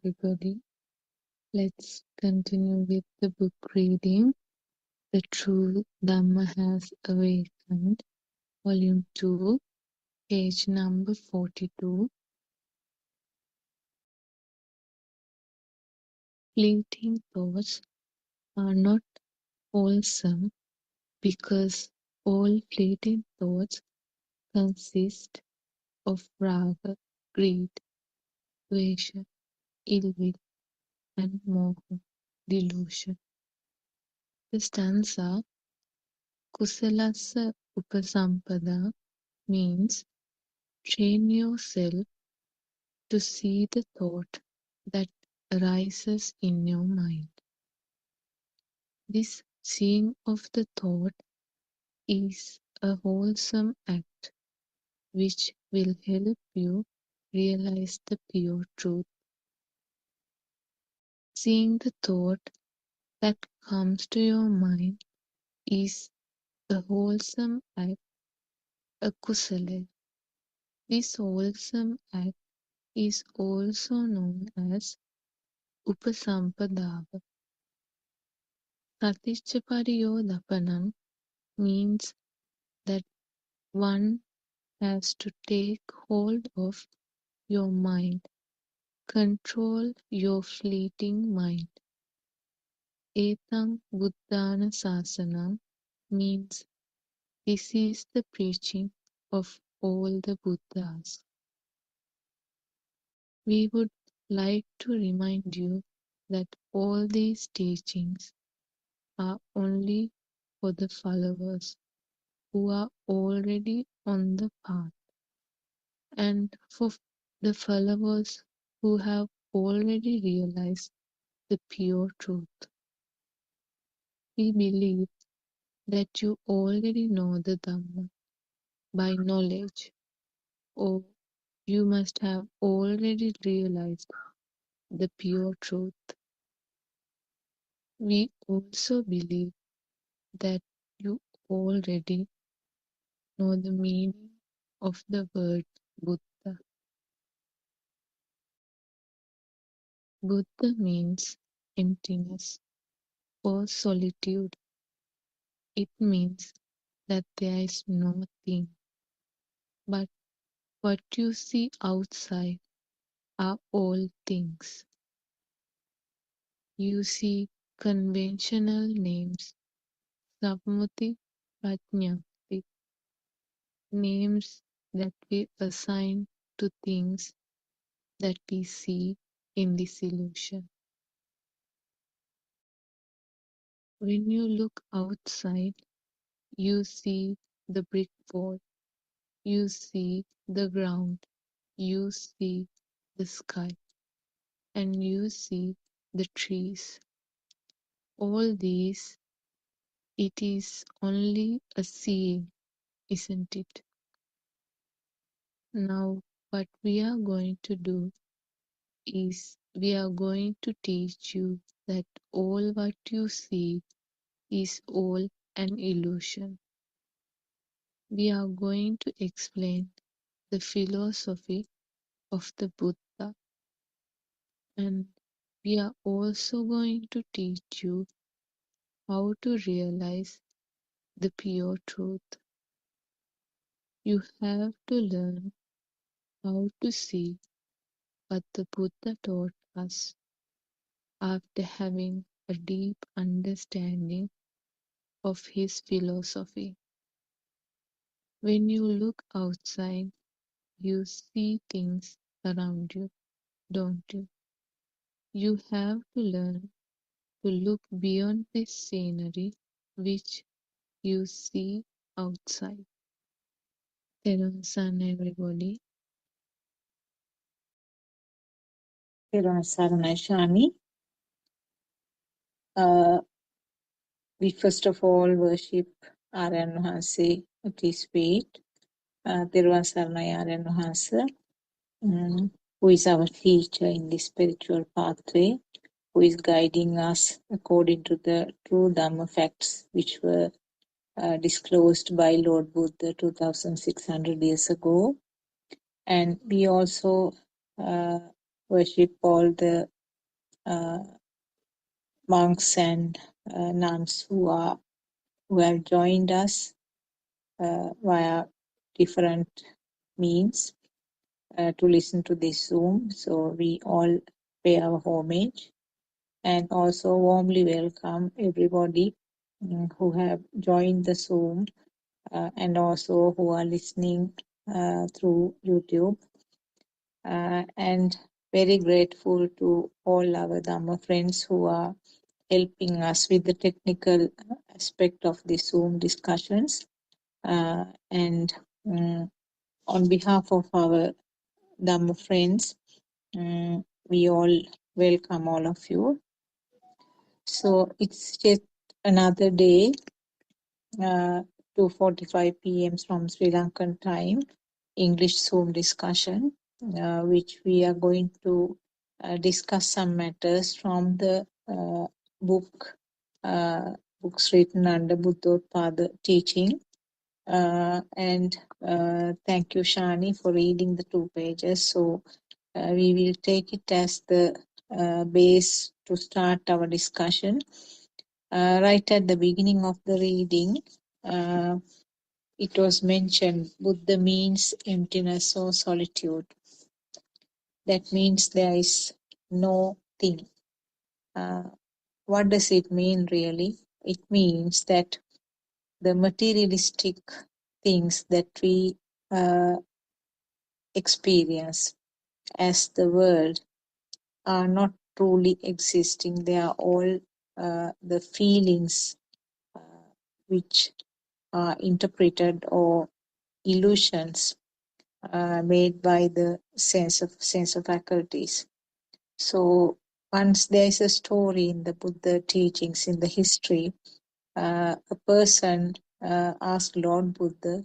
everybody. Let's continue with the book reading. The True Dhamma Has Awakened, Volume 2, page number 42. Fleeting thoughts are not wholesome because all fleeting thoughts consist of raga, greed, dvesha, ill will, and moha, delusion. The stanza Kusalasa Upasampada means train yourself to see the thought that arises in your mind. This seeing of the thought is a wholesome act which will help you realize the pure truth. Seeing the thought that comes to your mind is a wholesome act, a kusala. This wholesome act is also known as Upasampadava. Saticcapariyodhapanam means that one has to take hold of your mind, control your fleeting mind. Etang Buddhana Sasanam means this is the preaching of all the Buddhas. We would like to remind you that all these teachings are only for the followers who are already on the path, and for the followers who have already realized the pure truth. We believe that you already know the Dhamma by knowledge, or you must have already realized the pure truth. We also believe that you already know the meaning of the word Buddha. Buddha means emptiness or solitude. It means that there is no thing, but what you see outside are all things. You see conventional names, Sammuti, Prajnapti, names that we assign to things that we see in this illusion. When you look outside, you see the brick wall, you see the ground, you see the sky, and you see the trees. All these, it is only a seeing, isn't it? Now, what we are going to do is we are going to teach you that all what you see is all an illusion. We are going to explain the philosophy of the Buddha, and we are also going to teach you how to realize the pure truth. You have to learn how to see what the Buddha taught us after having a deep understanding of his philosophy. When you look outside, you see things around you, don't you? You have to learn to look beyond this scenery which you see outside. Therunsan, everybody. Sarana Shani. We first of all worship Aryan Mahanse at his feet. Thiruvan Saranai Aryan Mahansa, who is our teacher in the spiritual pathway, who is guiding us according to the true Dhamma facts which were disclosed by Lord Buddha 2600 years ago. And we also uh, worship all the uh, monks and nuns who have joined us via different means to listen to this Zoom. So we all pay our homage and also warmly welcome everybody who have joined the Zoom and also who are listening through YouTube. And very grateful to all our Dhamma friends who are helping us with the technical aspect of the Zoom discussions. And on behalf of our Dhamma friends, we all welcome all of you. So it's just another day, 2:45 p.m. from Sri Lankan time, English Zoom discussion, which we are going to discuss some matters from the book, books written under Buddothpado teaching. And thank you, Shani, for reading the 2 pages. So we will take it as the base to start our discussion. Right at the beginning of the reading, it was mentioned Buddha means emptiness or solitude. That means there is no thing. What does it mean really? It means that the materialistic things that we experience as the world are not truly existing. They are all the feelings which are interpreted or illusions made by the sense of faculties. So once there is a story in the Buddha teachings in the history, a person asked Lord Buddha,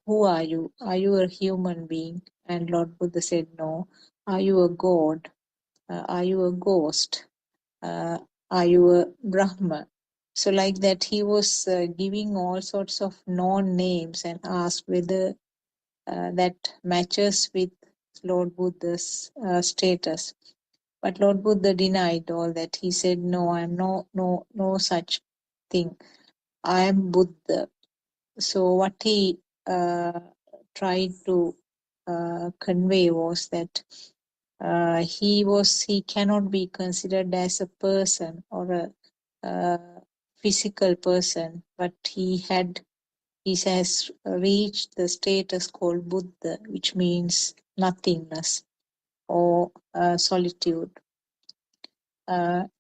who are you? Are you a human being? And Lord Buddha said, no. Are you a god? Are you a ghost? Uh, are you a Brahma? So like that, he was giving all sorts of non-names and asked whether that matches with Lord Buddha's status. But Lord Buddha denied all that. He said, no, I am no such thing. I am Buddha. So what he tried to convey was that he cannot be considered as a person or a physical person, but he has reached the status called Buddha, which means nothingness or solitude.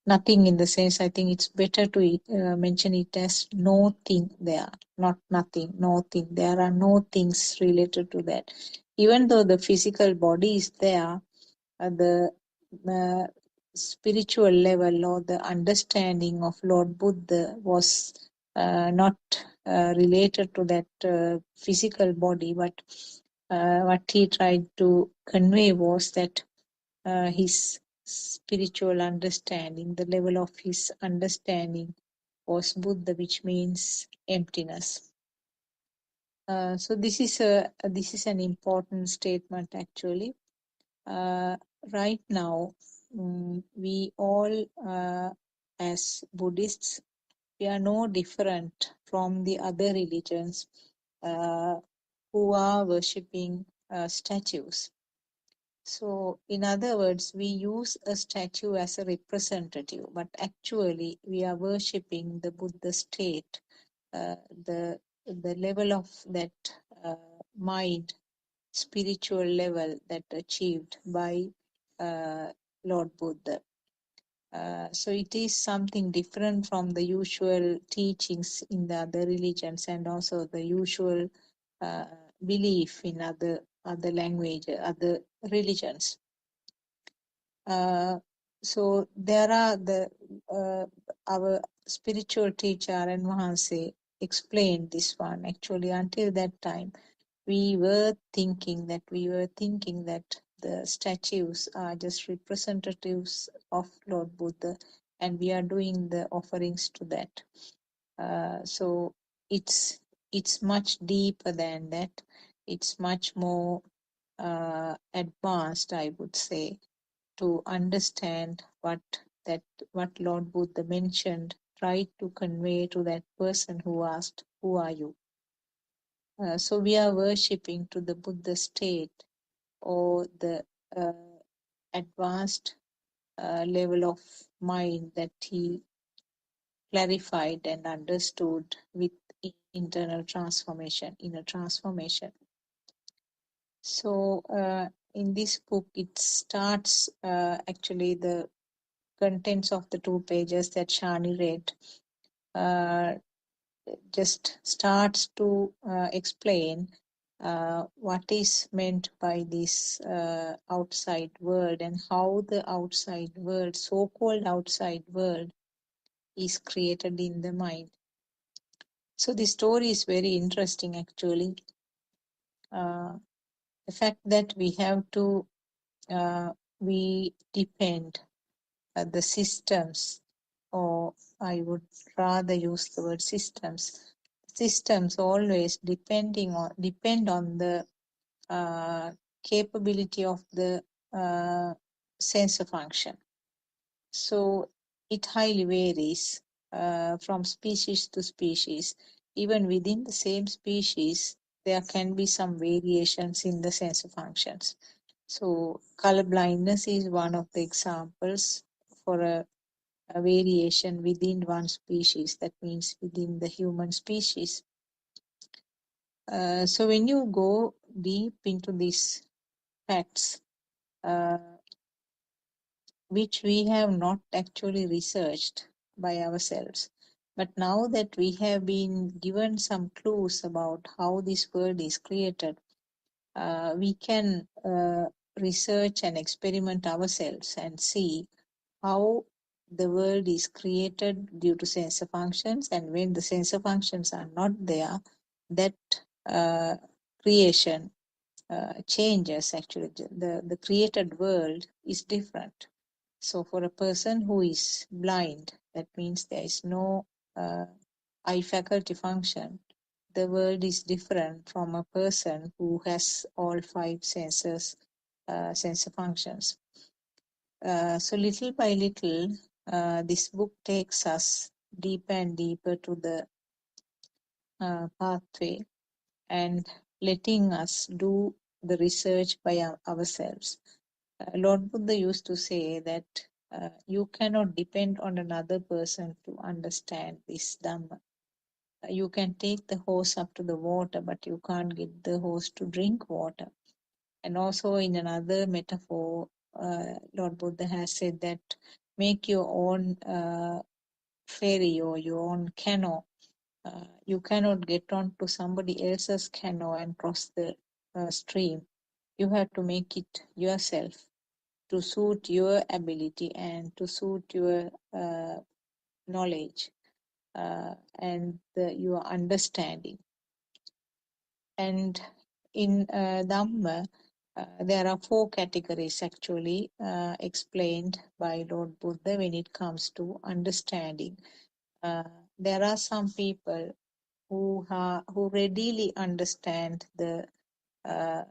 Nothing in the sense, I think it's better to mention it as no thing there, not nothing, no thing. There are no things related to that. Even though the physical body is there, the spiritual level or the understanding of Lord Buddha was not related to that physical body, but what he tried to convey was that his spiritual understanding, the level of his understanding was Buddha, which means emptiness. So this is an important statement actually. Right now, we all as Buddhists, we are no different from the other religions uh, who are worshipping statues. So, in other words, we use a statue as a representative, but actually we are worshipping the Buddha state, uh, the the level of that uh, mind, spiritual level that achieved by Lord Buddha. So it is something different from the usual teachings in the other religions and also the usual uh, belief in other language, other religions. So there are our spiritual teacher and Mahanse explained this one. Actually, until that time, we were thinking that the statues are just representatives of Lord Buddha, and we are doing the offerings to that. So it's much deeper than that. It's much more advanced, I would say, to understand that what Lord Buddha mentioned, tried to convey to that person who asked, "Who are you?" So we are worshipping to the Buddha state or the uh, advanced level of mind that he clarified and understood with internal transformation, inner transformation. So in this book, it starts actually the contents of the 2 pages that Shani read. Uh, just starts to explain what is meant by this outside world and how the outside world, so-called outside world, is created in the mind. So the story is very interesting actually. The fact that we have to, we depend the systems, or I would rather use the word systems. Systems always depend on the capability of the sensor function. So it highly varies from species to species. Even within the same species, there can be some variations in the sensor functions. So color blindness is one of the examples for a variation within one species. That means within the human species. So when you go deep into these facts, uh, which we have not actually researched by ourselves, but now that we have been given some clues about how this world is created, we can research and experiment ourselves and see how the world is created due to sensor functions, and when the sensor functions are not there, that uh, creation changes. Actually the created world is different. So for a person who is blind, that means there is no uh, eye faculty function, the world is different from a person who has all 5 sensor functions. So little by little, this book takes us deeper and deeper to the pathway and letting us do the research by ourselves. Lord Buddha used to say that you cannot depend on another person to understand this Dhamma. You can take the horse up to the water, but you can't get the horse to drink water. And also, in another metaphor, Lord Buddha has said that make your own ferry or your own canoe. You cannot get onto somebody else's canoe and cross the stream. You have to make it yourself to suit your ability and to suit your knowledge and your understanding. And in Dhamma, there are 4 categories actually explained by Lord Buddha when it comes to understanding. Uh, there are some people who readily understand the uh,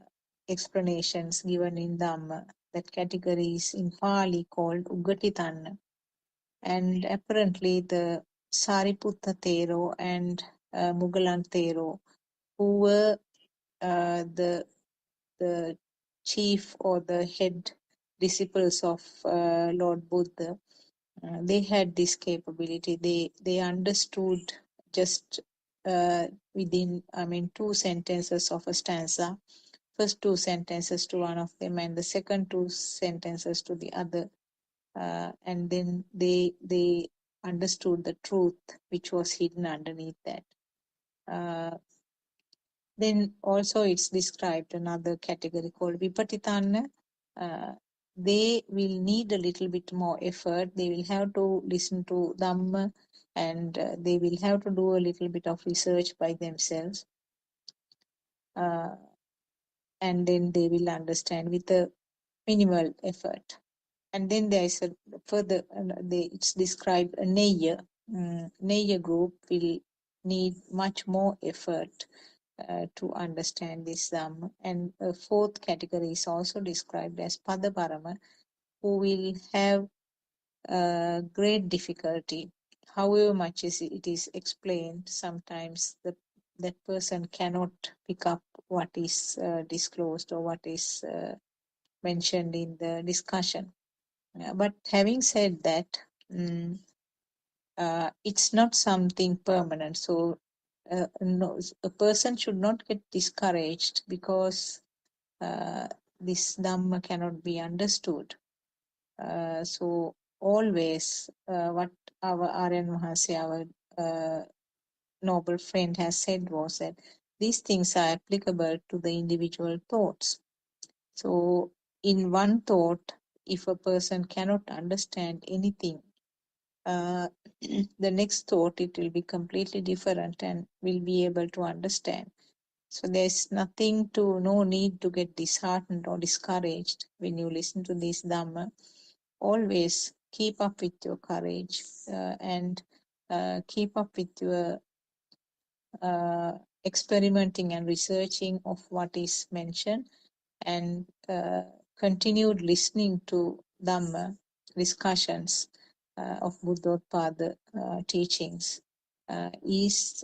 explanations given in Dhamma. That category is in Pali called Ugatitanna. And apparently the Sariputta Thero and Mugalan Thero, who were the chief or the head disciples of Lord Buddha, they had this capability. They understood just within, 2 sentences of a stanza. First 2 sentences to one of them, and the second 2 sentences to the other, and then they understood the truth which was hidden underneath that. Uh, then also it's described another category called Vipatitanna. Uh, they will need a little bit more effort. They will have to listen to Dhamma, and they will have to do a little bit of research by themselves. Uh, and then they will understand with a minimal effort. And then there is a further, it's described a Neya. Neya group will need much more effort to understand this Dhamma. And a fourth category is also described as Padaparama, who will have great difficulty. However much it is explained, sometimes that person cannot pick up what is disclosed or what is mentioned in the discussion. But having said that, it's not something permanent. So no, a person should not get discouraged because this Dhamma cannot be understood. So always what our Aryan Mahasi, our noble friend, has said was that these things are applicable to the individual thoughts. So in one thought, if a person cannot understand anything, the next thought it will be completely different and will be able to understand. So there's no need to get disheartened or discouraged when you listen to this Dhamma. Always keep up with your courage and keep up with your experimenting and researching of what is mentioned, and continued listening to Dhamma discussions of Buddothpado teachings is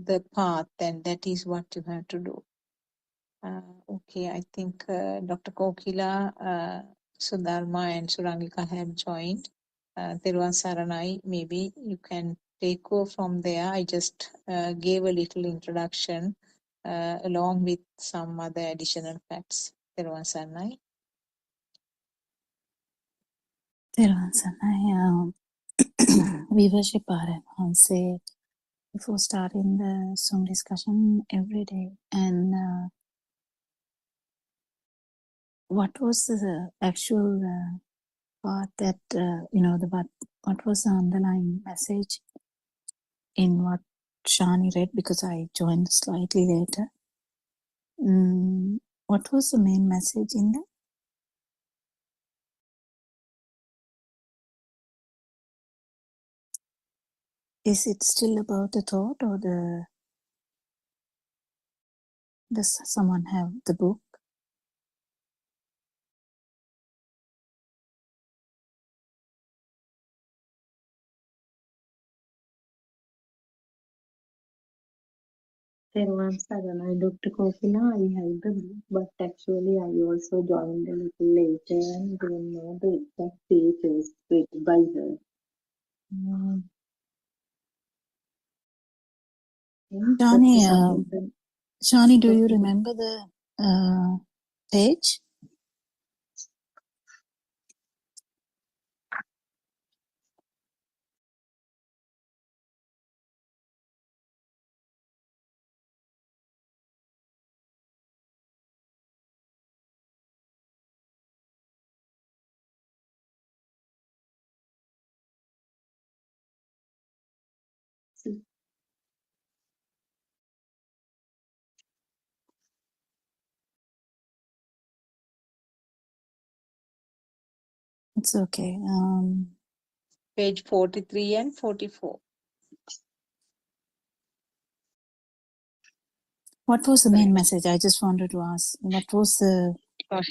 the path, and that is what you have to do. Okay, I think Dr. Kokila, Sudharma and Surangika have joined. Thiruvan Saranai, maybe you can take over from there. I just gave a little introduction along with some other additional facts. Thiruvan Saranai. Theruvan Saranai, we worship Hanse before starting the song discussion every day. And what was the actual part that, what was the underlying message in what Shani read? Because I joined slightly later. What was the main message in that? Is it still about the thought, or does someone have the book? Theruvan Saranai, Dr. Kokila, I have the book, but actually I also joined a little later and don't know the exact pages written by her. Shani, do you remember the page? It's okay. Page 43 and 44. What was the main message? I just wanted to ask. What was the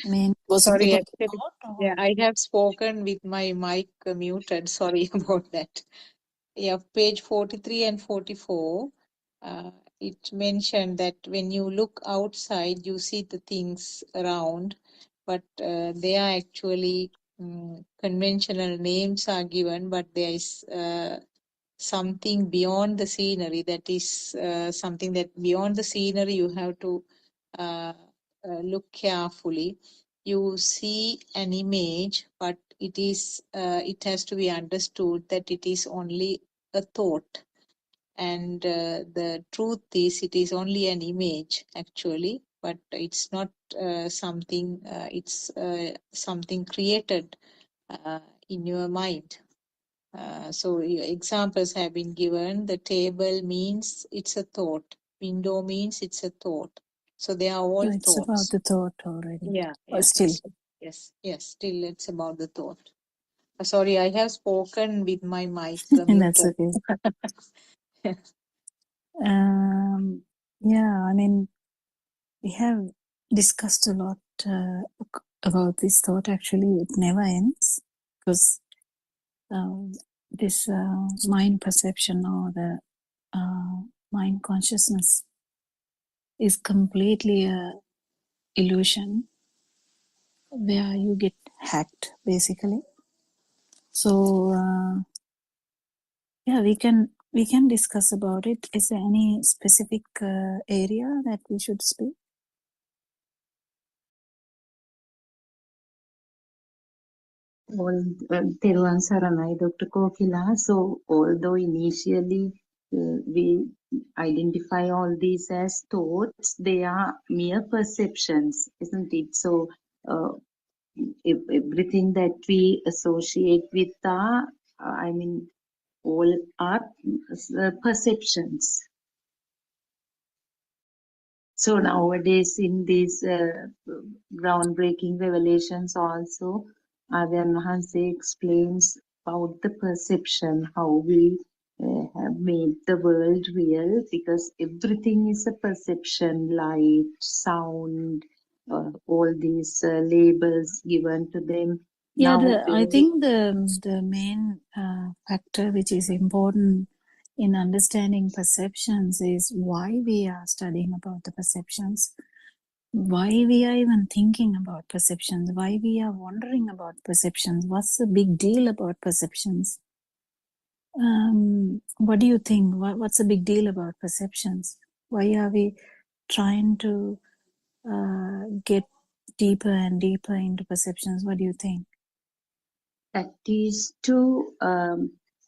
main? Was it Sorry, about the actually, thought? yeah, I have spoken with my mic muted. Sorry about that. Yeah, page 43 and 44. It mentioned that when you look outside, you see the things around, but they are actually conventional names are given, but there is something beyond the scenery. That is something that beyond the scenery you have to look carefully. You see an image, but it has to be understood that it is only a thought, and the truth is it is only an image actually, but it's not something. It's something created in your mind. So examples have been given. The table means it's a thought. Window means it's a thought. So they are all So it's thoughts. about the thought already. Yeah, Or yeah. still. Yes. Still, it's about the thought. Sorry, I have spoken with my mic That's muted. okay. Yeah, I mean, we have discussed a lot about this thought. Actually, it never ends because this mind perception or the mind consciousness is completely a illusion where you get hacked, basically. So yeah, we can discuss about it. Is there any specific area that we should speak? All Teruvan Saranai, Dr. Kokila. So, although initially we identify all these as thoughts, they are mere perceptions, isn't it? So, if everything that we associate with are, I mean, all are perceptions. So nowadays, in these groundbreaking revelations, also, Aryan Mahanse explains about the perception, how we have made the world real, because everything is a perception, light, sound, all these labels given to them. Yeah, Now, I when think the main factor which is important in understanding perceptions is why we are studying about the perceptions, why we are even thinking about perceptions, why we are wondering about perceptions, what's the big deal about perceptions? What do you think? What's the big deal about perceptions? Why are we trying to get deeper and deeper into perceptions? What do you think? that is to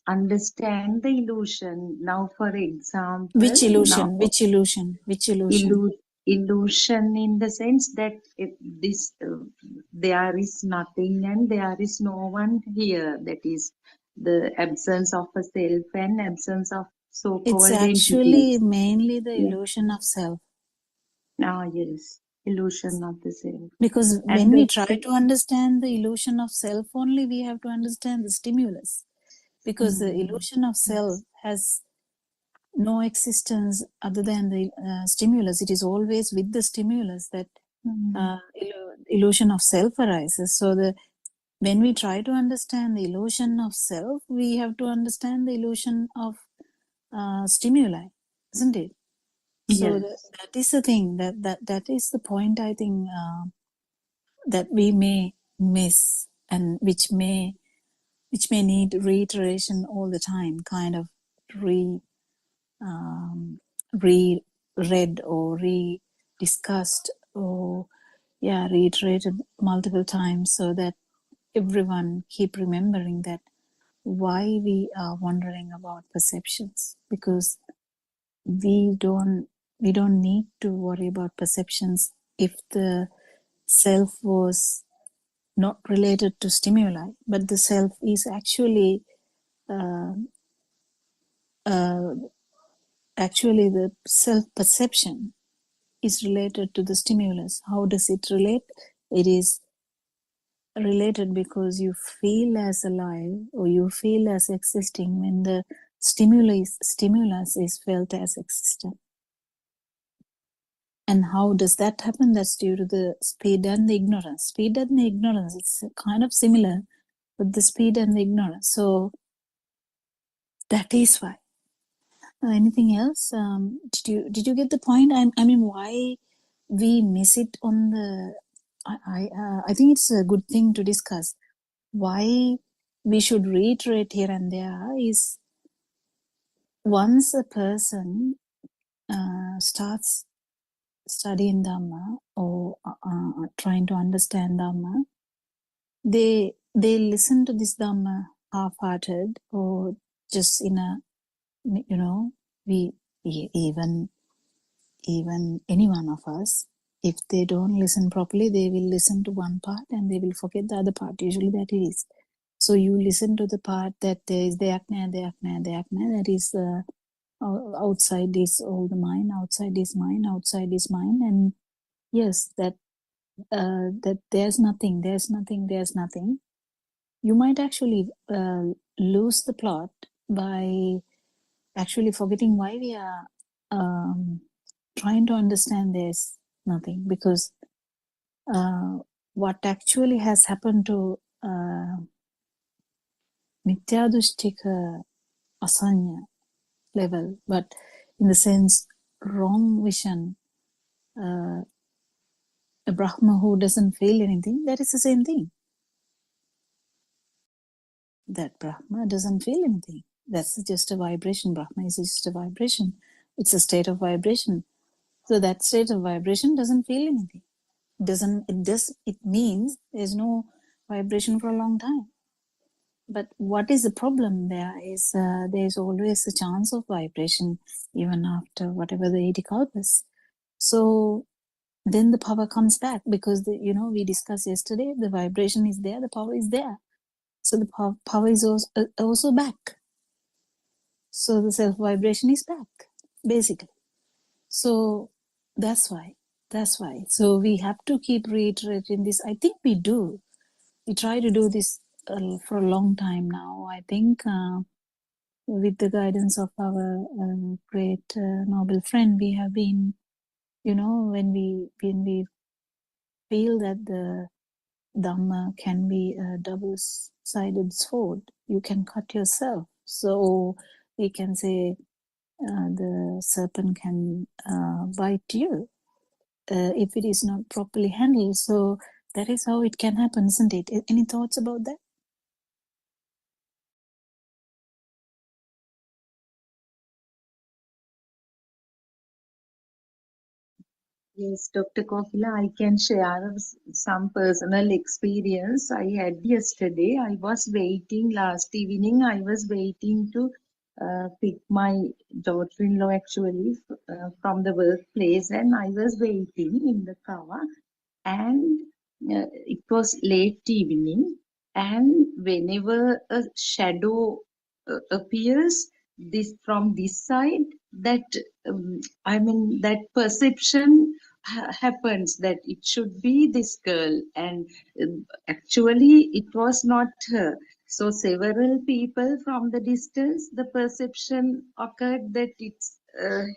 understand the illusion. Now, for example, Which now illusion? Which illusion? Which illusion? illusion in the sense that if this there is nothing and there is no one here. That is the absence of a self and absence of It's so-called actually entities. mainly the Yeah. illusion of self. Yes, illusion of the self. Because when And we try to understand the illusion of self only, we have to understand the stimulus. Because the illusion of self has no existence other than the stimulus. It is always with the stimulus that illusion of self arises. So when we try to understand the illusion of self, we have to understand the illusion of stimuli, isn't it? So yes, that is the thing, that is the point, I think, that we may miss, and which may need reiteration all the time, kind of reread or re-discussed or reiterated multiple times, so that everyone keep remembering that why we are wondering about perceptions, because we don't need to worry about perceptions if the self was not related to stimuli, but the self is actually uh, uh, actually the self perception is related to the stimulus. How does it relate? It is related because you feel as alive or you feel as existing when the stimulus is felt as existent. And how does that happen? That's due to the speed and the ignorance. Speed and the ignorance, it's kind of similar with the speed and the ignorance. So that is why. Anything else? Did you get the point? I mean, why we miss it on the? I think it's a good thing to discuss. Why we should reiterate here and there is, once a person starts studying Dhamma or trying to understand Dhamma, they listen to this Dhamma half-hearted, or just in a, we even any one of us, if they don't listen properly, they will listen to one part and they will forget the other part. Usually that it is. So you listen to the part that there is the akna, that is outside is all the mind, outside is mind, outside is mind, and yes, that there's nothing. You might actually lose the plot by actually forgetting why we are trying to understand, there's nothing, because what actually has happened to Mityadrushtika Asanya level, but in the sense wrong vision, a Brahma who doesn't feel anything, that is the same thing. That Brahma doesn't feel anything. That's just a vibration. Brahma is just a vibration. It's a state of vibration. So that state of vibration doesn't feel anything. It means there's no vibration for a long time. But what is the problem there is there's always a chance of vibration even after whatever the 80 kalpas. So then the power comes back, because we discussed yesterday, the vibration is there, the power is there. So the power is also back. So the self vibration is back, basically. So that's why. So we have to keep reiterating this. I think we do. We try to do this for a long time now. I think with the guidance of our great noble friend, we have been, when we feel that the Dhamma can be a double-sided sword, you can cut yourself. So we can say the serpent can bite you if it is not properly handled. So that is how it can happen, isn't it? Any thoughts about that? Yes, Dr. Kokila, I can share some personal experience I had yesterday. I was waiting last evening. I was waiting to pick my daughter-in-law actually from the workplace, and I was waiting in the car, and it was late evening, and whenever a shadow appears from this side, that that perception happens that it should be this girl, and actually it was not her. So several people from the distance, the perception occurred that it's her,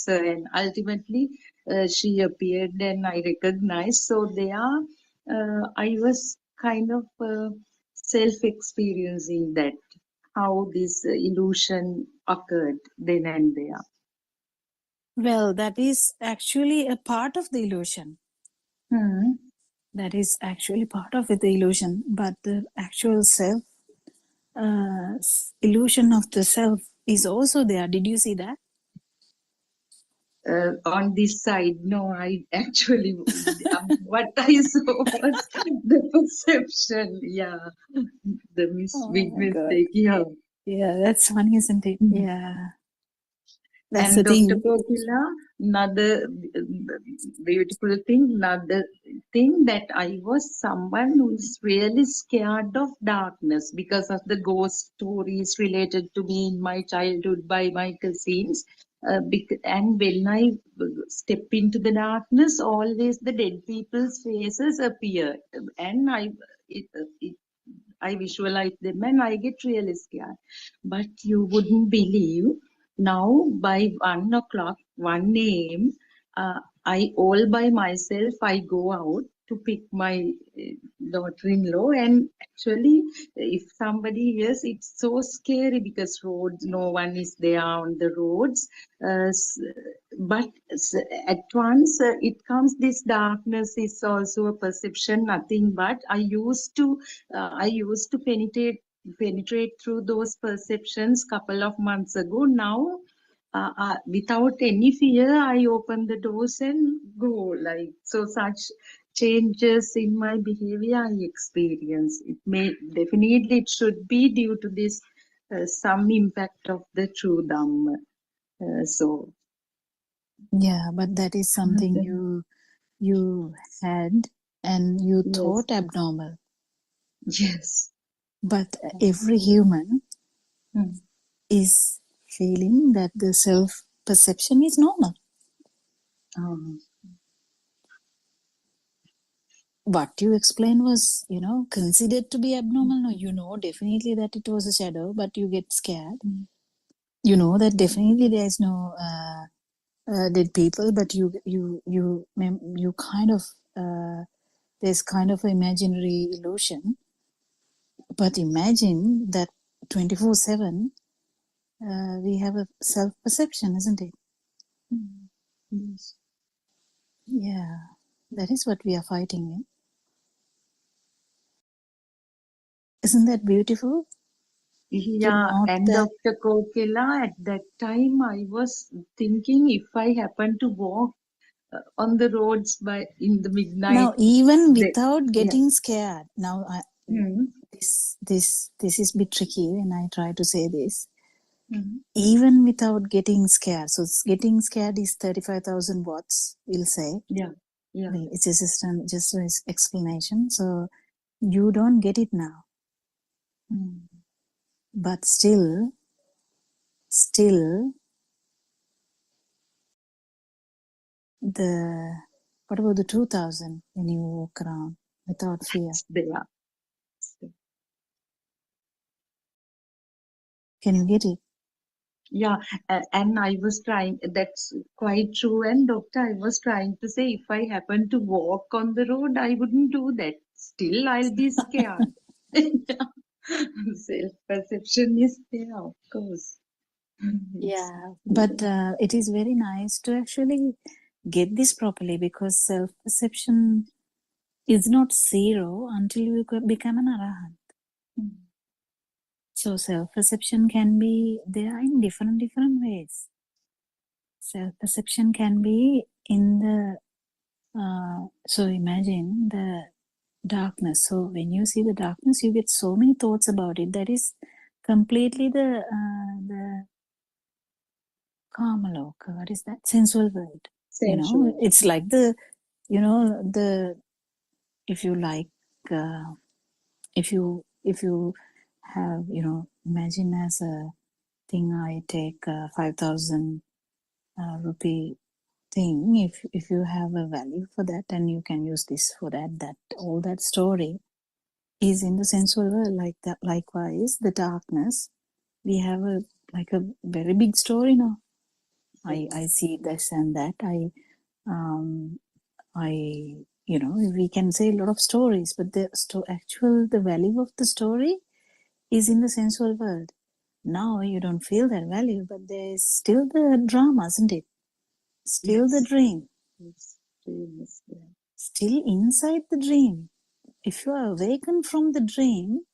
and ultimately she appeared and I recognized. So I was kind of self-experiencing that, how this illusion occurred then and there. Well, that is actually a part of the illusion. Hmm. That is actually part of the illusion, but the actual self, illusion of the self is also there. Did you see that? On this side, no, I actually, what I saw was the perception, yeah, the big Oh my God. mistake, yeah. Yeah, that's funny, isn't it? Mhm. Yeah. That's And the Dr. thing. Kokila, another beautiful thing, another thing, that I was someone who is really scared of darkness because of the ghost stories related to me in my childhood by my cousins. And when I step into the darkness, always the dead people's faces appear, and it, it, I visualize them and I get really scared. But you wouldn't believe, now by 1 o'clock, 1 a.m., I all by myself, I go out to pick my daughter-in-law, and actually if somebody hears, it's so scary because roads, no one is there on the roads, but at once it comes, this darkness is also a perception, nothing but I used to penetrate through those perceptions couple of months ago. Now without any fear, I open the doors and go, like, so such changes in my behavior I experience. It may definitely, it should be due to this some impact of the true Dhamma. So Yeah, but that is something you had and you yes, thought abnormal. yes. But every human Mm. is feeling that the self perception is normal. Um, What you explained was, considered to be abnormal. No, definitely that it was a shadow, but you get scared. you know that definitely there is no dead people, but you kind of there's kind of an imaginary illusion. But imagine that 24/7 we have a self-perception, isn't it? Yes. Yeah, that is what we are fighting with. Isn't that beautiful? Yeah, and Dr. Kokila, at that time I was thinking if I happen to walk on the roads by in the midnight. Now, even they- without yeah. getting scared, now Mm. this is a bit tricky when I try to say this. Mm. Even without getting scared, so getting scared is 35,000 watts, we'll say. Yeah, yeah. It's just an explanation. So you don't get it now, but still, the what about the 2,000 when you walk around without fear? They are. Can you get it? Yeah, and I was trying, that's quite true. And doctor, I was trying to say if I happen to walk on the road, I wouldn't do that. Still, I'll be scared. Self-perception is there, of course. Yeah, but it is very nice to actually get this properly, because self-perception is not zero until you become an arahant. So self-perception can be there in different ways. Self-perception can be in the so imagine the darkness. So when you see the darkness, you get so many thoughts about it. That is completely the Kamaloka. What is that? Sensual world. You know, it's like the, you know, the, if you like, if you have, you know, imagine as a thing, I take 5,000 rupee thing. If you have a value for that, and you can use this for that, all that story is in the sensual world. Like that, likewise, the darkness, we have a like a very big story now. I see this and that. You know, we can say a lot of stories, but the value of the story is in the sensual world. Now you don't feel that value, but there is still the drama, isn't it? Still the dream. Still inside the dream. If you are awakened from the dream,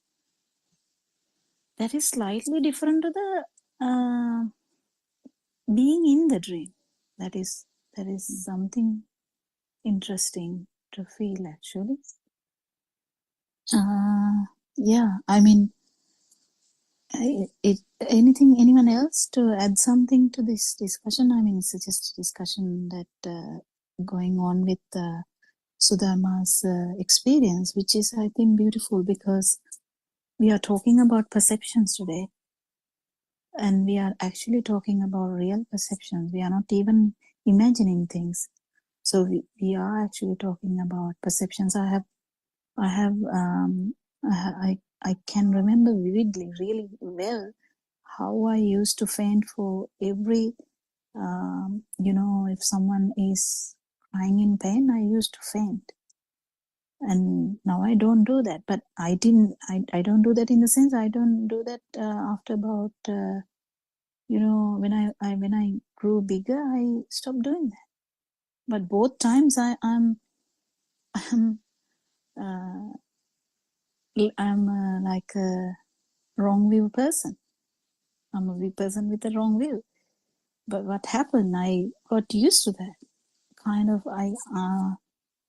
that is slightly different to the being in the dream. That is something interesting to feel, actually. Yeah, I mean, anyone else to add something to this discussion? I mean, it's just a discussion that going on with Sudharma's experience, which is, I think, beautiful, because we are talking about perceptions today, and we are actually talking about real perceptions. We are not even imagining things. So we are actually talking about perceptions. I can remember vividly, really well, how I used to faint for every, you know, if someone is crying in pain, I used to faint. And now I don't do that. But I don't do that in the sense, I don't do that after about, you know, when I grew bigger, I stopped doing that. But both times I'm like a wrong view person. I'm a person with a wrong view. But what happened? I got used to that. Kind of, I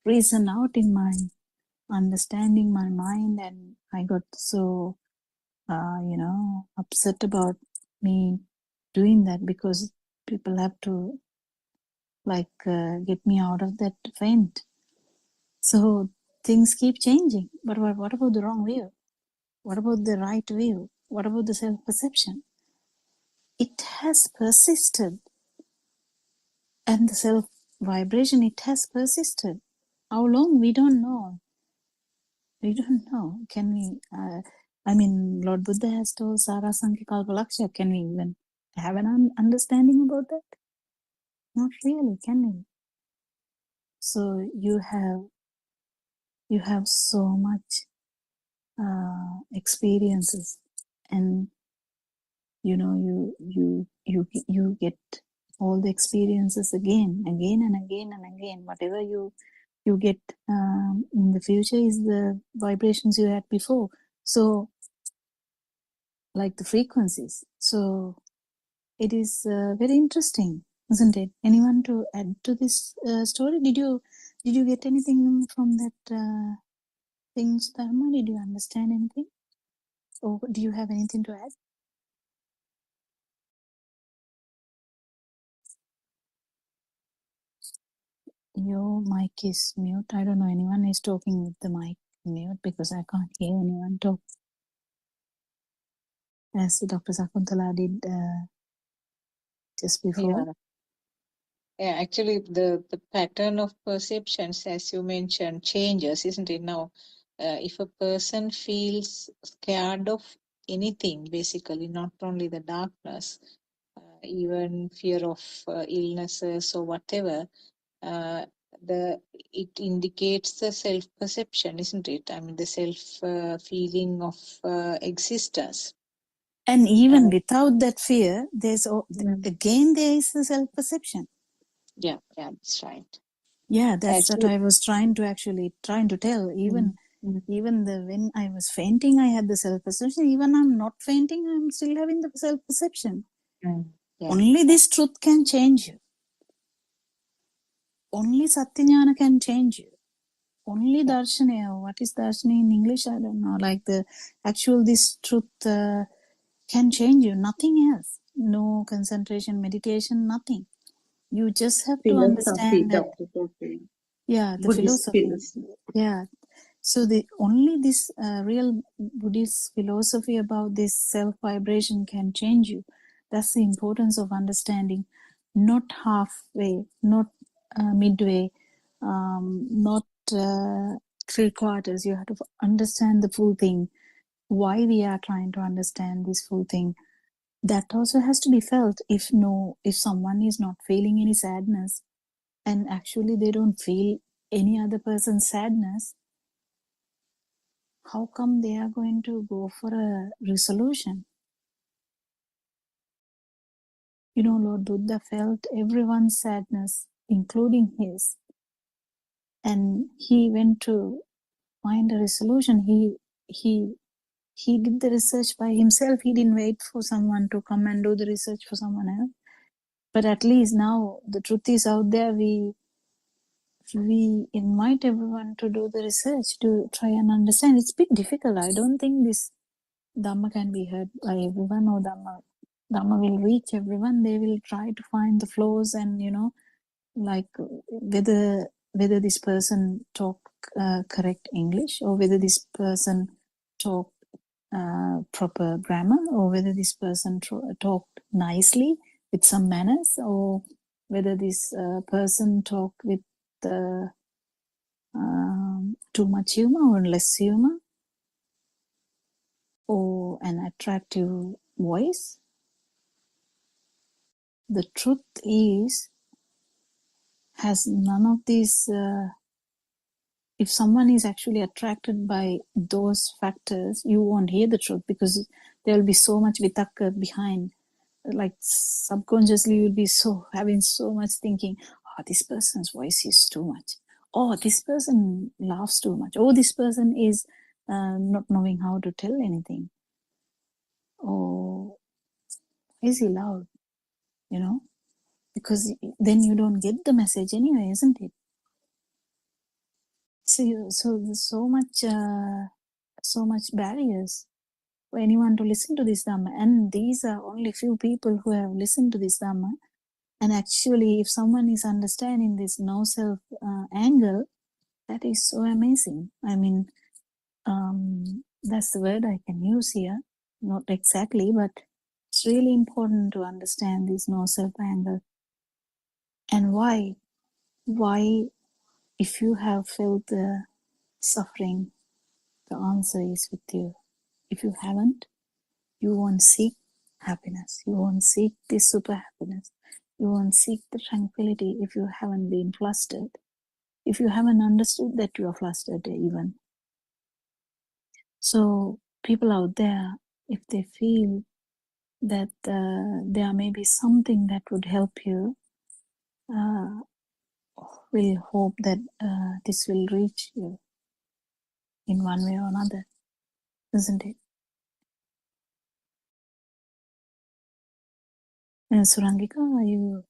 reason out in my understanding my mind, and I got so, you know, upset about me doing that, because people have to like get me out of that faint. So things keep changing. But what about the wrong view? What about the right view? What about the self-perception? It has persisted. And the self-vibration, it has persisted. How long? We don't know. We don't know. Can we, I mean, Lord Buddha has told Sarasankhya Kalpalaksha. Can we even have an understanding about that? Not really, can you? So you have so much experiences, and you get all the experiences again and again. Whatever you get in the future is the vibrations you had before. So, like the frequencies. So it is very interesting, isn't it? Anyone to add to this story? Did you get anything from that things, Dharma? Did you understand anything, or do you have anything to add? Your mic is mute. I don't know, anyone is talking with the mic mute, because I can't hear anyone talk, as Dr. Sakuntala did just before. Yeah, actually, the pattern of perceptions, as you mentioned, changes, isn't it? Now, if a person feels scared of anything, basically, not only the darkness, even fear of illnesses or whatever, the it indicates the self perception, isn't it? I mean, the self feeling of existence. And even Uh, without that fear, there's mm, again there is a self-perception. yeah, that's right. Yeah, that's what Actually, I was trying to tell. mm, mm, Even when I was fainting, I had the self-perception. Even I'm not fainting, I'm still having the self-perception. yeah, Only this truth can change you. Only Satyajnana can change you. Only yeah. Darshana, what is Darshana in English? I don't know. Like the actual this truth can change you. Nothing else. No concentration, meditation, nothing. You just have to Philosophy, understand that. Dr. Poppy. Yeah, the Buddhist philosophy. philosophy. Yeah. So the only this real Buddhist philosophy about this self vibration can change you. That's the importance of understanding. Not halfway, not midway, not three quarters. You have to understand the full thing. Why we are trying to understand this full thing. That also has to be felt. If someone is not feeling any sadness, and actually they don't feel any other person's sadness, how come they are going to go for a resolution? Lord Buddha felt everyone's sadness, including his, and he went to find a resolution. He did the research by himself. He didn't wait for someone to come and do the research for someone else. But at least now the truth is out there. We invite everyone to do the research, to try and understand. It's a bit difficult. I don't think this Dhamma can be heard by everyone, or Dhamma will reach everyone. They will try to find the flaws, and like whether this person talk correct English, or whether this person talk proper grammar, or whether this person talked nicely with some manners, or whether this person talk with too much humor or less humor, or an attractive voice. The truth has none of these. If someone is actually attracted by those factors, you won't hear the truth, because there will be so much vitakka behind. Like subconsciously, you'll be having so much thinking. Oh, this person's voice is too much. Oh, this person laughs too much. Oh, this person is not knowing how to tell anything. Oh, is he loud? Because then you don't get the message anyway, isn't it? So there's so much barriers for anyone to listen to this Dhamma, and these are only few people who have listened to this Dhamma. And actually, if someone is understanding this no self angle, that is so amazing. I mean, that's the word I can use here. Not exactly, but it's really important to understand this no self angle. And why? Why, if you have felt the suffering, the answer is with you. If you haven't, you won't seek happiness. You won't seek this super happiness. You won't seek the tranquility if you haven't been flustered. If you haven't understood that you are flustered even. So people out there, if they feel that there may be something that would help you, we hope that this will reach you in one way or another, isn't it? And Surangika, are you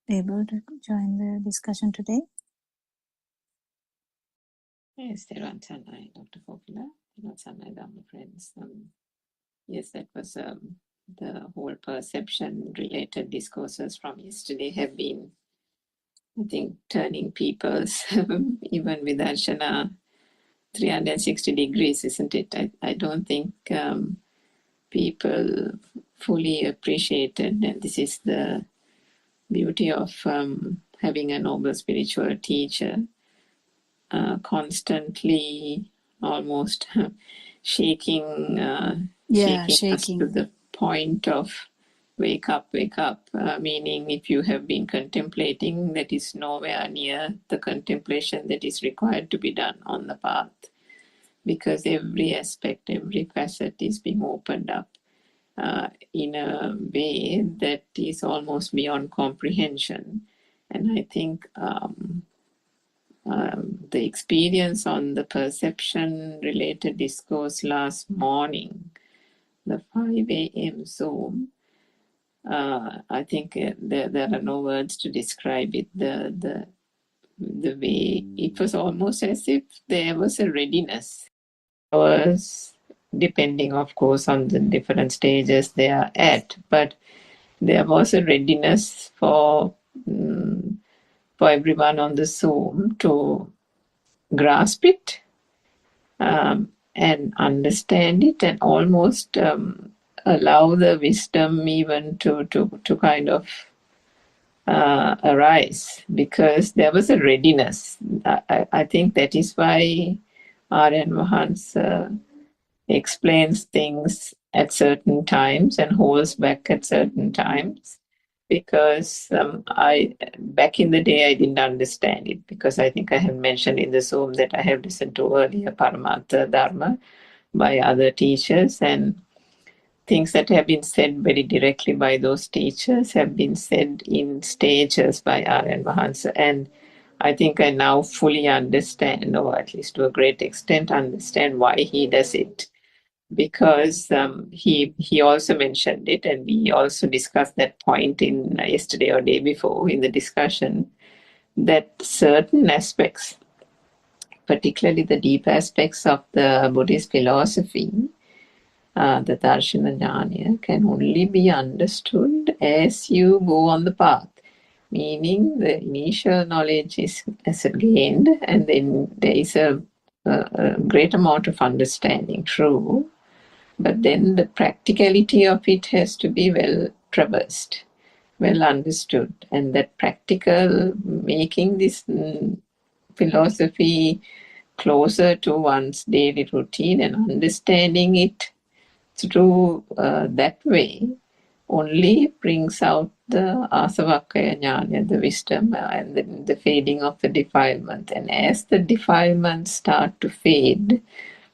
able to join the discussion today? Yes, Theran Sanai, Dr. Fokula, Theran Sanai Dhamma friends. Yes, that was the whole perception related discourses from yesterday have been, I think, turning people's, even with Arshana, 360 degrees, isn't it? I don't think people fully appreciated, and this is the beauty of having a noble spiritual teacher, constantly almost shaking us to the point of wake up, meaning if you have been contemplating, that is nowhere near the contemplation that is required to be done on the path, because every aspect, every facet is being opened up in a way that is almost beyond comprehension. And I think the experience on the perception related discourse last morning, the 5 a.m. Zoom, I think there are no words to describe it. The way it was almost as if there was a readiness. Was depending, of course, on the different stages they are at, but there was a readiness for everyone on the Zoom to grasp it and understand it, and almost allow the wisdom even to kind of arise, because there was a readiness. I think that is why R.N. Mahans explains things at certain times and holds back at certain times, because back in the day I didn't understand it, because I think I have mentioned in the Zoom that I have listened to earlier Paramartha Dharma by other teachers, and things that have been said very directly by those teachers have been said in stages by R.N. Mahansa. And I think I now fully understand, or at least to a great extent understand, why he does it. Because he also mentioned it, and we also discussed that point in yesterday or day before in the discussion, that certain aspects, particularly the deep aspects of the Buddhist philosophy, the Darshana Jnana, can only be understood as you go on the path. Meaning the initial knowledge is gained, and then there is a great amount of understanding, true. But then the practicality of it has to be well traversed, well understood. And that practical, making this philosophy closer to one's daily routine and understanding it through that way, only brings out the asavakkhaya jnana, the wisdom, and the fading of the defilement. And as the defilements start to fade,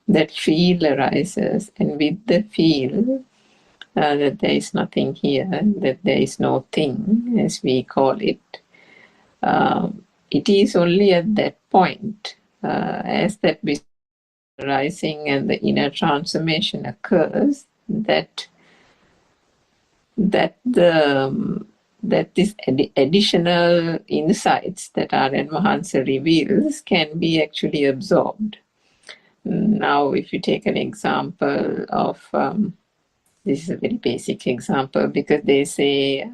that feel arises, and with the feel that there is nothing here, that there is no thing, as we call it, it is only at that point, as that rising and the inner transformation occurs, that this additional insights that R.N. Mahansa reveals can be actually absorbed. Now, if you take an example of, this is a very basic example, because they say,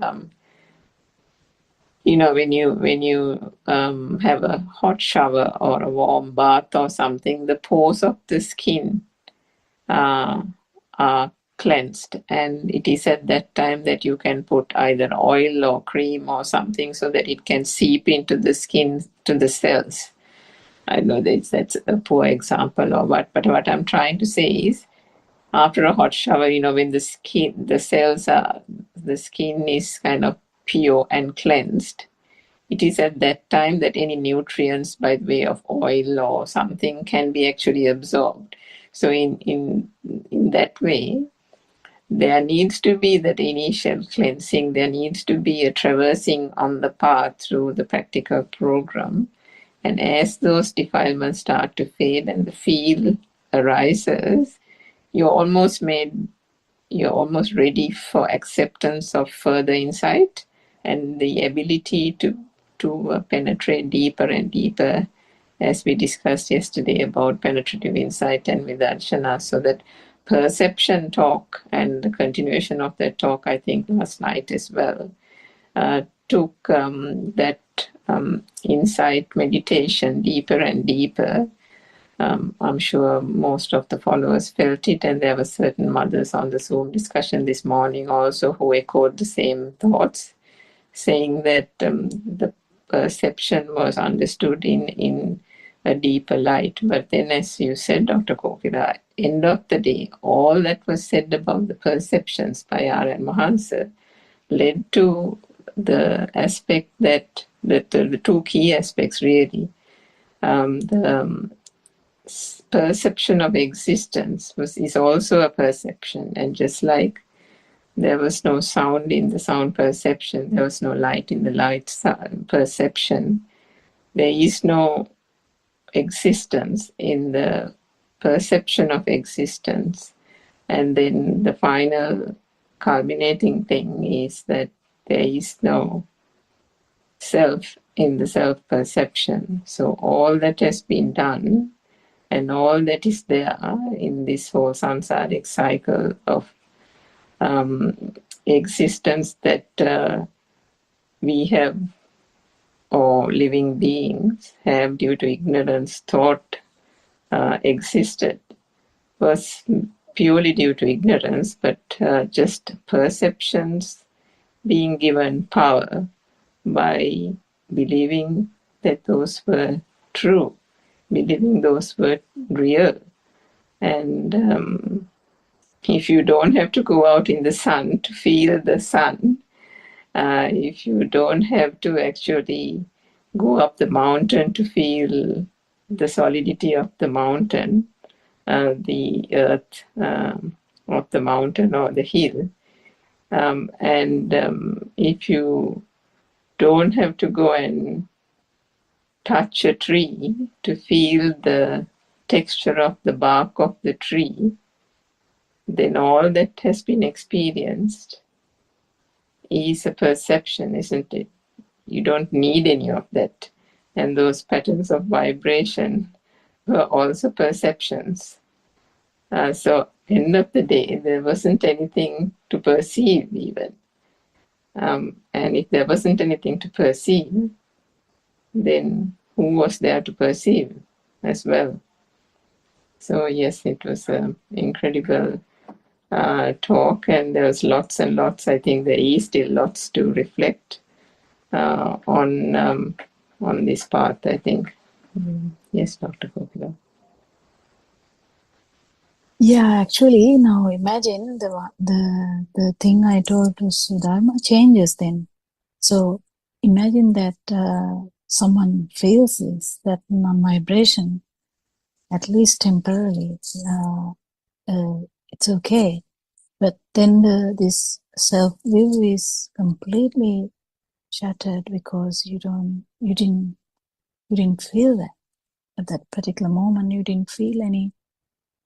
when you have a hot shower or a warm bath or something, the pores of the skin are cleansed, and it is at that time that you can put either oil or cream or something so that it can seep into the skin, to the cells. I know that's a poor example or what, but what I'm trying to say is, after a hot shower, when the skin is kind of pure and cleansed, it is at that time that any nutrients by the way of oil or something can be actually absorbed. So in that way, there needs to be that initial cleansing. There needs to be a traversing on the path through the practical program. And as those defilements start to fade and the feel arises, you're almost ready for acceptance of further insight and the ability to penetrate deeper and deeper, as we discussed yesterday about penetrative insight and vidarshana. So that perception talk and the continuation of that talk, I think last night as well, took that insight meditation deeper and deeper. I'm sure most of the followers felt it, and there were certain mothers on the Zoom discussion this morning also who echoed the same thoughts, saying that the perception was understood in a deeper light. But then, as you said, Dr. Kokila, end of the day, all that was said about the perceptions by R.N. Mahansa led to the aspect that the two key aspects really. The perception of existence is also a perception, and just like there was no sound in the sound perception, there was no light in the light perception, there is no existence in the perception of existence. And then the final culminating thing is that there is no self in the self-perception. So all that has been done and all that is there in this whole samsaric cycle of existence that we have, or living beings have due to ignorance thought existed, was purely due to ignorance, but just perceptions being given power by believing that those were true, believing those were real. And if you don't have to go out in the sun to feel the sun, if you don't have to actually go up the mountain to feel the solidity of the mountain, the earth of the mountain or the hill, and if you don't have to go and touch a tree to feel the texture of the bark of the tree, then all that has been experienced is a perception, isn't it? You don't need any of that. And those patterns of vibration were also perceptions. So end of the day, there wasn't anything to perceive even. And if there wasn't anything to perceive, then who was there to perceive as well? So yes, it was an incredible talk, and there was lots and lots. I think there is still lots to reflect on this path, I think. Yes, Dr. Kokila. Yeah, actually, now imagine the thing I told to Sudharma changes then. So imagine that someone feels this, that non-vibration, at least temporarily. It's okay, but then this self-view is completely shattered because you didn't feel that at that particular moment. You didn't feel any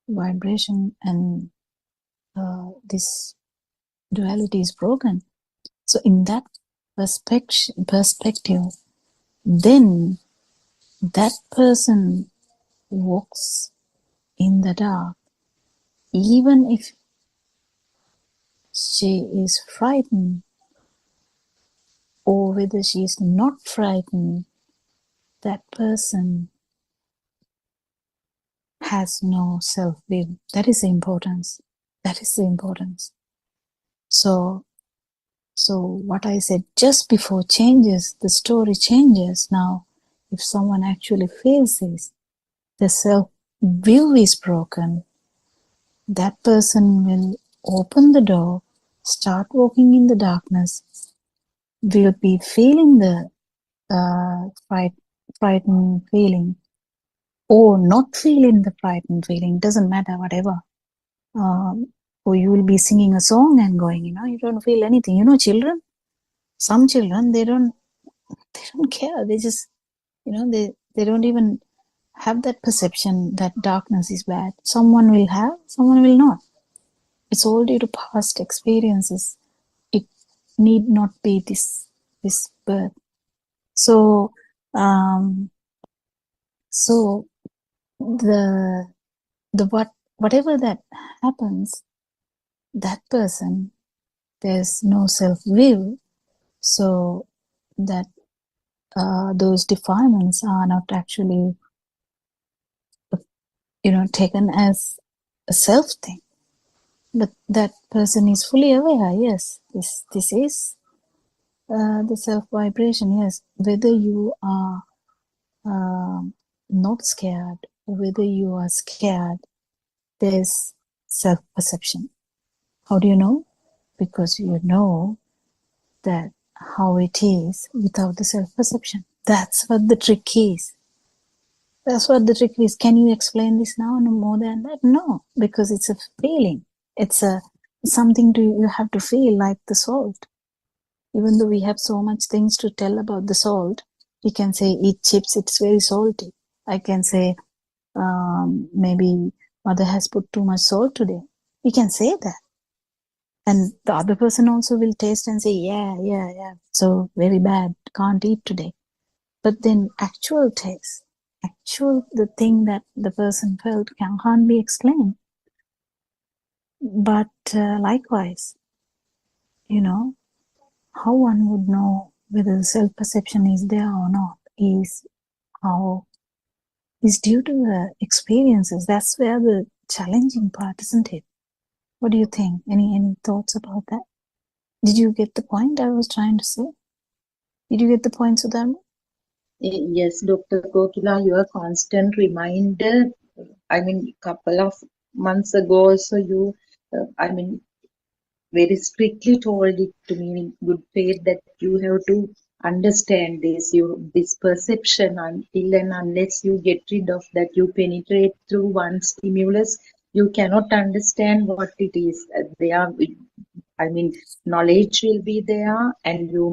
vibration, and this duality is broken. So in that perspective, then that person walks in the dark, even if she is frightened or whether she is not frightened, that person has no self-view. That is the importance. That is the importance. So what I said just before changes, the story changes now. If someone actually feels this, the self-view is broken. that person will open the door, start walking in the darkness, will be feeling the frightened feeling, or not feeling the frightened feeling, doesn't matter, whatever. Or you will be singing a song and going, you don't feel anything. Children, some children, they don't care. They just, they don't even have that perception that darkness is bad. Someone will have, someone will not. It's all due to past experiences. It need not be this birth. So, so whatever that happens, that person, there's no self-will, so that those defilements are not actually, taken as a self thing. But that person is fully aware, yes, this is the self vibration, yes. Whether you are not scared or whether you are scared, there's self perception. How do you know? Because you know that how it is without the self perception. That's what the trick is. That's what the trick is. Can you explain this now? No more than that? No, because it's a feeling. It's something you have to feel, like the salt. Even though we have so much things to tell about the salt, we can say eat chips, it's very salty. I can say maybe mother has put too much salt today. We can say that. And the other person also will taste and say, yeah, so very bad, can't eat today. But then actual taste, the thing that the person felt can't be explained. But likewise, how one would know whether the self-perception is there or not is due to the experiences. That's where the challenging part, isn't it? What do you think? Any thoughts about that? Did you get the point I was trying to say? Did you get the point, Sudharma? Yes, Dr. Kokila, your constant reminder. Couple of months ago, also you, very strictly told it to me in good faith that you have to understand this perception until and unless you get rid of that, you penetrate through one stimulus, you cannot understand what it is. Knowledge will be there, and you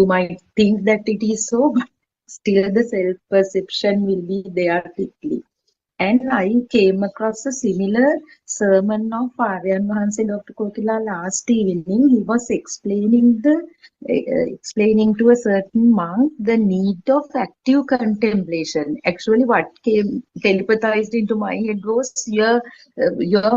might think that it is so, but still the self perception will be there quickly. And I came across a similar sermon of Aryan Vahanse, Dr. Kokila, last evening. He was explaining to a certain monk the need of active contemplation. Actually, what came telepathized into my head was your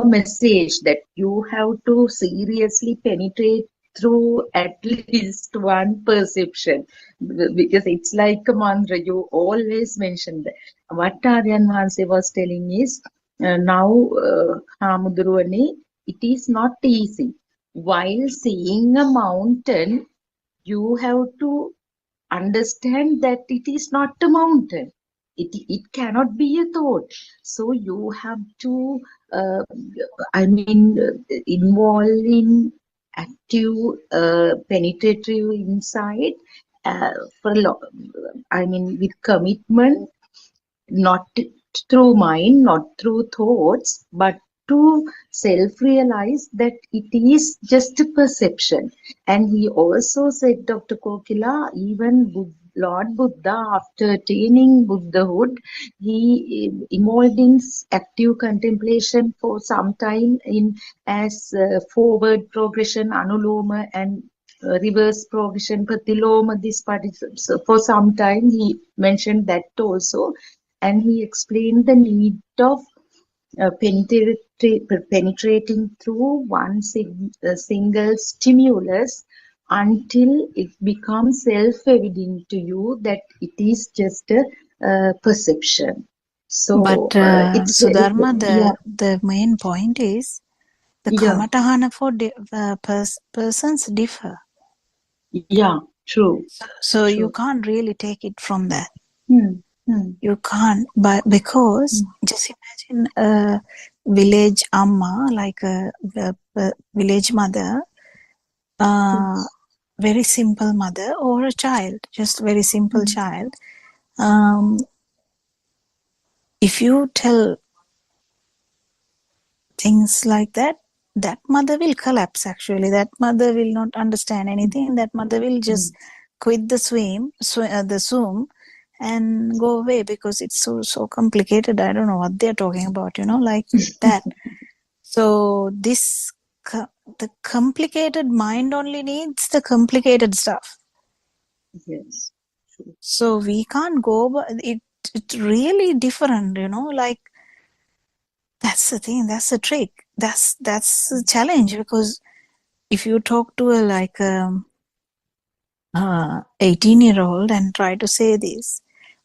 message that you have to seriously penetrate through at least one perception, because it's like a mantra. You always mention that. What Aryan Vahanse was telling is, now, Hamuduruvane, it is not easy. While seeing a mountain, you have to understand that it is not a mountain. It cannot be a thought. So you have to, involve in active, penetrative insight, with commitment, not through mind, not through thoughts, but to self-realize that it is just a perception. And he also said, Dr. Kokila, even Lord Buddha, after attaining Buddhahood, he involved in active contemplation for some time in as forward progression, anuloma, and reverse progression, pratiloma. This part is, so for some time he mentioned that also, and he explained the need of penetrating through one single stimulus until it becomes self-evident to you that it is just a perception. So But it's Sudharma, yeah, the main point is the yeah, kamatahana for persons differ. yeah, true. So you True. can't really take it from that. Hmm. Hmm. You can't, but because just imagine village amma, like a village mother, very simple mother, or a child, just very simple child. If you tell things like that, that mother will collapse. Actually, that mother will not understand anything. That mother will just quit the Zoom and go away, because it's so complicated. I don't know what they're talking about, like that. So the complicated mind only needs the complicated stuff. Yes. So we can't go, but it's really different, like that's the thing, that's the trick, that's the challenge. Because if you talk to a 18-year-old and try to say this,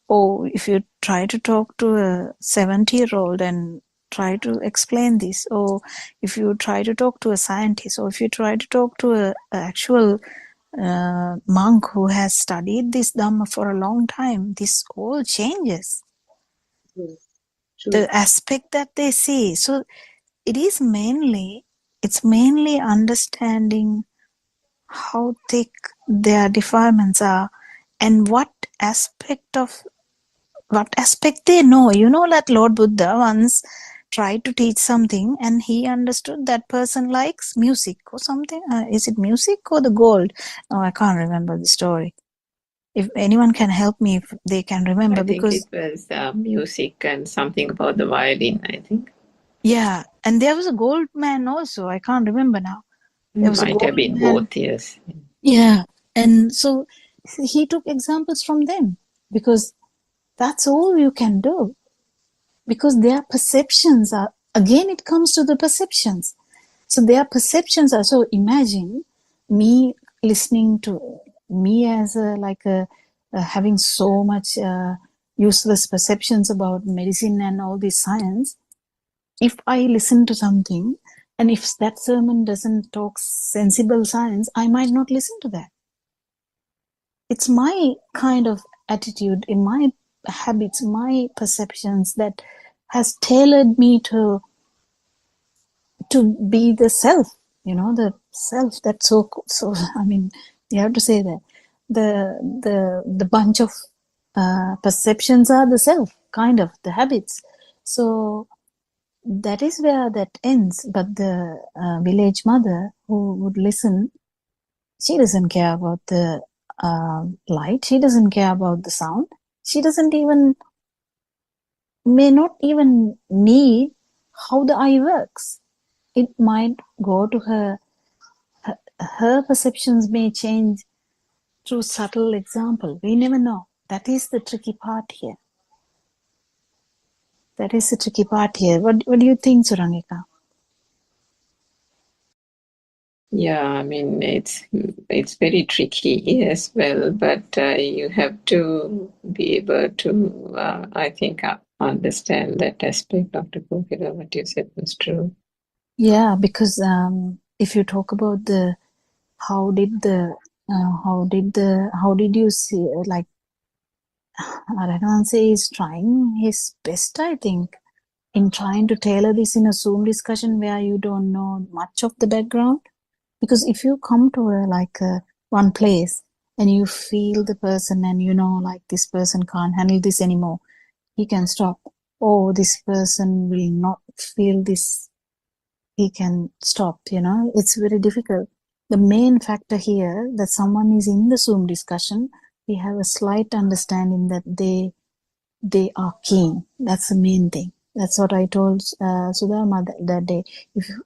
or if you try to talk to a 70-year-old and try to explain this, or if you try to talk to a scientist, or if you try to talk to a actual monk who has studied this Dhamma for a long time, this all changes. Yes. The aspect that they see. So it's mainly understanding how thick their defilements are, and what aspect they know. That Lord Buddha once tried to teach something, and he understood that person likes music or something. Is it music or the gold? Oh, I can't remember the story. If anyone can help me, if they can remember. I think Because it was music and something about the violin, I think. yeah, and there was a gold man also. I can't remember now. There was a Might have gold been man. both, yes. Yeah, and so he took examples from them, because that's all you can do. Because their perceptions are, again, it comes to the perceptions. So their perceptions are, so imagine me listening to me as having so much useless perceptions about medicine and all this science. If I listen to something, and if that sermon doesn't talk sensible science, I might not listen to that. It's my kind of attitude, in my habits, my perceptions, that has tailored me to be the self, the self that's so I mean, you have to say that the bunch of perceptions are the self, kind of the habits. So that is where that ends. But the village mother who would listen, she doesn't care about the light, she doesn't care about the sound, she may not even need how the eye works. It might go to her perceptions may change through subtle example. We never know. That is the tricky part here. What do you think, Surangika? Yeah, I mean, it's very tricky as well, but you have to be able to, I think, understand that aspect. Dr. Kokila, what you said was true. Yeah, because if you talk about how did you see, like, Arananse is trying his best, I think, in trying to tailor this in a Zoom discussion where you don't know much of the background. Because if you come to one place and you feel the person, and like, this person can't handle this anymore, he can stop. Oh, this person will not feel this, he can stop. It's very difficult. The main factor here, that someone is in the Zoom discussion, we have a slight understanding that they are keen. That's the main thing. That's what I told Sudharma that day.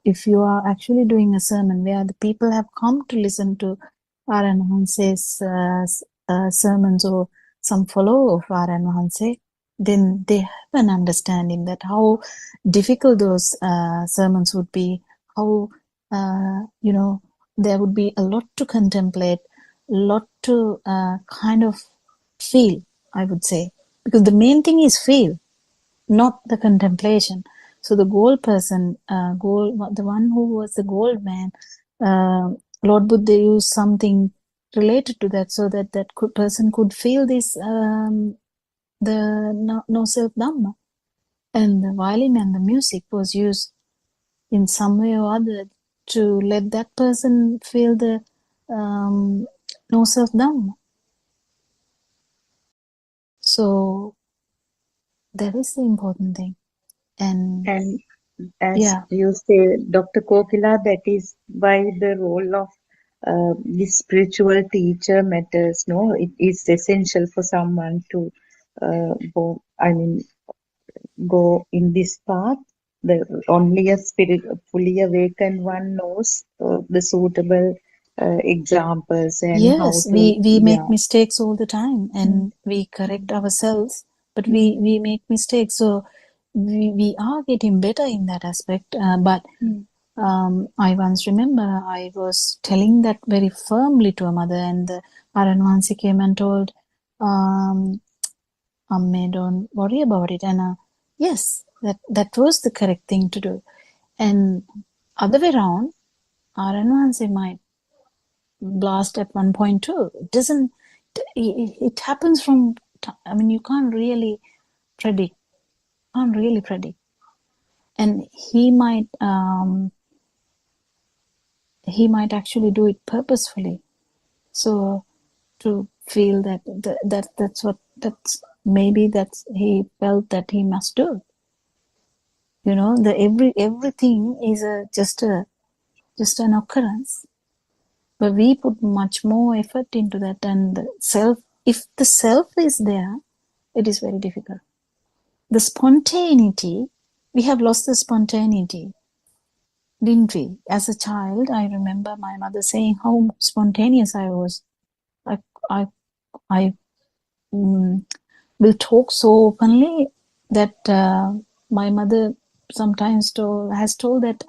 If you are actually doing a sermon where the people have come to listen to R.N. Mahanse's sermons, or some follow of R.N. Mahanse, then they have an understanding that how difficult those sermons would be, how there would be a lot to contemplate, a lot to kind of feel, I would say. Because the main thing is feel, not the contemplation. So the gold person, the one who was the gold man, Lord Buddha used something related to that, so that person could feel this, the no self Dhamma. and the violin and the music was used in some way or other to let that person feel the no self down. So that is the important thing. And And as yeah, you say, Dr. Kokila, that is why the role of the spiritual teacher matters. No, it is essential for someone to go. I mean, go in this path. The only a spirit, fully awakened one knows the suitable examples and how yes, to. we make Yeah. mistakes all the time Mm, and we correct ourselves, but mm, we make mistakes. So we are getting better in that aspect. But mm, I once remember I was telling that very firmly to a mother, and the Aranwansi came and told, Amme, don't worry about it. And yes, that was the correct thing to do. And other way around, Aranwansi might blast at one point too. It doesn't. It happens from. I mean, you can't really predict. Can't really predict. And he might actually do it purposefully. So to feel that's maybe that's he felt that he must do. You know, the everything is just an occurrence, but we put much more effort into that. And the self, if the self is there, it is very difficult. The spontaneity, we have lost the spontaneity, didn't we? As a child, I remember my mother saying how spontaneous I was. I I I mm, will talk so openly that my mother sometimes has told that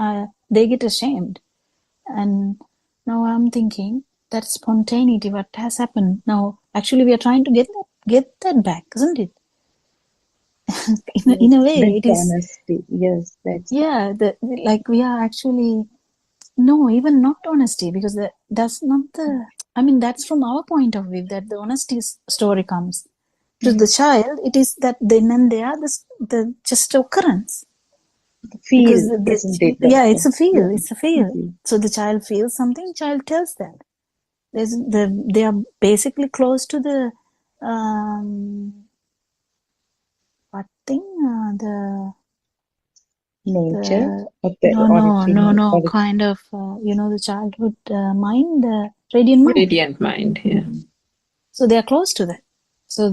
they get ashamed. And now I'm thinking that spontaneity, what has happened now? Actually, we are trying to get that back, isn't it? In a yes, way, that's it is. honesty. Yes, that's. Yeah, like we are actually no, even not honesty, because that's not the. I mean, that's from our point of view that the honesty story comes. To the Mm. child, it is that then and there the just occurrence, because Feel, isn't it, yeah, doctor? it's a feel, Yeah. it's a feel. Mhm. So the child feels something, child tells that. They are basically close to the what thing Nature the of the original, no kind of the childhood mind, the radiant mind. Radiant mind, yeah. So they are close to that. So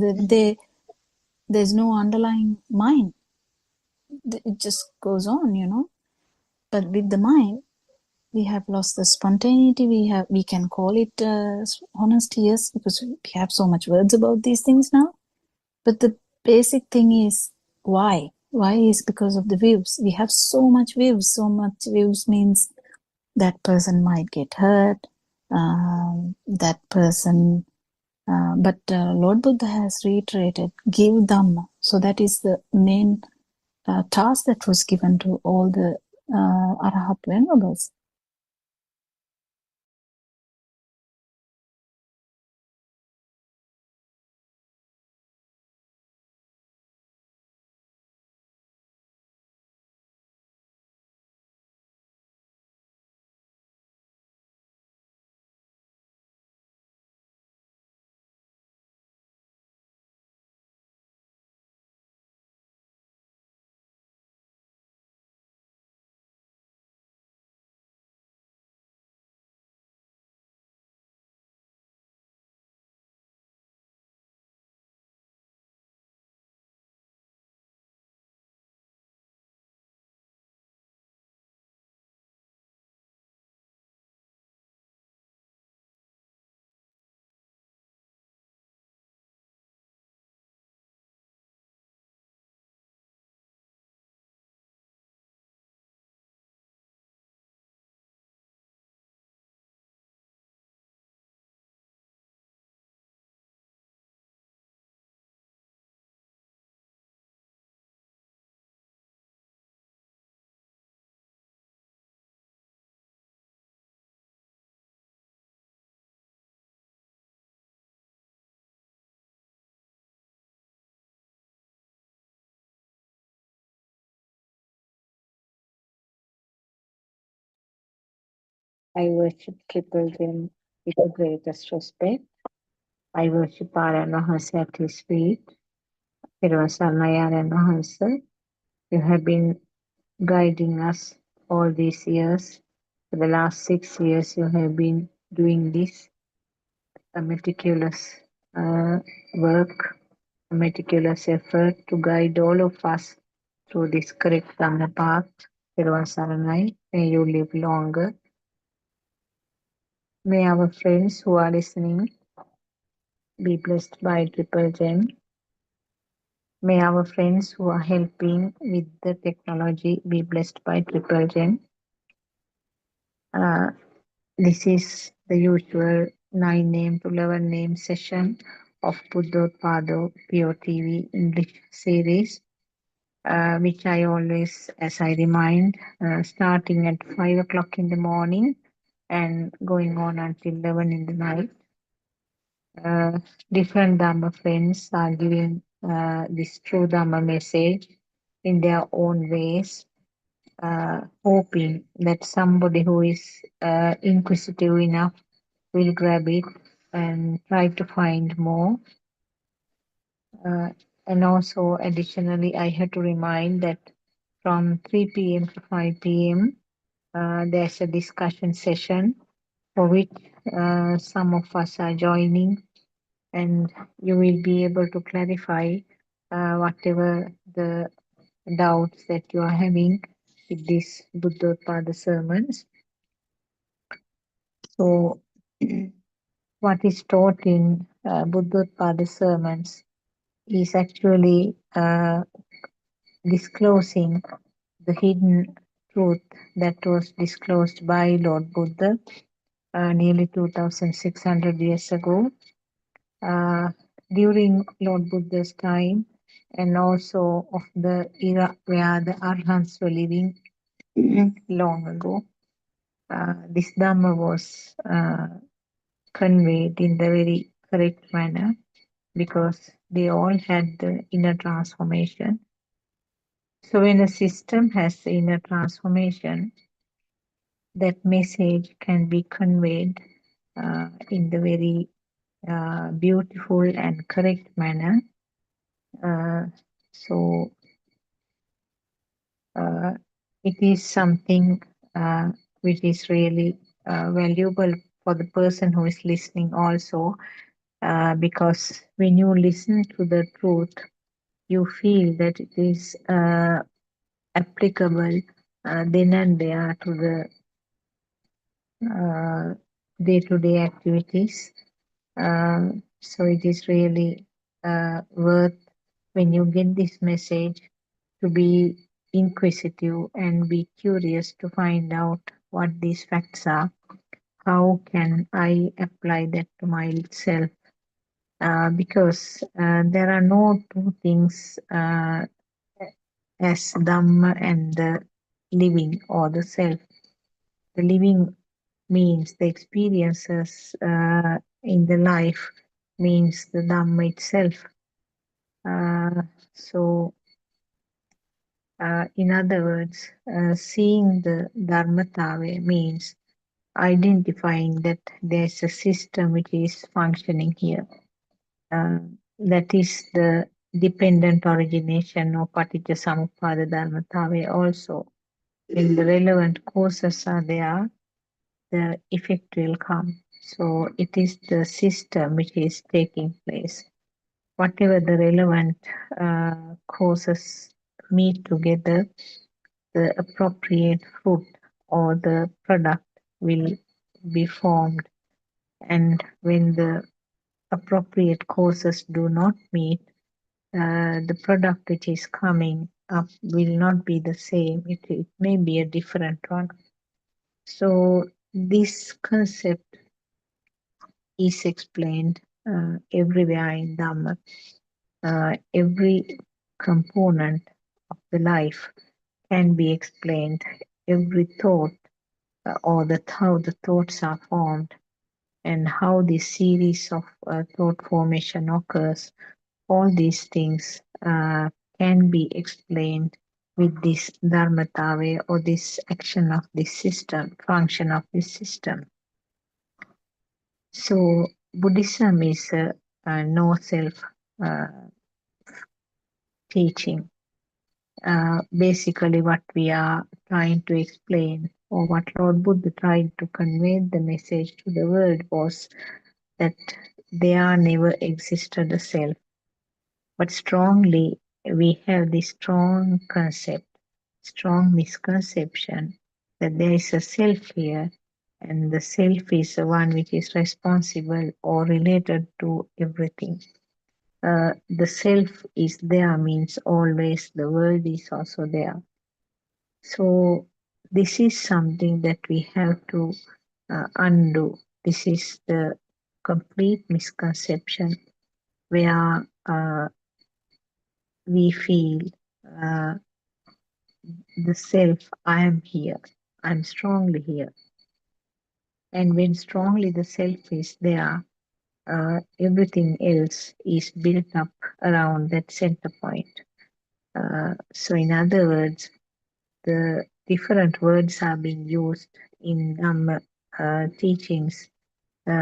there's no underlying mind. It just goes on, but with the mind we have lost the spontaneity. We can call it honesty, yes, because we have so much words about these things now. But the basic thing is why is because of the views. We have so much views. So much views means that person might get hurt, that person but Lord Buddha has reiterated, give Dhamma. So that is the main task that was given to all the Arahat venerables. I worship Triple Gem with the greatest respect. I worship Aryan Wahanse at his feet. Hirvasalmaya Aryan Wahanse, you have been guiding us all these years. For the last 6 years, you have been doing this meticulous work, a meticulous effort to guide all of us through this correct Dhamma path. Thiruvan Saranai, may you live longer. May our friends who are listening be blessed by Triple Gem. May our friends who are helping with the technology be blessed by Triple Gem. Uh, this is the usual 9 name to 11 name session of Buddothpado PeoTV English series, which I always, as I remind, starting at 5 o'clock in the morning and going on until 11 in the night. Different Dhamma friends are giving this true Dhamma message in their own ways, hoping that somebody who is inquisitive enough will grab it and try to find more. Uh, and also, additionally, I had to remind that from 3 p.m. to 5 p.m., there's a discussion session for which some of us are joining, and you will be able to clarify whatever the doubts that you are having with these Buddhottpada sermons. So, what is taught in Buddhottpada sermons is actually disclosing the hidden truth that was disclosed by Lord Buddha nearly 2600 years ago. During Lord Buddha's time, and also of the era where the Arhants were living long ago. This Dhamma was conveyed in the very correct manner because they all had the inner transformation. So when a system has the inner transformation, that message can be conveyed in the very beautiful and correct manner. So it is something which is really valuable for the person who is listening also, because when you listen to the truth, you feel that it is applicable then and there to the day-to-day activities. So it is really worth, when you get this message, to be inquisitive and be curious to find out what these facts are. How can I apply that to myself? Because there are no two things as Dhamma and the living or the self. The living means the experiences in the life, means the Dhamma itself. So, in other words, seeing the Dharmatave means identifying that there's a system which is functioning here. That is the dependent origination of Paticca Samuppada Dharmatave also. When the relevant causes are there, the effect will come. So it is the system which is taking place. Whatever the relevant causes meet together, the appropriate fruit or the product will be formed. And when the appropriate causes do not meet, the product which is coming up will not be the same. It may be a different one. So this concept is explained everywhere in Dhamma. Every component of the life can be explained. Every thought or how the thoughts are formed and how this series of thought formation occurs, all these things can be explained with this dharmatave or this action of this system, function of this system. So Buddhism is a no self uh, teaching. Basically, what we are trying to explain, or what Lord Buddha tried to convey the message to the world, was that there never existed a self, but strongly we have this strong concept, strong misconception that there is a self here, and the self is the one which is responsible or related to everything. The self is there means always the world is also there. So this is something that we have to undo. This is the complete misconception where we feel uh, the self, I am here, I'm strongly here. And when strongly the self is there, everything else is built up around that center point. So, in other words, the different words are being used in Dhamma teachings.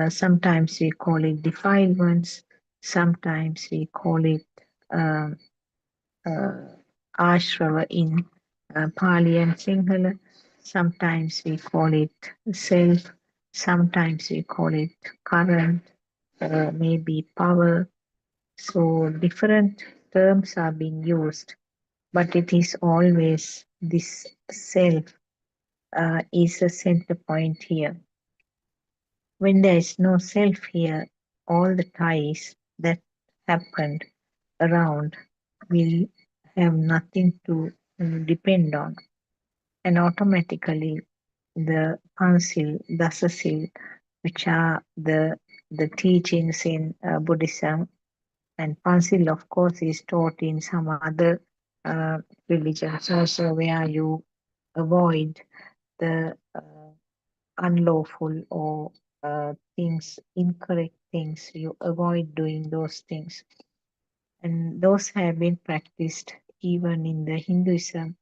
Sometimes we call it defilements, sometimes we call it um, ashrava in Pali and Sinhala, sometimes we call it self, sometimes we call it current, maybe power. So different terms are being used, but it is always this self is a center point here. When there is no self here, all the ties that happened around will have nothing to depend on, and automatically the Pansil, Dasasil, which are the teachings in Buddhism, and Pansil, of course, is taught in some other uh, religions also, where you avoid the unlawful or things, incorrect things. You avoid doing those things. And those have been practiced even in the Hinduism,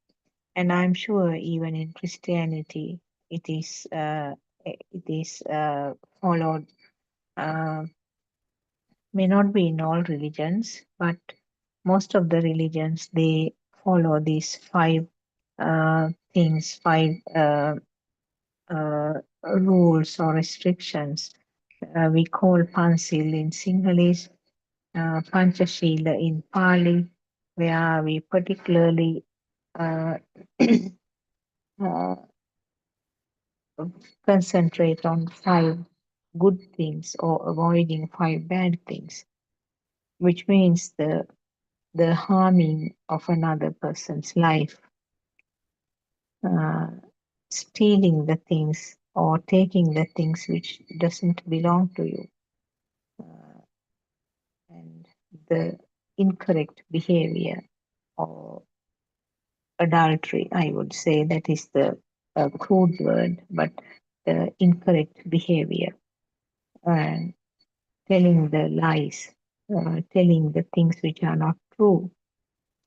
and I'm sure even in Christianity, it is followed. Uh, may not be in all religions, but most of the religions they follow these five things, five uh, rules or restrictions. We call Pansil in Sinhalese, Panchashila in Pali, where we particularly uh, uh, concentrate on five good things or avoiding five bad things, which means the harming of another person's life, uh, stealing the things or taking the things which doesn't belong to you, uh, and the incorrect behavior or adultery, I would say that is the crude word, but the incorrect behavior and telling the lies, telling the things which are not true,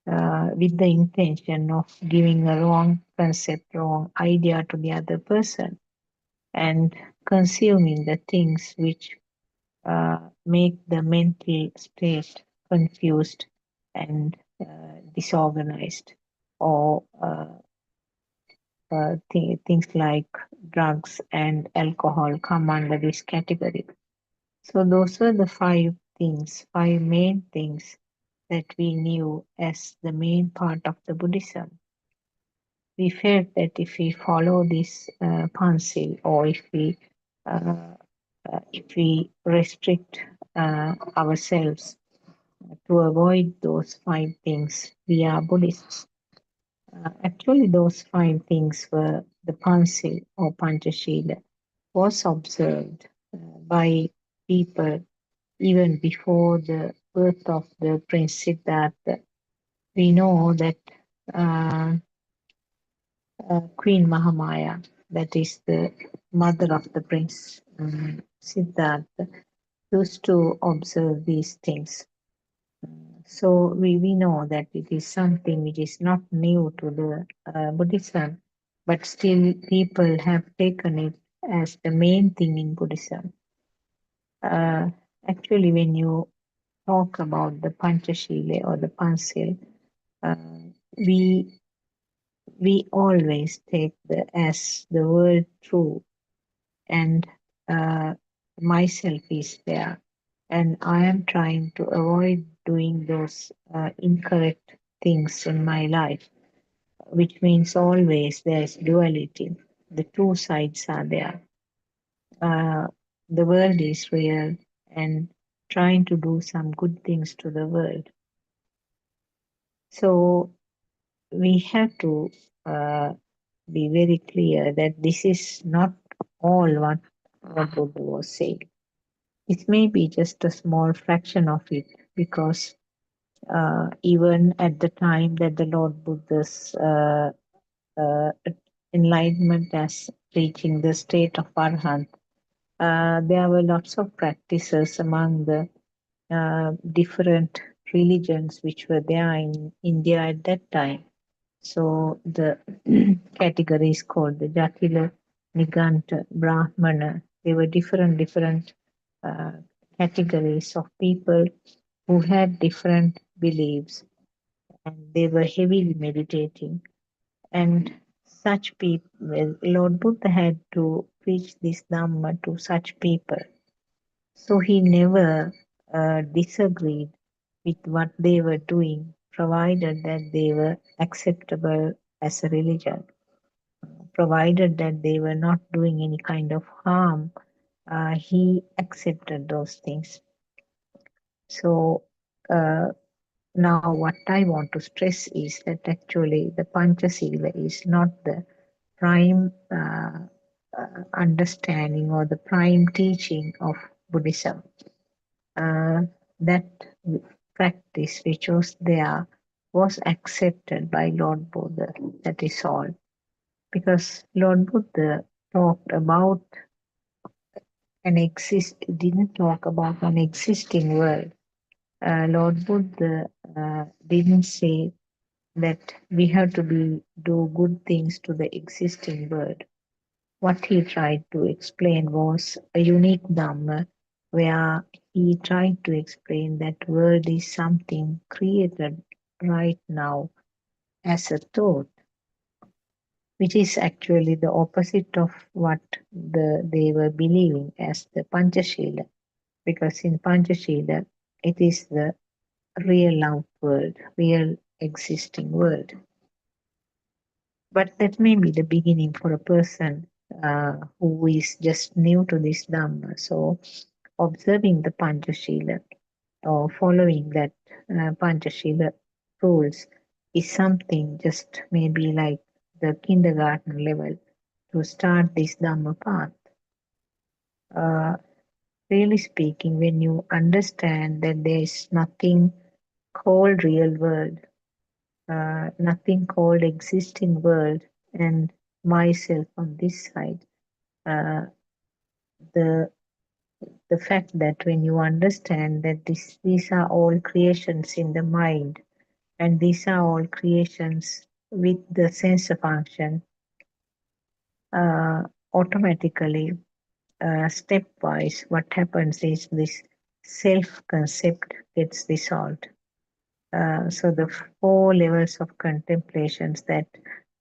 with the intention of giving a wrong concept, wrong idea to the other person, and consuming the things which make the mental state confused and disorganized, or things like drugs and alcohol come under this category. So those were the five things, five main things that we knew as the main part of the Buddhism. We felt that if we follow this pansil, or uh, if we restrict ourselves to avoid those five things, we are Buddhists. Actually, those five things were the pansil or panchashila was observed by people even before the birth of the Prince Siddhartha. We know that uh, Queen Mahamaya, that is the mother of the Prince Siddhartha, used to observe these things. So we know that it is something which is not new to the Buddhism, but still people have taken it as the main thing in Buddhism. Uh, Actually, when you talk about the Panchashila or the Panchil, uh, we we always take the as the word true, and uh, myself is there, and I am trying to avoid doing those incorrect things in my life, which means always there's duality. The two sides are there. Uh, the world is real, and trying to do some good things to the world. So we have to uh, be very clear that this is not all what Buddha was saying. It may be just a small fraction of it, because even at the time that the Lord Buddha's uh, enlightenment as reaching the state of Arhat, there were lots of practices among the different religions which were there in India at that time. So the category is called the Jatila, Niganta, Brahmana. They were different uh, categories of people who had different beliefs, and they were heavily meditating. And such people, well, Lord Buddha had to preach this Dhamma to such people. So he never disagreed with what they were doing, provided that they were acceptable as a religion, provided that they were not doing any kind of harm. He accepted those things. So now, what I want to stress is that actually the Panchasila is not the prime understanding or the prime teaching of Buddhism. That practice which was there was accepted by Lord Buddha. That is all. Because Lord Buddha talked about didn't talk about an existing world. Lord Buddha didn't say that we have to do good things to the existing world. What he tried to explain was a unique Dhamma, where he tried to explain that world is something created right now as a thought, which is actually the opposite of what they were believing as the Panchashila. Because in Panchashila, it is the real out world, real existing world. But that may be the beginning for a person who is just new to this Dhamma. So, observing the Panchashila or following that Panchashila rules is something just maybe like the kindergarten level to start this Dhamma path. Uh, really speaking, when you understand that there is nothing called real world, nothing called existing world, and myself on this side, uh, the the fact that when you understand that these are all creations in the mind, and these are all creations with the sensor function, uh, automatically, stepwise, what happens is this self concept gets dissolved. So the four levels of contemplations that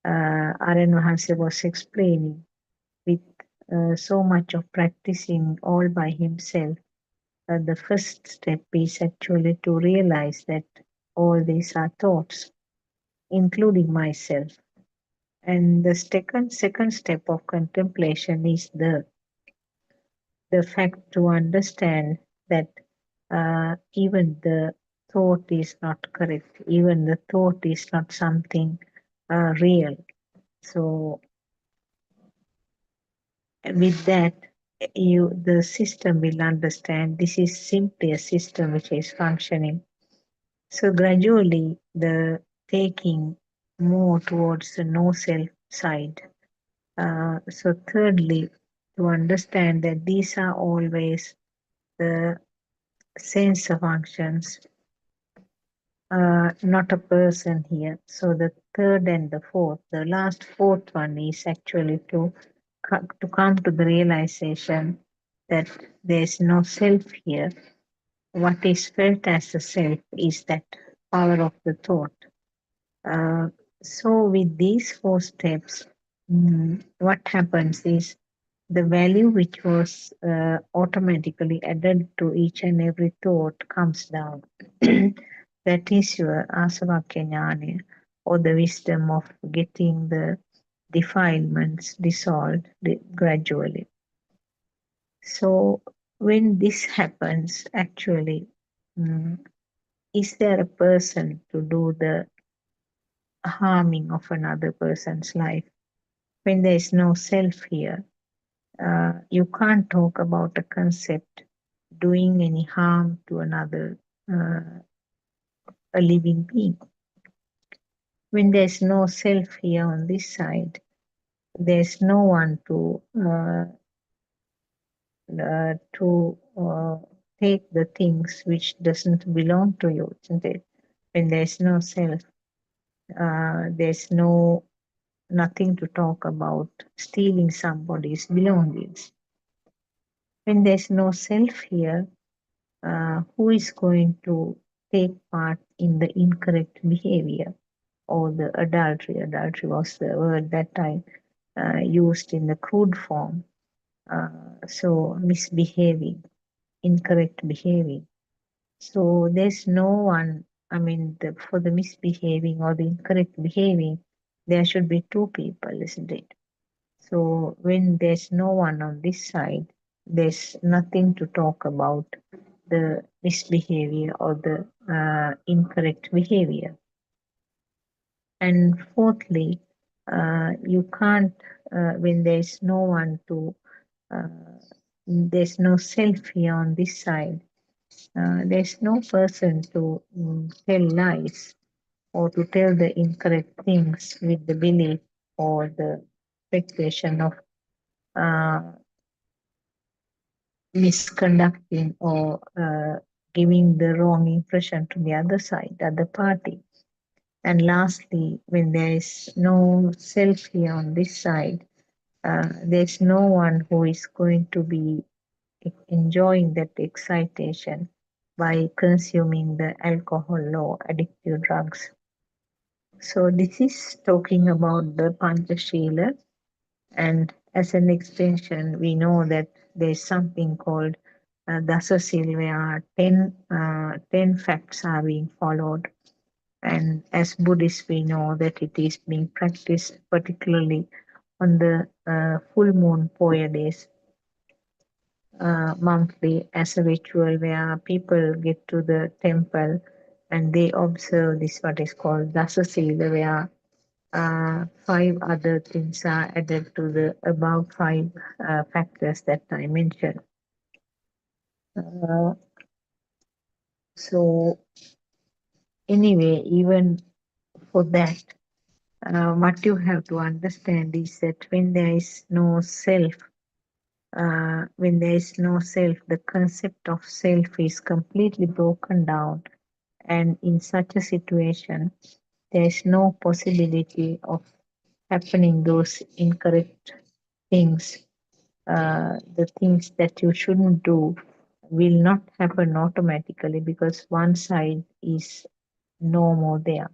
Aryan Mahansa was explaining, with so much of practicing all by himself, the first step is actually to realize that all these are thoughts, including myself. And the second step of contemplation is the fact to understand that even the thought is not correct, even the thought is not something real. So with that, the system will understand this is simply a system which is functioning. So gradually, the taking more towards the no self side. So thirdly, to understand that these are always the sensor functions not a person here. So the third and the fourth, the last fourth one is actually to come to the realization that there is no self here. What is felt as the self is that power of the thought. Uh, so with these four steps, what happens is the value which was automatically added to each and every thought comes down. That is your asavakya jnana, or the wisdom of getting the defilements dissolved gradually. So when this happens, actually, is there a person to do the harming of another person's life? When there is no self here, you can't talk about a concept doing any harm to another, a living being. When there's no self here on this side, there's no one to take the things which doesn't belong to you, isn't it? When there's no self, there's nothing to talk about stealing somebody's belongings. When there's no self here, who is going to take part in the incorrect behavior or the adultery? Adultery was the word that I used in the crude form. So misbehaving, incorrect behaving. So there's no one, I mean, for the misbehaving or the incorrect behaving, there should be two people, isn't it? So when there's no one on this side, there's nothing to talk about the misbehavior or the incorrect behavior. And fourthly, you can't, when there's no one to, there's no self here on this side, there's no person to tell lies or to tell the incorrect things with the belief or the expectation of misconducting or giving the wrong impression to the other side, the other party. And lastly, when there is no self here on this side, there's no one who is going to be enjoying that excitation by consuming the alcohol or addictive drugs. So this is talking about the Panchashila, and as an extension, we know that there's something called Dasasil, where 10 facts are being followed. And as Buddhists, we know that it is being practiced particularly on the full moon Poya days, monthly, as a ritual where people get to the temple and they observe this, what is called Dasasila, where 5 other things are added to the above 5 factors that I mentioned. Uh, so anyway, even for that, what you have to understand is that when there is no self, the concept of self is completely broken down, and in such a situation, there is no possibility of happening those incorrect things. The things that you shouldn't do will not happen automatically because one side is no more there.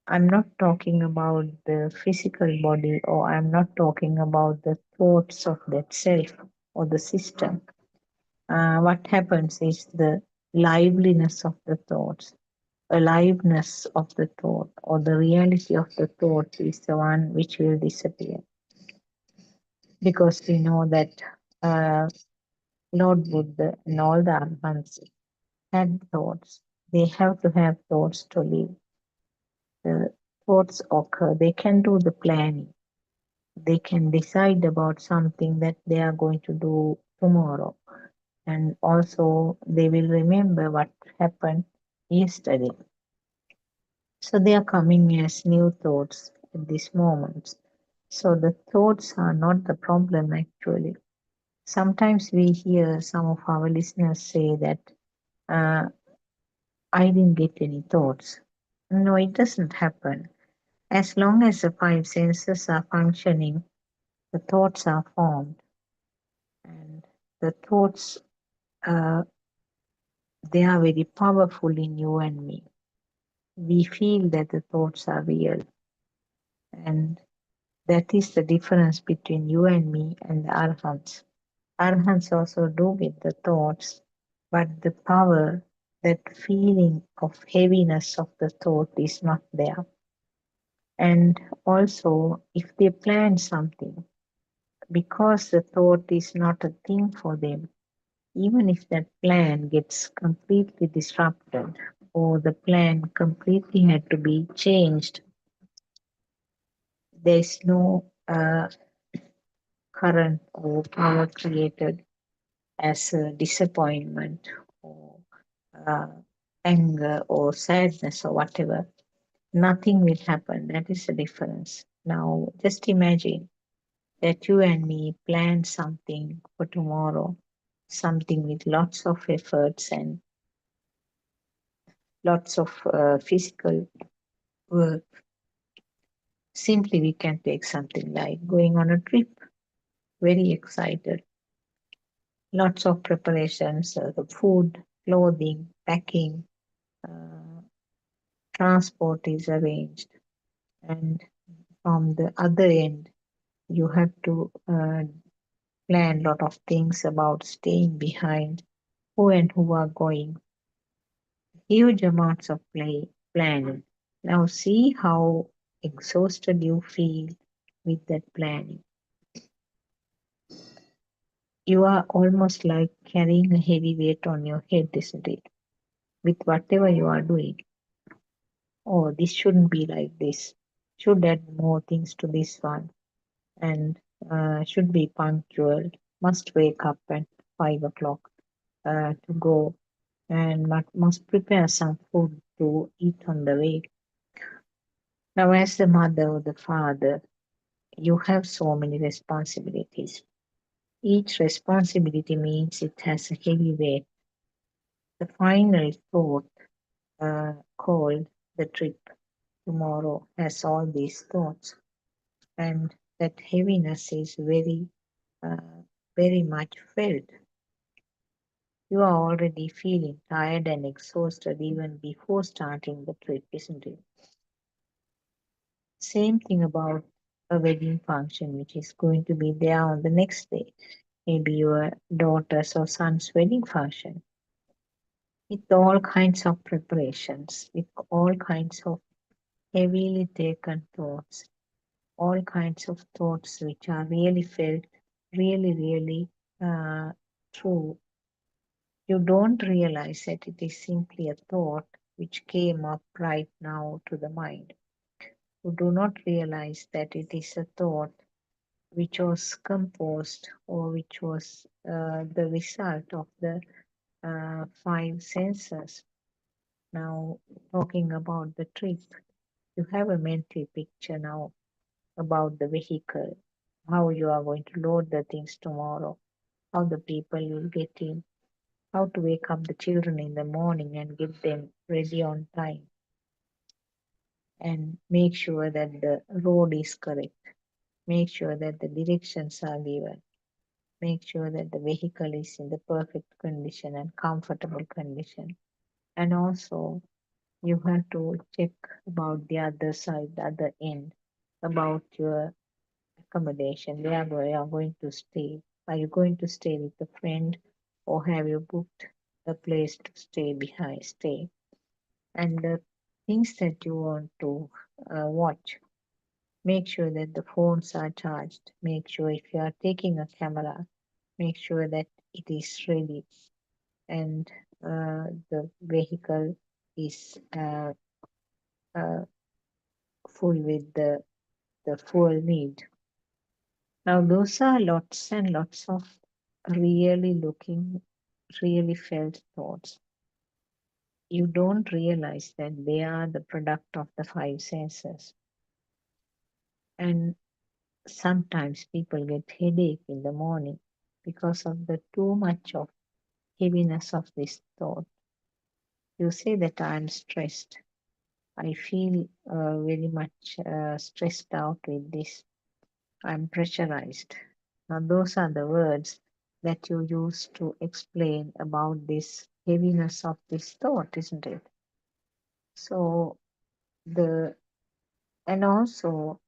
I'm not talking about the physical body, or I'm not talking about the thoughts of that self or the system. What happens is the liveliness of the thoughts, aliveness of the thought, or the reality of the thought is the one which will disappear. Because we know that uh, Lord Buddha and all the Arhants had thoughts. They have to have thoughts to live. The thoughts occur. They can do the planning. They can decide about something that they are going to do tomorrow. And also they will remember what happened yesterday. So they are coming as new thoughts at this moment. So the thoughts are not the problem actually. Sometimes we hear some of our listeners say that I didn't get any thoughts. No, it doesn't happen. As long as the five senses are functioning, the thoughts are formed, and the thoughts, uh, they are very powerful in you and me. We feel that the thoughts are real, and that is the difference between you and me and the arhants. Arhants also do with the thoughts, but the power, that feeling of heaviness of the thought is not there. And also, if they plan something, because the thought is not a thing for them, even if that plan gets completely disrupted or the plan completely had to be changed, there's no current or power created as a disappointment or uh, anger or sadness or whatever. Nothing will happen. That is the difference. Now, just imagine that you and me plan something for tomorrow, something with lots of efforts and lots of physical work. Simply, we can take something like going on a trip, very excited, lots of preparations, the food, clothing, packing, uh, transport is arranged. And from the other end, you have to plan a lot of things about staying behind, who and who are going, huge amounts of planning. Now see how exhausted you feel with that planning. You are almost like carrying a heavy weight on your head, isn't it? With whatever you are doing. Oh, this shouldn't be like this. Should add more things to this one. And should be punctual. Must wake up at 5 o'clock to go. And must prepare some food to eat on the way. Now, as the mother or the father, you have so many responsibilities. Each responsibility means it has a heavy weight. The final thought, called the trip tomorrow, has all these thoughts, and that heaviness is uh, very much felt. You are already feeling tired and exhausted even before starting the trip, isn't it? Same thing about a wedding function, which is going to be there on the next day. Maybe your daughter's or son's wedding function, with all kinds of preparations, with all kinds of heavily taken thoughts, all kinds of thoughts which are really felt, really uh, true. You don't realize that it is simply a thought which came up right now to the mind. You do not realize that it is a thought which was composed or which was the result of the five senses. Now, talking about the trip, you have a mental picture now about the vehicle, how you are going to load the things tomorrow, how the people will get in, how to wake up the children in the morning and get them ready on time, and make sure that the road is correct, make sure that the directions are given, make sure that the vehicle is in the perfect condition and comfortable condition. And also, you have to check about the other side, the other end, about your accommodation, where you are going to stay. Are you going to stay with a friend, or have you booked a place to stay behind, stay? And the things that you want to watch, make sure that the phones are charged. Make sure if you are taking a camera, make sure that it is ready, and the vehicle is uh, full with the fuel need. Now, those are lots and lots of really looking, really felt thoughts. You don't realize that they are the product of the five senses. And sometimes people get headache in the morning because of the too much of heaviness of this thought. You say that I'm stressed. I feel very much stressed out with this. I'm pressurized. Now, those are the words that you use to explain about this heaviness of this thought, isn't it? So, the and also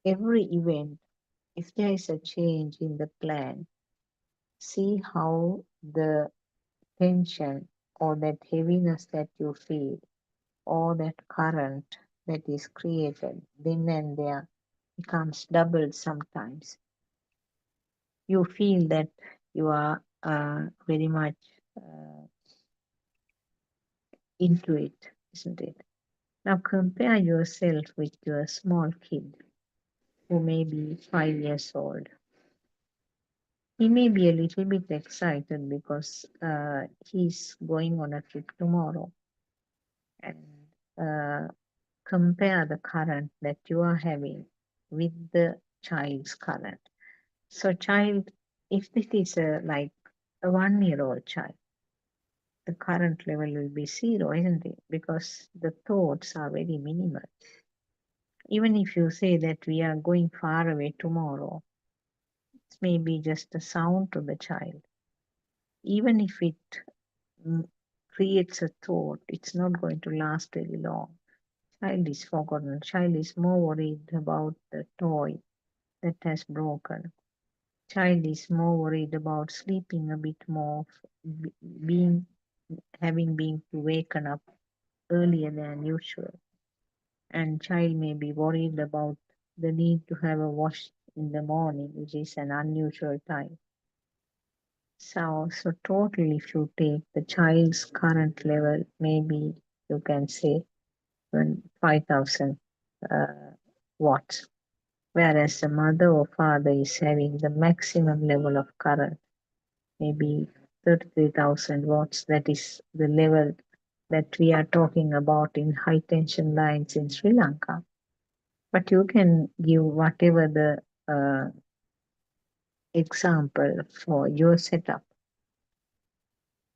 every event, if there is a change in the plan, see how the tension or that heaviness that you feel or that current that is created then and there becomes doubled sometimes. You feel that you are very much into it, isn't it? Now compare yourself with your small kid who may be 5 years old. He may be a little bit excited because he's going on a trip tomorrow, and uh, compare the current that you are having with the child's current. So, child, if it is like a 1 year old child, the current level will be zero, isn't it? Because the thoughts are very minimal. Even if you say that we are going far away tomorrow, it may be just a sound to the child. Even if it mm, creates a thought, it's not going to last very long. Child is forgotten. Child is more worried about the toy that has broken. Child is more worried about sleeping a bit more, being having been waken up earlier than usual. And child may be worried about the need to have a wash in the morning, which is an unusual time. So total, if you take the child's current level, maybe you can say 5,000 uh, watts, whereas the mother or father is having the maximum level of current, maybe 33,000 watts. That is the level that we are talking about in high tension lines in Sri Lanka. But you can give whatever the example for your setup.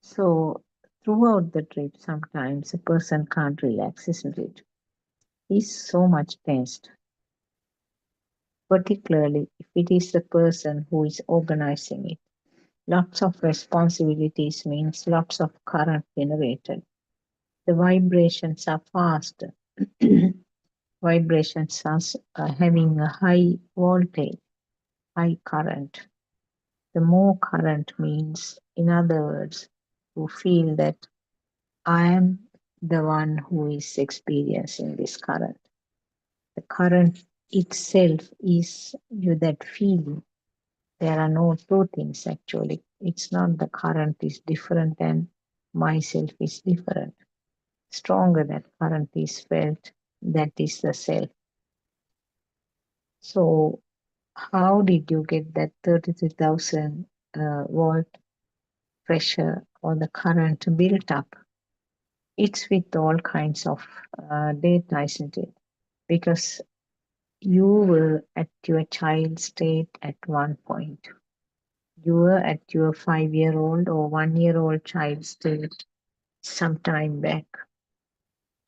So throughout the trip, sometimes a person can't relax, isn't it? He's so much tensed, particularly if it is the person who is organizing it. Lots of responsibilities means lots of current generated. The vibrations are fast. Vibrations are having a high voltage, high current. The more current means, in other words, you feel that I am the one who is experiencing this current. The current itself is you that feeling. There are no two things actually. It's not the current is different and myself is different. Stronger that current is felt, that is the self. So how did you get that 33,000 volt pressure or the current built up? It's with all kinds of data, isn't it? Because you were at your child state at one point. You were at your 5 year old or 1 year old child state some time back.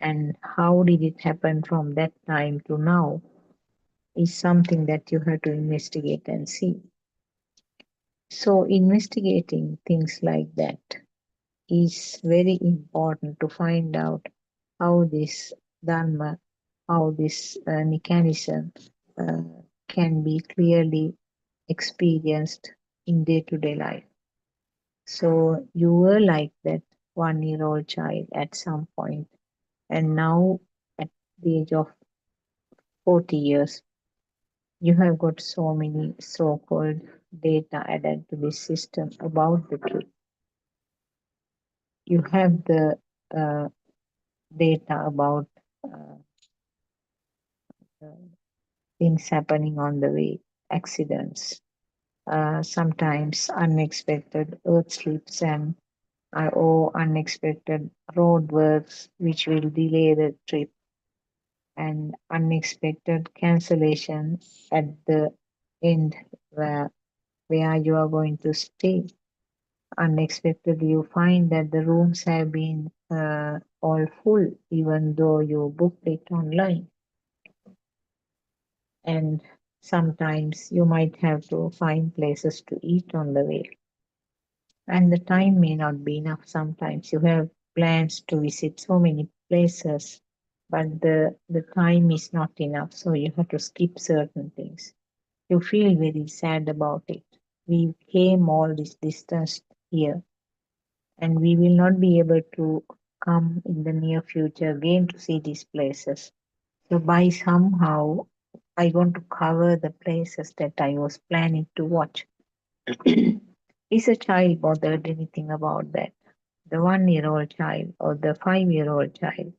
And how did it happen from that time to now is something that you have to investigate and see. So, investigating things like that is very important to find out how this Dharma, how this mechanism uh, can be clearly experienced in day to day life. So you were like that 1 year old child at some point, and now at the age of 40 years, you have got so many so called data added to this system about the truth. You have the uh, data about uh, uh, things happening on the way, accidents, sometimes unexpected earth slips and or unexpected road works which will delay the trip and unexpected cancellation at the end where you are going to stay. Unexpectedly, you find that the rooms have been all full, even though you booked it online. And sometimes you might have to find places to eat on the way. And the time may not be enough. Sometimes you have plans to visit so many places, but the time is not enough, so you have to skip certain things. You feel very sad about it. We came all this distance here, and we will not be able to come in the near future again to see these places. So by somehow I want to cover the places that I was planning to watch. Is a child bothered anything about that? The 1-year-old child or the 5-year-old child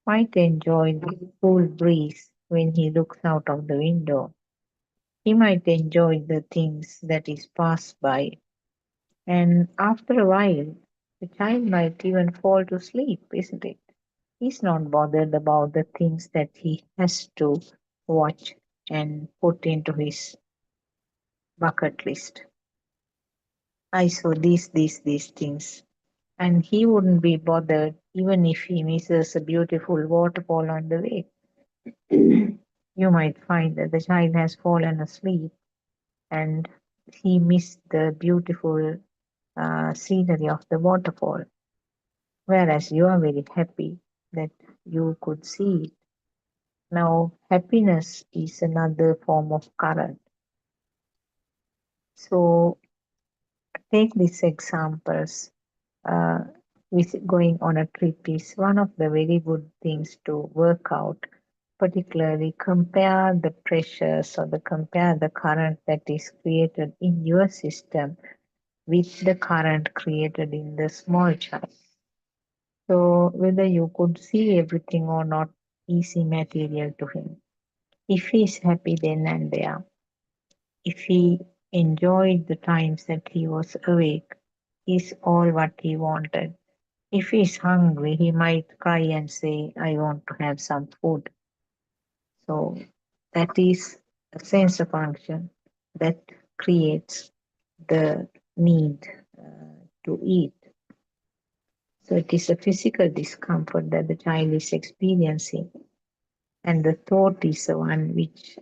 might enjoy the cool breeze when he looks out of the window. He might enjoy the things that is passed by, and after a while, the child might even fall to sleep, isn't it? He's not bothered about the things that he has to watch and put into his bucket list. I saw these things. And he wouldn't be bothered even if he misses a beautiful waterfall on the way. You might find that the child has fallen asleep and he missed the beautiful scenery of the waterfall, whereas you are very happy that you could see it. Now, happiness is another form of current. So, take these examples. With going on a trip is one of the very good things to work out, particularly compare the pressures or compare the current that is created in your system with the current created in the small child. So whether you could see everything or not is immaterial to him. If he is happy then and there, if he enjoyed the times that he was awake, is all what he wanted. If he's hungry, he might cry and say, I want to have some food. So that is a sensor function that creates the need to eat. So it is a physical discomfort that the child is experiencing, and the thought is the one which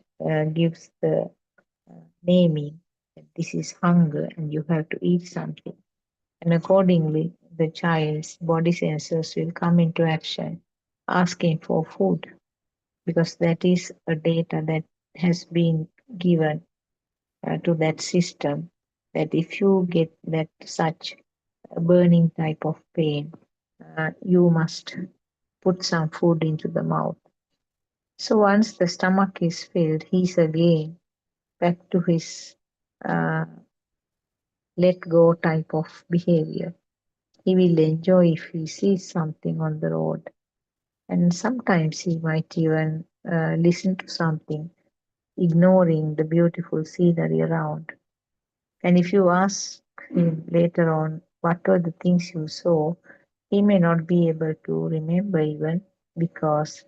gives the naming that this is hunger and you have to eat something. And accordingly, the child's body sensors will come into action asking for food, because that is a data that has been given to that system, that if you get that such a burning type of pain, you must put some food into the mouth. So once the stomach is filled, he's again back to his uh, let go type of behavior. He will enjoy if he sees something on the road, and sometimes he might even listen to something, ignoring the beautiful scenery around. And if you ask him later on what were the things you saw, he may not be able to remember even, because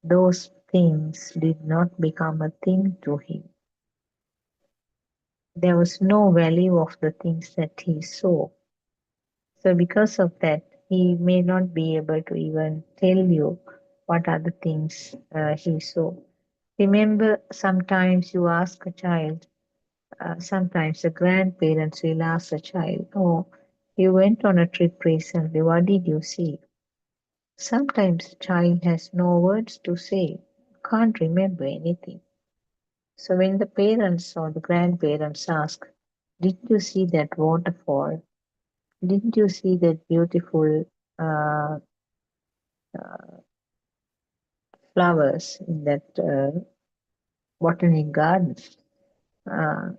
those things did not become a thing to him. There was no value of the things that he saw. So because of that, he may not be able to even tell you what are the things he saw. Remember, sometimes you ask a child, sometimes the grandparents will ask a child, oh, you went on a trip recently, what did you see? Sometimes the child has no words to say, can't remember anything. So when the parents or the grandparents ask, did you see that waterfall? Didn't you see that beautiful uh, flowers in that botanic garden? Uh,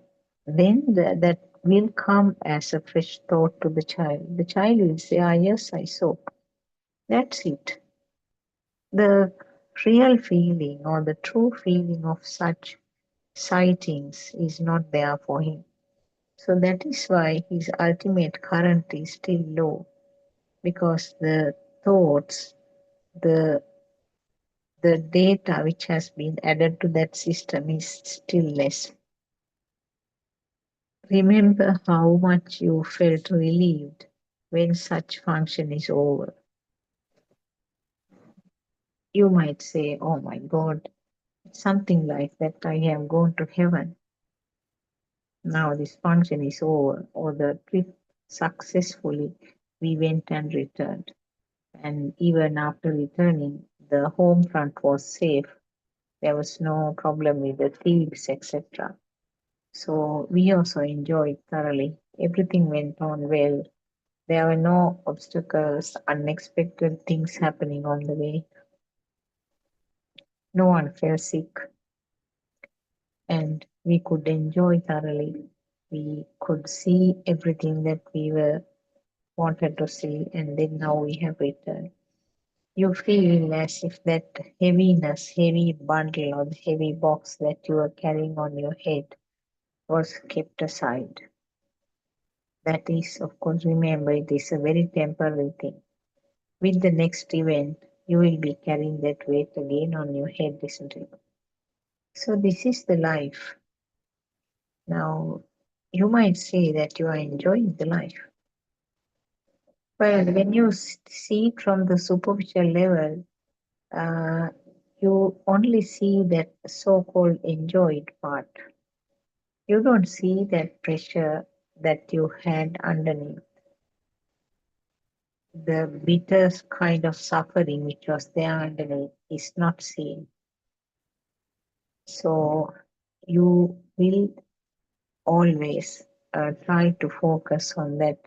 then that will come as a fresh thought to the child. The child will say, ah, yes, I saw. That's it. The real feeling or the true feeling of such sightings is not there for him. So that is why his ultimate current is still low, because the thoughts, the the data which has been added to that system is still less. Remember how much you felt relieved when such function is over. You might say, oh my God, something like that, I have gone to heaven. Now this function is over, or the trip successfully, we went and returned. And even after returning, the home front was safe. There was no problem with the thieves, etc. So we also enjoyed thoroughly. Everything went on well. There were no obstacles, unexpected things happening on the way. No one fell sick, and we could enjoy thoroughly. We could see everything that we were wanted to see, and then now we have returned. You feel as if that heaviness, heavy bundle or the heavy box that you are carrying on your head was kept aside. That is, of course, remember, it is a very temporary thing. With the next event, you will be carrying that weight again on your head, isn't it? So this is the life. Now, you might say that you are enjoying the life. Well, when you see it from the superficial level, uh, you only see that so-called enjoyed part. You don't see that pressure that you had underneath, the bitter kind of suffering which was there underneath is not seen. So you will always try to focus on that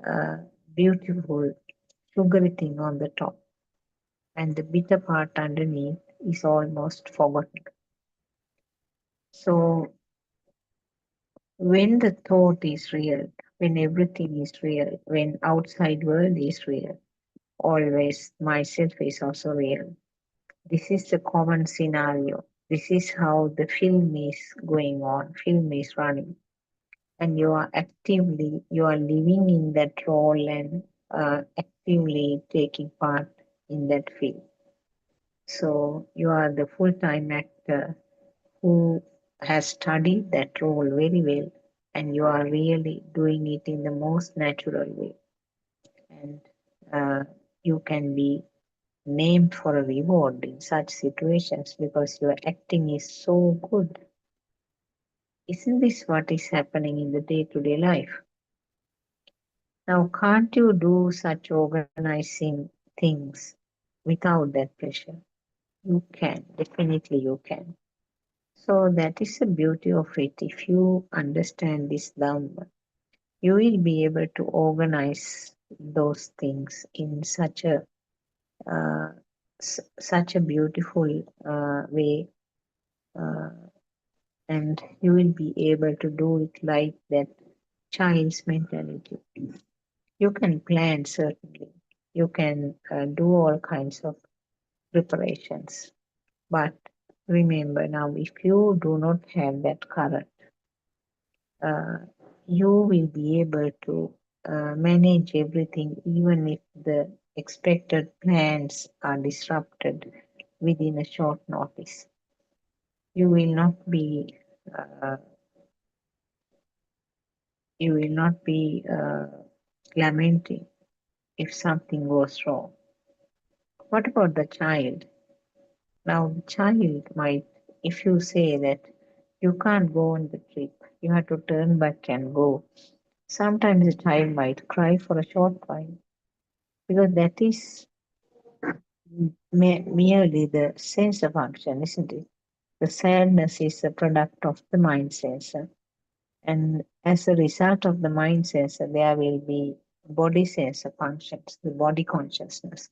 uh, beautiful sugary thing on the top, and the bitter part underneath is almost forgotten. So when the thought is real, when everything is real, when outside world is real, always myself is also real. This is the common scenario. This is how the film is going on, film is running. And you are living in that role and actively taking part in that film. So you are the full-time actor who has studied that role very well, and you are really doing it in the most natural way. And uh, you can be named for a reward in such situations because your acting is so good. Isn't this what is happening in the day-to-day life? Now, can't you do such organizing things without that pressure? You can, definitely you can. So that is the beauty of it. If you understand this Dhamma, you will be able to organize those things in uh, such a beautiful way, uh, and you will be able to do it like that child's mentality. You can plan, certainly. You can do all kinds of preparations. But remember now, if you do not have that current, uh, you will be able to manage everything, even if the expected plans are disrupted within a short notice. You will not be uh, lamenting if something goes wrong. What about the child? Now, the child might, if you say that you can't go on the trip, you have to turn back and go. Sometimes the child might cry for a short while because that is merely the sensor function, isn't it? The sadness is a product of the mind sensor. And as a result of the mind sensor, there will be body sensor functions, the body consciousness,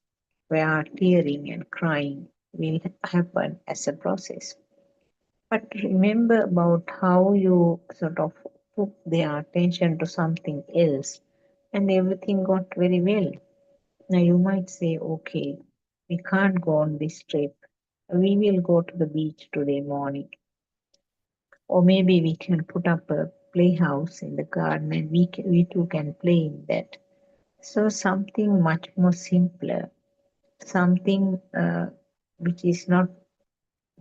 where tearing and crying will happen as a process. But remember about how you sort of took their attention to something else and everything got very well. Now you might say, okay, we can't go on this trip. We will go to the beach today morning. Or maybe we can put up a playhouse in the garden and we too can play in that. So something much more simpler, something which is not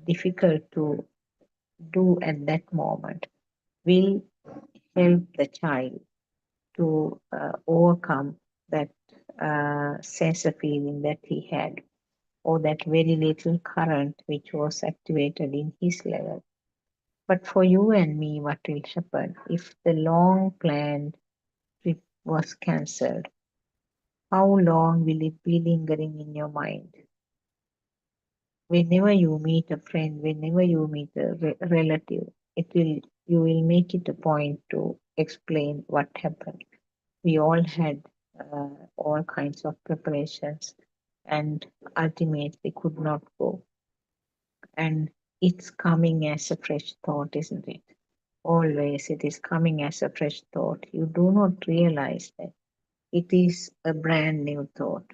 difficult to do at that moment will help the child to overcome that sense of feeling that he had. or that very little current which was activated in his level. But for you and me, what will happen if the long planned trip was cancelled? How long will it be lingering in your mind? Whenever you meet a friend, whenever you meet a relative, you will make it a point to explain what happened. We all had all kinds of preparations and ultimately could not go. And it's coming as a fresh thought, isn't it? Always it is coming as a fresh thought. You do not realize that it is a brand new thought.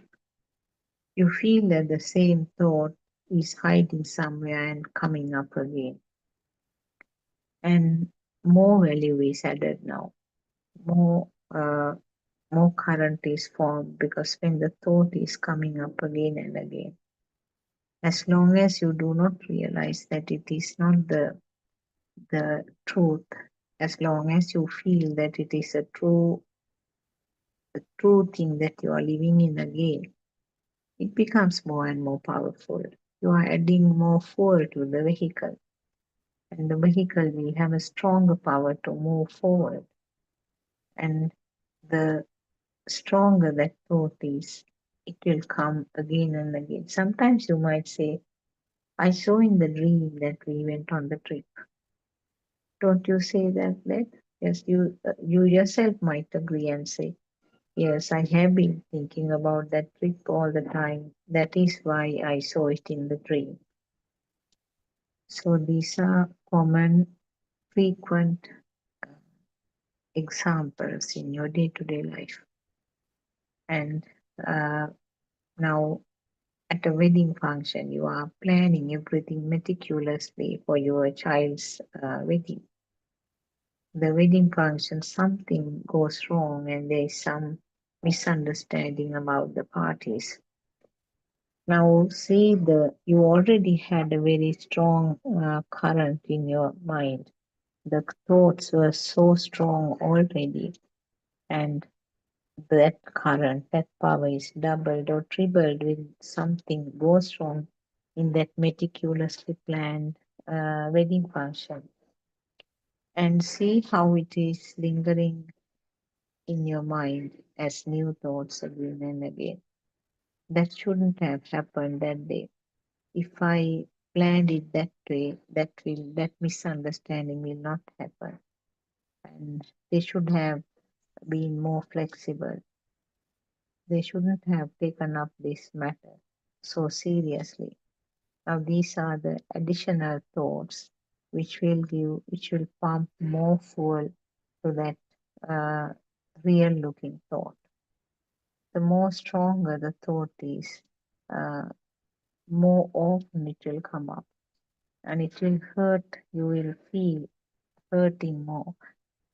You feel that the same thought is hiding somewhere and coming up again. And more value is added now. More more current is formed because when the thought is coming up again and again, as long as you do not realize that it is not the truth, as long as you feel that it is a true thing that you are living in again, it becomes more and more powerful. You are adding more fuel to the vehicle, and the vehicle will have a stronger power to move forward. And the stronger that thought is, it will come again and again. Sometimes you might say, I saw in the dream that we went on the trip. Don't you say that, Beth? Yes, you yourself might agree and say, yes, I have been thinking about that trip all the time. That is why I saw it in the dream. So these are common, frequent examples in your day-to-day life. And now at a wedding function, you are planning everything meticulously for your child's wedding. The wedding function, something goes wrong and there is some misunderstanding about the parties. Now see, you already had a very strong current in your mind. The thoughts were so strong already, and that current, that power is doubled or tripled when something goes wrong in that meticulously planned wedding function. And see how it is lingering in your mind as new thoughts again and again. That shouldn't have happened that day. If I planned it that way, that misunderstanding will not happen. And they should have been more flexible. They shouldn't have taken up this matter so seriously. Now these are the additional thoughts which will pump more fuel to that real looking thought. The more stronger the thought is, more often it will come up and it will hurt. You will feel hurting more.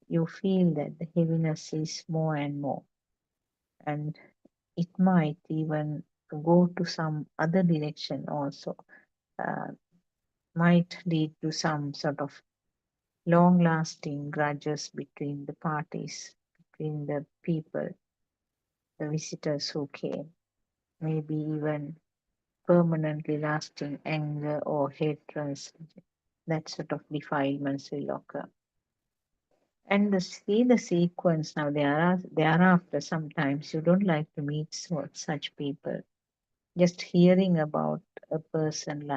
You feel that the heaviness is more and more, and it might even go to some other direction also, uh, might lead to some sort of long lasting grudges between the parties, between the people, the visitors who came, maybe even permanently lasting anger or hatred. That sort of defilements will occur. And see the sequence now. Thereafter, sometimes you don't like to meet such people. Just hearing about a person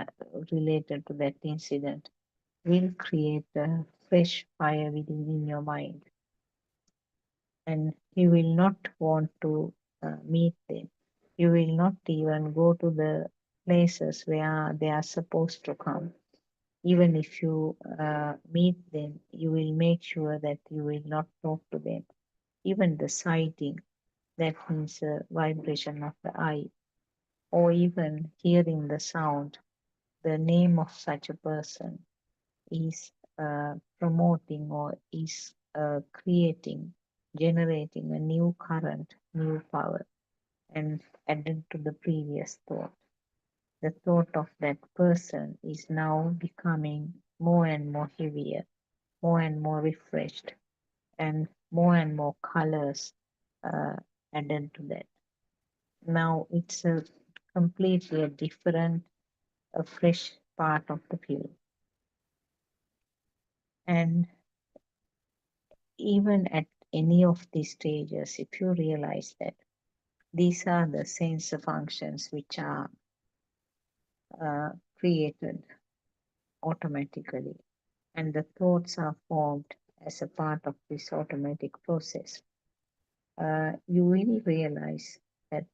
related to that incident will create a fresh fire within in your mind, and you will not want to meet them. You will not even go to the places where they are supposed to come. Even if you meet them, you will make sure that you will not talk to them. Even the sighting, that means a vibration of the eye, or even hearing the sound, the name of such a person is promoting or is creating, generating a new current, new power, and added to the previous thought. The thought of that person is now becoming more and more heavier, more and more refreshed, and more colors uh, added to that. Now it's a completely a different, a fresh part of the feeling. And even at any of these stages, if you realize that these are the sensor functions which are created automatically, and the thoughts are formed as a part of this automatic process, you will realize that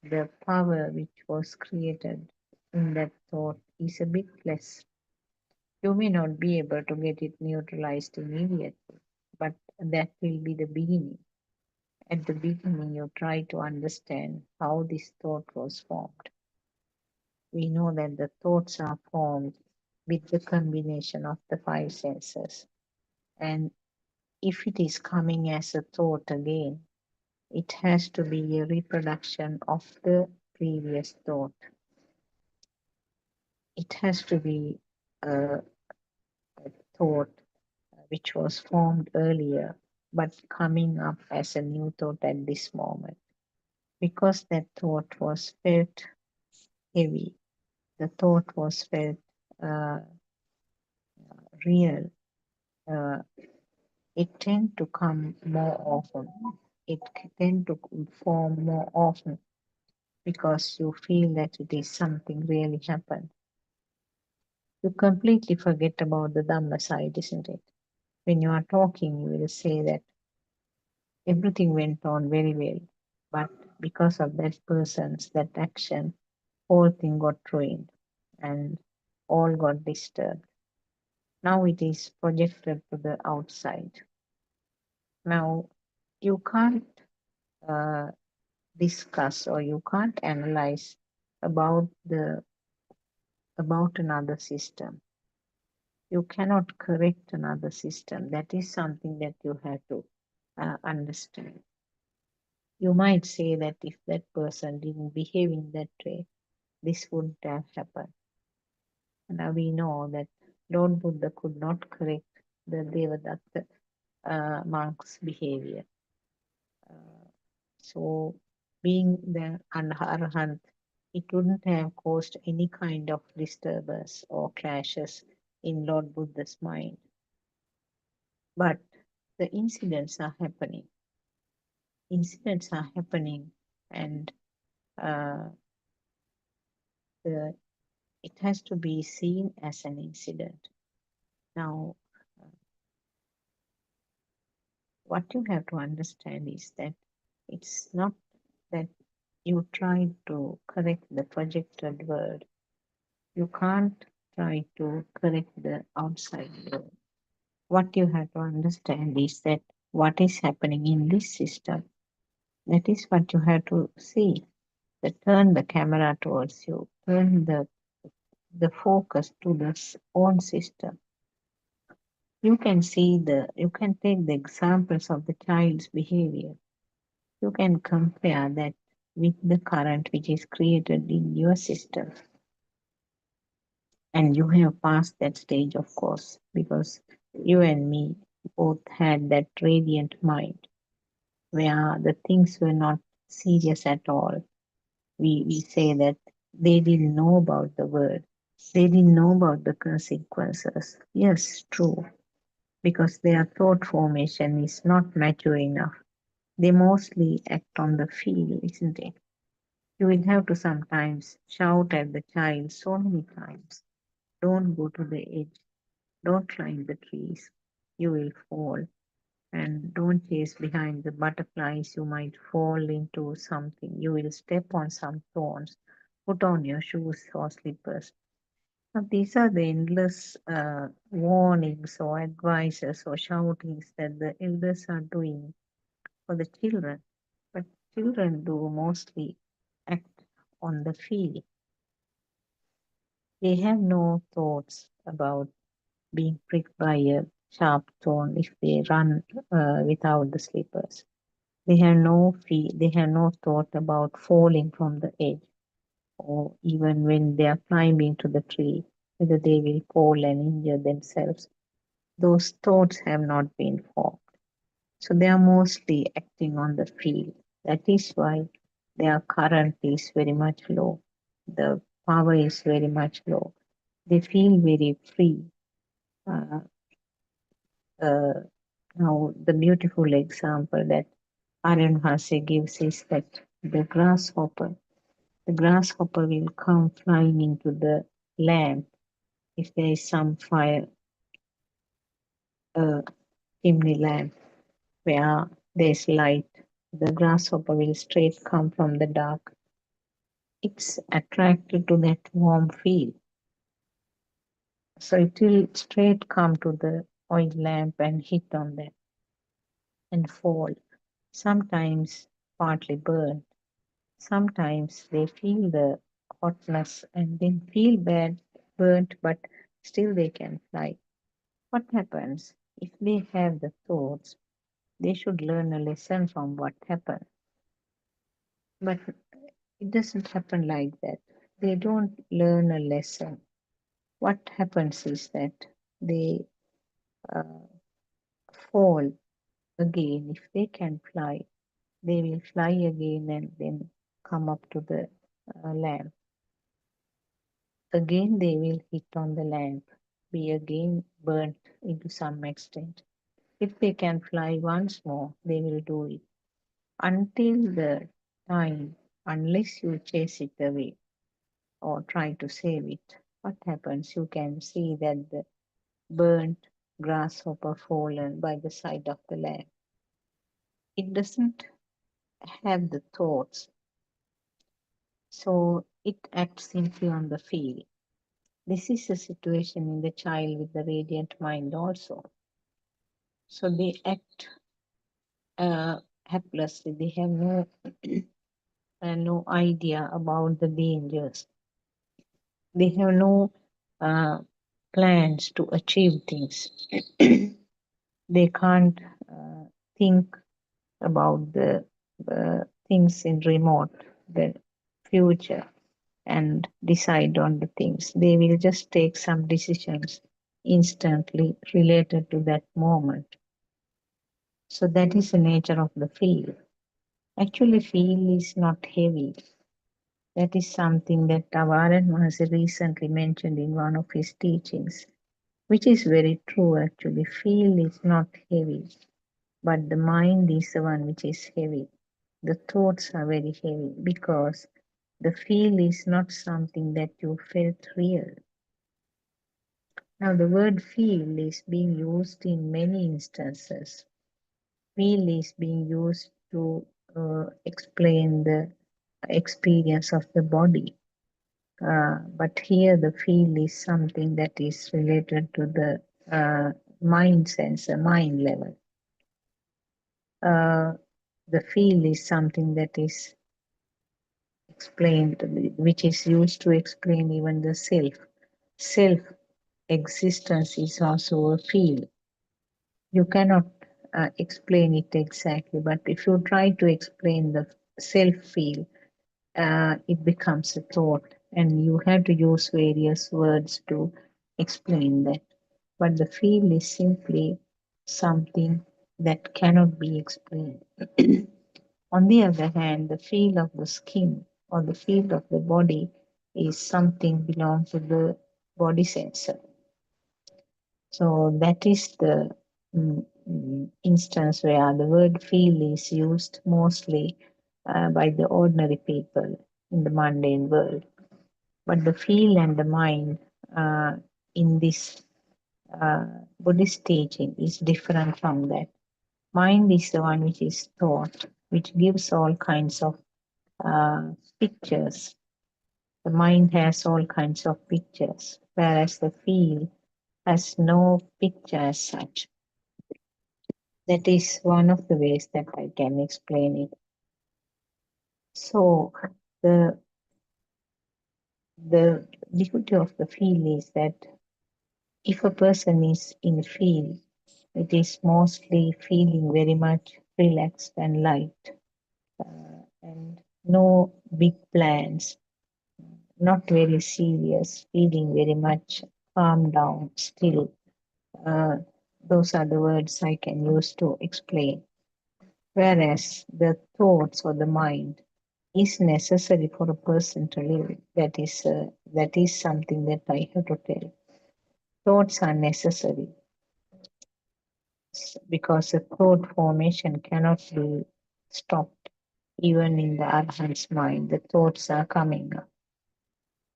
the power which was created in that thought is a bit less. You may not be able to get it neutralized immediately, but that will be the beginning. At the beginning, you try to understand how this thought was formed. We know that the thoughts are formed with the combination of the five senses. And if it is coming as a thought again, it has to be a reproduction of the previous thought. It has to be a thought which was formed earlier, but coming up as a new thought at this moment. Because that thought was felt heavy, the thought was felt uh, real, uh, it tend to come more often. It tend to form more often because you feel that it is something really happened. You completely forget about the Dhamma side, isn't it? When you are talking, you will say that everything went on very well, but because of that person's, that action, whole thing got ruined and all got disturbed. Now it is projected to the outside. Now you can't uh, discuss or you can't analyze about another system. You cannot correct another system. That is something that you have to understand. You might say that if that person didn't behave in that way, this wouldn't have happened. Now we know that Lord Buddha could not correct the Devadatta monk's behavior. So being the Arahant, it wouldn't have caused any kind of disturbance or clashes in Lord Buddha's mind. But the incidents are happening. Incidents are happening, and uh, it has to be seen as an incident. Now, what you have to understand is that it's not that you try to correct the projected world. You can't try to correct the outside world. What you have to understand is that what is happening in this system, that is what you have to see. That turn the camera towards you, turn the focus to the own system. You can you can take the examples of the child's behavior. You can compare that with the current which is created in your system. And you have passed that stage, of course, because you and me both had that radiant mind where the things were not serious at all. We say that they didn't know about the word. They didn't know about the consequences. Yes, true. Because their thought formation is not mature enough. They mostly act on the feel, isn't it? You will have to sometimes shout at the child so many times. Don't go to the edge. Don't climb the trees. You will fall. And don't chase behind the butterflies. You might fall into something. You will step on some thorns. Put on your shoes or slippers. Now, these are the endless warnings or advices or shoutings that the elders are doing for the children. But children do mostly act on the feel. They have no thoughts about being pricked by a sharp thorn if they run without the slippers. They have no they have no thought about falling from the edge, or even when they are climbing to the tree, whether they will fall and injure themselves. Those thoughts have not been formed. So they are mostly acting on the feel. That is why their current is very much low. The power is very much low. They feel very free. Uh, now, the beautiful example that Aryan Hase gives is that the grasshopper will come flying into the lamp if there is some fire, chimney lamp where there is light. The grasshopper will straight come from the dark. It's attracted to that warm feel. So it will straight come to the oil lamp and hit on that and fall. Sometimes partly burned. Sometimes they feel the hotness and then feel bad, burnt, but still they can fly. What happens if they have the thoughts? They should learn a lesson from what happened. But it doesn't happen like that. They don't learn a lesson. What happens is that they uh, fall again. If they can fly, they will fly again and then come up to the lamp. Again, they will hit on the lamp, be again burnt into some extent. If they can fly once more, they will do it until the time, unless you chase it away or try to save it. What happens? You can see that the burnt grasshopper fallen by the side of the lamp. It doesn't have the thoughts, so it acts simply on the feel. This is the situation in the child with the radiant mind also. So they act helplessly. They have no idea about the dangers. They have no uh, plans to achieve things. They can't think about the things in remote, the future, and decide on the things. They will just take some decisions instantly related to that moment. So that is the nature of the feel. Actually, feel is not heavy. That is something that Tavaran Mahasi recently mentioned in one of his teachings, which is very true actually. Feel is not heavy, but the mind is the one which is heavy. The thoughts are very heavy because the feel is not something that you felt real. Now, the word feel is being used in many instances. Feel is being used to explain the experience of the body. But here, the feel is something that is related to the mind sense, the mind level. The feel is something that is explained, which is used to explain even the self. Self existence is also a feel. You cannot explain it exactly, but if you try to explain the self feel, it becomes a thought, and you have to use various words to explain that. But the feel is simply something that cannot be explained. On the other hand, the feel of the skin or the feel of the body is something belong to the body sensor. So that is the instance where the word feel is used mostly by the ordinary people in the mundane world. But the feel and the mind in this uh, Buddhist teaching is different from that. Mind is the one which is thought, which gives all kinds of pictures. The mind has all kinds of pictures, whereas the feel has no picture as such. That is one of the ways that I can explain it. So the beauty of the feel is that if a person is in feel, it is mostly feeling very much relaxed and light, and no big plans, not very serious, feeling very much calm down, still. Uh, those are the words I can use to explain. Whereas the thoughts or the mind is necessary for a person to live. That is something that I have to tell. Thoughts are necessary because the thought formation cannot be stopped. Even in the arhat's mind, the thoughts are coming up.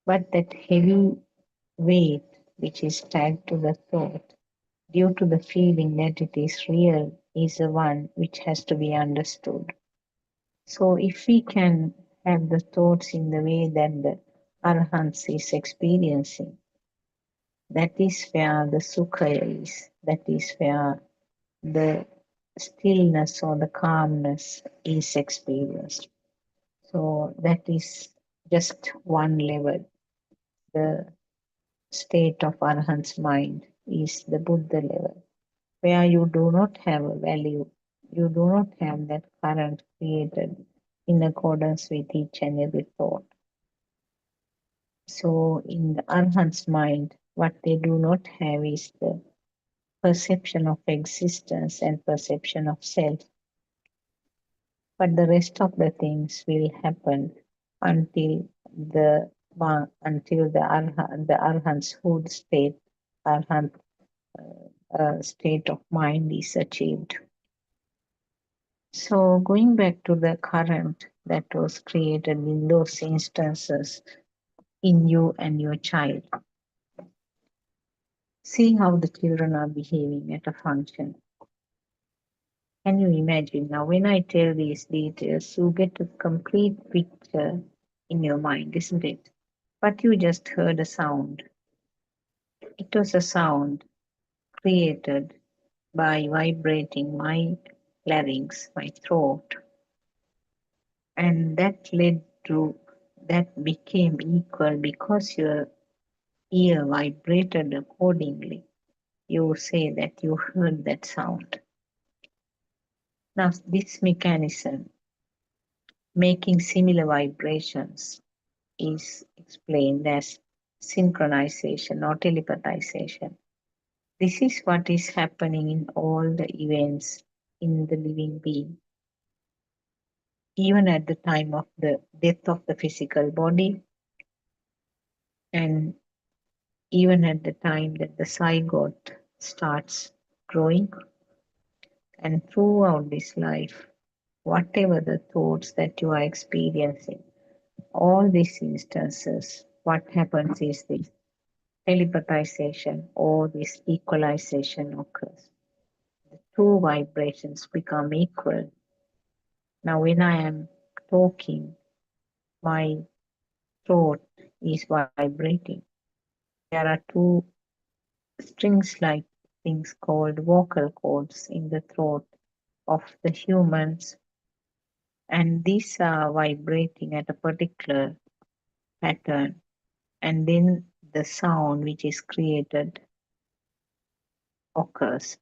But that heavy weight which is tagged to the thought, due to the feeling that it is real, is the one which has to be understood. So if we can have the thoughts in the way that the arhats is experiencing, that is where the sukha is, that is where the stillness or the calmness is experienced. So that is just one level. The state of Arhat's mind is the Buddha level, where you do not have a value, you do not have that current created in accordance with each and every thought. So in the Arhat's mind, what they do not have is the perception of existence and perception of self. But the rest of the things will happen until the the arhat's hood state, arhat state of mind is achieved. So going back to the current that was created in those instances in you and your child, see how the children are behaving at a function. Can you imagine now when I tell these details, you get a complete picture in your mind, isn't it? But you just heard a sound. It was a sound created by vibrating my larynx, my throat, and that led to that became equal because your ear vibrated accordingly. You say that you heard that sound. Now, this mechanism, making similar vibrations, is explained as synchronization or telepathization. This is what is happening in all the events in the living being. Even at the time of the death of the physical body, and even at the time that the zygote starts growing, and throughout this life, whatever the thoughts that you are experiencing, all these instances, what happens is this telepathization or this equalization occurs. The two vibrations become equal. Now, when I am talking, my throat is vibrating. There are two strings like things called vocal cords in the throat of the humans, and these are vibrating at a particular pattern, and then the sound which is created occurs.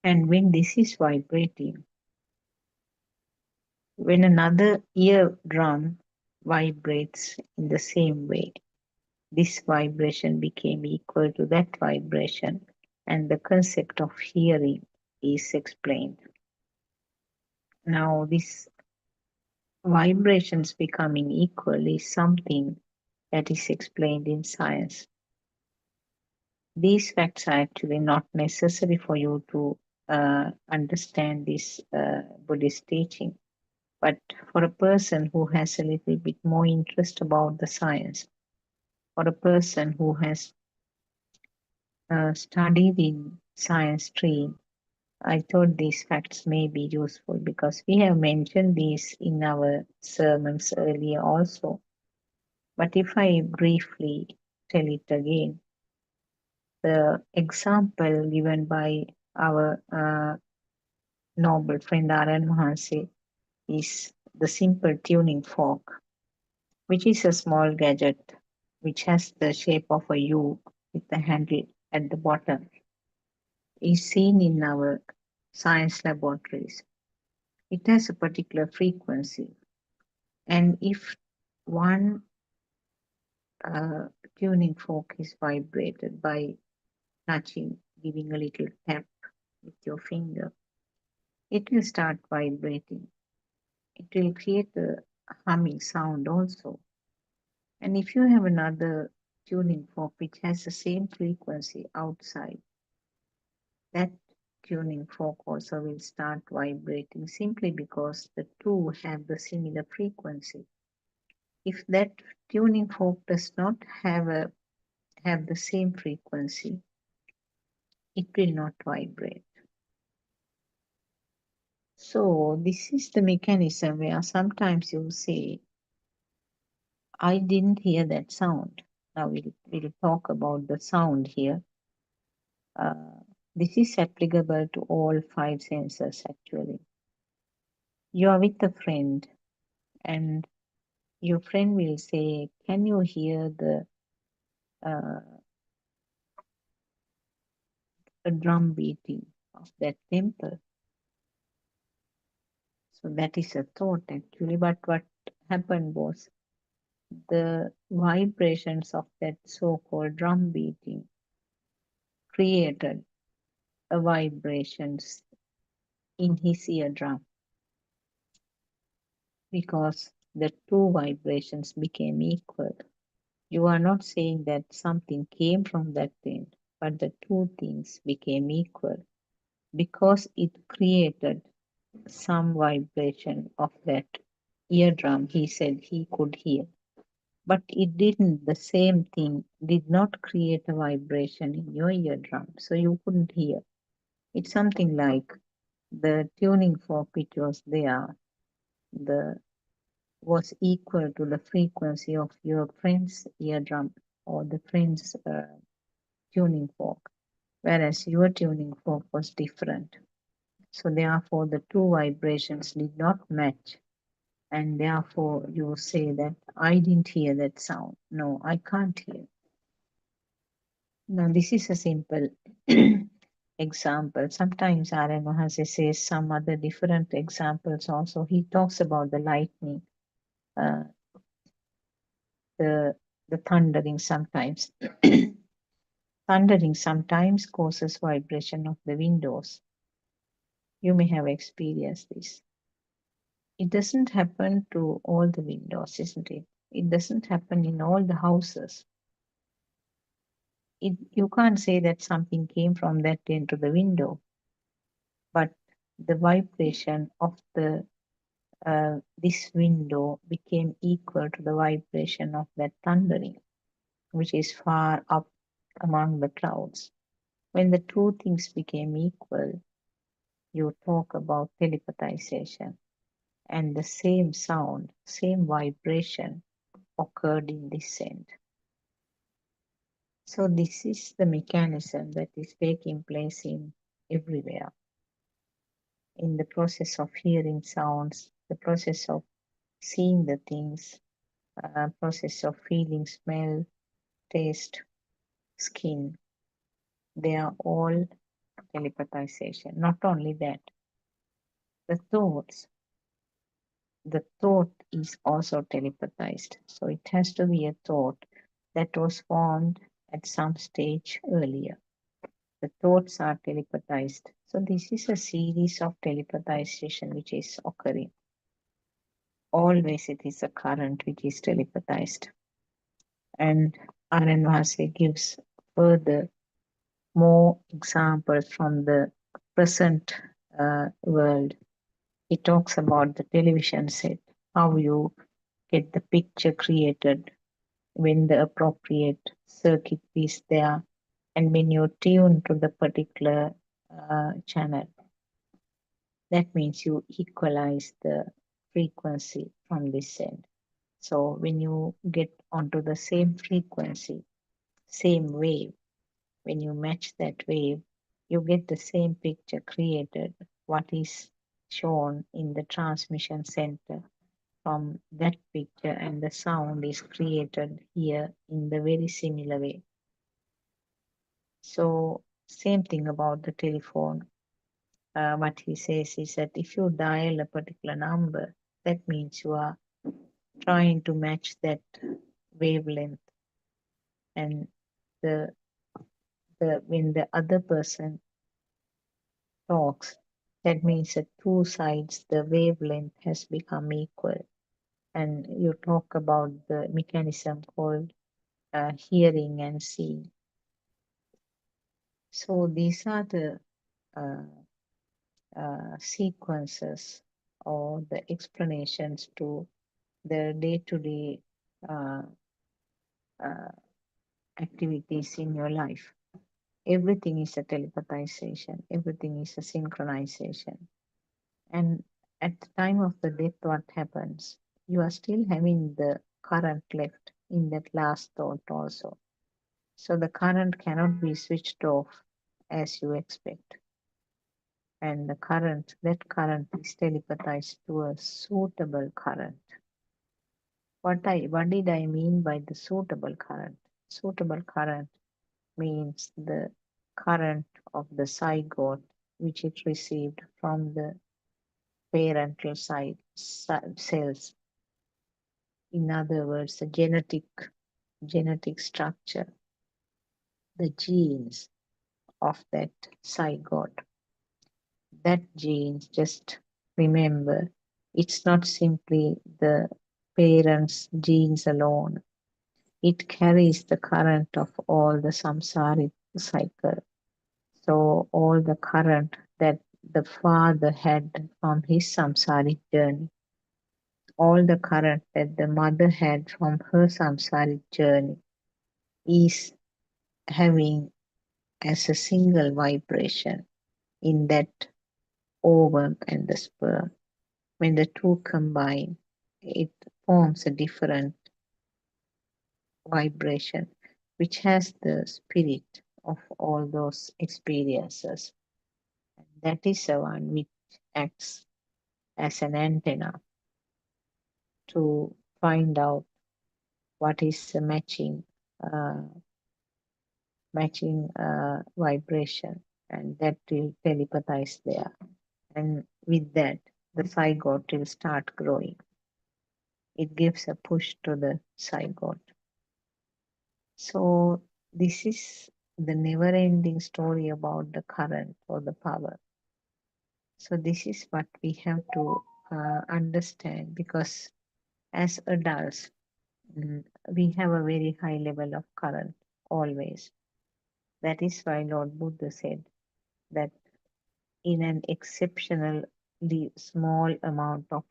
And when this is vibrating, when another eardrum vibrates in the same way, this vibration became equal to that vibration, and the concept of hearing is explained. Now, this vibrations becoming equal is something that is explained in science. These facts are actually not necessary for you to understand this Buddhist teaching. But for a person who has a little bit more interest about the science, for a person who has studied in science stream, I thought these facts may be useful because we have mentioned these in our sermons earlier also. But if I briefly tell it again, the example given by our noble friend Aran Mahanse is the simple tuning fork, which is a small gadget which has the shape of a U with the handle at the bottom, is seen in our science laboratories. It has a particular frequency, and if one tuning fork is vibrated by touching, giving a little tap with your finger, it will start vibrating. it will create a humming sound also. And if you have another tuning fork which has the same frequency outside, that tuning fork also will start vibrating simply because the two have the similar frequency. If that tuning fork does not have the same frequency, it will not vibrate. So this is the mechanism where sometimes you say, I didn't hear that sound. Now we'll talk about the sound here. This is applicable to all five senses actually. You are with a friend and your friend will say, can you hear the drum beating of that temple? So that is a thought actually, but what happened was the vibrations of that so-called drum beating created a vibrations in his eardrum because the two vibrations became equal. You are not saying that something came from that thing, but the two things became equal because it created some vibration of that eardrum. He said he could hear, but it didn't. The same thing did not create a vibration in your eardrum, so you couldn't hear. It's something like the tuning fork which was there, the was equal to the frequency of your friend's eardrum or the friend's tuning fork, whereas your tuning fork was different. So therefore the two vibrations did not match, and therefore you say that I didn't hear that sound. No, I can't hear. Now this is a simple example. Sometimes R.N. Mahasi says some other different examples also. He talks about the lightning, uh, the thundering sometimes. Thundering sometimes causes vibration of the windows. You may have experienced this. It doesn't happen to all the windows, isn't it? It doesn't happen in all the houses. You can't say that something came from that into the window, but the vibration of the this window became equal to the vibration of that thundering, which is far up among the clouds. When the two things became equal, you talk about telepathization, and the same sound, same vibration occurred in this end. So this is the mechanism that is taking place in everywhere. In the process of hearing sounds, the process of seeing the things, process of feeling smell, taste, skin, they are all telepathization. Not only that, the thoughts, the thought is also telepathized. So it has to be a thought that was formed at some stage earlier. The thoughts are telepathized. So this is a series of telepathization which is occurring. Always it is a current which is telepathized. And R.N. Vase gives further more examples from the present world. He talks about the television set, how you get the picture created when the appropriate circuit is there and when you tune to the particular channel. That means you equalize the frequency from this end. So when you get onto the same frequency, same wave, when you match that wave, you get the same picture created, what is shown in the transmission center from that picture, and the sound is created here in the very similar way. So same thing about the telephone. What he says is that if you dial a particular number, that means you are trying to match that wavelength, and the when the other person talks, That means at two sides the wavelength has become equal. And you talk about the mechanism called hearing and seeing. So these are the uh, sequences or the explanations to the day-to-day uh, uh, activities in your life. Everything is a telepathization, everything is a synchronization. And at the time of the death, what happens? You are still having the current left in that last thought also. So the current cannot be switched off as you expect. And the current, that current is telepathized to a suitable current. What did I mean by the suitable current? Suitable current means the current of the zygote which it received from the parental side cells. In other words, the genetic structure, the genes of that zygote. That genes, just remember, it's not simply the parents' genes alone. It carries the current of all the samsaric cycle. So all the current that the father had from his samsaric journey, all the current that the mother had from her samsaric journey is having as a single vibration in that ovum and the sperm. When the two combine, it forms a different vibration which has the spirit of all those experiences. That is the one which acts as an antenna to find out what is the uh, matching vibration, and that will telepathize there. And with that, the zygote will start growing. It gives a push to the zygote. So this is the never-ending story about the current or the power. So this is what we have to understand, because as adults, we have a very high level of current always. That is why Lord Buddha said that in an exceptionally small amount of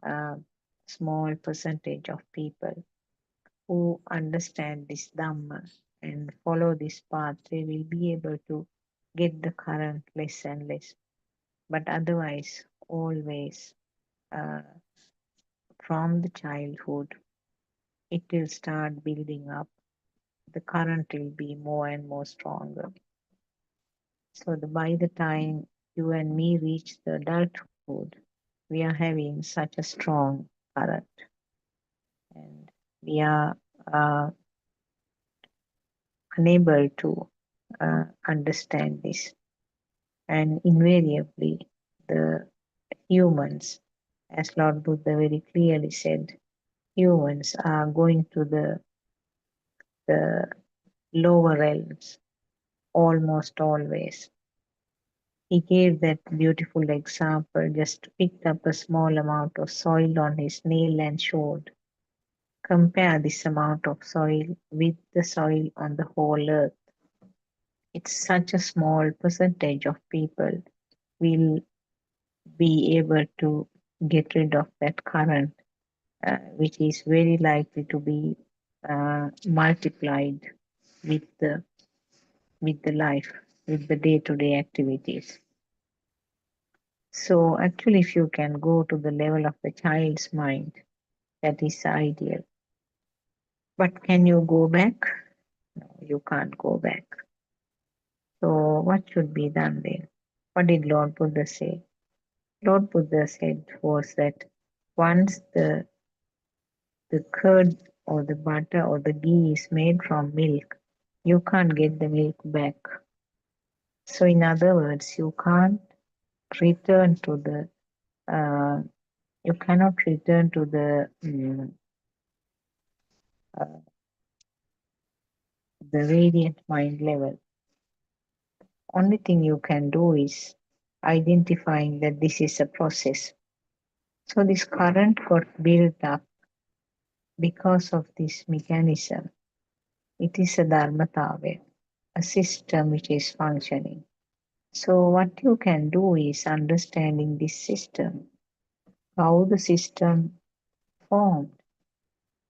uh, small percentage of people who understand this Dhamma and follow this path, they will be able to get the current less and less. But otherwise, always uh, from the childhood, it will start building up. The current will be more and more stronger. So by the time you and me reach the adulthood, we are having such a strong current, and we are uh, unable to understand this. And invariably, the humans, as Lord Buddha very clearly said, humans are going to the lower realms almost always. He gave that beautiful example, just picked up a small amount of soil on his nail and showed. Compare this amount of soil with the soil on the whole earth. It's such a small percentage of people will be able to get rid of that current, which is very likely to be multiplied with the life, with the day-to-day activities. So actually, if you can go to the level of the child's mind, that is ideal. But can you go back? No, you can't go back. So what should be done then? What did Lord Buddha say? Lord Buddha said was that once the curd or the butter or the ghee is made from milk, you can't get the milk back. So in other words, you can't return to you cannot return to uh, the radiant mind level. Only thing you can do is identifying that this is a process. So this current got built up because of this mechanism. It is a dharmatave, a system which is functioning. So what you can do is understanding this system, how the system formed,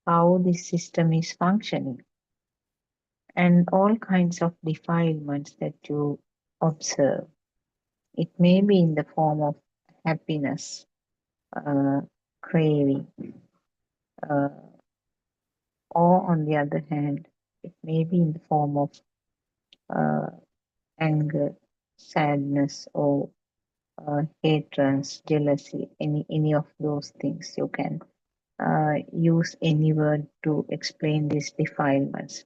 how this system is functioning, and all kinds of defilements that you observe. It may be in the form of happiness, craving, uh, or on the other hand, it may be in the form of uh, anger, sadness, or hatred, jealousy, any of those things. You can use any word to explain these defilements.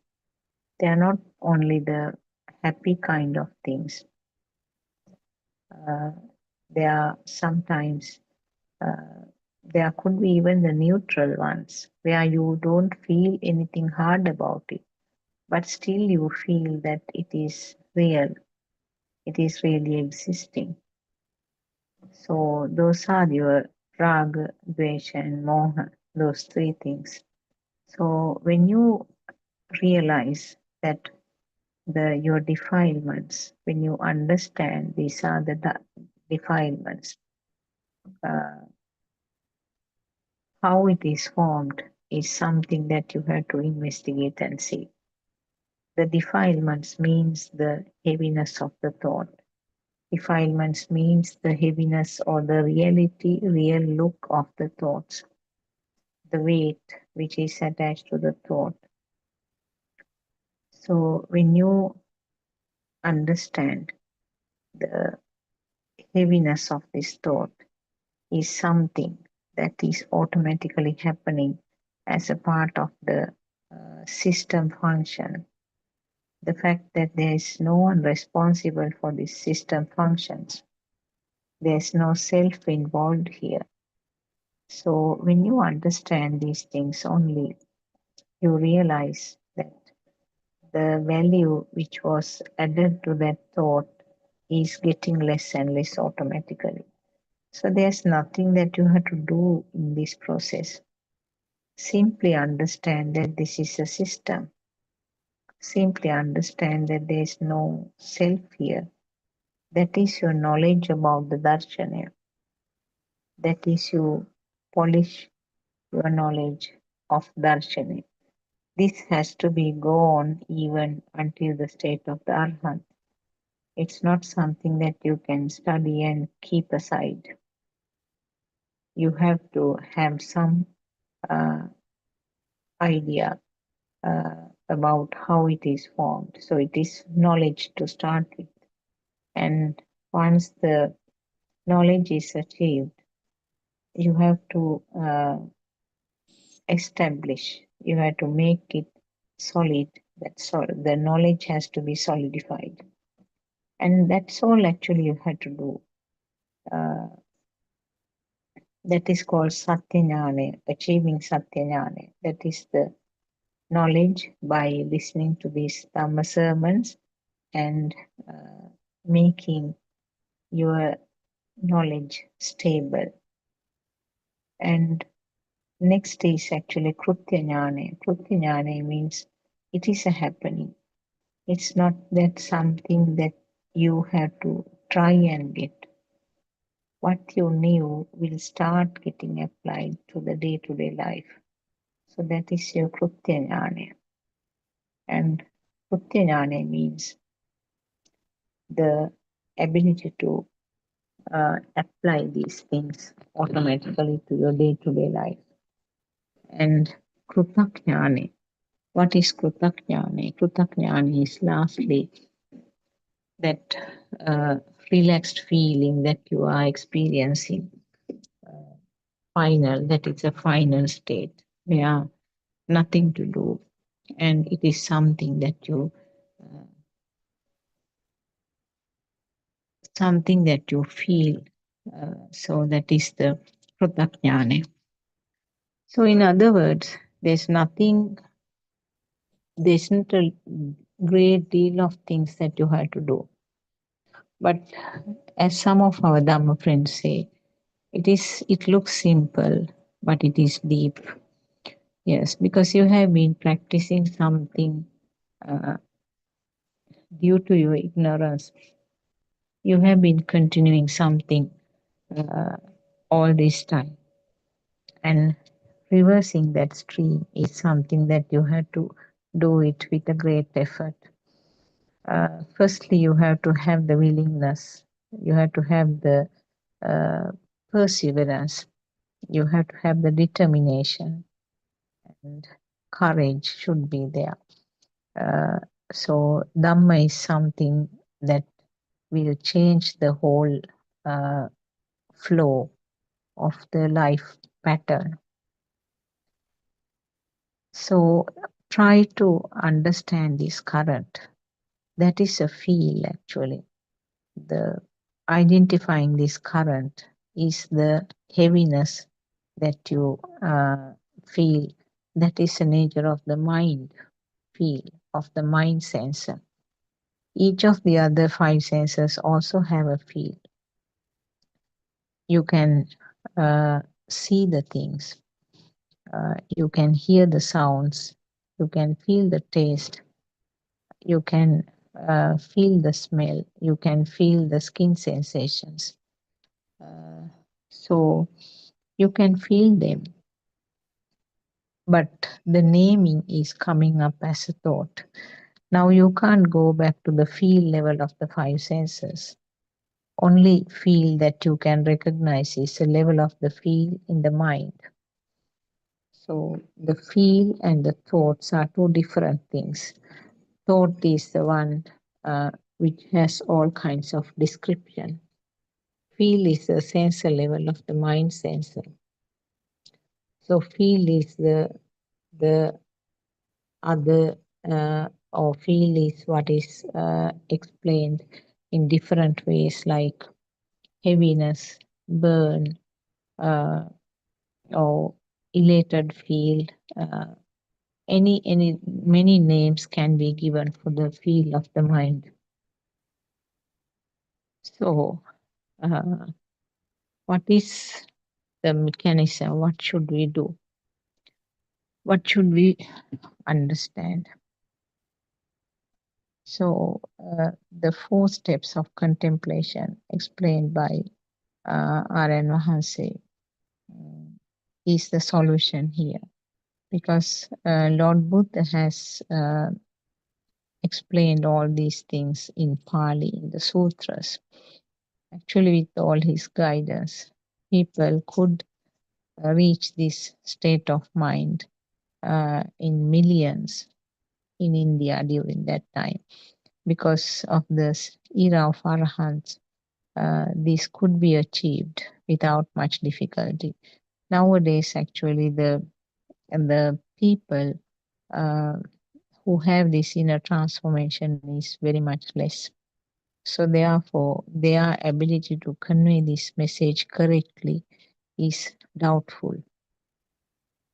They are not only the happy kind of things. Uh, they are sometimes there could be even the neutral ones where you don't feel anything hard about it, but still you feel that it is real, it is really existing. So those are your raga, dvesha, and moha, those three things. So when you realize that your defilements, when you understand these are the defilements, uh, how it is formed is something that you have to investigate and see. The defilements means the heaviness of the thought. Defilements means the heaviness or the real look of the thoughts, the weight which is attached to the thought. So when you understand the heaviness of this thought is something that is automatically happening as a part of the system function. The fact that there is no one responsible for this system functions. There's no self involved here. So when you understand these things only, you realize that the value which was added to that thought is getting less and less automatically. So there's nothing that you have to do in this process. Simply understand that this is a system. Simply understand that there is no self here. That is your knowledge about the darshana. That is you polish your knowledge of darshana. This has to be gone even until the state of the arhat. It's not something that you can study and keep aside. You have to have some uh, idea about how it is formed. So it is knowledge to start with. And once the knowledge is achieved, you have to establish, you have to make it solid. That's all. The knowledge has to be solidified. And that's all actually you have to do. That is called Satyajnana, achieving Satyajnana. That is the knowledge by listening to these Dhamma sermons and making your knowledge stable. And next is actually Krutyajnana. Krutyajnana means it is a happening. It's not that something that you have to try and get. What you knew will start getting applied to the day-to-day life. So that is your Krutyajnana. And Krutyajnana means the ability to apply these things automatically to your day-to-day life. And Krutakjnana. What is Krutakjnana? Krutakjnana is lastly that relaxed feeling that you are experiencing. Final, that is a final state where nothing to do, and it is something that you feel. So that is the Krutakjnana. So in other words, there's not a great deal of things that you have to do. But as some of our Dhamma friends say, it looks simple, but it is deep. Yes, because you have been practicing something uh, due to your ignorance. You have been continuing something uh, all this time, and reversing that stream is something that you have to do it with a great effort. Firstly, you have to have the willingness, you have to have the uh, perseverance, you have to have the determination, and courage should be there. Uh, so, Dhamma is something that will change the whole uh, flow of the life pattern. So, try to understand this current. That is a feel actually. The identifying this current is the heaviness that you feel. That is the nature of the mind feel, of the mind sensor. Each of the other five senses also have a feel. You can see the things, you can hear the sounds, you can feel the taste, you can feel the smell, you can feel the skin sensations. Uh, so you can feel them, but the naming is coming up as a thought. Now you can't go back to the feel level of the five senses. Only feel that you can recognize is the level of the feel in the mind. So the feel and the thoughts are two different things. Thought is the one which has all kinds of description. Feel is the sensor level of the mind sensor. So feel is the other or feel is what is explained in different ways, like heaviness, burn, or elated feel. Any many names can be given for the feel of the mind. So, what is the mechanism? What should we do? What should we understand? So, the four steps of contemplation explained by R.N. Mahanse is the solution here, because Lord Buddha has explained all these things in Pali, in the sutras. Actually, with all his guidance, people could reach this state of mind in millions in India during that time. Because of this era of Arahants, this could be achieved without much difficulty. Nowadays, actually, the people uh, who have this inner transformation is very much less. So therefore, their ability to convey this message correctly is doubtful.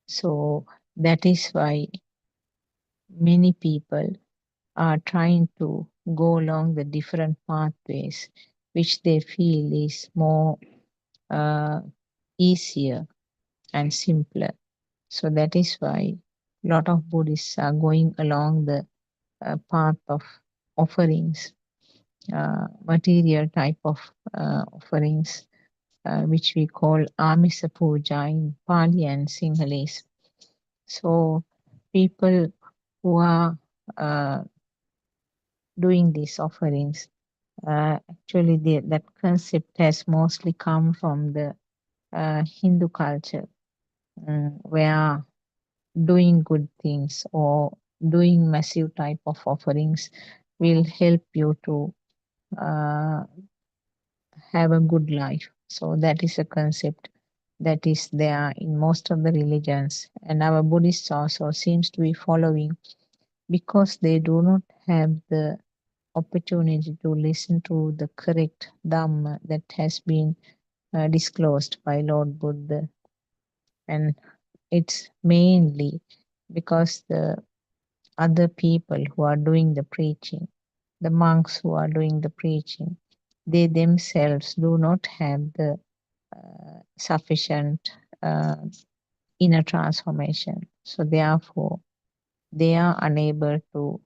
So that is why many people are trying to go along the different pathways which they feel is more easier and simpler. So that is why a lot of Buddhists are going along the path of offerings, material type of offerings, which we call Amisa Puja in Pali and Sinhalese. So people who are doing these offerings, actually that concept has mostly come from the Hindu culture, where doing good things or doing massive type of offerings will help you to uh, have a good life. So that is a concept that is there in most of the religions, and our Buddhists also seems to be following, because they do not have the opportunity to listen to the correct Dhamma that has been disclosed by Lord Buddha. And it's mainly because the other people who are doing the preaching, the monks who are doing the preaching, they themselves do not have the sufficient inner transformation. So therefore, they are unable to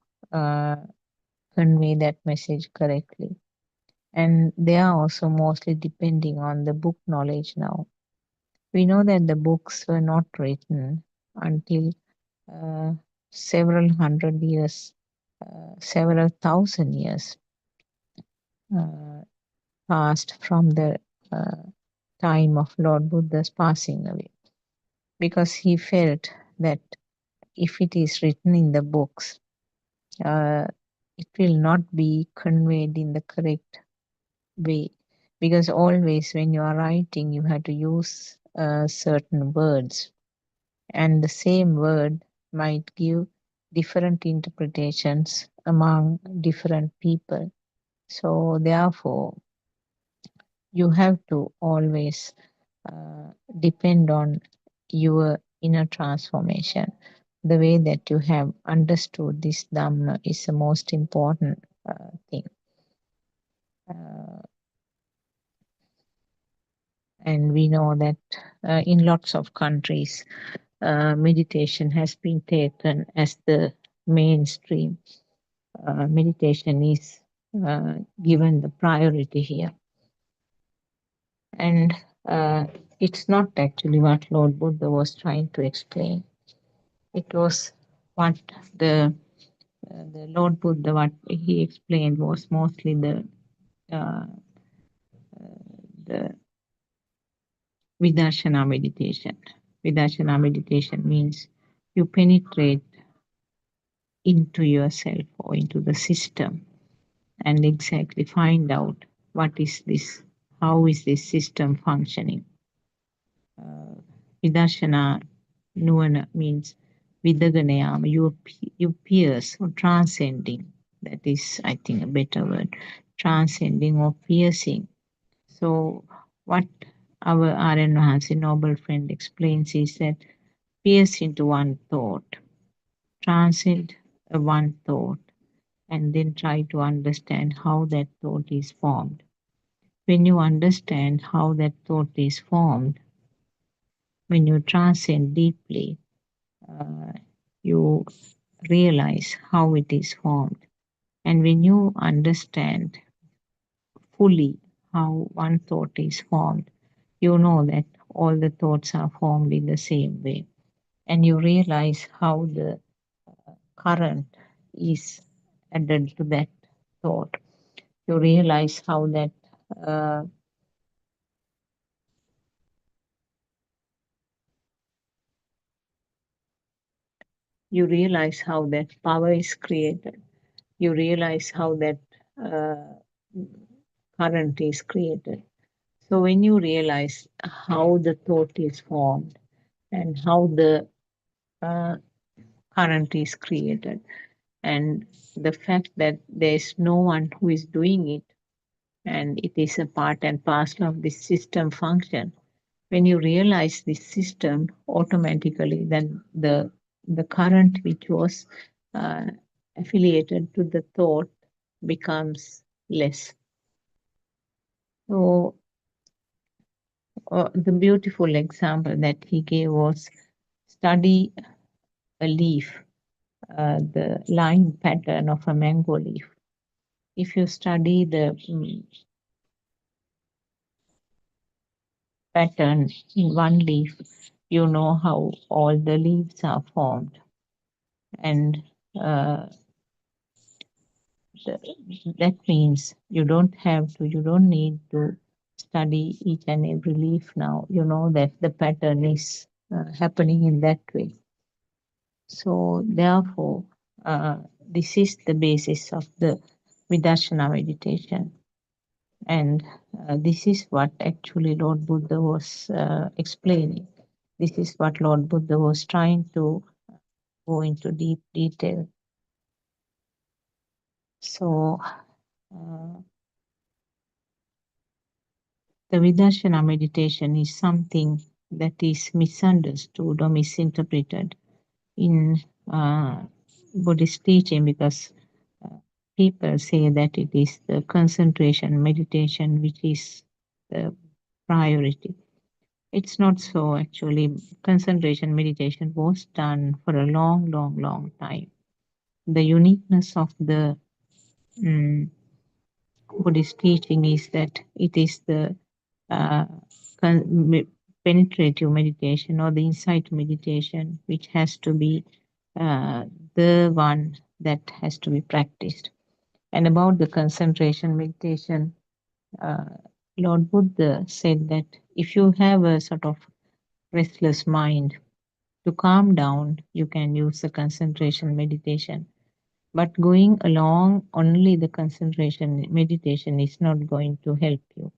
convey that message correctly. And they are also mostly depending on the book knowledge now. We know that the books were not written until uh, several hundred years, several thousand years uh, passed from the uh, time of Lord Buddha's passing away, because he felt that if it is written in the books, uh, it will not be conveyed in the correct way. Because always when you are writing, you have to use certain words, and the same word might give different interpretations among different people. So, therefore, you have to always depend on your inner transformation. The way that you have understood this Dhamma is the most important thing. Uh, and we know that in lots of countries, meditation has been taken as the mainstream. Meditation is given the priority here. And it's not actually what Lord Buddha was trying to explain. It was what the Lord Buddha, what he explained was mostly uh, the Vidarshana meditation. Vidarshana meditation means you penetrate into yourself or into the system and exactly find out what is this, how is this system functioning. Vidarshana Nuvana means Vidaganayama, you pierce or transcending. That is, I think, a better word. Transcending or piercing. So, what our R.N. Mahansi noble friend explains is that pierce into one thought, transcend one thought, and then try to understand how that thought is formed. When you understand how that thought is formed, when you transcend deeply, uh, you realize how it is formed. And when you understand fully how one thought is formed, you know that all the thoughts are formed in the same way. And you realize how the current is added to that thought. You realize how that uh, you realize how that power is created. You realize how that uh, current is created. So when you realize how the thought is formed and how the uh, current is created, and the fact that there is no one who is doing it, and it is a part and parcel of this system function. When you realize this system, automatically then the current which was uh, affiliated to the thought becomes less. So the beautiful example that he gave was study a leaf, the line pattern of a mango leaf. If you study the pattern in one leaf, you know how all the leaves are formed. And that means you don't need to study each and every leaf now. You know that the pattern is happening in that way. So therefore, this is the basis of the Vidarshana meditation. And this is what actually Lord Buddha was explaining. This is what Lord Buddha was trying to go into deep detail. So the Vidarshana meditation is something that is misunderstood or misinterpreted in Buddhist teaching, because people say that it is the concentration meditation which is the priority. It's not so actually. Concentration meditation was done for a long, long, long time. The uniqueness of the mm, Buddhist teaching is that it is the uh, penetrative meditation or the insight meditation which has to be the one that has to be practiced. And about the concentration meditation, uh, Lord Buddha said that if you have a sort of restless mind, to calm down, you can use the concentration meditation. But going along only the concentration meditation is not going to help you.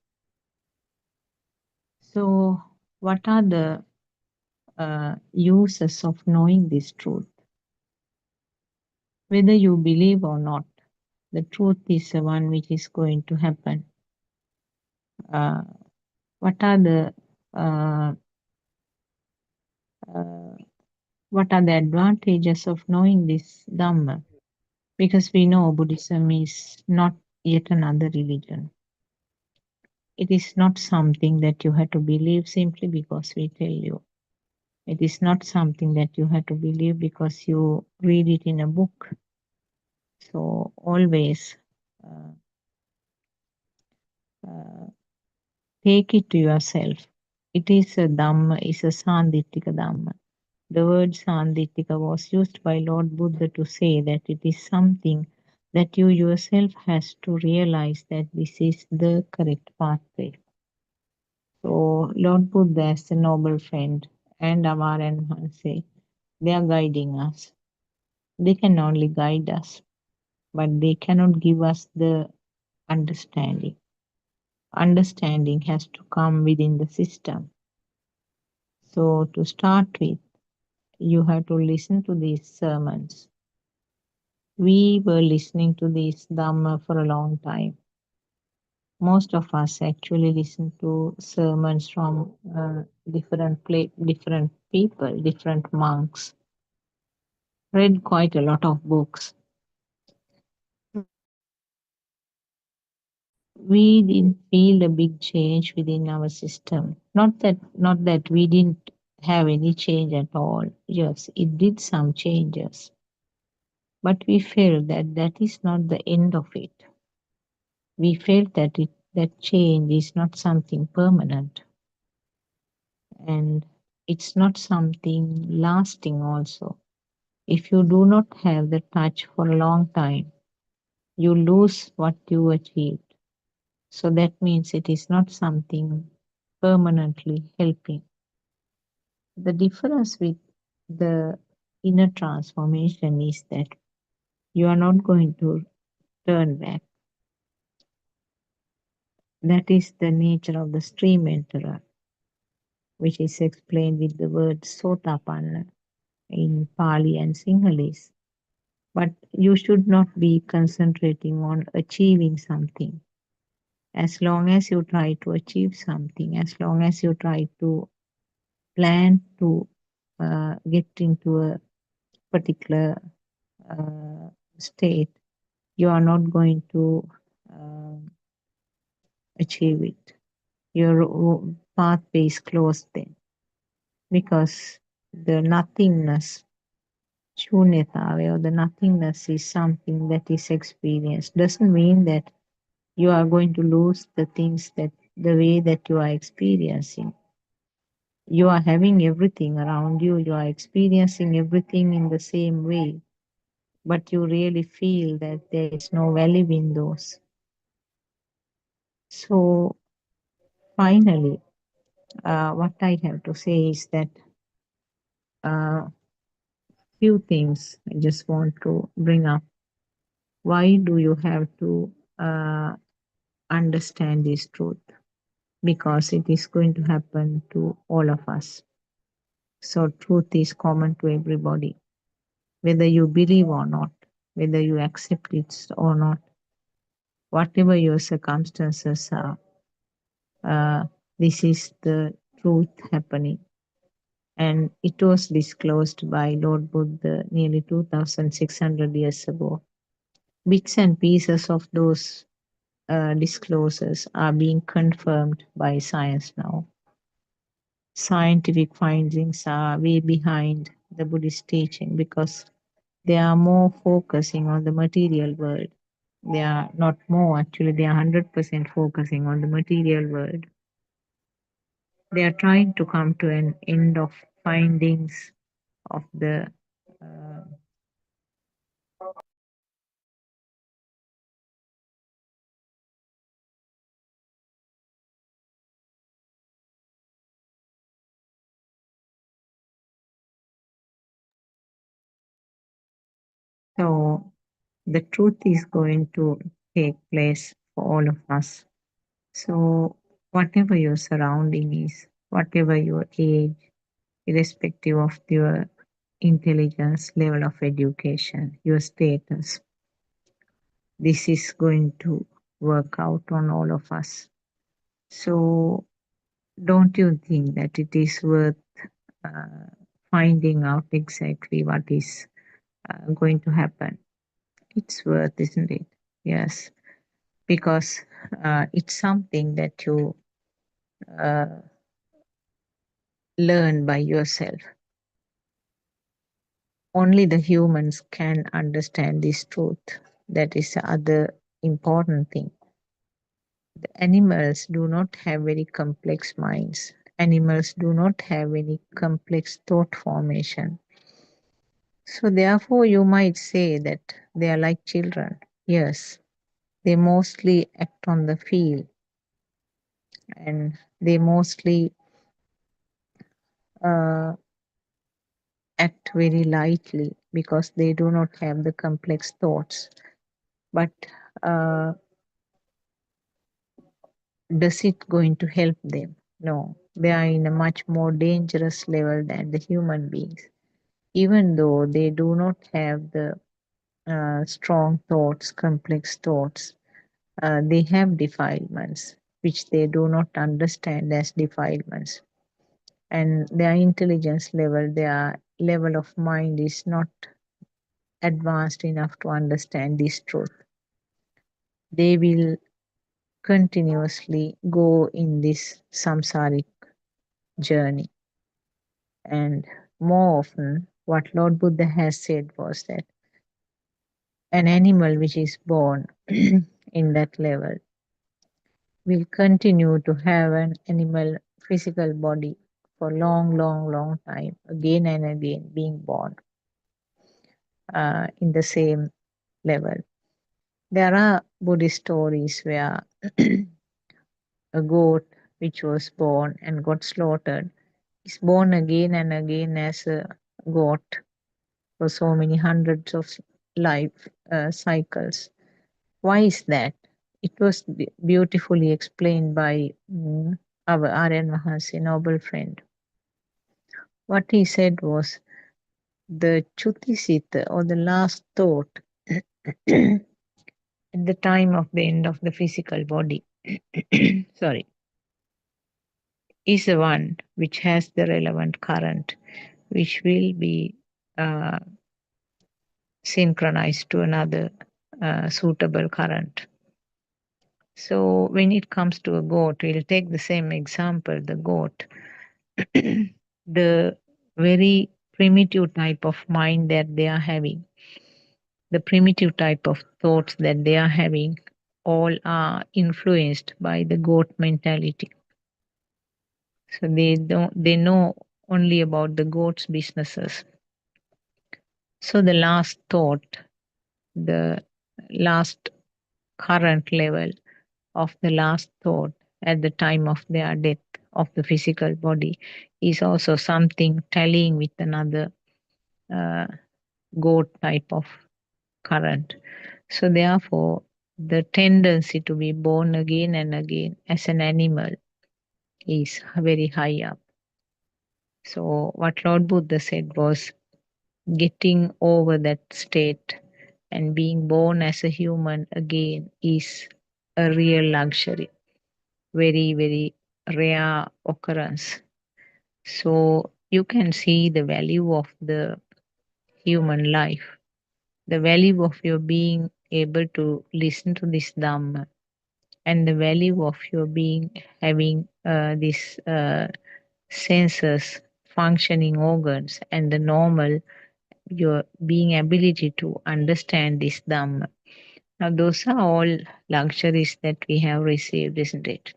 So, what are the uses of knowing this truth? Whether you believe or not, the truth is the one which is going to happen. Uh, what are the uh, uh, what are the advantages of knowing this Dhamma? Because we know Buddhism is not yet another religion. It is not something that you have to believe simply because we tell you. It is not something that you have to believe because you read it in a book. So always uh, uh, take it to yourself. It is a Dhamma, is a Sandittika Dhamma. The word Sandittika was used by Lord Buddha to say that it is something that you yourself has to realize that this is the correct pathway. So Lord Buddha as a noble friend and Amar and Hanse, they are guiding us. They can only guide us, but they cannot give us the understanding. Understanding has to come within the system. So to start with, you have to listen to these sermons. We were listening to this Dhamma for a long time. Most of us actually listen to sermons from different people, different monks. Read quite a lot of books. We didn't feel a big change within our system. Not that we didn't have any change at all. Yes, it did some changes. But we felt that that is not the end of it. We felt that that change is not something permanent, and it's not something lasting also. If you do not have the touch for a long time, you lose what you achieved. So that means it is not something permanently helping. The difference with the inner transformation is that you are not going to turn back. That is the nature of the stream enterer, which is explained with the word sotapanna in Pali and Sinhalese. But you should not be concentrating on achieving something. As long as you try to achieve something, as long as you try to plan to get into a particular state, you are not going to uh, achieve it. Your pathway is closed then, because the nothingness, shunyatave, or the nothingness is something that is experienced. Doesn't mean that you are going to lose the things that the way that you are experiencing. You are having everything around you, you are experiencing everything in the same way, but you really feel that there is no value in those. So finally, what I have to say is that few things I just want to bring up. Why do you have to understand this truth? Because it is going to happen to all of us. So truth is common to everybody, whether you believe or not, whether you accept it or not, whatever your circumstances are, uh, this is the truth happening. And it was disclosed by Lord Buddha nearly 2600 years ago. bits and pieces of those disclosures are being confirmed by science now. Scientific findings are way behind the Buddhist teaching because they are more focusing on the material world. They are not more, actually, they are 100% focusing on the material world. They are trying to come to an end of findings of the uh, so the truth is going to take place for all of us. So whatever your surrounding is, whatever your age, irrespective of your intelligence, level of education, your status, this is going to work out on all of us. So don't you think that it is worth uh, finding out exactly what is going to happen? It's worth, isn't it? Yes, because it's something that you uh, learn by yourself. Only the humans can understand this truth. That is the other important thing. The animals do not have very complex minds. Animals do not have any complex thought formation. So therefore you might say that they are like children. Yes, they mostly act on the feel, and they mostly uh, act very lightly because they do not have the complex thoughts. But uh, does it going to help them? No, they are in a much more dangerous level than the human beings. Even though they do not have the strong thoughts, complex thoughts, they have defilements which they do not understand as defilements. And their intelligence level, their level of mind is not advanced enough to understand this truth. They will continuously go in this samsaric journey. And more often, what Lord Buddha has said was that an animal which is born in that level will continue to have an animal physical body for long, long, long time, again and again being born in the same level. There are Buddhist stories where a goat which was born and got slaughtered is born again and again as a goat for so many hundreds of life cycles. Why is that? It was beautifully explained by our Aryan Mahasi, noble friend. What he said was the Chutisita, or the last thought at the time of the end of the physical body, sorry, is the one which has the relevant current, which will be uh, synchronized to another suitable current. So when it comes to a goat, we'll take the same example, the goat. The very primitive type of mind that they are having, the primitive type of thoughts that they are having, all are influenced by the goat mentality. So they know only about the goat's businesses. So the last thought, the last current level of the last thought at the time of their death of the physical body is also something tallying with another uh, goat type of current. So therefore, the tendency to be born again and again as an animal is very high up. So what Lord Buddha said was getting over that state and being born as a human again is a real luxury, very, very rare occurrence. So you can see the value of the human life, the value of your being able to listen to this Dhamma and the value of your being having this senses, functioning organs, and the normal your being ability to understand this Dhamma. Now, those are all luxuries that we have received, isn't it?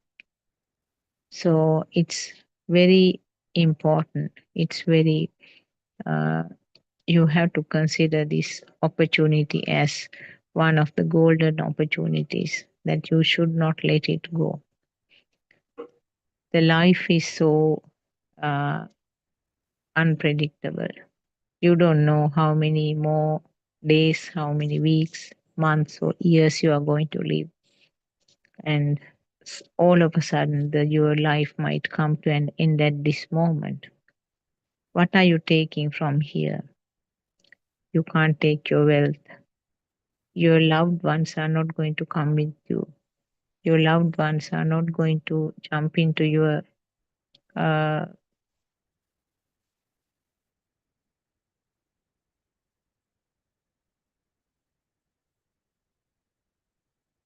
So it's very important. It's very, you have to consider this opportunity as one of the golden opportunities that you should not let it go. The life is so unpredictable. You don't know how many more days, how many weeks, months, or years you are going to live. And all of a sudden, your life might come to an end at this moment. What are you taking from here? You can't take your wealth. Your loved ones are not going to come with you. Your loved ones are not going to jump into uh,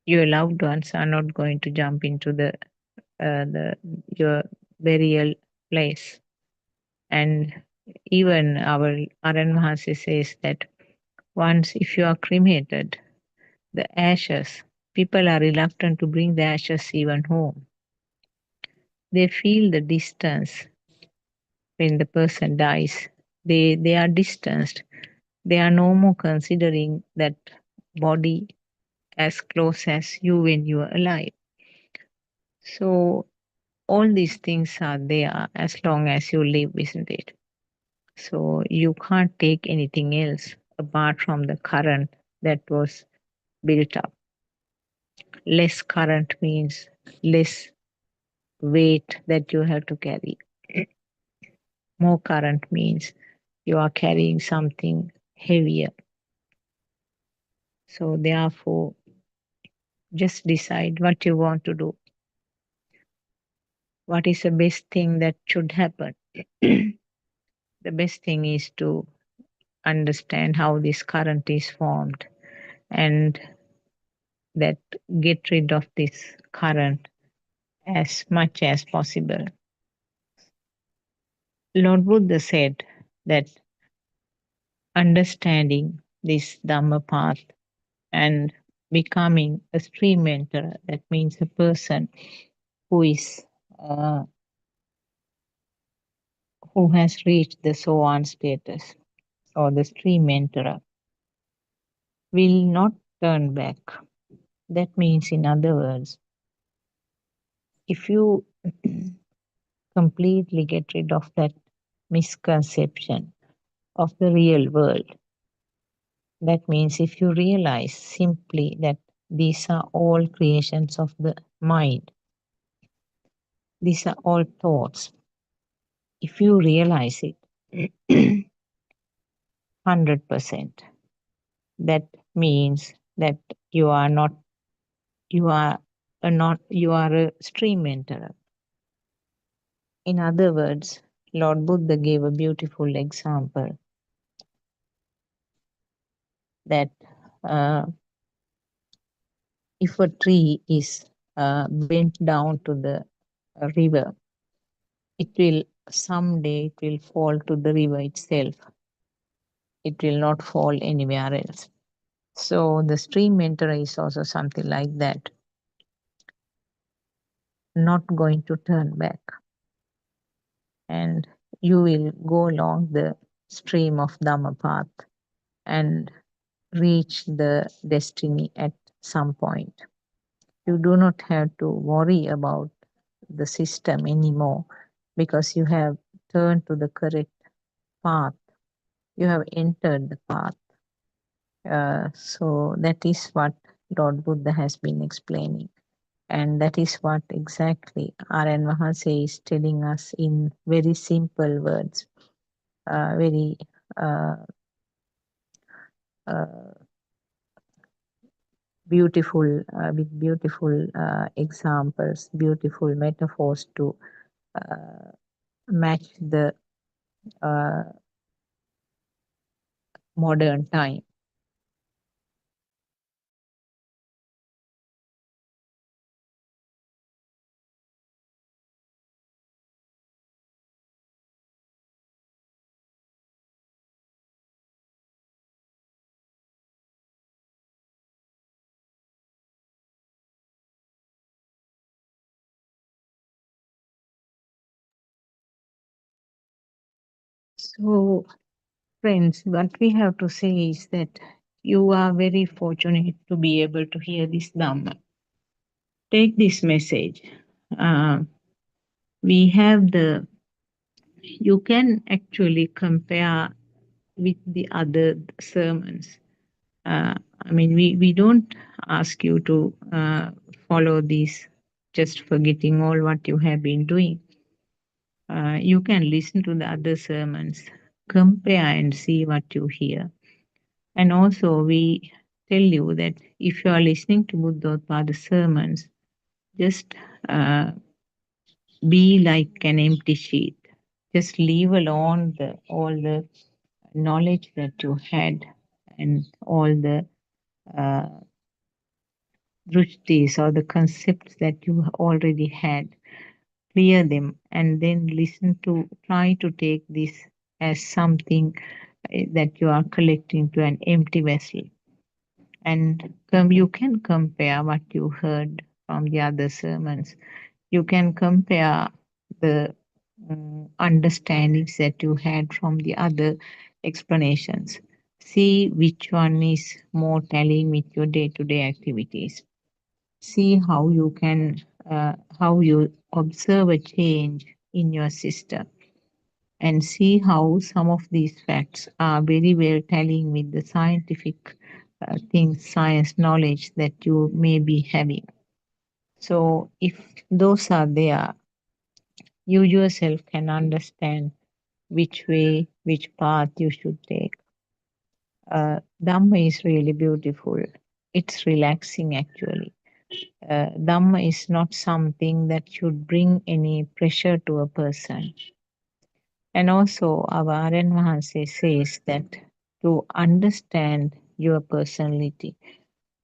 your loved ones are not going to jump into the your burial place. And even our Aran Mahasi says that once if you are cremated, the ashes, people are reluctant to bring the ashes even home. They feel the distance when the person dies. They are distanced. They are no more considering that body as close as you when you are alive. So all these things are there as long as you live, isn't it? So you can't take anything else apart from the current that was built up. Less current means less weight that you have to carry. More current means you are carrying something heavier. So therefore, just decide what you want to do. What is the best thing that should happen? The best thing is to understand how this current is formed and that get rid of this current as much as possible. Lord Buddha said that understanding this Dhamma path and becoming a stream mentor, that means a person who is uh, who has reached the Sohan status or the stream mentor, will not turn back. That means, in other words, if you completely get rid of that misconception of the real world, that means if you realize simply that these are all creations of the mind, these are all thoughts, if you realize it 100%, that means that you are not, you are you are a stream enterer. In other words, Lord Buddha gave a beautiful example that uh, if a tree is bent down to the river, it will someday it will fall to the river itself. It will not fall anywhere else. So the stream mentor is also something like that, not going to turn back. And you will go along the stream of Dhamma path and reach the destiny at some point. You do not have to worry about the system anymore because you have turned to the correct path. You have entered the path. So that is what Lord Buddha has been explaining. And that is what exactly R.N. Vahase is telling us in very simple words, very uh, uh, beautiful, with beautiful examples, beautiful metaphors to match the uh, modern time. So, friends, what we have to say is that you are very fortunate to be able to hear this Dhamma. Take this message. Uh, we have the, you can actually compare with the other sermons. I mean, we don't ask you to follow these, just forgetting all what you have been doing. You can listen to the other sermons, compare and see what you hear. And also, we tell you that if you are listening to Buddothpado sermons, just be like an empty sheet. Just leave alone all the knowledge that you had and all the uh, drishtis or the concepts that you already had. Clear them and then listen to, try to take this as something that you are collecting to an empty vessel. And you can compare what you heard from the other sermons. You can compare the understandings that you had from the other explanations. See which one is more tallying with your day-to-day activities. See how you can, how you observe a change in your system, and see how some of these facts are very well tallying with the scientific things, science knowledge that you may be having. So, if those are there, you yourself can understand which way, which path you should take. Dhamma is really beautiful. It's relaxing actually. Dhamma is not something that should bring any pressure to a person. And also, our Aryan Mahanse says that to understand your personality,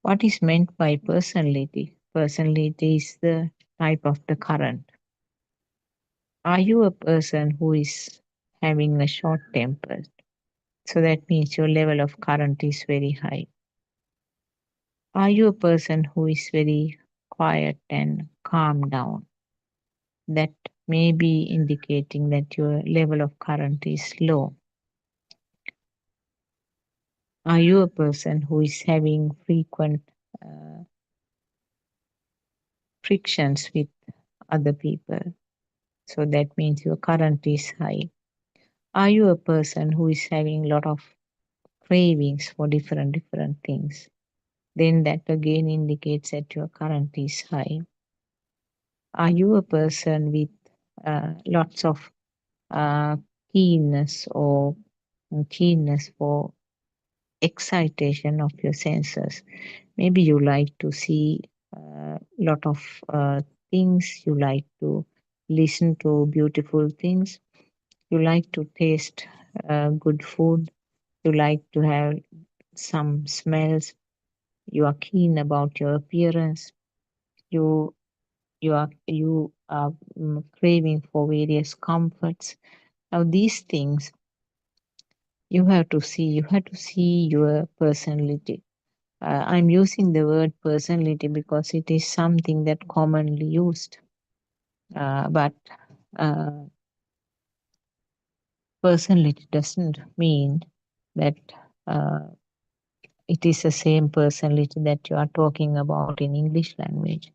what is meant by personality? Personality is the type of the current. Are you a person who is having a short temper? So that means your level of current is very high. Are you a person who is very quiet and calm down? That may be indicating that your level of current is low. Are you a person who is having frequent uh, frictions with other people? So that means your current is high. Are you a person who is having a lot of cravings for different things? Then that again indicates that your current is high. Are you a person with lots of uh, keenness or keenness for excitation of your senses? Maybe you like to see a lot of things, you like to listen to beautiful things, you like to taste good food, you like to have some smells, you are keen about your appearance, you you are craving for various comforts. Now these things you have to see your personality. I'm using the word personality because it is something that commonly used. But uh, personality doesn't mean that uh, it is the same personality that you are talking about in English language.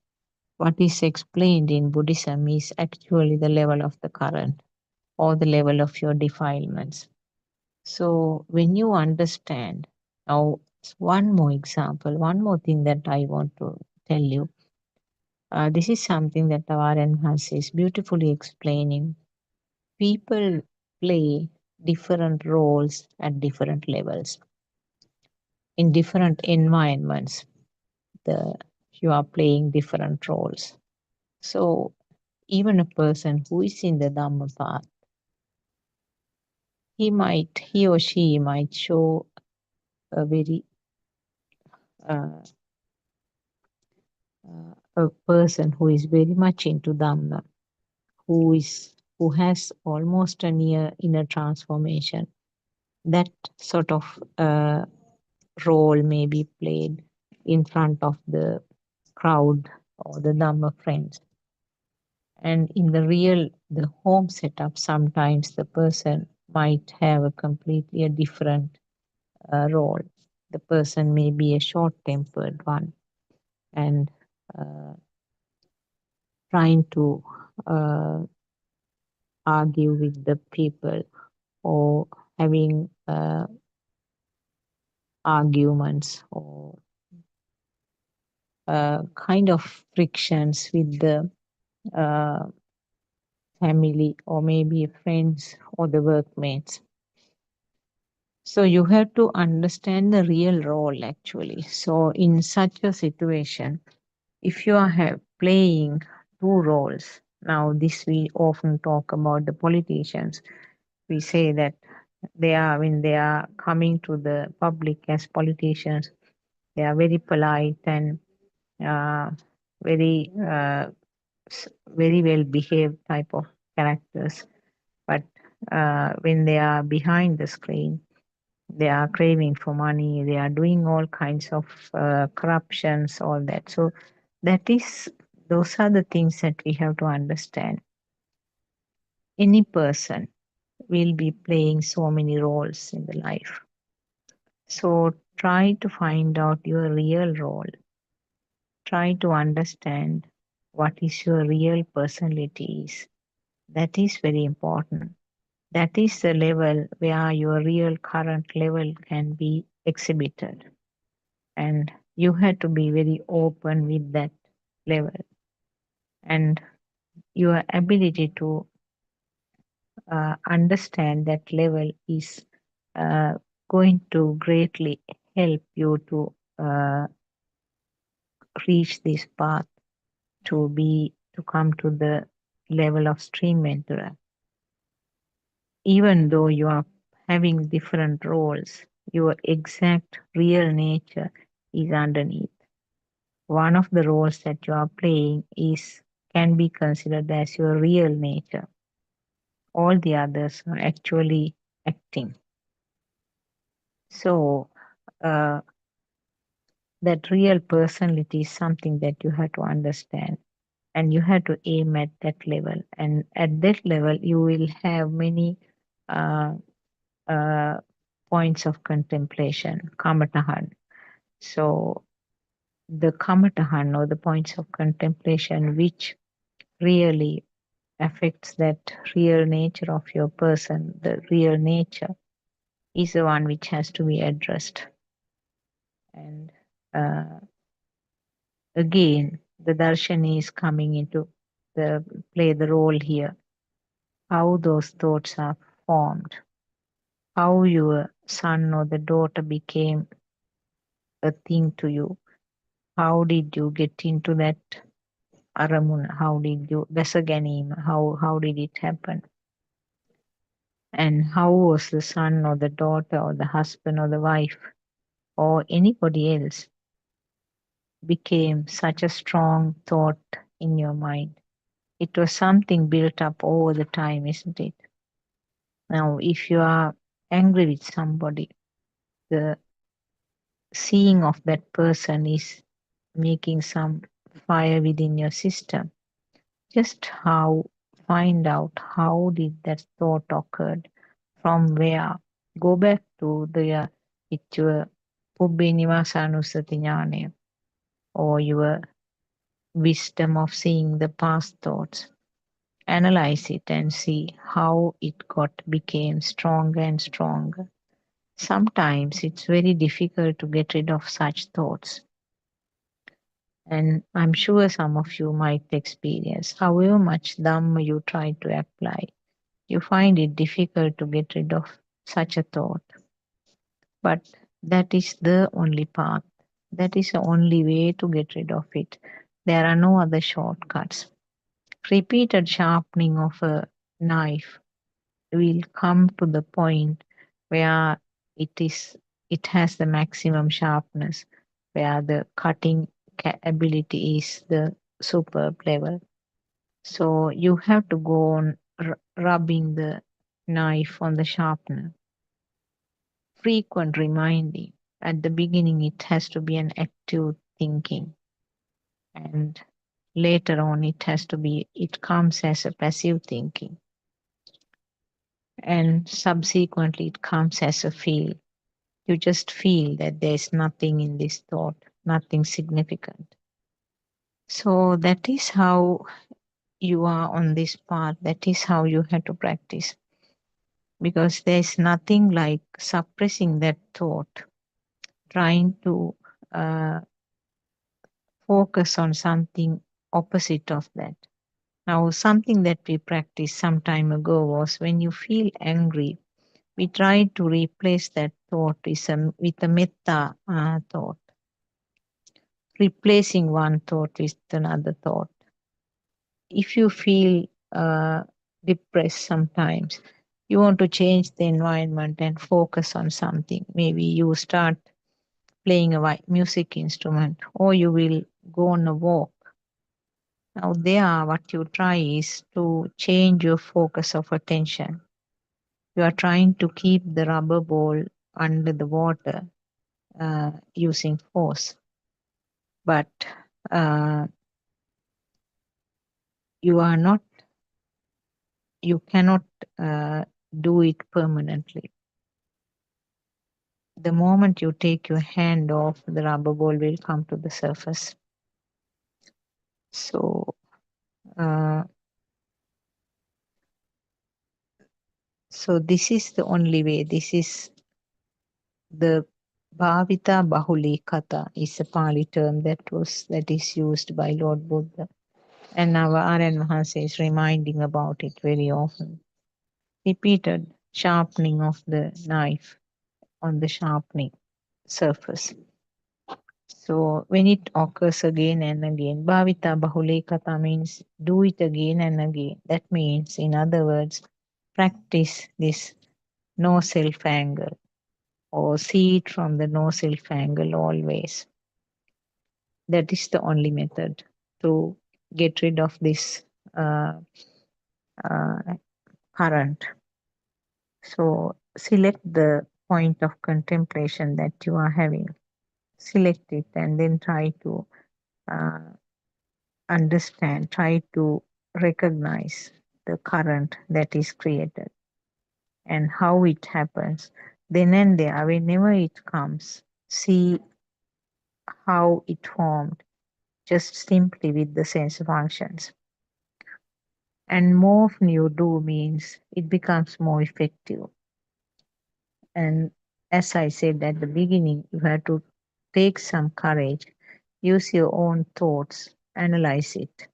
What is explained in Buddhism is actually the level of the current or the level of your defilements. So when you understand, now one more example, one more thing that I want to tell you. This is something that Tawaran has is beautifully explaining. People play different roles at different levels in different environments. The you are playing different roles. So even a person who is in the Dhamma path, he or she might show a very uh, a person who is very much into Dhamma, who has almost a near inner transformation. That sort of role may be played in front of the crowd or the Dhamma friends. And in the home setup, sometimes the person might have a completely different role. The person may be a short-tempered one and uh, trying to uh, argue with the people or having arguments or kind of frictions with the uh, family or maybe friends or the workmates. So you have to understand the real role actually. So in such a situation, if you are playing two roles, now this we often talk about the politicians. We say that when they are coming to the public as politicians, they are very polite and uh, very very well behaved type of characters. But when they are behind the screen, they are craving for money. They are doing all kinds of corruptions, all that. So those are the things that we have to understand. Any person will be playing so many roles in the life. So try to find out your real role. Try to understand what is your real personality is. That is very important. That is the level where your real current level can be exhibited. And you have to be very open with that level. And your ability to understand that level is uh, going to greatly help you to reach this path to come to the level of stream mentor. Even though you are having different roles, your exact real nature is underneath. One of the roles that you are playing can be considered as your real nature. All the others are actually acting. So uh, that real personality is something that you have to understand and you have to aim at that level. And at that level, you will have many uh, uh, points of contemplation, kamatahan. So the kamatahan or the points of contemplation, which really affects that real nature of your person, the real nature, is the one which has to be addressed. And uh, again, the darshan is coming into play the role here. How those thoughts are formed, how your son or the daughter became a thing to you. How did you get into that aramuna? How did you Vesaganim? How did it happen? And how was the son or the daughter or the husband or the wife or anybody else became such a strong thought in your mind? It was something built up over the time, isn't it? Now, if you are angry with somebody, the seeing of that person is making some fire within your system. Just find out how did that thought occurred, from where. Go back to your Pubbē Nivāsanusati ඥානය, or your wisdom of seeing the past thoughts. Analyze it and see how it became stronger and stronger. Sometimes it's very difficult to get rid of such thoughts. And I'm sure some of you might experience, however much Dhamma you try to apply, you find it difficult to get rid of such a thought. But that is the only path. That is the only way to get rid of it. There are no other shortcuts. Repeated sharpening of a knife will come to the point where it has the maximum sharpness, where the cutting ability is the superb level. So you have to go on rubbing the knife on the sharpener. Frequent reminding. At the beginning, it has to be an active thinking. And later on, it comes as a passive thinking. and subsequently it comes as a feel. You just feel that there's nothing in this thought, nothing significant. So that is how you are on this path. That is how you have to practice. Because there's nothing like suppressing that thought, trying to uh, focus on something opposite of that. Now, something that we practiced some time ago was when you feel angry, we try to replace that thought with a metta thought, replacing one thought with another thought. If you feel depressed sometimes, you want to change the environment and focus on something. Maybe you start playing a music instrument, or you will go on a walk. Now, there, what you try is to change your focus of attention. You are trying to keep the rubber ball under the water using force, but uh, you are not, you cannot uh, do it permanently. The moment you take your hand off, the rubber ball will come to the surface. So, uh, so this is the only way. This is the Bhavita Bahuli Kata is a Pali term that is used by Lord Buddha, and our Aryan Mahansa is reminding about it very often. Repeated sharpening of the knife on the sharpening surface. So when it occurs again and again, Bhavita Bahule Kata means do it again and again. That means, in other words, practice this no self anger, or see it from the no self angle always. That is the only method to get rid of this uh, uh, current. So select the point of contemplation that you are having. Select it and then try to uh, understand, try to recognize the current that is created and how it happens. Then and there, whenever it comes, see how it formed just simply with the sense functions. And more often you do means it becomes more effective. And as I said at the beginning, you have to take some courage, use your own thoughts, analyze it,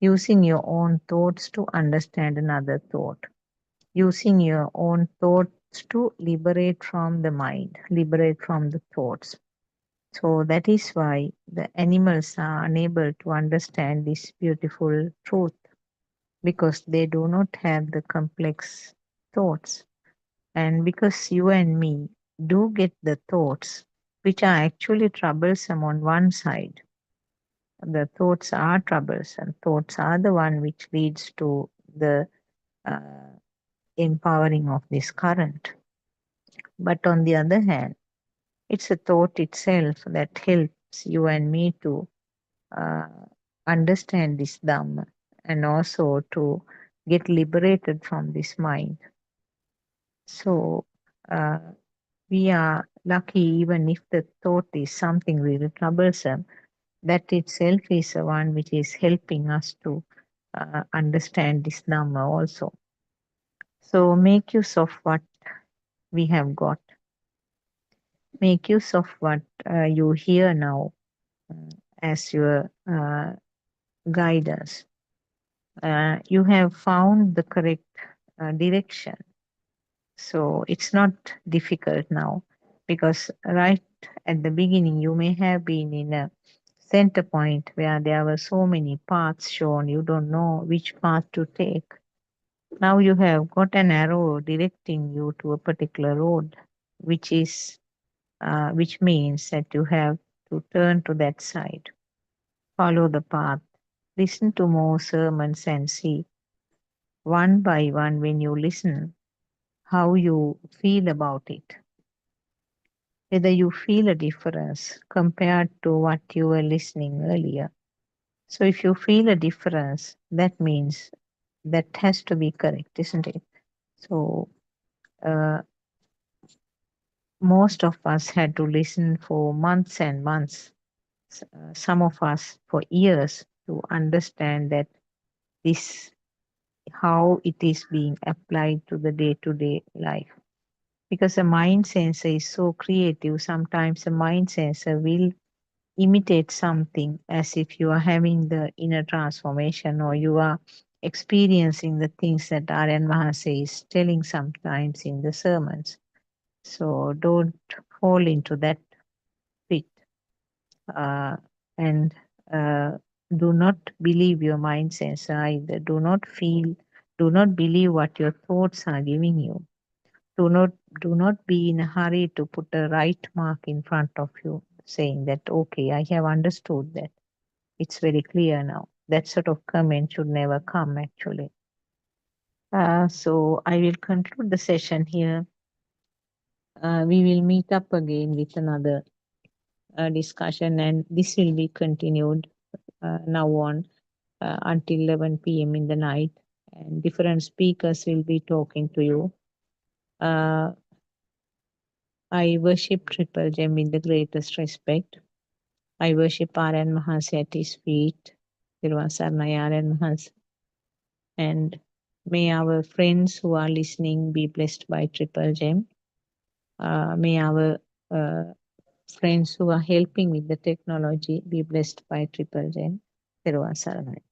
using your own thoughts to understand another thought, using your own thoughts to liberate from the mind, liberate from the thoughts. So that is why the animals are unable to understand this beautiful truth, because they do not have the complex thoughts. And because you and me do get the thoughts which are actually troublesome on one side, the thoughts are troublesome. Thoughts are the one which leads to the uh, empowering of this current. But on the other hand, it's a thought itself that helps you and me to uh, understand this Dhamma, and also to get liberated from this mind. So uh, we are lucky even if the thought is something really troublesome, that itself is the one which is helping us to understand this Dhamma also. So make use of what we have got. Make use of what you hear now as your guidance. You have found the correct direction. So it's not difficult now, because right at the beginning you may have been in a center point where there were so many paths shown, you don't know which path to take. Now you have got an arrow directing you to a particular road, which means that you have to turn to that side, follow the path, listen to more sermons, and see one by one, when you listen, how you feel about it. Whether you feel a difference compared to what you were listening earlier. So if you feel a difference, that means that has to be correct, isn't it? So uh, most of us had to listen for months and months, some of us for years, to understand that this how it is being applied to the day-to-day life. Because a mind sensor is so creative, sometimes a mind sensor will imitate something as if you are having the inner transformation or you are experiencing the things that Aryan Mahase is telling sometimes in the sermons. So don't fall into that pit, uh, and uh, do not believe your mind sensor either. Do not believe what your thoughts are giving you. Do not do not be in a hurry to put a right mark in front of you, saying that okay, I have understood that. It's very clear now. That sort of comment should never come actually. So I will conclude the session here. We will meet up again with another discussion, and this will be continued now on until 11 p.m. in the night. And different speakers will be talking to you. I worship Triple Gem in the greatest respect. I worship Aryan Mahasi at his feet. Tiruvasarnaya Aryan Mahasi. And may our friends who are listening be blessed by Triple Gem. May our friends who are helping with the technology be blessed by Triple Gem. Tiruvasarnaya.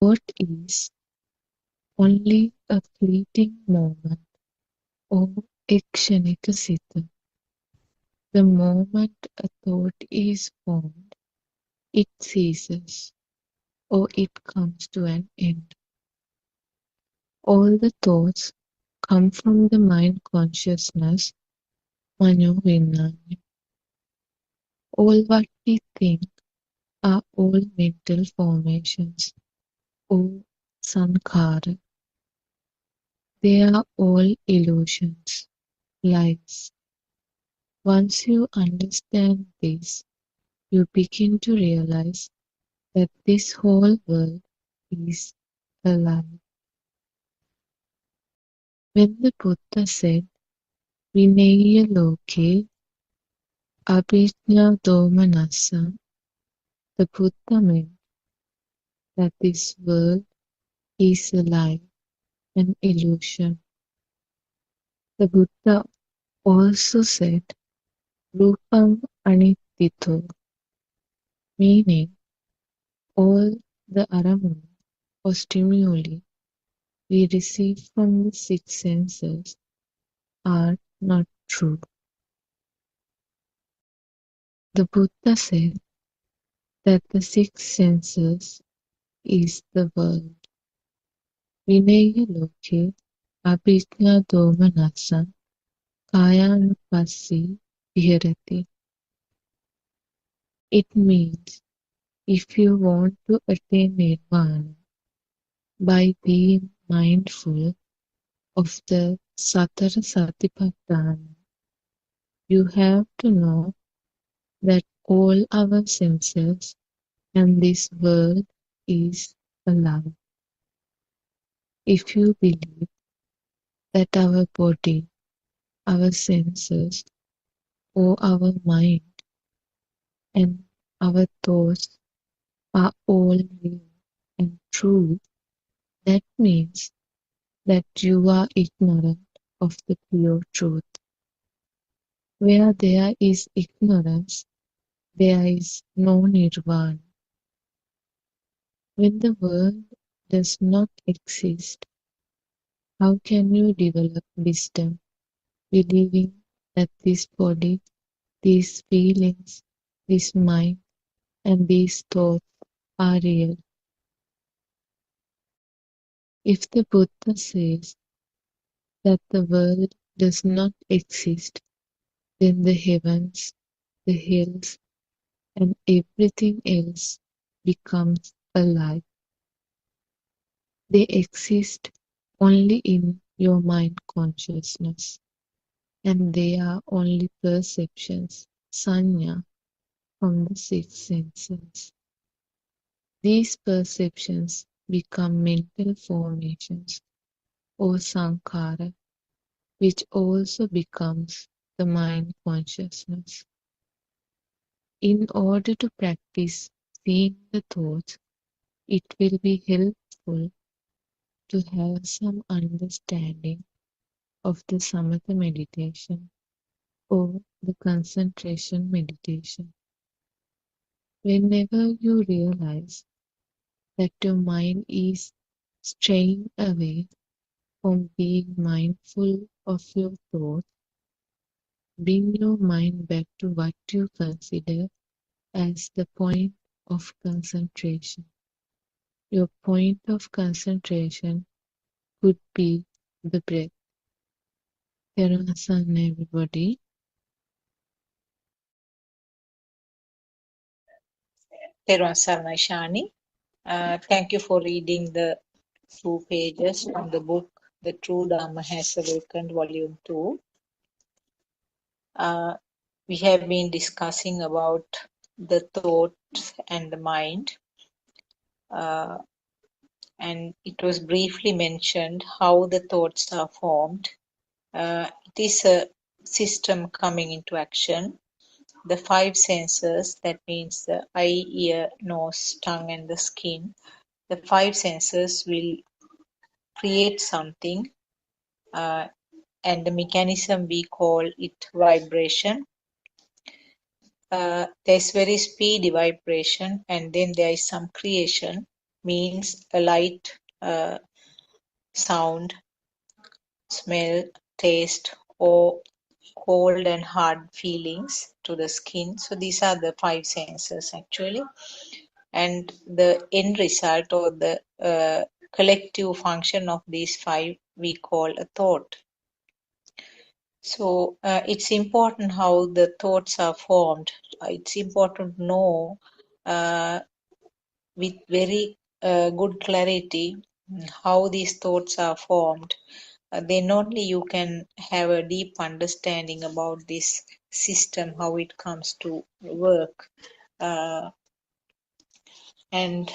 thought is only a fleeting moment or a kshanika sita. The moment a thought is formed, it ceases or it comes to an end. All the thoughts come from the mind consciousness, Mano Vinnana. All what we think are all mental formations or sankhara. They are all illusions, lies. Once you understand this, you begin to realize that this whole world is a lie. When the Buddha said, Vinaya loke abhijna domanassa, the Buddha meant that this world is a lie, an illusion. The Buddha also said, Rupam anittito, meaning all the aramana or stimuli we receive from the six senses are not true. The Buddha said that the six senses is the world. Vinaya loke abhijna domanassa kayanupassi viharati. It means if you want to attain nirvana by being mindful of the Satara Satipatthana, you have to know that all our senses and this world is a lie. If you believe that our body, our senses, or our mind and our thoughts are all real and true, that means that you are ignorant of the pure truth. Where there is ignorance, there is no nirvana. When the world does not exist, how can you develop wisdom, believing that this body, these feelings, this mind, and these thoughts are real? If the Buddha says that the world does not exist, then the heavens, the hills, and everything else becomes a lie. They exist only in your mind consciousness, and they are only perceptions, sanya, from the six senses. These perceptions become mental formations or sankhara, which also becomes the mind consciousness. In order to practice seeing the thoughts, it will be helpful to have some understanding of the samatha meditation or the concentration meditation. Whenever you realize that your mind is straying away from being mindful of your thoughts, bring your mind back to what you consider as the point of concentration. Your point of concentration could be the breath. Terasan, everybody. Teruvan Saranai Shani. Thank you for reading the 2 pages from the book The True Dharma Has Awakened, Volume 2. We have been discussing about the thoughts and the mind, and it was briefly mentioned how the thoughts are formed. It is a system coming into action. The 5 senses, that means the eye, ear, nose, tongue, and the skin, the 5 senses will create something, and the mechanism we call it vibration. There's very speedy vibration, and then there is some creation means a light, sound, smell, taste, or cold and hard feelings to the skin. So these are the 5 senses actually. And the end result or the collective function of these 5 we call a thought. So it's important how the thoughts are formed. It's important to know with very good clarity how these thoughts are formed. Then only you can have a deep understanding about this system, how it comes to work. Uh, and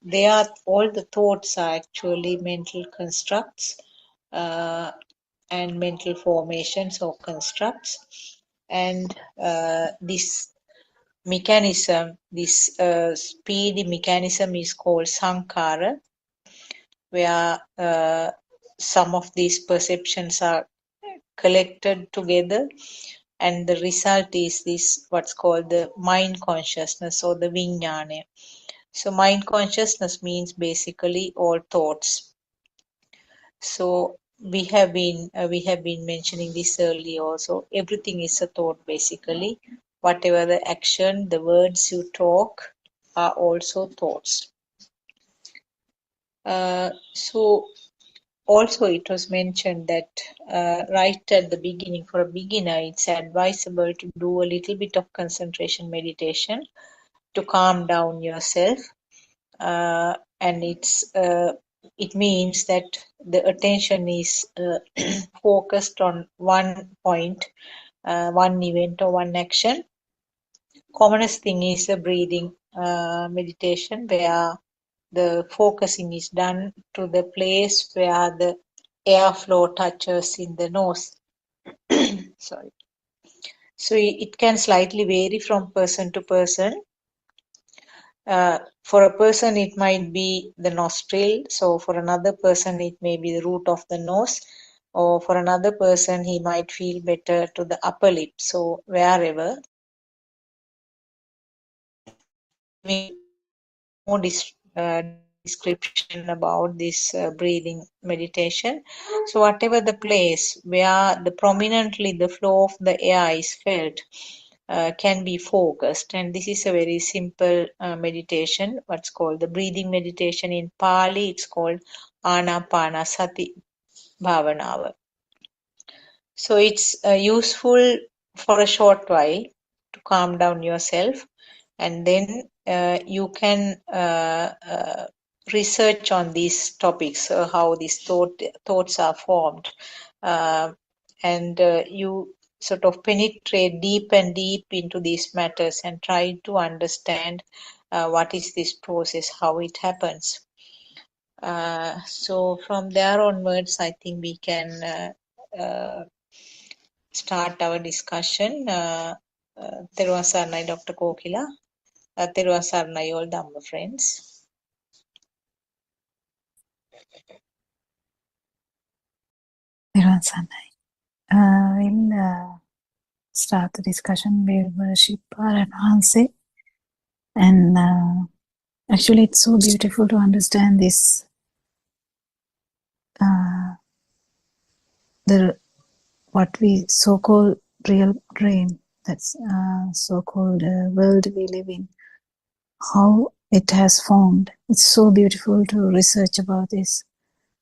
they are all the thoughts are actually mental constructs and mental formations or constructs. And this mechanism, this speedy mechanism is called sankhara, where some of these perceptions are collected together, and the result is this what's called the mind consciousness or the vijnana. So mind consciousness means basically all thoughts. So we have been mentioning this earlier also. Everything is a thought basically. Whatever the action, the words you talk are also thoughts. So also it was mentioned that right at the beginning, for a beginner, it's advisable to do a little bit of concentration meditation to calm down yourself. And it means that the attention is focused on one point, one event or one action. Commonest thing is a breathing meditation where the focusing is done to the place where the airflow touches in the nose. Sorry. So it can slightly vary from person to person. For a person, it might be the nostril. So for another person, it may be the root of the nose. Or for another person, he might feel better to the upper lip. So wherever, giving more description about this breathing meditation. So whatever the place where the prominently the flow of the air is felt, can be focused, and this is a very simple meditation, what's called the breathing meditation. In Pali it's called Anapanasati Bhavanava. So it's useful for a short while to calm down yourself, and then you can research on these topics, how these thoughts are formed, and you sort of penetrate deep and deep into these matters and try to understand what is this process, how it happens. So from there onwards, I think we can start our discussion. Teruvan Saranai, Dr. Kokila. Teruvan Saranai, all Dhamma friends. Everyone, Sanai. We'll start the discussion. We'll worship our Hanse. And actually, it's so beautiful to understand this. What we so-called real dream, that's so-called world we live in, how it has formed. It's so beautiful to research about this.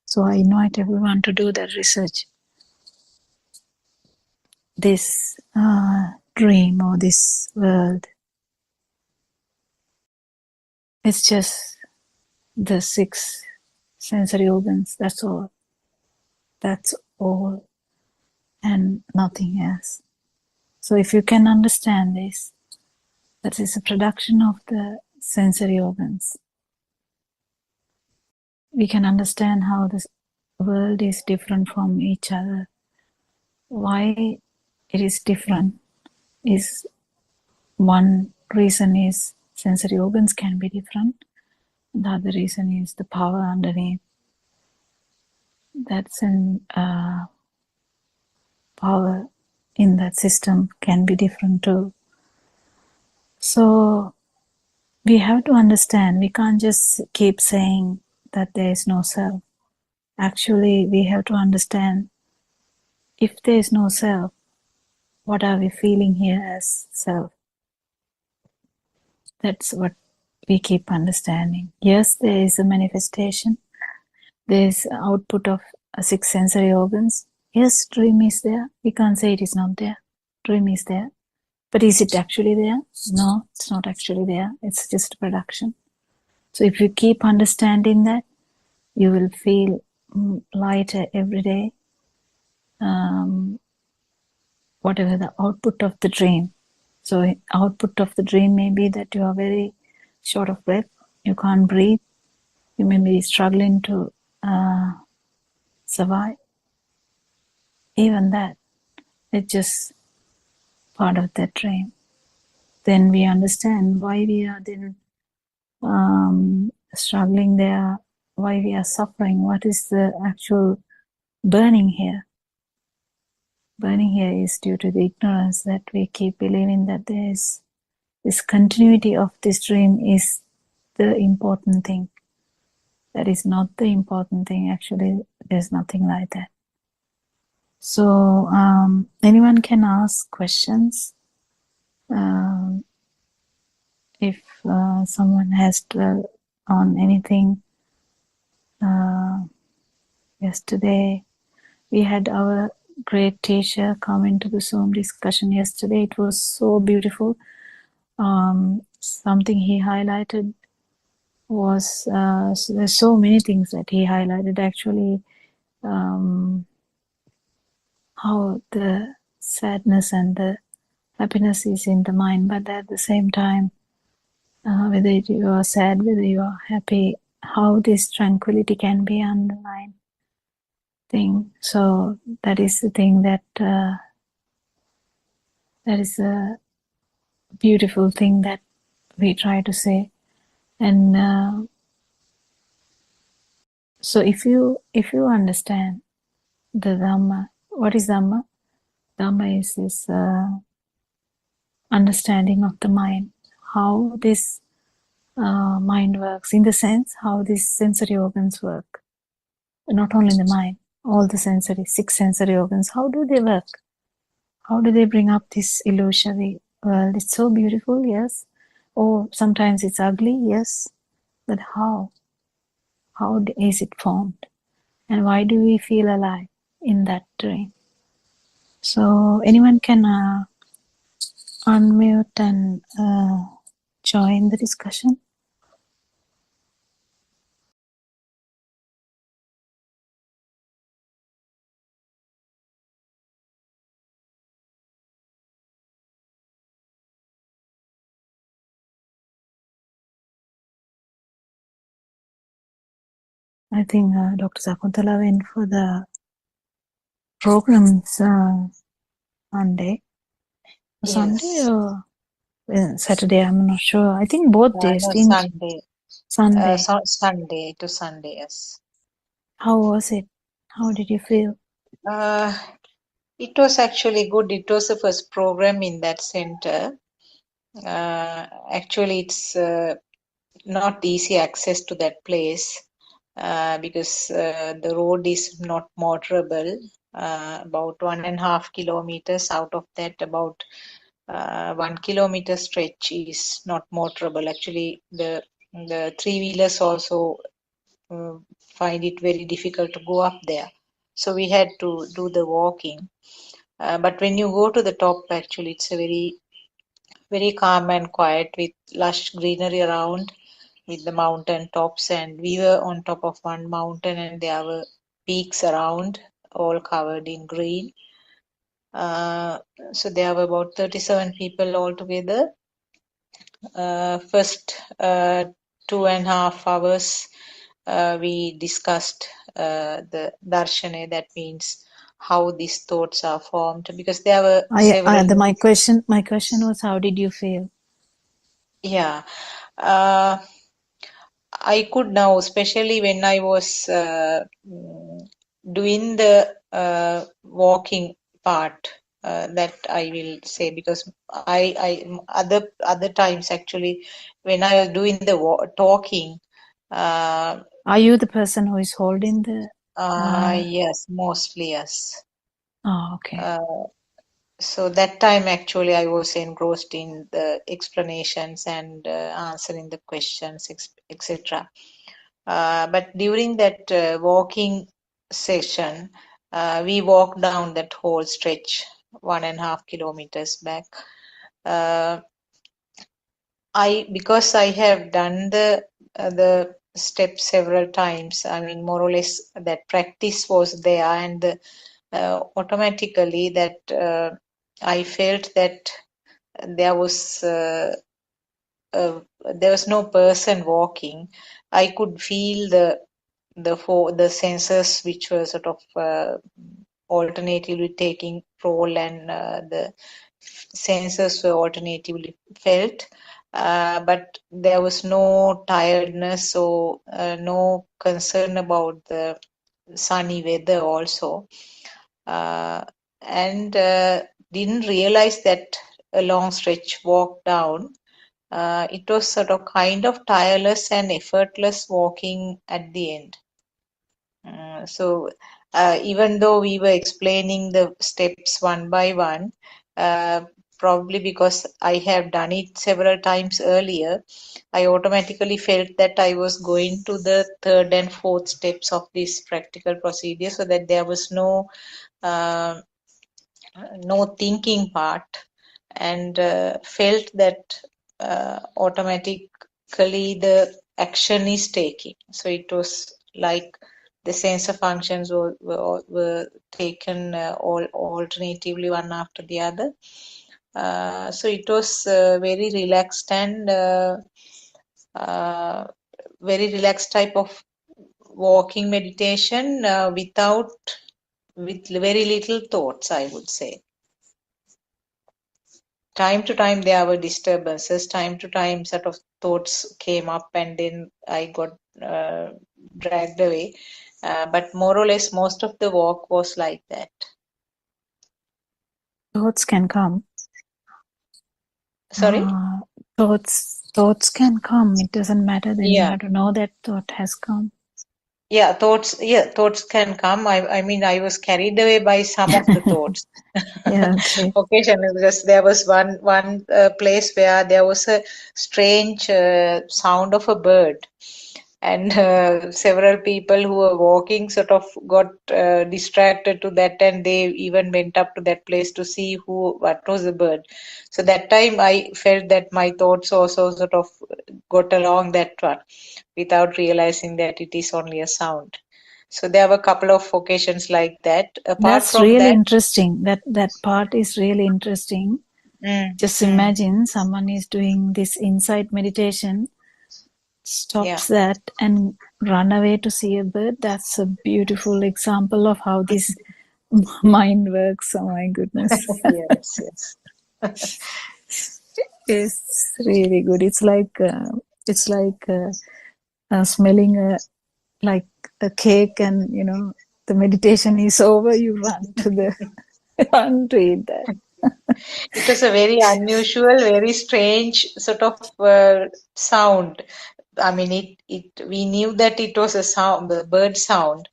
So I invite everyone to do that research. This dream or this world, it's just the 6 sensory organs, that's all. That's all and nothing else. So if you can understand this, that is a production of the sensory organs. We can understand how this world is different from each other. Why it is different is one reason is sensory organs can be different. The other reason is the power underneath. That's an power in that system can be different too. So we have to understand, we can't just keep saying that there is no self. Actually, we have to understand, if there is no self, what are we feeling here as self? That's what we keep understanding. Yes, there is a manifestation. There is output of 6 sensory organs. Yes, dream is there. We can't say it is not there. Dream is there. But is it actually there? No, it's not actually there. It's just production. So if you keep understanding that, you will feel lighter every day. Whatever the output of the dream. So output of the dream may be that you are very short of breath. You can't breathe. You may be struggling to survive. Even that, it's just part of that dream. Then we understand why we are then struggling there, why we are suffering, what is the actual burning here. Burning here is due to the ignorance that we keep believing that there is this continuity of this dream is the important thing. That is not the important thing. Actually, there's nothing like that. So anyone can ask questions. If someone has on anything. Yesterday, we had our great teacher come into the Zoom discussion yesterday. It was so beautiful. Something he highlighted was, there's so many things that he highlighted actually, how the sadness and the happiness is in the mind, but at the same time, whether you are sad, whether you are happy, how this tranquility can be underlined thing. So that is the thing that that is a beautiful thing that we try to say. And so if you understand the Dhamma, what is Dhamma? Dhamma is this understanding of the mind, how this mind works, in the sense how these sensory organs work. Not only the mind, all the sensory, 6 sensory organs, how do they work? How do they bring up this illusory world? It's so beautiful, yes. Or sometimes it's ugly, yes. But how? How is it formed? And why do we feel alive in that dream? So anyone can unmute and join the discussion. I think Dr. Sakuntala went for the programs Monday. Sunday Yes. or Saturday, I'm not sure. I think both days, No, didn't you? Sunday. Sunday. Sunday to Sunday, yes. How was it? How did you feel? It was actually good. It was the first program in that center. Actually, it's not easy access to that place because the road is not motorable. About 1.5 kilometers out of that, about 1 kilometer stretch is not motorable. Actually, the three-wheelers also find it very difficult to go up there. So we had to do the walking. But when you go to the top, actually, it's a very calm and quiet with lush greenery around with the mountain tops. And we were on top of one mountain and there were peaks around, all covered in green. So there were about 37 people altogether. First 2.5 hours we discussed the darshana, that means how these thoughts are formed, because there were several. My question was, how did you feel? Yeah, I could now, especially when I was doing the walking part, that I will say, because other times actually when I was doing the talking, uh, Are you the person who is holding the? yes, mostly yes. Oh, okay. So that time actually I was engrossed in the explanations and answering the questions, etc. But during that walking session, we walked down that whole stretch, 1.5 kilometers back. Because I have done the steps several times. I mean, more or less that practice was there, and automatically that I felt that there was uh, there was no person walking. I could feel the sensors which were sort of alternatively taking role, and the sensors were alternatively felt. But there was no tiredness or no concern about the sunny weather also. And didn't realize that a long stretch walk down, it was sort of kind of tireless and effortless walking at the end. So even though we were explaining the steps one by one, probably because I have done it several times earlier, I automatically felt that I was going to the third and fourth steps of this practical procedure, so that there was uh, no thinking part, and felt that automatically the action is taking. So it was like the sensor functions were taken all alternatively, one after the other. So it was very relaxed and uh, very relaxed type of walking meditation, with very little thoughts, I would say. Time to time there were disturbances, time to time sort of thoughts came up, and then I got uh, dragged away. But more or less most of the walk was like that. Thoughts can come. Sorry? Thoughts can come. It doesn't matter. Then you Yeah. have to know that thought has come. Yeah, thoughts can come. I mean, I was carried away by some of the thoughts. Yeah, okay. Occasionally, because there was one place where there was a strange sound of a bird, and several people who were walking sort of got distracted to that, and they even went up to that place to see what was the bird. So that time I felt that my thoughts also sort of got along that one, without realizing that it is only a sound. So there were a couple of occasions like that. Apart That's from really that, interesting. That part is really interesting. Just imagine someone is doing this insight meditation, yeah, stops that and run away to see a bird. That's a beautiful example of how this mind works. Oh my goodness. yes, yes. It's really good. It's like smelling like a cake, and the meditation is over. You run to run to eat that. It was a very unusual, very strange sort of sound. I mean, we knew that it was a sound, the bird sound.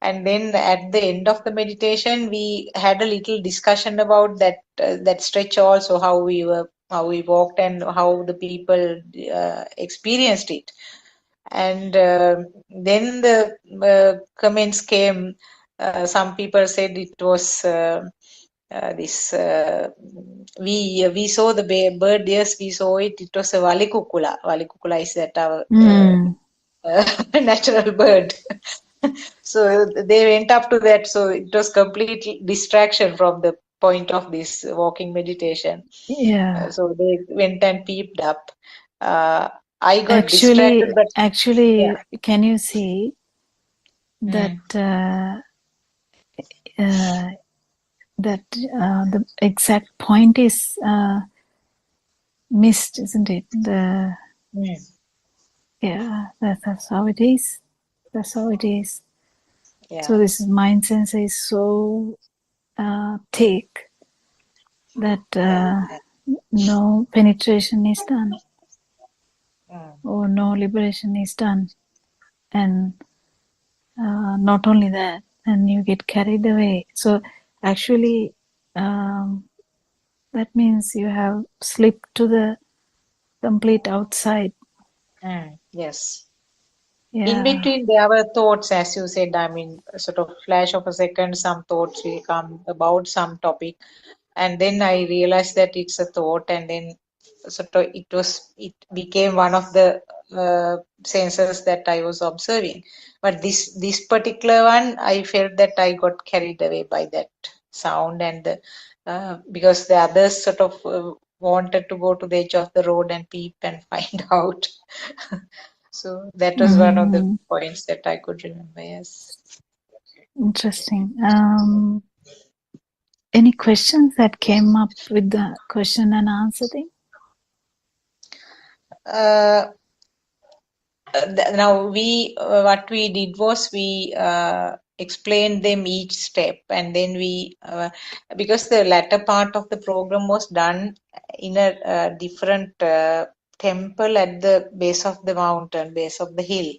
And then at the end of the meditation, we had a little discussion about that stretch also, how we walked, and how the people experienced it. And then the comments came. Some people said it was this. We saw the bird. Yes, we saw it. It was a valikukula. Valikukula is that our natural bird. So they went up to that. So it was complete distraction from the point of this walking meditation. Yeah. So they went and peeped up. I got distracted, but yeah. Actually, can you see that the exact point is missed, isn't it? Yeah, that's how it is. That's how it is. Yeah. So this mind sensor is so thick that no penetration is done Mm. or no liberation is done, and not only that, and you get carried away. So actually, that means you have slipped to the complete outside. Yes. In Yeah. between, there were thoughts, as you said. I mean, sort of flash of a second, some thoughts will come about some topic, and then I realized that it's a thought, and then sort of it became one of the senses that I was observing. But this particular one, I felt that I got carried away by that sound, and the because the others sort of wanted to go to the edge of the road and peep and find out. So that was one of the Mm, points that I could remember. Yes. interesting. Any questions that came up with the question and answer thing? Uh, Now what we did was we explained them each step, and then we because the latter part of the program was done in a different temple at the base of the mountain, base of the hill.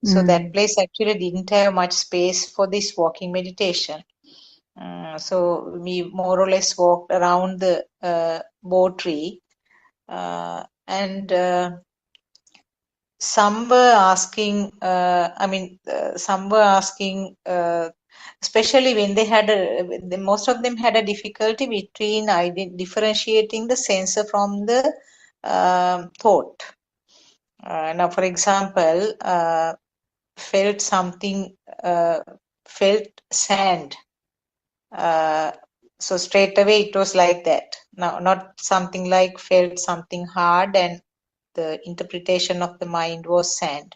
So that place actually didn't have much space for this walking meditation. So we more or less walked around the bo tree, and some were asking, some were asking, especially when they had most of them had a difficulty between differentiating the sensor from the thought. Now, for example, felt something, felt sand. Uh, so straight away it was like that. Now, not something like felt something hard, and the interpretation of the mind was sand.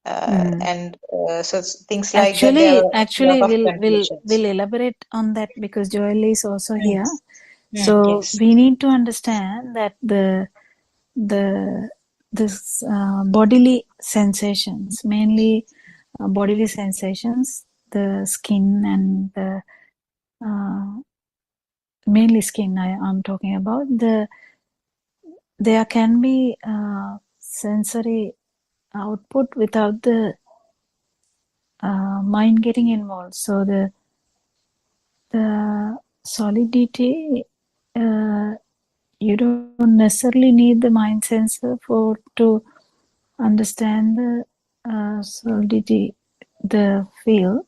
And so things like that, there were a lot Actually, of we'll confusions. elaborate on that because Joel is also Mm, here. So yes. we need to understand that the this bodily sensations, mainly bodily sensations, the skin and the mainly skin. I'm talking about there can be sensory output without the mind getting involved. So the solidity, you don't necessarily need the mind sensor to understand the solidity, the feel.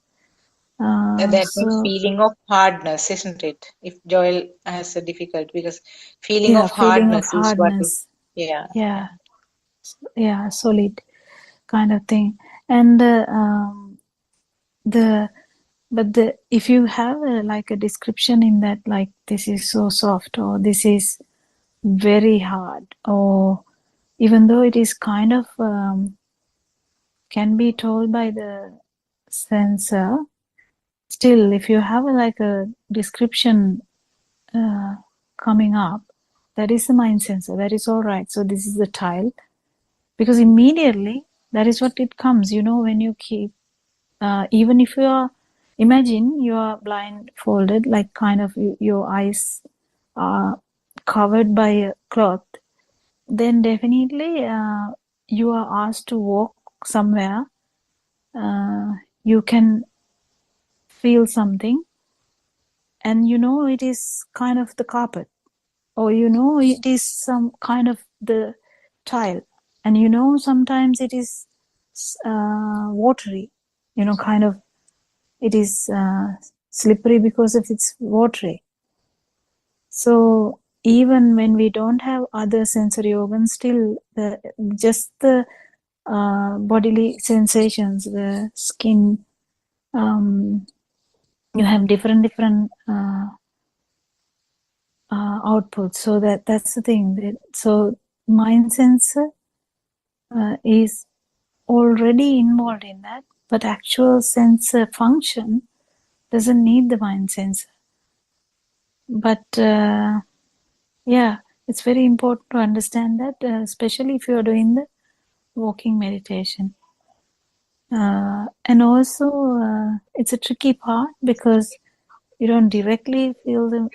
That means So feeling of hardness, isn't it? If Joel has a difficulty, because feeling yeah, of feeling of hardness is what is, hardness. yeah, Yeah, yeah. yeah, solid kind of thing. And the but the if you have like a description in that, like this is so soft or this is very hard, or even though it is kind of can be told by the sensor, still if you have like a description coming up, that is the mind sensor, that is all right. So this is the tile, because immediately that is what it comes, when you keep even if you are, imagine you are blindfolded, like kind of your eyes are covered by a cloth, then definitely you are asked to walk somewhere, you can feel something, and it is kind of the carpet, or it is some kind of the tile, and sometimes it is watery, kind of it is slippery because of its watery. So even when we don't have other sensory organs, still just the bodily sensations, the skin, you have different outputs. So that's the thing. So mind sensor is already involved in that, but actual sensor function doesn't need the mind sensor. But yeah, it's very important to understand that, especially if you are doing the walking meditation. And also, it's a tricky part because you don't directly feel the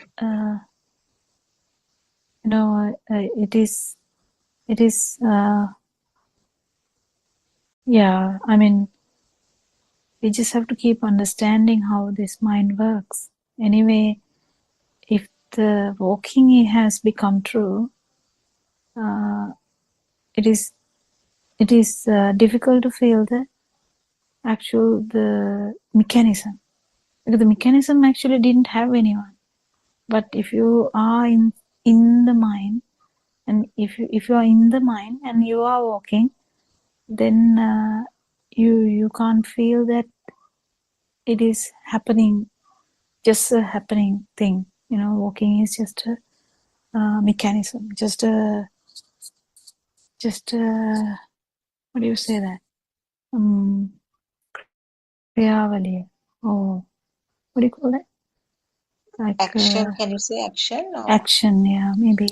it is, yeah, I mean, we just have to keep understanding how this mind works. Anyway, if the walking has become true, it is difficult to feel the mechanism, because the mechanism actually didn't have anyone. But if you are in the mind, and if you are in the mind and you are walking, then you can't feel that it is happening, just a happening thing. Walking is just a mechanism, just a what do you say that? Kriyavali, or what do you call it? Like Action, can you say action? Or? action, yeah, maybe.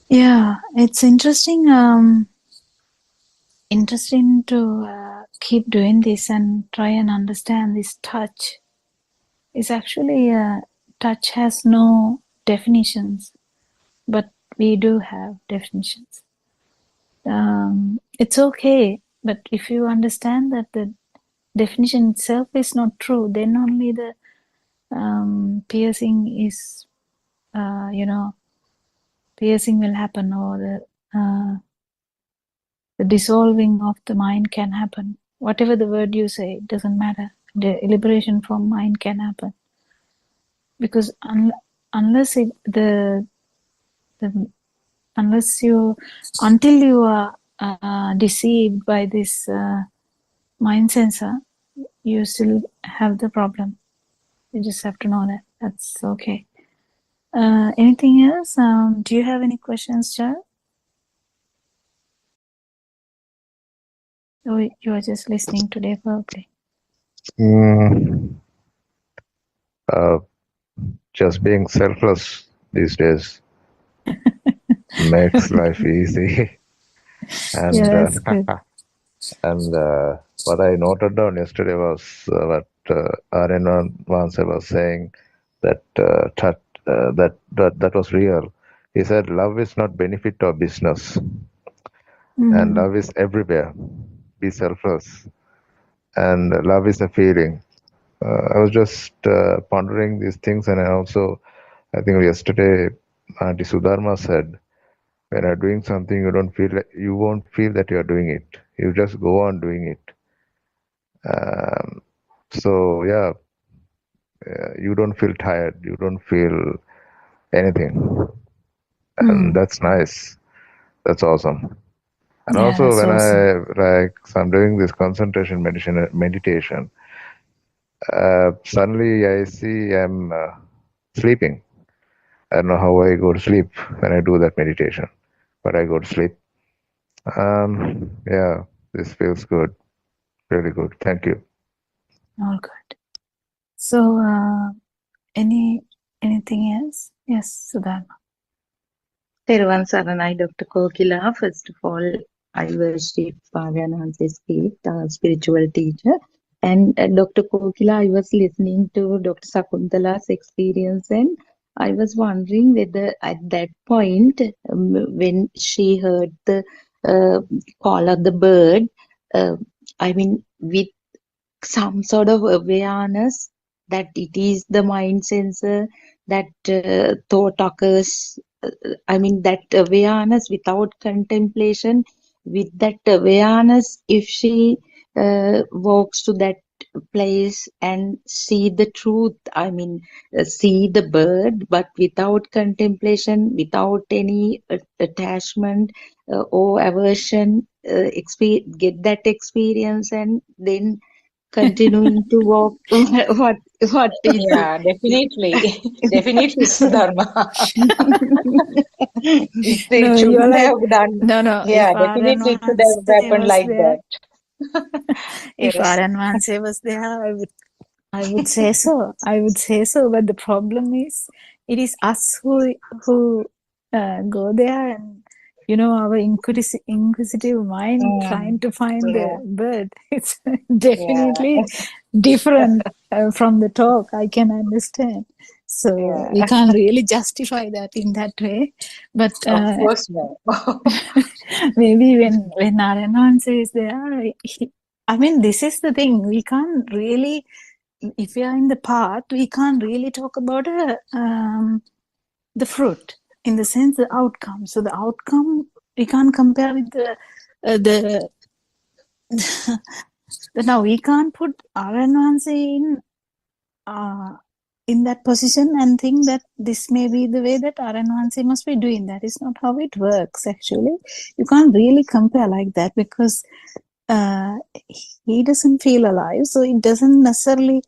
Yeah, it's interesting. Interesting to keep doing this and try and understand this touch. It's actually touch has no definitions, but we do have definitions. It's okay, but if you understand that the definition itself is not true, then only the piercing is, piercing will happen, or the dissolving of the mind can happen. Whatever the word you say, it doesn't matter. The liberation from mind can happen, because unless until you are deceived by this mind sensor, you still have the problem. You just have to know that. That's okay. Anything else? Do you have any questions, Charles? Or you are just listening today, probably? Just being selfless these days makes life easy. And Yeah, that's good. and what I noted down yesterday was what Aryan once was saying, that that was real. He said, "Love is not benefit or business, and love is everywhere. Be selfless, and love is a feeling." I was just pondering these things, and I think yesterday Auntie Sudharma said, when you're doing something, you won't feel that you're doing it. You just go on doing it. So yeah, you don't feel tired. You don't feel anything, and that's nice. That's awesome. And Yeah, also, that's when awesome. I'm doing this concentration meditation, suddenly I see I'm sleeping. I don't know how I go to sleep when I do that meditation, but I go to sleep. Yeah, this feels good, really good. Thank you. All good. So, anything else? Yes, Sudharma. Teruvan Saranai, Dr. Kokila. First of all, I worship Bhagyanan's spirit, our spiritual teacher. And Dr. Kokila, I was listening to Dr. Sakuntala's experience, and I was wondering whether at that point, when she heard the call of the bird, I mean, with some sort of awareness that it is the mind sensor, that thought occurs, that awareness without contemplation, with that awareness, if she walks to that place and see the truth, see the bird, but without contemplation, without any attachment or aversion, get that experience, and then continuing to walk. What is it? Yeah, definitely. Definitely, Sudharma. No, It you're shouldn't like, have done. no. Yeah, If definitely it should Aranwanse have happened was like there, that. if Yes. Aranwanse was there, I would say so. I would say so. But the problem is, it is us who go there, and our inquisitive mind trying to find Yeah. the bird. It's Yeah. definitely different from the talk. I can understand. So we Yeah. can't really justify that in that way. But Of course, no. maybe when Narayanan is there, I mean, this is the thing. We can't really, if we are in the path, we can't really talk about the fruit, in the sense the outcome. So the outcome we can't compare with the now we can't put Narayanan in that position and think that this may be the way that RN1C must be doing. That is not how it works, actually. You can't really compare like that, because he doesn't feel alive. So it doesn't necessarily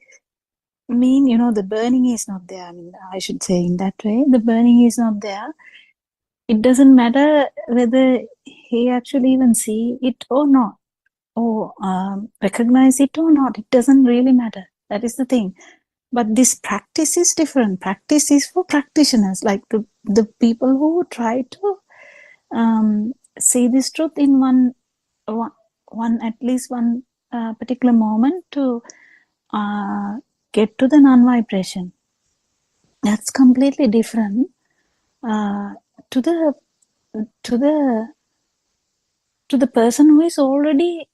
mean, the burning is not there. I mean, I should say in that way, the burning is not there. It doesn't matter whether he actually even see it or not, or recognize it or not. It doesn't really matter. That is the thing. But this practice is different. Practice is for practitioners, like the people who try to see this truth in one at least one particular moment to get to the non-vibration. That's completely different to the person who is already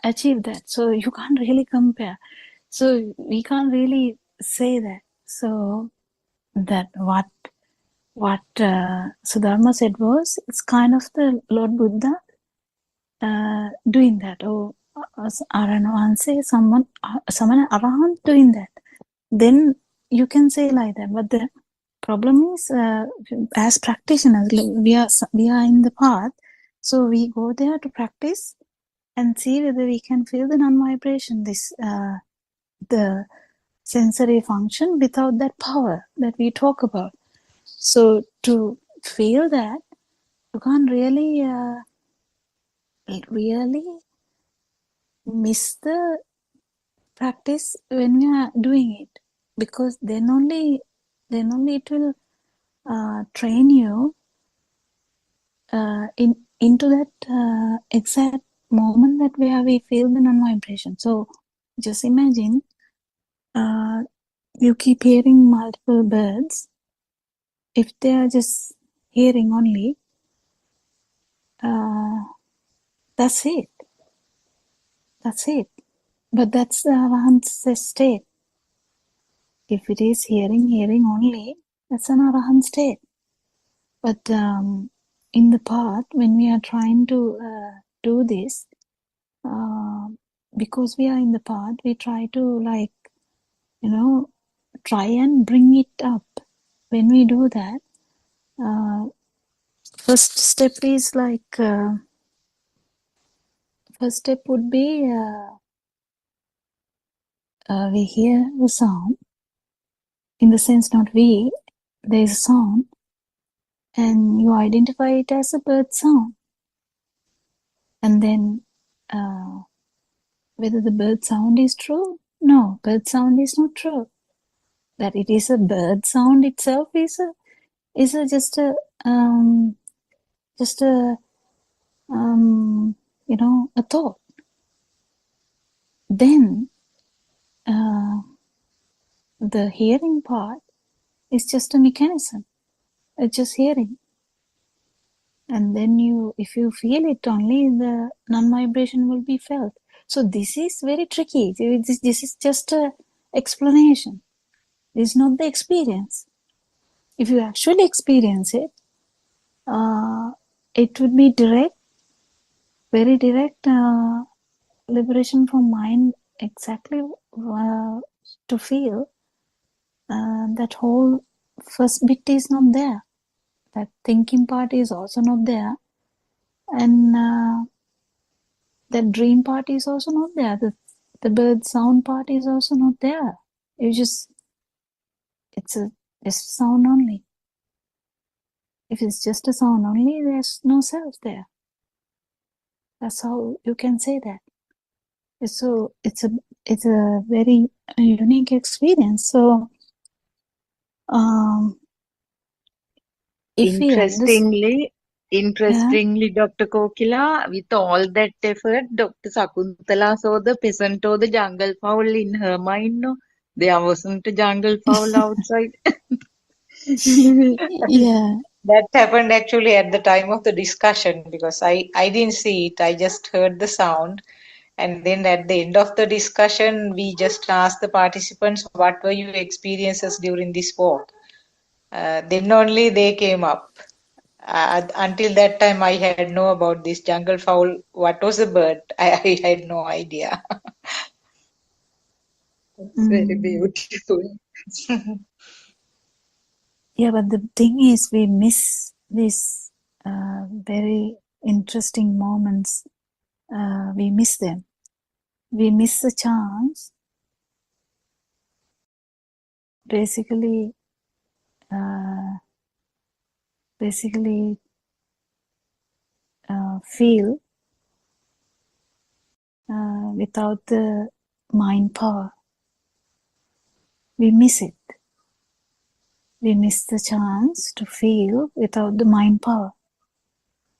achieved that. So you can't really compare. So we can't really say that. So that what Sudharma said was, it's kind of the Lord Buddha doing that, or Arahant, someone Arahant doing that. Then you can say like that. But the problem is, as practitioners, we are in the path, so we go there to practice and see whether we can feel the non-vibration, the sensory function without that power that we talk about. So to feel that, you can't really miss the practice when we are doing it, because then only it will train you into that exact moment that where we feel the non-vibration. So just imagine you keep hearing multiple birds. If they are just hearing only, that's it. But that's the Arahant's state. If it is hearing only, that's an Arahant state. But in the path, when we are trying to do this, because we are in the path, we try to try and bring it up. When we do that, first step is first step would be we hear the sound, in the sense not we, there is a sound, and you identify it as a bird sound. And then whether the bird sound is true? No, bird sound is not true. That it is a bird sound itself is just a a thought. Then the hearing part is just a mechanism. It's just hearing. And then if you feel it only, the non-vibration will be felt. So this is very tricky. This is just a explanation. This is not the experience. If you actually experience it, it would be direct, very direct liberation from mind, exactly to feel that whole first bit is not there. That thinking part is also not there. And that dream part is also not there. The bird sound part is also not there. It's a sound only. If it's just a sound only, there's no self there. That's how you can say that. So it's a very unique experience. So if we Interestingly, Dr. Kokila, with all that effort, Dr. Sakuntala saw the peasant or the jungle fowl in her mind. No? There wasn't a jungle fowl outside. Yeah. That happened actually at the time of the discussion because I didn't see it. I just heard the sound. And then at the end of the discussion, we just asked the participants, what were your experiences during this walk? Then only they came up. Until that time, I had no about this jungle fowl. What was a bird? I had no idea. It's very beautiful. Yeah, but the thing is, we miss these very interesting moments. We miss them. We miss the chance. Basically, feel without the mind power. We miss it. We miss the chance to feel without the mind power.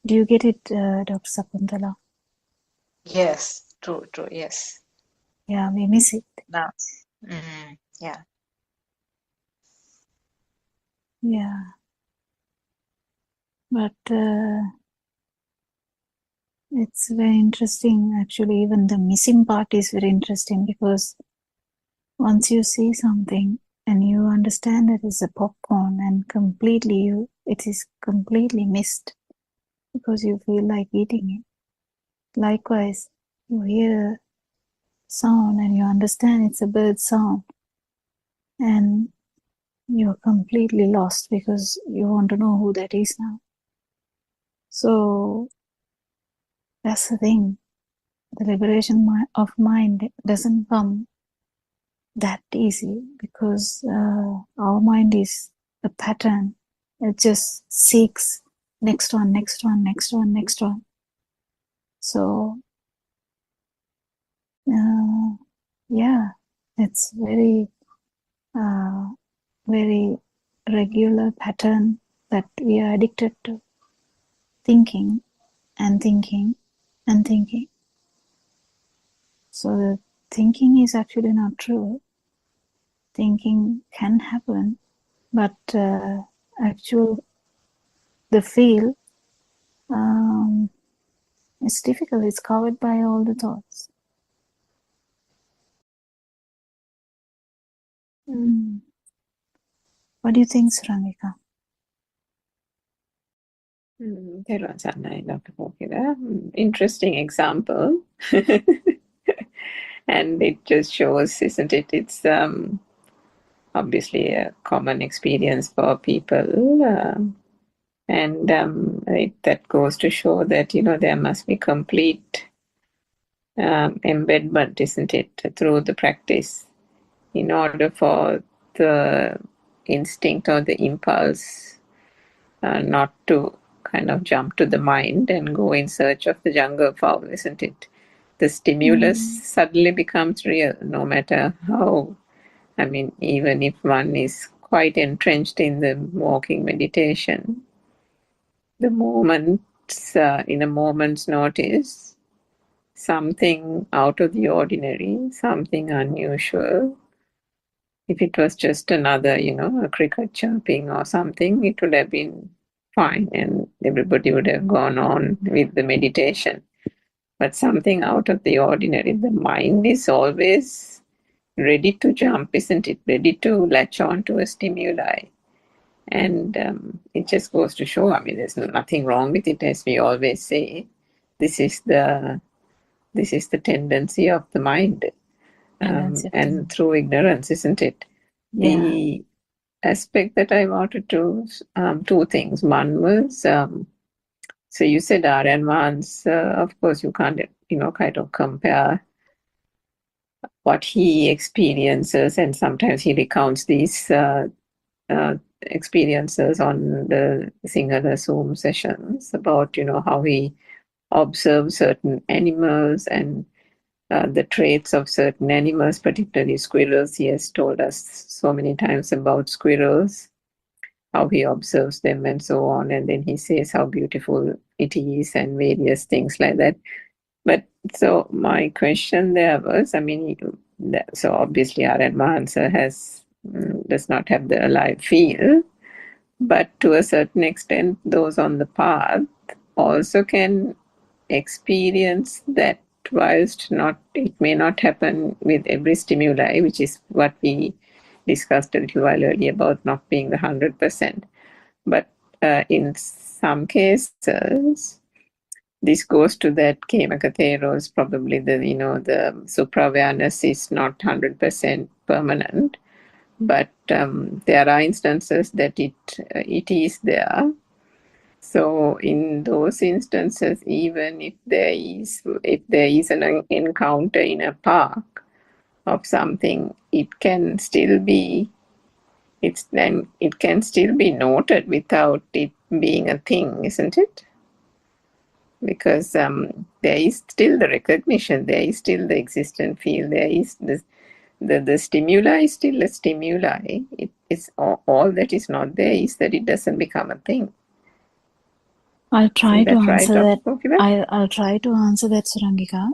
Do you get it, Dr. Sakuntala? Yes, true, yes. Yeah, we miss it. Now, yeah. Yeah. But it's very interesting. Actually, even the missing part is very interesting because once you see something and you understand that it's a popcorn and it is completely missed because you feel like eating it. Likewise, you hear a sound and you understand it's a bird sound and you're completely lost because you want to know who that is now. So that's the thing. The liberation of mind doesn't come that easy because our mind is a pattern. It just seeks next one, next one, next one, next one. So, yeah, it's very, very regular pattern that we are addicted to. Thinking and thinking and thinking. So the thinking is actually not true. Thinking can happen, but the feel, it's difficult. It's covered by all the thoughts. What do you think, Sarangika? Interesting example. And it just shows, isn't it? It's obviously a common experience for people. And that goes to show that, there must be complete embedment, isn't it, through the practice in order for the instinct or the impulse not to kind of jump to the mind and go in search of the jungle fowl, isn't it? The stimulus suddenly becomes real, no matter how, even if one is quite entrenched in the walking meditation, the moments, in a moment's notice, something out of the ordinary, something unusual. If it was just another, a cricket chirping or something, it would have been fine and everybody would have gone on with the meditation. But something out of the ordinary, the mind is always ready to jump, isn't it? Ready to latch on to a stimuli. And it just goes to show, there's nothing wrong with it, as we always say. This is the tendency of the mind. And through ignorance, isn't it? Yeah. The aspect that I wanted to, two things. One was, so you said Aryan Vans, of course you can't, kind of compare what he experiences, and sometimes he recounts these experiences on the Sinhala Zoom sessions about, how he observes certain animals and the traits of certain animals, particularly squirrels. He has told us so many times about squirrels, how he observes them and so on. And then he says how beautiful it is and various things like that. But so my question there was, So obviously our advancer does not have the alive feel, but to a certain extent those on the path also can experience that, whilst it may not happen with every stimuli, which is what we discussed a little while earlier about not being the 100%. But in some cases, this goes to that Kemakateros, probably the supra-awareness is not 100% permanent, but there are instances that it is there. So in those instances, even if there is an encounter in a park of something, it can still be noted without it being a thing, isn't it? Because there is still the recognition, there is still the existent feel, there is the stimuli is still a stimuli. It is all that is not there is that it doesn't become a thing. I'll try to answer that. Right, I'll try to answer that, Surangika.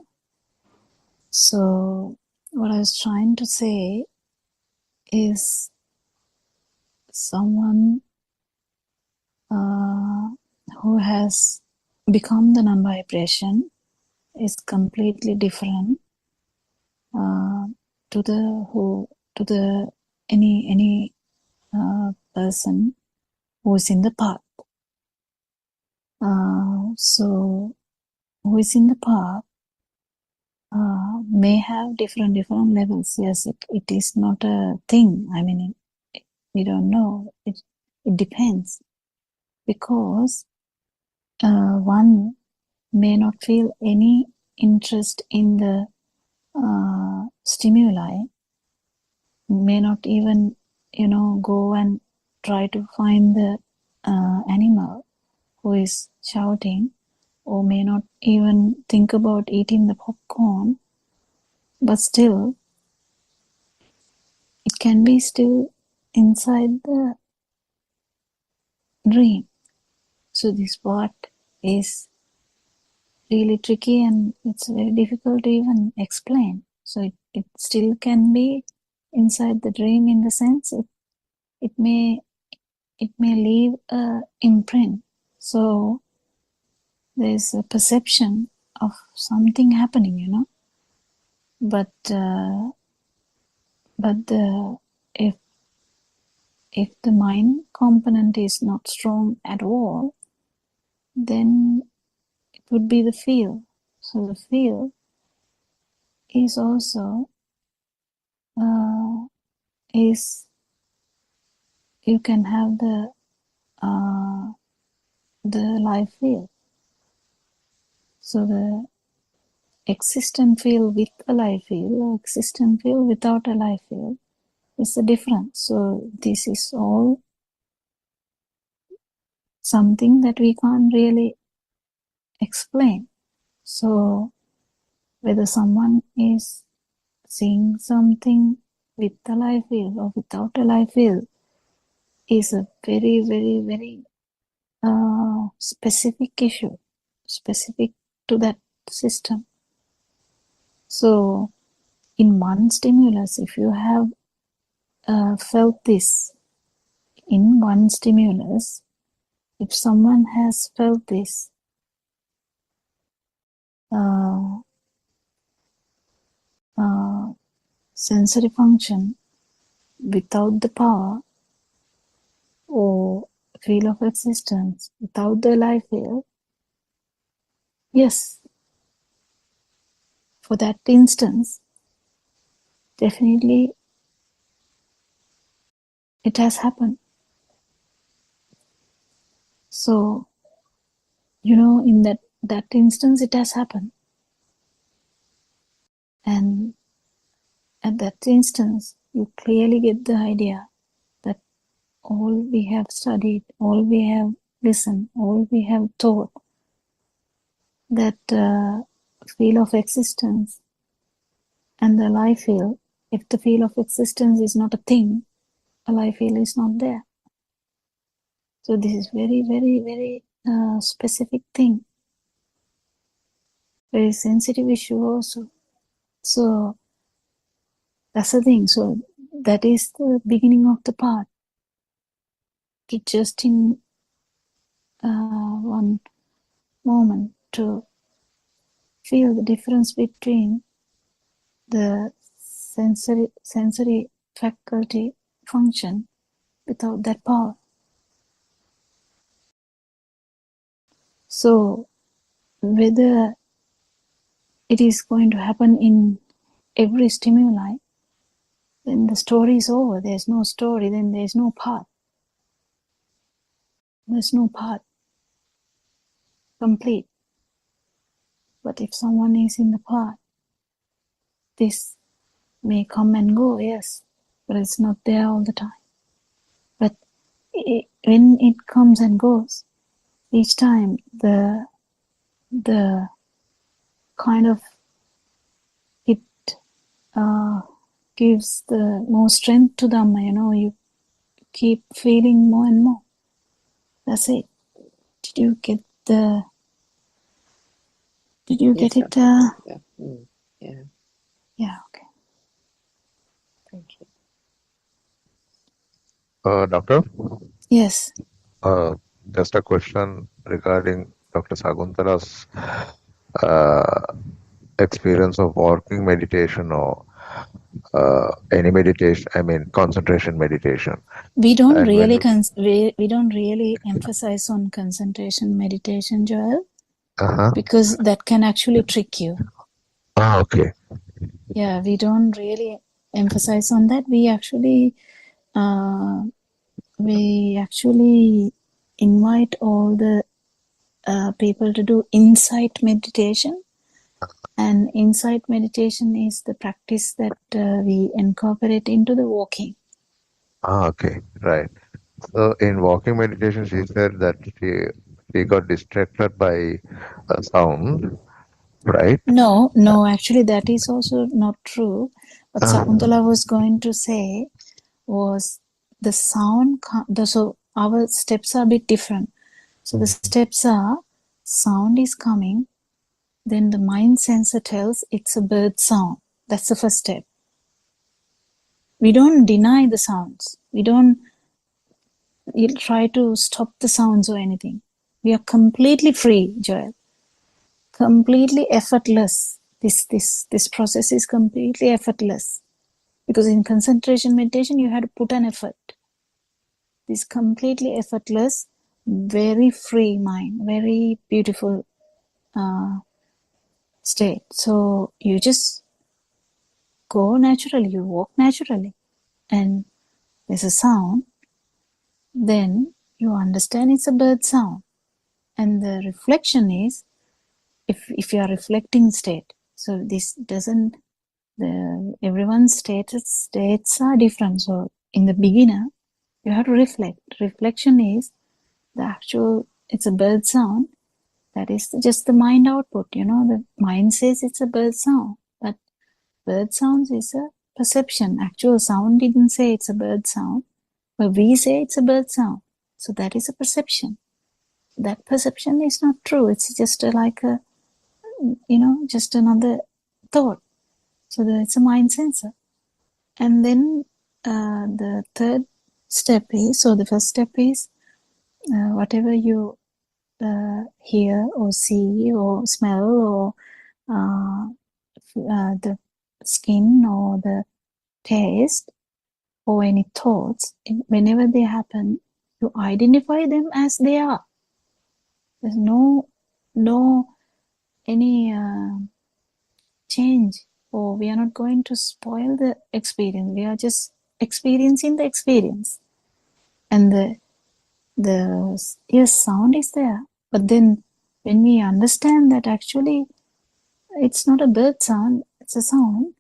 So what I was trying to say is someone who has become the non-vibration is completely different to any person who is in the path. So who is in the path may have different levels. Yes, it is not a thing. I mean, we don't know. It depends, because one may not feel any interest in the stimuli, may not even go and try to find the animal who is shouting, or may not even think about eating the popcorn, but still it can be still inside the dream. So this part is really tricky, and it's very difficult to even explain. So it still can be inside the dream, in the sense it may leave a imprint. So there's a perception of something happening, but if the mind component is not strong at all, then it would be the feel. So the feel is also you can have the live feel. So the existent feel with a live feel, or existent feel without a live feel, is the difference. So this is all something that we can't really explain. So whether someone is seeing something with a live feel or without a live feel is a very, very, very specific issue, specific to that system. So in one stimulus, if you have felt this in one stimulus, if someone has felt this sensory function without the power, or feel of existence without the life feel, yes, for that instance, definitely it has happened. So, in that instance, it has happened. And at that instance, you clearly get the idea that all we have studied, all we have listened, all we have taught, that feel of existence and the life feel, if the feel of existence is not a thing, a life feel is not there. So this is very, very, very specific thing. Very sensitive issue also. So That's the thing. So that is the beginning of the path. To just in one moment to feel the difference between the sensory faculty function without that power. So whether it is going to happen in every stimuli, then the story is over. There's no story, then there's no path. There's no path complete. But if someone is in the path, this may come and go, yes, but it's not there all the time. But when it comes and goes, each time the kind of it gives the more strength to Dhamma, you keep feeling more and more. That's it. Did you get it? Yeah. Yeah, okay. Thank you. Doctor, Yes. just a question regarding Dr. Saguntala's experience of walking meditation or any meditation, I mean concentration meditation. We don't And really when we don't really emphasize on concentration meditation, Joel, uh-huh. because that can actually trick you. Okay. Yeah, we don't really emphasize on that. We actually invite all the people to do insight meditation, and insight meditation is the practice that we incorporate into the walking. Okay, right. So in walking meditation, she said that she got distracted by a sound, right? No, actually that is also not true. What Sakuntala was going to say was the sound, so our steps are a bit different. So the steps are, sound is coming, then the mind sensor tells it's a bird sound. That's the first step. We don't deny the sounds. We don't try to stop the sounds or anything. We are completely free, Joel. Completely effortless. This process is completely effortless. Because in concentration meditation, you have to put an effort. This completely effortless, very free mind, very beautiful state. So you just go naturally, you walk naturally, and there's a sound, then you understand it's a bird sound. And the reflection is, if you are reflecting state, so this doesn't, everyone's states are different. So in the beginner, you have to reflect. Reflection is the actual, it's a bird sound. That is just the mind output. The mind says it's a bird sound, but bird sounds is a perception. Actual sound didn't say it's a bird sound, but we say it's a bird sound. So that is a perception. That perception is not true. It's just like a, just another thought. So it's a mind sensor. And then the third step is, so the first step is whatever you hear or see or smell or the skin or the taste or any thoughts, whenever they happen, you identify them as they are. There's no any change, or we are not going to spoil the experience. We are just experiencing the experience. And the yes, sound is there, but then when we understand that actually it's not a bird sound, it's a sound,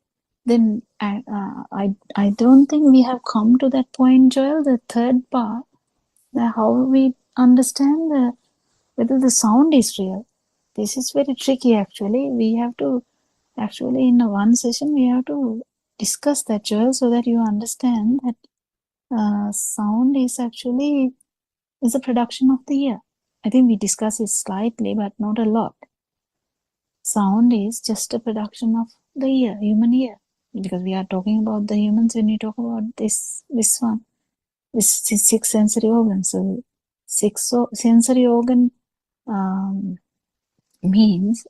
then I don't think we have come to that point, Joel, the third part, that how we understand whether the sound is real. This is very tricky actually. We have to, actually in one session, we have to discuss that, Joel, so that you understand that sound is actually is a production of the ear. I think we discussed it slightly, but not a lot. Sound is just a production of the ear, human ear. because we are talking about the humans when we talk about this one, this six sensory organs. So sensory organ means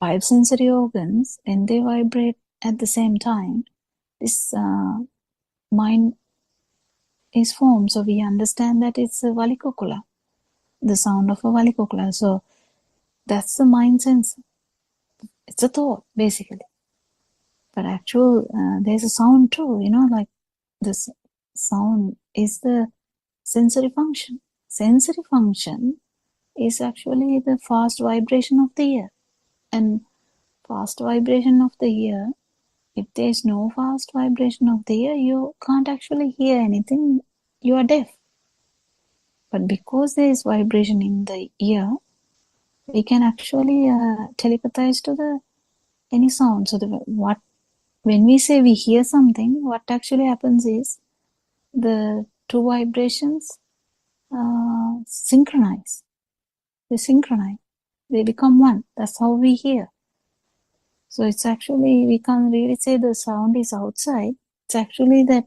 5 sensory organs, and they vibrate at the same time. This mind is formed, so we understand that it's a valikokula, the sound of a valikokula. So that's the mind sensor. It's a thought, basically. But there's a sound too, like this sound is the sensory function. Sensory function is actually the fast vibration of the ear. And fast vibration of the ear, if there's no fast vibration of the ear, you can't actually hear anything. You are deaf. But because there is vibration in the ear, we can actually telepathize to any sound. So when we say we hear something, what actually happens is the two vibrations synchronize. They synchronize. They become one. That's how we hear. So it's actually, we can't really say the sound is outside. It's actually that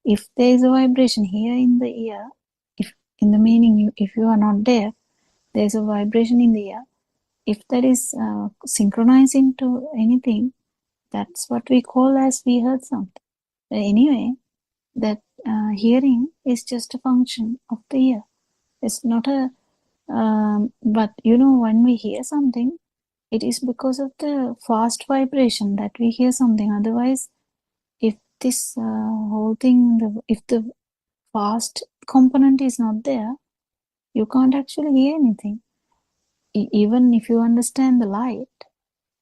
if there is a vibration here in the ear, if in the meaning if you are not there, there's a vibration in the ear. If that is synchronizing to anything, that's what we call as we heard something. But anyway, that hearing is just a function of the ear. It's not a, but when we hear something, it is because of the fast vibration that we hear something. Otherwise, if this whole thing, if the fast component is not there, you can't actually hear anything. Even if you understand the light,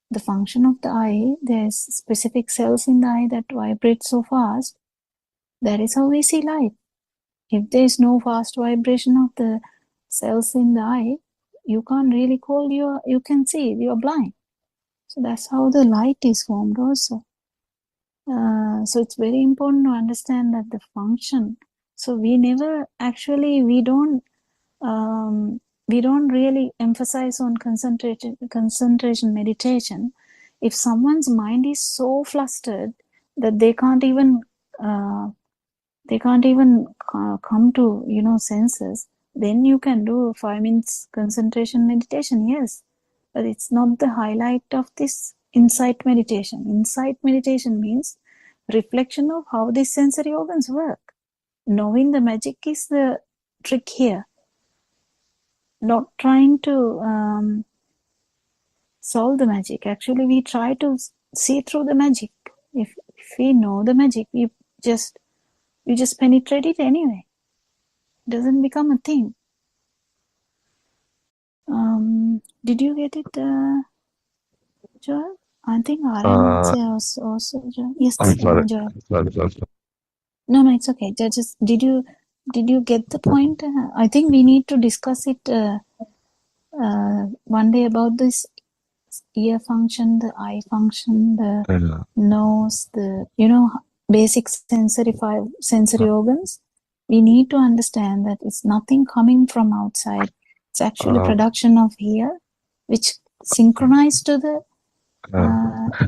the function of the eye, there's specific cells in the eye that vibrate so fast. That is how we see light. If there is no fast vibration of the cells in the eye, you can't really call you can see, you're blind. So that's how the light is formed also. So it's very important to understand that the function. So we don't really emphasize on concentration meditation. If someone's mind is so flustered that they can't even come to senses, then you can do 5 minutes concentration meditation, yes, but it's not the highlight of this insight meditation. Insight meditation means reflection of how these sensory organs work. Knowing the magic is the trick here. Not trying to solve the magic. Actually, we try to see through the magic. If we know the magic, you just penetrate it anyway. It doesn't become a thing. Did you get it, Joel? I think Aryan would say also Joel. Yes, Sorry. Joel. Sorry. No, it's okay. Just did you get the point? I think we need to discuss it one day about this ear function, the eye function, the nose, the basic sensory organs. We need to understand that it's nothing coming from outside. It's actually production of ear, which synchronized to the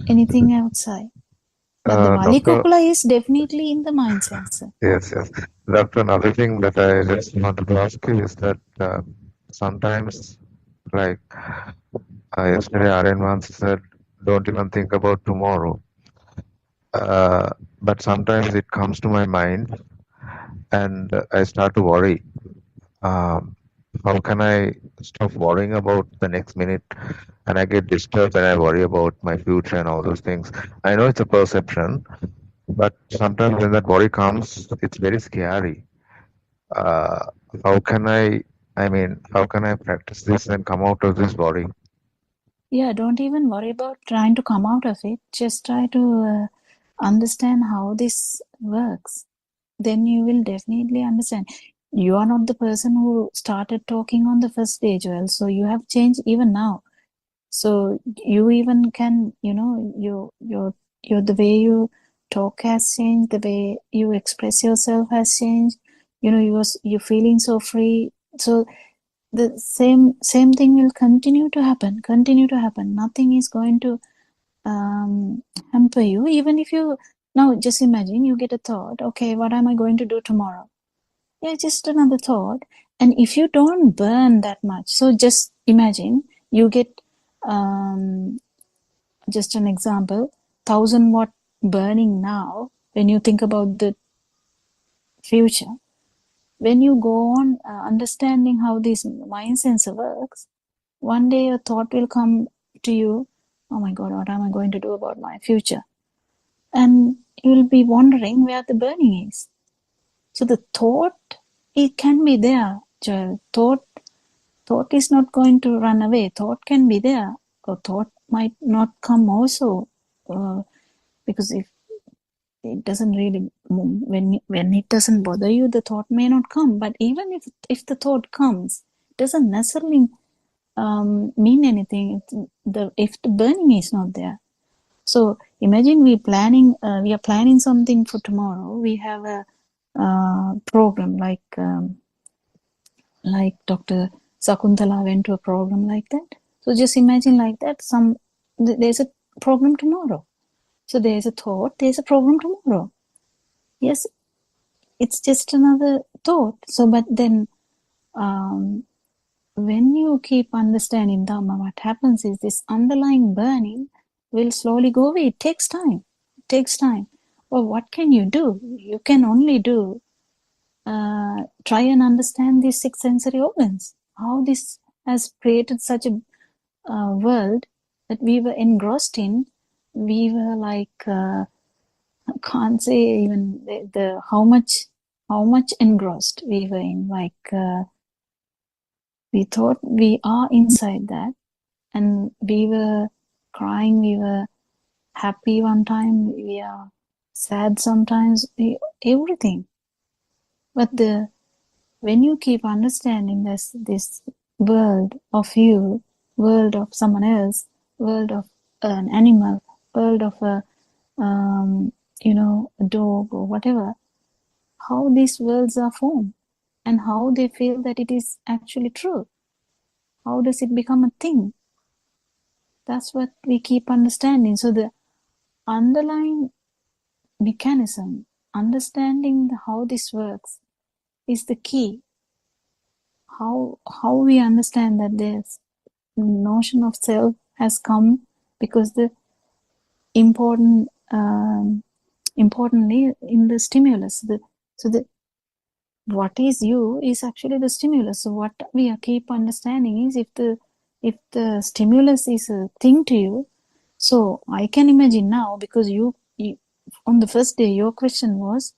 anything outside. But the valikokula is definitely in the mind sensor. Yes. Doctor, another thing that I just wanted to ask you is that sometimes, like yesterday, Aryan once said, don't even think about tomorrow. But sometimes it comes to my mind and I start to worry. How can I stop worrying about the next minute? And I get disturbed and I worry about my future and all those things. I know it's a perception, but sometimes when that worry comes, it's very scary. How can I practice this and come out of this worry? Yeah, don't even worry about trying to come out of it. Just try to understand how this works. Then you will definitely understand. You are not the person who started talking on the first day, Joel. So you have changed even now. So you even can, your the way you talk has changed, the way you express yourself has changed. You're feeling so free. So the same thing will continue to happen. Nothing is going to hamper you. Even if you, now just imagine you get a thought, okay, what am I going to do tomorrow? Yeah, just another thought. And if you don't burn that much, so just imagine you get, just an example, 1,000 watt burning now when you think about the future. When you go on understanding how this mind sensor works, one day a thought will come to you, oh my God, what am I going to do about my future? And you will be wondering where the burning is. So the thought, it can be there, Joel. Thought is not going to run away. Thought can be there, or thought might not come also, because if it doesn't really, when it doesn't bother you, the thought may not come. But even if the thought comes, it doesn't necessarily mean anything if the burning is not there. So imagine we are planning something for tomorrow. We have a program like Dr. Sakuntala went to a program like that. So just imagine like that. There's a program tomorrow. So there's a thought. There's a program tomorrow. Yes, it's just another thought. So, but then when you keep understanding Dhamma, what happens is this underlying burning will slowly go away. It takes time. It takes time. Well, what can you do? You can only do try and understand these 6 sensory organs. How this has created such a world that we were engrossed in. We were like I can't say even the how much engrossed we were in. Like we thought we are inside that, and we were crying. We were happy one time. We are sad sometimes. Everything. But when you keep understanding this world of you, world of someone else, world of an animal, world of a a dog or whatever, how these worlds are formed and how they feel that it is actually true. How does it become a thing? That's what we keep understanding. So the underlying mechanism, understanding how this works, is the key. How we understand that this notion of self has come because the importantly in the stimulus. What is you is actually the stimulus. So what we keep understanding is if the stimulus is a thing to you. So I can imagine now, because you on the first day your question was,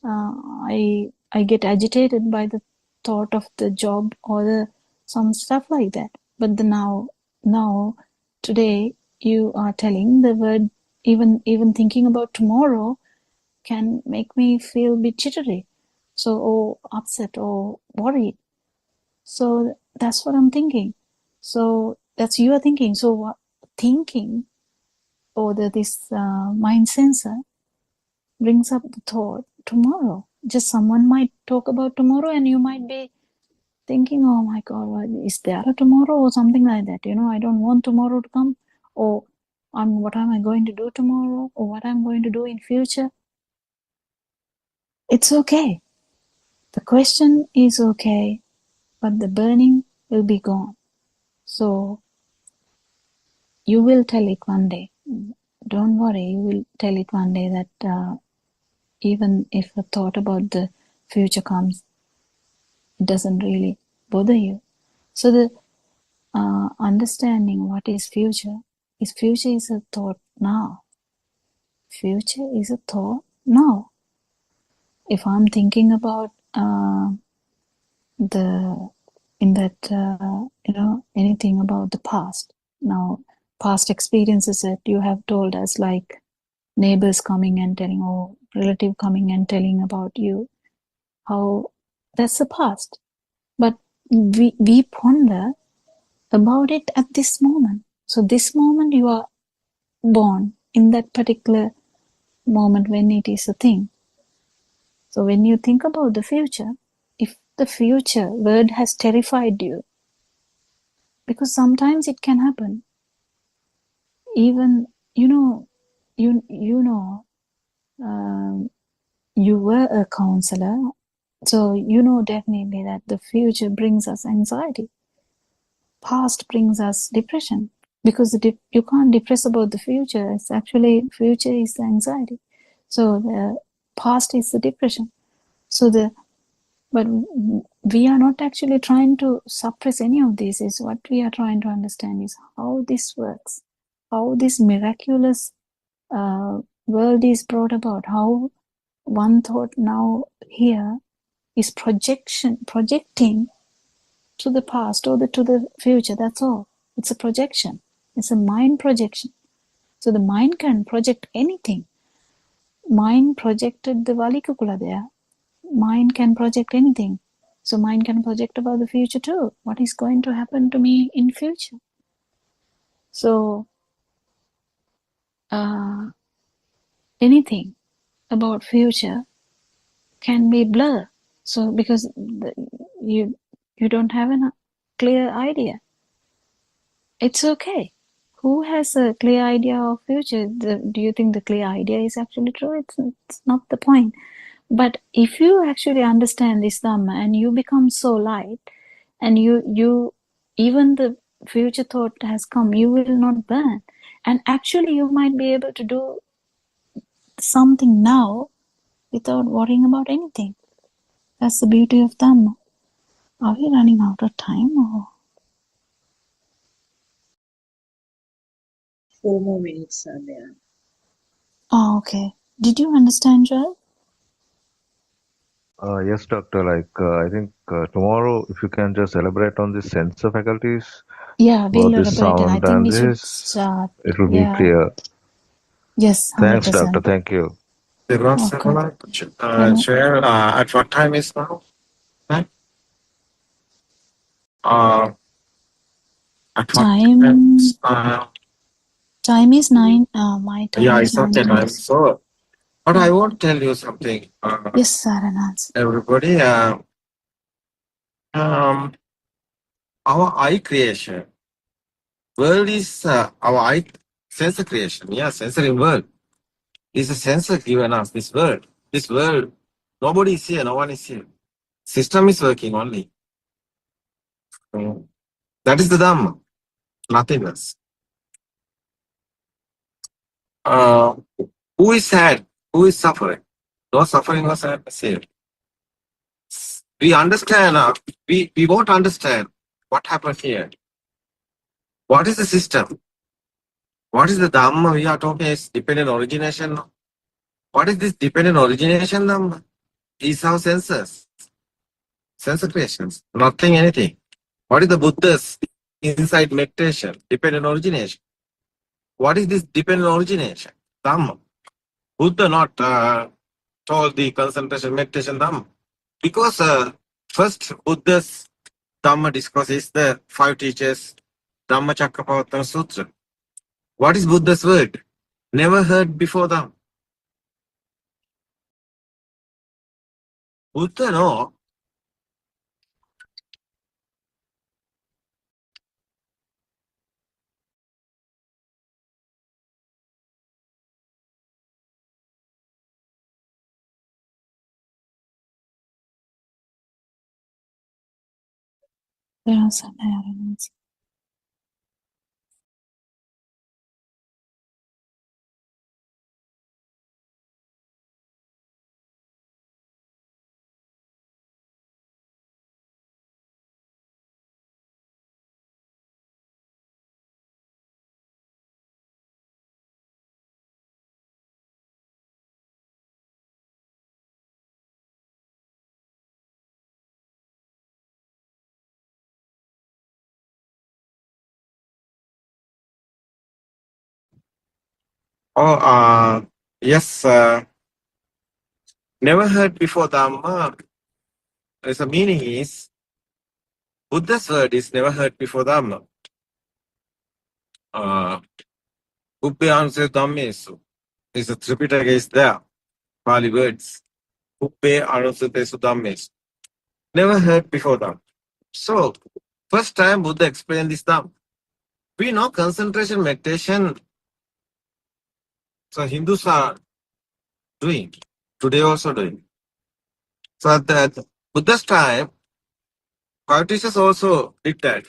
I get agitated by the thought of the job or some stuff like that. But now today you are telling the word, even thinking about tomorrow can make me feel a bit jittery, or upset or worried. So that's what I'm thinking. So that's your thinking. So what thinking or this mind sensor brings up the thought tomorrow. Just someone might talk about tomorrow and you might be thinking, oh my God, is there a tomorrow or something like that? I don't want tomorrow to come, or what am I going to do tomorrow, or what I'm going to do in future. It's okay. The question is okay, but the burning will be gone. So you will tell it one day. Don't worry, you will tell it one day that even if a thought about the future comes, it doesn't really bother you. So the understanding what is future is a thought now. Future is a thought now. If I'm thinking about anything about the past, now past experiences that you have told us, like neighbors coming and telling, or relative coming and telling about you, how that's the past. But we ponder about it at this moment. So this moment you are born, in that particular moment when it is a thing. So when you think about the future, if the future word has terrified you, because sometimes it can happen, even you know, you know, you were a counselor, so you know definitely that the future brings us anxiety. Past brings us depression because you can't depress about the future. It's actually future is the anxiety. So the past is the depression. So but we are not actually trying to suppress any of this. Is what we are trying to understand is how this works, how this miraculous world is brought about, how one thought now here is projecting to the past or to the future. That's all. It's a projection. It's a mind projection. So the mind can project anything. Mind projected the Valikukula there. Mind can project anything. So mind can project about the future too. What is going to happen to me in future? So anything about future can be blur. So because you don't have a clear idea, it's okay. Who has a clear idea of future? Do you think the clear idea is actually true? It's not the point. But if you actually understand this Dhamma and you become so light, and you even the future thought has come, you will not burn. And actually you might be able to do something now without worrying about anything. That's the beauty of Dhamma. Are we running out of time or? 4 more minutes are there. Oh, okay. Did you understand, Joel? Yes, doctor. I think tomorrow, if you can just elaborate on the sensor faculties, Yeah, we'll about this elaborate, and I sound think and we should this, start. it will be Yeah. clear. Yes, Thanks, doctor. 100%. Thank you. Okay. Share at what time is now? Right? At what time? Time is 9. My time Yeah, is it's okay. 9 I'm minutes. so. But Yeah. I want to tell you something. Yes, Saranaz. Everybody, our eye creation. World is our eye sensor creation. Yeah, sensory world is a sensor given us. This world. This world. Nobody is here. No one is here. System is working only. That is the Dhamma. Nothing else. Who is sad? Who is suffering? No suffering or sadness here. We understand, we won't understand what happened here. What is the system? What is the Dhamma we are talking is dependent origination? What is this dependent origination Dhamma? These are sensors, sensor creations, nothing, anything. What is the Buddha's inside meditation? Dependent origination. What is this dependent origination? Dhamma. Buddha not told the concentration meditation Dhamma. Because first Buddha's Dhamma discourse is the 5 teachers Dhamma Chakrapavatana Sutra. What is Buddha's word? Never heard before them. Buddha no. There are some Saranaz. Oh, yes. Never heard before Dhamma. The meaning is Buddha's word is never heard before Dhamma. Ubbe Anse Dhammesu is the Tripitaka is there. Pali words. Ubbe Anusatesu Dhammesu. Never heard before Dhamma. So, first time Buddha explained this Dhamma. We know concentration meditation So Hindus are doing, today also doing. So at the Buddha's time, Confucius also did that,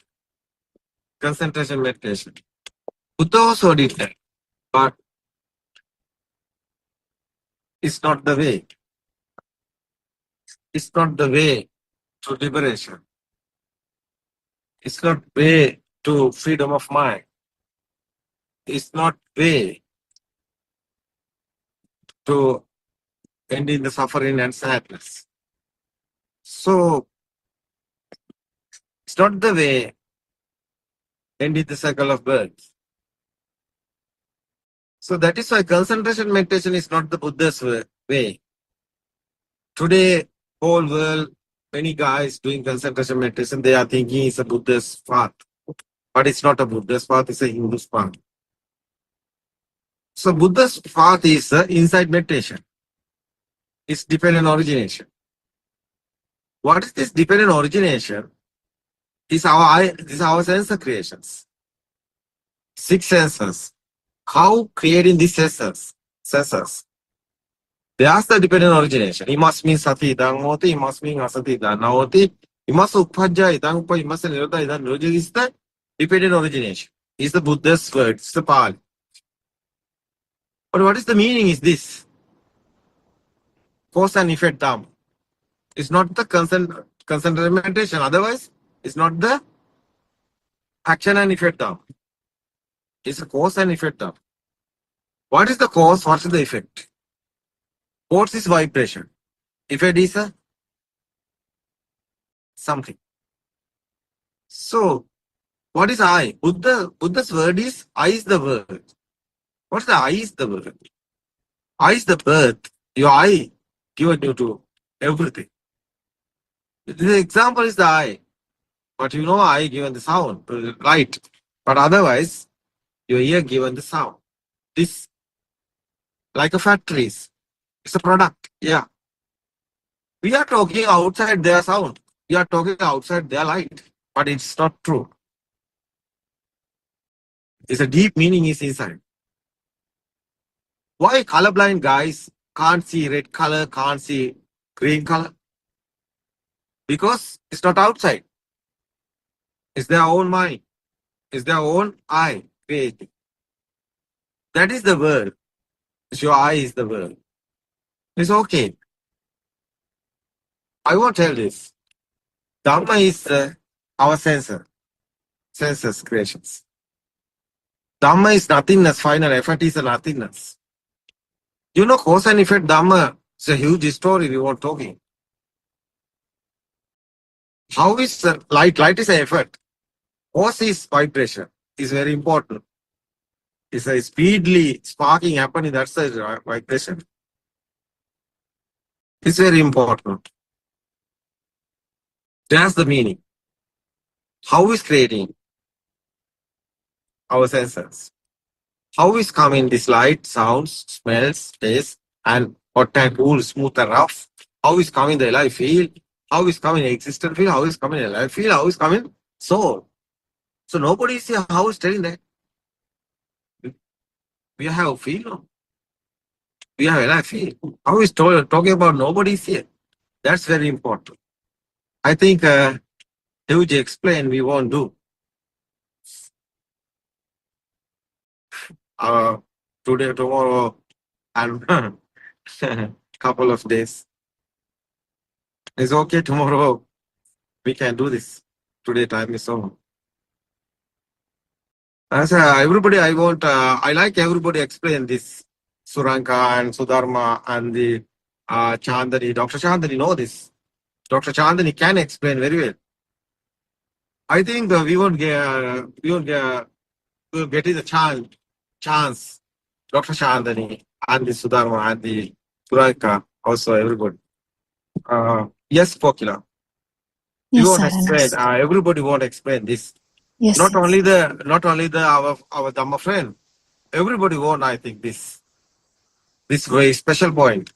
concentration meditation. Buddha also did that, but it's not the way. It's not the way to liberation. It's not way to freedom of mind. It's not way to ending the suffering and sadness. So it's not the way ending the cycle of birth. So that is why concentration meditation is not the Buddha's way. Today, whole world, many guys doing concentration meditation, they are thinking it's a Buddha's path. But it's not a Buddha's path, it's a Hindu's path. So Buddha's path is inside meditation. It's dependent origination. What is this dependent origination? These are our sense creations. 6 senses. How creating these senses? They ask the dependent origination. It must mean sati idang hoti, it must mean asati idang hoti, it must upajja idang upa, it must nirodha idang nirodha. Is the dependent origination. Is the Buddha's word, it's the Pali. But what is the meaning is this? Cause and effect dharma. It's not the concentration meditation. Otherwise, it's not the action and effect dharma. It's a cause and effect dharma. What is the cause? What is the effect? Cause is vibration. Effect is a something. So, what is I? Buddha's word is I is the word. What's the I is the word? I is the birth. Your I given you to everything. The example is the eye. But you know eye given the sound, light. But otherwise, your ear given the sound. This, like a factories, it's a product. Yeah. We are talking outside their sound. We are talking outside their light. But it's not true. It's a deep meaning is inside. Why colorblind guys can't see red color, can't see green color? Because it's not outside. It's their own mind. It's their own eye creating. That is the word. It's your eye is the word. It's okay. I won't tell this. Dharma is our senses creations. Dharma is nothingness, final effort is a nothingness. You know, cause and effect Dharma is a huge story we were talking. How is light? Light is an effort. Cause is vibration. Is very important. It's a speedily sparking happening. That's a vibration. It's very important. That's the meaning. How is creating our senses? How is coming this light, sounds, smells, taste, and hot and cool, smooth and rough? How is coming the alive feel? How is coming existent feel? How is coming alive feel? How is coming soul? So nobody is here. How is telling that? We have feel. No? We have alive feel. How is talking about nobody is here? That's very important. I think huge explain we won't do. Today, tomorrow, and couple of days. It's okay. Tomorrow we can do this. Today time is over. As everybody, I like everybody explain this Suranka and Sudharma and the Chandani. Dr. Chandani know this. Dr. Chandani can explain very well. I think we won't get the chance. Dr. Chandani and the Sudharma and the Suranka also everybody. Yes, Pokila. Yes, You won't sir. explain. Everybody won't explain this. Yes, Not sir. only our Dhamma friend. Everybody won't. I think this very special point.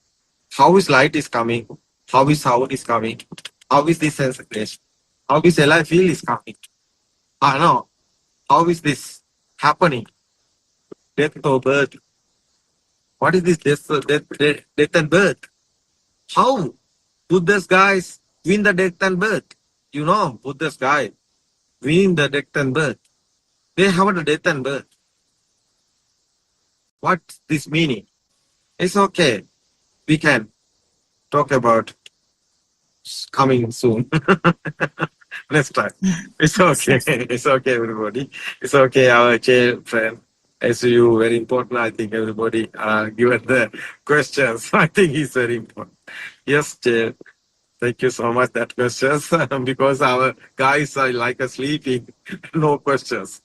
How is light is coming? How is sound is coming? How is this sensation? How is alive feel is coming? No. How is this happening? Death or birth? What is this death and birth? How Buddha's guys win the death and birth? You know, Buddha's guy win the death and birth. They have a death and birth. What's this meaning? It's okay. We can talk about coming soon. Next time. It's okay. It's okay, everybody. It's okay, our chair friend. As you, very important. I think everybody given the questions. I think it's very important. Yes, chair. Thank you so much that questions because our guys are like sleeping. No questions.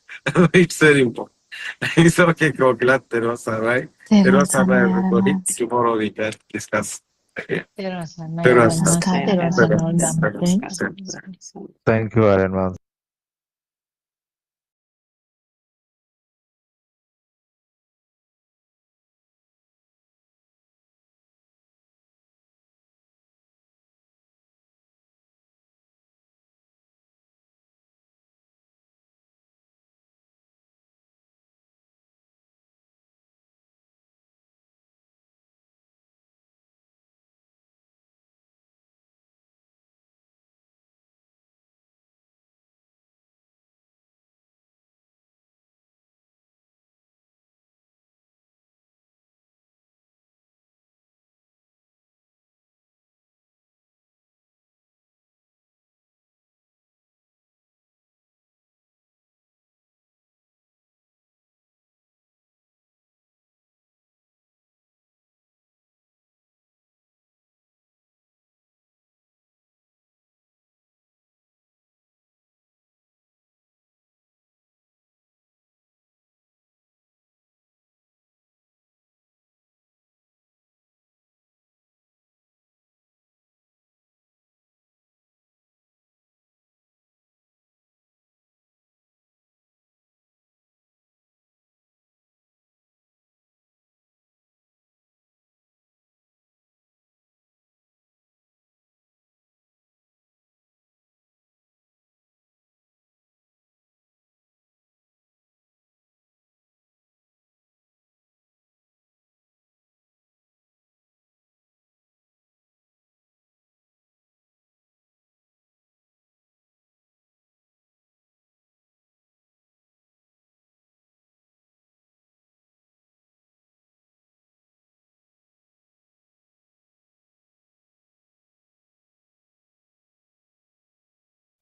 It's very important. It's okay, Kokila. That was all right. That was all right, everybody. Tomorrow we can discuss again. Namaskar. Thank you, Aryan.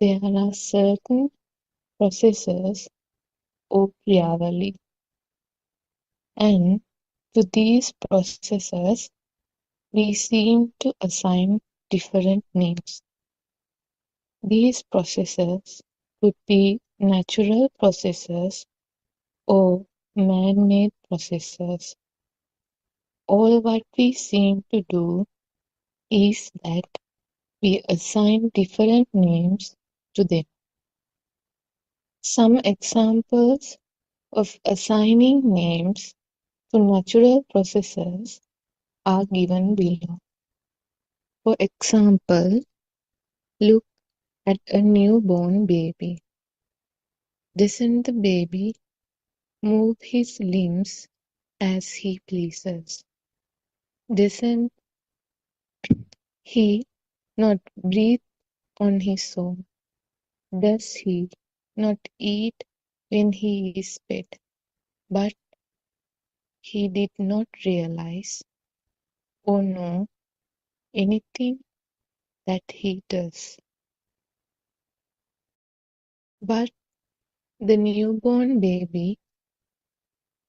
There are certain processes of reality, and to these processes we seem to assign different names. These processes could be natural processes or man-made processes. All what we seem to do is that we assign different names to them. Some examples of assigning names to natural processes are given below. For example, look at a newborn baby. Doesn't the baby move his limbs as he pleases? Doesn't he not breathe on his own? Does he not eat when he is fed? But he did not realize or know anything that he does. But the newborn baby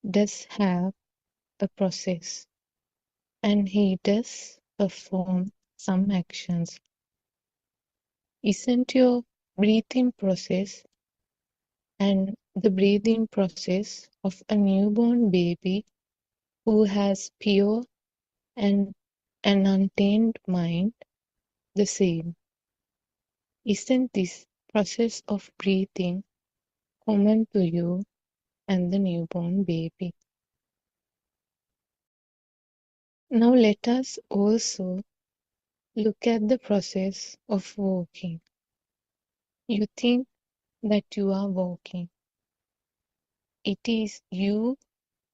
does have a process, and he does perform some actions. Isn't your breathing process and the breathing process of a newborn baby who has pure and an untainted mind the same? Isn't this process of breathing common to you and the newborn baby? Now let us also look at the process of walking. You think that you are walking. It is you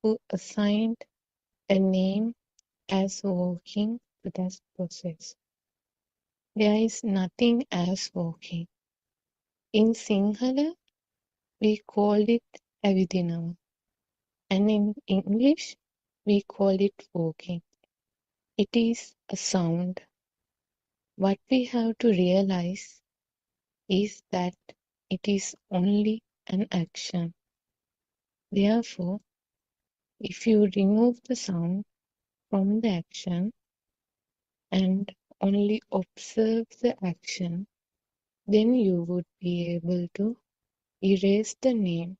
who assigned a name as walking to that process. There is nothing as walking. In Sinhala, we call it Avidinawa, and in English, we call it walking. It is a sound. What we have to realize is that it is only an action. Therefore, if you remove the sound from the action and only observe the action, then you would be able to erase the name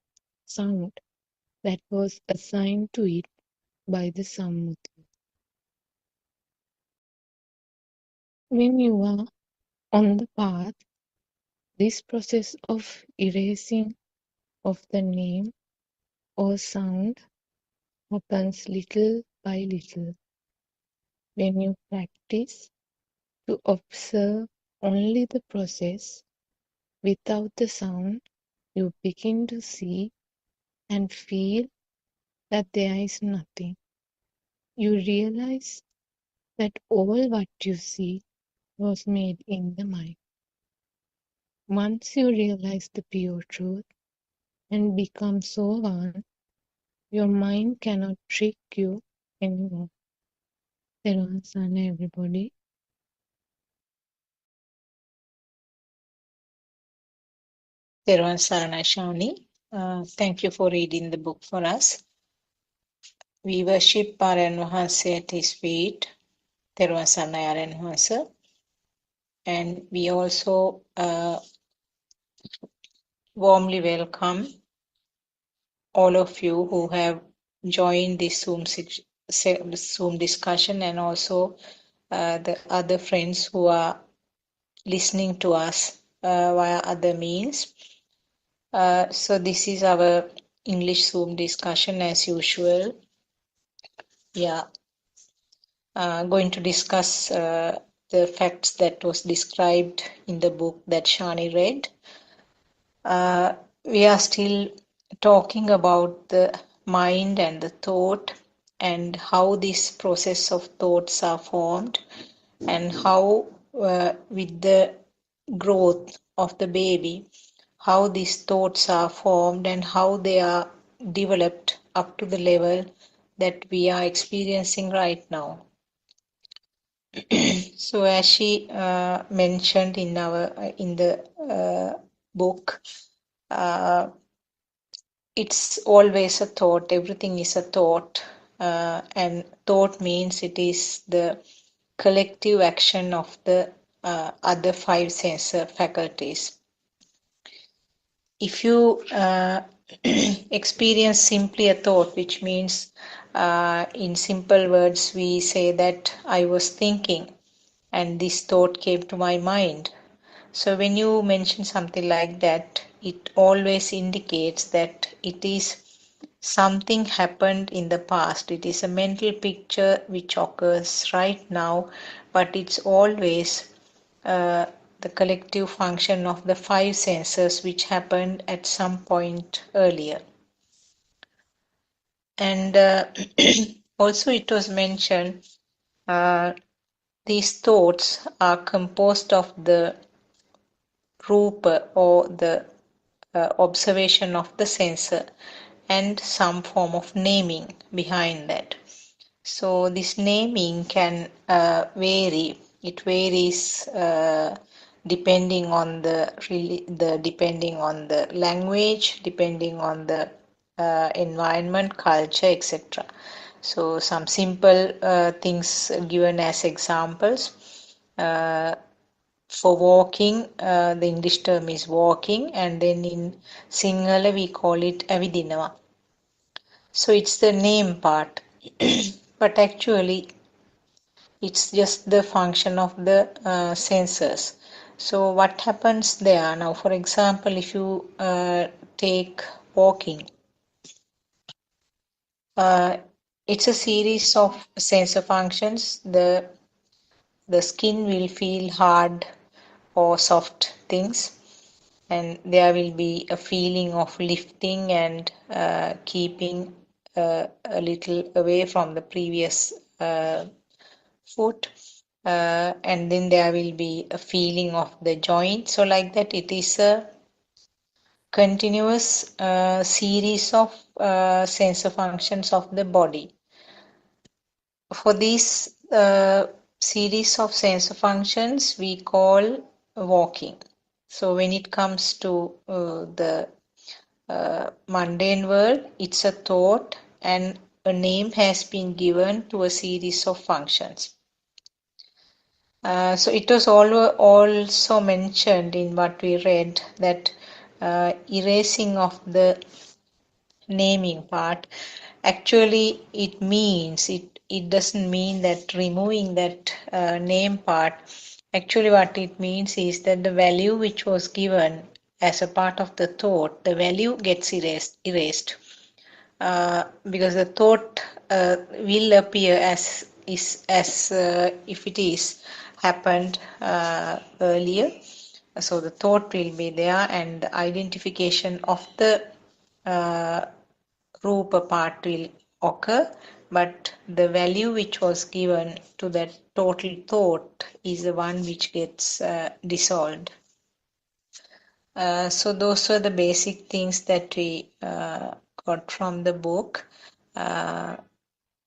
sound that was assigned to it by the Sammuti. When you are on the path, this process of erasing of the name or sound happens little by little. When you practice to observe only the process without the sound, you begin to see and feel that there is nothing. You realize that all what you see was made in the mind. Once you realize the pure truth and become so one, your mind cannot trick you anymore. Therefore, everybody. Therwan Sarana Shani. Thank you for reading the book for us. We worship Aryan Wahanse at his feet, Therwan Sarana Aryan Wahanse. And we also warmly welcome all of you who have joined this Zoom discussion, and also the other friends who are listening to us via other means. So this is our English Zoom discussion as usual. Yeah, going to discuss the facts that was described in the book that Shani read. We are still talking about the mind and the thought, and how this process of thoughts are formed, and how with the growth of the baby, how these thoughts are formed and how they are developed up to the level that we are experiencing right now. So as she mentioned in the book, it's always a thought. Everything is a thought, and thought means it is the collective action of the other five sensor faculties. If you experience simply a thought, which means in simple words we say that I was thinking and this thought came to my mind. So when you mention something like that, it always indicates that it is something happened in the past. It is a mental picture which occurs right now, but it's always the collective function of the five senses which happened at some point earlier. And also it was mentioned these thoughts are composed of the rupa, or the observation of the sensor, and some form of naming behind that. So this naming can vary. It varies depending on depending on the language, depending on the environment, culture, etc. So some simple things given as examples. For walking, the English term is walking, and then in Sinhala we call it Avidinawa. So it's the name part, but actually it's just the function of the sensors. So what happens there now? For example, if you take walking, it's a series of sensor functions. The skin will feel hard or soft things, and there will be a feeling of lifting and keeping a little away from the previous foot. And then there will be a feeling of the joint. So like that, it is a continuous series of sensor functions of the body. For these series of sensor functions, we call walking. So when it comes to the mundane world, it's a thought and a name has been given to a series of functions. So it was also mentioned in what we read that erasing of the naming part, actually it doesn't mean that removing that name part. Actually what it means is that the value which was given as a part of the thought, the value gets erased. Because the thought will appear as if it is happened earlier. So the thought will be there, and the identification of the rupa part will occur, but the value which was given to that total thought is the one which gets dissolved. So those were the basic things that we got from the book.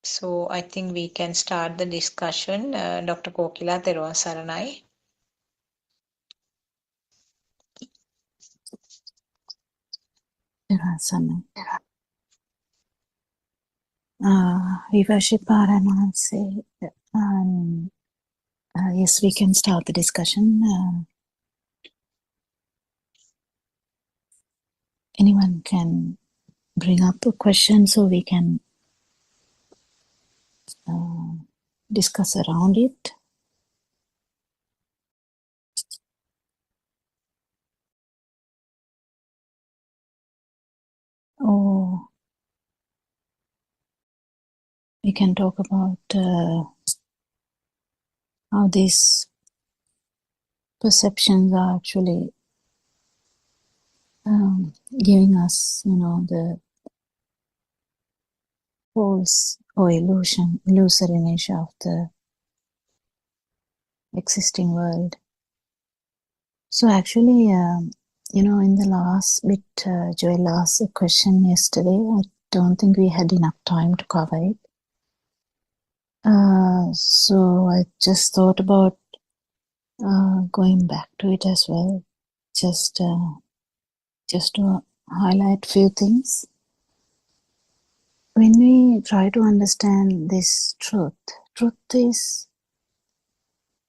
So I think we can start the discussion. Dr. Kokila, Theruwan Saranai. We worship Varanasi. Yes, we can start the discussion. Anyone can bring up a question so we can discuss around it. Or we can talk about how these perceptions are actually giving us, the false or illusory nature of the existing world. So actually, in the last bit, Joel asked a question yesterday. I don't think we had enough time to cover it. So I just thought about going back to it as well, just to highlight few things. When we try to understand this truth is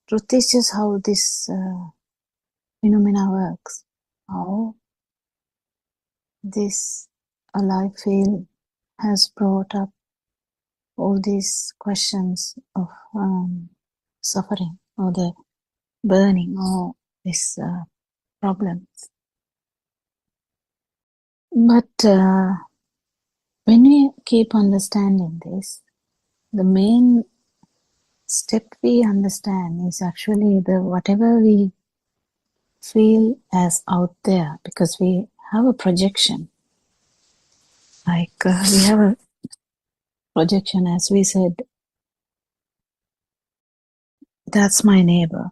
just how this phenomena works, how this alive field has brought up all these questions of suffering or the burning or this problem. But when we keep understanding this, the main step we understand is actually the whatever we feel as out there, because we have a projection. Like we have a projection, as we said, that's my neighbor.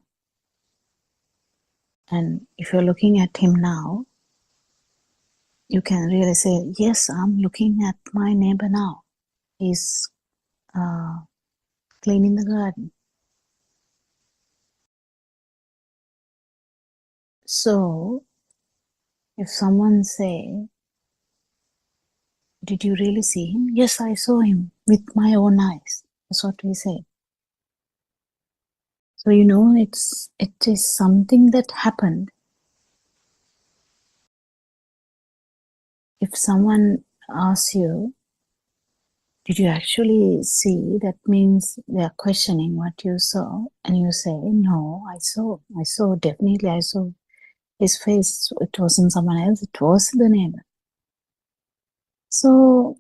And if you're looking at him now, you can really say, yes, I'm looking at my neighbor now. He's cleaning the garden. So, if someone say, did you really see him? Yes, I saw him with my own eyes. That's what we say. So it is something that happened. If someone asks you, did you actually see? That means they are questioning what you saw, and you say, no, I saw, definitely I saw his face. It wasn't someone else, it was the neighbor. So,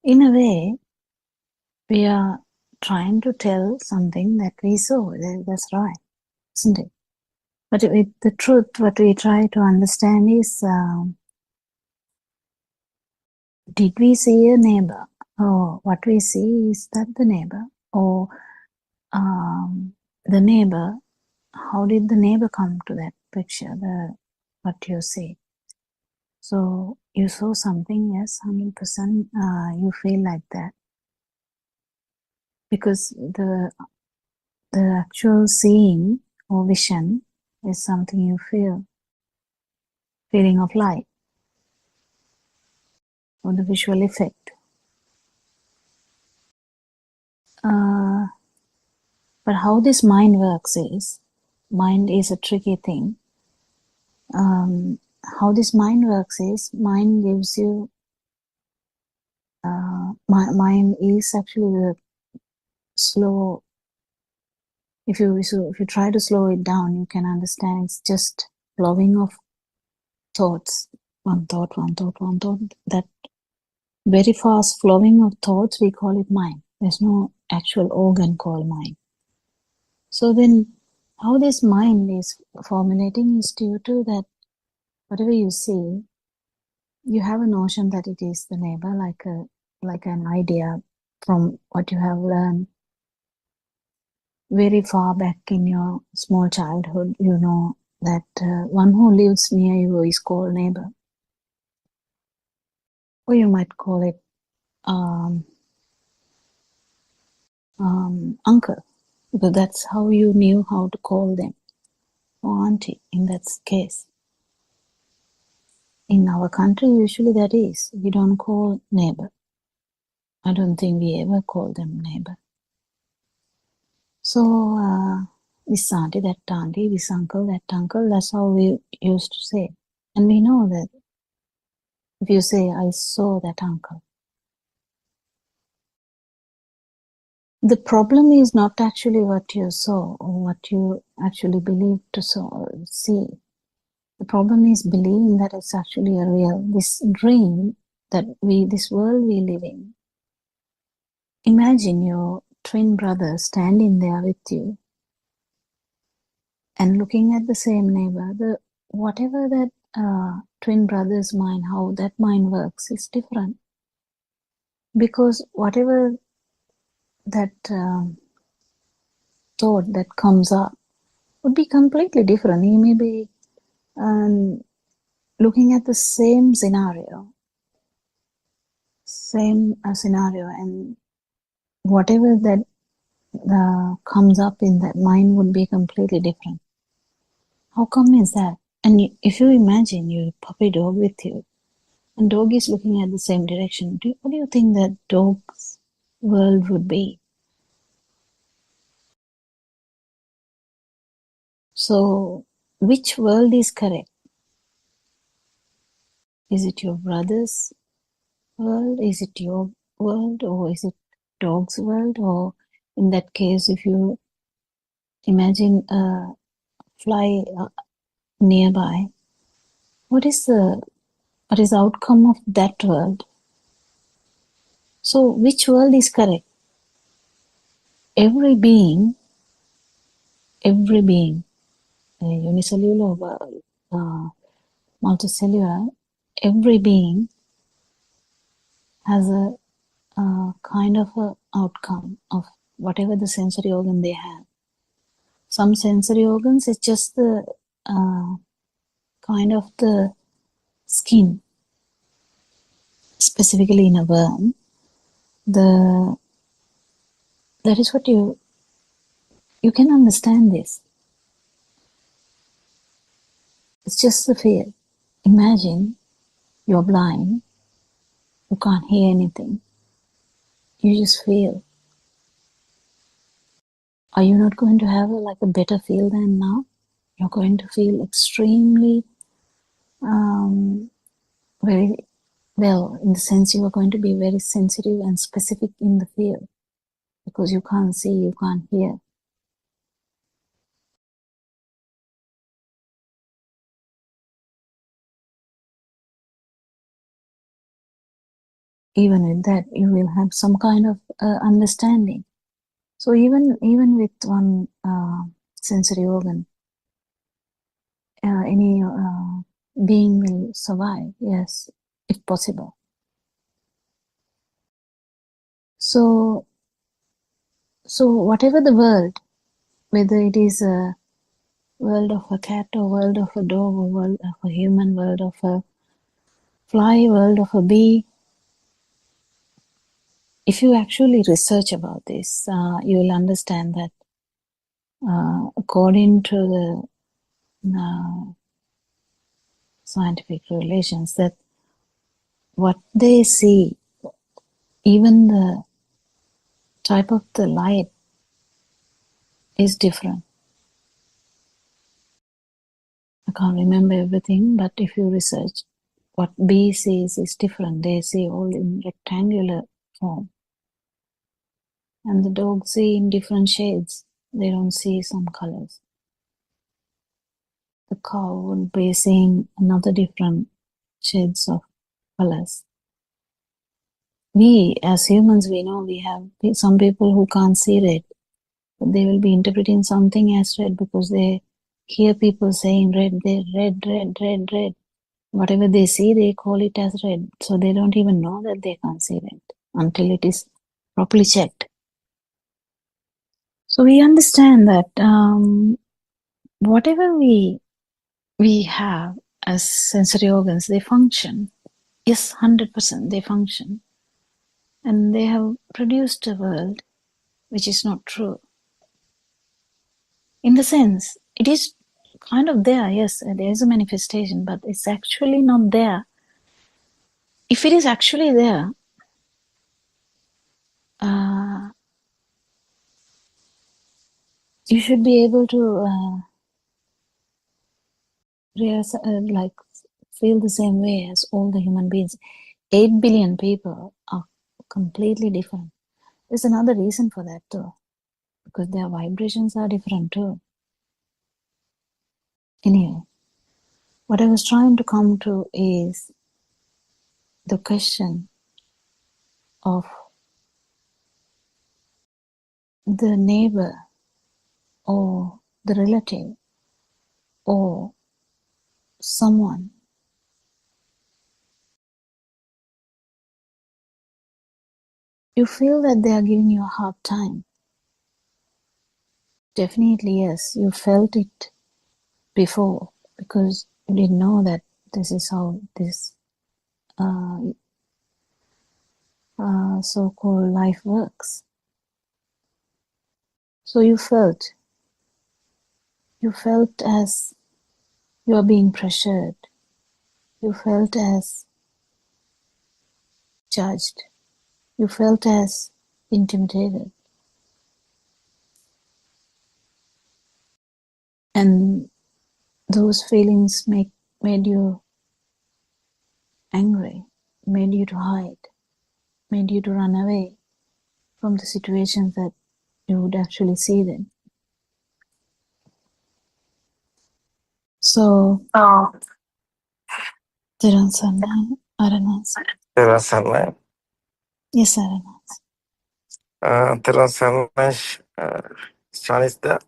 in a way, we are trying to tell something that we saw. That's right, isn't it? But with the truth, what we try to understand is, did we see a neighbor? Or what we see is that the neighbor? Or the neighbor, how did the neighbor come to that picture, what you see? So you saw something, yes, 100%, you feel like that. Because the actual seeing or vision is something you feel, feeling of light, or the visual effect. But how this mind works is, mind is a tricky thing. How this mind works is, mind gives you, mind is actually the slow. If you try to slow it down, you can understand it's just flowing of thoughts, one thought. That very fast flowing of thoughts, we call it mind. There's no actual organ called mind. So then, how this mind is formulating is due to that whatever you see, you have a notion that it is the neighbor, like an idea from what you have learned very far back in your small childhood. You know that one who lives near you is called neighbor, or you might call it uncle, because that's how you knew how to call them, or auntie in that case. In our country, usually that is, we don't call neighbor. I don't think we ever call them neighbor. So this auntie, that auntie, this uncle, that uncle, that's how we used to say. And we know that if you say, I saw that uncle, the problem is not actually what you saw or what you actually believe to see. The problem is believing that it's actually a real, this dream that this world we live in. Imagine your twin brother standing there with you and looking at the same neighbor. Whatever that twin brother's mind, how that mind works is different. Because whatever that thought that comes up would be completely different. He may be looking at the same scenario, and whatever that comes up in that mind would be completely different. How come is that? And if you imagine your puppy dog with you, and dog is looking at the same direction, what do you think that dog's world would be? So, which world is correct? Is it your brother's world? Is it your world? Or is it dog's world? Or in that case, if you imagine a fly nearby, what is the outcome of that world? So, which world is correct? Every being, unicellular or multicellular, every being has a kind of a outcome of whatever the sensory organ they have. Some sensory organs is just the kind of the skin, specifically in a worm. That is what you can understand this. It's just the fear. Imagine you're blind, you can't hear anything, you just feel. Are you not going to have a better feel than now? You're going to feel extremely very well, in the sense you are going to be very sensitive and specific in the feel, because you can't see, you can't hear. Even with that, you will have some kind of understanding. So even with one sensory organ, any being will survive. Yes, if possible. So whatever the world, whether it is a world of a cat or world of a dog or world of a human, world of a fly, world of a bee, if you actually research about this, you will understand that according to the scientific relations, that what they see, even the type of the light is different. I can't remember everything, but if you research, what bee sees is different. They see all in rectangular form. And the dogs see in different shades. They don't see some colors. The cow would be seeing another different shades of colors. We, as humans, we know we have some people who can't see red. But they will be interpreting something as red because they hear people saying red, they red, red, red, red. Whatever they see, they call it as red. So they don't even know that they can't see red until it is properly checked. So we understand that whatever we have as sensory organs, they function. Yes, 100% they function. And they have produced a world which is not true. In the sense, it is kind of there, yes, there is a manifestation, but it's actually not there. If it is actually there, you should be able to like feel the same way as all the human beings. 8 billion people are completely different. There's another reason for that too, because their vibrations are different too. Anyway, what I was trying to come to is the question of the neighbor or the relative or someone. You feel that they are giving you a hard time. Definitely, yes, you felt it before because you didn't know that this is how this so-called life works. So you felt as you are being pressured. You felt as judged. You felt as intimidated. And those feelings made you angry, made you to hide, made you to run away from the situations that you would actually see them. So, Dhiran Sarna, Aranas. Dhiran Sarna. Yes, Aranas. Dhiran Sarna, Sean is there?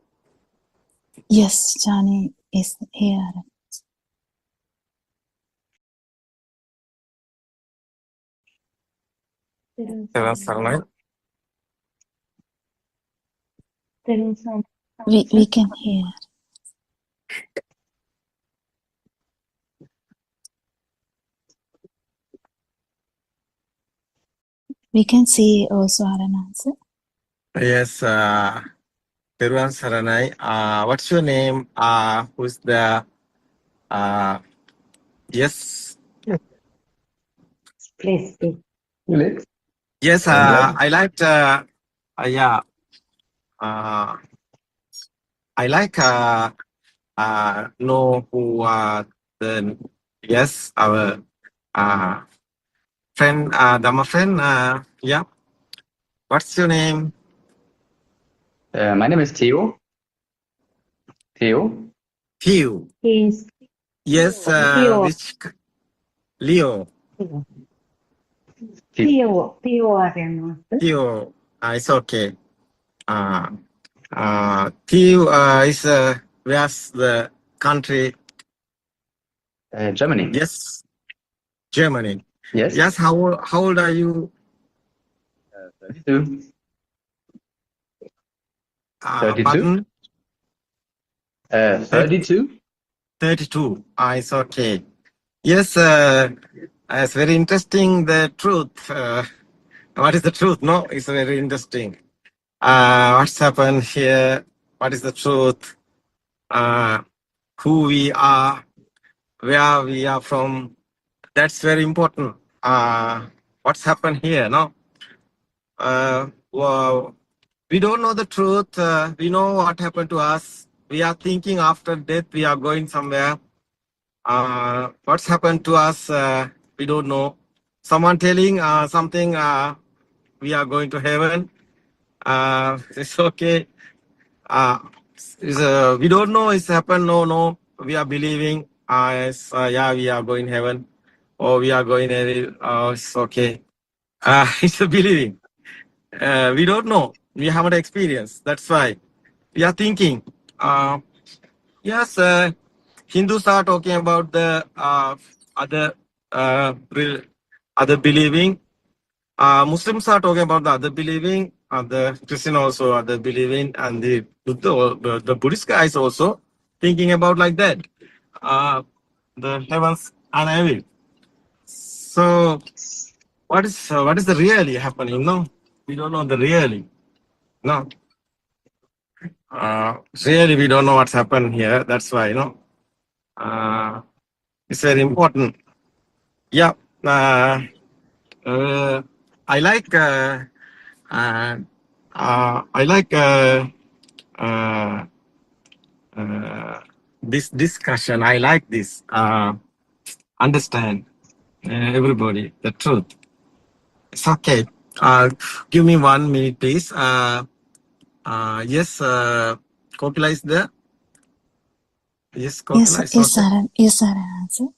Yes, Johnny is here. Dhiran Sarna. We can hear. We can see also Aranas. Yes, Dhiran Saranai. What's your name? Who's the yes? Please speak. Yes, I liked yeah. I like know who the yes our friend Dhamma friend yeah. What's your name? My name is Theo. Theo. Theo. Yes. Yes. Theo. Which Leo? Theo. Theo. Theo. It's okay. Theo is where's the country? Germany. Yes, Germany. Yes. Yes, how old are you? 32. 32. Pardon? 32. 32. It's okay. Yes, it's very interesting, the truth. What is the truth? No, it's very interesting. What's happened here? What is the truth? Who we are, where we are from. That's very important. What's happened here? No, well, we don't know the truth. We know what happened to us. We are thinking after death we are going somewhere. What's happened to us? We don't know. Someone telling something. We are going to heaven. It's okay. We don't know it's happened. No. We are believing. Yeah, we are going heaven, or we are going hell. It's okay. It's a believing. We don't know. We haven't experienced. That's why we are thinking. Yes, Hindus are talking about the other believing. Muslims are talking about the other believing. The Christian also other believing, and the Buddhist guys also thinking about like that. The heavens and hell. So what is the really happening? No, we don't know the really. No. Really, we don't know what's happened here. That's why, it's very important. Yeah. I like this discussion. I like this. Understand everybody the truth. It's okay. Give me 1 minute, please. Yes, Kopila is there. Yes, Kopila is okay. Yes, sir. Answer.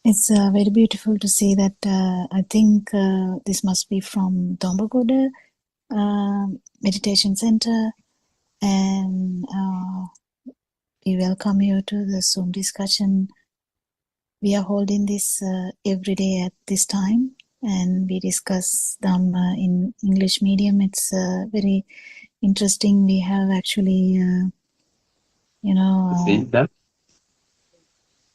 It's very beautiful to see that. I think this must be from Dombagoda Meditation Center, and we welcome you to the Zoom discussion. We are holding this every day at this time, and we discuss Dhamma in English medium. It's very interesting. We have actually, See that?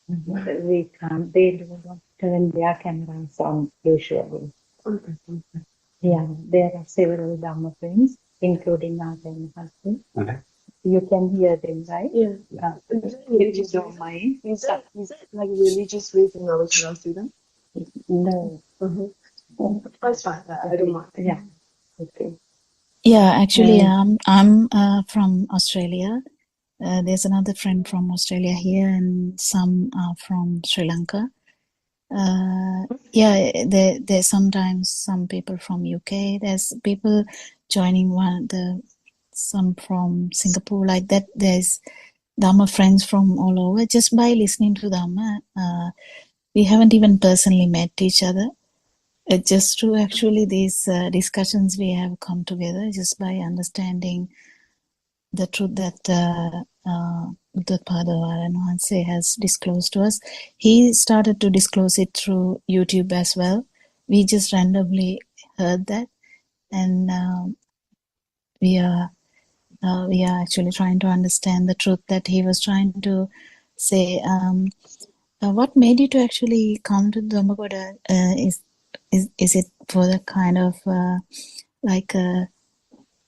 We can't. They don't turn their cameras on usually. Yeah, there are several Dhamma friends, including our husband. Okay. You can hear them, right? Yeah. If you don't mind. Is that like a religious reason why we cannot see them? No. That's fine. I don't mind. Yeah. Okay. Yeah, actually, I'm from Australia. There's another friend from Australia here, and some are from Sri Lanka. Yeah, there's sometimes some people from UK. There's people joining some from Singapore, like that. There's Dhamma friends from all over. Just by listening to Dhamma, we haven't even personally met each other. Just through actually these discussions, we have come together just by understanding the truth that Buddothpado Aranwanse has disclosed to us. He started to disclose it through YouTube as well. We just randomly heard that, and we are actually trying to understand the truth that he was trying to say. What made you to actually come to Dombagoda? Is it for the kind of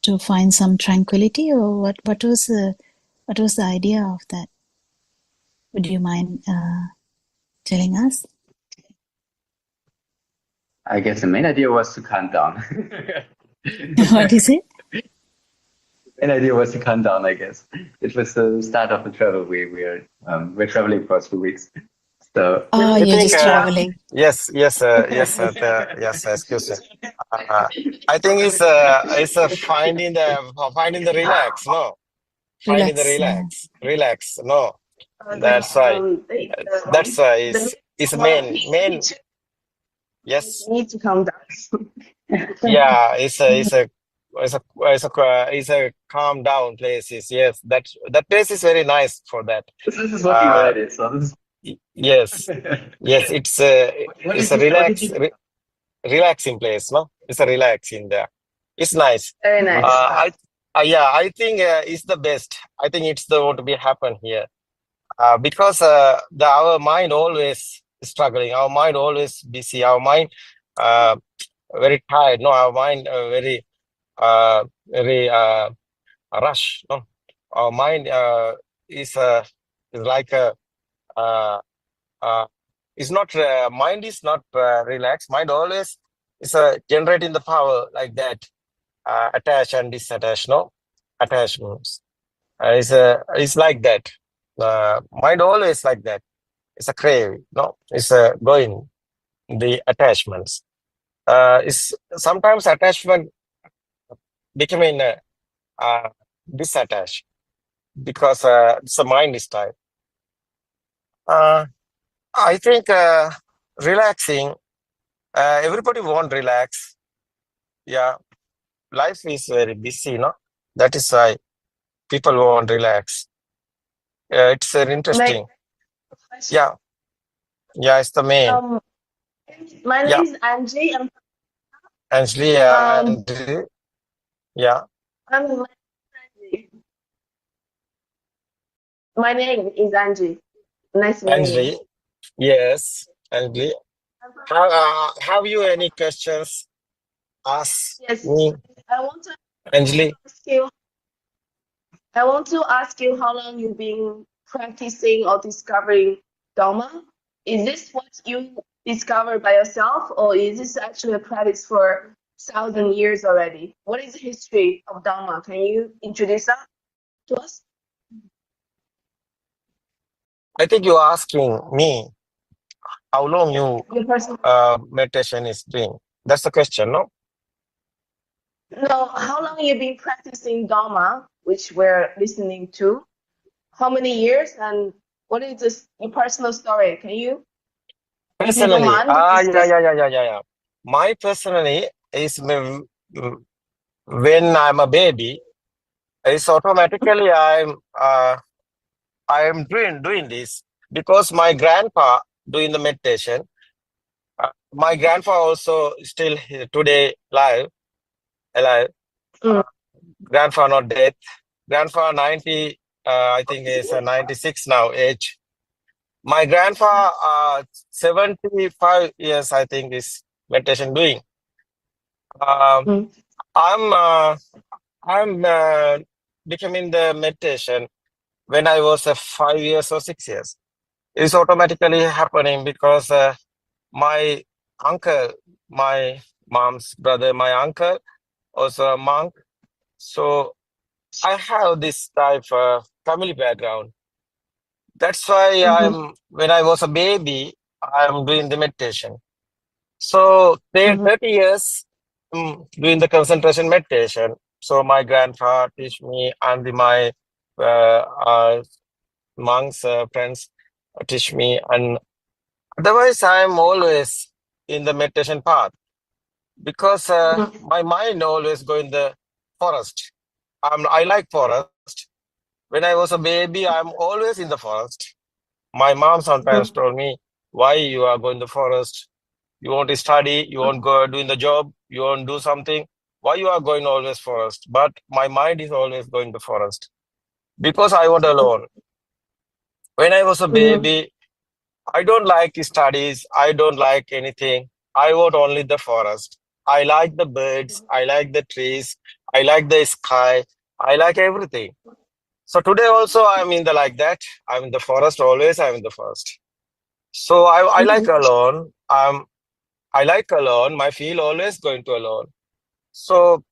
to find some tranquility, or what was the idea of that? Would you mind telling us? I guess the main idea was to calm down. What is it? The main idea was to calm down, I guess. It was the start of the travel. We're traveling for 2 weeks. So You're just traveling. Yes. Excuse me. I think it's finding the relax. No, finding the relax. No, that's why. That's why it's main. Yes. Need to calm down. Yeah, it's a It's a calm down place. Yes, that place is very nice for that. This is working Uh, already. So this yes, yes, it's a what it's did a what did you relaxing place, no? It's a relaxing there. It's nice. Very nice. I think it's the best. I think it's the what to be happen here. Because our mind always struggling, our mind always busy, our mind very tired, no, our mind very rush, no, our mind is like a is not mind is not relaxed. Mind always is generating the power like that, attach and disattach, no, attachments. It's like that. Mind always like that. It's a crave, no? It's going the attachments. Is sometimes attachment becoming disattached because the mind is tired. I think relaxing. Everybody want relax. Yeah, life is very busy, no? That is why people want relax. It's interesting. Yeah, it's the main. My name is Angie. Anjali, yeah. My name is Angie. Nice meeting you. Anjali, yes, Anjali. Have you any questions? Ask me. I want to Anjali. ask you how long you've been practicing or discovering Dharma. Is this what you discovered by yourself, or is this actually a practice for 1,000 years already? What is the history of Dharma? Can you introduce that to us? I think you're asking me how long you meditation is doing. That's the question, no? No, how long you've been practicing Dharma, which we're listening to? How many years, and what is your personal story? Can you? Personally, yeah. My personally is when I'm a baby, it's automatically I am doing this because my grandpa doing the meditation. My grandpa also still today alive. Grandpa not dead. Grandpa 90, I think is 96 now age. My grandpa 75 years, I think, is meditation doing. I'm becoming the meditation when I was 5 years or 6 years. It's automatically happening because my uncle, my mom's brother, my uncle, also a monk. So I have this type of family background. That's why when I was a baby, I'm doing the meditation. So 30 years doing the concentration meditation. So my grandpa teach me and my monks friends teach me, and otherwise I'm always in the meditation path because my mind always go in the forest. I like forest. When I was a baby, I'm always in the forest. My mom sometimes told me, why you are going to the forest? You want to study, you want to go doing the job, you want to do something. Why you are going always forest? But my mind is always going to forest because I want alone. When I was a baby, I don't like studies. I don't like anything. I want only the forest. I like the birds. I like the trees. I like the sky. I like everything. So today also I'm in the like that. I'm in the forest always. I'm in the forest. So I like alone. I like alone. My feel always going to alone. So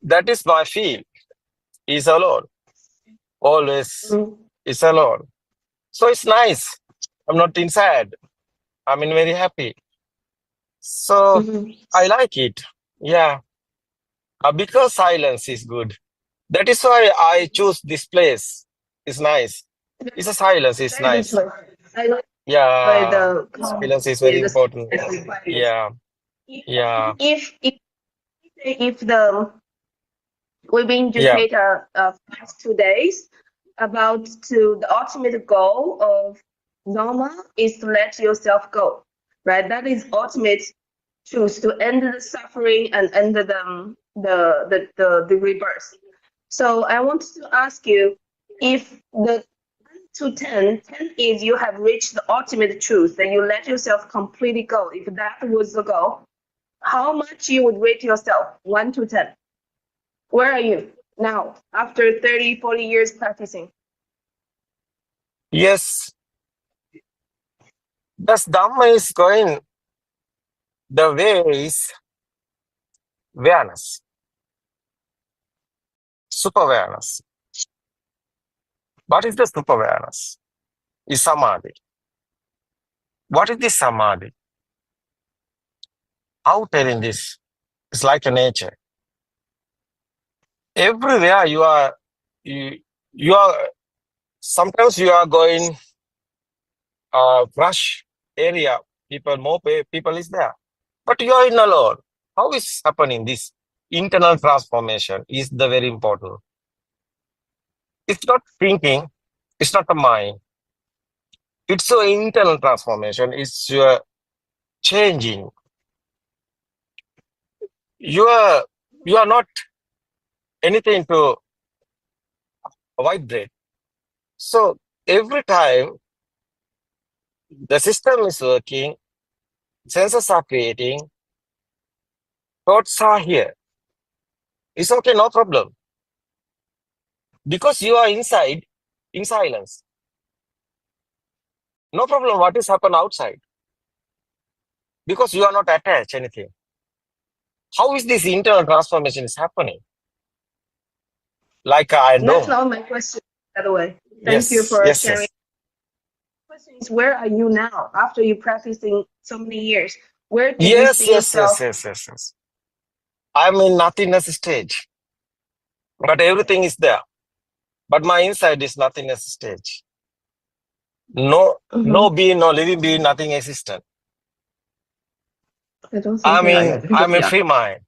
that is my feel. Is alone. Always is alone. So it's nice. I'm not inside. I'm in very happy. So I like it. Yeah. Because silence is good. That is why I choose this place. It's nice. It's a silence. It's nice. Yeah. Silence is very important. Yeah. Yeah. If the We've been Yeah. educated past 2 days about the ultimate goal of Dharma is to let yourself go, right? That is ultimate truth, to end the suffering and end the rebirth. So I want to ask you, if the 1 to 10, 10 is you have reached the ultimate truth, that you let yourself completely go. If that was the goal, how much you would rate yourself, 1 to 10? Where are you now, after 30, 40 years practicing? Yes. Thus, Dhamma is going, the way is awareness, super awareness. What is the super awareness? Is samadhi. What is this samadhi? How telling this? It's like a nature. Everywhere you are, sometimes you are going rush area, more people is there. But you are in alone. How is happening? This internal transformation is the very important. It's not thinking, it's not the mind. It's your internal transformation, it's your changing. You are not anything to vibrate. So every time the system is working, senses are creating, thoughts are here. It's okay, no problem. Because you are inside, in silence. No problem what is happen outside. Because you are not attached anything. How is this internal transformation is happening? Like I know. That's not my question, by the way. Thank you for sharing. Yes. The question is, where are you now after you practicing so many years? Where do you see yourself? Yes. I'm in nothingness stage. But everything is there. But my inside is nothingness stage. No being, no living being, nothing existent. I'm in free mind.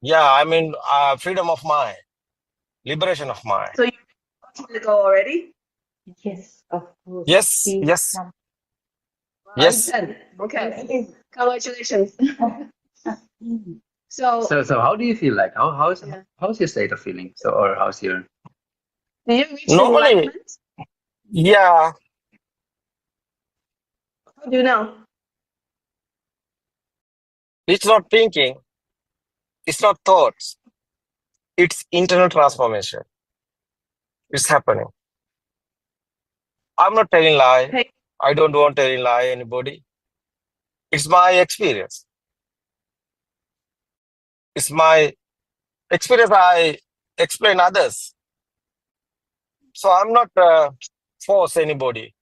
Yeah, I'm in freedom of mind, liberation of mind. So you want to go already? Yes, of course. Yes. Okay. Congratulations. So how do you feel like? How's your state of feeling? So, or how's your? Do you reach Normally, enlightenment? Yeah. How do you know? It's not thinking. It's not thoughts. It's internal transformation. It's happening. I'm not telling lie. Hey. I don't want to tell lie anybody. It's my experience. It's my experience. I explain others. So I'm not force anybody.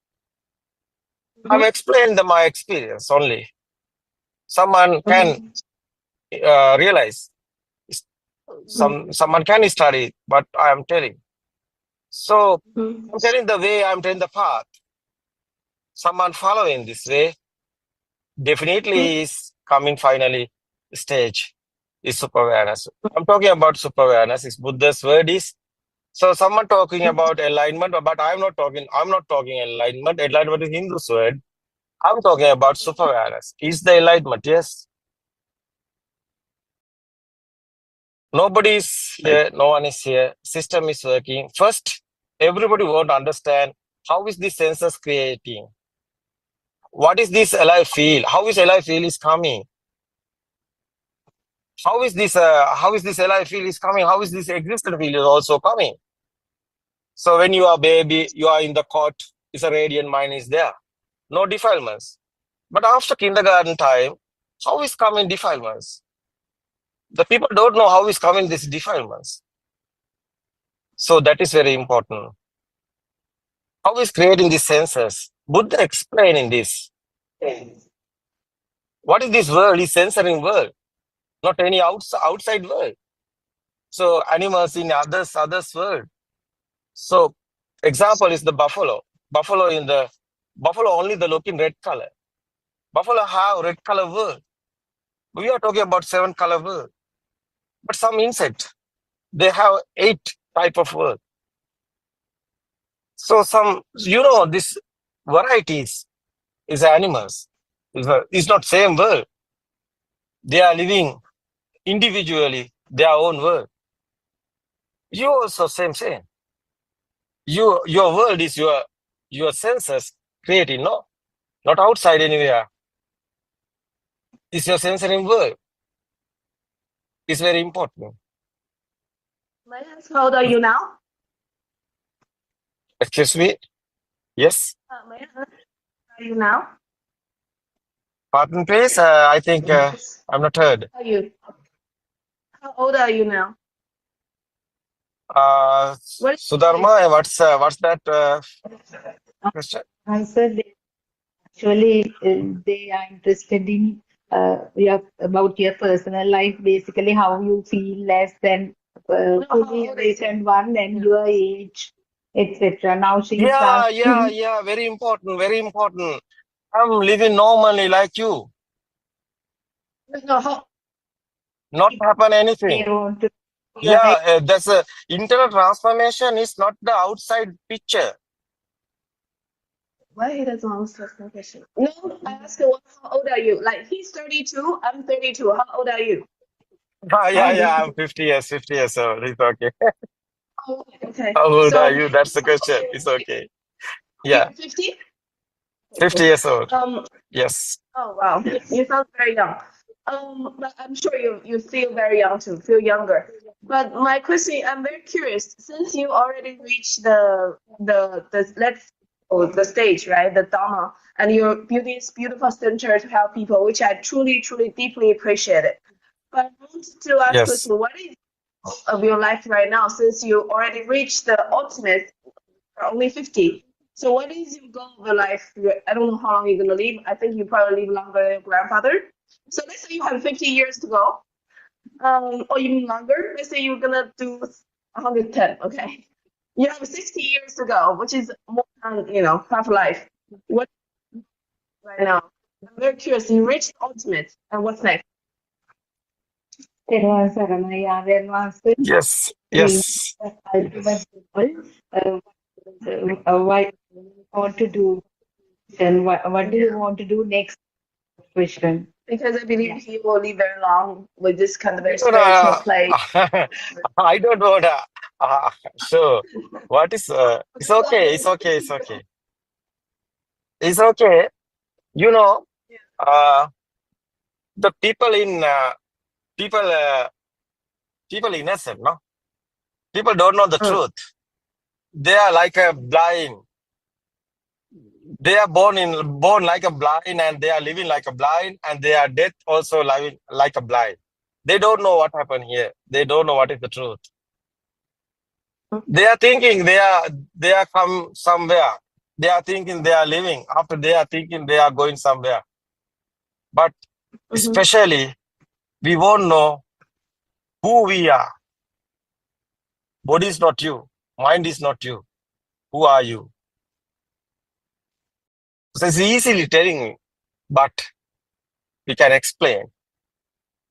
I'm explaining my experience only. Someone can realize. Someone can study, but I am telling. So I'm telling the way, I'm telling the path. Someone following this way definitely is coming finally stage is super awareness. I'm talking about super awareness. It's Buddha's word is. So someone talking about enlightenment, but I'm not talking enlightenment. Enlightenment is Hindu's word. I'm talking about super awareness. Is the enlightenment? Yes. Nobody is here. No one is here. System is working. First, everybody won't understand how is this senses creating. What is this alive feel? How is alive feel is coming? How is this alive feel is coming? How is this existent feel is also coming? So when you are baby, you are in the cot, it's a radiant mind is there. No defilements. But after kindergarten time, how is coming defilements? The people don't know how is coming these defilements. So that is very important. How is creating these senses? Buddha explaining this. What is this world? Is censoring world, not any outside world. So animals in others world. So example is the buffalo. Buffalo only the look in red color. Buffalo have red color world. We are talking about 7 color world. But some insect, They have 8 type of world. So this varieties is animals. It's not same world. They are living individually their own world. You also same. Your world is your senses creating, no? Not outside anywhere. It's your sensory world. It's very important. May I ask how old are you now? Excuse me? Yes? May I ask how old are you now? Pardon, please? I think I'm not heard. How are you? How old are you now? What is Sudharma, what's that question? Answer. Actually, they are interested in about your personal life, basically how you feel less than fully recent one and your age, etc. Now she is asking. Yeah. Very important. I'm living normally like you. No, Not happen anything. Yeah, that's a internal transformation is not the outside picture. Why he doesn't answer my question? No, I asked him, how old are you? Like, he's 32, I'm 32. How old are you? Yeah, I'm 50 years old. It's okay. Oh, okay. How old are you? That's the question. It's okay. Yeah. 50? 50 years old. Yes. Oh, wow. You sound very young. But I'm sure you feel very young too, feel younger. But my question, I'm very curious, since you already reached the stage, right? The Dharma, and your beautiful center to help people, which I truly, truly, deeply appreciate it. But I want to ask question, what is of your life right now, since you already reached the ultimate, only 50? So what is your goal of your life? I don't know how long you're gonna live. I think you probably live longer than your grandfather. So let's say you have 50 years to go, or even longer. Let's say you're gonna do 110. Okay, you have 60 years to go, which is more than half life. What right now? I'm very curious. You reached ultimate, and what's next? Yes. Why want to do and what do you want to do next? Question. Because I believe he will live very long with this kind of very spiritual play. I don't know that. So what is it's okay. It's okay. The people innocent, no? People don't know the truth. They are like a blind. They are born like a blind, and they are living like a blind, and they are dead also living like a blind. They don't know what happened here. They don't know what is the truth. They are thinking they are come somewhere. They are thinking they are living. After they are thinking they are going somewhere. But especially, we won't know who we are. Body is not you. Mind is not you. Who are you? So it's easily telling me, but we can explain.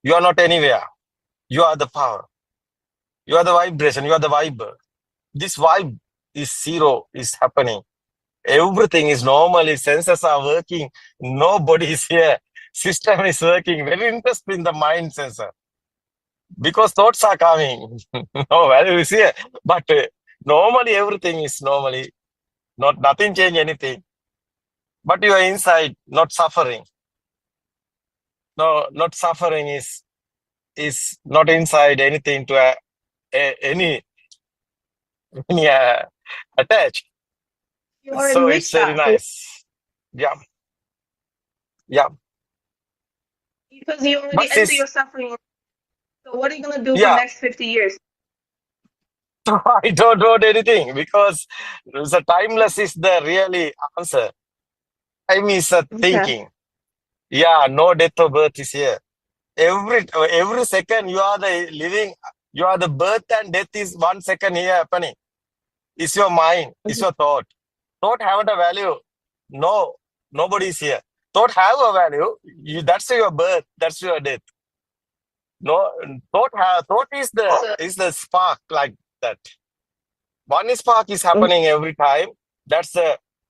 You are not anywhere. You are the power. You are the vibration. You are the vibe. This vibe is zero, is happening. Everything is normally. Senses are working. Nobody is here. System is working. Very interesting in the mind sensor. Because thoughts are coming. No value is here. But normally everything is normally. Nothing change anything. But you are inside, not suffering. No, not suffering is not inside anything to any attach. So it's very nice. Yeah. Because you already enter your suffering. So what are you gonna do for the next 50 years? I don't want anything, because the timeless is the really answer. Time is a thinking. Yeah, no death or birth is here. Every second you are the living, you are the birth and death is 1 second here happening. It's your mind, it's your thought. Thought have a value. No, nobody is here. Thought have a value. That's your birth, that's your death. No, thought is the spark like that. One spark is happening every time. That's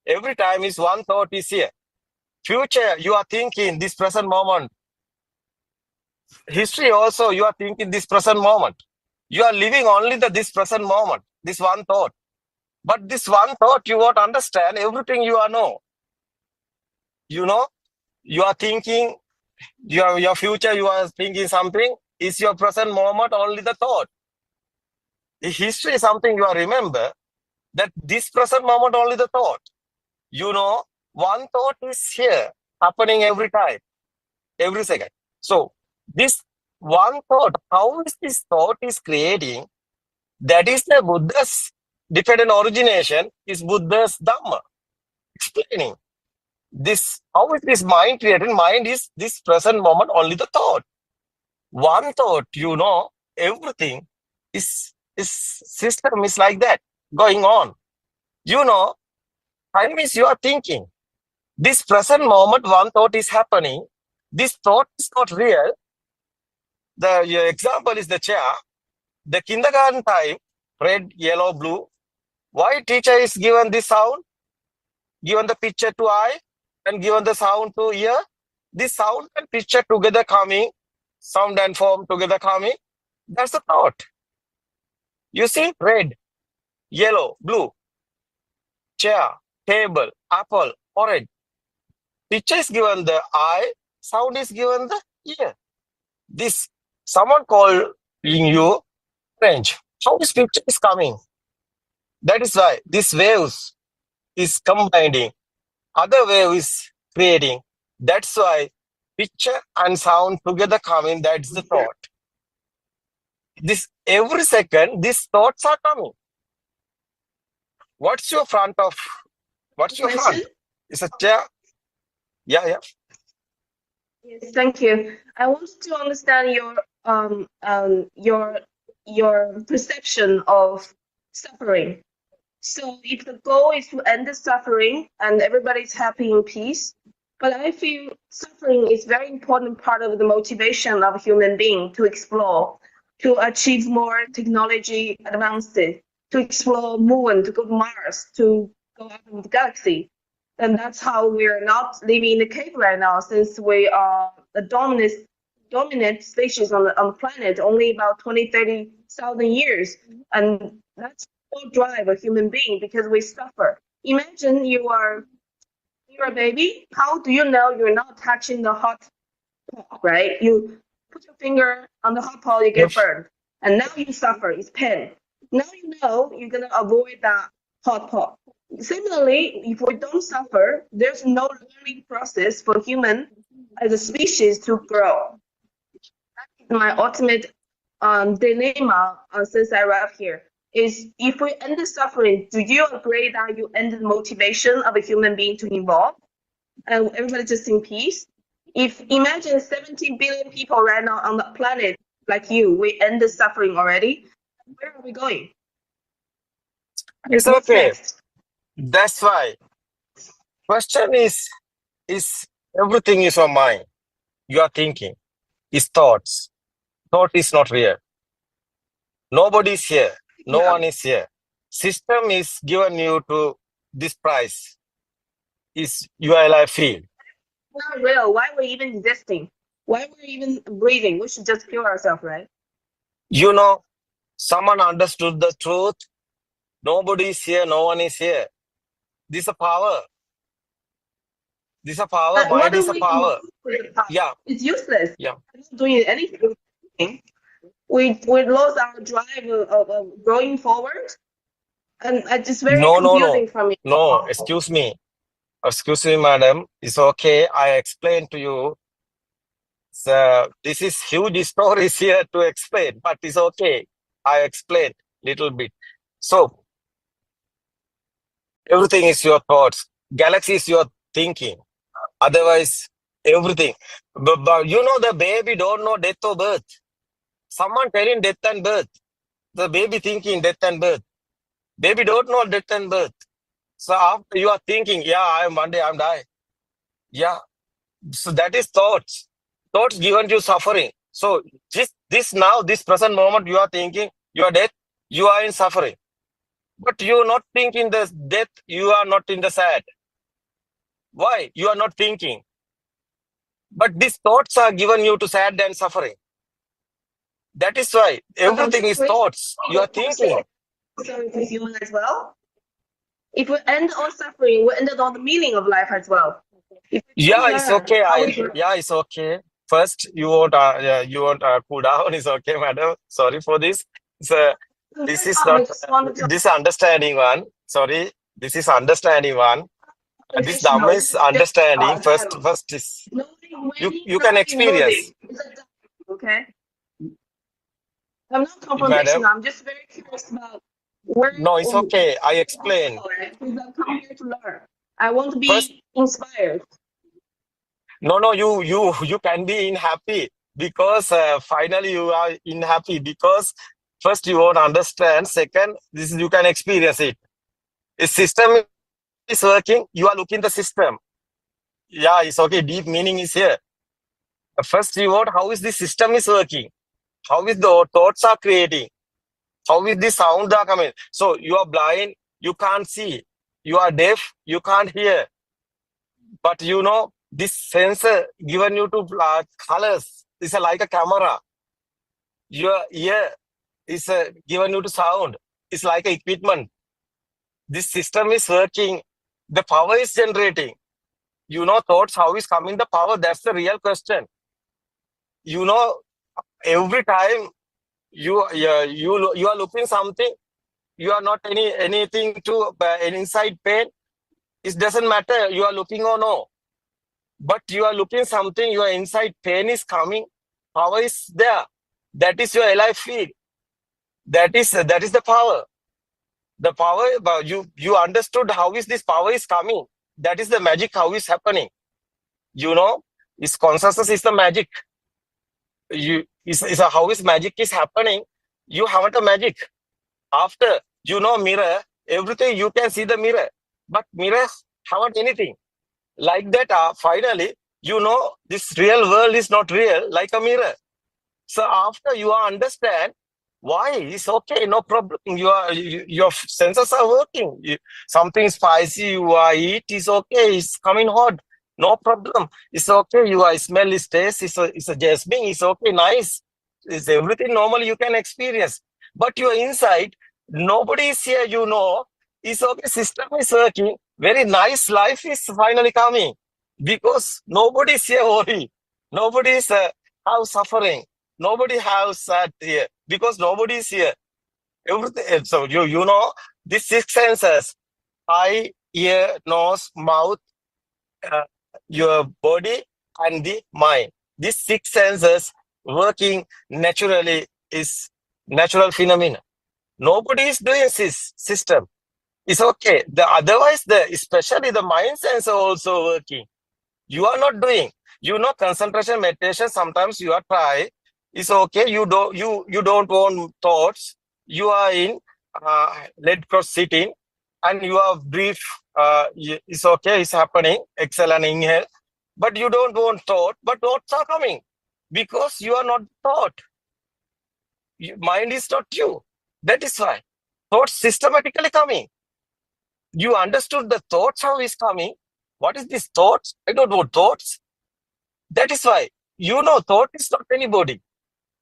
every time is one thought is here. Future, you are thinking this present moment. History also, you are thinking this present moment. You are living only this present moment, this one thought. But this one thought, you won't understand everything you are know. You know, you are thinking your future, you are thinking something, is your present moment only the thought. The history is something you are remember, that this present moment only the thought. You know, one thought is here, happening every time, every second. So this one thought, how is this thought is creating? That is the Buddha's dependent origination, is Buddha's Dhamma. Explaining this, how is this mind created? Mind is this present moment, only the thought. One thought, you know, everything is system is like that, going on. You know, time is you are thinking. This present moment, one thought is happening. This thought is not real. Your example is the chair. The kindergarten time, red, yellow, blue. Why teacher is given this sound? Given the picture to eye and given the sound to ear. This sound and picture together coming, sound and form together coming. That's the thought. You see, red, yellow, blue, chair, table, apple, orange. Picture is given the eye, sound is given the ear. This, someone calling you orange. How this picture is coming? That is why this waves is combining, other wave is creating. That's why picture and sound together coming, that's the thought. This every second, these thoughts are coming. What's your front? It's a chair. Yeah. Yes, thank you. I want to understand your perception of suffering. So if the goal is to end the suffering and everybody's happy in peace, but I feel suffering is very important part of the motivation of a human being to explore, to achieve more technology advances, to explore moon, to go to Mars, to go out in the galaxy. And that's how we're not living in the cave right now, since we are the dominant species on the planet only about 20-30,000 years. And that's what drive a human being, because we suffer. Imagine you're a baby. How do you know you're not touching the hot pot, right? You put your finger on the hot pot, you get burned. And now you suffer, it's pain. Now you know you're gonna avoid that hot pot. Similarly, if we don't suffer, there's no learning process for human as a species to grow. That's my ultimate dilemma since I arrived here. Is if we end the suffering, do you agree that you end the motivation of a human being to evolve and everybody just in peace? If imagine 17 billion people right now on the planet like you, we end the suffering already, where are we going? It's okay. That's why. Question is everything is on mind. You are thinking. It's thoughts. Thought is not real. Nobody is here. No one is here. System is given you to this price. Is your life field. Not real. Why we're even existing? Why we're even breathing? We should just kill ourselves, right? You know, someone understood the truth. Nobody is here. No one is here. This is a power. This is a power. Mind is a power. Yeah. It's useless. Yeah. We're not doing anything. We lost our drive of going forward. And it's just very confusing for me. No, excuse me. Excuse me, madam. It's okay. I explained to you. So this is huge stories here to explain, but it's okay. I explained little bit. So everything is your thoughts. Galaxy is your thinking. Otherwise, everything. But you know, the baby don't know death or birth. Someone telling death and birth. The baby thinking death and birth. Baby don't know death and birth. So after you are thinking, one day I'm die. Yeah. So that is thoughts. Thoughts given you suffering. So this now, this present moment, you are thinking you are dead, you are in suffering. But you are not thinking the death, you are not in the sad. Why? You are not thinking. But these thoughts are given you to sad and suffering. That is why everything is thoughts. You are thinking. Suffering is human as well. It will end on suffering, will end on the meaning of life as well. Yeah, it's okay. It's okay. First, you won't cool down. It's okay, madam. Sorry for this. This is not this understanding one. Sorry, this is understanding one. This Dhamma is understanding. First is you can experience. Okay. I'm not confrontation. I'm just very curious about where. No, it's okay. I explain. Because I've come here to learn. I want to be inspired. No, you can be in happy because finally you are in happy because first you won't understand. Second, this you can experience it. The system is working. You are looking the system. Yeah, it's okay. Deep meaning is here. First you want how is the system is working. How is the thoughts are creating? How is the sound are coming? So you are blind, you can't see. You are deaf, you can't hear. But you know, this sensor given you to colors is like a camera. Your ear is given you to sound. It's like an equipment. This system is working. The power is generating. You know, thoughts, how is coming the power? That's the real question. You know, every time you are looking something, you are not anything to an inside pain. It doesn't matter you are looking or no, but you are looking something. Your inside pain is coming. Power is there. That is your alive field. That is the power. The power. You understood how is this power is coming. That is the magic. How is happening. You know, is consciousness is the magic. How is magic is happening. You haven't a magic. After you know mirror, everything you can see the mirror, but mirrors haven't anything like that. Finally, you know this real world is not real like a mirror. So after you understand why, it's okay, no problem. Your senses are working. Something spicy you are eat is okay. It's coming hot. No problem. It's okay. You are smell is taste. It's a jasmine. It's okay. Nice. It's everything normal you can experience. But your inside, nobody is here. You know, it's okay. System is working. Very nice life is finally coming because nobody is here worry. Nobody is have suffering. Nobody has sad here because nobody is here. Everything. So you know these 6 senses: eye, ear, nose, mouth. Your body and the mind. These 6 senses working naturally is natural phenomena. Nobody is doing this system. It's okay. Otherwise, especially the mind sensor also working. You are not doing. You know, concentration meditation. Sometimes you are try. It's okay. You don't want thoughts. You are in lead cross sitting, and you are brief. It's okay. It's happening. Exhale and inhale. But you don't want thought. But thoughts are coming because you are not thought. Mind is not you. That is why thoughts systematically coming. You understood the thoughts how is coming. What is this thoughts? I don't know thoughts. That is why you know thought is not anybody.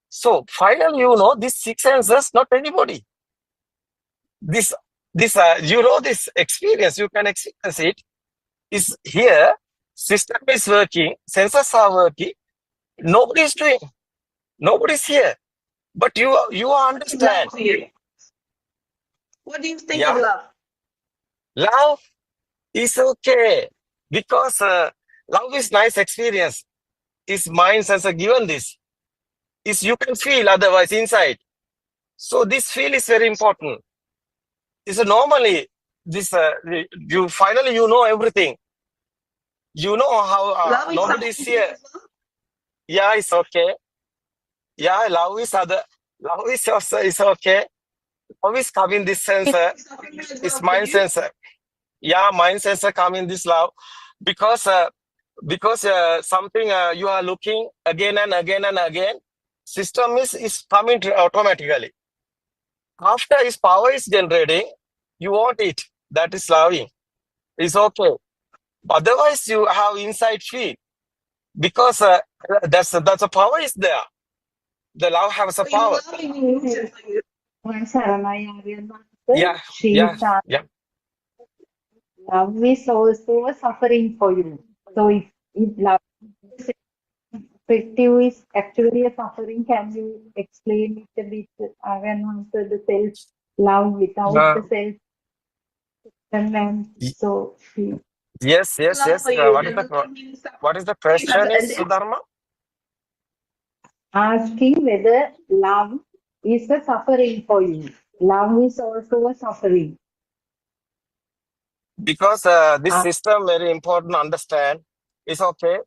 So finally you know these 6 senses not anybody. This you know this experience you can experience it is here. System is working. Senses are working. Nobody is doing. Nobody is here. But you understand. What do you think of love? Love is okay because love is nice experience. Is mind sensor given this? Is you can feel otherwise inside. So this feel is very important. Is normally this you finally you know everything. You know how nobody is here. Yeah, it's okay. Yeah, love is also is okay. Love is coming this sensor. It's mind sensor. Yeah, mind sensor coming this love because something you are looking again and again and again. system is coming automatically. After his power is generating, you want it. That is loving. It's okay. Otherwise, you have inside feel because that's the power is there. The love has a So you power. love emotions. Yeah, yeah, yeah. Love is also a suffering for you. So if love perspective is actually a suffering, can you explain it a bit? When the self love without the self and Y- so yes, yes, Love yes. for you. What is the You have question? to Is end it. Sudharma? asking whether love is a suffering for you. Love is also a suffering. Because this system very important to understand. It's okay.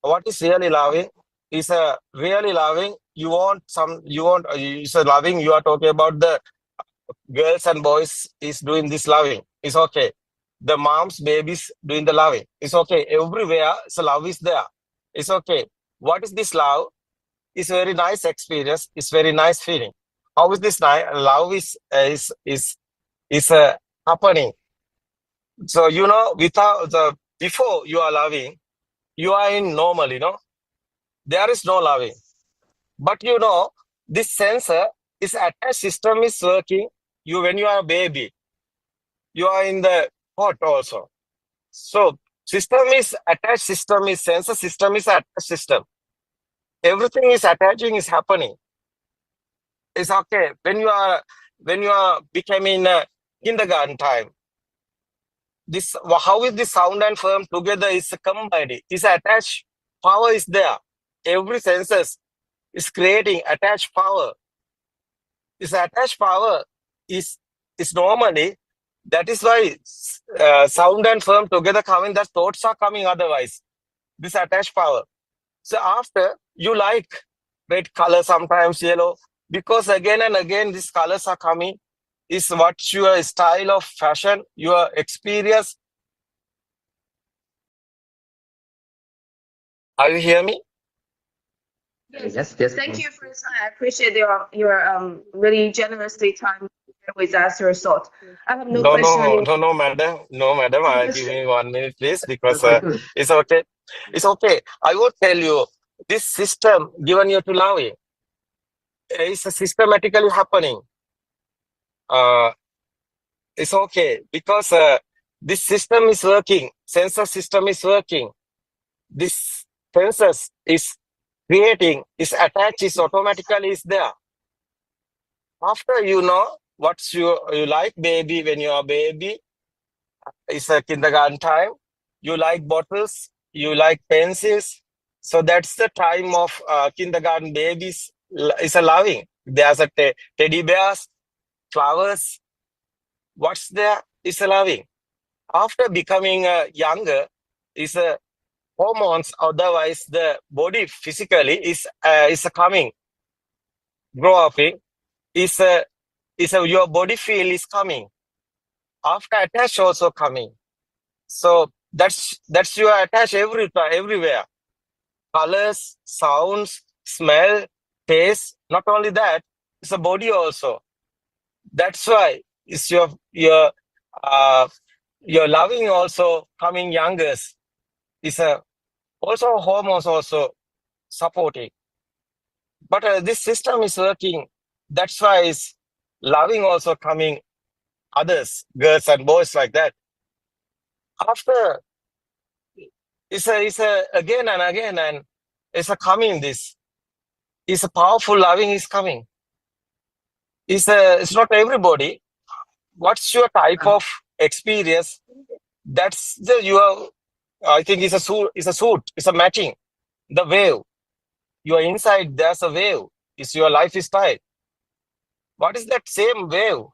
What is really loving? Is really loving. You want is a loving. You are talking about the girls and boys is doing this loving. It's okay. The moms, babies doing the loving. It's okay. Everywhere, so love is there. It's okay. What is this love? It's very nice experience. It's very nice feeling. How is this love is happening? So without before you are loving, you are in normal. There is no loving. But this sensor is attached system is working. When you are a baby, you are in the hot also. So system is attached system is sensor system is attached system. Everything is attaching is happening. It's okay. When you are becoming kindergarten time, this how is this sound and form together is combined. Is attached power is there. Every senses is creating attached power. This attached power is normally, that is why sound and form together coming, that thoughts are coming otherwise. This attached power. So after you like red color, sometimes yellow, because again and again these colors are coming, is what your style of fashion, your experience. Are you hear me? Yes. Thank you for your time. I appreciate your really generously time with us, your thought. I have no question anymore. No, madam. No, madam. Give me 1 minute, please, because it's okay. It's okay. I will tell you, this system given you to love it is systematically happening. It's okay because this system is working. Sensor system is working. This sensors is creating, is attached, is automatically is there. After what you like, baby, when you are baby, it's a kindergarten time. You like bottles, you like pencils. So that's the time of kindergarten babies. It's a loving. There's a teddy bears, flowers. What's there is a loving. After becoming younger, is a hormones. Otherwise, the body physically is coming, grow up. Is your body feel is coming. After attach also coming. So that's you attach everywhere. Colors, sounds, smell, taste. Not only that, it's a body also. That's why it's your loving also coming younger. It's also hormones also supporting. But this system is working. That's why it's loving also coming others, girls and boys like that. After it's a again and again, and it's a coming. This is a powerful loving is coming. It's not everybody. What's your type of experience? That's your. I think it's a suit. It's a suit. It's a matching. The wave. You are inside. There's a wave. It's your lifestyle. What is that same wave?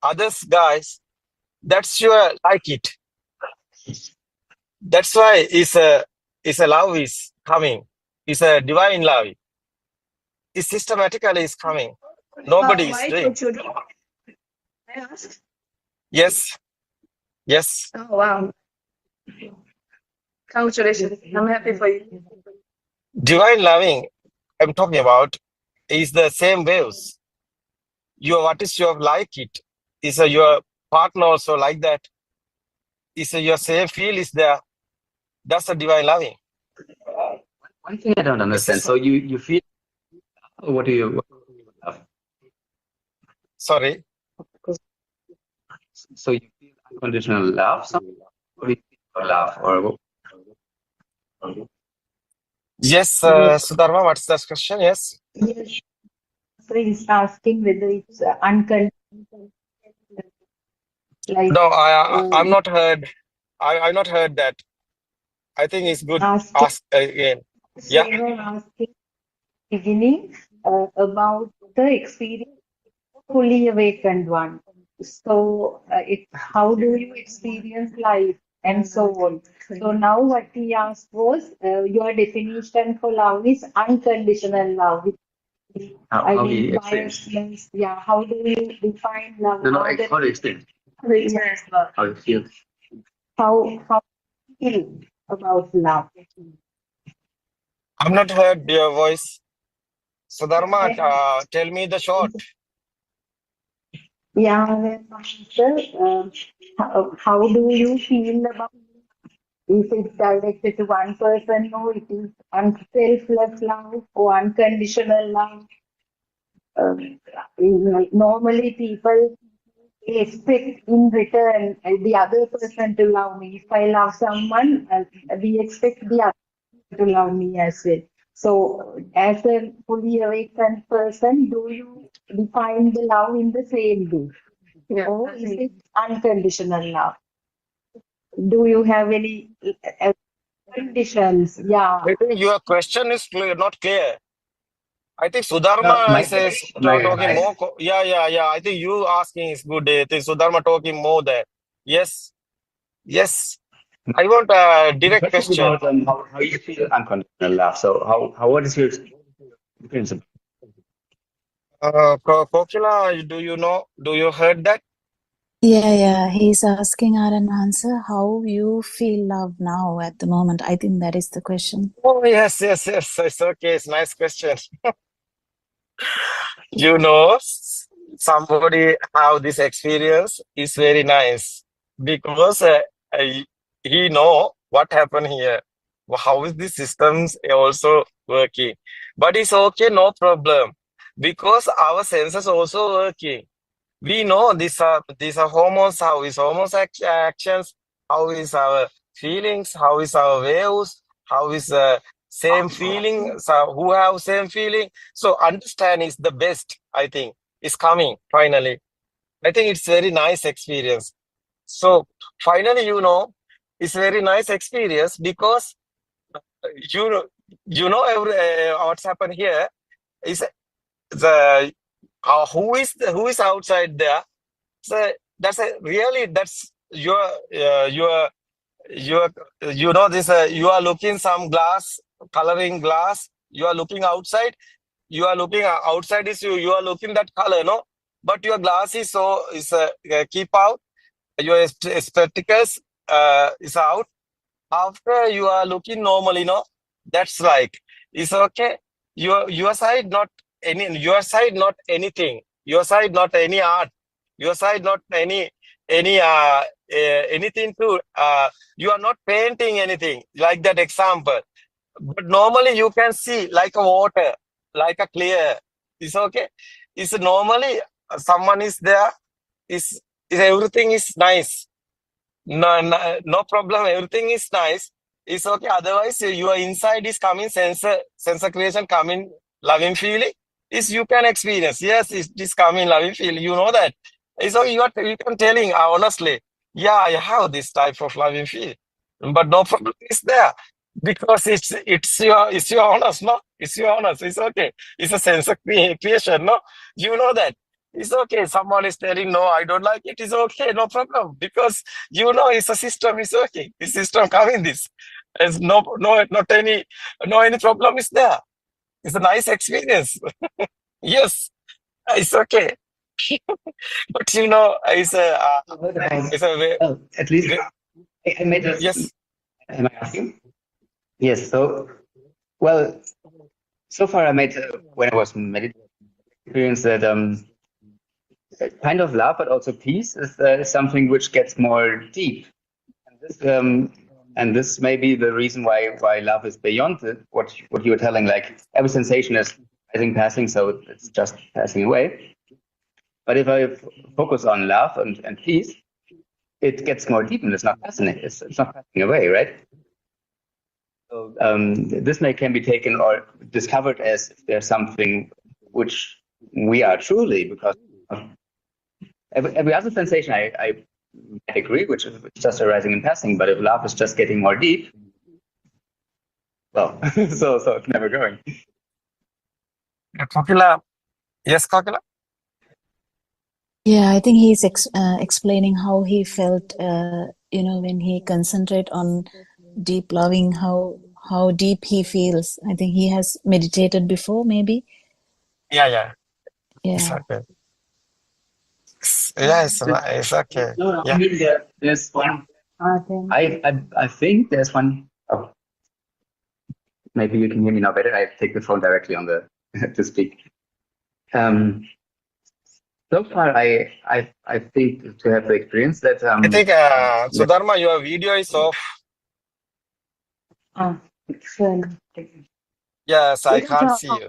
Others guys. That's your like it. That's why it's a love is coming. It's a divine love. It systematically is coming. Nobody is doing. Children? I ask. Yes. Yes. Oh wow! Congratulations! I'm happy for you. Divine loving I'm talking about is the same waves. What is your like it? Is your partner also like that? Is your same feel is there? That's the divine loving. One thing I don't understand. So you feel, what do you love? Sorry. So you feel unconditional love, or you feel love, or Yes, Yes. Sudharma, what's the question? Yes. Yes. So he's asking whether it's unconditional, like No, I'm not heard. I not heard that. I think it's good. asking. Ask again. So Yeah. you were asking beginning about the experience fully awakened one. So how do you experience life and so on. So now what he asked was your definition for love is unconditional love. I how mean, we experience? biasness. Yeah, how do you define love? No, how do you experience? Yes, love. How you feel? How you feel about love? I'm not heard your voice. Sudharma, tell me the short. Yeah, sir. How do you feel about if it's directed to one person? No, it is selfless love or unconditional love. Normally, people expect in return the other person to love me. If I love someone, we expect the other to love me as well. So, as a fully awakened person, do you define the love in the same way? Yeah. Or is it unconditional love? Do you have any conditions? Yeah. I think your question is not clear. I think Sudharma is talking more. Yeah. I think you asking is good. I think Sudharma talking more there. Yes. I want a direct question. About how you feel unconditional love. So what is your principle? Kokila, do you know? Do you heard that? Yeah. He's asking Aaron answer how you feel love now at the moment. I think that is the question. Oh, yes. It's okay. It's nice question. You know, somebody have this experience is very nice because he know what happened here. How is the systems also working? But it's okay, no problem, because our senses also working. We know these are hormones. How is hormones actions? How is our feelings? How is our waves? How is same feeling? So who have same feeling? So understand is the best. I think is coming finally. I think it's very nice experience. So finally, it's very nice experience because you know what's happened here is the who is outside there. So that's your this you are looking some glass, coloring glass, you are looking outside, you are looking outside is you are looking that color, no, but your glass is keep out, your spectacles is out. After you are looking normally, no, that's like it's okay. Your side not anything, your side not any art, your side not any anything to you are not painting anything like that example, but normally you can see like a water, like a clear. It's okay. It's normally someone is there, is everything is nice. No problem. Everything is nice. It's okay. Otherwise, your inside is coming sensor creation coming loving feeling. Is you can experience. Yes, it is coming loving feeling. You know that. It's okay. You can telling honestly. Yeah, I have this type of loving feeling, but no problem is there because it's your honest. No, it's your honest. It's okay. It's a sensor creation. No, you know that. It's okay. Someone is telling no, I don't like it. It's okay. No problem because it's a system is working. The system coming this. There's not any problem is there. It's a nice experience. Yes, it's okay. But it's a way. At least I made a. Yes. Am I asking? Yes. So, well, so far I made when I was meditating experience that kind of love, but also peace is something which gets more deep. And this may be the reason why love is beyond what you were telling. Like every sensation is passing, so it's just passing away. But if I focus on love and peace, it gets more deep and it's not passing. It's not passing away, right? So this can be taken or discovered as if there's something which we are truly, because every other sensation I agree, which is just arising and passing. But if love is just getting more deep, well, so it's never going. Kokila, yes, Kokila. Yeah, I think he's explaining how he felt, when he concentrate on deep loving, how deep he feels. I think he has meditated before, maybe. Yeah. It's Yeah. okay. Yeah, it's okay. No, Yeah. I mean there's one. I think there's one. Oh, maybe you can hear me now better. I take the phone directly on the to speak. So far, I think to have the experience that I think Sudharma, your video is off. Yes, I can't see you.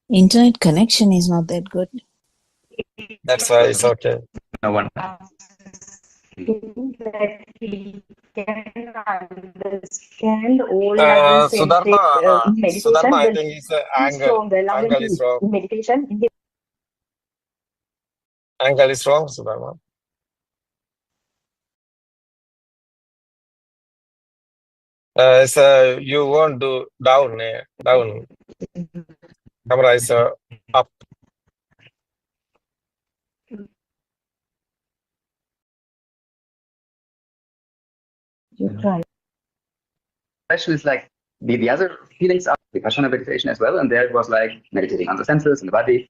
Internet connection is not that good. That's why it's okay. No one. That he can understand all other Sudharma, meditation. Sudharma, I think his From the love angle and is wrong. meditation. Angle is wrong, Sudharma. So you won't do down. Camera is up. You try. Especially it's like the other feelings are Vipassana meditation as well, and there it was like meditating on the senses and the body.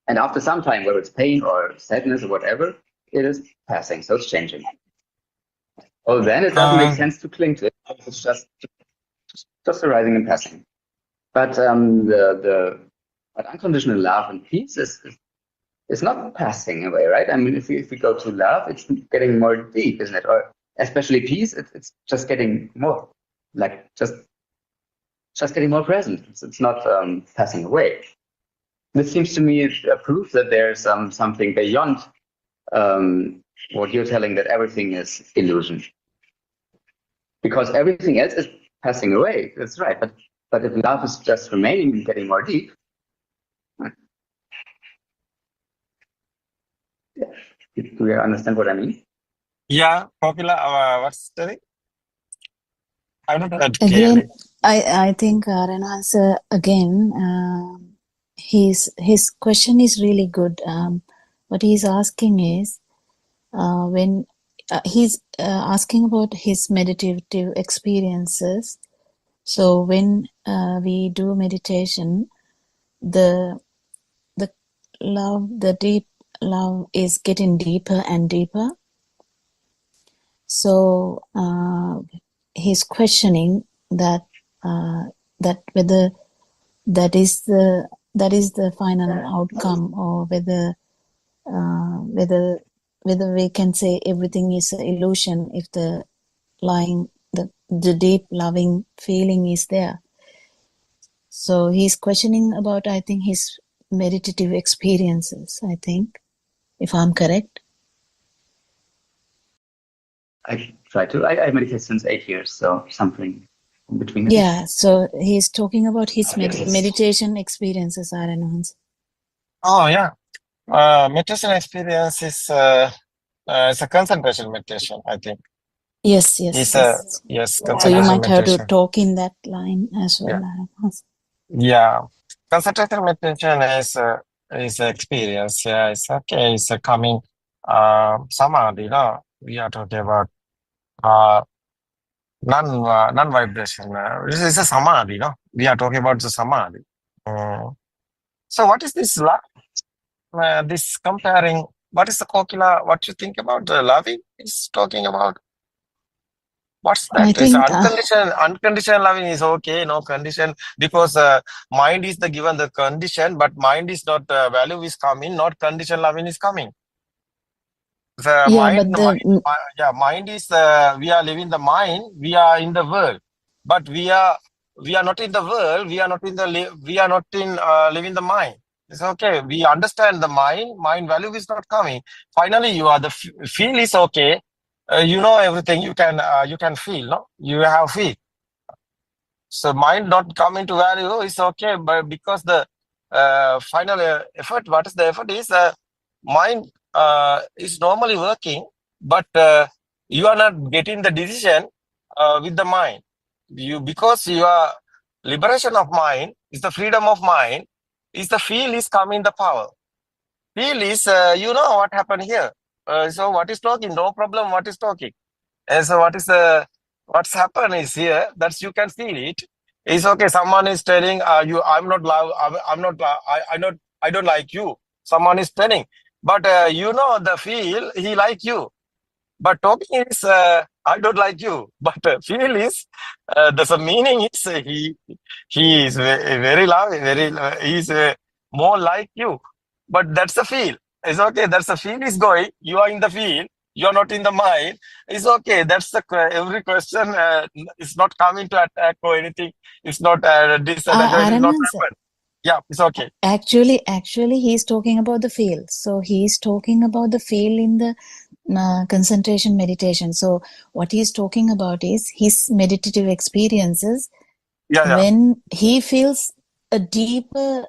And after some time, whether it's pain or sadness or whatever, it is passing, so it's changing. Oh, then it doesn't make sense to cling to it. It's just arising and passing. But but unconditional love and peace is not passing away, right? I mean, if we go to love, it's getting more deep, isn't it? Or especially peace, it's just getting more, like just getting more present. It's not passing away. This seems to me a proof that there's something beyond what you're telling, that everything is illusion. Because everything else is passing away. That's right. But if love is just remaining and getting more deep, do you understand what I mean? Yeah, popular. What's the thing? I don't know that Again, clearly. I think Renan's again. His question is really good. What he's asking is when he's asking about his meditative experiences. So when we do meditation, the love, the deep love is getting deeper and deeper. So he's questioning that whether that is the final outcome, or whether we can say everything is an illusion if the deep loving feeling is there. So he's questioning about, I think, his meditative experiences, I think, if I'm correct. I try to. I meditate since 8 years, so something in between. Yeah, so he's talking about his meditation experiences, Renans. Oh, yeah. Meditation experience is it's a concentration meditation, I think. Yes. Yes, So concentration you might have to meditation. talk in that line as well. Yeah. Concentration meditation is experience. Yeah, it's okay. It's a coming samadhi. No? We are talking about non-vibration. This is a samadhi. No? We are talking about the samadhi. So what is this love? This comparing what is the Kokila? What you think about the loving? Is talking about what's that? I It's think unconditional loving is okay, no condition, because mind is the given the condition, but mind is not value is coming, not condition loving is coming. The yeah, but the mind is we are living the mind, we are in the world, but we are not in the world, we are not in living the mind. It's okay. We understand the mind value is not coming. Finally, you are the feel is okay. You know everything. You can feel. No, you have feel. So mind not coming to value is okay, but because the final effort, what is the effort is mind is normally working, but you are not getting the decision with the mind. Because your liberation of mind is the freedom of mind, is the feel is coming the power. Feel is you know what happened here. So what is talking? No problem. What is talking? And so what's happened is here that you can feel it. It's okay. Someone is telling you, I'm not love. I'm not. I don't like you. Someone is telling, but you know the feel he like you. But talking is I don't like you. But feel is the meaning is he is very loving. He's more like you. But that's the feel. It's okay. That's the feel is going. You are in the feel. You are not in the mind. It's okay. That's the every question. It's not coming to attack or anything. It's not disattachment. It's not Araman sir, happen. Yeah, it's okay. actually he's talking about the feel. So he's talking about the feel in the concentration meditation. So what he's talking about is his meditative experiences when he feels a deeper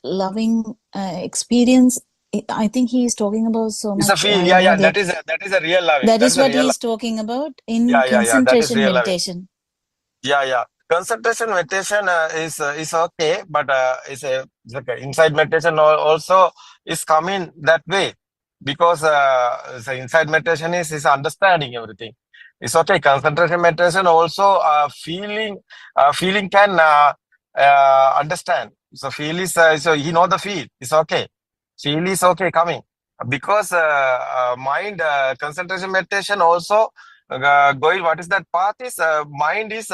loving experience. I think he is talking about so much. It's a feel. Yeah. That is a real loving. That is what he is talking about in concentration That is real meditation. Yeah. Concentration meditation is okay, but it's okay. Inside meditation also is coming that way, because the inside meditation is understanding everything. It's okay. Concentration meditation also feeling can understand. So feel is so he know the feel. It's okay. Feel is okay coming, because mind concentration meditation also going. What is that path is mind is.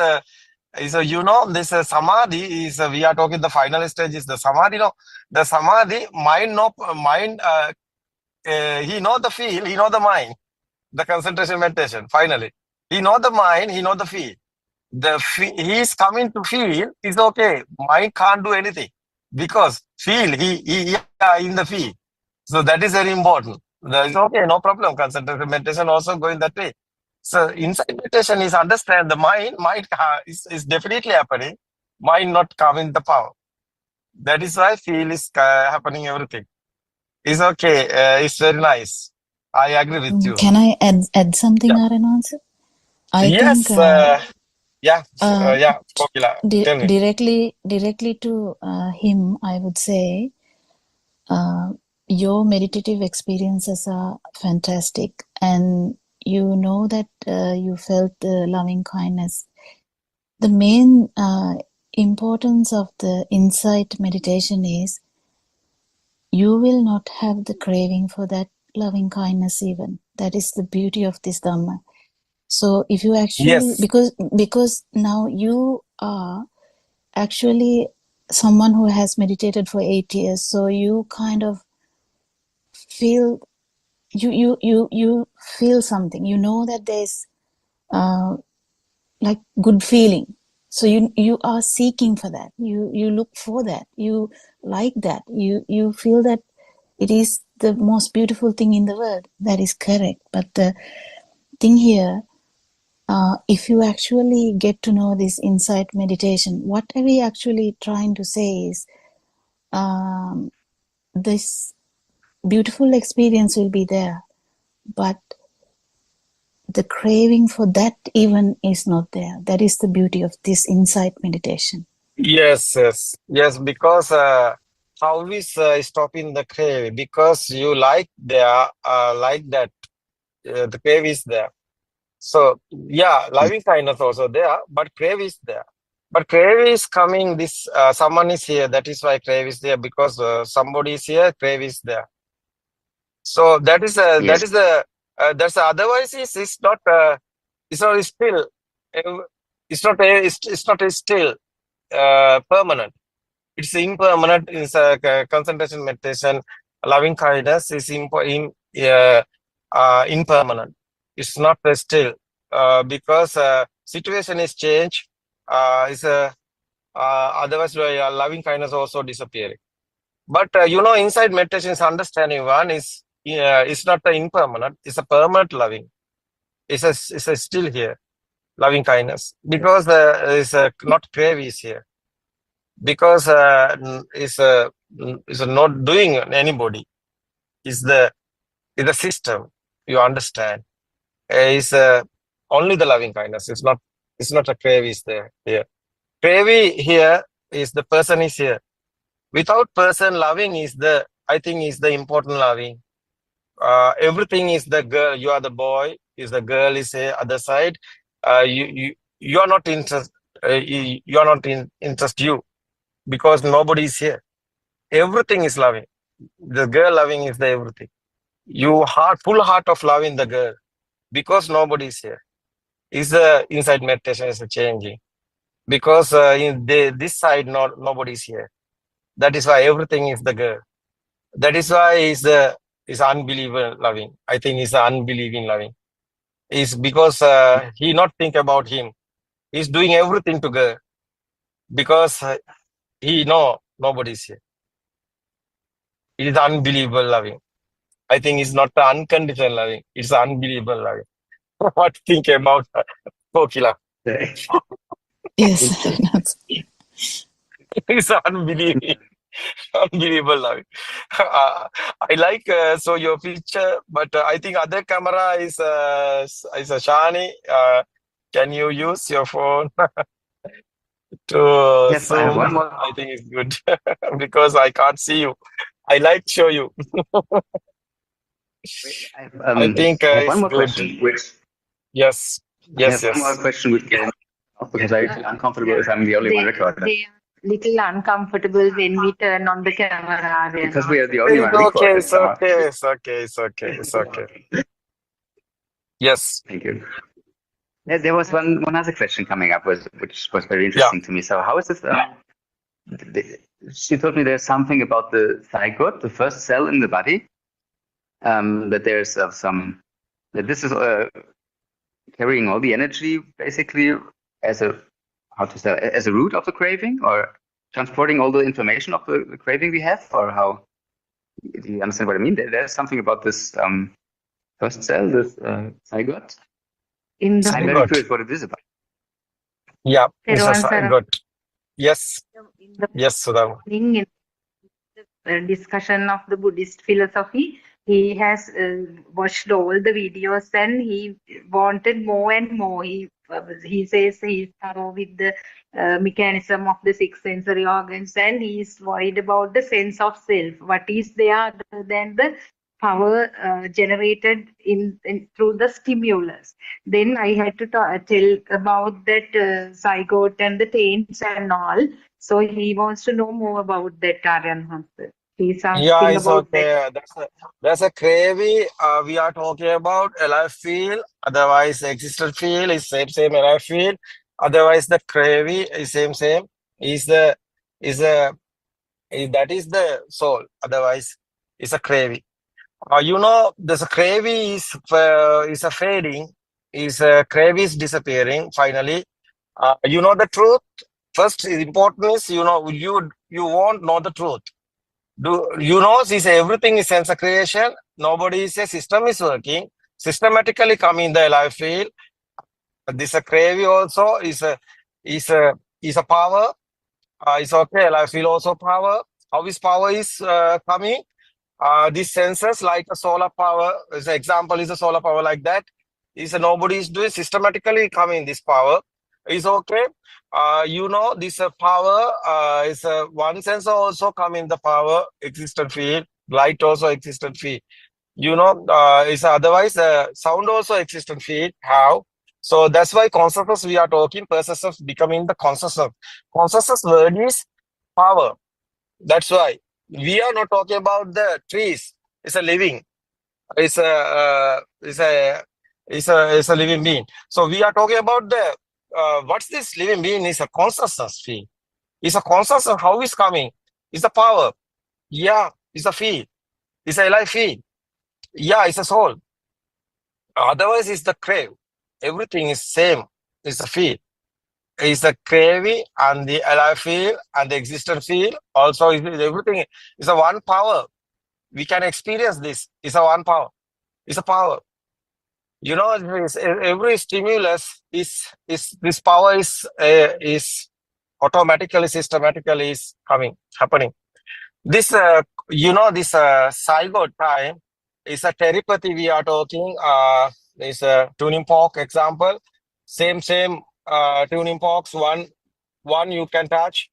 So you know this samadhi is we are talking the final stage is the samadhi. No, the samadhi mind he know the feel, he know the mind. The concentration meditation. Finally, he know the mind, he know the feel. He is coming to feel is okay. Mind can't do anything because feel he in the feel. So that is very important. That is okay, no problem. Concentration meditation also going that way. So inside meditation is understand the mind is definitely happening. Mind not coming the power. That is why feel is happening everything. It's okay. It's very nice. I agree with you. Can I add something, Araman sir? I Yes. think Kokila, directly to him, I would say your meditative experiences are fantastic, and you know that you felt the loving kindness. The main importance of the insight meditation is you will not have the craving for that loving kindness even. That is the beauty of this Dhamma. So if you actually, because now you are actually someone who has meditated for 8 years, so you kind of feel, you feel something. You know that there's like good feeling. So you are seeking for that. You look for that. You like that. You feel that it is the most beautiful thing in the world. That is correct. But the thing here, if you actually get to know this insight meditation, what are we actually trying to say is this beautiful experience will be there, but the craving for that even is not there. That is the beauty of this insight meditation. Yes. Because how is stopping the crave? Because you like that the crave is there. So yeah, loving kindness also there, but crave is there. But crave is coming. This someone is here. That is why crave is there, because somebody is here. Crave is there. So that is Yes. that's otherwise it's not still it's not a still permanent. It's impermanent. It's a concentration meditation. Loving kindness is impermanent. It's not still because situation is changed. Otherwise, loving kindness also disappearing. But inside meditation is understanding one is it's not impermanent. It's a permanent loving. It's a still here loving kindness because it's not craves here because it's not doing anybody. It's the system. You understand? It's only the loving kindness. It's not a craves there here. Crave here is the person is here. Without person loving is I think is the important loving. Everything is the girl. You are the boy. Is the girl is the other side. You are not interest. You are not interest you because nobody is here. Everything is loving. The girl loving is the everything. You full heart of loving the girl because nobody is here. Is the inside meditation is changing because in this side nobody is here. That is why everything is the girl. That is why is unbeliever loving. I think is unbelieving loving. Is because he not think about him. He's doing everything to girl because he know nobody is here. It is unbelievable loving. I think it's not unconditional loving. It's unbelievable loving. What think about Kokila? Yes. It's unbelievable loving. I like so your picture, but I think other camera is a Shani. Can you use your phone to Yes, I have zoom? one more. I think it's good because I can't see you. I like show you. I think I have it's one more good. question, which Yes. I have one more Yes. question which can because I feel uncomfortable if I'm the only one recording. They are little uncomfortable when we turn on the camera. Because we are the only one Okay, recording. it's okay, it's okay, it's okay, it's okay. Yes. Thank you. There was one other question coming up, which was very interesting to me. So how is this? She told me there's something about the zygote, the first cell in the body, that there's that this is carrying all the energy basically as a root of the craving, or transporting all the information of the craving we have, or how? Do you understand what I mean? There's something about this first cell, this zygote. In the I'm very curious what it is about. Yeah, it's a zygote. Yes. Yes, Sudham. In the discussion of the Buddhist philosophy, he has watched all the videos and he wanted more and more. He says he's thorough with the mechanism of the six sensory organs and he's worried about the sense of self. What is there other than the power generated through the stimulus? Then I had to tell about that zygote and the taints and all. So he wants to know more about that, Aryan Hansa. He's asking Yeah, it's about okay. That's a craving. We are talking about alive feel. Otherwise, existed feel is same alive feel. Otherwise, the craving is same. That is the soul. Otherwise, it's a craving. There's a craving is a fading. Is a craving is disappearing finally. The truth. First, important is you won't know the truth. Since everything is sense creation, nobody says system is working. Systematically coming in the alive field. This craving also is a power. It's okay. Alive field also power. How is power is coming? These sensors like a solar power. As an example is a solar power like that. Nobody is doing systematically coming this power. Is okay. This power is one sensor also come in the power existent field. Light also existent field. Is otherwise sound also existent field. How? So that's why consciousness we are talking. Process of becoming the consciousness. Consciousness word is power. That's why we are not talking about the trees. It's a living. is a living being. So we are talking about the what's this living being is a consciousness field. It's a consciousness. How is coming? It's a power. Yeah, it's a field. It's a life field. Yeah, it's a soul. Otherwise, it's the crave. Everything is same. It's a field. It's the craving and the alive field and the existent field. Also, everything is a one power. We can experience this. It's a one power. It's a power. You know, every stimulus is this power is automatically, systematically is happening. This this zygote time is a telepathy we are talking. Is a tuning fork example. Same tuning forks. One you can touch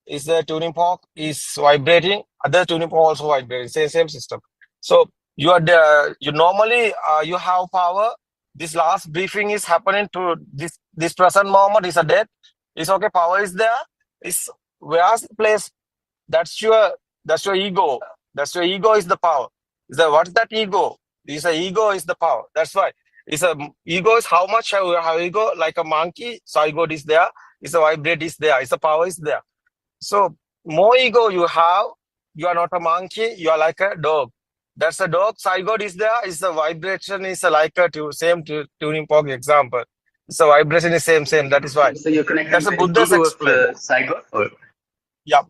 is the tuning fork is vibrating. Other tuning fork also vibrating. Same system. So you normally you have power. This last briefing is happening to this present moment is a death. It's okay. Power is there. Is where's the place? That's your ego. That's your ego is the power. What's that ego? Ego is the power. That's why. Ego is how much have ego, like a monkey. So ego is there. It's a vibrate is there. It's a power is there. So more ego you have, you are not a monkey. You are like a dog. That's a dog. Zygote is there. It's the vibration is like a same tuning fork example. So vibration is same. That is why. So you're connecting That's a Buddha's explain. zygote. Yeah.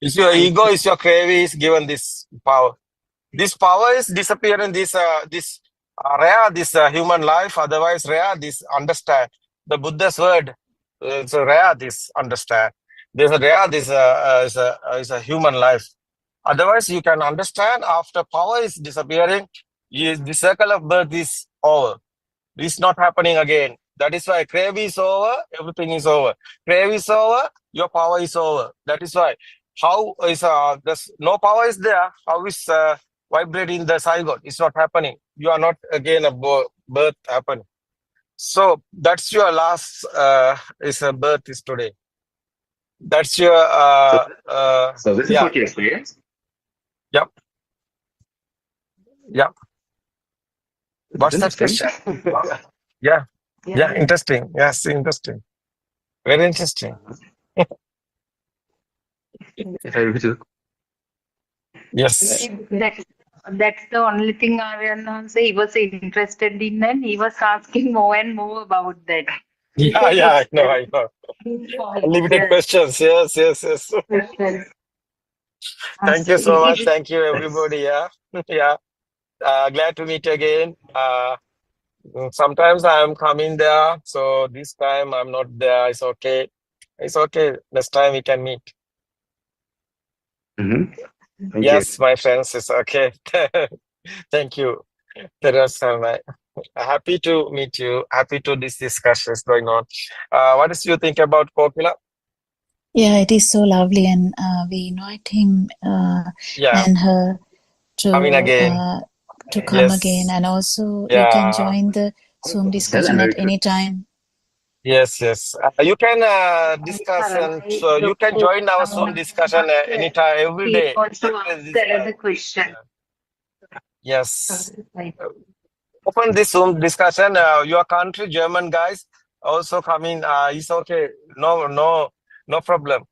Is your ego, is your craving is given this power. This power is disappearing. This rare this human life. Otherwise rare this understand the Buddha's word. It's a rare this understand. There's a rare this is a human life. Otherwise you can understand after power is disappearing. The circle of birth is over. It's not happening again. That is why crave is over, everything is over. Crave is over, your power is over. That is why. How is there's no power is there? How is vibrating the zygote? It's not happening. You are not again a birth happening. So that's your last birth is today. That's your so this is what you experienced? Yep. What's that question? Yeah, interesting. Yes, interesting. Very interesting. Yes. That's the only thing he was interested in, and he was asking more and more about that. Yeah, I know. Unlimited questions. Yes. Thank you so much. Thank you, everybody. Yeah. Glad to meet you again. Sometimes I'm coming there, so this time I'm not there. It's okay. Next time we can meet. Yes, my friends, it's okay. Thank you. Happy to meet you. Happy to this discussion is going on. What do you think about Kokila? Yeah, it is so lovely, and we invite him and her to coming again. To come again, and also you can join the Zoom discussion at any time. Yes. You can discuss, and so you can join our Zoom discussion anytime, every day. Also ask the question. Yes. Open this Zoom discussion. Your country, German guys, also come in. It's okay. No problem.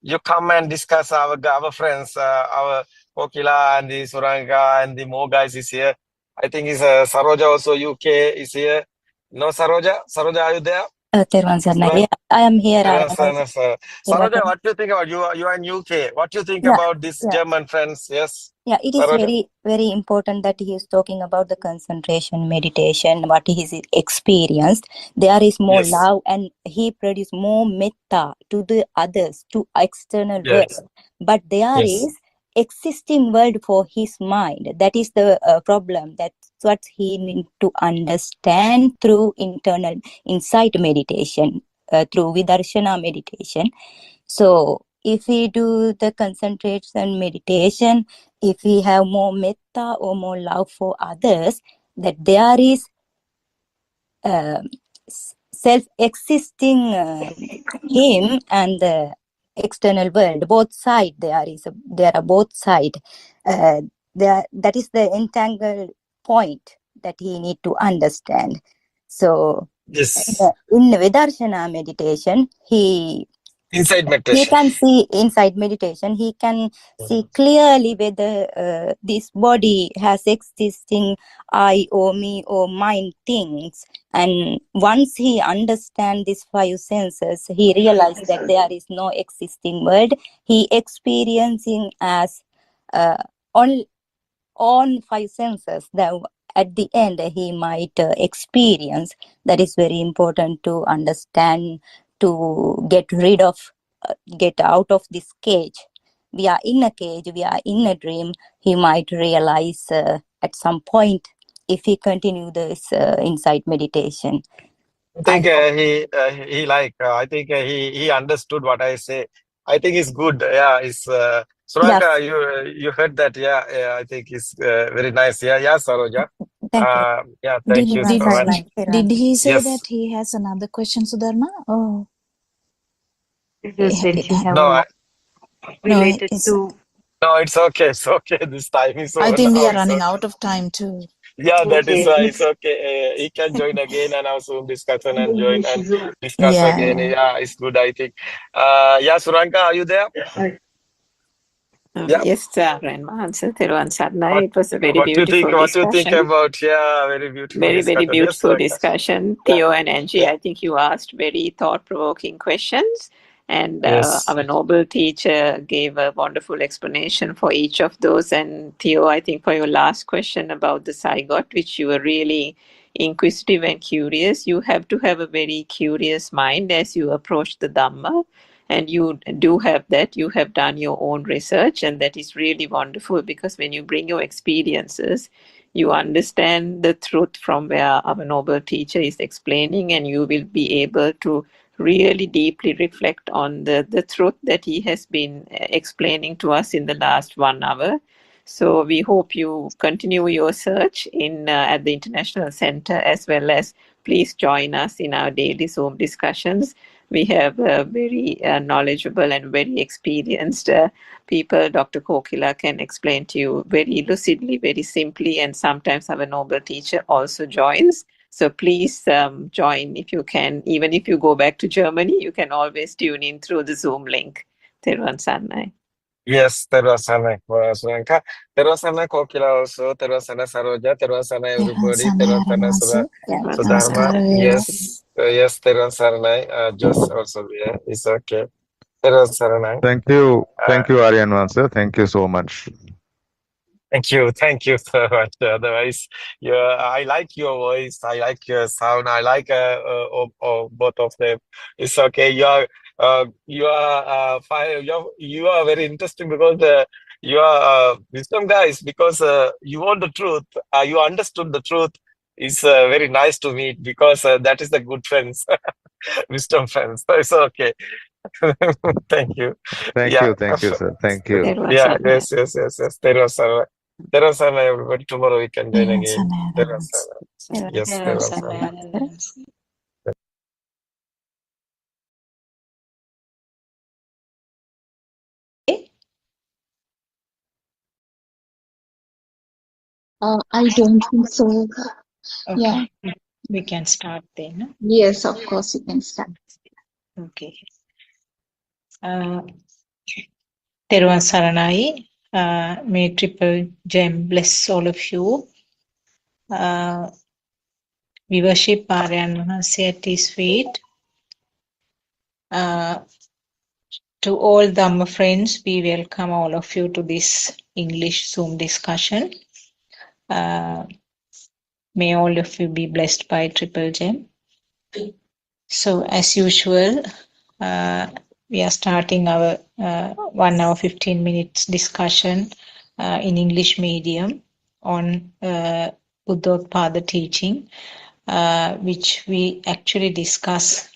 You come and discuss our friends, our Kokila and the Suranga and the more guys is here. I think is Saroja also UK is here. No, Saroja, are you there? Yeah, I am here. Saroja, what do you think about you are in UK? What do you think about this German friends? Yes. Yeah, it is Saroja? very important that he is talking about the concentration, meditation, what he experienced. There is more love, and he produced more metta to the others, to external world. But there is existing world for his mind. That is the problem. That's what he needs to understand through insight meditation, through vidarshana meditation. So if we do the concentration meditation, if we have more metta or more love for others, that there is self-existing him and the external world, both sides. There are both sides. that is the entangled point that he need to understand. So Yes. in Vidarshana meditation, Inside he meditation. can see inside meditation, he can see clearly whether this body has existing I or me or mind things. And once he understands these five senses, he realizes that there is no existing world. He experiencing as on five senses that at the end he might experience. That is very important to understand, to get rid of, get out of this cage. We are in a cage, we are in a dream. He might realize at some point if he continue this inside meditation. I think he like I think he understood what I say. I think it's good. Yeah, it's Suranka. Yes. You heard that? Yeah, yeah. I think it's very nice. Yeah, yeah, Saroja. Thank you. Yeah, thank you so much. Did he say Yes. that he has another question, Sudharma? Oh, You said he have No, more related it's, to. no, it's okay. It's okay. This time is I over think we now. are It's running okay. out of time too. Yeah, that is Okay. why it's okay. He can join again and also discussion and join and discuss Yeah, again. yeah. Yeah, it's good. I think. Yeah, Suranka, are you there? Yeah. Yes, and answer Thiruvan Sarnai. It was a very What do you think? beautiful What do you think discussion. about? Yeah, very beautiful Very, very discussion. Yes, beautiful Suranka. discussion. Theo and Angie, I think you asked very thought-provoking questions. And Yes. our noble teacher gave a wonderful explanation for each of those. And Theo, I think for your last question about the zygote, which you were really inquisitive and curious, you have to have a very curious mind as you approach the Dhamma. And you do have that. You have done your own research, and that is really wonderful because when you bring your experiences, you understand the truth from where our noble teacher is explaining, and you will be able to really deeply reflect on the truth that he has been explaining to us in the last 1 hour. So we hope you continue your search in at the International Center, as well as please join us in our daily Zoom discussions. We have very knowledgeable and very experienced people. Dr. Kokila can explain to you very lucidly, very simply, and sometimes our noble teacher also joins. So please join if you can. Even if you go back to Germany, you can always tune in through the Zoom link. Thiruvan Sarnai. Yes, Terwasana, Suranka. Terwasana Kokila also. Terwasana Saroja. Terwasana everybody. Terwasana Sudharma. Yes. Yes, Terwasana. Just also there. It's okay. Terwasana. Thank you, Aryan Mansur. Thank you so much. Thank you so much. Otherwise, yeah, I like your voice. I like your sound. I like both of them. It's okay. You are fine. You are very interesting because you are wisdom guys. Because you want the truth. You understood the truth. It's very nice to meet because that is the good friends, wisdom friends. So it's okay. Thank you. Thank Yeah. you, sir. Thank you. Yeah. Yes. Terwasana, everybody. Tomorrow we can join again. Terwasana. Yes, Terwasana. I don't think so. Yeah. Okay, we can start then. Yes, of course, you can start. Okay. Teruvan Saranai, may Triple Gem bless all of you. We worship Aryan Mahansi at his feet. To all Dhamma friends, we welcome all of you to this English Zoom discussion. May all of you be blessed by Triple Gem. So, as usual, we are starting our 1 hour 15 minutes discussion in English medium on Buddothpado teaching, which we actually discuss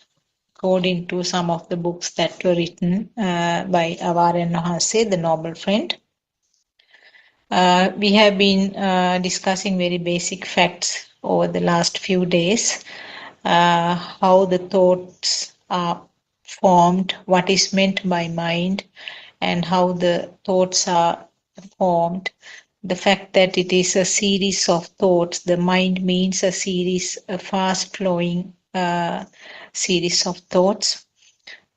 according to some of the books that were written by Aryan Mahansi, the noble friend. We have been discussing very basic facts over the last few days, how the thoughts are formed, what is meant by mind, and how the thoughts are formed, the fact that it is a series of thoughts. The mind means a series, a fast-flowing series of thoughts,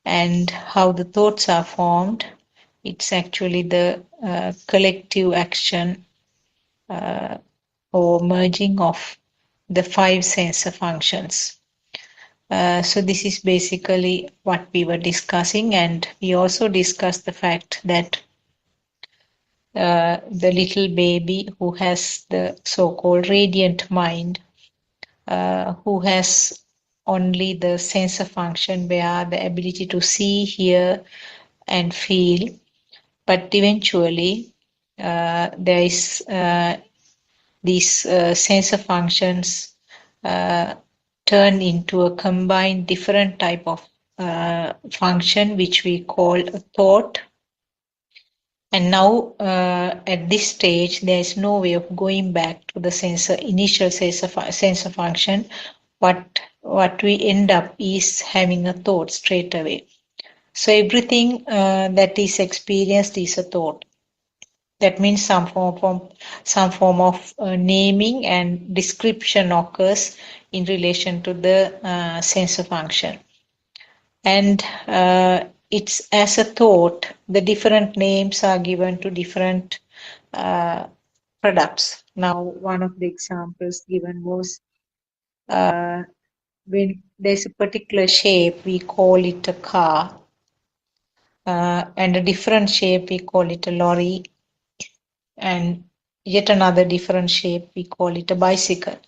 and how the thoughts are formed. It's actually the collective action or merging of the 5 sensor functions. So this is basically what we were discussing, and we also discussed the fact that the little baby who has the so-called radiant mind, who has only the sensor function where the ability to see, hear, and feel, but eventually there is these sensor functions turn into a combined different type of function which we call a thought. And now at this stage there is no way of going back to the initial sensor function. What we end up is having a thought straight away. So everything that is experienced is a thought. That means some form of naming and description occurs in relation to the sensor function. And it's as a thought, the different names are given to different products. Now, one of the examples given was when there's a particular shape, we call it a car, and a different shape, we call it a lorry, and yet another different shape, we call it a bicycle.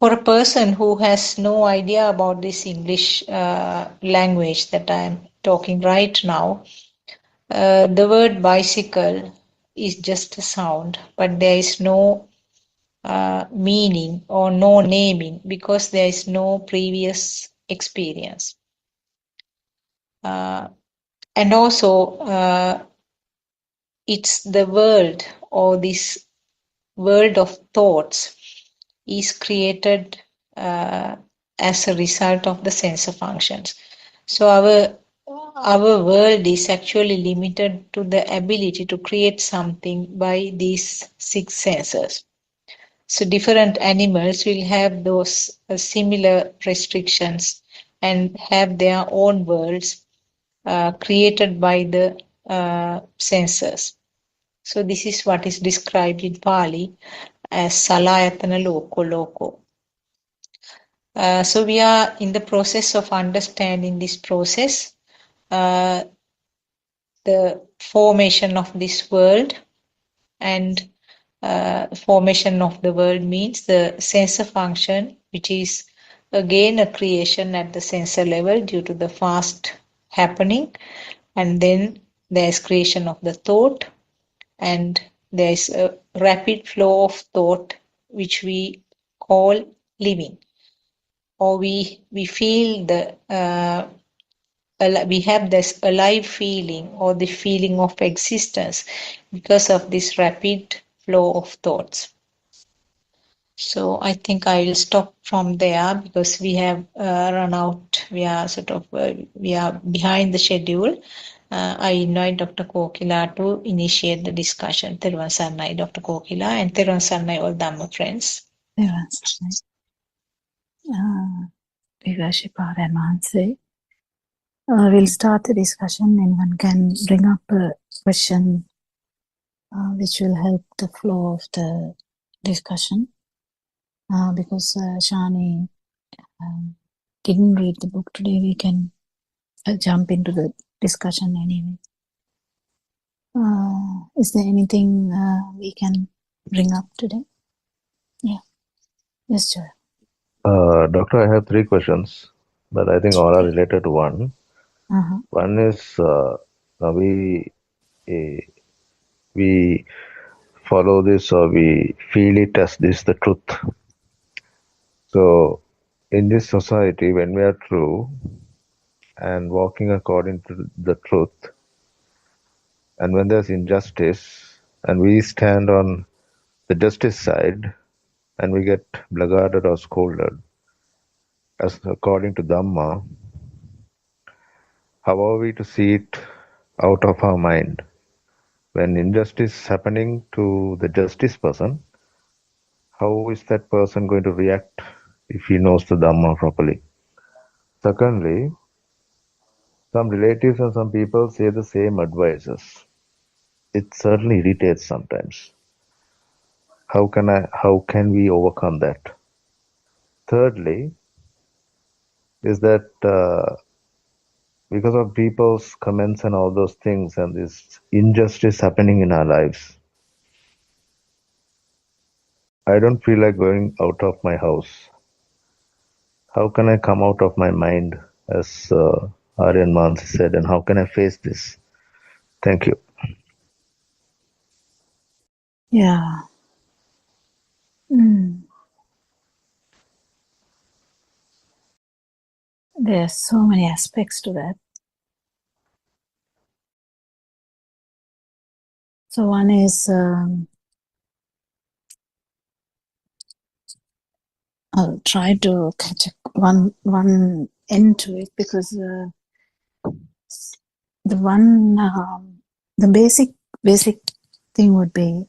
For a person who has no idea about this English language that I'm talking right now, the word bicycle is just a sound, but there is no meaning or no naming because there is no previous experience. And also, it's the world or this world of thoughts is created as a result of the sensor functions. So our world is actually limited to the ability to create something by these 6 sensors. So different animals will have those similar restrictions and have their own worlds created by the sensors. So this is what is described in Pali as Salayatana Loko. So we are in the process of understanding this process, the formation of this world, and formation of the world means the sensor function, which is again a creation at the sensor level due to the fast happening, and then there's creation of the thought, and there's a rapid flow of thought which we call living, or we feel the we have this alive feeling or the feeling of existence because of this rapid flow of thoughts. So I think I will stop from there because we have run out. We are we are behind the schedule. I invite Dr. Kokila to initiate the discussion. Teruvan Sarnai, Dr. Kokila, and Teruvan Sarnai, all Dhamma friends. We worship our Advanced. We'll start the discussion. Anyone can bring up a question which will help the flow of the discussion. Because Shani didn't read the book today, we can jump into the discussion anyway. Is there anything we can bring up today? Yeah. Yes, sir. Doctor, I have 3 questions, but I think all are related to one. One is now we follow this or we feel it as this the truth. So in this society, when we are true and walking according to the truth, and when there's injustice and we stand on the justice side and we get blackguarded or scolded as according to Dhamma, how are we to see it out of our mind? When injustice is happening to the justice person, how is that person going to react if he knows the Dhamma properly? Secondly, some relatives and some people say the same advices. It certainly irritates sometimes. How can we overcome that? Thirdly, is that because of people's comments and all those things and this injustice happening in our lives, I don't feel like going out of my house. How can I come out of my mind, as Aryan Mansi said, and how can I face this? Thank you. Yeah. Mm. There's so many aspects to that. So one is, I'll try to catch one end to it, because the basic thing would be,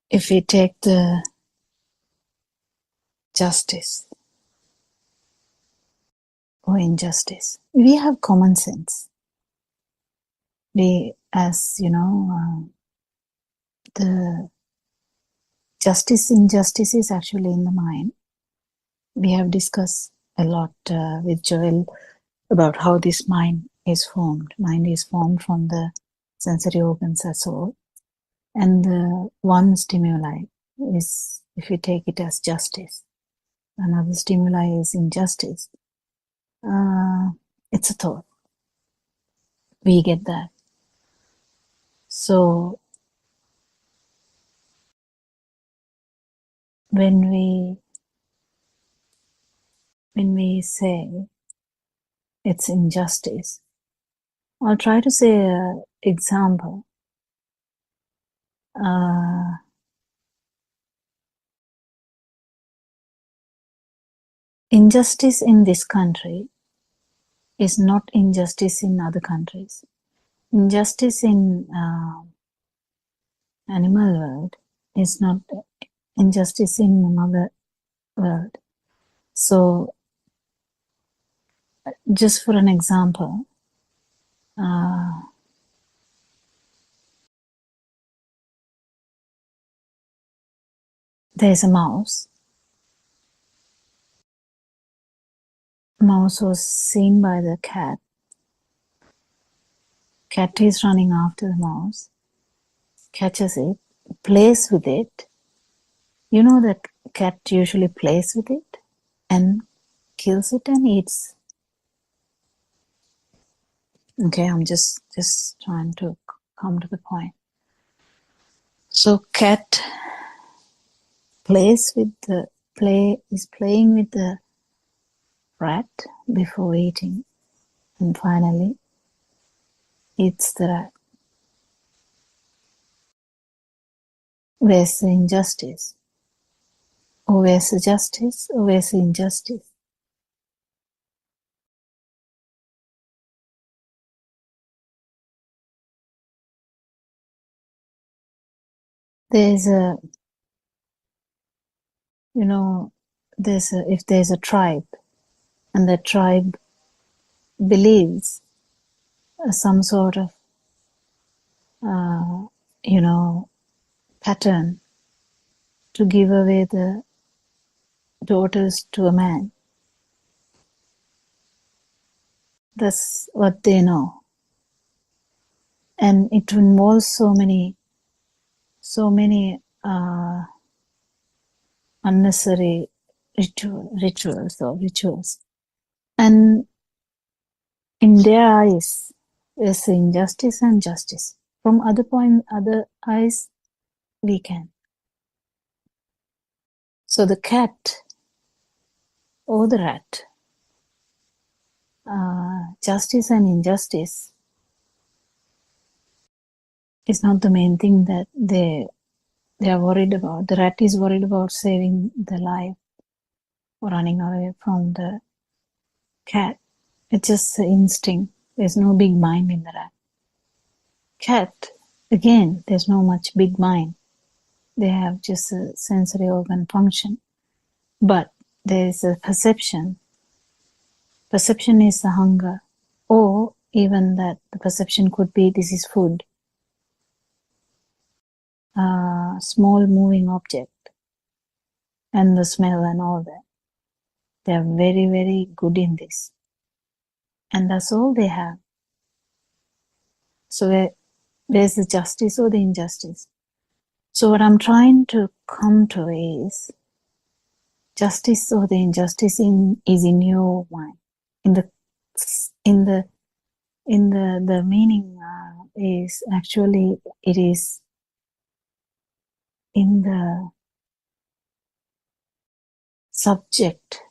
if we take the justice or injustice, we have common sense. We, as you know, the injustice is actually in the mind. We have discussed a lot with Joel about how this mind is formed. Mind is formed from the sensory organs as well. And the one stimuli is, if you take it as justice, another stimuli is injustice. It's a thought. We get that. So when we say it's injustice, I'll try to say an example. Injustice in this country is not injustice in other countries. Injustice in animal world is not injustice in another world. So, just for an example, there's a mouse. Mouse was seen by the cat. Cat is running after the mouse, catches it, plays with it. You know that cat usually plays with it and kills it and eats. Okay, I'm just trying to come to the point. So cat is playing with the rat before eating, and finally eats the rat. Where's the injustice? Or where's the justice? Or where's the injustice? There's a, if there's a tribe, and the tribe believes some sort of, pattern to give away the daughters to a man. That's what they know. And it involves so many unnecessary rituals. And in their eyes, there's injustice and justice. From other eyes, we can. So the cat or the rat, justice and injustice is not the main thing that they are worried about. The rat is worried about saving the life or running away from the cat. It's just the instinct There's no big mind in the rat. Cat, again, there's no much big mind. They have just a sensory organ function. But there is a perception. Perception is the hunger. Or even that the perception could be this is food. Small moving object. And the smell and all that. They are very, very good in this. And that's all they have. So there's the justice or the injustice. So what I'm trying to come to is justice or the injustice is in your mind. The meaning is actually it is in the subject.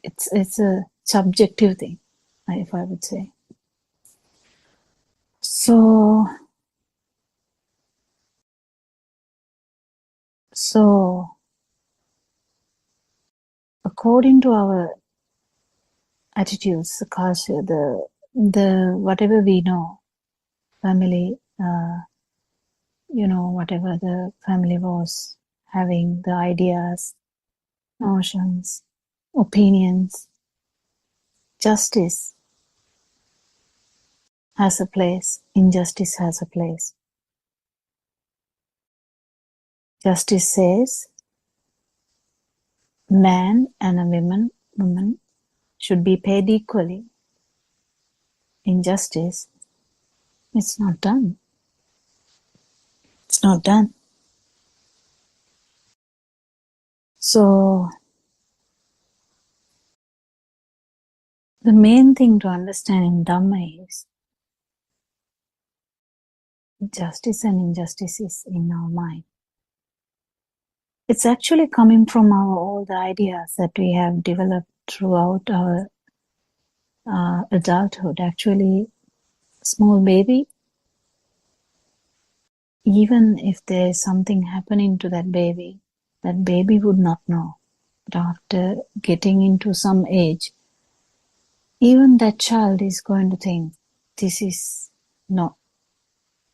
It's a subjective thing, if I would say. So according to our attitudes, the culture, the whatever we know, family, whatever the family was having, the ideas, notions, opinions, justice has a place, injustice has a place. Justice says man and a woman should be paid equally. Injustice, it's not done. It's not done. So the main thing to understand in Dhamma is justice and injustice is in our mind. It's actually coming from all the ideas that we have developed throughout our adulthood. Actually, small baby, even if there is something happening to that baby would not know. But after getting into some age, even that child is going to think this is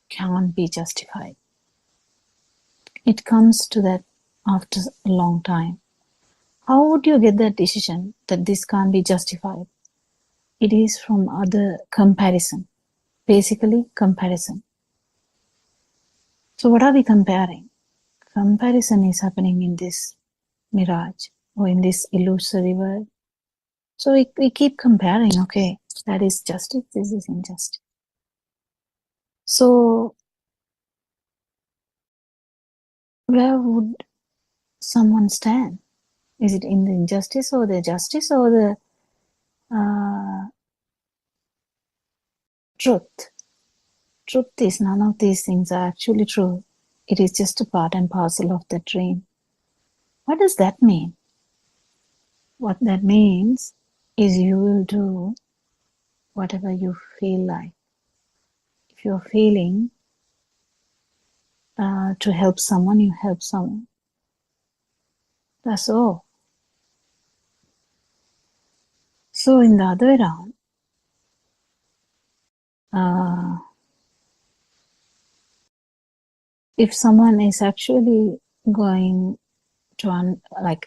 can't be justified. It comes to that after a long time. How would you get that decision that this can't be justified? It is from other comparison. Basically, comparison. So what are we comparing? Comparison is happening in this mirage or in this illusory world. So we keep comparing, okay, that is justice, this is injustice. So where would someone stand? Is it in the injustice or the justice or the truth? Truth is none of these things are actually true. It is just a part and parcel of the dream. What does that mean? What that means is you will do whatever you feel like. If you're feeling to help someone, you help someone. That's all. So in the other way around, if someone is actually going to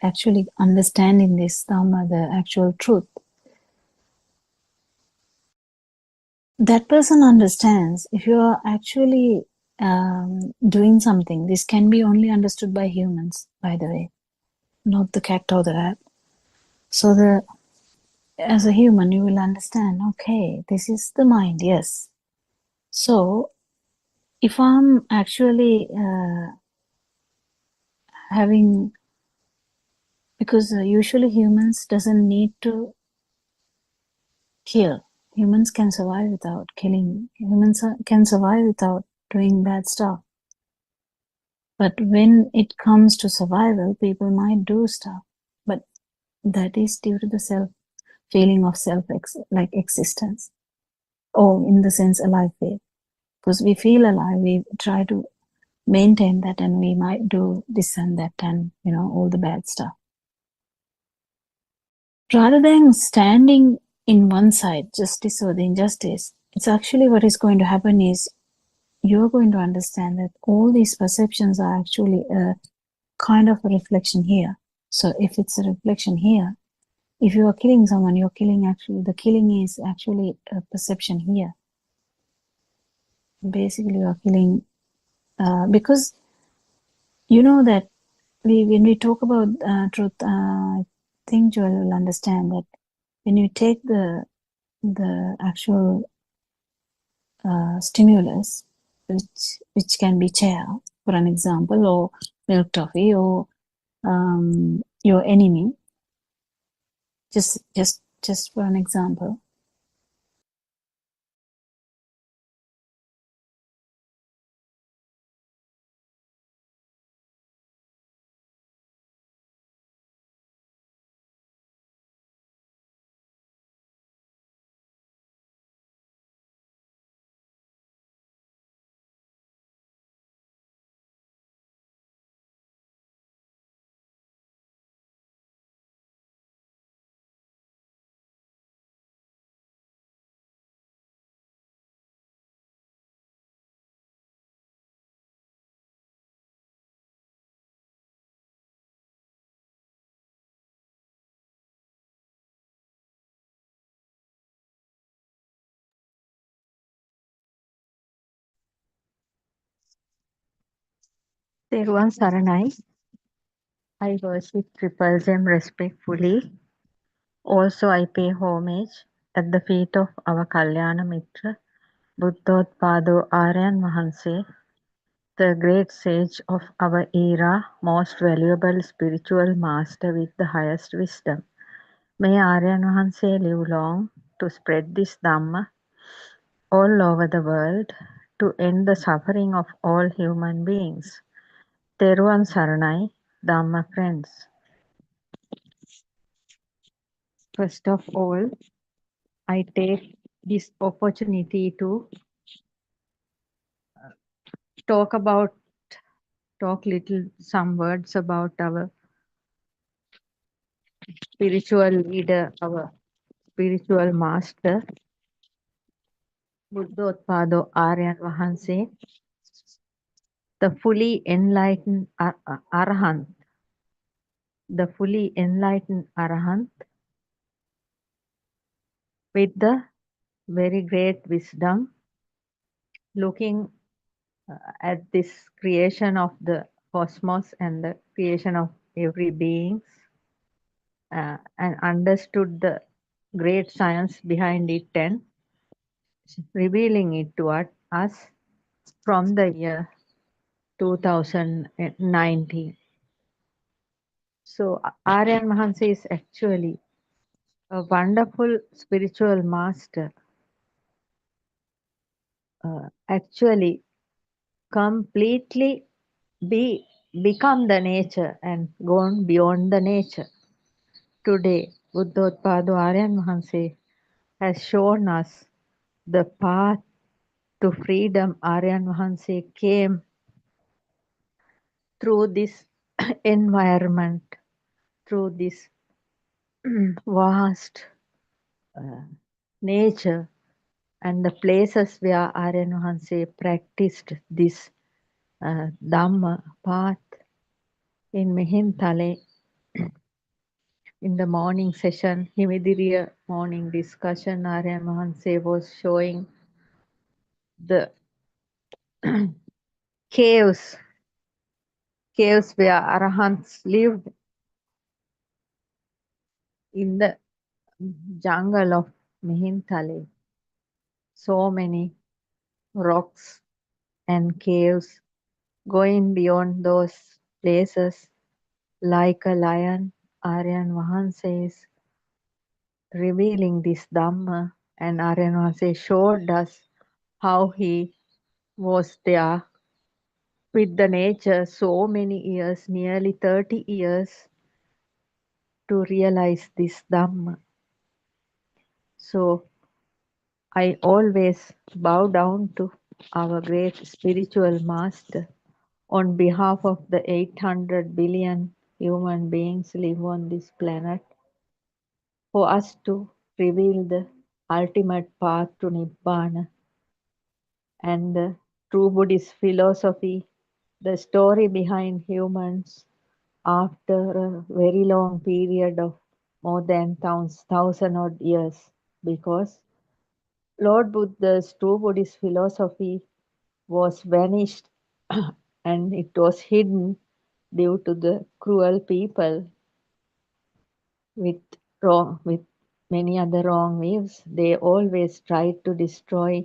actually understanding this Dhamma, the actual truth, that person understands if you are actually doing something. This can be only understood by humans, by the way, not the cat or the rat. So as a human, you will understand, okay, this is the mind, yes. So if I'm actually because usually humans doesn't need to kill. Humans can survive without killing. Humans can survive without doing bad stuff. But when it comes to survival, people might do stuff. But that is due to the feeling of existence. Or in the sense alive feel. Because we feel alive, we try to maintain that, and we might do this and that and all the bad stuff. Rather than standing in one side, justice or the injustice, it's actually what is going to happen is you're going to understand that all these perceptions are actually a kind of a reflection here. So if it's a reflection here, if you are killing someone, you're killing actually, the killing is actually a perception here. Basically, you are killing, because you know that when we talk about truth, I think Joel will understand that when you take the actual stimulus, which can be chair, for an example, or milk toffee, or your enemy, just for an example. Teruvan Saranai, I worship Triple Gem respectfully. Also, I pay homage at the feet of our Kalyana Mitra, Buddothpado Aryan Mahanse, the great sage of our era, most valuable spiritual master with the highest wisdom. May Aryan Mahanse live long to spread this Dhamma all over the world to end the suffering of all human beings. Teruvan Saranai, Dhamma friends. First of all, I take this opportunity to talk some words about our spiritual leader, our spiritual master, Buddothpado Aryan Vahanse, the fully enlightened Arahant, the fully enlightened Arahant with the very great wisdom, looking at this creation of the cosmos and the creation of every being, and understood the great science behind it and revealing it to us from the year 2019. So Aryan Mahansa is actually a wonderful spiritual master, actually completely become the nature and gone beyond the nature. Today, Buddothpado Aryan Mahansa has shown us the path to freedom. Aryan Mahansa came through this environment, through this vast nature and the places where Aryan Mahansa practiced this Dhamma path. In Mihintale, in the morning session, Himidiriya morning discussion, Aryan Mahansa was showing the caves where Arahants lived in the jungle of Mihintale. So many rocks and caves, going beyond those places like a lion. Aryan Mahansa is revealing this Dhamma, and Aryan Mahansa showed us how he was there with the nature so many years, nearly 30 years, to realize this Dhamma. So I always bow down to our great spiritual master on behalf of the 800 billion human beings live on this planet, for us to reveal the ultimate path to Nibbana and the true Buddhist philosophy, the story behind humans after a very long period of more than thousand odd years, because Lord Buddha's true Buddhist philosophy was vanished and it was hidden due to the cruel people with with many other wrong views. They always tried to destroy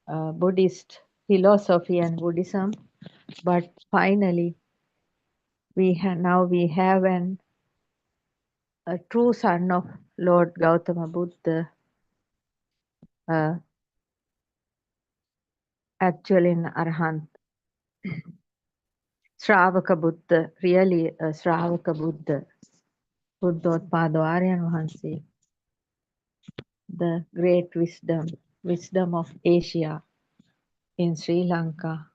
Buddhist philosophy and Buddhism, but finally we have a true son of Lord Gautama Buddha, uh, actually an Arhant, Shravaka Buddha, really a Shravaka Buddha, Buddothpado Aryan Vahanse, the great wisdom of Asia in Sri Lanka.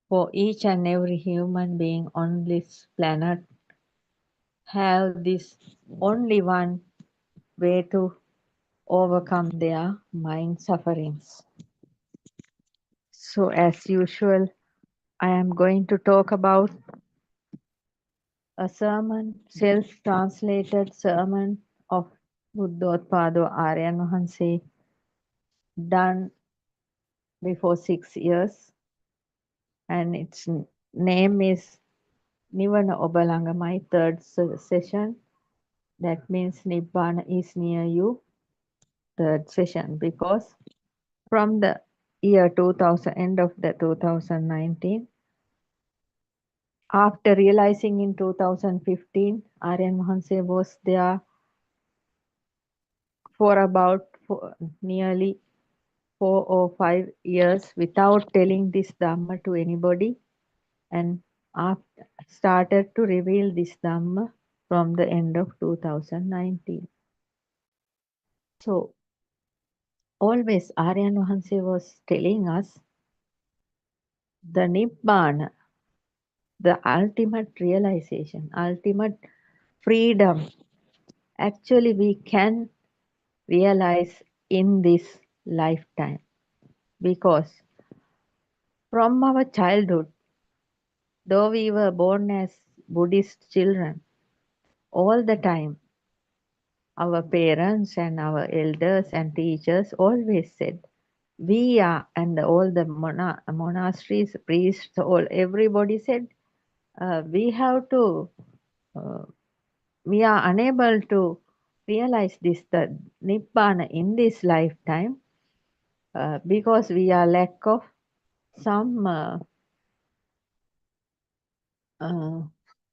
For each and every human being on this planet have this only one way to overcome their mind sufferings. So as usual, I am going to talk about a sermon, self-translated sermon of Buddothpado Aryan Vahanse, done before 6 years, and its name is Nivana Obalanga, my third session. That means Nibbana is near you, third session, because from the year 2000, end of the 2019, after realizing in 2015, Aryan Vahanse was there for about nearly 4 or 5 years without telling this Dhamma to anybody, and started to reveal this Dhamma from the end of 2019. So always Aryan Vahanse was telling us the Nibbana, the ultimate realization, ultimate freedom, actually we can realize in this lifetime, because from our childhood, though we were born as Buddhist children, all the time our parents and our elders and teachers always said, we are, and all the monasteries, priests, all everybody said, we have to, we are unable to realize this, the Nibbana in this lifetime, because we are lack of some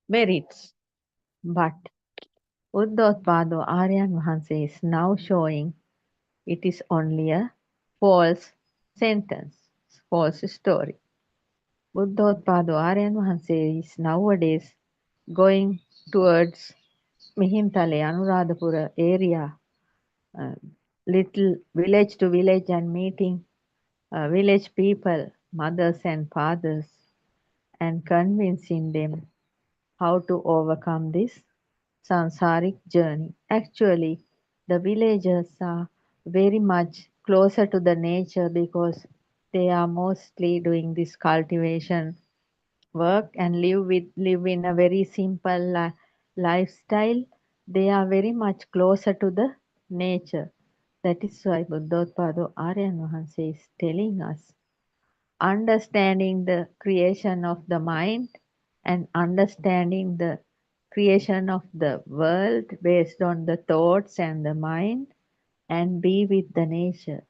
merits. But Buddothpado Aryan Vahanse is now showing it is only a false sentence, false story. Buddothpado Aryan Vahanse is nowadays going towards Mihintale, Anuradhapura area, little village to village, and meeting village people, mothers and fathers, and convincing them how to overcome this samsaric journey. Actually, the villagers are very much closer to the nature because they are mostly doing this cultivation work and live in a very simple lifestyle. They are very much closer to the nature. That is why Buddothpado Aryan Vahanse is telling us, understanding the creation of the mind and understanding the creation of the world based on the thoughts and the mind, and be with the nature.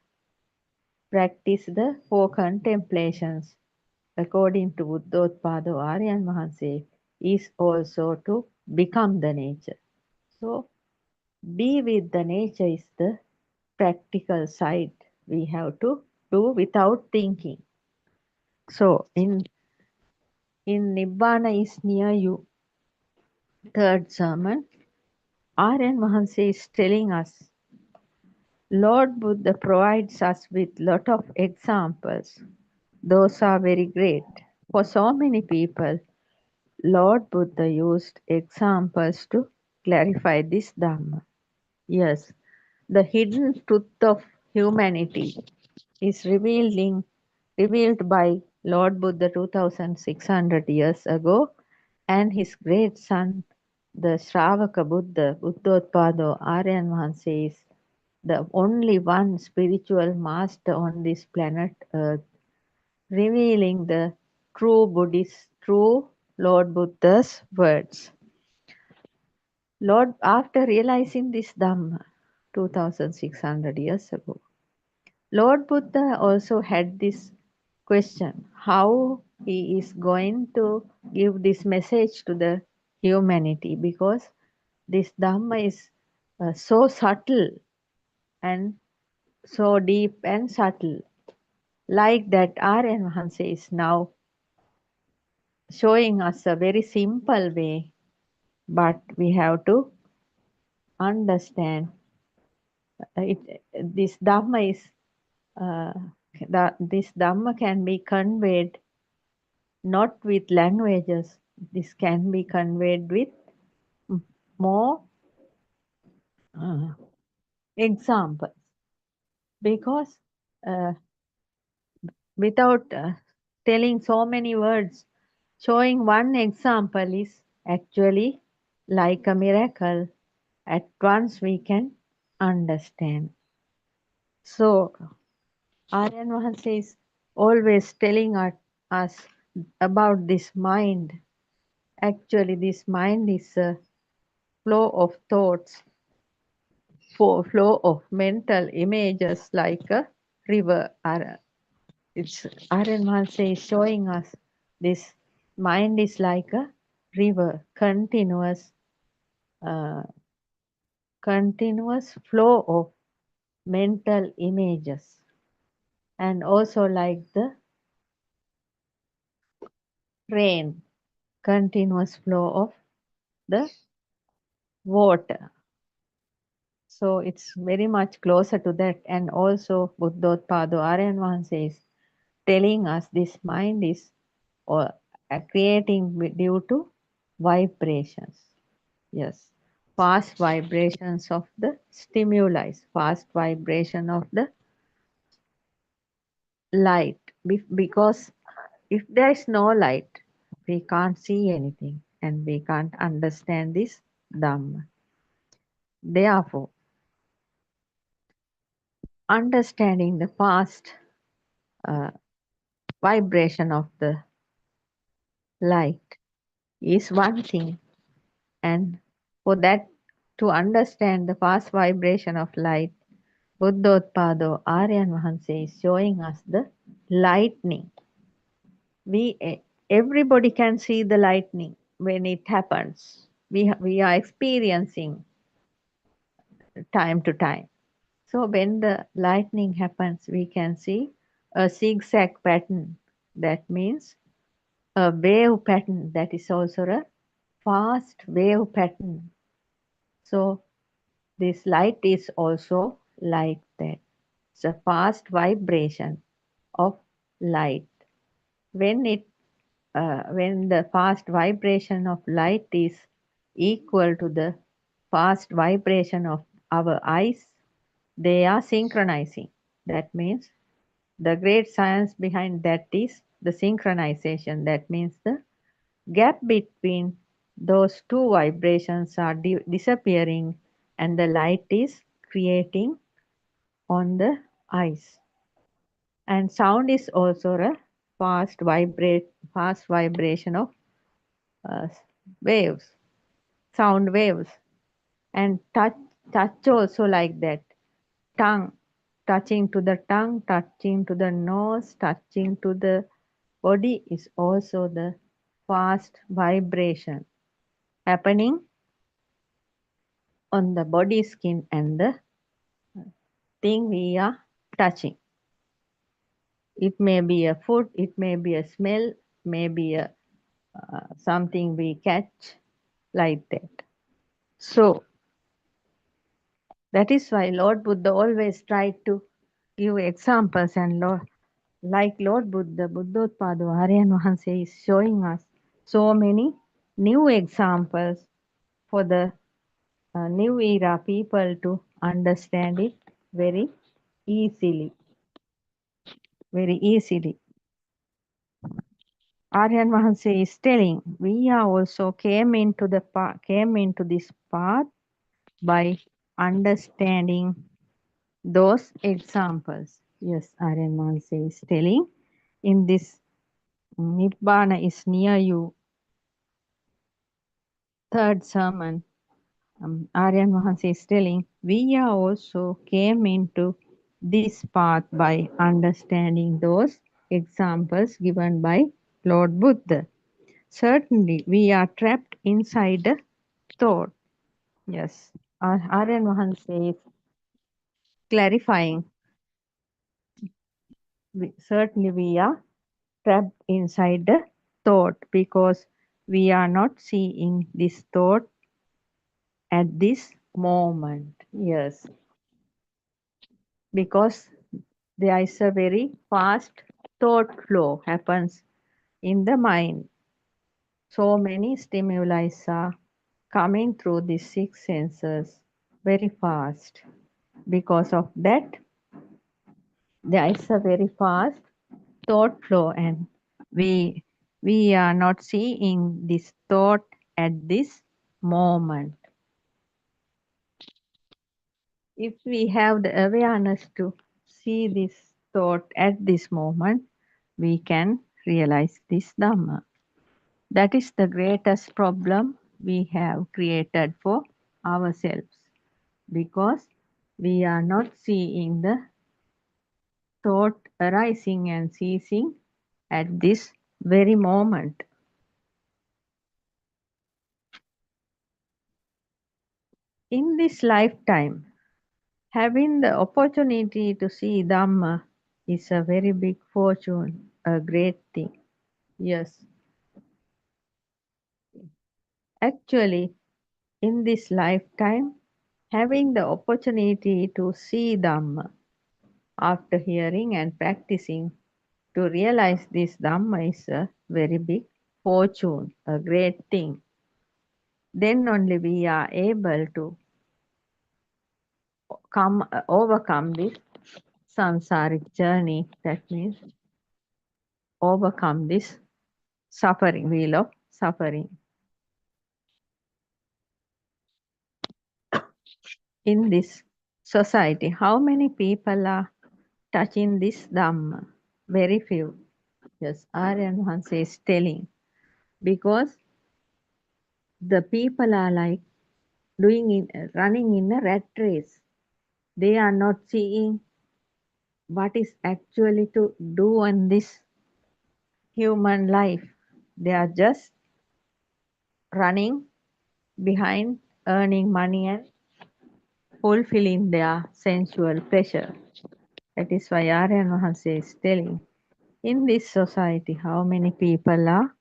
Practice the four contemplations according to Buddothpado Aryan Vahanse is also to become the nature. So be with the nature is the practical side we have to do without thinking. So in Nibbana is near you, third sermon, Aryan Vahanse is telling us, Lord Buddha provides us with lot of examples. Those are very great. For so many people, Lord Buddha used examples to clarify this Dhamma. Yes, the hidden truth of humanity is revealed by Lord Buddha 2600 years ago, and his great son, the Shravaka Buddha, Buddothpado Aryan Vahanse, is the only one spiritual master on this planet Earth, revealing the true Lord Buddha's words. Lord, after realizing this Dhamma 2600 years ago, Lord Buddha also had this question, how he is going to give this message to the humanity, because this Dhamma is so subtle and so deep and subtle. Like that, Aryan Vahanse is now showing us a very simple way, but we have to understand it. This Dhamma is this Dhamma can be conveyed not with languages. This can be conveyed with more examples, because without telling so many words, showing one example is actually like a miracle. At once we can understand. So Aryan Vahanse is always telling us about this mind. Actually, this mind is a flow of thoughts, flow of mental images like a river. It's Aryan Vahanse is showing us this mind is like a river, continuous flow of mental images, and also like the rain, continuous flow of the water. So it's very much closer to that. And also Buddothpado Aryan Vahanse is telling us this mind is creating due to vibrations. Yes, fast vibrations of the stimuli, fast vibration of the light. Because if there is no light, we can't see anything and we can't understand this Dhamma. Therefore, understanding the fast vibration of the light is one thing, and for that, to understand the fast vibration of light, Buddothpado Aryan Vahanse is showing us the lightning. Everybody can see the lightning when it happens. We are experiencing time to time. So when the lightning happens, we can see a zigzag pattern. That means a wave pattern. That is also a fast wave pattern. So this light is also like that. It's a fast vibration of light. When the fast vibration of light is equal to the fast vibration of our eyes, they are synchronizing. That means the great science behind that is the synchronization. That means the gap between those two vibrations are disappearing and the light is creating on the eyes. And sound is also a fast vibration of waves, sound waves. And touch also like that. Tongue, touching to the tongue, touching to the nose, touching to the body is also the fast vibration happening on the body skin and the thing we are touching. It may be a food, it may be a smell, maybe a something we catch, like that. So that is why Lord Buddha always tried to give examples, and like Lord Buddha, Buddothpado Aryan Vahanse is showing us so many new examples for the new era people to understand it very easily. Very easily. Aryan Mahanse is telling we are also came into this path by understanding those examples. Yes, Aryan Mahanse is telling in this Nibbana is near you third sermon. Aryan Mahanse is telling we are also came into this path by understanding those examples given by Lord Buddha. Certainly, we are trapped inside a thought. Yes, Aryan Mahanse is clarifying. Certainly, we are trapped inside the thought because we are not seeing this thought at this moment. Yes, because there is a very fast thought flow happens in the mind. So many stimuli are coming through the six senses very fast. Because of that, there is a very fast thought flow, and we are not seeing this thought at this moment. If we have the awareness to see this thought at this moment, we can realize this Dhamma. That is the greatest problem we have created for ourselves, because we are not seeing the thought arising and ceasing at this very moment. In this lifetime, having the opportunity to see Dhamma is a very big fortune, a great thing. Yes, actually, in this lifetime, having the opportunity to see Dhamma after hearing and practicing to realize this Dhamma is a very big fortune, a great thing. Then only we are able to overcome this samsaric journey. That means overcome this suffering, wheel of suffering. In this society, how many people are touching this Dhamma? Very few. Yes, Aryan Mahansa is telling. Because the people are like running in a rat race. They are not seeing what is actually to do in this human life. They are just running behind earning money and fulfilling their sensual pleasure. That is why Aryan Mahansa is telling, in this society, how many people are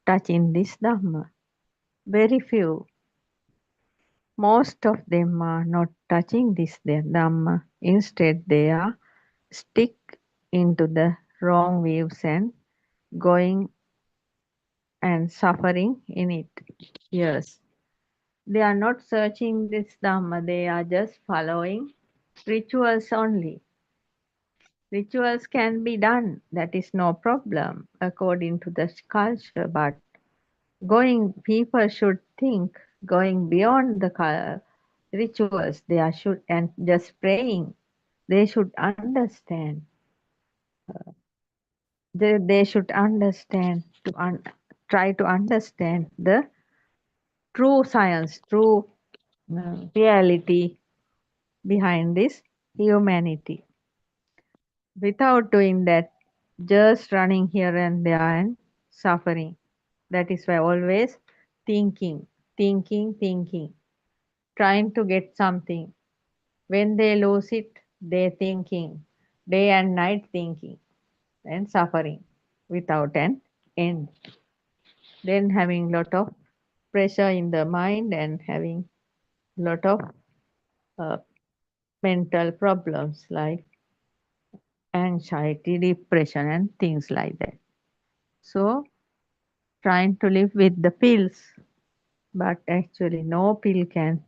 touching this Dhamma? Very few. Most of them are not touching this Dhamma. Instead, they are stick into the wrong views and going and suffering in it. Yes. They are not searching this Dhamma, they are just following rituals only. Rituals can be done, that is no problem according to the culture, but people should think going beyond the rituals, and just praying. They should understand. They should understand try to understand the true science, true reality behind this humanity. Without doing that, just running here and there and suffering. That is why always thinking, trying to get something. When they lose it, they thinking, day and night thinking and suffering without an end. Then having lot of pressure in the mind and having lot of uh, mental problems like anxiety, depression, and things like that. So, trying to live with the pills, but actually, no pill can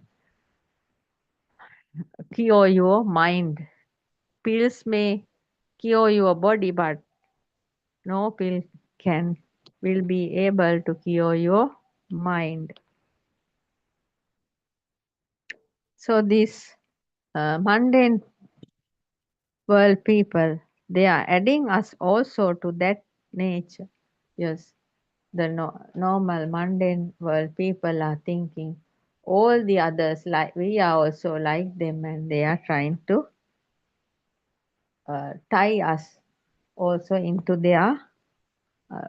cure your mind. Pills may cure your body, but no pill will be able to cure your mind. So these mundane world people, they are adding us also to that nature. Yes, the normal mundane world people are thinking all the others like we are also like them, and they are trying to tie us also into their uh,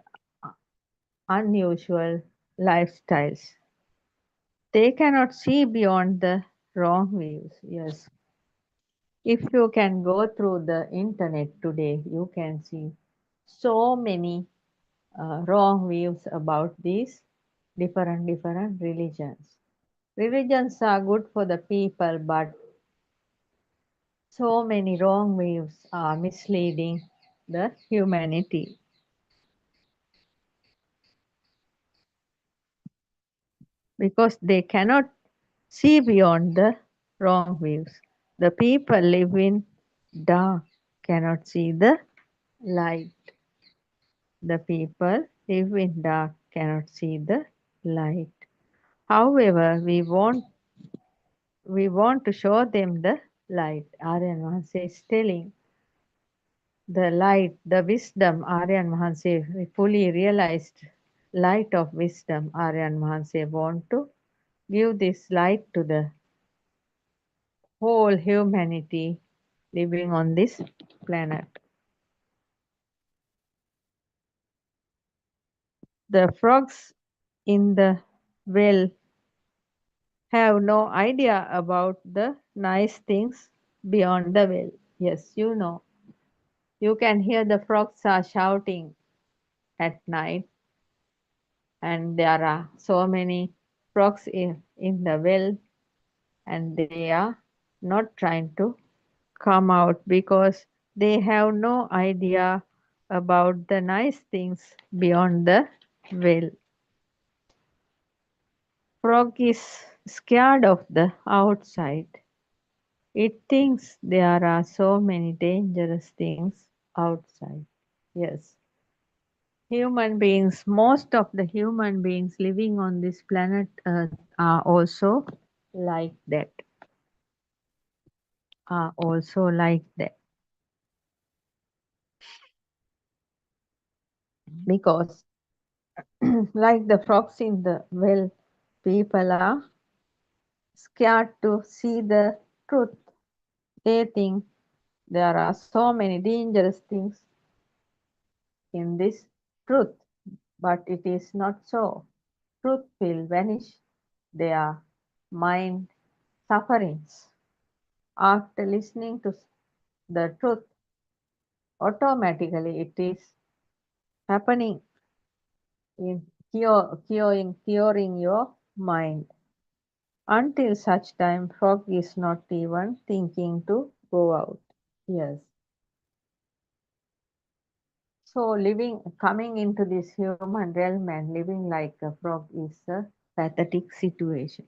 unusual lifestyles. They cannot see beyond the wrong views. Yes, if you can go through the internet today, you can see so many wrong views about these different religions. Religions are good for the people, but so many wrong views are misleading the humanity, because they cannot see beyond the wrong views. The people live in dark, cannot see the light. The people live in dark, cannot see the light. However, we want to show them the light. Aryan Mahanse is telling the light, the wisdom. Aryan Mahanse fully realized light of wisdom. Aryan Mahanse want to give this light to the whole humanity living on this planet. The frogs in the well have no idea about the nice things beyond the well. Yes, you know. You can hear the frogs are shouting at night, and there are so many frogs in the well, and they are not trying to come out because they have no idea about the nice things beyond the well. Frog is scared of the outside. It thinks there are so many dangerous things outside. Yes. Human beings, most of the human beings living on this planet Earth are also like that. Are also like that. Because, like the frogs in the well, people are scared to see the truth. They think there are so many dangerous things in this truth, but it is not so. Truth will vanish their mind sufferings. After listening to the truth, automatically it is happening in curing your mind. Until such time, frog is not even thinking to go out. Yes. So coming into this human realm and living like a frog is a pathetic situation,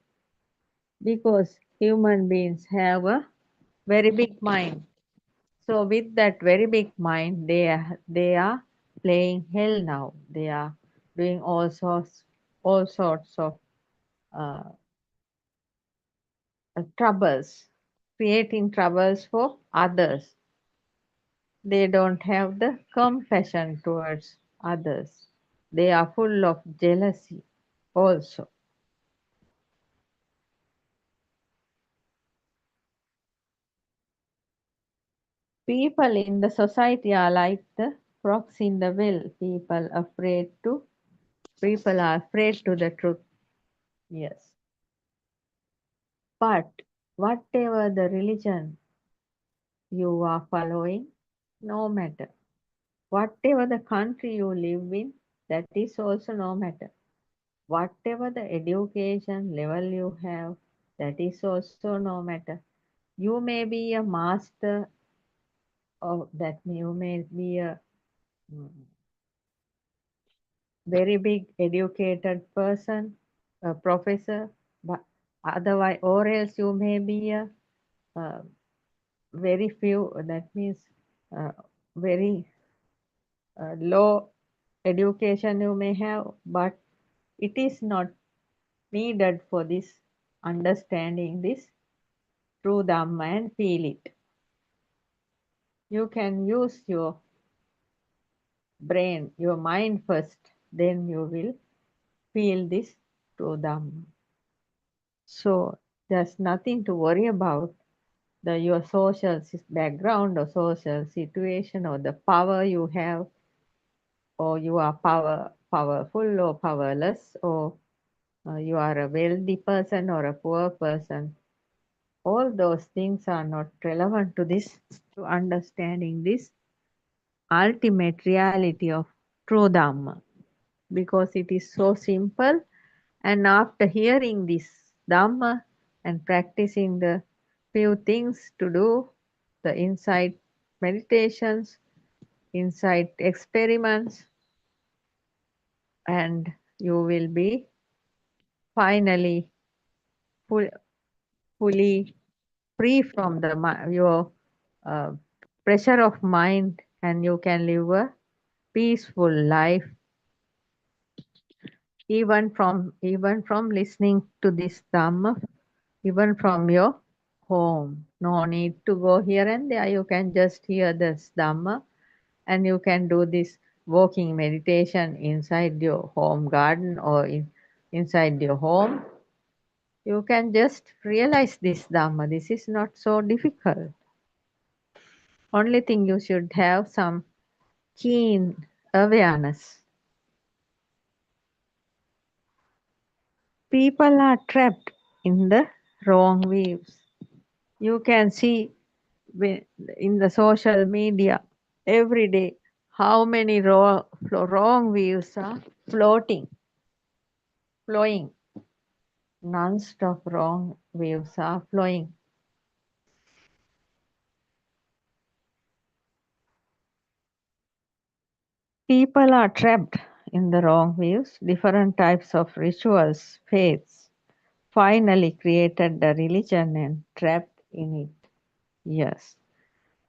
because human beings have a very big mind. So with that very big mind, they are playing hell now. They are doing all sorts of uh, troubles, creating troubles for others. They don't have the compassion towards others. They are full of jealousy also. People in the society are like the frogs in the well. People are afraid to the truth. Yes. But whatever the religion you are following, no matter. Whatever the country you live in, that is also no matter. Whatever the education level you have, that is also no matter. You may be a master, or that you may be a mm, very big educated person, a professor, but otherwise, or else you may be a uh, very few, that means very low education you may have, but it is not needed for this understanding this true Dhamma and feel it. You can use your brain, your mind first, then you will feel this true Dhamma. So there's nothing to worry about your social background or social situation or the power you have, or you are powerful or powerless, or you are a wealthy person or a poor person. All those things are not relevant to this, to understanding this ultimate reality of true Dhamma, because it is so simple. And after hearing this Dhamma and practicing the few things to do, the insight meditations, insight experiments, and you will be finally fully free from your uh, pressure of mind, and you can live a peaceful life even from listening to this Dhamma, even from your home. No need to go here and there. You can just hear this Dhamma, and you can do this walking meditation inside your home garden or inside your home. You can just realize this Dhamma. This is not so difficult. Only thing, you should have some keen awareness. People are trapped in the wrong views. You can see in the social media every day how many wrong views are flowing. Non-stop wrong views are flowing. People are trapped in the wrong views. Different types of rituals, faiths, finally created the religion and trapped in it. Yes.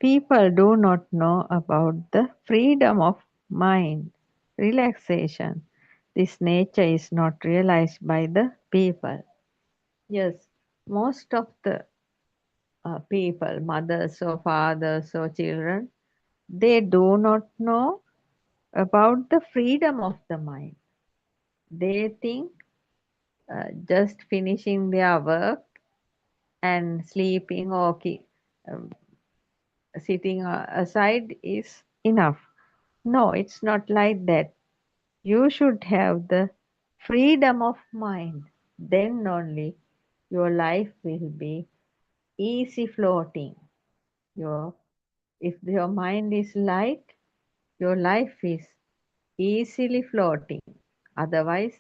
People do not know about the freedom of mind, relaxation. This nature is not realized by the people. Yes, most of the people, mothers or fathers or children, they do not know about the freedom of the mind. They think just finishing their work and sleeping or um, sitting aside is enough. No, it's not like that. You should have the freedom of mind. Then only your life will be easy floating. If your mind is light, your life is easily floating. Otherwise,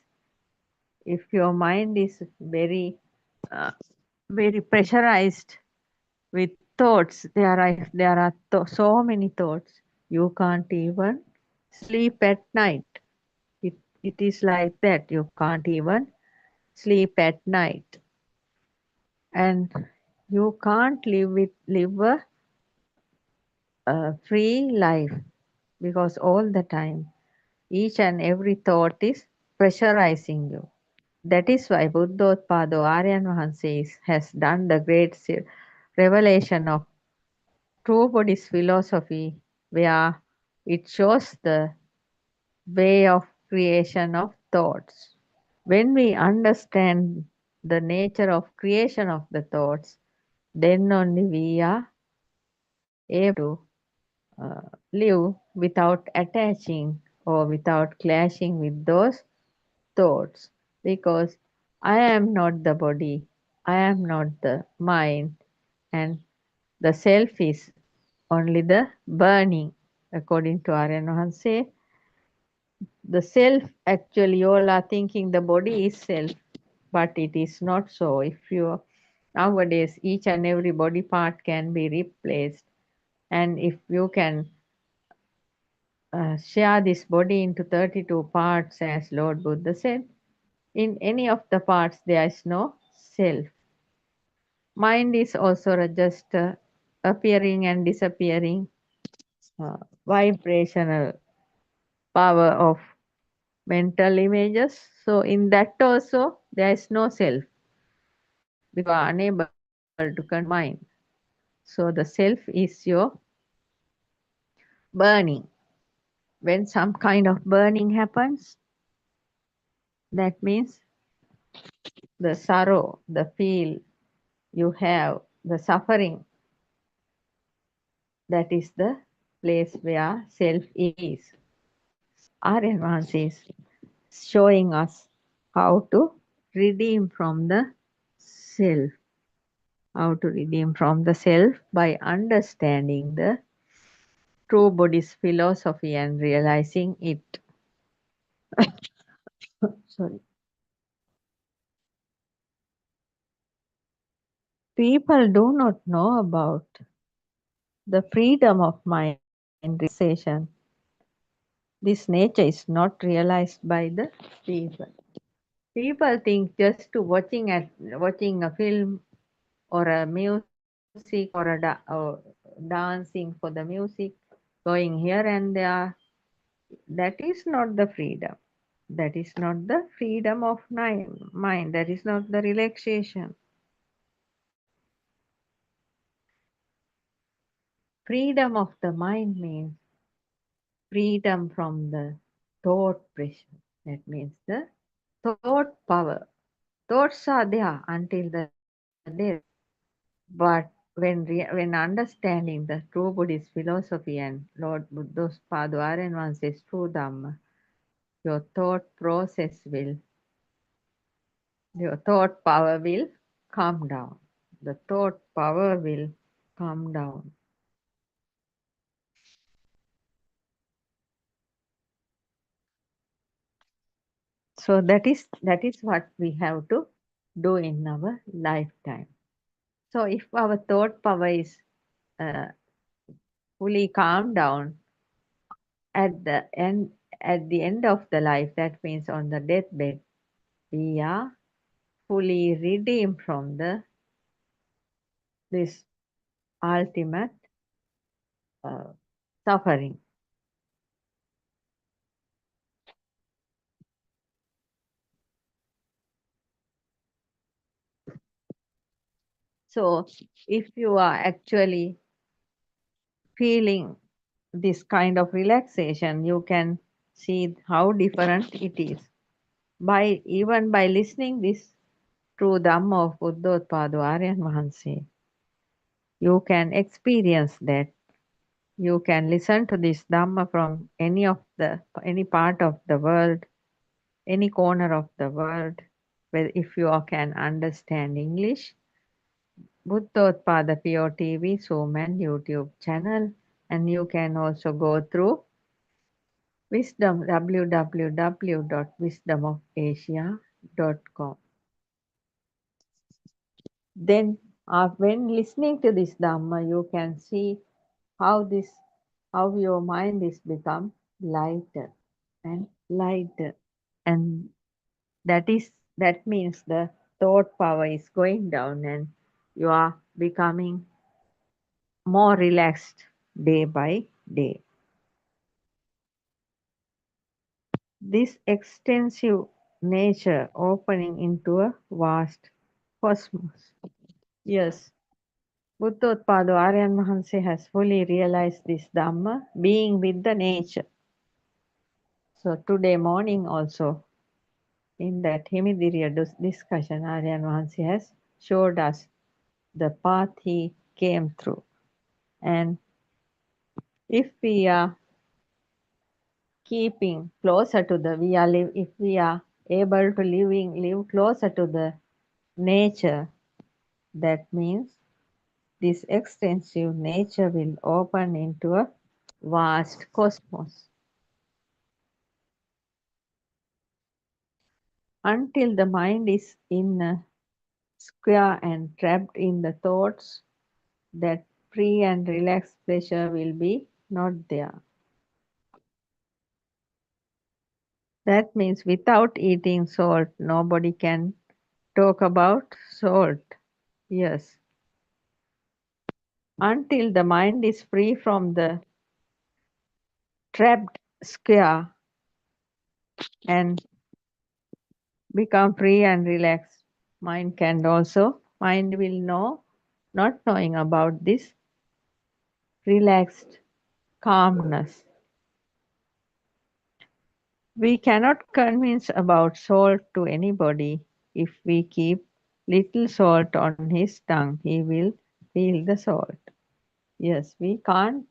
if your mind is uh, very pressurized with thoughts, there are so many thoughts, you can't even sleep at night. It is like that. You can't even sleep at night, and you can't live a free life, because all the time each and every thought is pressurizing you. That is why Buddothpado Aryan Vahanse has done the great revelation of true Buddhist philosophy, where it shows the way of creation of thoughts. When we understand the nature of creation of the thoughts, then only we are able to live without attaching or without clashing with those thoughts. Because I am not the body, I am not the mind, and the self is only the burning. According to Aryan Vahanse, the self, actually you all are thinking the body is self, but it is not so. If you nowadays each and every body part can be replaced, and if you can share this body into 32 parts, as Lord Buddha said, in any of the parts there is no self. mind is also just appearing and disappearing vibrational power of mental images. So in that also there is no self because you are unable to control your mind. So the self is your burning. When some kind of burning happens, that means the sorrow, the feel you have, the suffering, that is the place where self is. Aryan is showing us how to redeem from the self, how to redeem from the self by understanding the true Buddhist philosophy and realizing it. Sorry. People do not know about the freedom of mind realization. This nature is not realized by the people. People think just to watching a film or a music or dancing for the music, going here and there. That is not the freedom. That is not the freedom of mind. That is not the relaxation. Freedom of the mind means freedom from the thought pressure. That means the thought power. Thoughts are there until the death. But when understanding the true Buddhist philosophy and Lord Buddothpado Arenwan says true Dhamma, your thought process will, your thought power will come down. The thought power will come down. So that is what we have to do in our lifetime. So if our thought power is uh, fully calmed down at the end of the life, that means on the deathbed, we are fully redeemed from this ultimate suffering. So if you are actually feeling this kind of relaxation, you can see how different it is. Even by listening this true Dhamma of Buddothpado Aryan Mahanse, you can experience that. You can listen to this Dhamma from any part of the world, any corner of the world, where if you can understand English, Buddothpada PeoTV Zoom and YouTube channel, and you can also go through Wisdom www.wisdomofasia.com. Then, when listening to this Dhamma, you can see how your mind is become lighter and lighter, and that means the thought power is going down, and you are becoming more relaxed day by day. This extensive nature opening into a vast cosmos. Yes, Buddothpado Aryan Mahanse has fully realized this Dhamma, being with the nature. So today morning also, in that Himidiriya discussion, Aryan Mahanse has showed us the path he came through. And if we are keeping closer to if we are able to live closer to the nature, that means this extensive nature will open into a vast cosmos. Until the mind is in a square and trapped in the thoughts, that free and relaxed pleasure will be not there. That means without eating salt, nobody can talk about salt. Yes, until the mind is free from the trapped square and become free and relaxed. Mind will know, not knowing about this relaxed calmness. We cannot convince about salt to anybody. If we keep little salt on his tongue, he will feel the salt. Yes, we can't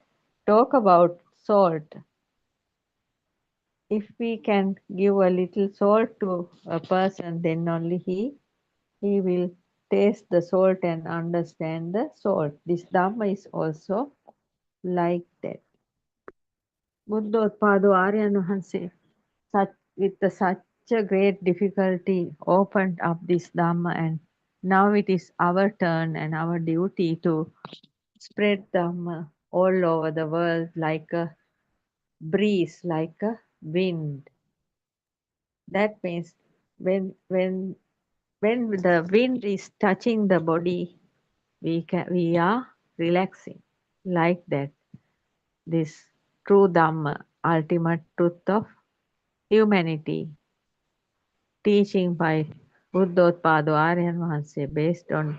talk about salt. If we can give a little salt to a person, then only he will taste the salt and understand the salt. This Dhamma is also like that. Buddothpado Aryan Wahanse, such a great difficulty, opened up this Dhamma, and now it is our turn and our duty to spread Dhamma all over the world like a breeze, like a wind. That means when the wind is touching the body, we are relaxing like that. This true Dhamma, ultimate truth of humanity, teaching by Buddothpado Aryan Wahanse, based on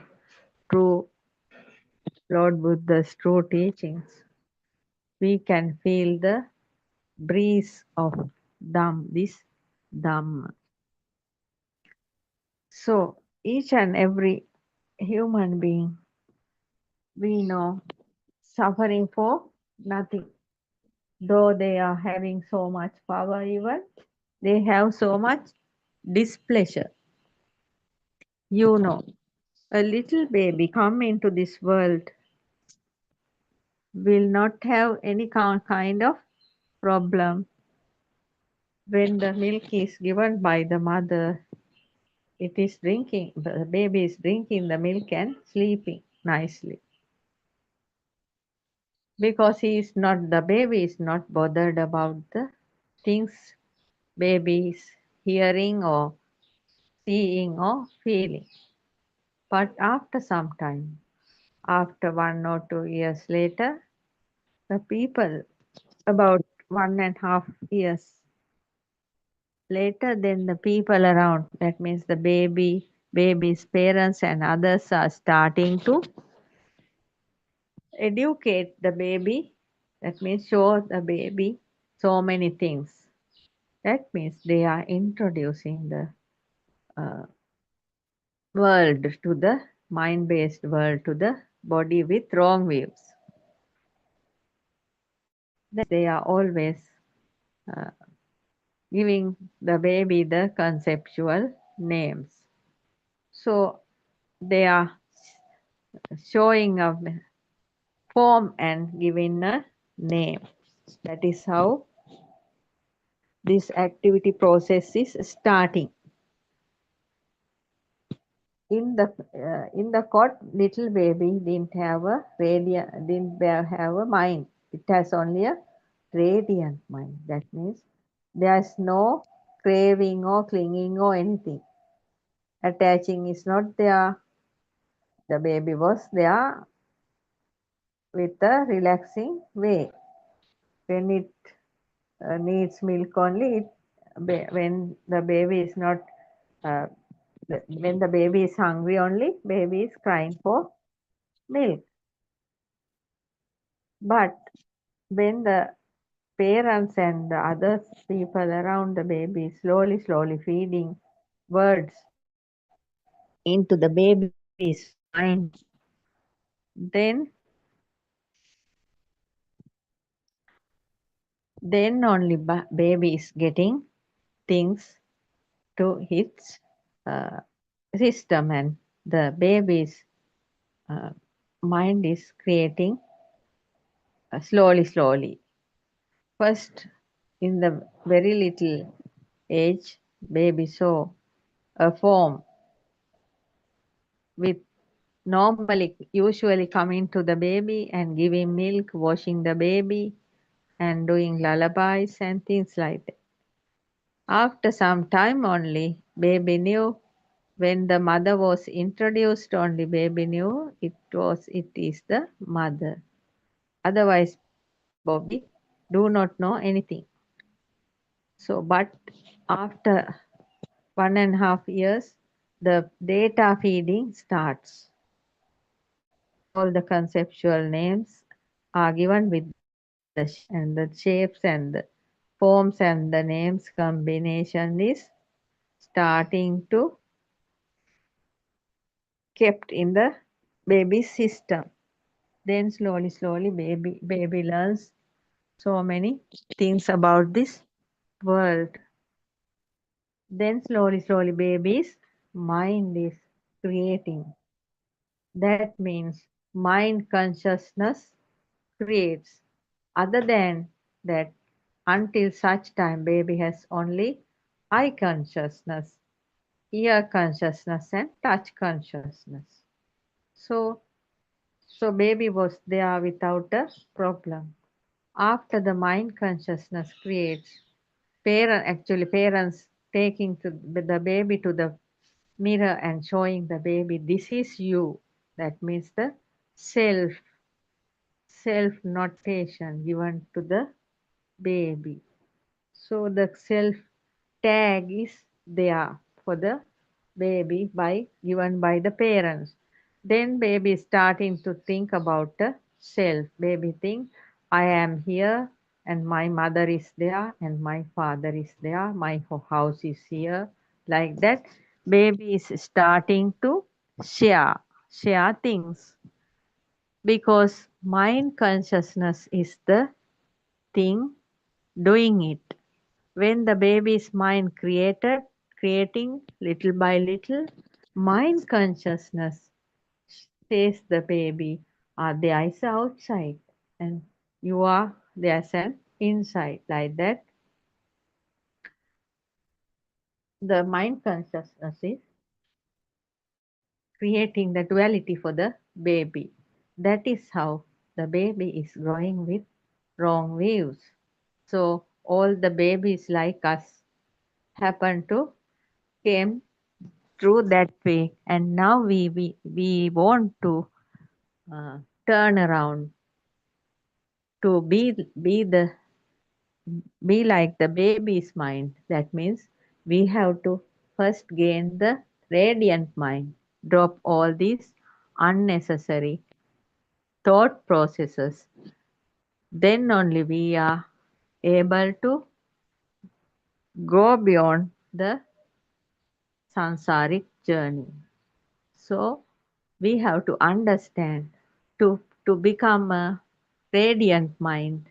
true Lord Buddha's true teachings, we can feel the breeze of this Dhamma. So each and every human being, we know, suffering for nothing. Though they are having so much power, even they have so much displeasure. You know, a little baby come into this world will not have any kind of problem. When the milk is given by the mother, it is drinking, the baby is drinking the milk and sleeping nicely. Because the baby is not bothered about the things baby is hearing or seeing or feeling. But after some time, after 1 or 2 years later, the people, about 1.5 years later, then the people around, that means the baby's parents and others, are starting to educate the baby. That means show the baby so many things. That means they are introducing the uh, world to the mind-based world to the body with wrong views. They are always uh, giving the baby the conceptual names. So they are showing a form and giving a name. That is how this activity process is starting. In the cot, little baby didn't have a mind. It has only a radiant mind. That means there's no craving or clinging or anything. Attaching is not there. The baby was there with a relaxing way. When it needs milk only, when the baby is not, when the baby is hungry only, baby is crying for milk. But when the parents and the other people around the baby slowly feeding words into the baby's mind, then only baby is getting things to its system, and the baby's mind is creating slowly. First, in the very little age, baby saw a form with usually coming to the baby and giving milk, washing the baby, and doing lullabies and things like that. After some time only, baby knew When the mother was introduced, only baby knew it is the mother. Otherwise, Bobby do not know anything. So, but after 1.5 years, the data feeding starts. All the conceptual names are given with the and the shapes and the forms and the names combination is starting to kept in the baby system. Then slowly baby learns so many things about this world. Then slowly baby's mind is creating. That means mind consciousness creates. Other than that, until such time baby has only eye consciousness, ear consciousness and touch consciousness. So baby was there without a problem. After the mind consciousness creates, parents taking the baby to the mirror and showing the baby, this is you. That means the self notation given to the baby. So the self tag is there for the baby given by the parents. Then baby is starting to think about the self. Baby think, I am here and my mother is there and my father is there. My house is here. Like that, baby is starting to share things, because mind consciousness is the thing doing it. When the baby's mind creating little by little, mind consciousness says the baby, there is outside and you are there's an inside. Like that, the mind consciousness is creating the duality for the baby. That is how the baby is growing with wrong views. So all the babies like us happen to came through that way, and now we want to uh, turn around to be like the baby's mind. That means we have to first gain the radiant mind, drop all these unnecessary thought processes. Then only we are able to go beyond the sansaric journey. So we have to understand, to become a radiant mind,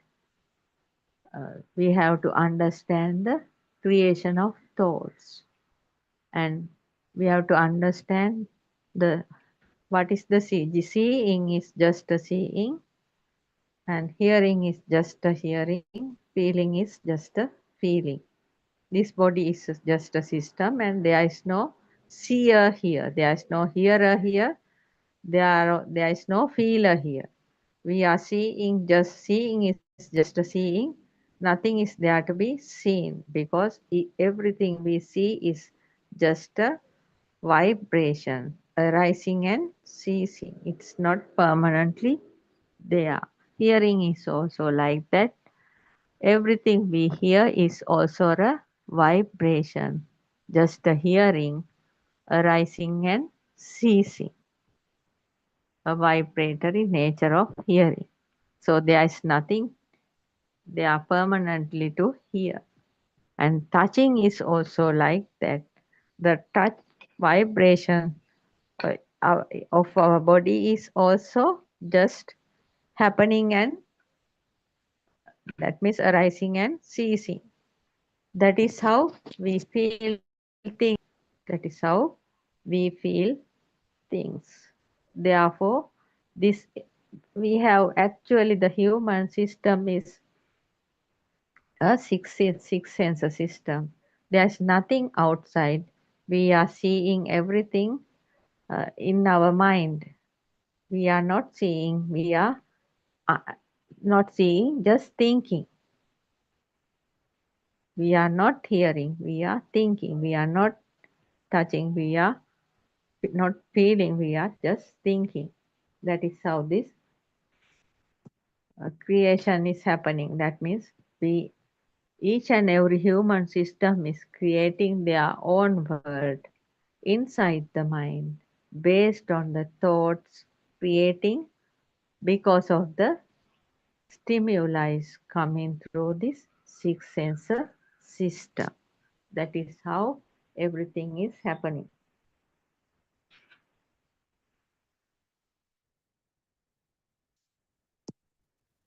we have to understand the creation of thoughts, and we have to understand the what is the seeing is just a seeing, and hearing is just a hearing, feeling is just a feeling. This body is just a system, and there is no seer here, there is no hearer here, there is no feeler here. We are seeing is just a seeing. Nothing is there to be seen, because everything we see is just a vibration arising and ceasing. It's not permanently there. Hearing is also like that. Everything we hear is also a vibration, just a hearing arising and ceasing, a vibratory nature of hearing. So there is nothing they are permanently to hear. And touching is also like that. The touch vibration of our body is also just happening, and that means arising and ceasing. That is how we feel things. That is how we feel things. Therefore, this we have actually the human system is a six sense system. There's nothing outside. We are seeing everything in our mind. We are not seeing. We are uh, not seeing, just thinking. We are not hearing. We are thinking. We are not touching. We are not feeling, we are just thinking. That is how this creation is happening. That means we, each and every human system is creating their own world inside the mind based on the thoughts creating because of the stimuli coming through this six sensor system. That is how everything is happening.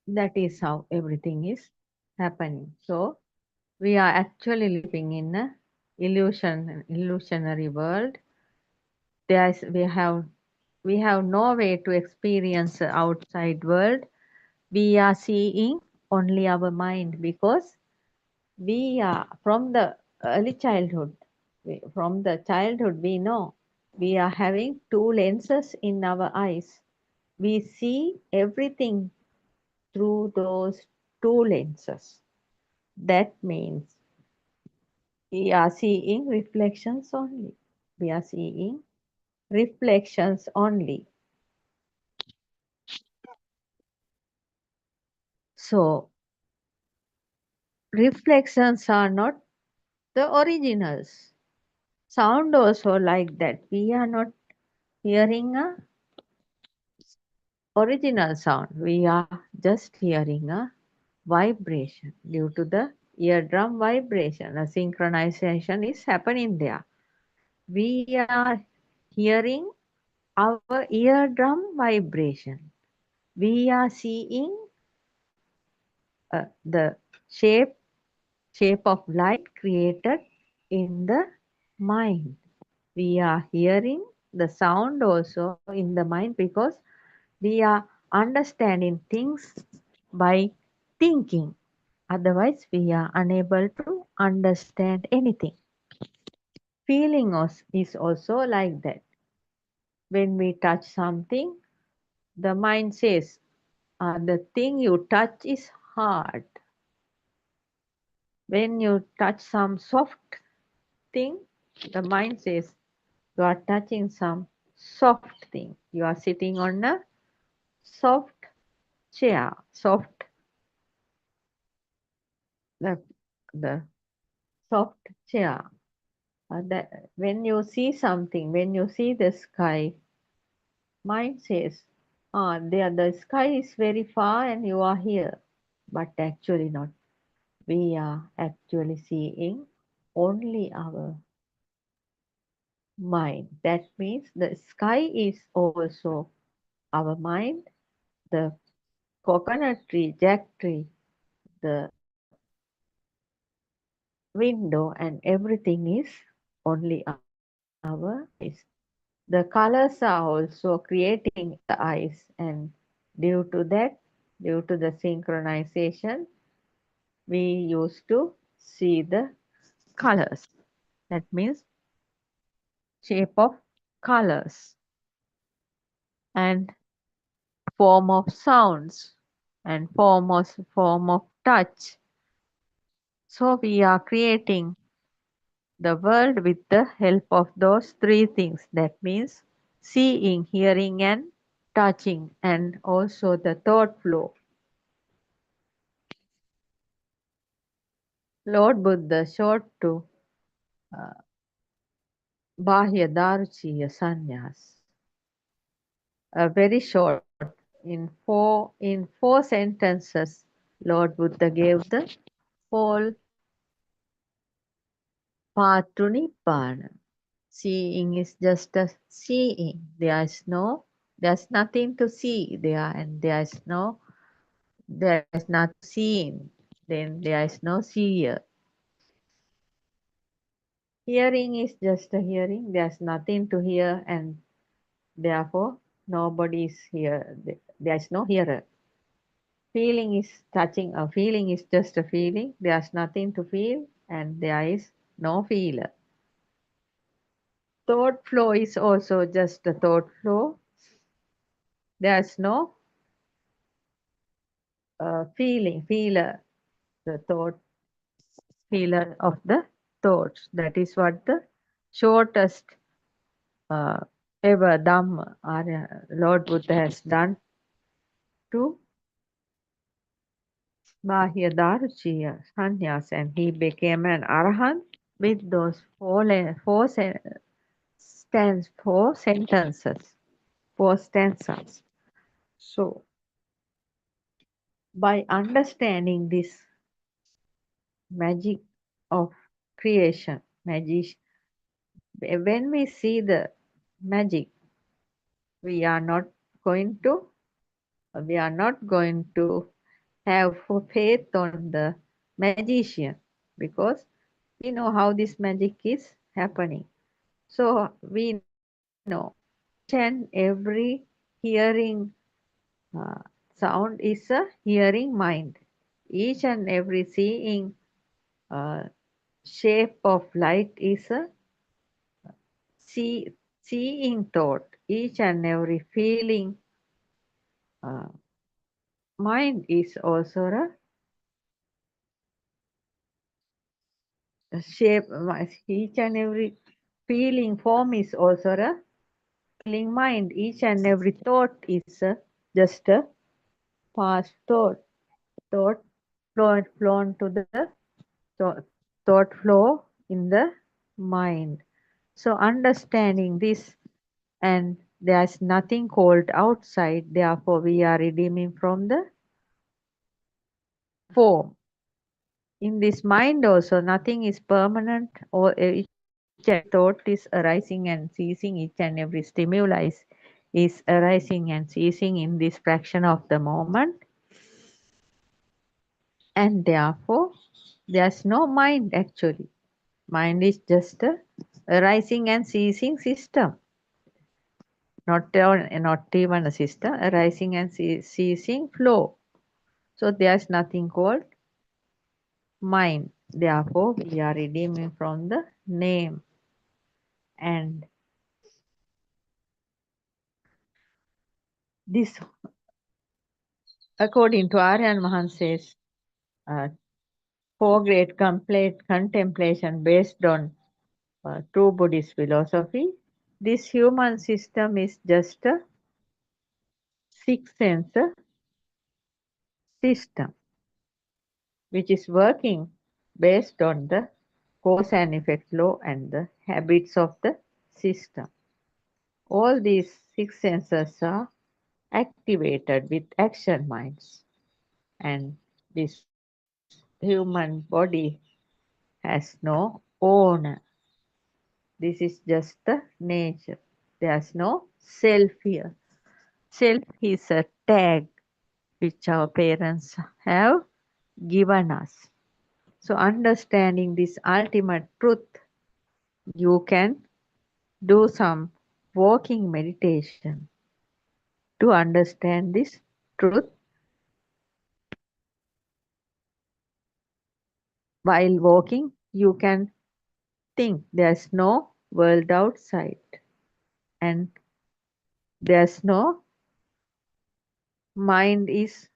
That is how everything is happening. So we are actually living in a illusionary world. We have no way to experience the outside world. We are seeing only our mind because we are from the early childhood. From the childhood we know we are having two lenses in our eyes. We see everything through those two lenses. That means we are seeing reflections only. We are seeing reflections only. So, reflections are not the originals. Sound also like that. We are not hearing a original sound. We are just hearing a vibration due to the eardrum vibration. A synchronization is happening there. We are hearing our eardrum vibration. We are seeing the shape of light created in the mind. We are hearing the sound also in the mind because we are understanding things by thinking. Otherwise, we are unable to understand anything. Feeling is also like that. When we touch something, the mind says, the thing you touch is hard. When you touch some soft thing, the mind says, you are touching some soft thing. You are sitting on a soft chair, the, the soft chair. When you see something, when you see the sky, mind says, there the sky is very far and you are here. But actually not. We are actually seeing only our mind. That means the sky is also our mind. The coconut tree, jack tree, the window and everything is only our eyes. The colors are also creating the eyes, and due to that, due to the synchronization, we used to see the colors. That means shape of colors and form of sounds and form of touch. So we are creating the world with the help of those three things. That means seeing, hearing, and touching, and also the thought flow. Lord Buddha showed to Bahya Daruchiya Sannyas, very short. In four sentences, Lord Buddha gave the whole path to Nibbana. Seeing is just a seeing. There's nothing to see there, and there is not seen. Then there is no seer. Hearing is just a hearing. There's nothing to hear, and therefore nobody is here. There is no hearer. Feeling is touching. A feeling is just a feeling. There's nothing to feel, and there is no feeler. Thought flow is also just a thought flow. There's no feeler, the thought, feeler of the thoughts. That is what the shortest ever Dhamma our Lord Buddha has done to Bahya Daruchiya Sannyas, and he became an Arahant with those four sentences, four stanzas. So by understanding this magic of creation, when we see the magic, we are not going to have faith on the magician, because we know how this magic is happening. So we know each and every hearing sound is a hearing mind. Each and every seeing uh, shape of light is a seeing thought. Each and every feeling uh, mind is also a shape. Each and every feeling form is also a feeling mind. Each and every thought is just a past thought. Thought flown to the thought flow in the mind. So understanding this, and there's nothing called outside, therefore we are redeeming from the form. In this mind also, nothing is permanent, or each and every thought is arising and ceasing, each and every stimuli is arising and ceasing in this fraction of the moment. And therefore, there's no mind actually. Mind is just a arising and ceasing system. Not even a system, arising and ceasing flow. So there's nothing called mind. Therefore, we are redeeming from the name. And this, according to Aryan Mahanse's four great complete contemplation based on true Buddhist philosophy, this human system is just a six sense system, which is working based on the cause and effect law and the habits of the system. All these six senses are activated with action minds, and this human body has no owner. This is just the nature. There's no self here. Self is a tag which our parents have given us. So understanding this ultimate truth, you can do some walking meditation to understand this truth. While walking, you can think there's no world outside, and there's no mind is,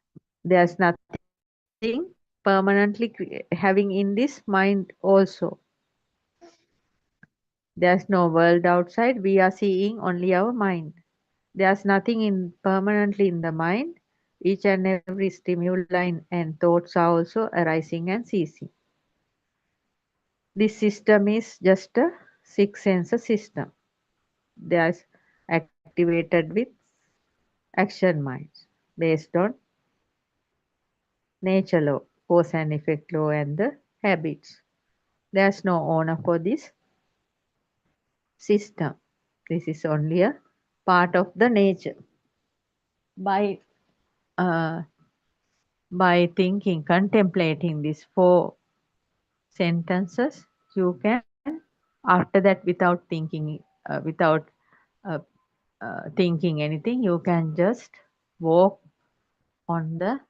there's nothing permanently having in this mind also. There's no world outside, we are seeing only our mind. There's nothing in permanently in the mind. Each and every stimuli and thoughts are also arising and ceasing. This system is just a six sense system. There's activated with action minds based on nature law, cause and effect law, and the habits. There's no owner for this system. This is only a part of the nature. By thinking, contemplating these four sentences, you can, after that, without thinking anything, you can just walk on the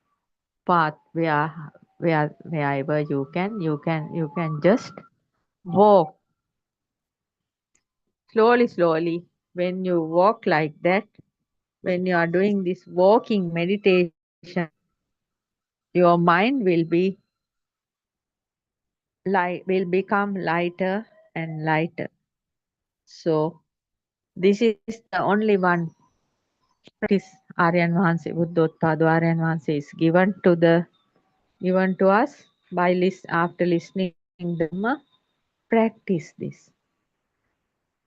path wherever you can just walk slowly. When you walk like that, when you are doing this walking meditation, your mind will become lighter and lighter. So This is the only one practice Aryan Vahanse, Buddothpado Aryan Vahanse is given to us by after listening Dhamma. Practice this.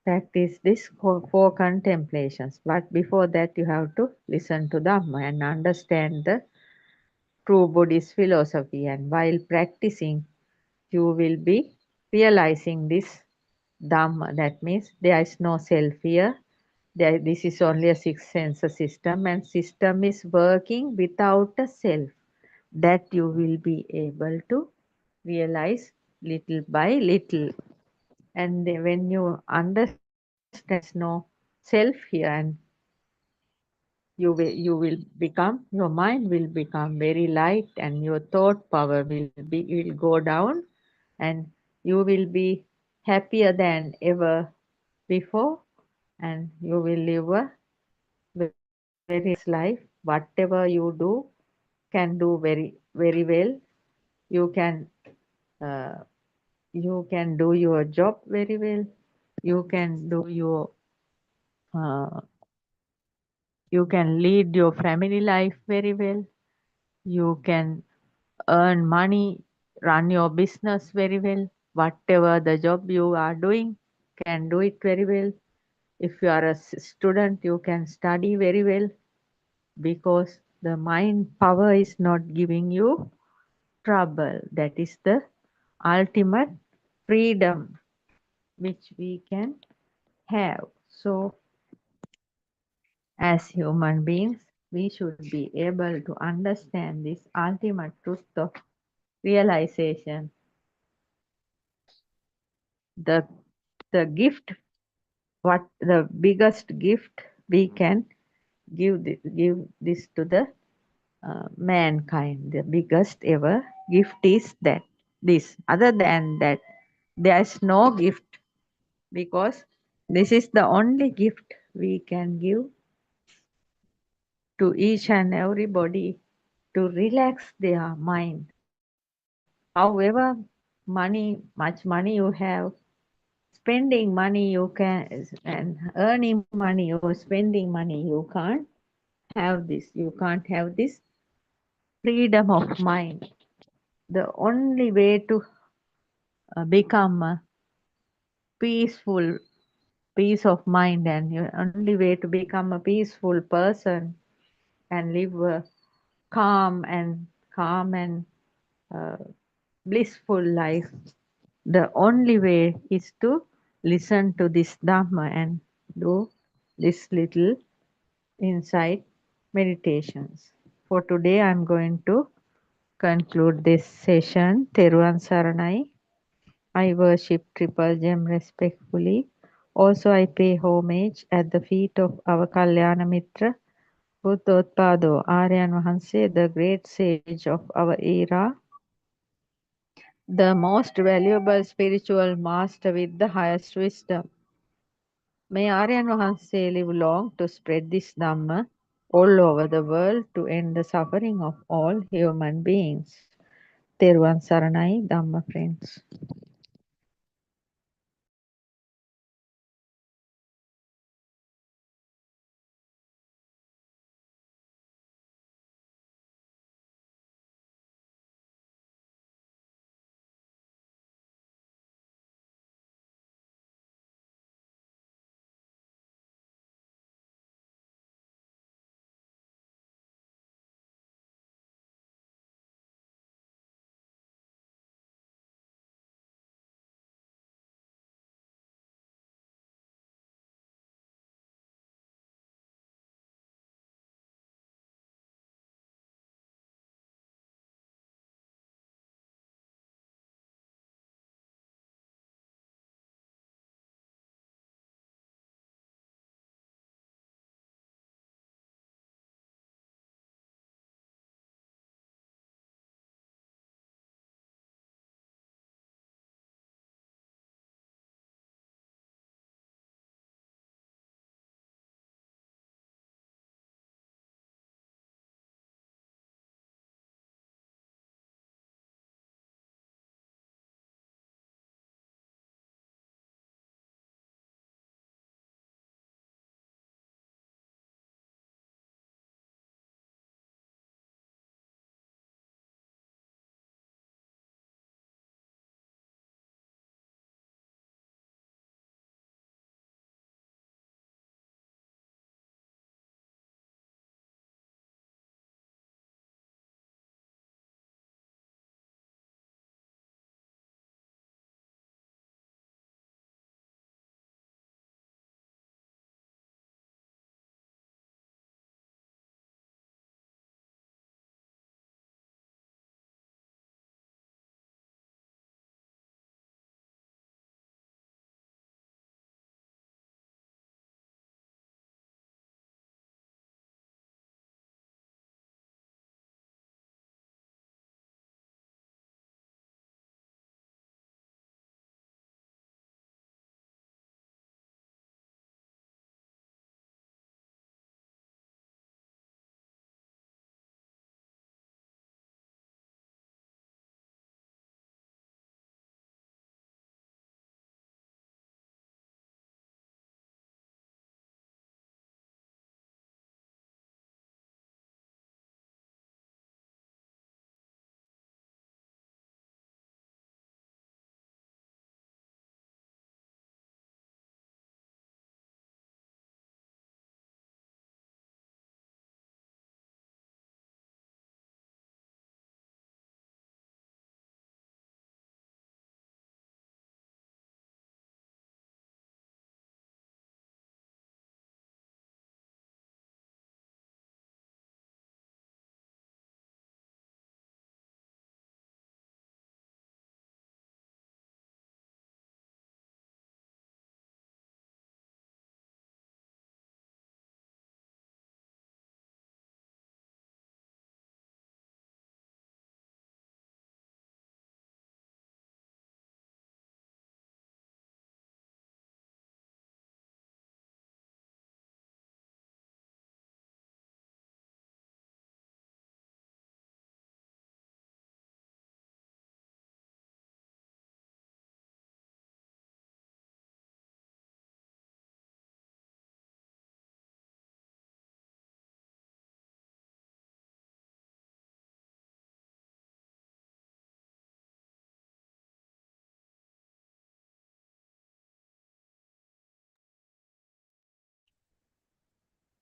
Practice this for contemplations. But before that, you have to listen to Dhamma and understand the true Buddhist philosophy. And while practicing, you will be realizing this Dhamma. That means there is no self here. This is only a six sense system, and system is working without a self. That you will be able to realize little by little. And when you understand there is no self here, and you will become, your mind will become very light, and your thought power will go down, and you will be happier than ever before, and you will live a very nice life. Whatever you do can do very very well. You can uh, you can do your job very well. You can do your uh, you can lead your family life very well. You can earn money, run your business very well. Whatever the job you are doing, can do it very well. If you are a student, you can study very well, because the mind power is not giving you trouble. That is the ultimate freedom which we can have. So, as human beings, we should be able to understand this ultimate truth of realization. The the gift, what the biggest gift we can give this to the mankind. The biggest ever gift is that this. Other than that, there is no gift, because this is the only gift we can give to each and everybody, to relax their mind. However, much money you have, spending money you can, and earning money or spending money, you can't have this. You can't have this freedom of mind. The only way to become a peaceful peace of mind, and the only way to become a peaceful person and live a calm and uh, blissful life, the only way is to listen to this Dhamma and do this little insight meditations. For today, I'm going to conclude this session. Teruvan Saranai. I worship Triple Gem respectfully. Also, I pay homage at the feet of our Kalyana Mitra, Buddothpado Aryan Vahanse, the great sage of our era, the most valuable spiritual master with the highest wisdom. May Aryan Vahanse live long to spread this Dhamma all over the world to end the suffering of all human beings. Teruvan Saranai, Dhamma friends.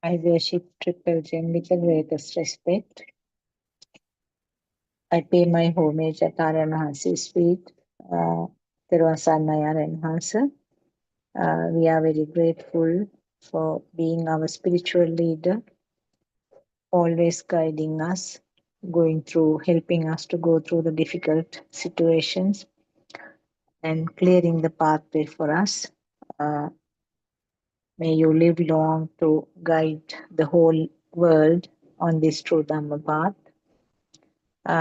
I worship Triple Gem with the greatest respect. I pay my homage at Aryan Hansi's feet. Therwan Sarnai Aryan Hansa. We are very grateful for being our spiritual leader, always guiding us, helping us to go through the difficult situations and clearing the pathway for us. Uh, May you live long to guide the whole world on this true Dhamma path.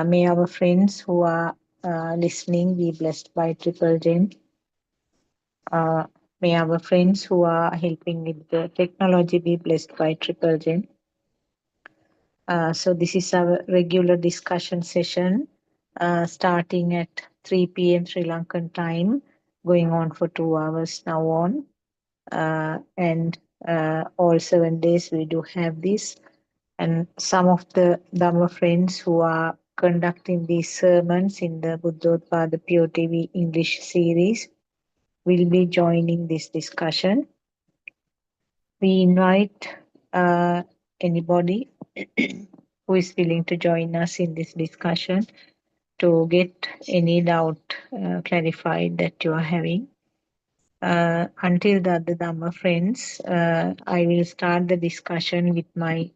May our friends who are listening be blessed by Triple Gem. Uh, may our friends who are helping with the technology be blessed by Triple Gem. So this is our regular discussion session starting at 3 p.m. Sri Lankan time, going on for 2 hours now on. And all 7 days we do have this. And some of the Dhamma friends who are conducting these sermons in the Buddothpado PeoTV English series will be joining this discussion. We invite anybody who is willing to join us in this discussion to get any doubt clarified that you are having. Until the other Dhamma friends, I will start the discussion with my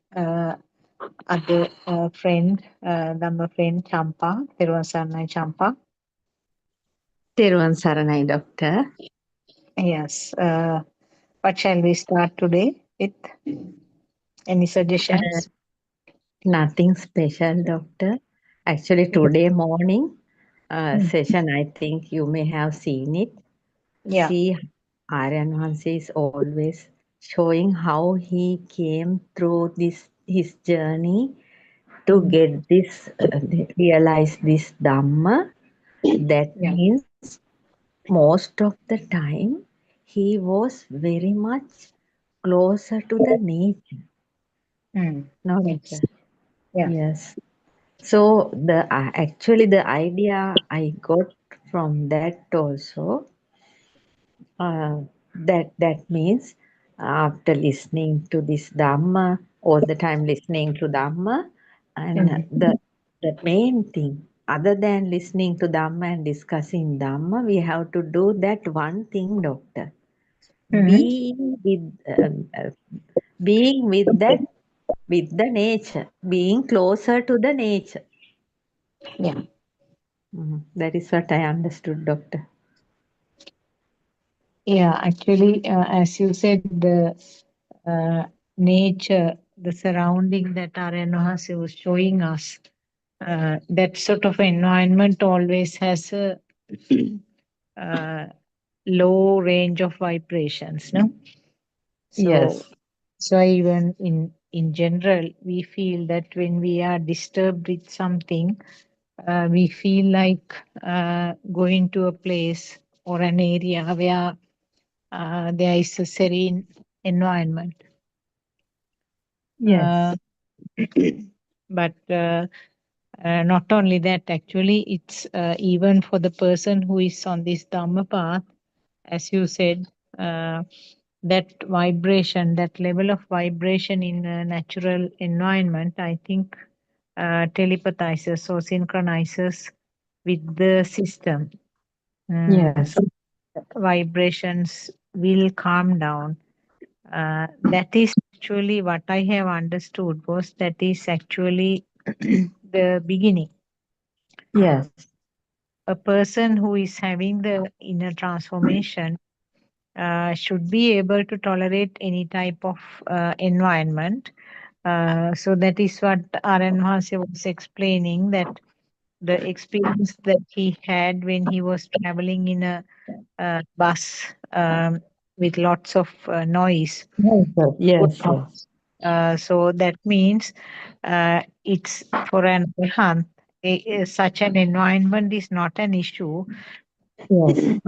other friend, Dhamma friend Champa, Therwan Sarnai Champa. Therwan Saranai, Doctor. Yes. What shall we start today with? Any suggestions? Nothing special, Doctor. Actually, today morning session, I think you may have seen it. Yeah. See, Aryan Hansi is always showing how he came through his journey to get this, realize this Dhamma. That Yeah. means most of the time he was very much closer to the nature. No, Yes. Doctor? Yeah. Yes. So actually the idea I got from that also, that means after listening to this Dhamma, all the time listening to Dhamma, and the main thing, other than listening to Dhamma and discussing Dhamma, we have to do that one thing, Doctor. Being with that, with the nature, being closer to the nature. Yeah. That is what I understood, Doctor. Yeah, actually, as you said, the nature, the surrounding that Aryanuhasi was showing us, that sort of environment always has a low range of vibrations, no? So, Yes. so even in general, we feel that when we are disturbed with something, we feel like going to a place or an area where there is a serene environment. Yes. But not only that, actually, it's even for the person who is on this Dhamma path, as you said, that vibration, that level of vibration in a natural environment, I think telepathizes or synchronizes with the system. Yes. So vibrations will calm down. That is actually what I have understood was that is actually the beginning. Yes. A person who is having the inner transformation should be able to tolerate any type of environment. So that is what R.N. Mahasi was explaining, that the experience that he had when he was traveling in a bus with lots of noise. Good Yes. noise. So that means it's for an arhat, such an environment is not an issue. Yes.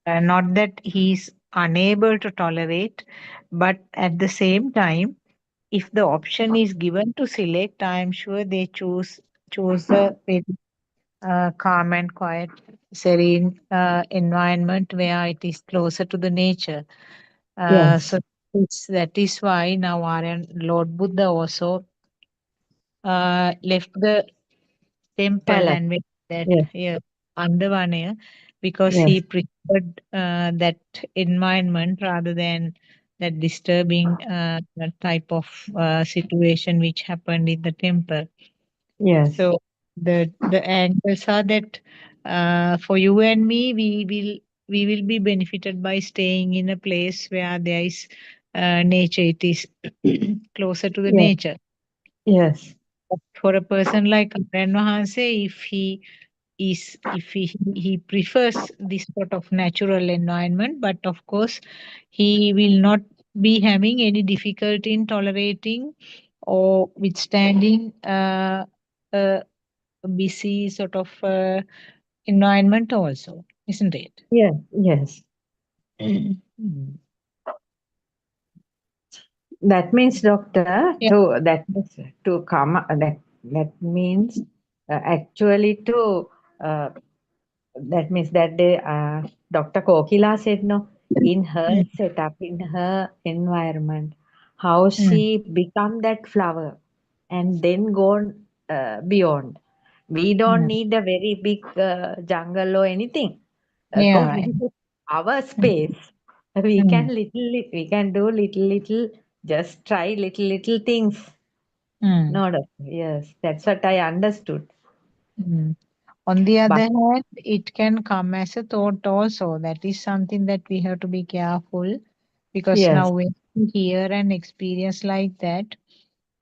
Not that he's unable to tolerate, but at the same time, if the option is given to select, I am sure they choose the very calm and quiet, serene environment where it is closer to the nature. So Yes. That is why now Lord Buddha also left the temple Palace. and went that Yes. Andavanaya because Yes. he preferred that environment rather than that disturbing type of situation which happened in the temple. Yes. So the angles are that for you and me, we will be benefited by staying in a place where there is nature. It is closer to the Yes. nature. Yes. But for a person like Ren Mahanse, if he prefers this sort of natural environment, but of course he will not be having any difficulty in tolerating or withstanding a busy sort of environment also, isn't it? Yes. Yes. Mm. That means, doctor, Yeah. to that means to come. That means actually to. That means that day, Dr. Kokila said no. In her Mm. setup, in her environment, how Mm. she become that flower, and then go beyond. We don't Mm. need a very big jungle or anything. Yeah, right. According to our Mm. space, we can Mm. we can do little, just try little things. Mm. No, doctor. Yes, that's what I understood. Mm. On the other But hand, it can come as a thought also. That is something that we have to be careful because yes, now when we hear an experience like that,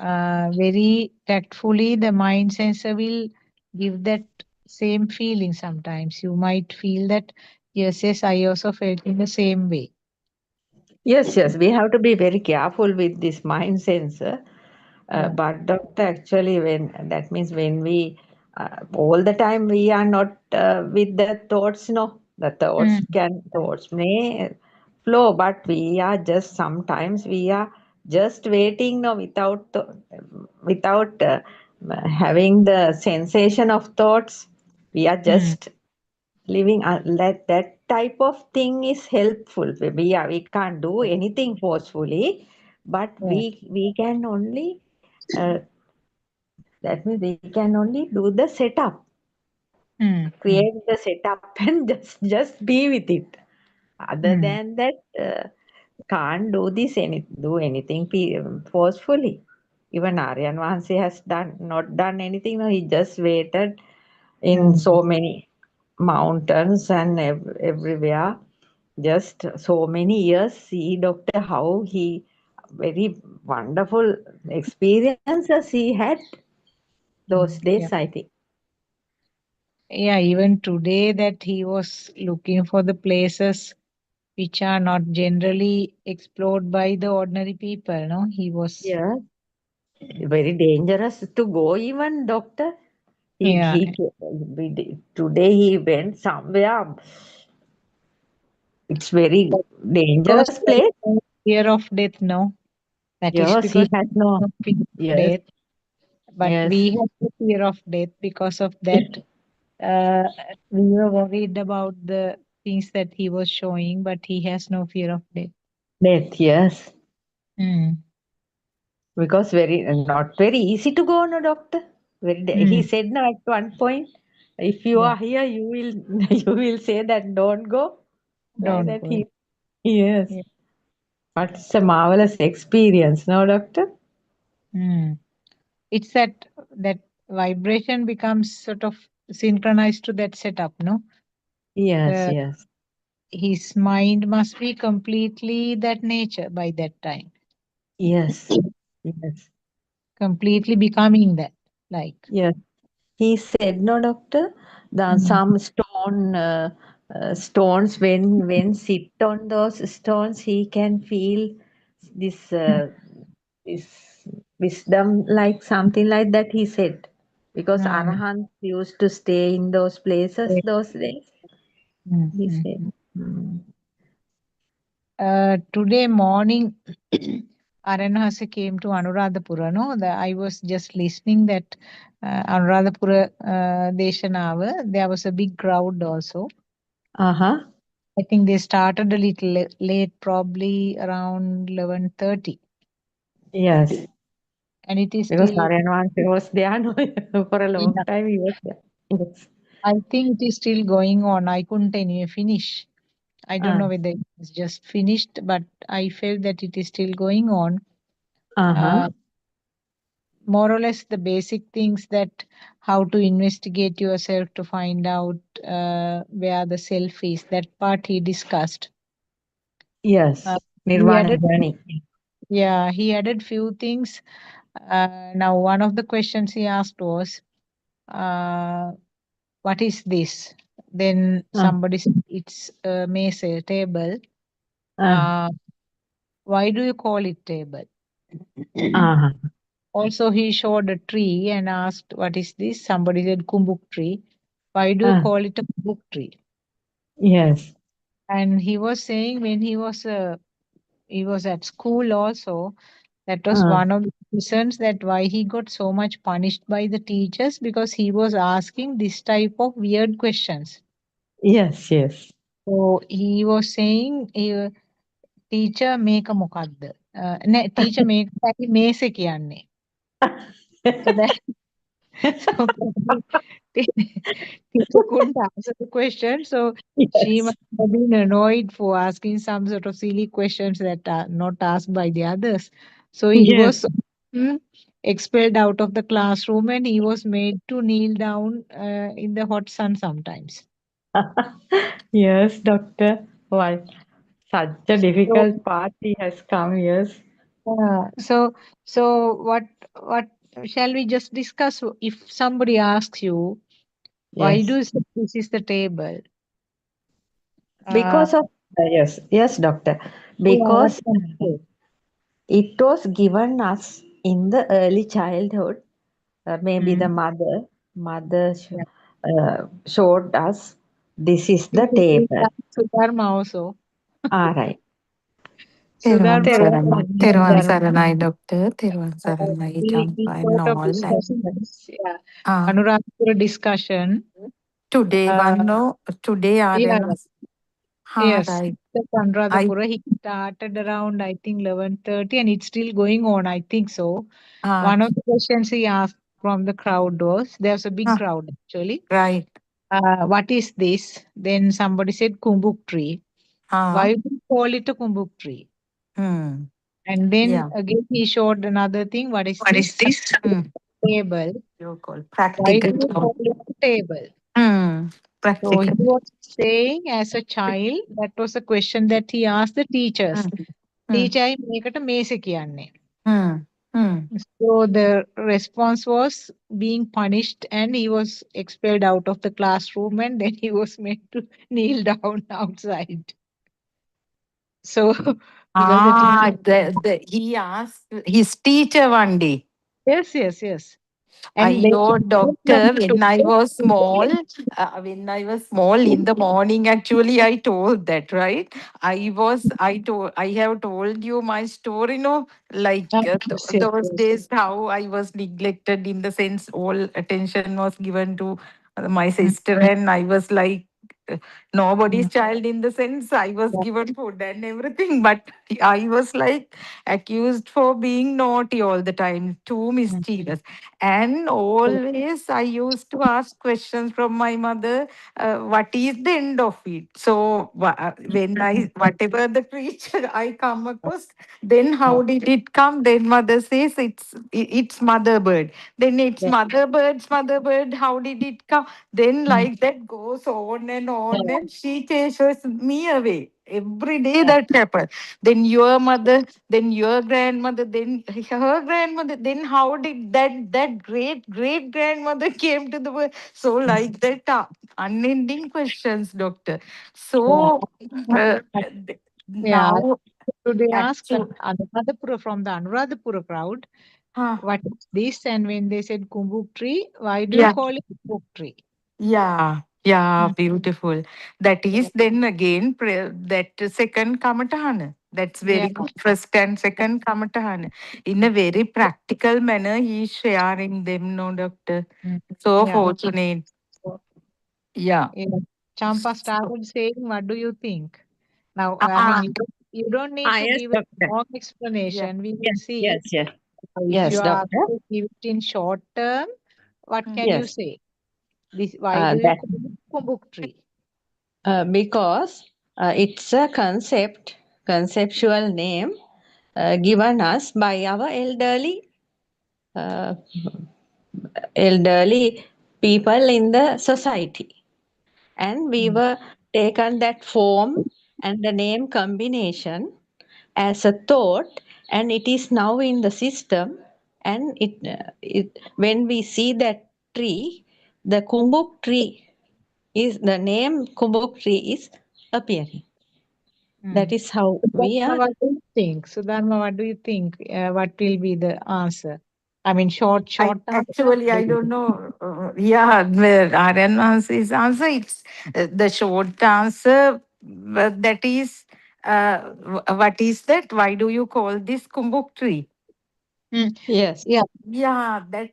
very tactfully the mind sensor will give that same feeling sometimes. You might feel that, yes, I also felt in the same way. yes, we have to be very careful with this mind sensor. Yeah. But doctor, actually, when that means when we all the time we are not with the thoughts. No, the Mm. thoughts may flow, but we are just sometimes we are just waiting. No, without having the sensation of thoughts, we are Mm. just living. That type of thing is helpful. We can't do anything forcefully, but Yeah. we can only. That means we can only do the setup, Mm. Mm. create the setup, and just be with it. Other Mm. than that, can't do do anything forcefully. Even Aryan Vahansi has not done anything. No, he just waited in Mm. so many mountains and everywhere. Just so many years. See, doctor, how he very wonderful experiences he had those Mm. days. Yeah. I think. Yeah, even today that he was looking for the places which are not generally explored by the ordinary people, no? He was, Yeah, very dangerous to go even, doctor. yeah. Today he went somewhere. It's very Because dangerous there is place. no fear of death, no? That is Yes, he because has no. of fear of Yes, death. But we yes, have the fear of death because of that. Uh, we were worried about the things that he was showing, but he has no fear of death. death. Yes, Mm. because very not very easy to go, no, doctor. He Mm. said no at one point. If you Yeah, are here, you will you will say that don't go. Like don't that go. yes. Yeah. But it's a marvelous experience, no, doctor. Mm. It's that vibration becomes sort of synchronized to that setup, no? Yes, The yes, his mind must be completely that nature by that time, yes, yes, completely becoming that, like. yes. He said, no, doctor, Mm. some stones, when sit on those stones, he can feel this this wisdom, like something like that. He said, because Mm. Arahant used to stay in those places those days. Mm. He Mm. said, mm. Today morning, Aranhasa came to Anuradhapura. No, I was just listening that Anuradhapura Deshanava. There was a big crowd also. Uh-huh. I think they started a little late, probably around 11:30, Yes, and it is because still. Aryan was there no, for a long Yeah, time. He was there. Yes. I think it is still going on. I couldn't anyway finish. I don't Uh, know whether it's just finished, but I felt that it is still going on. uh-huh. Uh, More or less the basic things, that how to investigate yourself to find out where the self is. That part he discussed. Uh, Yes. he Nirvana added, journey. yeah, he added few things. Now, one of the questions he asked was, "What is this?" Then Uh, somebody said, "It's a mace, a table." uh, Uh, why do you call it table? uh-huh. Also, he showed a tree and asked, "What is this?" Somebody said, "Kumbuk tree." Why do you Uh, call it a kumbuk tree? yes. And he was saying when he was at school also, that was Uh, one of the reasons that why he got so much punished by the teachers, because he was asking this type of weird questions. yes, yes. So he was saying, teacher මේක මොකක්ද? නෑ teacher මේක ඇයි මේසෙ කියන්නේ? So that so teacher couldn't answer the question. So she Yes. must have been annoyed for asking some sort of silly questions that are not asked by the others. So he Yes. was expelled out of the classroom, and he was made to kneel down in the hot sun sometimes. Yes, doctor. Why? Such a So, difficult part he has come, yes. so, what shall we just discuss? If somebody asks you, why do Yes. you say this is the table? Uh, Because of, yes, yes, doctor. yeah, what Because can you say? it was given us in the early childhood, maybe the Mm. mother Yeah. showed us this is the People say table. that Sudharma also. All right. තෙරුවන් Sudharma Terva සරණයි. also mentioned තෙරුවන් that සරණයි doctor. තෙරුවන් සරණයි we Jampa and thought of all. And discussing this. Yeah. uh, Anuradhapura discussion. today Uh, one no today yeah. Aryan Yes. right. The I Anuradhapura, he started around, I think, 11:30, and it's still going on, I think so. uh, One of the questions he asked from the crowd was, there's a big uh, crowd actually. right. What is this? Then somebody said kumbuk tree. Uh, Why do you call it a kumbuk tree? hmm. And then Yeah. again he showed another thing. What is What is this? this? Table. You call Why practical. do you call it a table? So he Practical. was saying as a child, that was a question that he asked the teachers. Hmm. Teacher, මේකට මේසෙ කියන්නේ. Hmm. Hmm. So the response was being punished, and he was expelled out of the classroom, and then he was made to kneel down outside. So because the teacher, He asked his teacher one day. yes. And then Ayo, doctor, when I was small in the morning, actually, I told that, right? I have told you my story, no? Like those yes. days, how I was neglected in the sense all attention was given to my Mm, sister, and I was like, nobody's mm, child in the sense I was yeah, given food and everything, but I was like accused for being naughty all the time, too mm, mischievous. And always I used to ask questions from my mother, what is the end of it? So when mm, whatever the creature I come across, then yeah, how did it come? Then mother says it's mother bird. Then it's yeah, mother bird. How did it come? Then mm, like that goes on and yeah, on. Then she chases me away. Every day yeah, that happens. Then your mother, then your grandmother, then her grandmother, then how did that great grandmother came to the world? So mm, like that unending questions, doctor. yeah. So Yeah, now today asked actually, Anuradhapura from the Anuradhapura crowd, huh, what is this? And when they said kumbuk tree, why do you yeah. call it kumbuk tree? Yeah, Mm, beautiful. That yeah, is then again that second kamatana. That's yeah, very good. First and second kamatana. In a very practical manner, he is sharing them, no, doctor. mm, So yeah. fortunate. So, Yeah. yeah. Champa started saying, what do you think? Now, Ah, you don't need to yes, give a doctor. long Yeah. explanation. We will Yes, see. yes, yes. If Yes, you are doctor. to give it in short term, what can you Yes. say? Why do you That call it kumbuk tree? because it's a conceptual name given us by our uh, elderly people in the society, and we were taken that form and the name combination as a thought, and it is now in the system, and it when we see that tree, the kumbuk tree is the name kumbuk tree is appearing. That is how we Sudharma, are. what do you think? Sudharma, what do you think? What will be the answer? I mean, short answer. I don't know. Yeah, where Aryan answer, it's the short answer. That is, what is that? Why do you call this kumbuk tree? Yes. Yeah. Yeah, that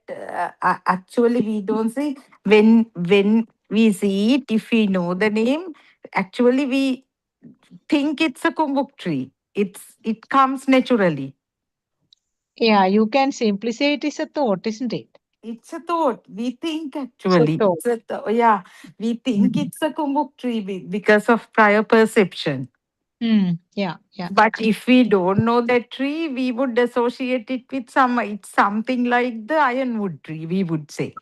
actually we don't say when we see it. If we know the name, actually we think it's a kumbuk tree. It comes naturally. Yeah, you can simply say it is a thought, isn't it? It's a thought. We think It's a actually. thought. Yeah, we think it's a kumbuk tree because of prior perception. Yeah, yeah. But if we don't know that tree, we would associate it with it's something like the ironwood tree, we would say.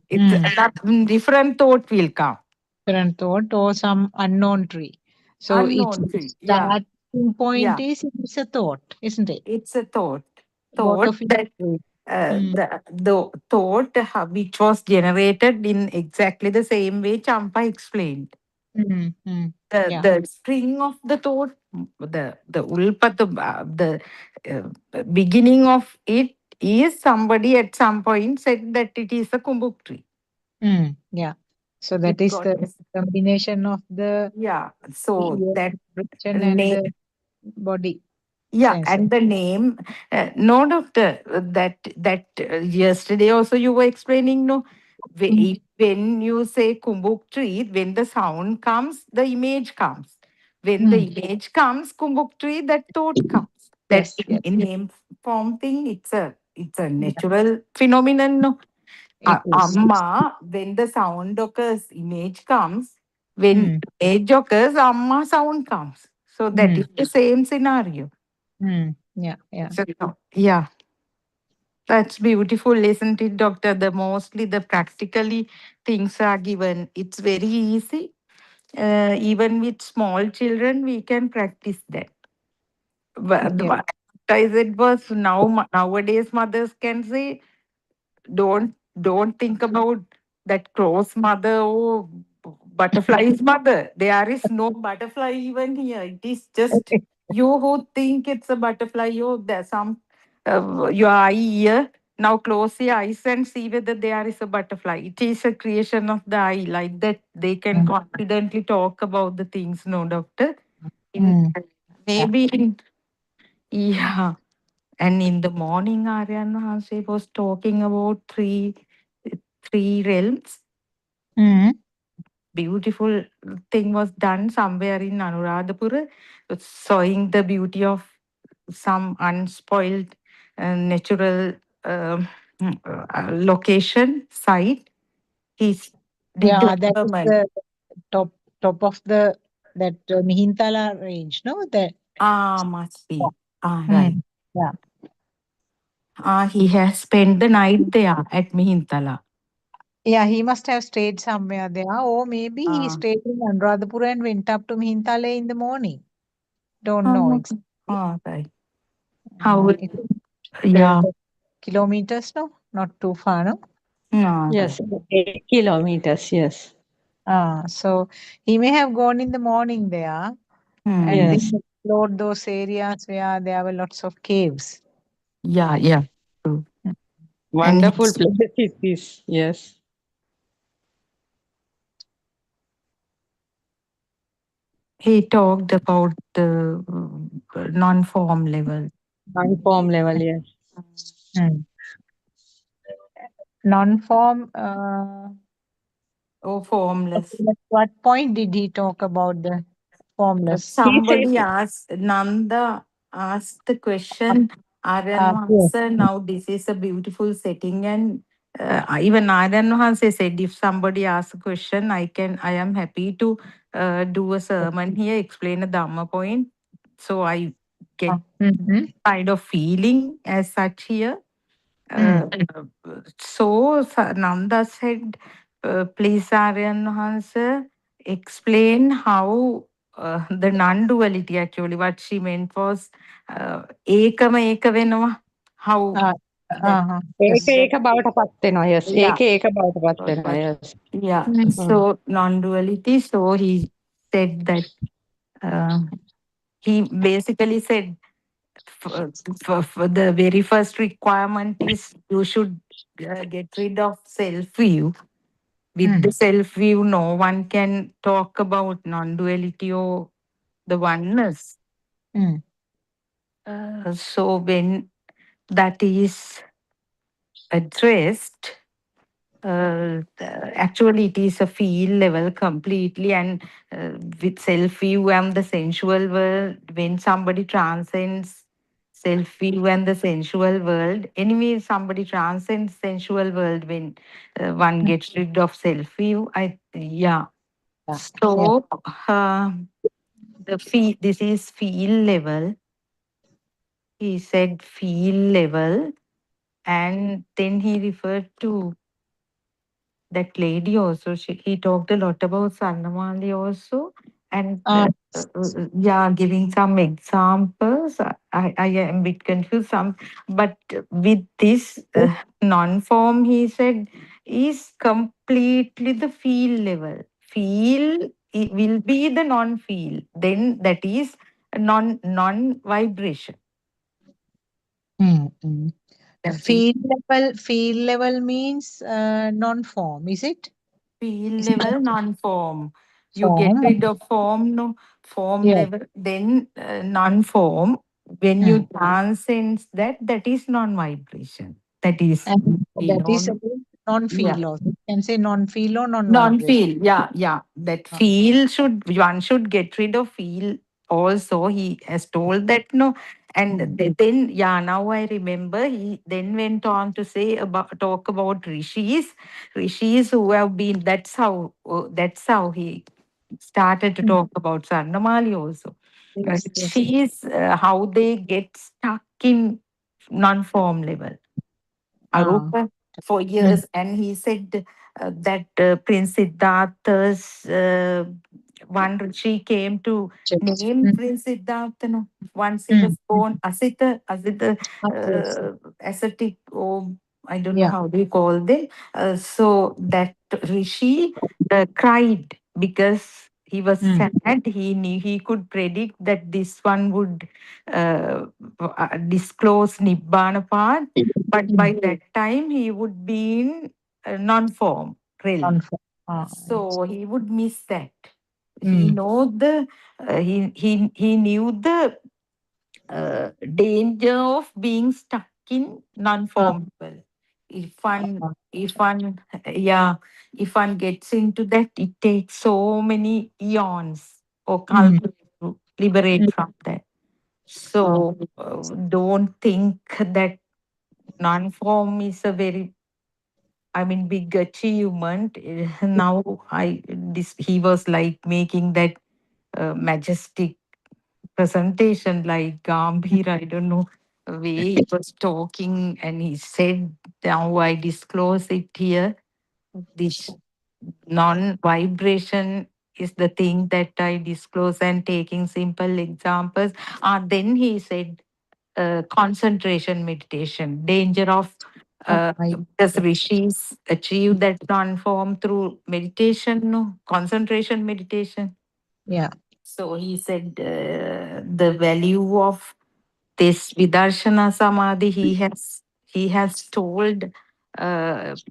It's that different thought will come. Different thought or some unknown tree. So its Unknown tree. Yeah. starting point Yeah. is it's a thought, isn't it? It's a thought. Both Thought of you that agree. the thought which was generated in exactly the same way Champa explained. Yeah. The string of the thought, the ulpa, the beginning of it is somebody at some point said that it is a kumbuk tree. Yeah. So that It is got the combination of the so ear that vibration and name. the body Yeah, sensor. and the name, no, doctor, yesterday also you were explaining, no, when you say kumbuk tree, when the sound comes, the image comes. When the image comes, kumbuk tree, that thought comes. That Yes, yes. in name form thing, it's a natural phenomenon, no. It is. Amma, when the sound occurs, image comes. When image occurs, Amma sound comes. So that is the same scenario. Yeah, yeah. So, yeah, that's beautiful, isn't it, doctor? Mostly the practically things are given. It's very easy. Even with small children, we can practice that. But Yeah. what I said was nowadays mothers can say, don't think about that crow's mother or butterfly's mother. There is no butterfly even here. It is just you who think it's a butterfly. There's some your eye here. Now close your eyes and see whether there is a butterfly. It is a creation of the eye. Like that, they can confidently talk about the things. No, doctor. Maybe yeah. And in the morning, Aryan Hanse was talking about three realms. Beautiful thing was done somewhere in Anuradhapura, showing the beauty of some unspoiled natural location site. He's did Yeah, the that is Burman. the top of that Mihintala range, no? That Must be. Right. Yeah. He has spent the night there at Mihintala. Yeah, he must have stayed somewhere there, or maybe he stayed in Anuradhapura and went up to Mihintale in the morning. Don't know. It's Right. How? it's 12 Yeah. kilometers, no? Not too far, no? No. Yes, 8 kilometers. Yes. So he may have gone in the morning there and then Yes. explored those areas where there were lots of caves. Yeah. True. And Wonderful place it is. Yes. he talked about the non-form level. Non-form level, yes. Non-form, Oh, formless. At what point did he talk about the formless? He said, Somebody asked, Nanda asked the question, Aryan yes. Mahansa, now this is a beautiful setting. And even Aryan Mahansa said, if somebody asks a question, I am happy to do a sermon here, explain a Dhamma point. So I get kind of feeling as such here. So Nanda said, please, Aryan Mahansa, explain how the non-duality actually, what she meant was ekama eka වෙනවා. How that, ඒක that ඒක බවට පත් වෙනවා. Yes. yeah. ඒක ඒක බවට පත් වෙනවා. But Yes. yeah, so non-duality. So he said that he basically said for the very first requirement is you should get rid of self view. With the self view, no one can talk about non duality or the oneness. So when that is addressed, actually it is a feel level completely, and with self view and the sensual world, when somebody transcends self view and the sensual world, anyway somebody transcends sensual world when one gets rid of self view. So the feel, this is feel level. He said feel level, and then he referred to that lady also. He talked a lot about Sannamali also, and yeah, giving some examples. I am a bit confused. But with this non-form, he said, is completely the feel level. Feel it will be the non-feel. Then that is non-vibration. Feel level means non-form, is it? Feel Is level non-form. You get form? rid of form, no form Yeah. level, then non-form. When you transcend that, that is non-vibration. That is, And you that is know, about yeah. non-feel also. You can say non-feel or non-vibration. Non-feel, yeah. That feel should, one should get rid of feel also. He has told that, no. And then, yeah, now I remember he then went on to say about, talk about rishis who have been, that's how he started to talk about Sarnamali also. Yes, yes. Rishis, how they get stuck in non-form level. Arupa for years, and he said that Prince Siddhartha's one rishi came to name Prince Siddhartha. No? Once he was born, Asita, ascetic, or I don't know how do you call them. So that rishi cried because he was sad. He knew, he could predict that this one would disclose Nibbana path, but by that time he would be in non-form realm. So he would miss that. He know the he knew the danger of being stuck in non-form level. If one gets into that, it takes so many eons or kalpa to liberate from that. So don't think that non-form is a very, I mean, big achievement. Now he was like making that majestic presentation like Gambhir, I don't know, way he was talking, and he said, now I disclose it here. This non-vibration is the thing that I disclose, and taking simple examples. Then he said, concentration meditation, danger of because rishis achieve that non-form through meditation, no concentration meditation. Yeah. So he said the value of this vidarshana samadhi he has told,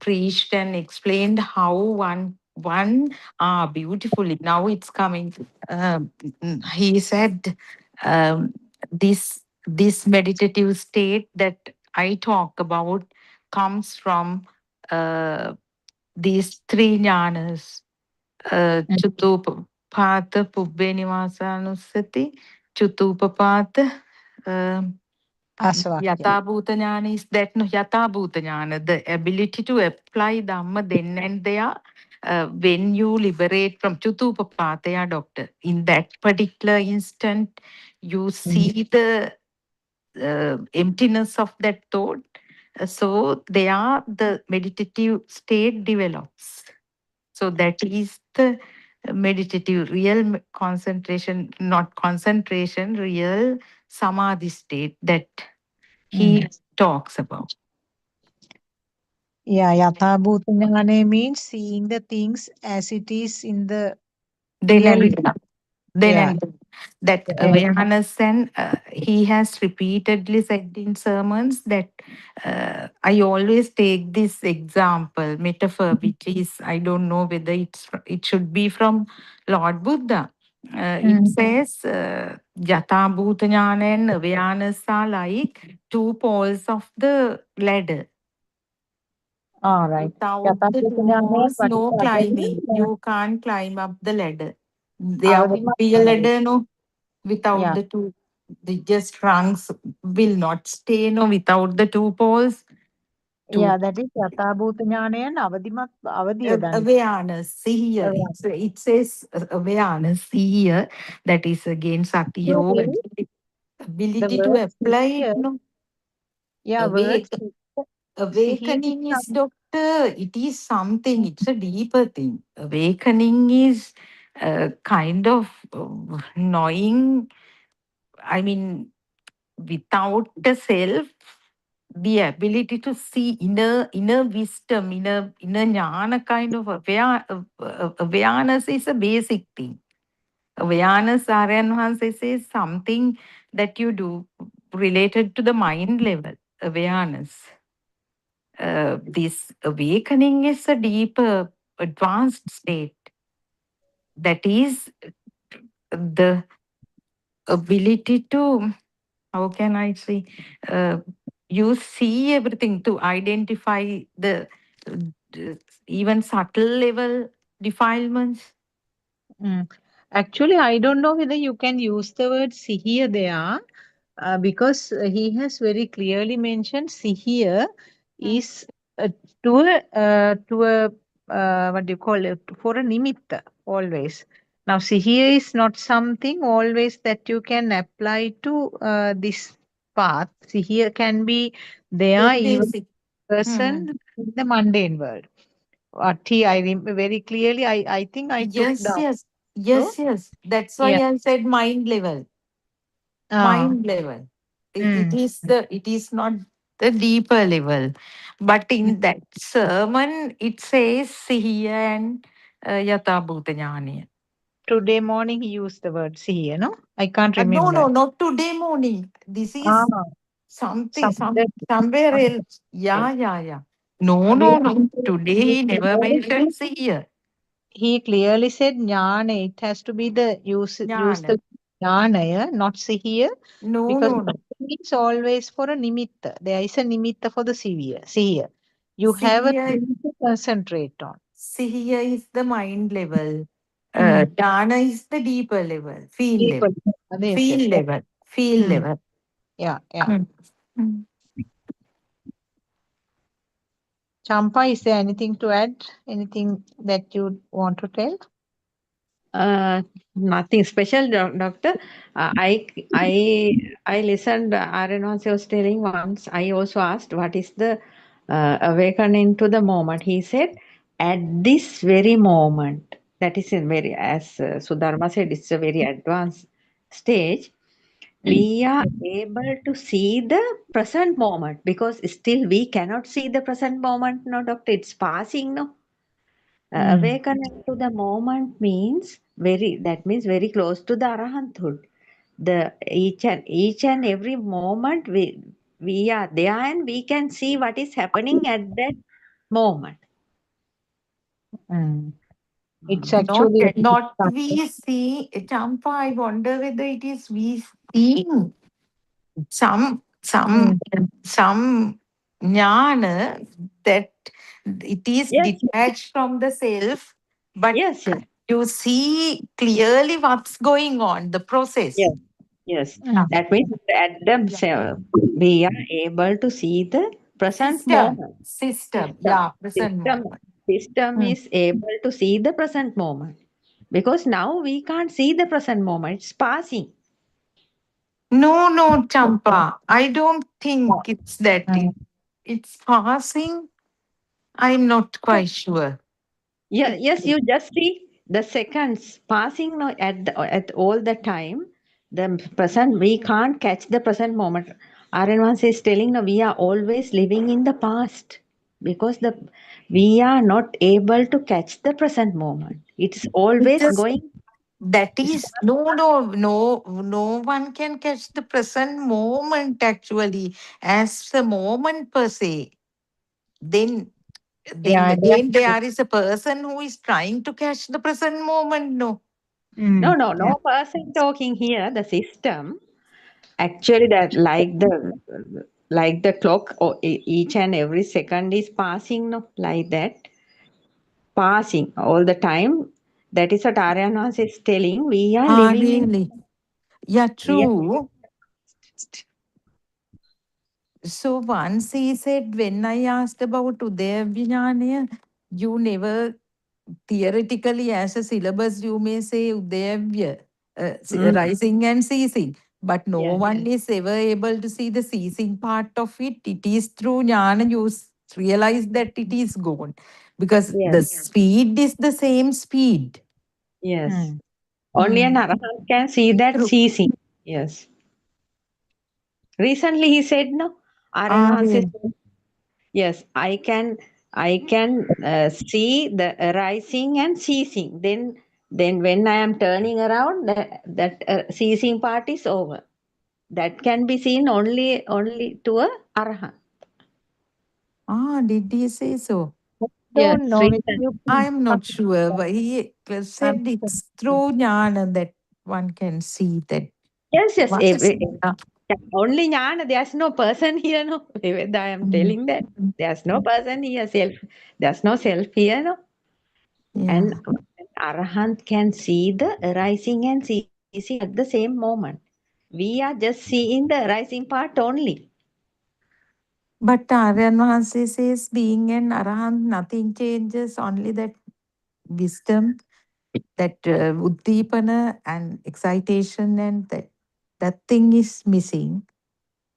preached and explained how one beautifully, now it's coming. He said, this meditative state that I talk about comes from these three jnanas, Chutupapata, Pubbenivasanusati, Chutupapata, Aswakya. Yatabhuta jnana is that no Yatabhuta jnana, the ability to apply Dhamma then and there. When you liberate from Chutupapataya, doctor, in that particular instant, you see the emptiness of that thought. So there, the meditative state develops. So that is the meditative, real concentration, not concentration, real samadhi state that he talks about. Yeah, Yathabhuta Jnane means seeing the things as it is in the Then real. and then Yeah. and that awareness, and he has repeatedly said in sermons that I always take this example metaphor, which is, I don't know whether it should be from Lord Buddha. It says Jata Bhuta Jnana and awareness are like two poles of the ladder. All right. Without the Yathabhuta two Jnane, poles, what is no the other climbing. name? You can't climb up the ladder. There won't be a Avadhimattha. ladder, no. Without Yeah. the two, the just rungs will not stay, no, without the two poles. Yeah, that is Yathabhuta Jnane and Avadhiyadan. Awareness, see here. It says awareness, see here. That is again Sakti Yoga. The Ability to word apply it, here, no. yeah, Awake. words. Here is Awakening is, doctor, it is something, it's a deeper thing. Awakening is kind of knowing, I mean, without the self, the ability to see inner wisdom, inner jnana kind of awareness is a basic thing. Awareness, Aryan Hansa says, something that you do related to the mind level. Awareness. This awakening is a deeper, advanced state. That is the ability to, how can I say, you see everything to identify the even subtle level defilements. Actually, I don't know whether you can use the word see here there because he has very clearly mentioned see here is to a what do you call it, for a nimitta always. Now see here is not something always that you can apply to this path. See here can be there Very even basic. person in the mundane world. What I remember very clearly, I think I took Yes, down. yes, So, yes, yes. That's why yeah. I said mind level. Ah. Mind level. It is not the deeper level. But in that sermon, it says Sihiya and Yata Bhuta Jnana. Today morning he used the word see here, no? I can't No, remember. no, not today morning. This Ah, is something, somewhere. somewhere else. Yeah, yeah, yeah. No, no, no. Today he never mentioned Sihiya. He clearly said jnana. It has to be the use Jnana. the jnana, yeah, not see here. No, Because no, no. it's always for a nimitta. There is a nimitta for the severe. See here. You have a Sihiya, thing to concentrate on. Sihiya is the mind level. Jnana is the deeper level. Feel People. level. Yes, Feel yes. level. Feel Mm. level. Yeah, yeah. Mm. Mm. Champa, is there anything to add? Anything that you want to tell? Nothing special, doctor. I listened. Arenonse was telling once. I also asked, "What is the awakening to the moment?" He said, "At this very moment." That is in very, as Sudharma said, it's a very advanced stage. We are able to see the present moment because still we cannot see the present moment. No, doctor, it's passing. No. Awakening to the moment means that means very close to the arahanthood. The each and every moment we are there and we can see what is happening at that moment. It's Not, actually not we see, Champa, I wonder whether it is we seeing some jnana that it is Yes, detached from the self, but yes, yes, you see clearly what's going on, the process. yes, yes. Mm. That means at the we are able to see the present System, moment. system, System, yeah, present system, moment. system Mm. is able to see the present moment because now we can't see the present moment. It's passing. No, no, Champa. I don't think it's that. Mm. It's passing. I'm not quite sure. Yeah, yes, you just see the seconds passing now at all the time. The present, we can't catch the present moment. Aryan is telling now we are always living in the past because we are not able to catch the present moment. It's always Just going. that It's is no one can catch the present moment actually as the moment per se. Then Yeah, again exactly. there is a person who is trying to catch the present moment. No. Mm. no, Yeah. no person talking here. The system actually that like the clock or each and every second is passing no like that passing all the time. That is what Aryanas is telling. We are Ah, living in. really? Yeah, We are. true. So once he said, when I asked about Udayavijnana, you never theoretically as a syllabus you may say Udayavya, Mm, rising and ceasing. But no yes. one is ever able to see the ceasing part of it. It is through jnana you realize that it is gone. Because Yes. the speed is the same speed. Yes. Mm. Only an Mm. Arahant can see that True. ceasing. Yes. Recently he said no. Ah, Aryanas is really? yes. I can see the rising and ceasing. Then when I am turning around, that ceasing part is over. That can be seen only to a Arahant. Ah, did he say so? Yes. Don't know whether Recent. you can I'm not sure, but he said it's through jnana that one can see that. Yes, yes. Yeah. Only Jnana, there's no person here, no. Whether I am Mm. telling that. There's no person here, self. There's no self here, no. Yeah. And Arahant can see the arising and ceasing at the same moment. We are just seeing the arising part only. But Aryan Maharshi says being an Arahant, nothing changes, only that wisdom, that uddipana and excitation, and that thing is missing.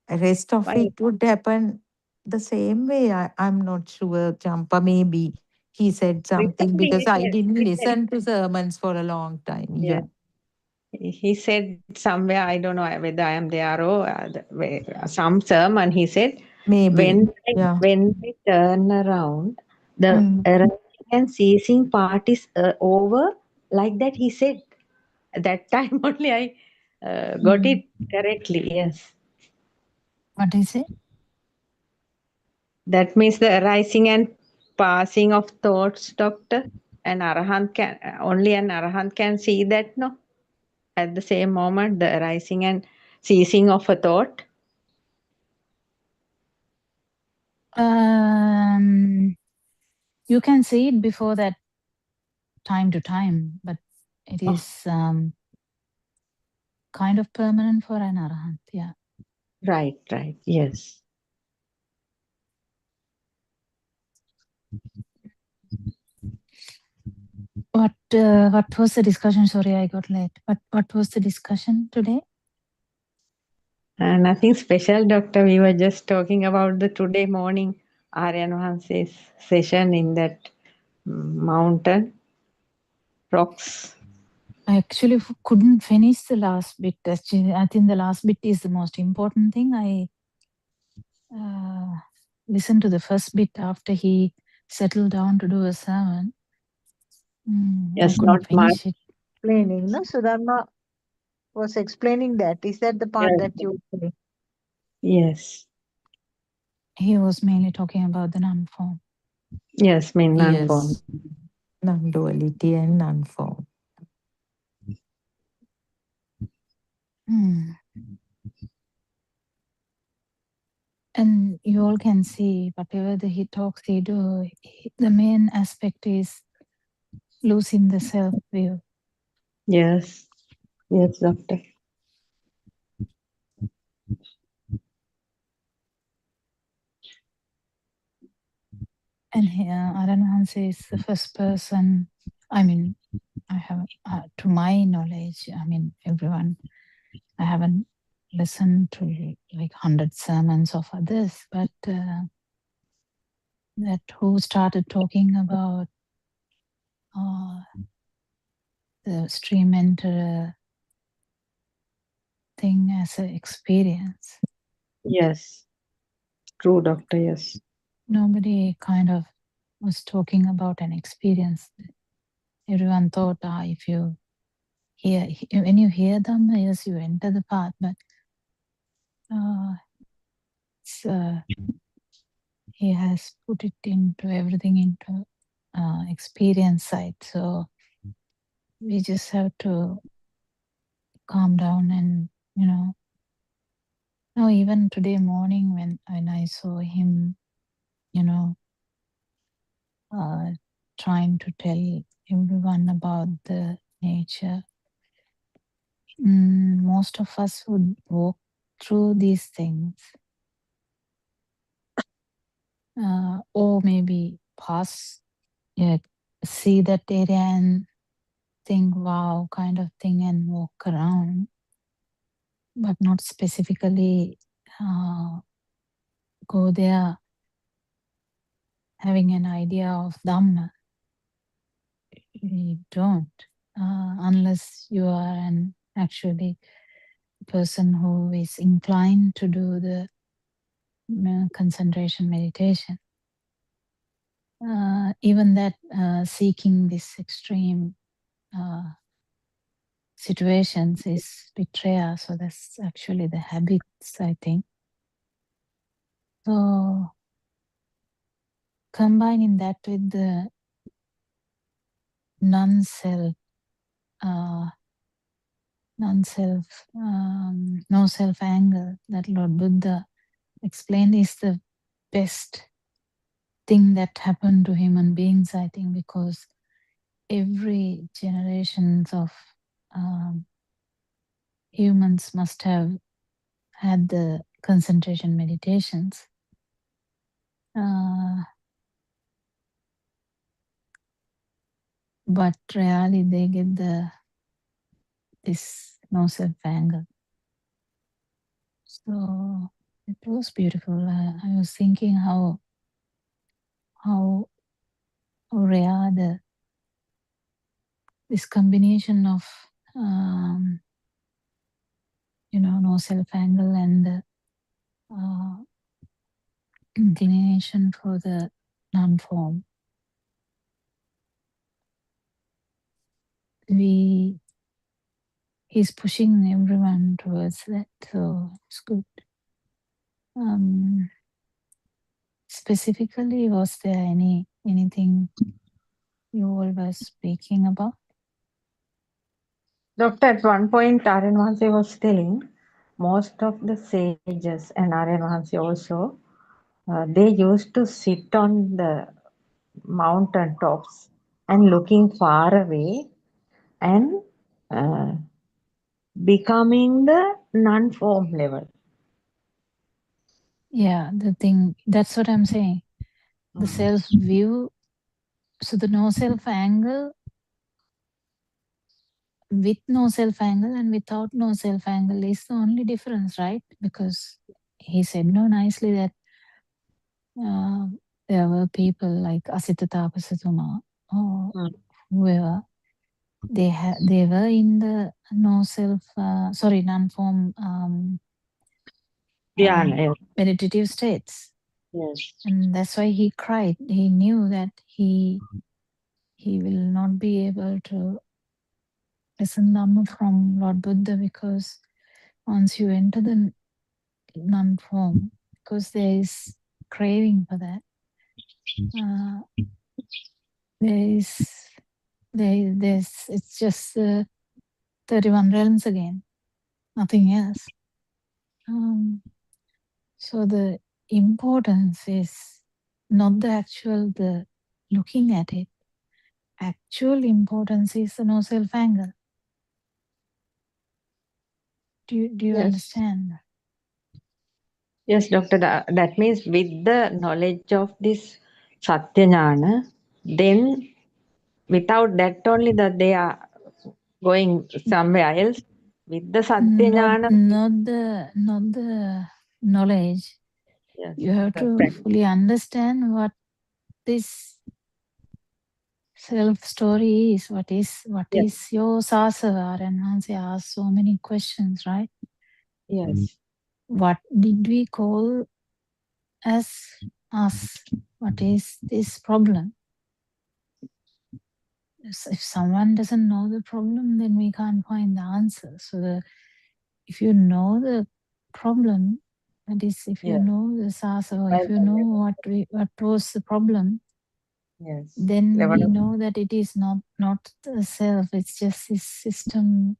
The rest of Why? it would happen the same way. I'm not sure, Champa. Maybe he said something Recently because I didn't he said, listen to sermons for a long time. yeah. Yeah. He said somewhere, I don't know whether I am there or some sermon, he said, Maybe. Yeah. when I turn around, the Mm. arising and ceasing part is over. Like that, he said. At that time only I got Mm. it correctly. Yes. What is it? That means the arising and passing of thoughts, doctor. Only an Arahant can see that, no? At the same moment, the arising and ceasing of a thought. You can see it before that time to time, but it is kind of permanent for an Arahant. Yeah. Right, yes. What was the discussion? Sorry, I got late. What was the discussion today? Nothing special, doctor. We were just talking about the today morning Aryan Vahanse's session in that mountain rocks. I actually couldn't finish the last bit. Actually, I think the last bit is the most important thing. I listened to the first bit after he settled down to do a sermon. I Yes, not couldn't much. finish it. Explaining, no? Sudharma was explaining that. Is that the part Yes. that you were saying? Yes. He was mainly talking about the non-form. Yes, mean non-form. Yes. Non-duality and non-form. And you all can see whatever he talks, he do, the main aspect is losing the self view. Yes. Yes, doctor. And here, Aranahansa is the first person, I mean, I have, to my knowledge, I mean, everyone, I haven't listened to like 100 sermons of others, but that who started talking about the stream enter thing as an experience. Yes. True, doctor. Yes. Nobody kind of was talking about an experience. Everyone thought, if you hear, when you hear them, yes, you enter the path, but he has put it into everything into experience side. So we just have to calm down and, no, even today morning when I saw him, trying to tell everyone about the nature, most of us would walk through these things, or maybe pass, see that area and think, wow, kind of thing, and walk around, but not specifically go there having an idea of Dhamma. You don't, unless you are an actually person who is inclined to do the concentration meditation. Even that seeking this extreme situations is betrayal. So that's actually the habits, I think. So combining that with the non-self, no self anger that Lord Buddha explained is the best thing that happened to human beings, I think, because every generations of humans must have had the concentration meditations. But rarely they get this no self anger. So it was beautiful. I was thinking how rare this combination of no self anger and the inclination for the non-form. He's pushing everyone towards that, so it's good. Specifically, was there anything you all were speaking about? Doctor, at one point, Aryan Mahansa was telling most of the sages and Aryan Mahansa also, they used to sit on the mountain tops and looking far away and becoming the non-form level. Yeah, the thing, that's what I'm saying. The self-view, so the no self-angle, with no self-angle and without no self-angle is the only difference, right? Because he said nicely that there were people like Asita Tapasatuma or whoever, they were in the no self, non-form meditative states. Yes. And that's why he cried. He knew that he will not be able to listen Dhamma from Lord Buddha, because once you enter the non-form, because there is craving for that, it's just 31 realms again, nothing else. So the importance is not the actual, the looking at it. Actual importance is the no self anger. Do you Yes. understand? Yes, doctor. That means with the knowledge of this Satya Jnana, then without that only that they are going somewhere else. With the Satya Jnana, Not the knowledge. yes, You have the to practice. fully understand what this self story is. What is Yes. your sasava? And Hansi asked so many questions, right? Yes. What did we call as us? What is this problem? If someone doesn't know the problem, then we can't find the answer. So if you know the problem, that is, if you Yes. know the sasava, if Well, you know what was the problem, yes. then we know that it is not the self. It's just this system,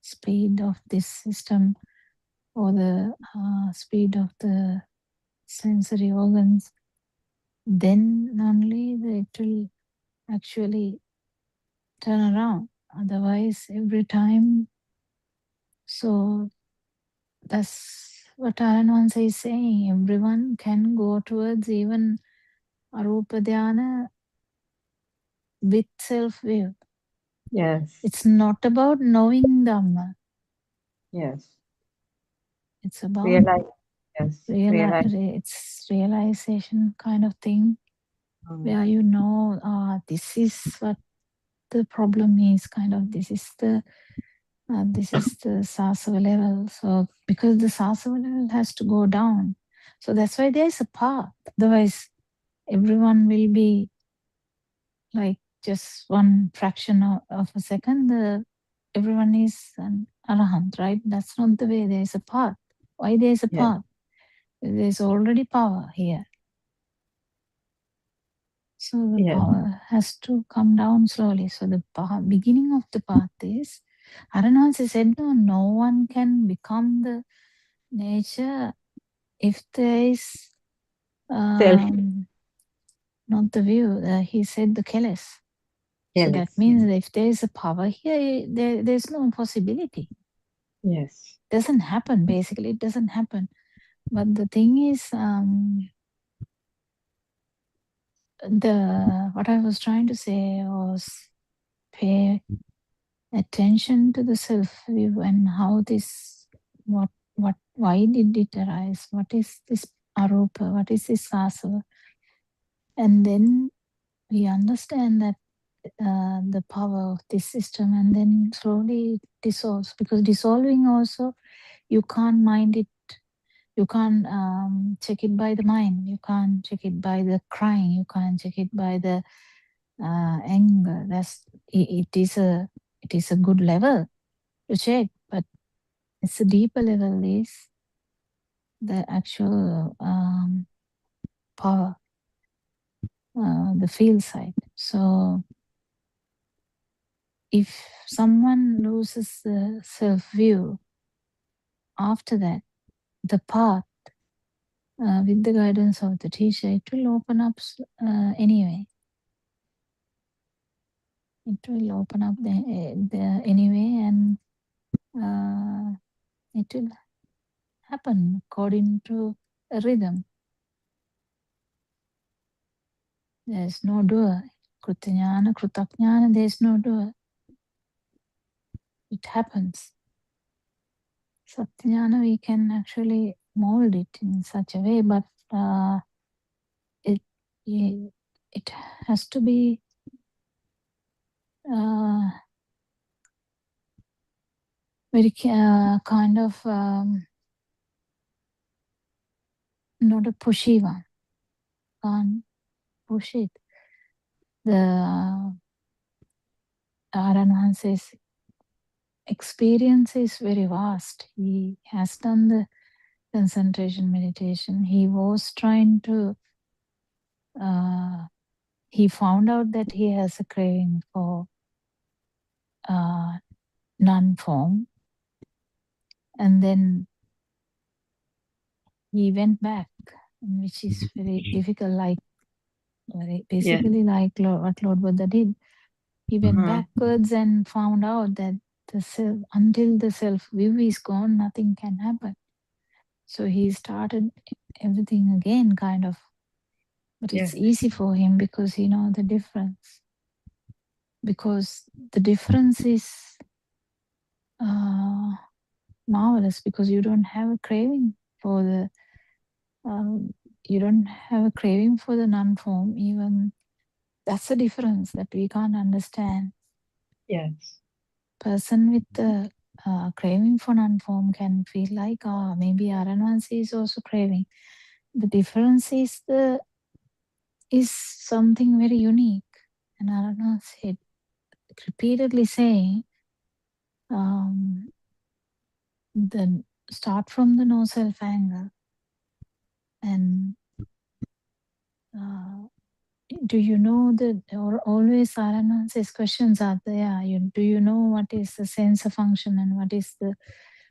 speed of this system, or the speed of the sensory organs. Then only it will actually turn around. Otherwise, every time. So that's what Aranwansa is saying. Everyone can go towards even Arupa Dhyana with self-view. Yes. It's not about knowing Dhamma. Yes. It's about Realize. Yes. Realize. it's realization kind of thing, where you know, this is what the problem is. Kind of this is the sasava level. So because the sasava level has to go down, so that's why there is a path. Otherwise, everyone will be like just one fraction of a second. Everyone is an arahant, right? That's not the way. There is a path. Why there is a Yes. path? There is already power here. So the Yes. power has to come down slowly. So the beginning of the path is, Aranwansa said, no one can become the nature if there is Self. not the view. He said the keles. So that means that if there is a power here, there's no possibility. Yes. Doesn't happen. Basically, it doesn't happen. But the thing is, what I was trying to say was pay attention to the self view and how this, why did it arise? What is this arupa? What is this asava? And then we understand that the power of this system, and then slowly it dissolves. Because dissolving also, you can't mind it. You can't check it by the mind. You can't check it by the crying. You can't check it by the anger. It is a good level to check, but it's a deeper level is the actual power, the field side. So if someone loses the self-view, after that, the path, with the guidance of the teacher, it will open up anyway. It will open up the anyway, and it will happen according to a rhythm. There's no doer. Krutanyana, Krutaknyana, there's no doer. It happens. Satyajnana, we can actually mold it in such a way, but it has to be very kind of not a pushy one. Can't push it. The Aranhanse's experience is very vast. He has done the concentration meditation. He was trying to, he found out that he has a craving for non-form. And then he went back which is very difficult, like Yeah. basically like what Lord Buddha did. He went backwards and found out that the self, until the self view is gone, nothing can happen. So he started everything again, kind of. But Yeah. it's easy for him because he knows the difference. Because the difference is marvelous, because you don't have a craving for the you don't have a craving for the non-form. Even that's a difference that we can't understand. Yes. Person with the craving for non-form can feel like, maybe Aranvansi is also craving. The difference is something very unique. And Aranvansi repeatedly saying, then start from the no self anger. And do you know that, or always Aranvansi's questions are there? Do you know what is the sensor function and what is the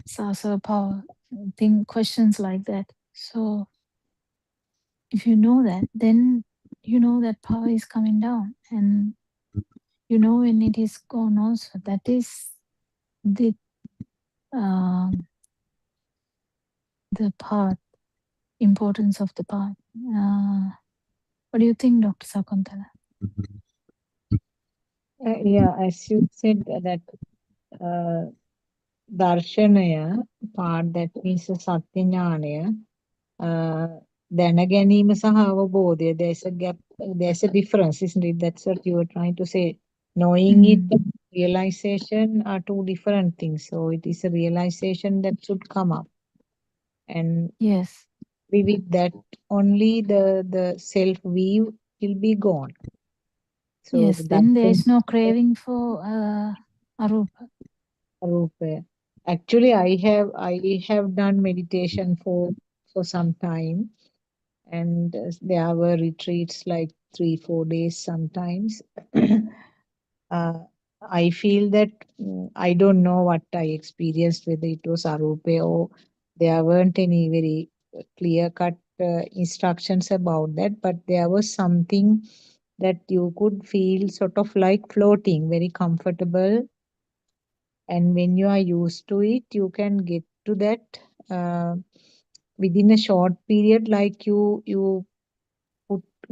sasa power? Questions like that. So if you know that, then you know that power is coming down, and you know when it is gone also. That is the path, importance of the path. What do you think, Dr. Sakuntala? Yeah, as you said that darshanaya part, that means satya දැන ගැනීම සහ අවබෝධය, there's a gap, there's a difference, isn't it? That's what you were trying to say. Knowing it and realization are two different things. So it is a realization that should come up, and yes, with that only the self view will be gone. So yes, then there is no craving for arupa. Actually, I have done meditation for some time, and there were retreats like 3-4 days sometimes. I feel that I don't know what I experienced, whether it was arupa or there weren't any very clear-cut instructions about that, but there was something that you could feel sort of like floating, very comfortable. And when you are used to it, you can get to that within a short period, like you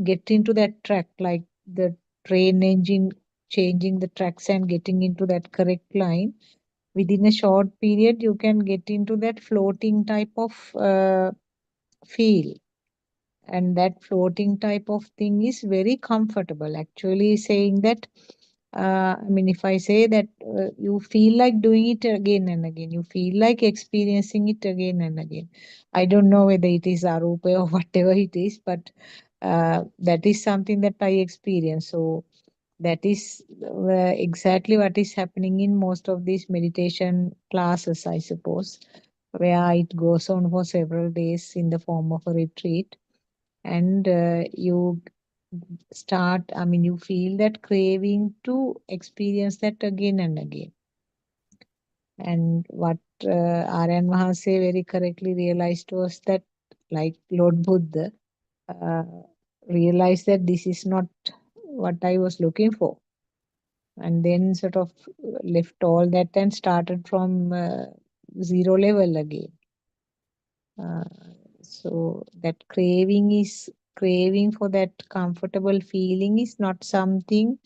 get into that track, like the train engine changing the tracks and getting into that correct line. Within a short period, you can get into that floating type of feel. And that floating type of thing is very comfortable. Actually saying that, I mean, if I say that you feel like doing it again and again, you feel like experiencing it again and again. I don't know whether it is arupa or whatever it is, but that is something that I experience. So that is exactly what is happening in most of these meditation classes, I suppose, where it goes on for several days in the form of a retreat. And you start, I mean, you feel that craving to experience that again and again. And what Aryan Mahase very correctly realized was that, like Lord Buddha realized that this is not what I was looking for. And then sort of left all that and started from zero level again. So that craving for that comfortable feeling is not something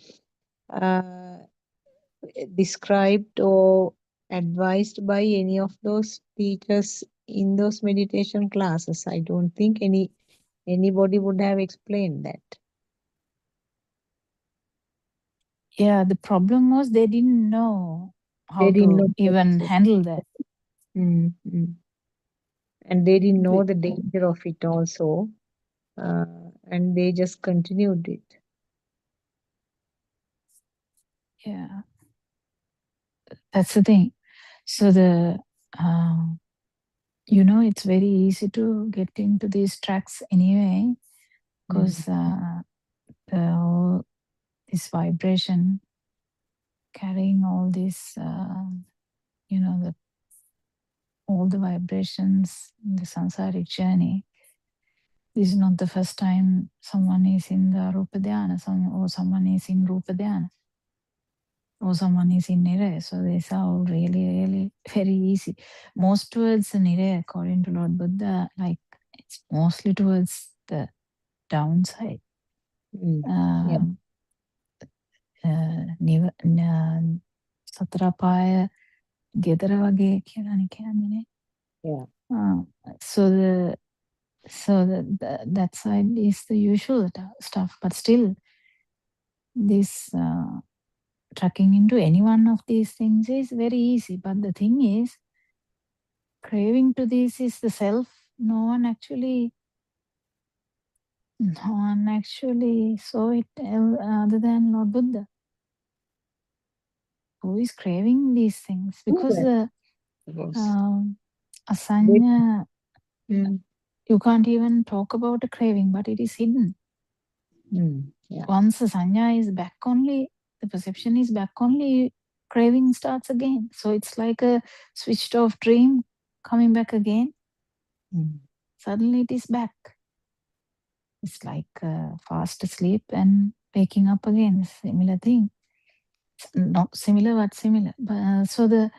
described or advised by any of those teachers in those meditation classes. I don't think anybody would have explained that. Yeah, the problem was they didn't know how They didn't to know even handle that. Mm-hmm. And they didn't know the danger of it also, and they just continued it. Yeah, that's the thing. So it's very easy to get into these tracks anyway, because this vibration carrying all this, all the vibrations in the samsaric journey, This is not the first time someone is in the Rupa Dhyana, or someone is in Rupa Dhyana, or someone is in Niraya. So these are all really, really very easy. Most towards the Niraya, according to Lord Buddha, like it's mostly towards the downside. Yeah. Satrapaya gedara wage කියලානේ කියන්නේ. Yeah. So that side is the usual stuff, but still this tracking into any one of these things is very easy. But the thing is, craving to this is the self. No one actually saw it other than Lord Buddha, who is craving these things, because the asanya, you can't even talk about a craving, but it is hidden. Yeah. Once the sanya is back only, the perception is back only, craving starts again. So it's like a switched off dream coming back again. Suddenly it is back. It's like fast asleep and waking up again. Similar thing. Not similar, but similar. So the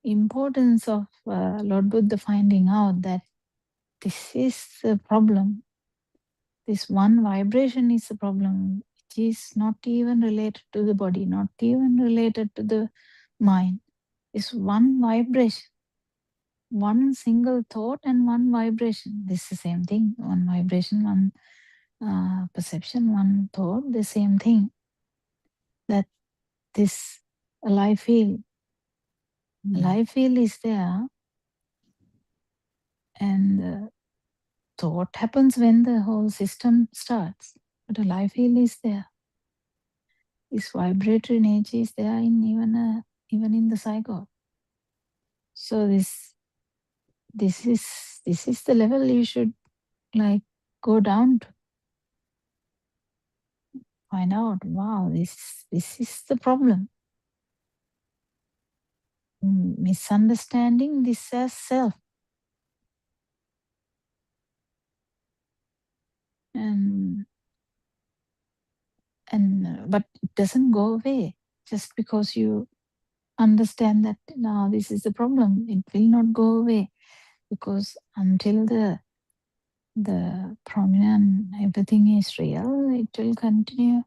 importance of Lord Buddha finding out that this is the problem. This one vibration is the problem. It is not even related to the body, not even related to the mind. It's one vibration. One single thought and one vibration. This is the same thing. One vibration, one perception, one thought, the same thing. That this alive field. Alive field is there, and thought happens when the whole system starts. But alive field is there. This vibratory nature is there in even in the zygote. So this is the level you should like go down to. Find out, wow, this is the problem. Misunderstanding this as self. But it doesn't go away just because you understand that now this is the problem. It will not go away, because until the prominent everything is real, it will continue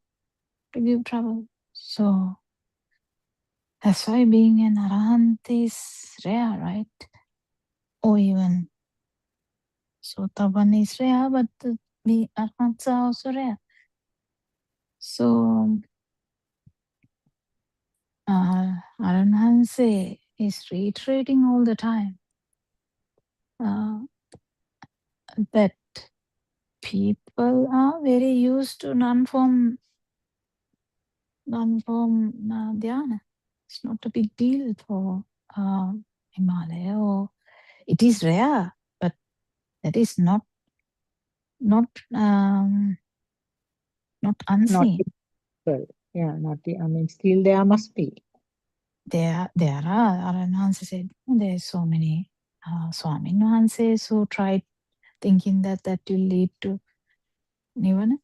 to give trouble. So that's why being an arahant is rare, right? Or even Sotapan is rare, but the arahants are also rare. So Aranhanse is reiterating all the time that people are very used to non-form dhyana. It's not a big deal for Himalaya, or it is rare, but that is not unseen. Yeah, not the. I mean, still there must be. There are. Aranhanse said there are so many Swamin Wahanses who tried thinking that will lead to nirvana.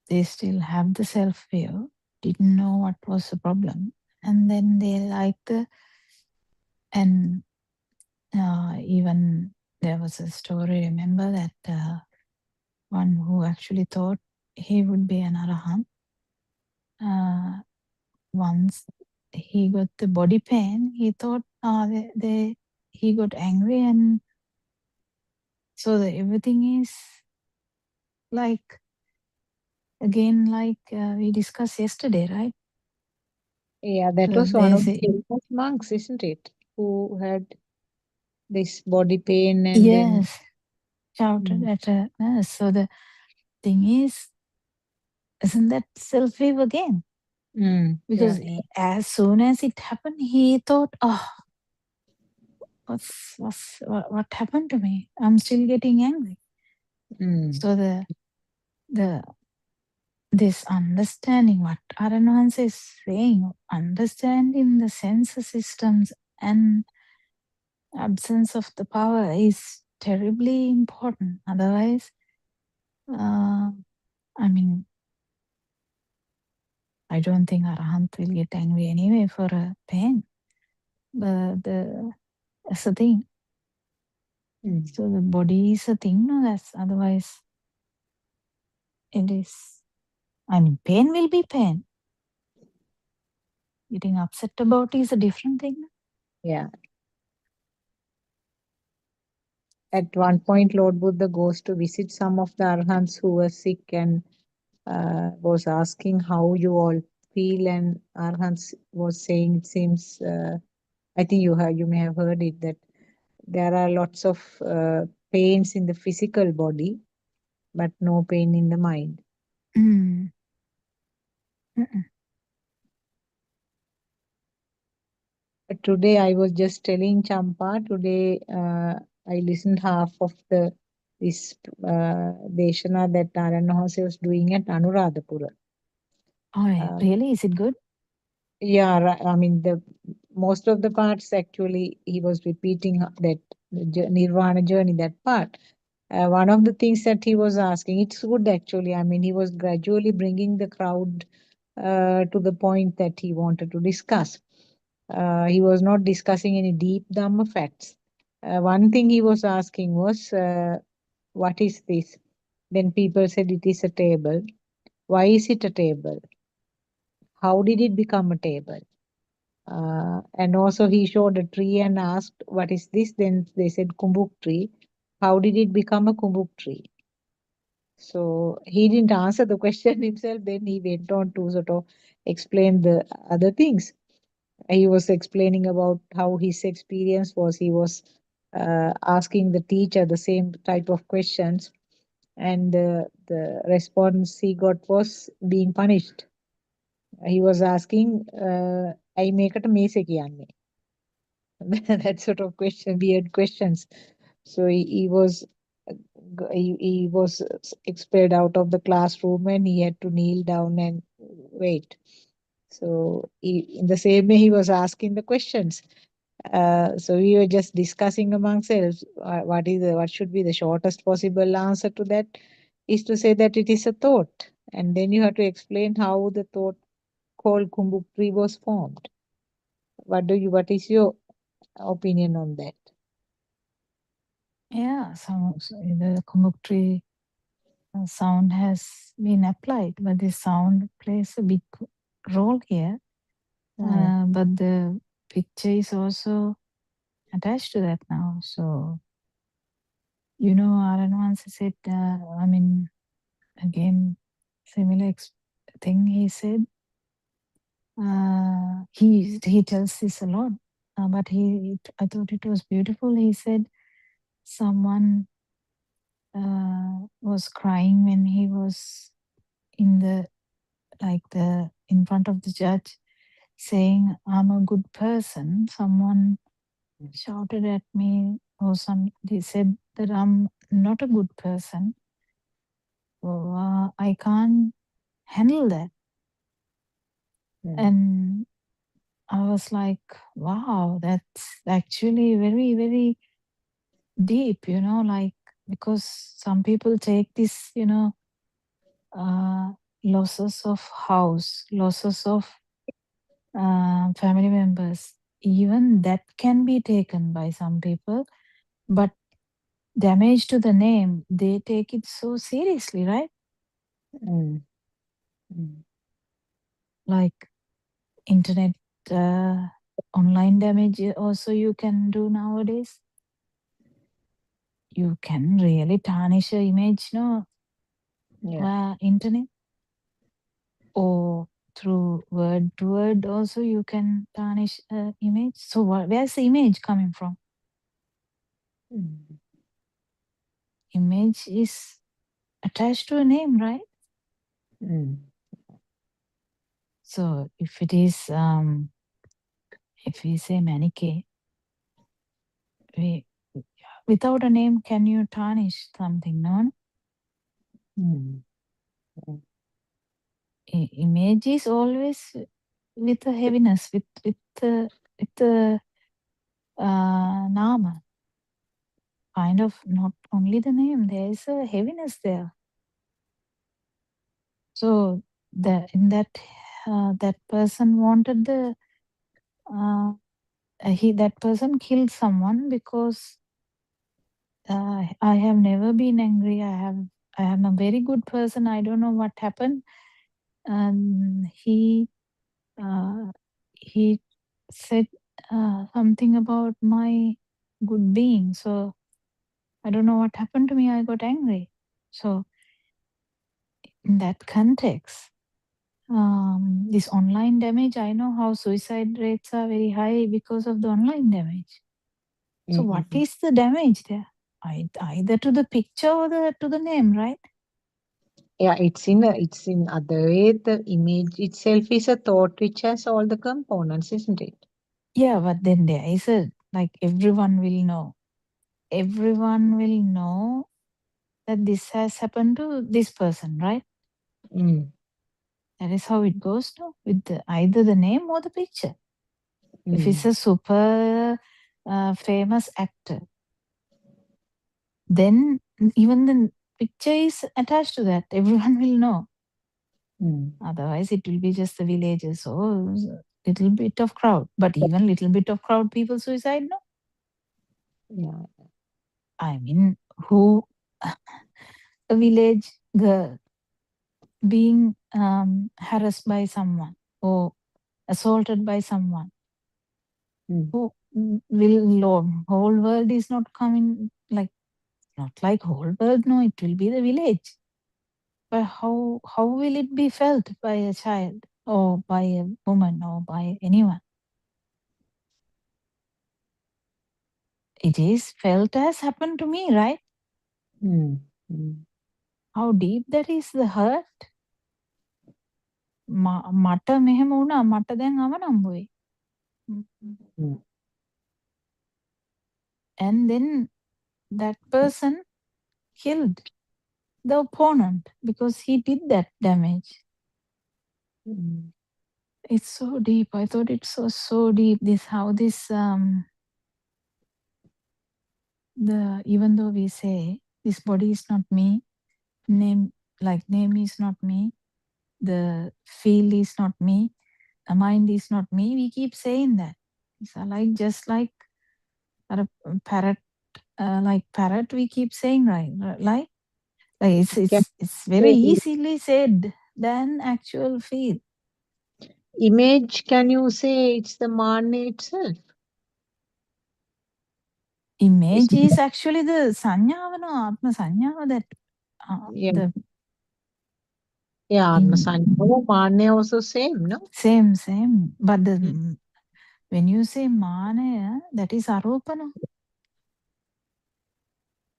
They still have the self-view, didn't know what was the problem, and then they even there was a story, remember, that one who actually thought he would be an arahant, once he got the body pain, he thought he got angry, and so everything is like, again, like we discussed yesterday, right? Yeah, that was one of the famous monks, isn't it? Who had this body pain and then shouted at her. So the thing is, isn't that self-view again? Because as soon as it happened, he thought, oh, what happened to me? I'm still getting angry. So this understanding, what Aranhansa is saying, understanding the sense systems and absence of the power is terribly important. Otherwise, I mean, I don't think Arahant will get angry anyway for a pain. But that's the thing. So the body is a thing, no? That's otherwise it is. I mean, pain will be pain. Getting upset about is a different thing. Yeah. At one point, Lord Buddha goes to visit some of the arhants who were sick and was asking how you all feel, and arhants was saying, it seems, I think you may have heard it, that there are lots of pains in the physical body, but no pain in the mind. Mm. Today I was just telling Champa, today I listened half of this Deshana that Narayana was doing at Anuradhapura. Oh, really? Is it good? Yeah, I mean, most of the parts actually he was repeating that Nirvana journey, that part. One of the things that he was asking, it's good actually. I mean, he was gradually bringing the crowd to the point that he wanted to discuss. He was not discussing any deep Dhamma facts. One thing he was asking was, what is this? Then people said it is a table. Why is it a table? How did it become a table? And also he showed a tree and asked, what is this? Then they said kumbuk tree. How did it become a kumbuk tree? So he didn't answer the question himself. Then he went on to sort of explain the other things. He was explaining about how his experience was. He was asking the teacher the same type of questions, and the response he got was being punished. He was asking, I make it a මේස කියන්නේ. That sort of question, weird questions. So he was expelled out of the classroom, and he had to kneel down and wait. So in the same way, he was asking the questions. So we were just discussing amongst ourselves what should be the shortest possible answer to that is to say that it is a thought, and then you have to explain how the thought called Kumbuk tree was formed. What is your opinion on that? Yeah, so the kumbuk tree sound has been applied, but the sound plays a big role here. But the picture is also attached to that now. So, Aaron once said, I mean, again, similar thing he said. He tells this a lot, but I thought it was beautiful. He said someone was crying when he was in front of the judge, saying, "I'm a good person." Someone shouted at me, or they said that I'm not a good person. So, I can't handle that. And I was like, wow, that's actually very, very deep, because some people take this, losses of house, losses of family members, even that can be taken by some people, but damage to the name, they take it so seriously, right? Like internet, online damage also you can do nowadays. You can really tarnish an image, internet, or through word to word also you can tarnish an image. So where's the image coming from? Image is attached to a name, right? So if it is, if we say Manike, without a name, can you tarnish something? No. Image is always with a heaviness, with the nama. kind of not only the name, there is a heaviness there. So that person wanted that person killed someone because I have never been angry. I am a very good person. I don't know what happened. He said something about my good being. So I don't know what happened to me. I got angry. So in that context, this online damage, I know how suicide rates are very high because of the online damage. So what is the damage there? Either to the picture or to the name, right? Yeah, it's in other way. The image itself is a thought which has all the components, isn't it? Yeah, but then there is like everyone will know. Everyone will know that this has happened to this person, right? That is how it goes to with either the name or the picture. If it's a super famous actor, then even the picture is attached to that. Everyone will know. Otherwise, it will be just the villagers or little bit of crowd. But even little bit of crowd people suicide, no? Yeah. I mean, who a village girl being harassed by someone or assaulted by someone, who will whole world is not coming like not like whole world, no, it will be the village. But how will it be felt by a child or by a woman or by anyone? It is felt as happened to me, right? How deep that is the hurt. මට මෙහෙම වුණා මට දැන් අවනම්බුයි. And then that person killed the opponent because he did that damage. It's so deep. I thought it's so deep. How this even though we say this body is not me, name is not me, the feel is not me, the mind is not me. We keep saying that. It's just like a parrot, parrot. We keep saying like it's very easily said than actual feel. Image, can you say it's the man itself? Image is actually the sanyava, no, atma sanyava that the atma sanyava, mane also same, no? Same. But when you say mane, that is arupa, no?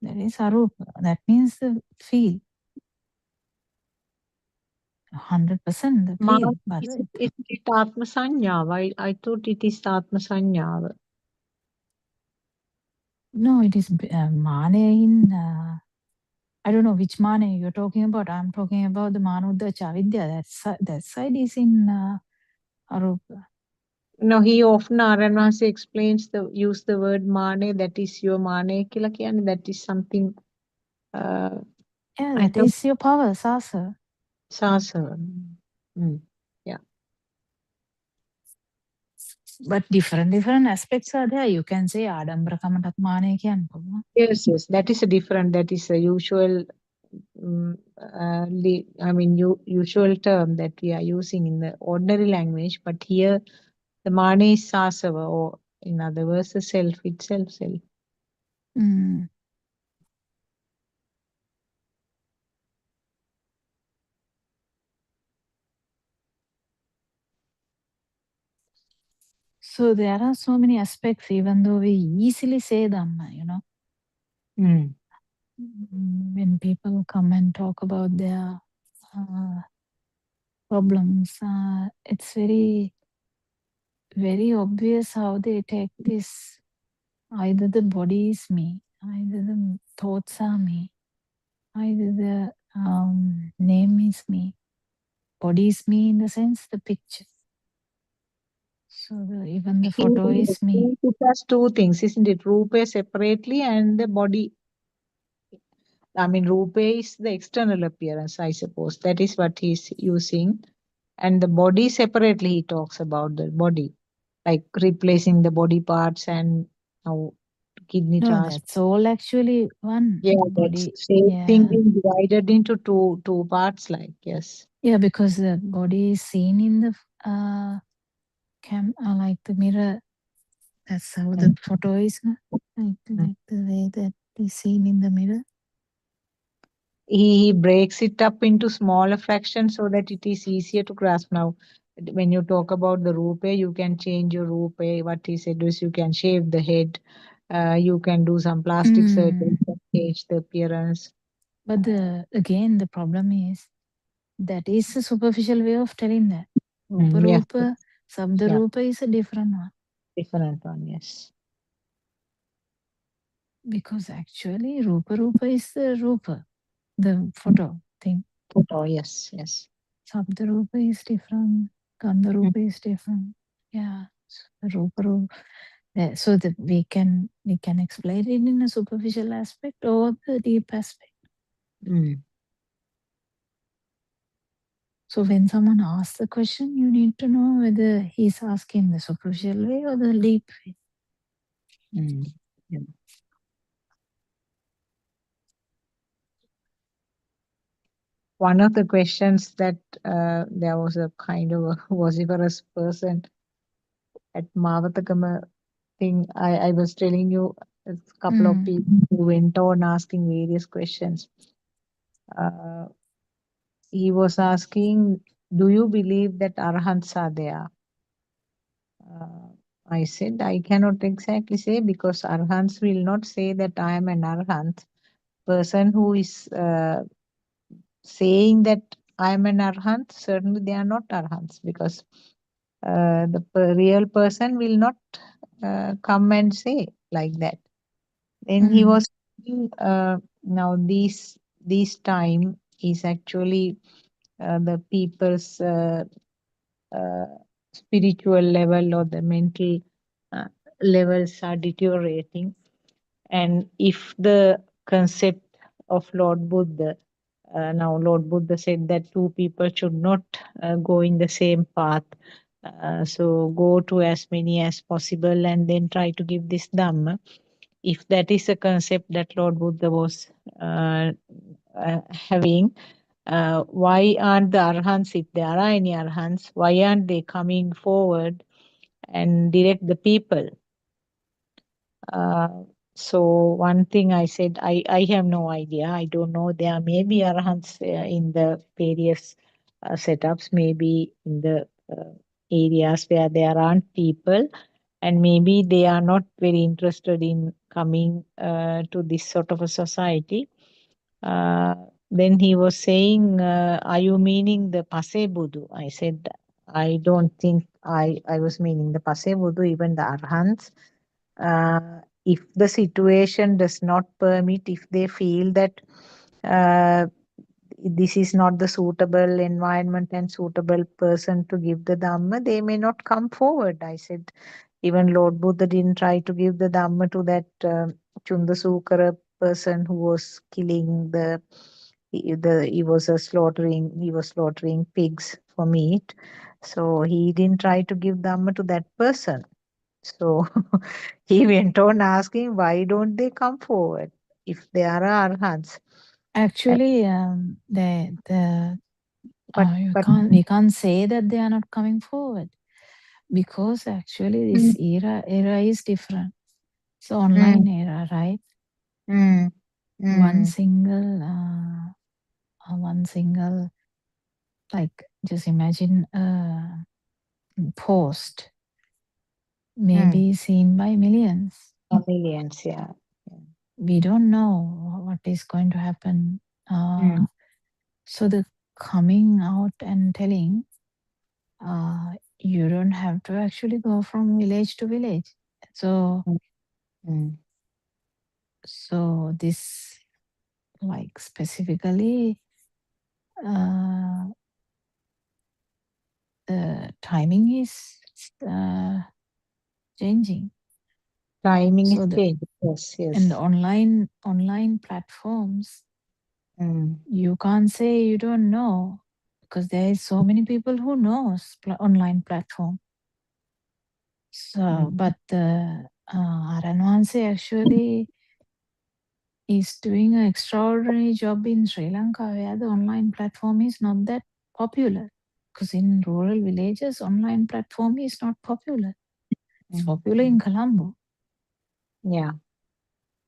That is arupa. That means the feel. 100% the feel. But Is it atma sanyava? I thought it is atma sanyava. no, it is mane in I don't know which mane you're talking about. I'm talking about the manudha chavidya. That side is in arupa. No, he often Aranvasi explains use the word mane, that is your mane kila kiyane, that is something yeah, that is your power, sasa. Sasa. Yeah. But different aspects are there. You can say adambara kamatat mane kiyan පුළුවන්. Yes, that is a different, that is a usual usual term that we are using in the ordinary language, but here the mane is sasava, or in other words, the self itself. So there are so many aspects, even though we easily say them, when people come and talk about their problems, it's very, very obvious how they take this. Either the body is me, either the thoughts are me, either the name is me, body is me in the sense the picture. So even the photo is me. It has two things, isn't it? Rupa separately and the body. I mean, Rupa is the external appearance, I suppose. That is what he's using. And the body separately, he talks about the body, like replacing the body parts and how kidney No, transplant. that's all actually one Yeah, that's body. same thing Yeah. being divided into two parts, like, yes. Yeah, because the body is seen in the like the mirror. That's how the photo is, no? Like the way that is seen in the mirror. He breaks it up into smaller fractions so that it is easier to grasp. Now, when you talk about the rupe, you can change your rupe. What he said is you can shave the head. You can do some plastic surgery to change the appearance. But again, the problem is that is a superficial way of telling that. Rupa Yeah. Rupa, Sabda Yeah. Rupa is a different one. Different one, yes. Because actually Rupa Rupa is the Rupa, the photo thing. Photo, yes, yes. Sabda Rupa is different. Gandha Rupa is different. Yeah. So Rupa Rupa. So that we can explain it in a superficial aspect or the deep aspect. So when someone asks the question, you need to know whether he's asking the superficial way or the deep way. Yeah. One of the questions that there was a kind of a vociferous person at Mavatakama thing, I was telling you a couple of people who went on asking various questions. He was asking, do you believe that arhants are there? I said, I cannot exactly say because arhants will not say that I am an arhant. Person who is saying that I am an arhant, certainly they are not arhants because the real person will not come and say like that. Then he was saying, now this time is actually the people's spiritual level or the mental levels are deteriorating. And if the concept of Lord Buddha, now Lord Buddha said that two people should not go in the same path. So go to as many as possible and then try to give this Dhamma. If that is a concept that Lord Buddha was having, why aren't the arhants, if there are any arhants, why aren't they coming forward and direct the people? So one thing I said, I have no idea. I don't know. There may be arhants in the various setups, maybe in the areas where there aren't people, and maybe they are not very interested in coming to this sort of a society. Then he was saying, are you meaning the Pase Buddhu? I said, I don't think I was meaning the Pase Buddhu, even the Arhants. If the situation does not permit, if they feel that this is not the suitable environment and suitable person to give the Dhamma, they may not come forward. I said, even Lord Buddha didn't try to give the Dhamma to that Chundasukara person who was killing he was slaughtering pigs for meat. So he didn't try to give Dhamma to that person. So he went on asking, why don't they come forward if they are arhats? Actually, we can't say that they are not coming forward because actually this era is different. It's online era, right? One single, like just imagine a post maybe seen by millions. Millions, yeah. We don't know what is going to happen. So the coming out and telling, you don't have to actually go from village to village. So, so this, like specifically, the timing is it's changing. Timing So is the changing. Yes, and yes. online platforms, you can't say you don't know, because there is so many people who knows online platform. So, but Aranwanse actually is doing an extraordinary job in Sri Lanka, where the online platform is not that popular. Because in rural villages, online platform is not popular. It's popular in Colombo. Yeah.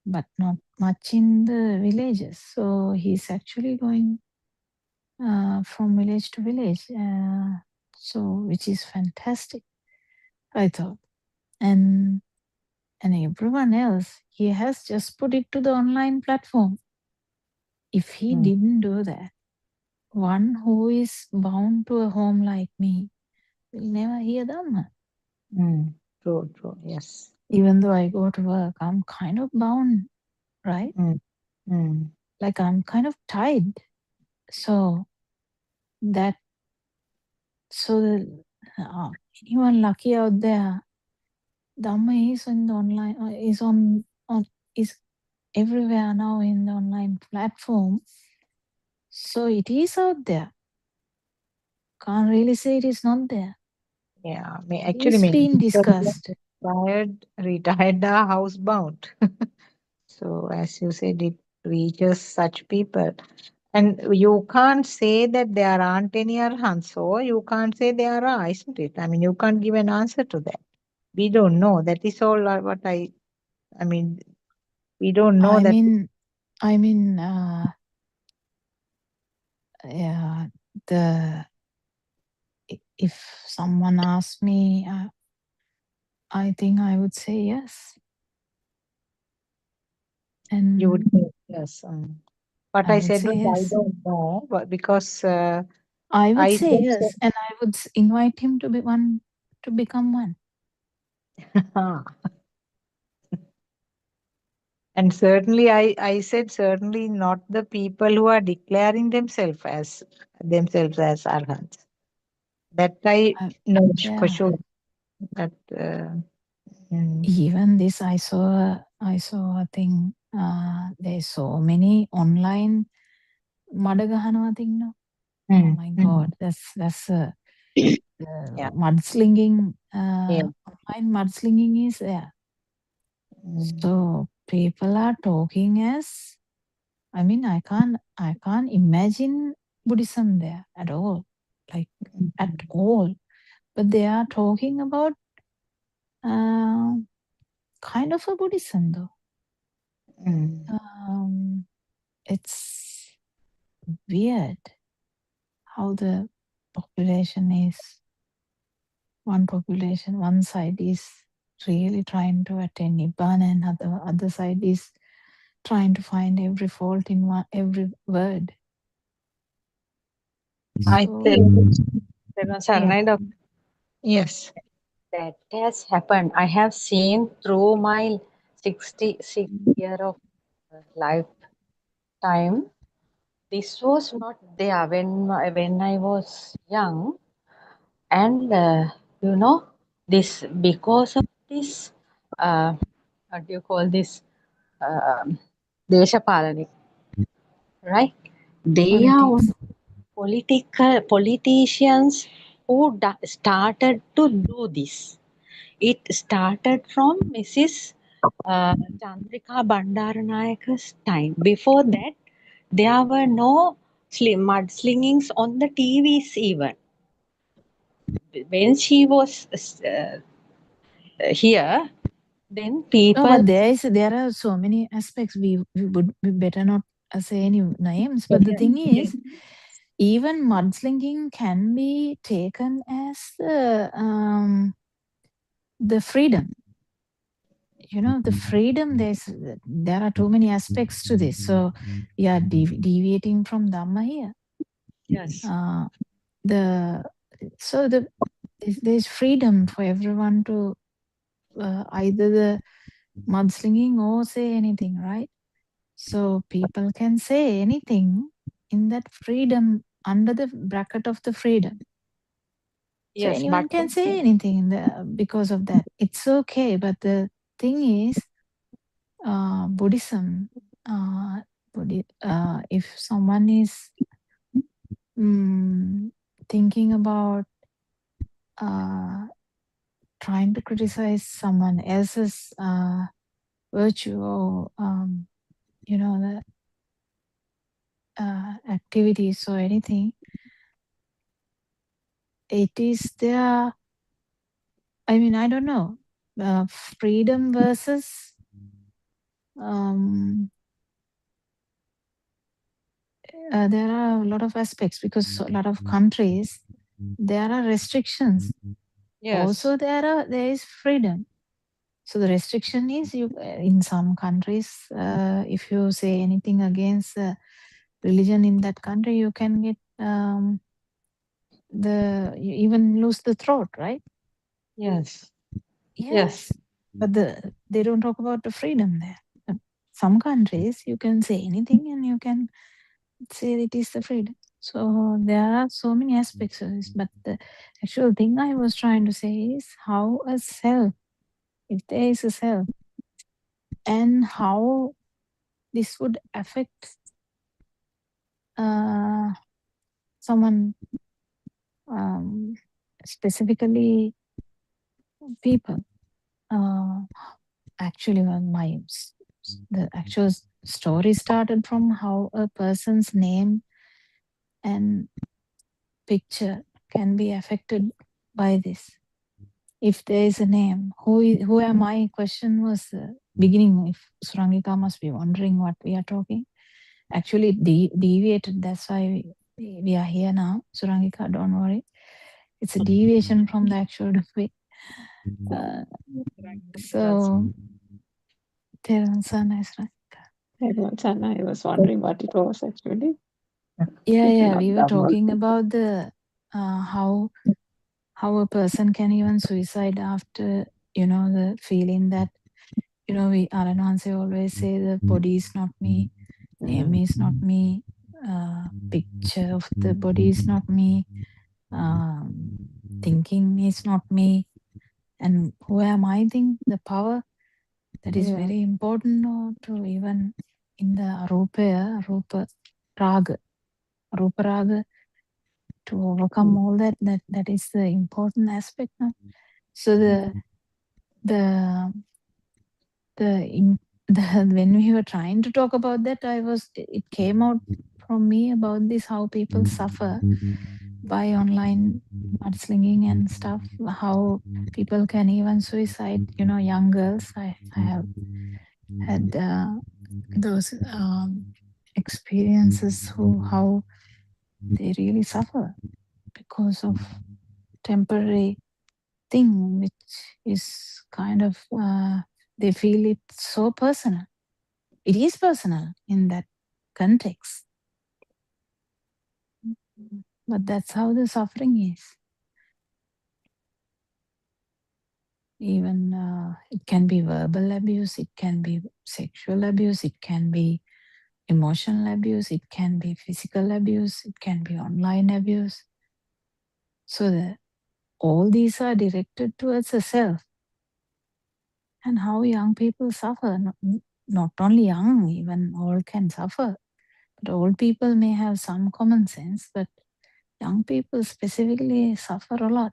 But not much in the villages. So he's actually going from village to village. So which is fantastic, I thought. And everyone else, he has just put it to the online platform. If he didn't do that, one who is bound to a home like me will never hear Dhamma. True, true. Yes. Even though I go to work, I'm kind of bound, right? Like I'm kind of tied. So that, anyone lucky out there, Dhamma is in the online, is everywhere now in the online platform. So it is out there. Can't really say it is not there. Yeah, It's been discussed. Retired are housebound. So as you said, it reaches such people. And you can't say that there aren't any arhants, so you can't say there are, isn't it? I mean, you can't give an answer to that. We don't know. That is all what I mean, we don't know that. Yeah, if someone asked me, I think I would say yes. And you would say yes. But I would said, say well, I yes. don't know, but because I would I say think yes, and I would invite him to become one. And certainly, I said certainly not the people who are declaring themselves as arhants. That I know for sure. That even this, I saw a thing. There's so many online madagahanawa thing now. Oh my God, that's mudslinging. Online mudslinging is there. So people are talking as, I mean, I can't imagine Buddhism there at all, like at all. But they are talking about kind of a Buddhism though. It's weird how the population is. One side is really trying to attain Nibbana, and other side is trying to find every fault in every word. I Yeah. Yes. That has happened. I have seen through my 66 year of lifetime. This was not there when I was young, and this because of this. What do you call this? Deshapalani, right? They are politicians who started to do this. It started from Mrs. Chandrika Bandaranayaka's time. Before that, there were no mudslingings on the TVs even. When she was here, then people... No, but there are so many aspects. We better not say any names. But the thing is, even mudslinging can be taken as the freedom. The freedom. There are too many aspects to this. So we are deviating from Dhamma here. Yes. There's freedom for everyone to either the mudslinging or say anything, right? So people can say anything in that freedom, under the bracket of the freedom. So Yes, anyone but can say anything because of that. It's okay. But the thing is, Buddhism, if someone is thinking about trying to criticize someone else's virtue or the activities or anything, it is their, I mean, I don't know, freedom versus there are a lot of aspects, because a lot of countries there are restrictions. Also, there is freedom. So the restriction is, you in some countries, if you say anything against religion in that country, you can get you even lose the throat, right? Yes. Yes. But they don't talk about the freedom there. Some countries you can say anything and you can say it is the freedom. So there are so many aspects of this. But the actual thing I was trying to say is how a self, if there is a self, and how this would affect someone, specifically people. Actually, the actual story started from how a person's name and picture can be affected by this. If there is a name, who am I? Question was beginning. If Surangika must be wondering what we are talking. Actually, deviated. That's why we are here now. Surangika, don't worry. It's a deviation from the actual way. So, I was wondering what it was actually. Yeah. We were talking about the how a person can even suicide after the feeling that we Aranhanse always say the body is not me, name is not me, picture of the body is not me, thinking is not me, and who am I? Think the power that is very important to even in the Rupa Raga, to overcome all that is the important aspect now. So when we were trying to talk about that, it came out from me about this, how people suffer by online mudslinging and stuff, how people can even suicide, young girls. I have had those experiences, how they really suffer because of temporary thing, which is kind of they feel it's so personal. It is personal in that context, but that's how the suffering is. Even it can be verbal abuse, it can be sexual abuse, it can be emotional abuse, it can be physical abuse, it can be online abuse. So all these are directed towards the self. And how young people suffer, not only young, even old can suffer. But old people may have some common sense, but young people specifically suffer a lot.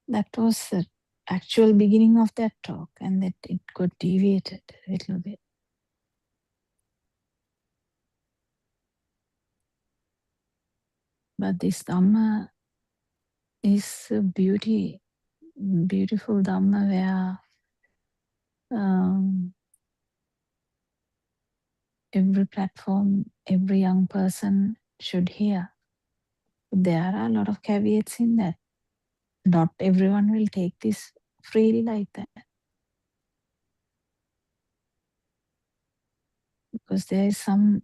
That was the actual beginning of that talk, and that it got deviated a little bit. But this Dhamma is a beautiful Dhamma where every platform, every young person should hear. There are a lot of caveats in that. Not everyone will take this freely like that. Because there is some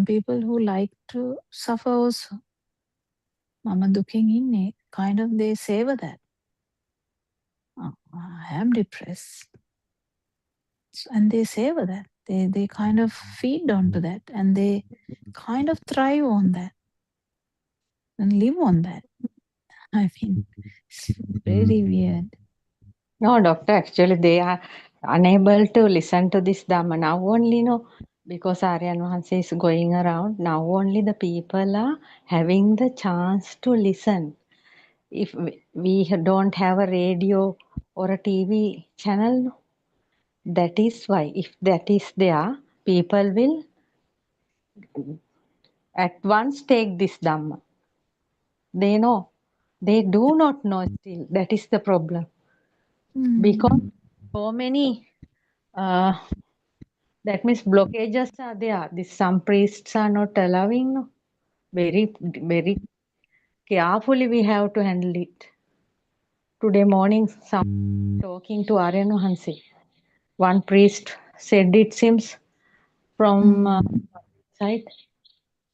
people who like to suffer also. Mama duking inne, kind of they savor that. I am depressed. And they savor that. They kind of feed onto that, and they kind of thrive on that. and live on that. I mean, it's very weird. No, doctor, actually they are unable to listen to this Dhamma. Now only, no, because Aryan Vahansa is going around, now only the people are having the chance to listen. If we don't have a radio or a TV channel, no, that is why. If that is there, people will at once take this Dhamma. They know. They do not know still. That is the problem. Because so many that means blockages are there. This some priests are not allowing. No? Very carefully we have to handle it. Today morning, some talking to Aryan Hansi. One priest said it seems from side.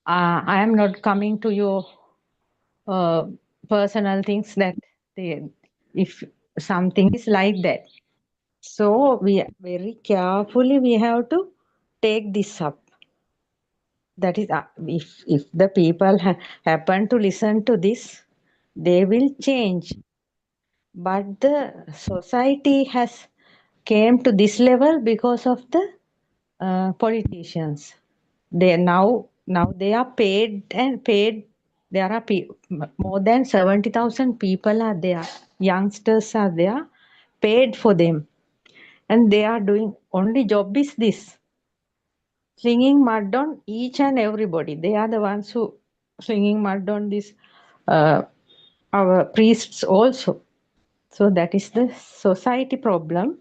I am not coming to your personal things that if something is like that. So we very carefully we have to take this up. That is, if the people happen to listen to this, they will change. But the society has came to this level because of the politicians. They now they are paid and paid. There are more than 70,000 people are there. Youngsters are there, paid for them, and they are doing only job is this. Slinging mud on each and everybody. They are the ones who slinging mud on this our priests also. So that is the society problem,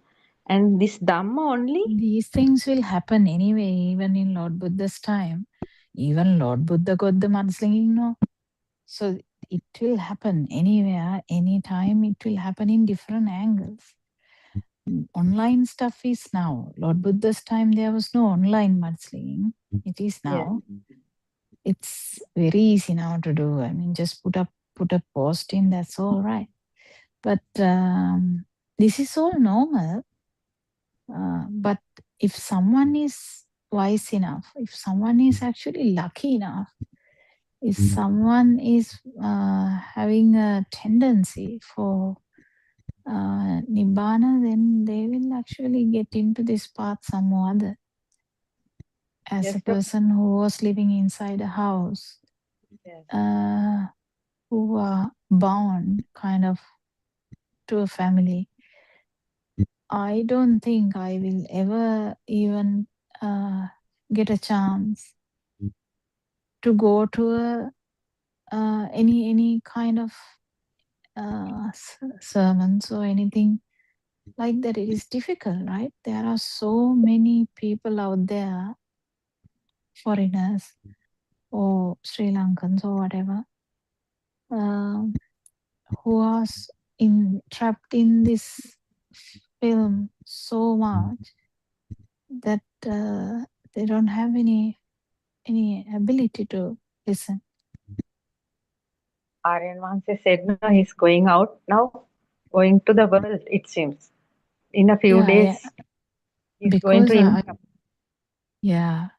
and this Dhamma only. These things will happen anyway, even in Lord Buddha's time. Even Lord Buddha got the mudslinging, no? So it will happen anywhere, anytime. It will happen in different angles. Online stuff is now. Lord Buddha's time, there was no online mudslinging. It is now. It's very easy now to do. I mean, just put a post in, that's all right. But this is all normal. But if someone is wise enough, if someone is actually lucky enough, if someone is having a tendency for Nibbana, then they will actually get into this path some or other. As Yes, a person who was living inside a house, who are bound kind of to a family, I don't think I will ever even get a chance to go to any kind of sermons or anything like that. It is difficult, right? There are so many people out there, foreigners or Sri Lankans or whatever, who are trapped in this film so much that they don't have any ability to listen. Aryan Vanse said, no, he's going out now, going to the world, it seems. In a few days, he's going to India. Yeah.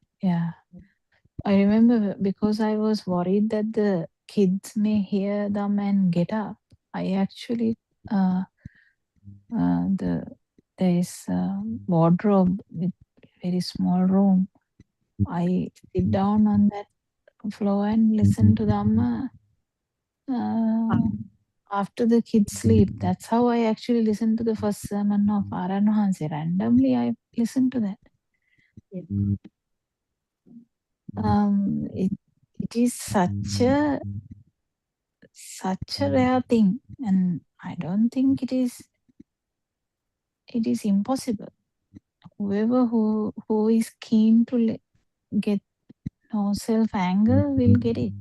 I remember because I was worried that the kids may hear them and get up. I actually, there is a wardrobe with very small room. I sit down on that floor and listen to them after the kids sleep. That's how I actually listened to the first sermon of Aryan Hansi. Randomly, I listened to that. It is such a rare thing, and I don't think it is impossible. Whoever who is keen to get no self anger will get it.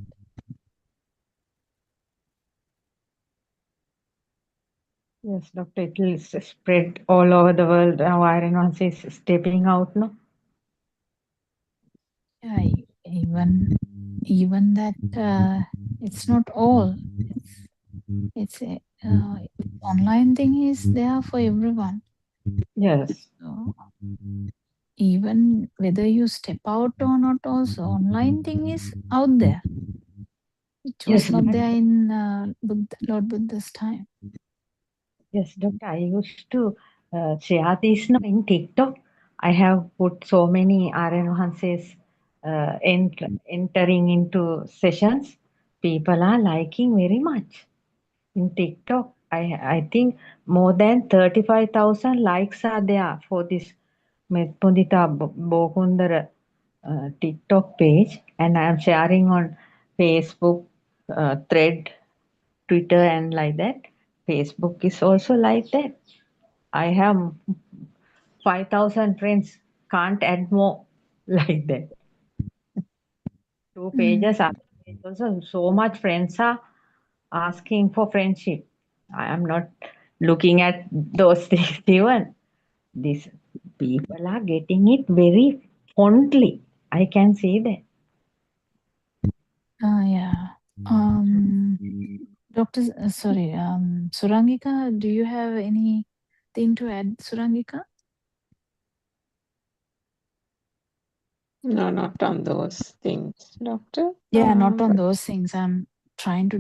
Yes, doctor, it will spread all over the world. Now Aryan Vanse is stepping out, no? Yeah, even that it's not all. It's a online thing is there for everyone. Yes. So, even whether you step out or not, also online thing is out there. It was Yes, not but there in Lord Buddha's time. yes, doctor, I used to share this now in TikTok. I have put so many Aryan Hanses entering into sessions. People are liking very much. In TikTok, I think more than 35,000 likes are there for this Medpundita Bokundara TikTok page, and I am sharing on Facebook, Thread, Twitter, and like that. Facebook is also like that. I have 5,000 friends, can't add more like that. Two pages are also so much friends are asking for friendship. I am not looking at those things even. These people are getting it very fondly. I can see that. Yeah. Doctor, sorry, Surangika, do you have anything to add, Surangika? No, not on those things, Doctor. Yeah, not on But those things. I'm trying to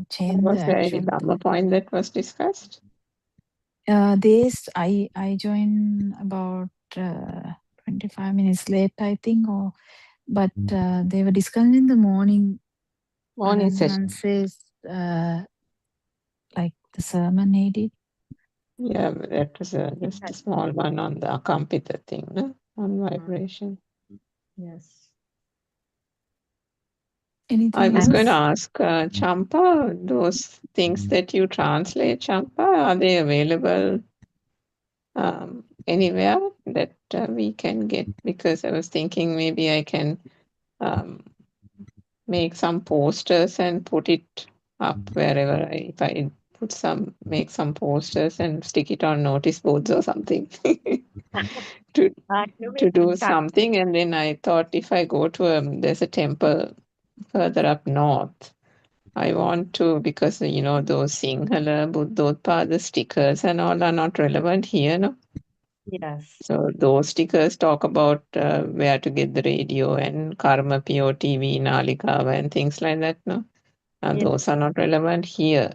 change the was there any actual. Dhamma point that was discussed? I joined about 25 minutes late, I think, but they were discussing in the morning. Morning session. Says like the sermon he did. Yeah, that was just a small one on the Akampita thing, no? On vibration. Yes. Anything I was going to else? ask Champa, those things that you translate, Champa, are they available anywhere that we can get? Because I was thinking maybe I can make some posters and put it up wherever if I make some posters and stick it on notice boards or something to You to will do contact. something. And then I thought if I go to there's a temple further up north, I want to, because those Sinhala Buddothpado stickers and all are not relevant here, no? Yes. So those stickers talk about where to get the radio and Karma, PeoTV, Nalikawa and things like that, no? And Yes. those are not relevant here.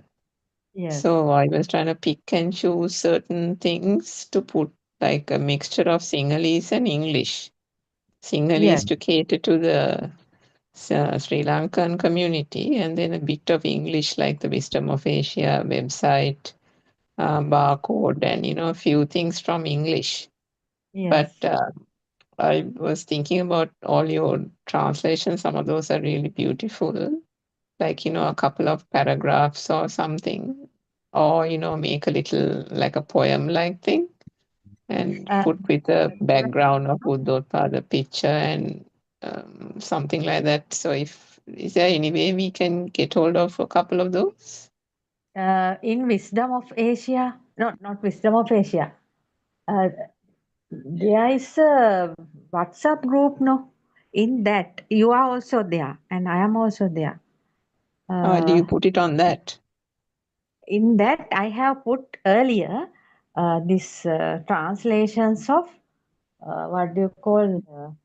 Yes. So I was trying to pick and choose certain things to put, like a mixture of Sinhalese and English. Yes. Sinhalese to cater to the Sri Lankan community, and then a bit of English, like the Wisdom of Asia website, barcode, and a few things from English. But Yes. I was thinking about all your translations. Some of those are really beautiful, like a couple of paragraphs or something, or make a little like a poem like thing and put with a background of Buddhottpada picture and something like that. So is there any way we can get hold of a couple of those? In Wisdom of Asia, no, not Wisdom of Asia. There is a WhatsApp group, no? In that, you are also there, and I am also there. Do you put it on that? In that, I have put earlier this translations of what do you call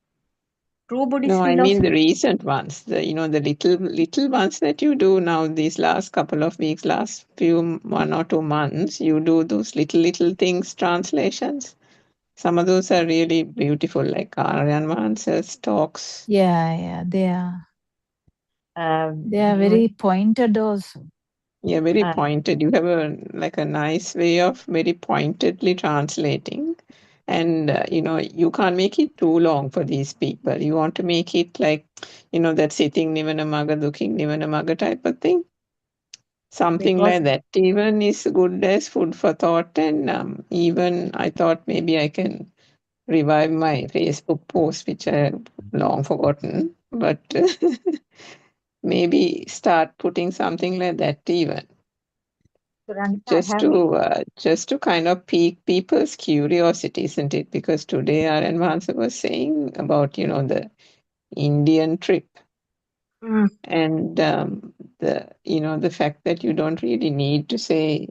true Buddhist No, I mean philosophy. the recent ones, the the little ones that you do now these last couple of weeks, last 1 or 2 months, you do those little things, translations. Some of those are really beautiful, like Aryan Mans's talks. Yeah, they are. They are very pointed also. Yeah, very pointed. You have a nice way of very pointedly translating. And, you can't make it too long for these people. You want to make it like, that sitting Nivanamaga, looking Nivanamaga type of thing. Something Because like that even is good as food for thought. And even I thought maybe I can revive my Facebook post, which I have long forgotten. But maybe start putting something like that even. I have Just to kind of pique people's curiosity, isn't it? Because today Aaron Mansa was saying about the Indian trip and the fact that you don't really need to say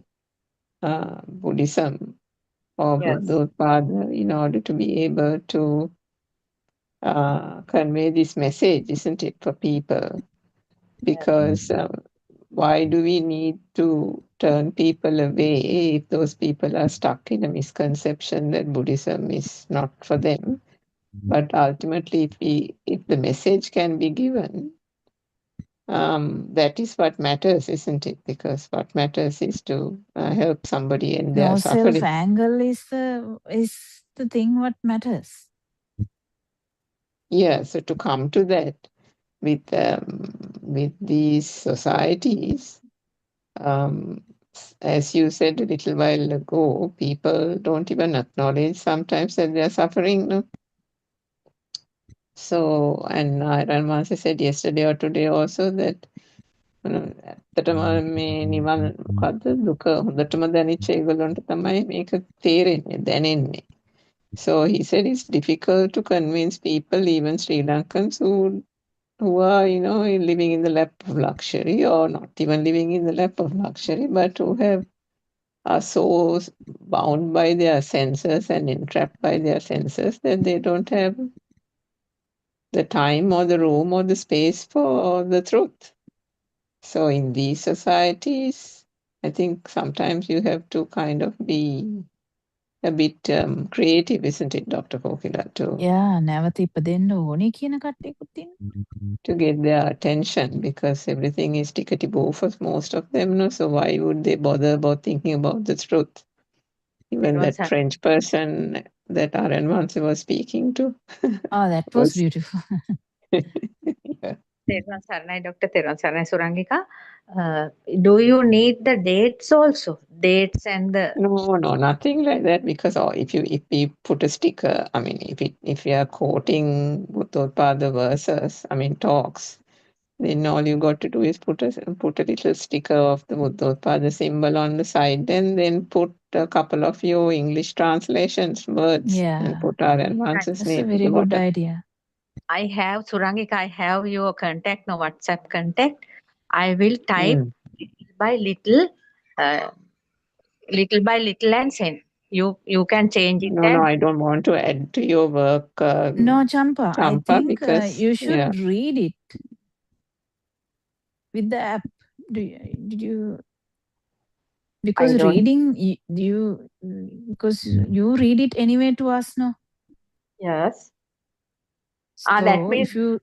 Buddhism or yes, Buddhottpada in order to be able to convey this message, isn't it, for people? because why do we need to turn people away if those people are stuck in a misconception that Buddhism is not for them? But ultimately, if the message can be given, that is what matters, isn't it? Because what matters is to help somebody in their No self suffering. angle is the thing what matters. Yeah, so to come to that with these societies, as you said a little while ago, people don't even acknowledge sometimes that they are suffering. No? So, and Iron Mansa said yesterday or today also that ඇත්තටම මේ නිවන් මොකද්ද දුක හොඳටම දැනෙච්ච ඒගොල්ලන්ට තමයි මේක තේරෙන්නේ දැනෙන්නේ. So he said it's difficult to convince people, even Sri Lankans who are, living in the lap of luxury or not even living in the lap of luxury, but who are so bound by their senses and entrapped by their senses that they don't have the time or the room or the space for the truth. So in these societies, I think sometimes you have to kind of be a bit creative, isn't it, Dr. Kokila, Yeah, නැවත ඉපදෙන්න ඕනේ කියන කට්ටියකුත් ඉන්නවා. to get their attention, because everything is tickety-boo for most of them. No? So why would they bother about thinking about the truth? Even that French person that Aaron once was speaking to. Oh, that was beautiful. Teruvan Saranai, Dr. Teruvan Saranai Surangika. Do you need the dates also? Dates and the... No, nothing like that. Because if we put a sticker, I mean, if we are quoting Buddothpado verses, I mean talks, then all you got to do is put a little sticker of the Buddothpado symbol on the side, and then put a couple of your English translations words, and put our advances That's name a at very the good bottom. idea. I have, Surangika, I have your contact, no WhatsApp contact. I will type little by little and send. You can change it. No, I don't want to add to your work, No, Champa, I think because you should read it with the app. Did you? Because I don't. reading because you read it anyway to us, no? Yes. So that means if you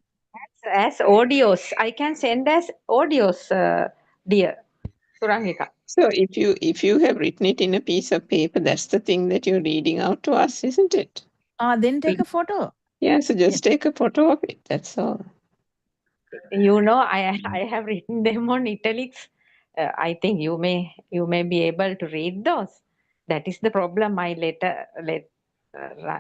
as audios, I can send as audios, dear Surangika. So if you have written it in a piece of paper, that's the thing that you're reading out to us, isn't it? Then take a photo. Yeah, so just take a photo of it. That's all. I have written them on italics. I think you may be able to read those. That is the problem. My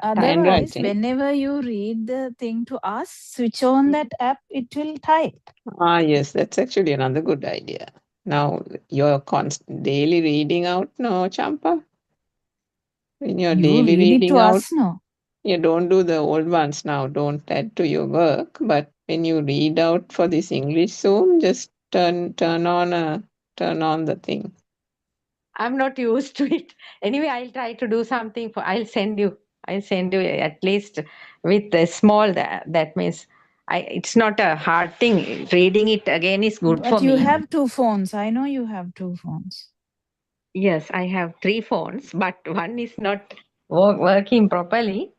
Otherwise, whenever you read the thing to us, switch on that app, it will type. Yes, that's actually another good idea. Now, you're daily reading out, no, Champa? When you're You daily read it reading to out, us, no? you don't do the old ones now. Don't add to your work. But when you read out for this English Zoom, just turn on the thing. I'm not used to it. Anyway, I'll try to do something. I'll send you at least with a small. That means it's not a hard thing. Reading it again is good But for me. you have 2 phones. I know you have 2 phones. Yes, I have 3 phones, but one is not working properly.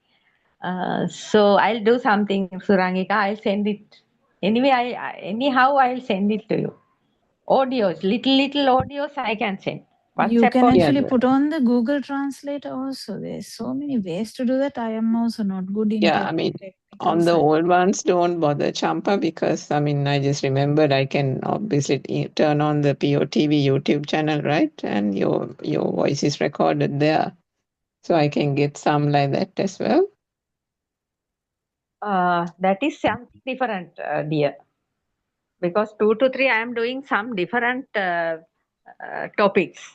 So I'll do something, Surangika. I'll send it. Anyway, anyhow I'll send it to you. Audios, little audios I can send. You WhatsApp can or- actually put on the Google Translator also. There's so many ways to do that. I am also not good in Yeah, I mean, on the old ones, don't bother, Champa, because I mean, I just remembered I can obviously turn on the PeoTV YouTube channel, right? And your voice is recorded there, so I can get some like that as well. That is something different, dear. Because 2 to 3, I am doing some different topics.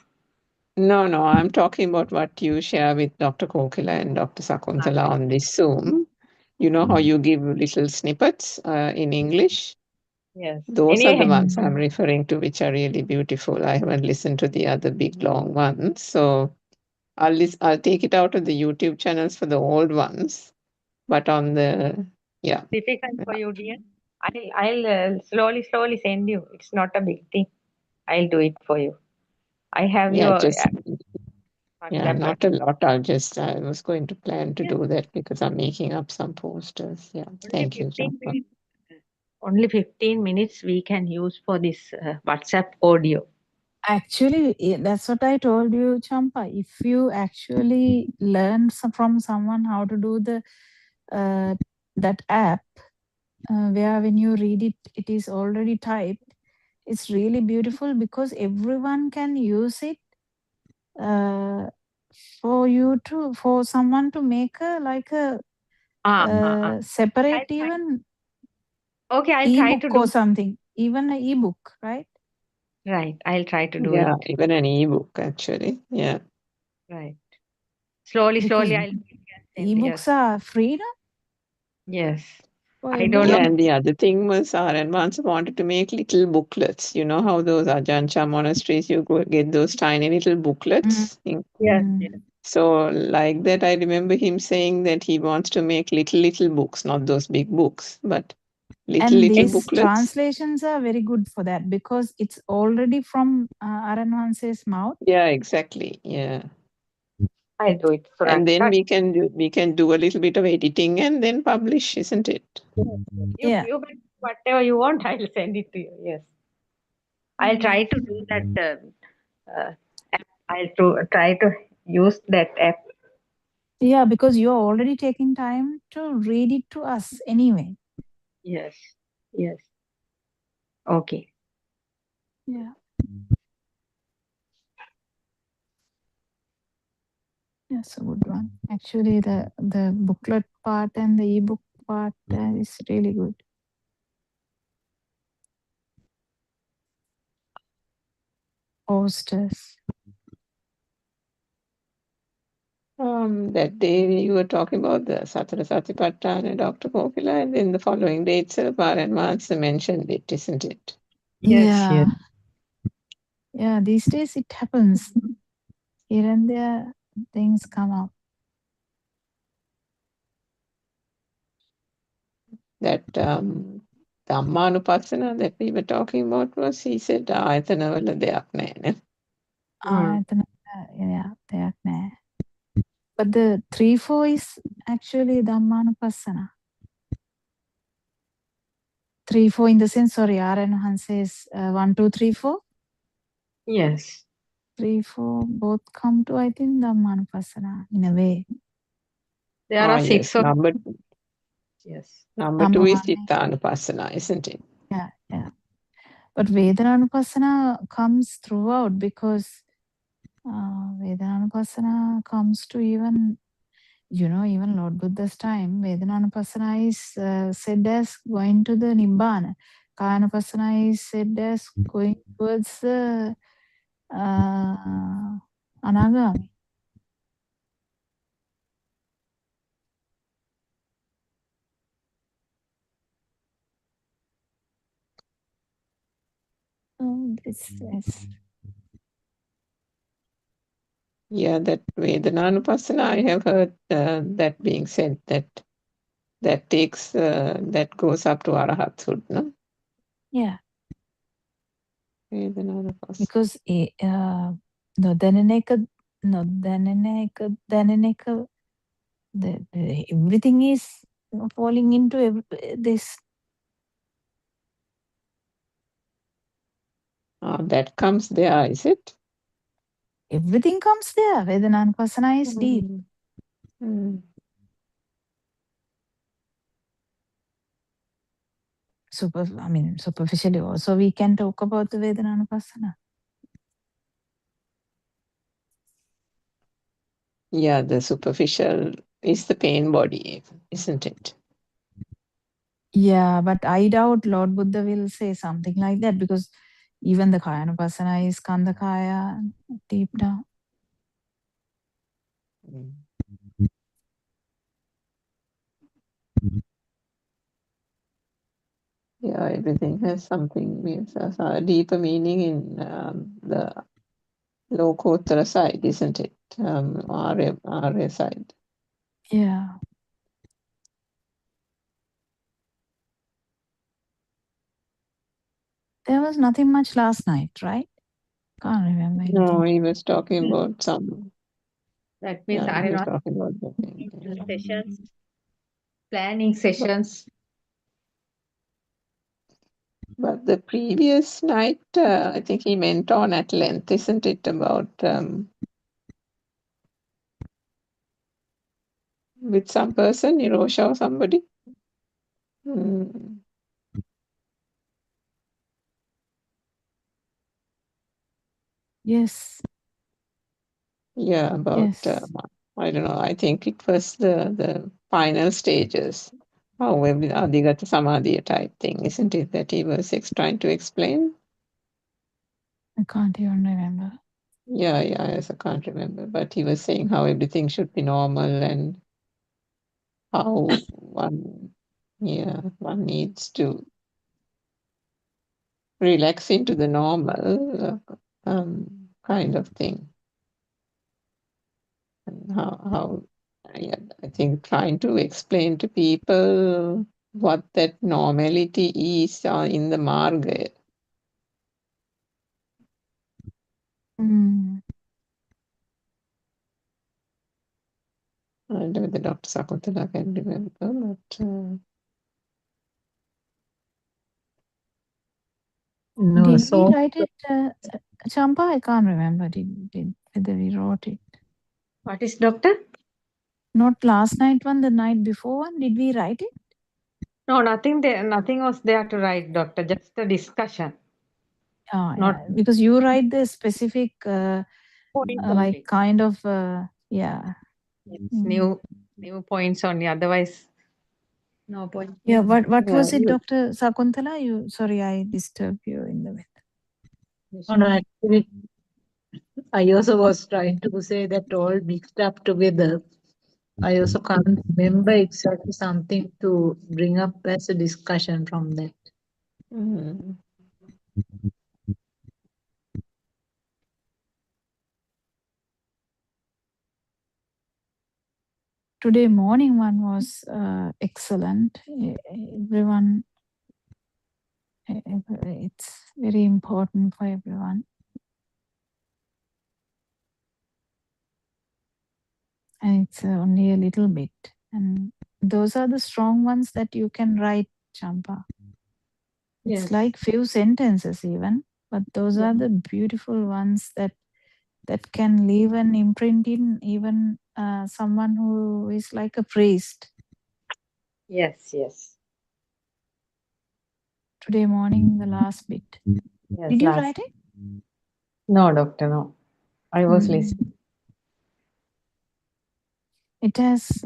No, I'm talking about what you share with Dr. Kokila and Dr. Sakuntala on this Zoom. You know how you give little snippets in English? Yes. Those are the Anyway. ones I'm referring to, which are really beautiful. I haven't listened to the other big long ones. So I'll take it out of the YouTube channels for the old ones. But on the, Difficult for you, dear? I'll slowly send you. It's not a big thing. I'll do it for you. I have Yeah, your just WhatsApp. not a lot. I was going to plan to do that because I'm making up some posters. Yeah, thank you, Champa. Only 15 minutes we can use for this WhatsApp audio. Actually, that's what I told you, Champa. If you actually learn from someone how to do the that app, where when you read it, it is already typed. It's really beautiful because everyone can use it for someone to make a separate even okay, I'll try to ebook do or something, even an ebook, right? right. I'll try to do Yeah, it. even an ebook actually. Yeah. Right. Slowly Because I'll ebooks are free now yes. for I don't know. Yeah, and the other thing was Aaron once wanted to make little booklets. You know how those Ajahn monasteries, you go get those tiny little booklets. Yes. So like that, I remember him saying that he wants to make little books, not those big books, but And little these booklets. translations are very good for that because it's already from Aranwanse's mouth. Yeah, exactly. Yeah. I'll do it. And then we can do a little bit of editing and then publish, isn't it? You whatever you want, I'll send it to you. Yes. I'll try to do that app. Try to use that app. Yeah, because you're already taking time to read it to us anyway. Yes. Yes. Okay. Yeah. That's a good one. Actually, the booklet part and the ebook part is really good. Posters. That day you were talking about the Satara Satipatthana, Dr. Kokila, and then the following day itself, Aaron Mansa mentioned it, isn't it? Yeah. Yeah, these days it happens. Here and there, things come up. That Dhammanupassana that we were talking about was, he said, ආයතනවල දෙයක් නැහැ නේ. Yeah, දෙයක් නැහැ. But the 3-4 is actually Dhammanupassana. 3-4 in the sense, sorry, Aaron Hanse's 1, 2, 3, 4. Yes. 3-4 both come to, I think, Dhammanupassana in a way. There are 6 or number. Yes. Number 2 is Chittanupassana, isn't it? Yeah. But Vedananupassana comes throughout because Vedananupassana comes to even Lord Buddha's time. Vedananupassana is said as going to the Nibbana. Kayanupassana is said as going towards the Anagami. Yeah, that Vedananupassana, I have heard that being said, that takes, that goes up to Arahathood, no? Yeah. Vedananupassana. Because everything is falling into this. That comes there, is it? Everything comes there. Vedananupassana is deep. Superficially also we can talk about the Vedananupassana. Yeah, the superficial is the pain body, isn't it? Yeah, but I doubt Lord Buddha will say something like that because even the Kayanupassana is Kandakaya deep down. Yeah, everything has something, means a deeper meaning in the Lokottara side, isn't it? Arya side. Yeah. There was nothing much last night, right? Can't remember anything. No, he was talking about some. That means Yeah, he was Aryan talking about the thing. Yeah. sessions, planning sessions. But the previous night, I think he went on at length, isn't it, about with some person, Nirosha or somebody? Mm. Yes. Yeah, about Yes. I don't know. I think it was the final stages. How Adhigata Samadhi type thing, isn't it? That he was trying to explain. I can't even remember. Yeah, yes, I can't remember. But he was saying how everything should be normal and how one needs to relax into the normal kind of thing. And how I think trying to explain to people what that normality is in the marga. Mm. I don't know whether Dr. Sakuntala can remember, but No, Did so we write it, Champa? I can't remember. Whether we wrote it? what is doctor? Not last night one, the night before one. Did we write it? No, nothing there. Nothing was there to write, doctor. Just a discussion. Oh, Not yeah. Because you write the specific, points like only. kind of, yeah. It's Mm. new points only. Otherwise, no point. Yeah. What yeah, was it, Dr. Sakuntala? Sorry, I disturbed you in the middle. No, actually, I also was trying to say that all mixed up together. I also can't remember exactly something to bring up as a discussion from that. mm, Today morning one was excellent. Everyone, it's very important for everyone. And it's only a little bit. And those are the strong ones that you can write, Champa. It's Yes. like few sentences even, but those Yeah. are the beautiful ones that can leave an imprint in even someone who is like a priest. Yes. Yes. Today morning, the last bit. Yes. Did you Last. write it? No, doctor. No. I was listening. It has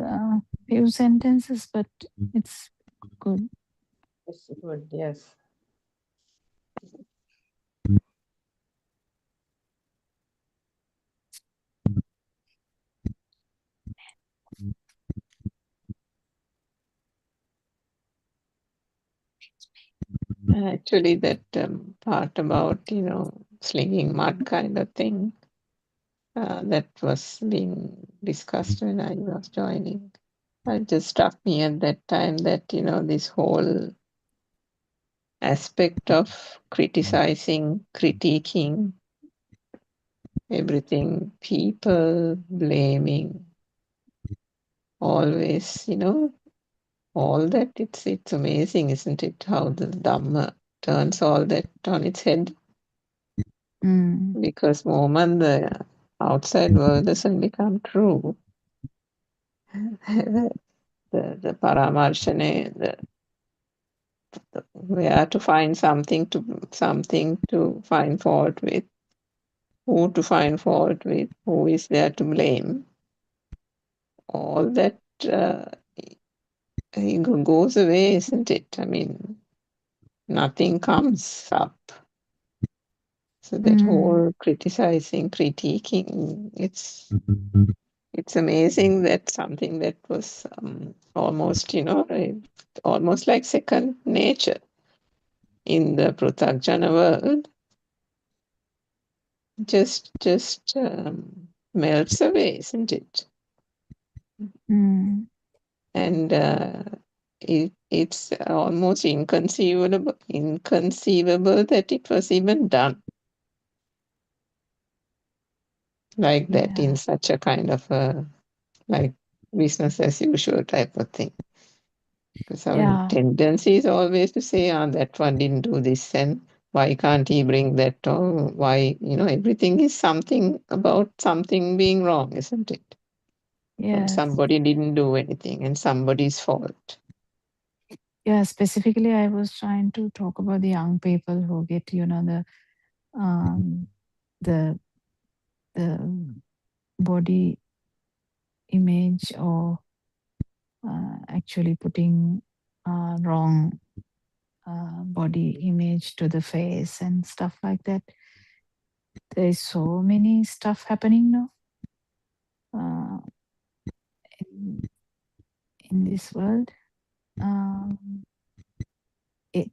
few sentences, but it's good. Yes. Good. Yes. actually, that part about slinging mud kind of thing that was being discussed when I was joining. It just struck me at that time that this whole aspect of criticizing, critiquing everything, people blaming, always, all that. It's amazing, isn't it? How the Dhamma turns all that on its head. Because moment the outside world doesn't become true, the paramarshane, where to find something to find fault with, who to find fault with, who is there to blame, all that goes away, isn't it? I mean, nothing comes up. So that whole criticizing, critiquing, it's amazing that something that was almost, almost like second nature in the Pruthagjana world, just melts away, isn't it? And it's almost inconceivable that it was even done like that in such a kind of a like business as usual type of thing. Because our Yeah. tendency is always to say, that one didn't do this, and why can't he bring that? Or why, everything is something about something being wrong, isn't it? And Yes. somebody didn't do anything, and somebody's fault. Yeah, specifically, I was trying to talk about the young people who get, the body image or actually putting wrong body image to the face and stuff like that. There is so many stuff happening now in this world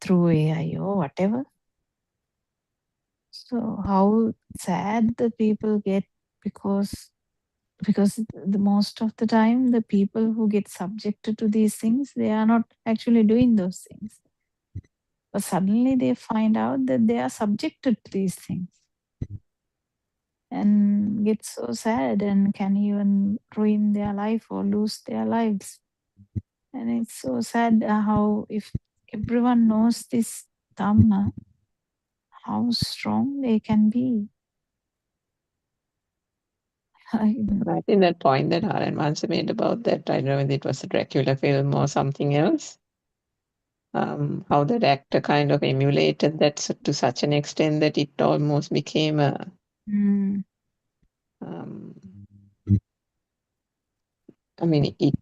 through AI or whatever. So how sad the people get because the most of the time the people who get subjected to these things, they are not actually doing those things, but suddenly they find out that they are subjected to these things and get so sad and can even ruin their life or lose their lives. And it's so sad how if everyone knows this Dhamma, how strong they can be. I think that point that Haran once made about that, I don't know whether it was a Dracula film or something else, how that actor kind of emulated that to such an extent that it almost became a I mean, he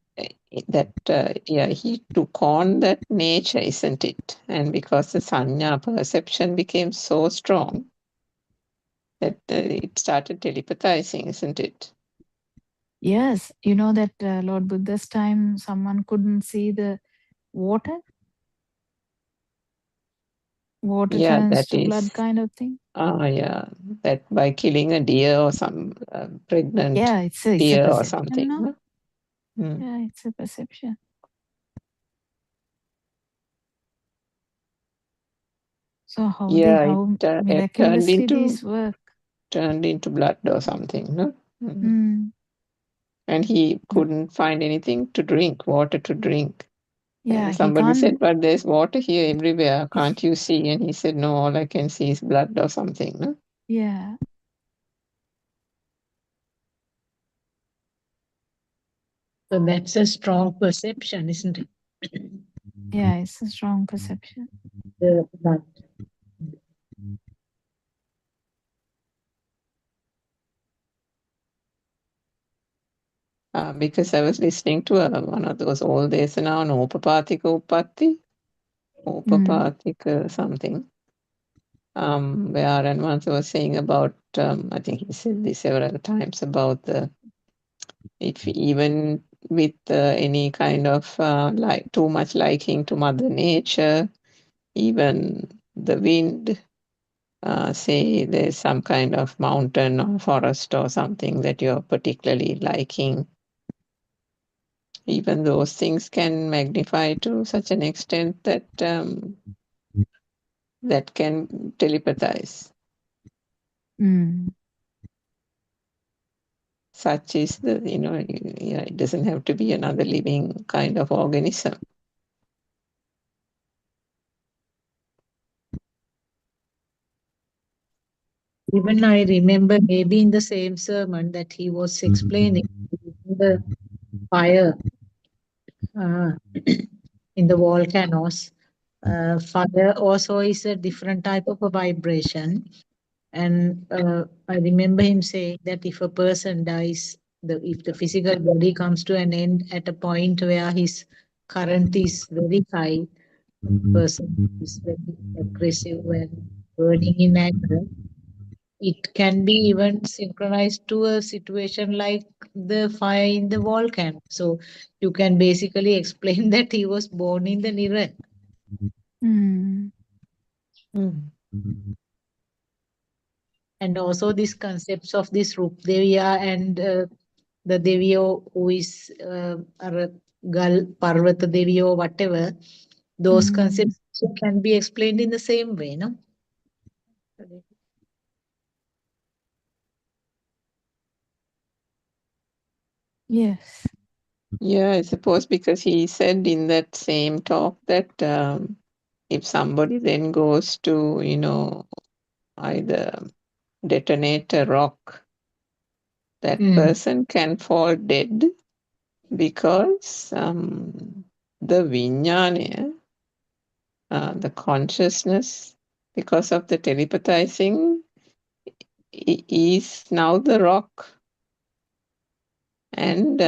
took on that nature, isn't it? And because the sanya perception became so strong that it started telepathizing, isn't it? Yes, you know that Lord Buddha's time, someone couldn't see the water. Water Yeah, turns that to blood is. kind of thing. Yeah, that by killing a deer or some pregnant Yeah, it's a deer or perception something. now. No? Mm. Yeah, it's a perception. So how it miraculously these work. Turned into blood or something, no? Mm. And he couldn't find anything to drink, water to drink. Yeah, And he somebody can't. said, but there's water here everywhere. Can't you see? And he said, no, all I can see is blood or something. No? Yeah. So that's a strong perception, isn't it? Yeah, it's a strong perception. But Because I was listening to one of those old days now, Opapathika Upatti, Opapathika something, where Aaron once was saying about, I think he said this several times about if even with any kind of like too much liking to Mother Nature, even the wind, say there's some kind of mountain or forest or something that you're particularly liking, even those things can magnify to such an extent that that can telepathize. Such is the, it doesn't have to be another living kind of organism. even I remember maybe in the same sermon that he was explaining the fire in the volcanoes. Fire also is a different type of a vibration. And I remember him saying that if a person dies, if the physical body comes to an end at a point where his current is very high, person is very aggressive and burning in anger, it can be even synchronized to a situation like the fire in the volcano. So you can basically explain that he was born in the Niran. And also these concepts of this Rup Deviya and the Deviya who is Gal, Parvata Devi or whatever, those concepts can be explained in the same way, no? Yes. Yeah, I suppose because he said in that same talk that if somebody then goes to, either detonate a rock, that person can fall dead because the vijnana, the consciousness, because of the telepathizing, is now the rock. And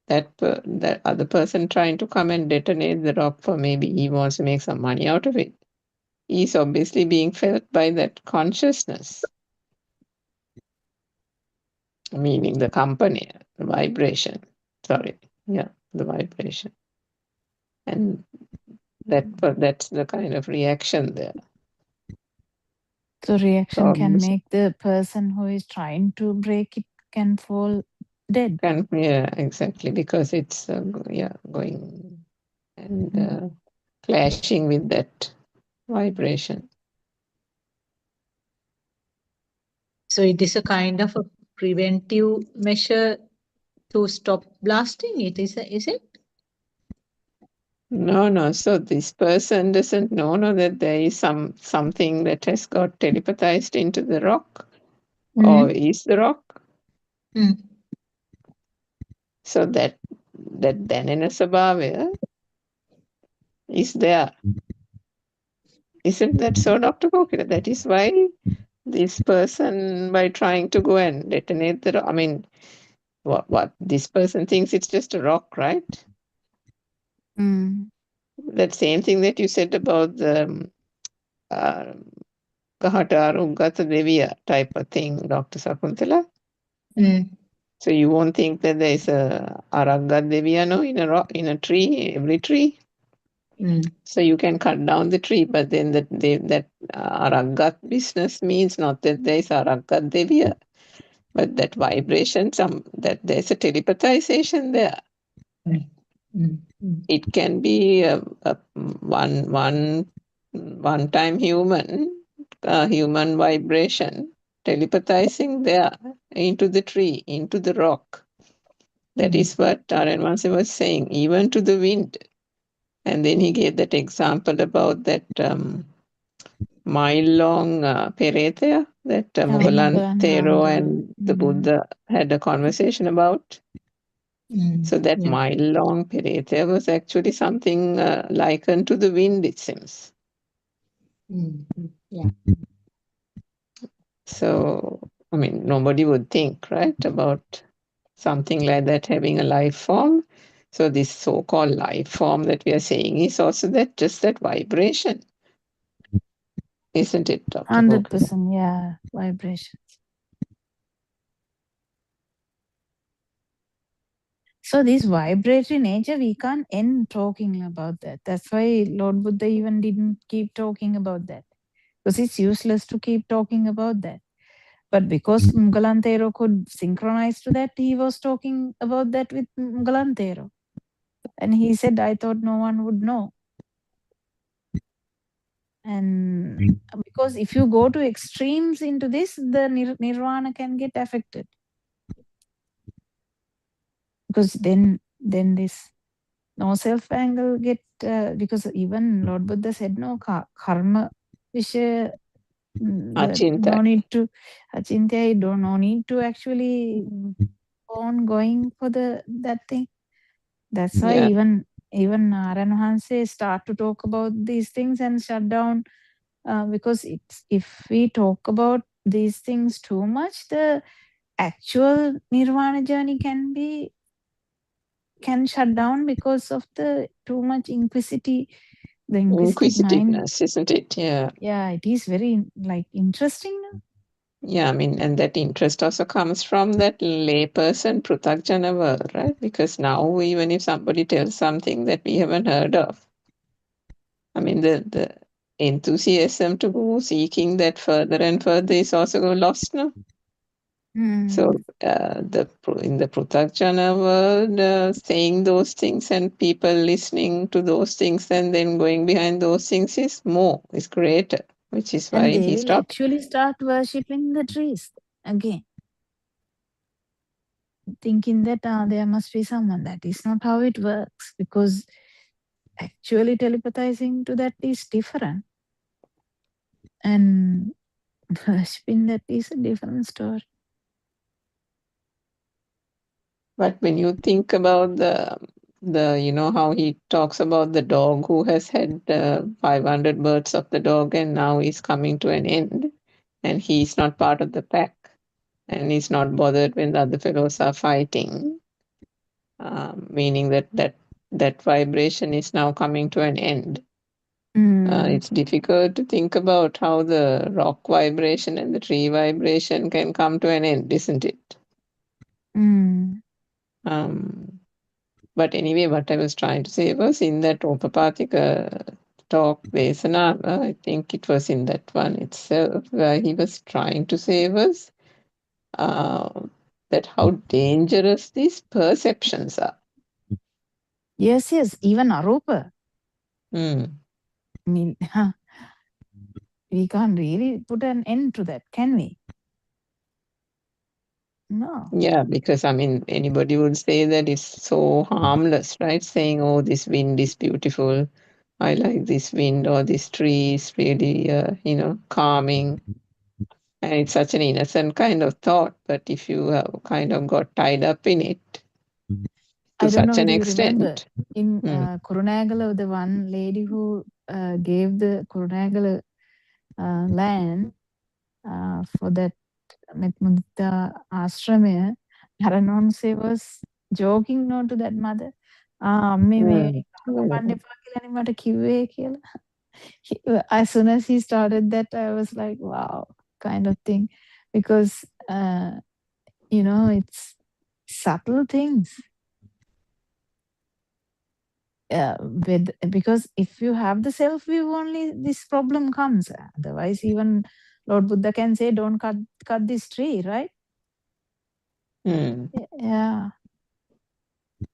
that other person trying to come and detonate the rock for maybe he wants to make some money out of it, is obviously being felt by that consciousness, meaning the company, the vibration. Sorry, yeah, the vibration, and that's the kind of reaction there. So reaction can Obviously. make the person who is trying to break it can fall dead. Yeah, exactly, because it's going and clashing with that vibration. So it is a kind of a preventive measure to stop blasting it, is it? No. So this person doesn't know that there is something that has got telepathized into the rock, or is the rock. So that Danena Sabhavya is there. Isn't that so, Dr. Kokila? That is why this person, by trying to go and detonate the rock, I mean, what this person thinks it's just a rock, right? That same thing that you said about the Kahataru Gata Devya type of thing, Dr. Sakuntala. So you won't think that there is a Aragat Devya, no, in a tree, every tree. So you can cut down the tree, but then that Aragat business means not that there is Aragat Devya, but that vibration, that there's a telepathization there. It can be a one-time human vibration telepathizing there into the tree, into the rock. That is what Aranwansi was saying, even to the wind. And then he gave that example about that mile-long Peretaya that Mugalan Thero and the Buddha had a conversation about. So that mile-long Peretaya was actually something likened to the wind, it seems. Yeah. So, I mean, nobody would think, right, about something like that having a life form. So this so-called life form that we are saying is also just that vibration. Isn't it, Dr. 100%, yeah, vibrations. So this vibratory nature, we can't end talking about that. That's why Lord Buddha even didn't keep talking about that. Because it's useless to keep talking about that. But because Mugalantero could synchronize to that, he was talking about that with Mugalantero. And he said, I thought no one would know. And because if you go to extremes into this, the nirvana can get affected. Because then this no self angle get because even Lord Buddha said no karma visha no need to achintya, no need to actually on going for that thing. That's why even Naranahanse start to talk about these things and shut down because if we talk about these things too much, the actual nirvana journey can shut down because of the too much inquisitive Inquisitiveness, isn't it? Yeah. Yeah, it is very interesting. Yeah, I mean, and that interest also comes from that layperson Pruthakjana world, right? Because now even if somebody tells something that we haven't heard of, I mean, the enthusiasm to go seeking that further and further is also lost now. So in the Pruthakjana world, saying those things and people listening to those things and then going behind those things is greater, which is And why they he will stopped. actually start worshipping the trees again, thinking that there must be someone. That is not how it works, because actually telepathizing to that is different, and worshipping that is a different story. But when you think about the how he talks about the dog who has had 500 births of the dog and now is coming to an end, and he's not part of the pack, and he's not bothered when the other fellows are fighting, meaning that vibration is now coming to an end. It's difficult to think about how the rock vibration and the tree vibration can come to an end, isn't it? But anyway, what I was trying to say was in that Opapathika talk, Vesana, I think it was in that one itself, where he was trying to say was that how dangerous these perceptions are. Yes, even Arupa. I mean, we can't really put an end to that, can we? No. Yeah, because I mean, anybody would say that it's so harmless, right? Saying, oh, this wind is beautiful. I like this wind, or this tree is really, calming. And it's such an innocent kind of thought. But if you have kind of got tied up in it to I don't know such an whether you remember extent. in Kurunagala, the one lady who gave the Kurunagala land for that Metmudita ashramaya, Haranonse was joking no to that mother. As soon as he started that, I was like, wow, kind of thing. Because, it's subtle things. Because if you have the self view only, this problem comes. Otherwise, even Lord Buddha can say, don't cut this tree, right? Yeah.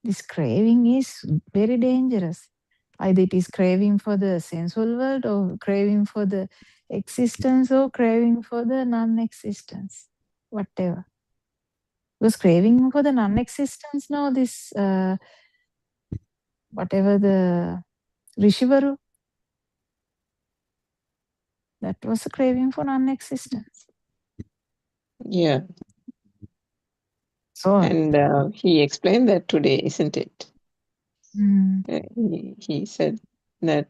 This craving is very dangerous. Either it is craving for the sensual world, or craving for the existence, or craving for the non-existence, whatever. Because craving for the non-existence, no, this whatever the Rishivaru, that was a craving for non-existence. Yeah. So, and he explained that today, isn't it? He said that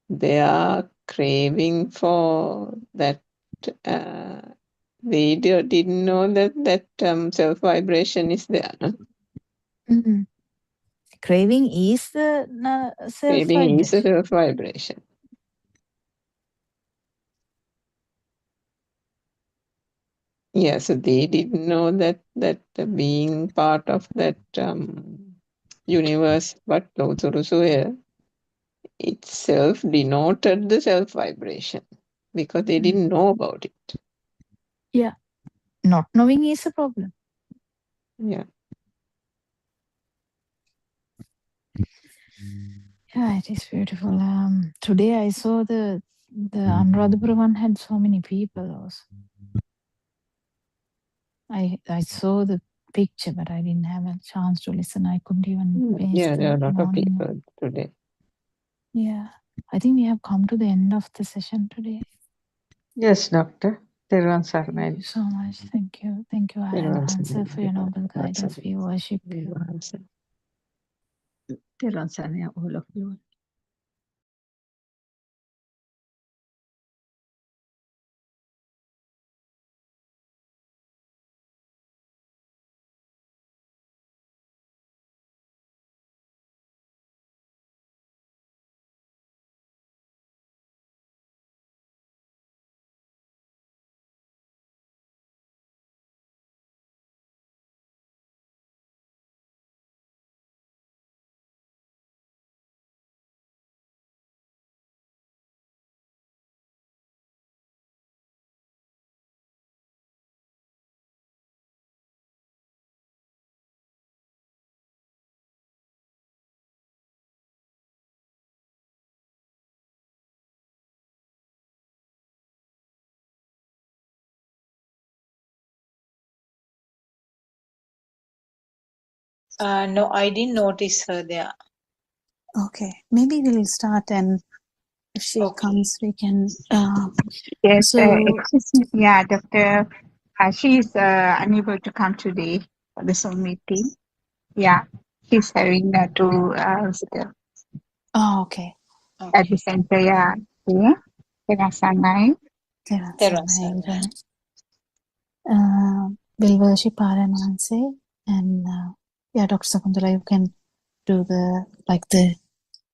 they are craving for that. They didn't know that self vibration is there. No? Craving is the self Craving is a vibration. self vibration. Yeah, so they didn't know that being part of that universe, but Loturusuya itself denoted the self vibration because they didn't know about it. Yeah. Not knowing is a problem. Yeah. Yeah, it is beautiful. Today I saw the Anuradhapura one had so many people also. I saw the picture, but I didn't have a chance to listen. I couldn't even finish Yeah, there are a the lot of morning. people today. Yeah. I think we have come to the end of the session today. Yes, Doctor. Thank Thank you so much. Thank you. Thank you, Aryan Hansa, for your noble guidance. We worship you. all of you. No, I didn't notice her there. Okay, maybe we'll start, and if she Okay. comes, we can. Yes, So, excuse me. Yeah, Doctor. She is unable to come today for the Zoom meeting. Yeah, she's having to visit oh, okay. at the center. Yeah, yeah. Terasanai. Terasanaira. We'll worship Parananse, and yeah, Dr. Sakundala, you can do the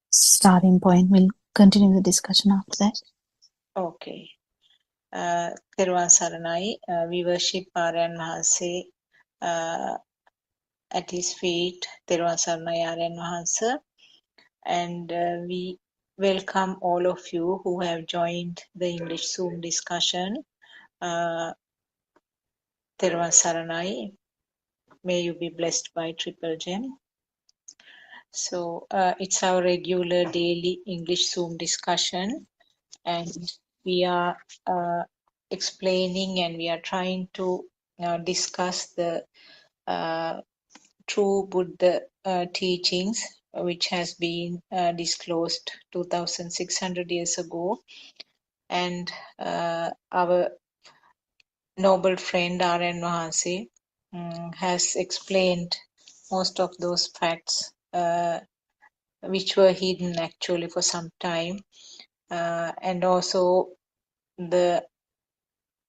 starting point. We'll continue the discussion after that. Okay. Therwan Saranai, we worship Aryan Mahanse at his feet, Therwan Saranai Aryan Mahansa, and we welcome all of you who have joined the English Zoom discussion. Therwan Saranai, may you be blessed by Triple Gem. So it's our regular daily English Zoom discussion, and we are explaining and we are trying to discuss the true Buddha teachings, which has been disclosed 2,600 years ago, and our noble friend R.N. Mahansi has explained most of those facts which were hidden actually for some time, and also the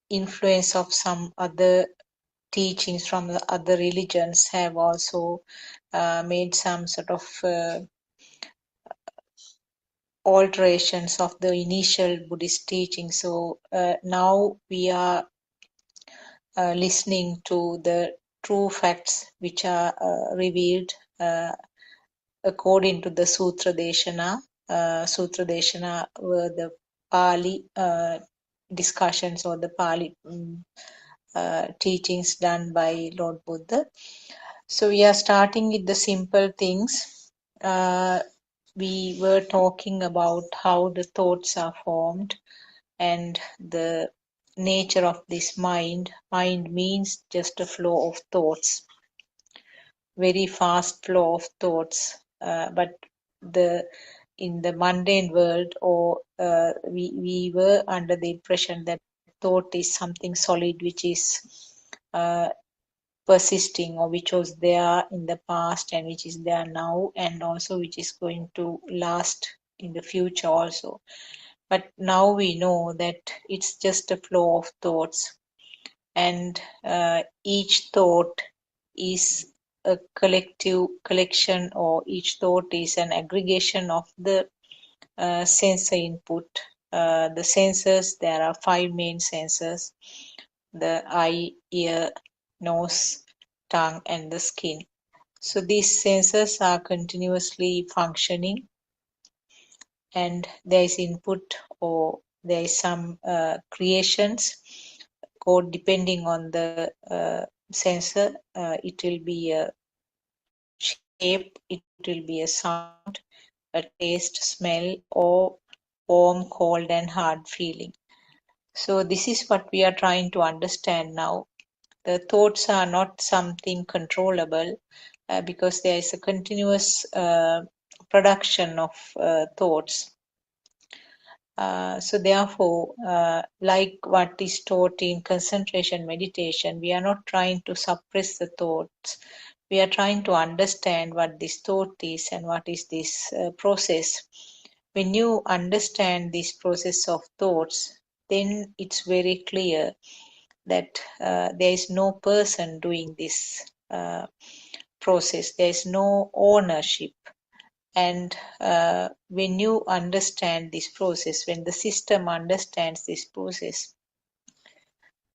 influence of some other teachings from the other religions have also made some sort of alterations of the initial Buddhist teaching. So now we are listening to the true facts which are revealed according to the Sutra Deshana. Sutra Deshana were the Pali discussions or the Pali teachings done by Lord Buddha. So we are starting with the simple things. We were talking about how the thoughts are formed and the nature of this mind. Mind means just a flow of thoughts, very fast flow of thoughts. But in the mundane world, or we were under the impression that thought is something solid which is persisting, or which was there in the past and which is there now, and also which is going to last in the future also. But now we know that it's just a flow of thoughts, and each thought is a collection, or each thought is an aggregation of the sensor input. The senses, there are 5 main senses: the eye, ear, nose, tongue, and the skin. So these senses are continuously functioning, and there is input, or there is some creations, or depending on the sensor, it will be a shape, it will be a sound, a taste, smell, or warm, cold, and hard feeling. So this is what we are trying to understand now. The thoughts are not something controllable, because there is a continuous production of thoughts. So therefore, like what is taught in concentration meditation, we are not trying to suppress the thoughts. We are trying to understand what this thought is and what is this process. When you understand this process of thoughts, then it's very clear that there is no person doing this process. There is no ownership. And when you understand this process, when the system understands this process,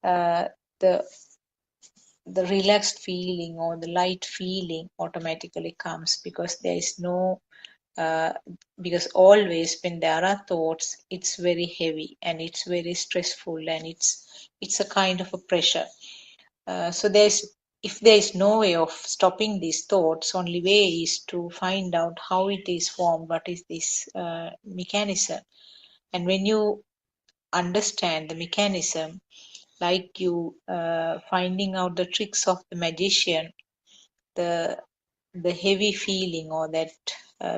uh, the relaxed feeling or the light feeling automatically comes, because there is no because always when there are thoughts, it's very heavy and it's very stressful, and it's a kind of a pressure. So if there is no way of stopping these thoughts, only way is to find out how it is formed, what is this mechanism. And when you understand the mechanism, like you finding out the tricks of the magician, the the heavy feeling or that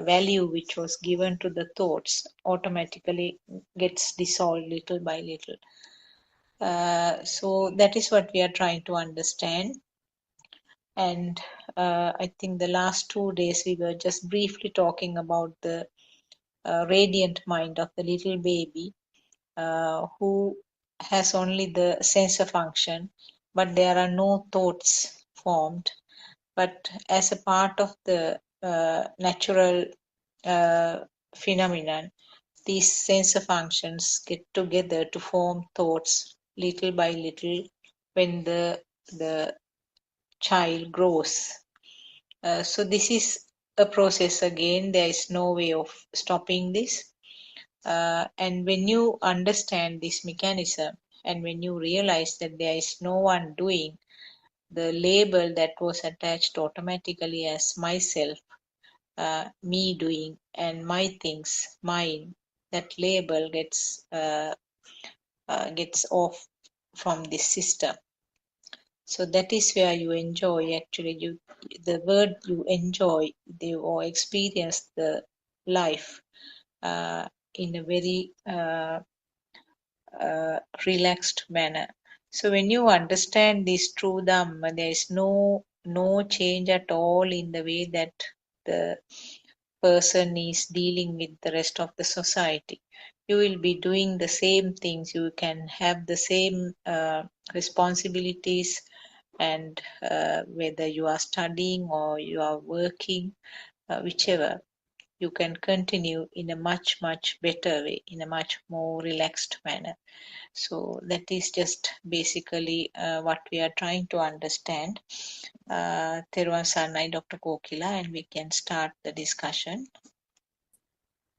value which was given to the thoughts automatically gets dissolved little by little. So that is what we are trying to understand. And I think the last 2 days we were just briefly talking about the radiant mind of the little baby who has only the sensor function, but there are no thoughts formed. But as a part of the natural phenomenon, these sensor functions get together to form thoughts little by little when the child grows. So this is a process again. There is no way of stopping this. And when you understand this mechanism and when you realize that there is no one doing, the label that was attached automatically as myself, me doing, and my things, mine, that label gets off from this system. So that is where you enjoy, actually, the word you enjoy, or experience the life in a very relaxed manner. So when you understand this true Dhamma, there is no change at all in the way that the person is dealing with the rest of the society. You will be doing the same things. You can have the same responsibilities, and whether you are studying or you are working, whichever, you can continue in a much better way, in a much more relaxed manner. So that is just basically what we are trying to understand. Teruvan Sarnai, Dr. Kokila, and we can start the discussion.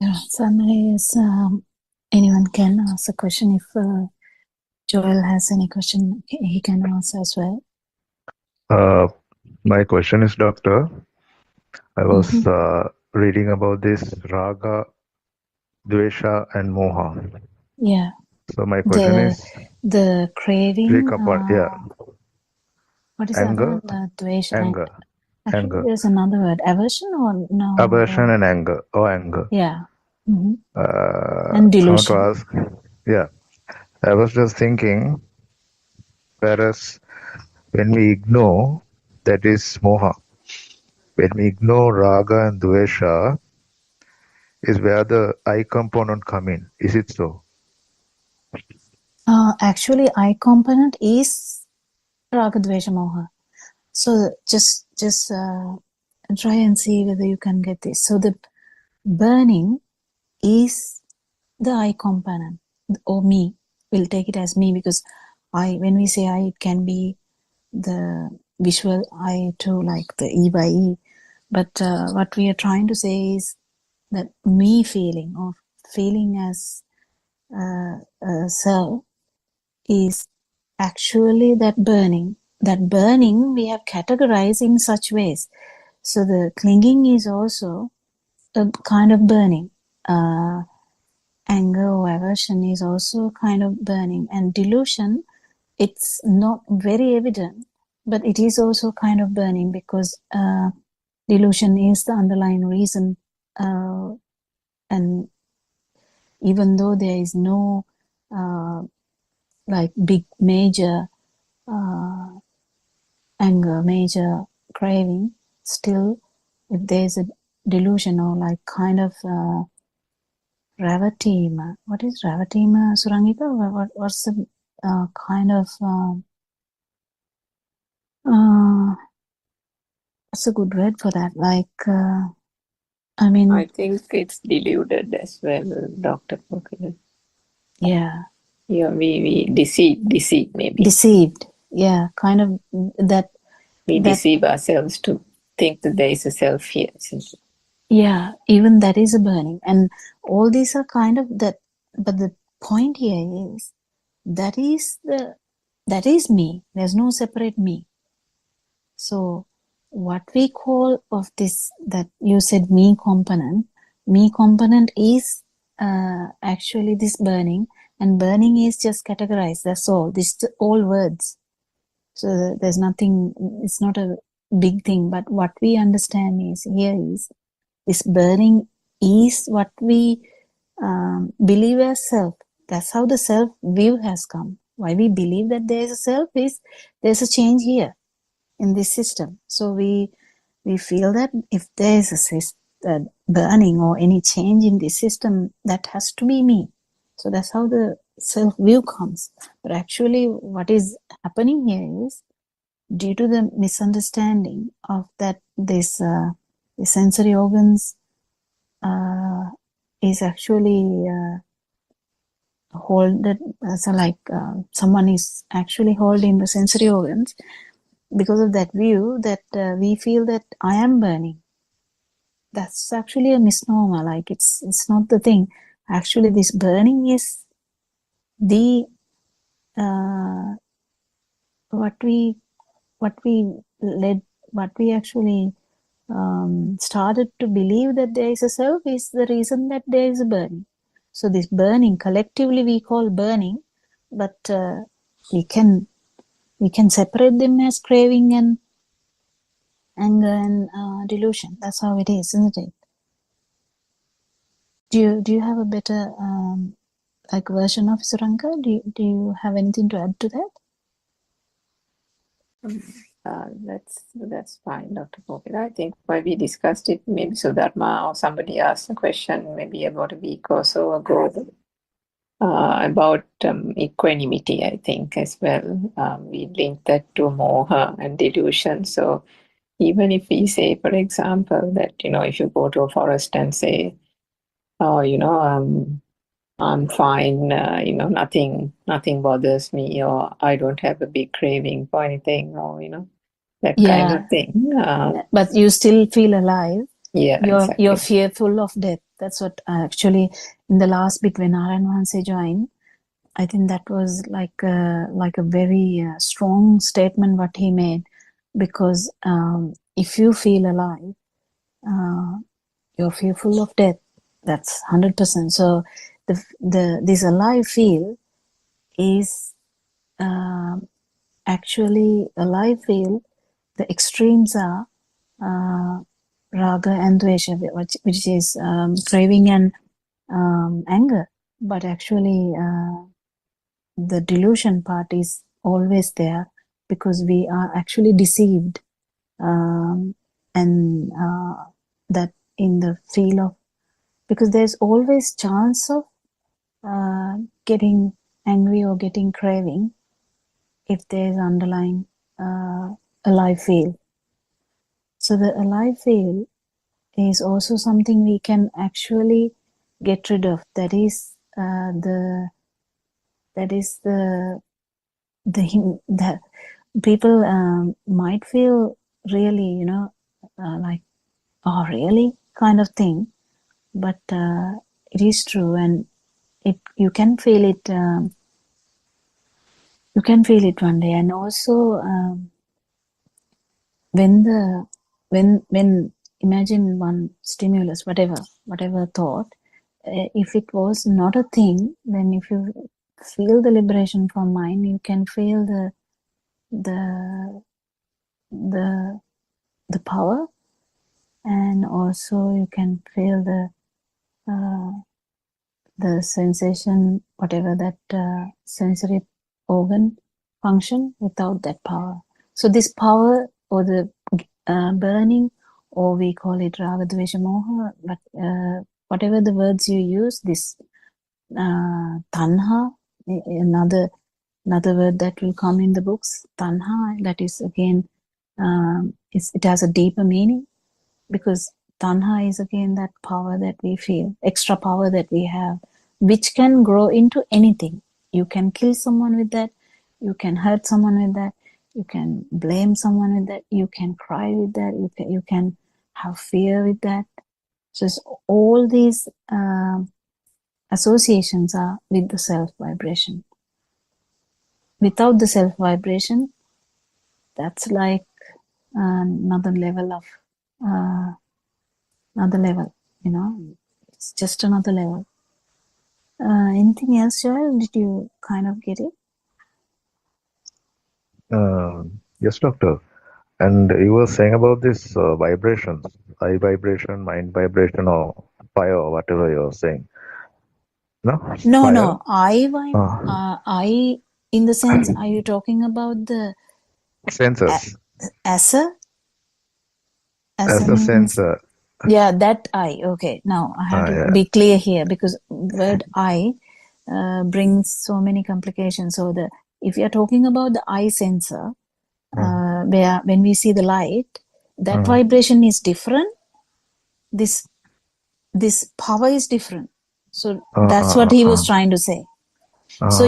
Yeah, Sunrise, anyone can ask a question. If Joel has any question, he can answer as well. My question is, Doctor, I was reading about this raga, dvesha, and moha. Yeah. So my question is, the craving. What is anger, the other one? Dvesha. anger. Actually, anger. there's another word. Aversion or no? Aversion and anger. Or anger. Yeah. Mm-hmm. And And I want delusion. to ask, yeah, I was just thinking, whereas when we ignore, that is moha. When we ignore raga and dvesha, is where the I component come in. Is it so? Actually, I component is raga, dvesha, moha. So just try and see whether you can get this. So the burning is the I component, or me. We'll take it as me, because when we say I, it can be the visual I too, like the E by E. But what we are trying to say is that me feeling, or feeling as a self, is actually that burning. That burning we have categorized in such ways. So the clinging is also a kind of burning. Anger or aversion is also kind of burning. And delusion, it's not very evident, but it is also kind of burning, because delusion is the underlying reason. And even though there is no like big major anger, major craving, still if there's a delusion or like kind of ravatima. What is ravatima, Surangika? What's the kind of what's a good word for that? Like I mean, I think it's deluded as well, Dr. Kokila. Yeah. Yeah, we deceive maybe. Deceived. Yeah, kind of that. We deceive ourselves to think that there is a self here. Yeah, even that is a burning. And all these are kind of that, but the point here is that is me. There's no separate me. So what we call of this, that you said me component is actually this burning, and burning is just categorized. That's all. This all words. So there's nothing, it's not a big thing, but what we understand is here is this burning is what we believe as self. That's how the self view has come. Why we believe that there is a self is there's a change here in this system. So we feel that if there is a burning or any change in this system, that has to be me. So that's how the self view comes. But actually, what is happening here is due to the misunderstanding of that this the sensory organs is actually holded, so like someone is actually holding the sensory organs. Because of that view, that we feel that I am burning. That's actually a misnomer. Like it's not the thing. Actually, this burning is the what we actually started to believe that there is a self is the reason that there is a burning. So this burning collectively we call burning, but we can separate them as craving and anger and delusion. That's how it is, isn't it? Do you have a better like version of Suranka? Do you have anything to add to that? That's fine, Dr. Popila. I think when we discussed it, maybe Sudharma or somebody asked a question maybe about a week or so ago about equanimity, I think, as well. We linked that to moha and delusion. So even if we say, for example, that, if you go to a forest and say, oh, I'm fine, nothing bothers me, or I don't have a big craving for anything, or, that kind of thing. But you still feel alive. Yeah, exactly. You're fearful of death. That's what actually in the last bit when Narayan Vanse joined, I think that was like a very strong statement what he made, because if you feel alive, you're fearful of death. That's 100%. So this alive feel is actually alive feel. The extremes are raga and dvesha, which is craving and anger. But actually, the delusion part is always there because we are actually deceived, and that in the feel of, because there's always chance of getting angry or getting craving if there's underlying alive feel. So the alive feel is also something we can actually get rid of. That is the people might feel really, like, oh really, kind of thing, but it is true, and you can feel it. You can feel it one day, and also when imagine one stimulus, whatever thought, if it was not a thing, then if you feel the liberation from mind, you can feel the power, and also you can feel the sensation, whatever that sensory organ function without that power. So this power, or the burning, or we call it raga dvesha moha, but whatever the words you use, this tanha, another word that will come in the books, tanha, that is again it has a deeper meaning, because tanha is again that power that we feel, extra power that we have, which can grow into anything. You can kill someone with that, you can hurt someone with that, you can blame someone with that, you can cry with that, you can have fear with that. So all these associations are with the self vibration. Without the self vibration, that's like another level of it's just another level. Anything else, Joel? Did you kind of get it? Yes, doctor. And you were saying about this vibrations, eye vibration, mind vibration, or fire, or whatever you're saying. No? Fire? I, in the sense, are you talking about the Sensors. asa? As Asa a means, sensor. yeah, that I. Okay, now I have to Yeah. be clear here because word I brings so many complications. So if you're talking about the eye sensor, where when we see the light, that vibration is different. This power is different. So that's what he was trying to say. So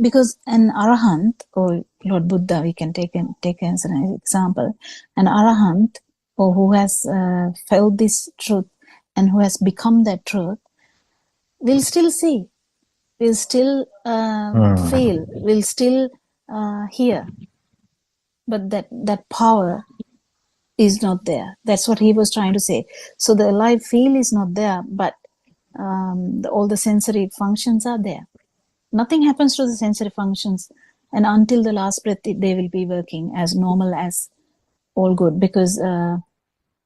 because an arahant or Lord Buddha, we can take as an example, an arahant or who has felt this truth and who has become that truth will still see, will still feel, will still hear, but that power is not there. That's what he was trying to say. So the alive feel is not there, but all the sensory functions are there. Nothing happens to the sensory functions, and until the last breath they will be working as normal as all good, because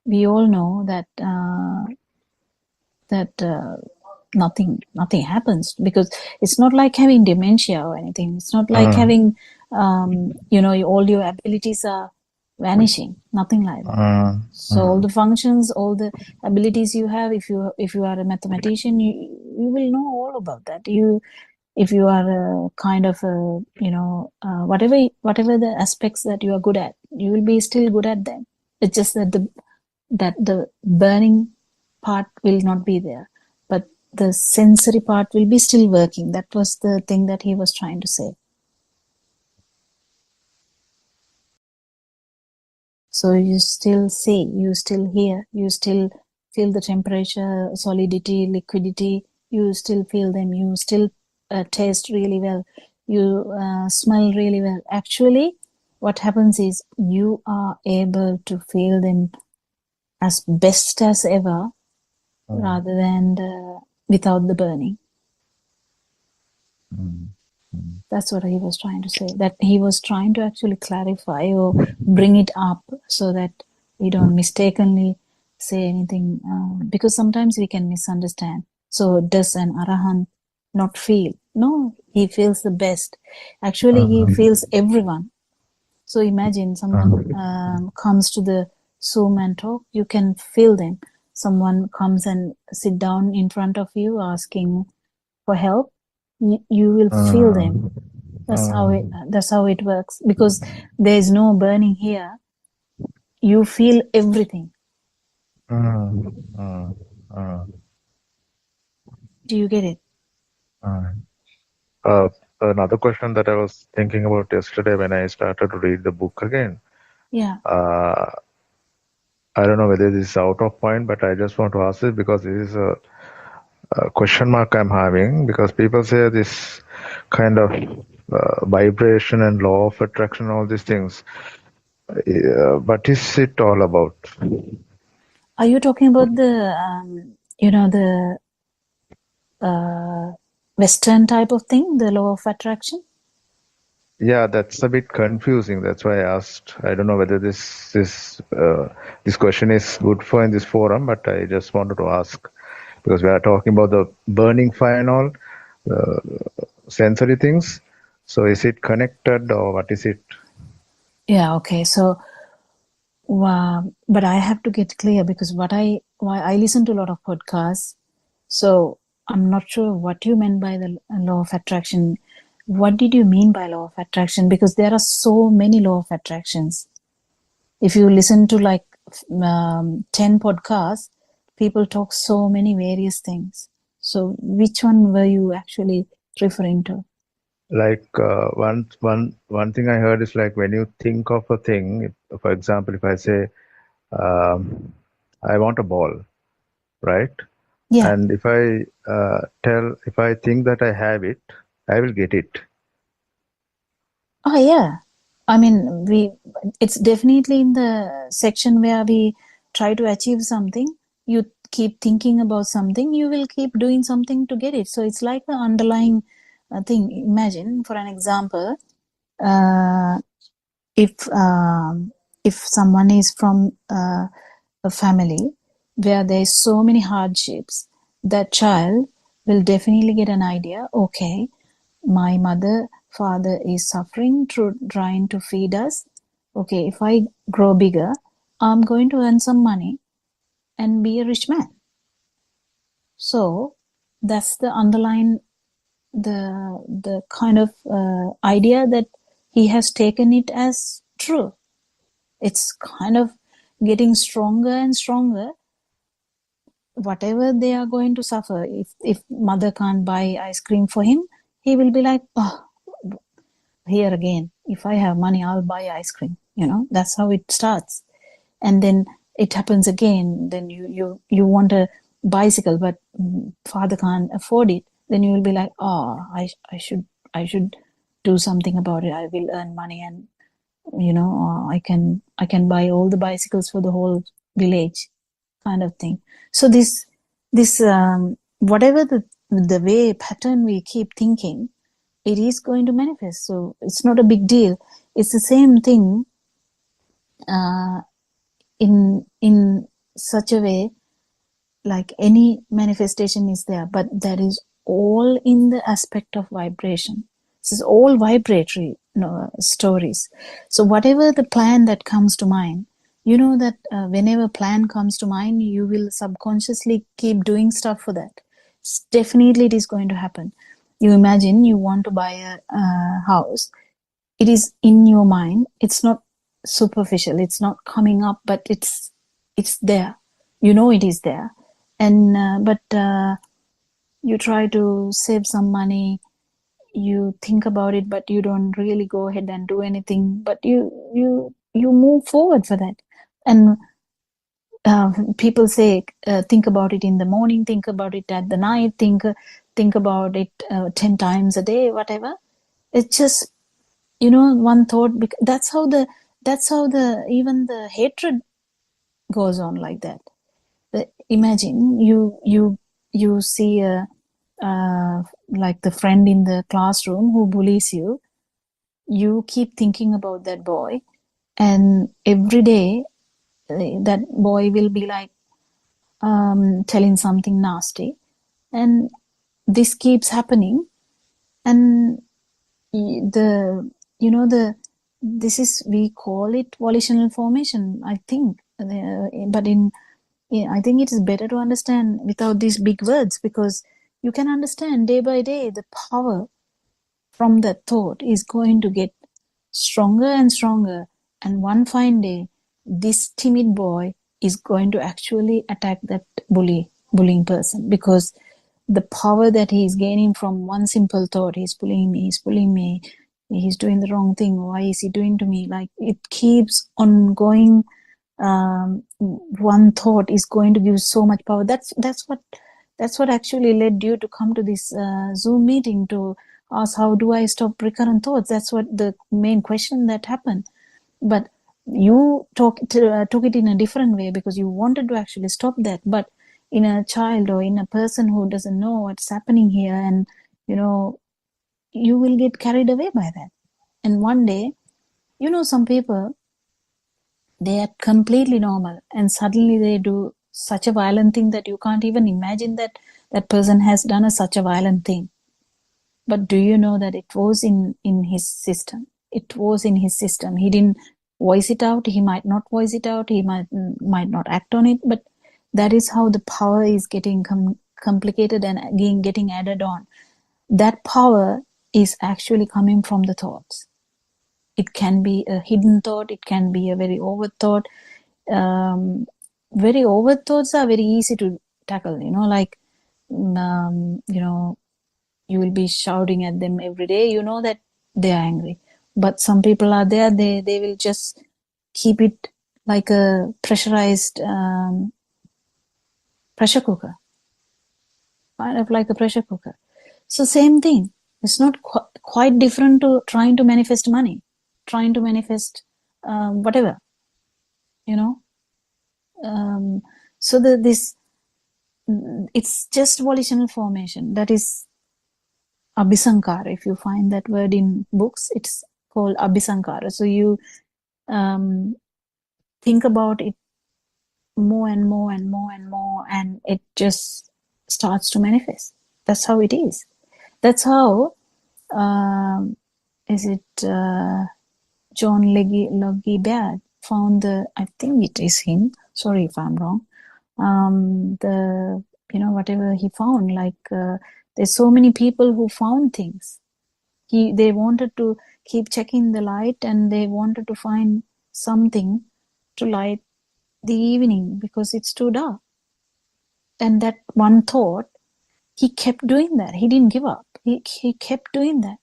we all know that nothing happens, because it's not like having dementia or anything. It's not like having all your abilities are vanishing, nothing like that. So all the functions, all the abilities you have, if you are a mathematician, you will know all about that. If you are a kind of whatever the aspects that you are good at, you will be still good at them. It's just that the burning part will not be there, but the sensory part will be still working. That was the thing that he was trying to say. So you still see, you still hear, you still feel the temperature, solidity, liquidity, you still feel them, you still taste really well, you smell really well. Actually, what happens is you are able to feel them as best as ever, rather than without the burning. That's what he was trying to say, that he was trying to actually clarify or bring it up so that we don't mistakenly say anything, because sometimes we can misunderstand. So does an arahant not feel? No, he feels the best. Actually, he feels everyone. So imagine someone comes to the Zoom and talk, you can feel them. Someone comes and sit down in front of you asking for help, you will feel them. That's how it works, because there is no burning here. You feel everything. Do you get it? Another question that I was thinking about yesterday when I started to read the book again. Yeah. I don't know whether this is out of point, but I just want to ask it because this is a question mark I'm having, because people say this kind of vibration and law of attraction, all these things. What is it all about? Are you talking about the Western type of thing, the law of attraction? Yeah, that's a bit confusing. That's why I asked. I don't know whether this question is good for in this forum, but I just wanted to ask, because we are talking about the burning fire and all sensory things. So is it connected or what is it? Yeah. Okay. So, but I have to get clear, because why I listen to a lot of podcasts. So I'm not sure what you meant by the law of attraction. What did you mean by law of attraction? Because there are so many law of attractions. If you listen to like 10 podcasts, people talk so many various things. So which one were you actually referring to? Like one thing I heard is like when you think of a thing, for example, if I say I want a ball, right? Yeah. And if I if I think that I have it, I will get it. Oh yeah. I mean, it's definitely in the section where we try to achieve something. You keep thinking about something, you will keep doing something to get it. So it's like the underlying thing. Imagine, for an example, if if someone is from a family where there is so many hardships, that child will definitely get an idea, okay, my mother, father is suffering, trying to feed us. Okay, if I grow bigger, I'm going to earn some money and be a rich man. So that's the underlying, the kind of idea that he has taken it as true. It's kind of getting stronger and stronger. Whatever they are going to suffer, if mother can't buy ice cream for him, he will be like, oh, here again, if I have money, I'll buy ice cream. You know, that's how it starts. And then it happens again. Then you want a bicycle, but father can't afford it. Then you will be like, oh, I should do something about it. I will earn money, and you know, I can buy all the bicycles for the whole village, kind of thing. So this whatever the way pattern we keep thinking, it is going to manifest. So it's not a big deal. It's the same thing in such a way, like any manifestation is there, but that is all in the aspect of vibration. This is all vibratory stories. So whatever the plan that comes to mind, you know that whenever plan comes to mind, you will subconsciously keep doing stuff for that. Definitely it is going to happen. You imagine you want to buy a house. It is in your mind. It's not superficial. It's not coming up, but it's there. You know it is there. And but you try to save some money. You think about it, but you don't really go ahead and do anything. But you move forward for that. And people say, think about it in the morning, think about it at the night, think about it 10 times a day, whatever. It's just, you know, one thought. That's how the even the hatred goes on like that. Imagine you see a like the friend in the classroom who bullies you. You keep thinking about that boy, and every day that boy will be like telling something nasty, and this keeps happening. And this is, we call it volitional formation, I think. But I think it is better to understand without these big words, because you can understand day by day the power from that thought is going to get stronger and stronger. And one fine day, this timid boy is going to actually attack that bullying person, because the power that he is gaining from one simple thought, he's bullying me, he's doing the wrong thing, why is he doing to me? Like, it keeps on going. One thought is going to give so much power. That's what actually led you to come to this Zoom meeting, to ask, how do I stop recurrent thoughts? That's what the main question that happened. But you took it in a different way, because you wanted to actually stop that. But in a child or in a person who doesn't know what's happening here, and you will get carried away by that. And one day, some people, they are completely normal, and suddenly they do such a violent thing that you can't even imagine that that person has done such a violent thing. But do you know that it was in his system? It was in his system. He didn't voice it out. He might not voice it out. He might not act on it. But that is how the power is getting complicated and again getting added on. That power is actually coming from the thoughts. It can be a hidden thought. It can be a very overt thought. Very overt thoughts are very easy to tackle. Like, you will be shouting at them every day. You know that they are angry. But some people are there. They will just keep it like a pressurized pressure cooker. Kind of like a pressure cooker. So same thing. It's not quite different to trying to manifest money, trying to manifest whatever, so it's just volitional formation. That is abhisankara. If you find that word in books, it's called abhisankara. So think about it more and more and more and more, and it just starts to manifest. That's how it is. That's how is it John Leggy Baird found the, I think it is him, sorry if I'm wrong, the, whatever he found, like there's so many people who found things. They wanted to keep checking the light, and they wanted to find something to light the evening because it's too dark. And that one thought, he kept doing that. He didn't give up. He kept doing that.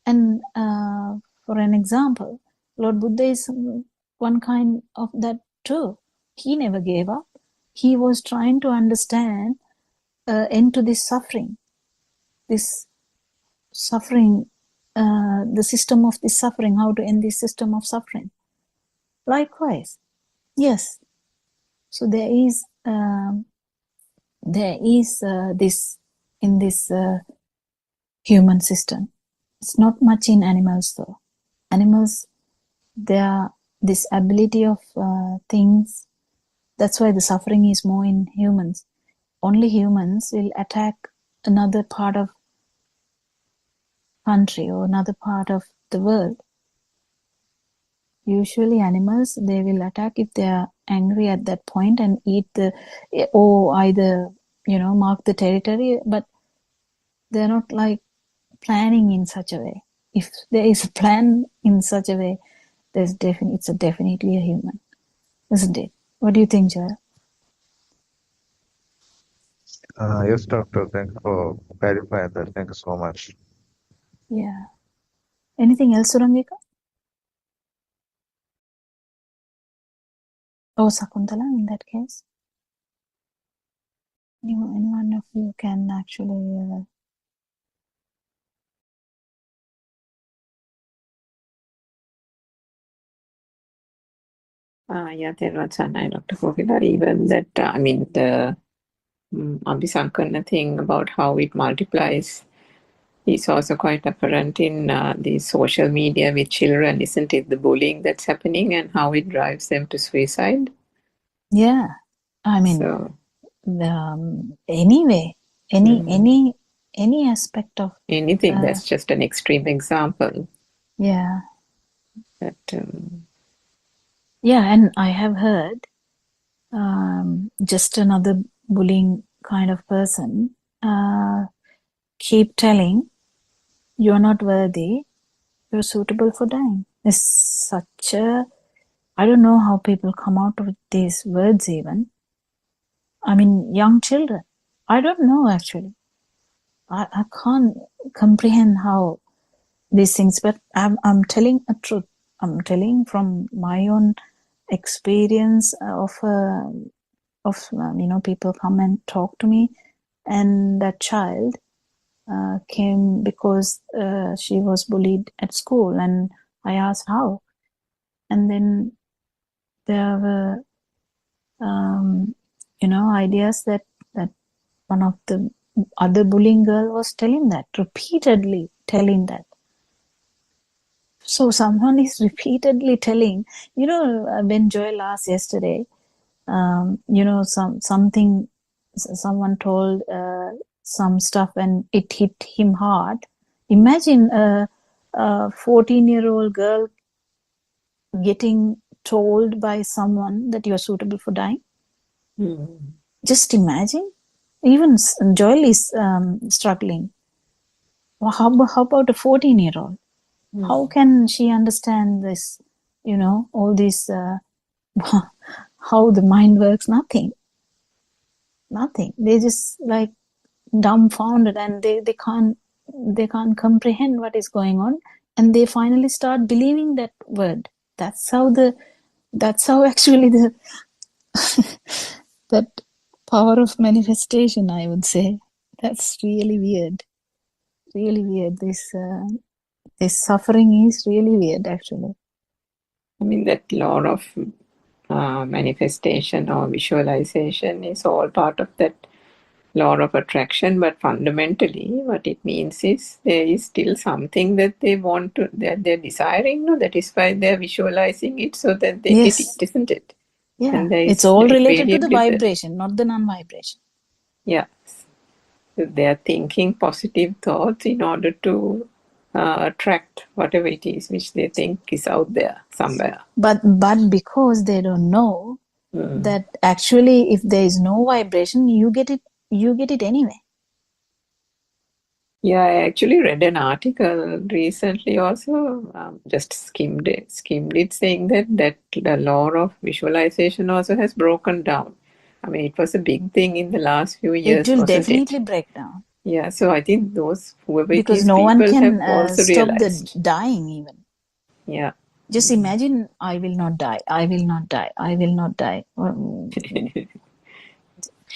And for an example, Lord Buddha is one kind of that too. He never gave up. He was trying to understand end to this suffering, the system of this suffering, how to end this system of suffering. Likewise, yes. So there is this in this human system. It's not much in animals though. Animals, they are this ability of things. That's why the suffering is more in humans. Only humans will attack another part of country or another part of the world. Usually animals, they will attack if they are angry at that point and eat or either, mark the territory, but they're not like planning in such a way. If there is a plan in such a way, it's definitely a human, isn't it? What do you think, Joel? Yes, doctor. Thanks for clarifying that. Thank you so much. Yeah. Anything else, Surangika? Oh, Sakuntala, in that case. Anyone of you can actually... Yeah, there was Dr. Kokila, even that, the Abhisankarana thing about how it multiplies is also quite apparent in the social media with children, isn't it? The bullying that's happening and how it drives them to suicide. Yeah, anyway, any aspect of anything that's just an extreme example. Yeah. That. Yeah, and I have heard just another bullying kind of person keep telling, you're not worthy, you're suitable for dying. It's such a, I don't know how people come out with these words even. Young children. I don't know actually. I can't comprehend how these things, but I'm telling a truth. I'm telling from my own experience of people come and talk to me, and that child came because she was bullied at school, and I asked how, and then there were ideas that one of the other bullying girl was repeatedly telling that. So someone is repeatedly telling, when Joel asked yesterday, something, someone told some stuff and it hit him hard. Imagine a 14-year-old girl getting told by someone that you're suitable for dying. Just imagine. Even Joel is struggling. How about a 14-year-old? How can she understand this, all this, how the mind works? Nothing. They just like dumbfounded, and they can't comprehend what is going on, and they finally start believing that word. That's how actually the that power of manifestation, I would say. That's really weird. This suffering is really weird, actually. That law of manifestation or visualization is all part of that law of attraction, but fundamentally what it means is there is still something that they want to, that they're desiring, that is why they're visualizing it so that they get it, isn't it? Yeah, And there it's is all related to the invariably vibration, not the non-vibration. yeah. They are thinking positive thoughts in order to attract whatever it is which they think is out there somewhere. But because they don't know that actually if there is no vibration, you get it anyway. Yeah, I actually read an article recently also, just skimmed it, saying that the law of visualization also has broken down. I mean, it was a big thing in the last few It years, will wasn't definitely it? break down. Yeah, so I think whoever it Because is, no one people have can also stop the realized. dying even. Yeah. Just imagine, I will not die, I will not die, I will not die.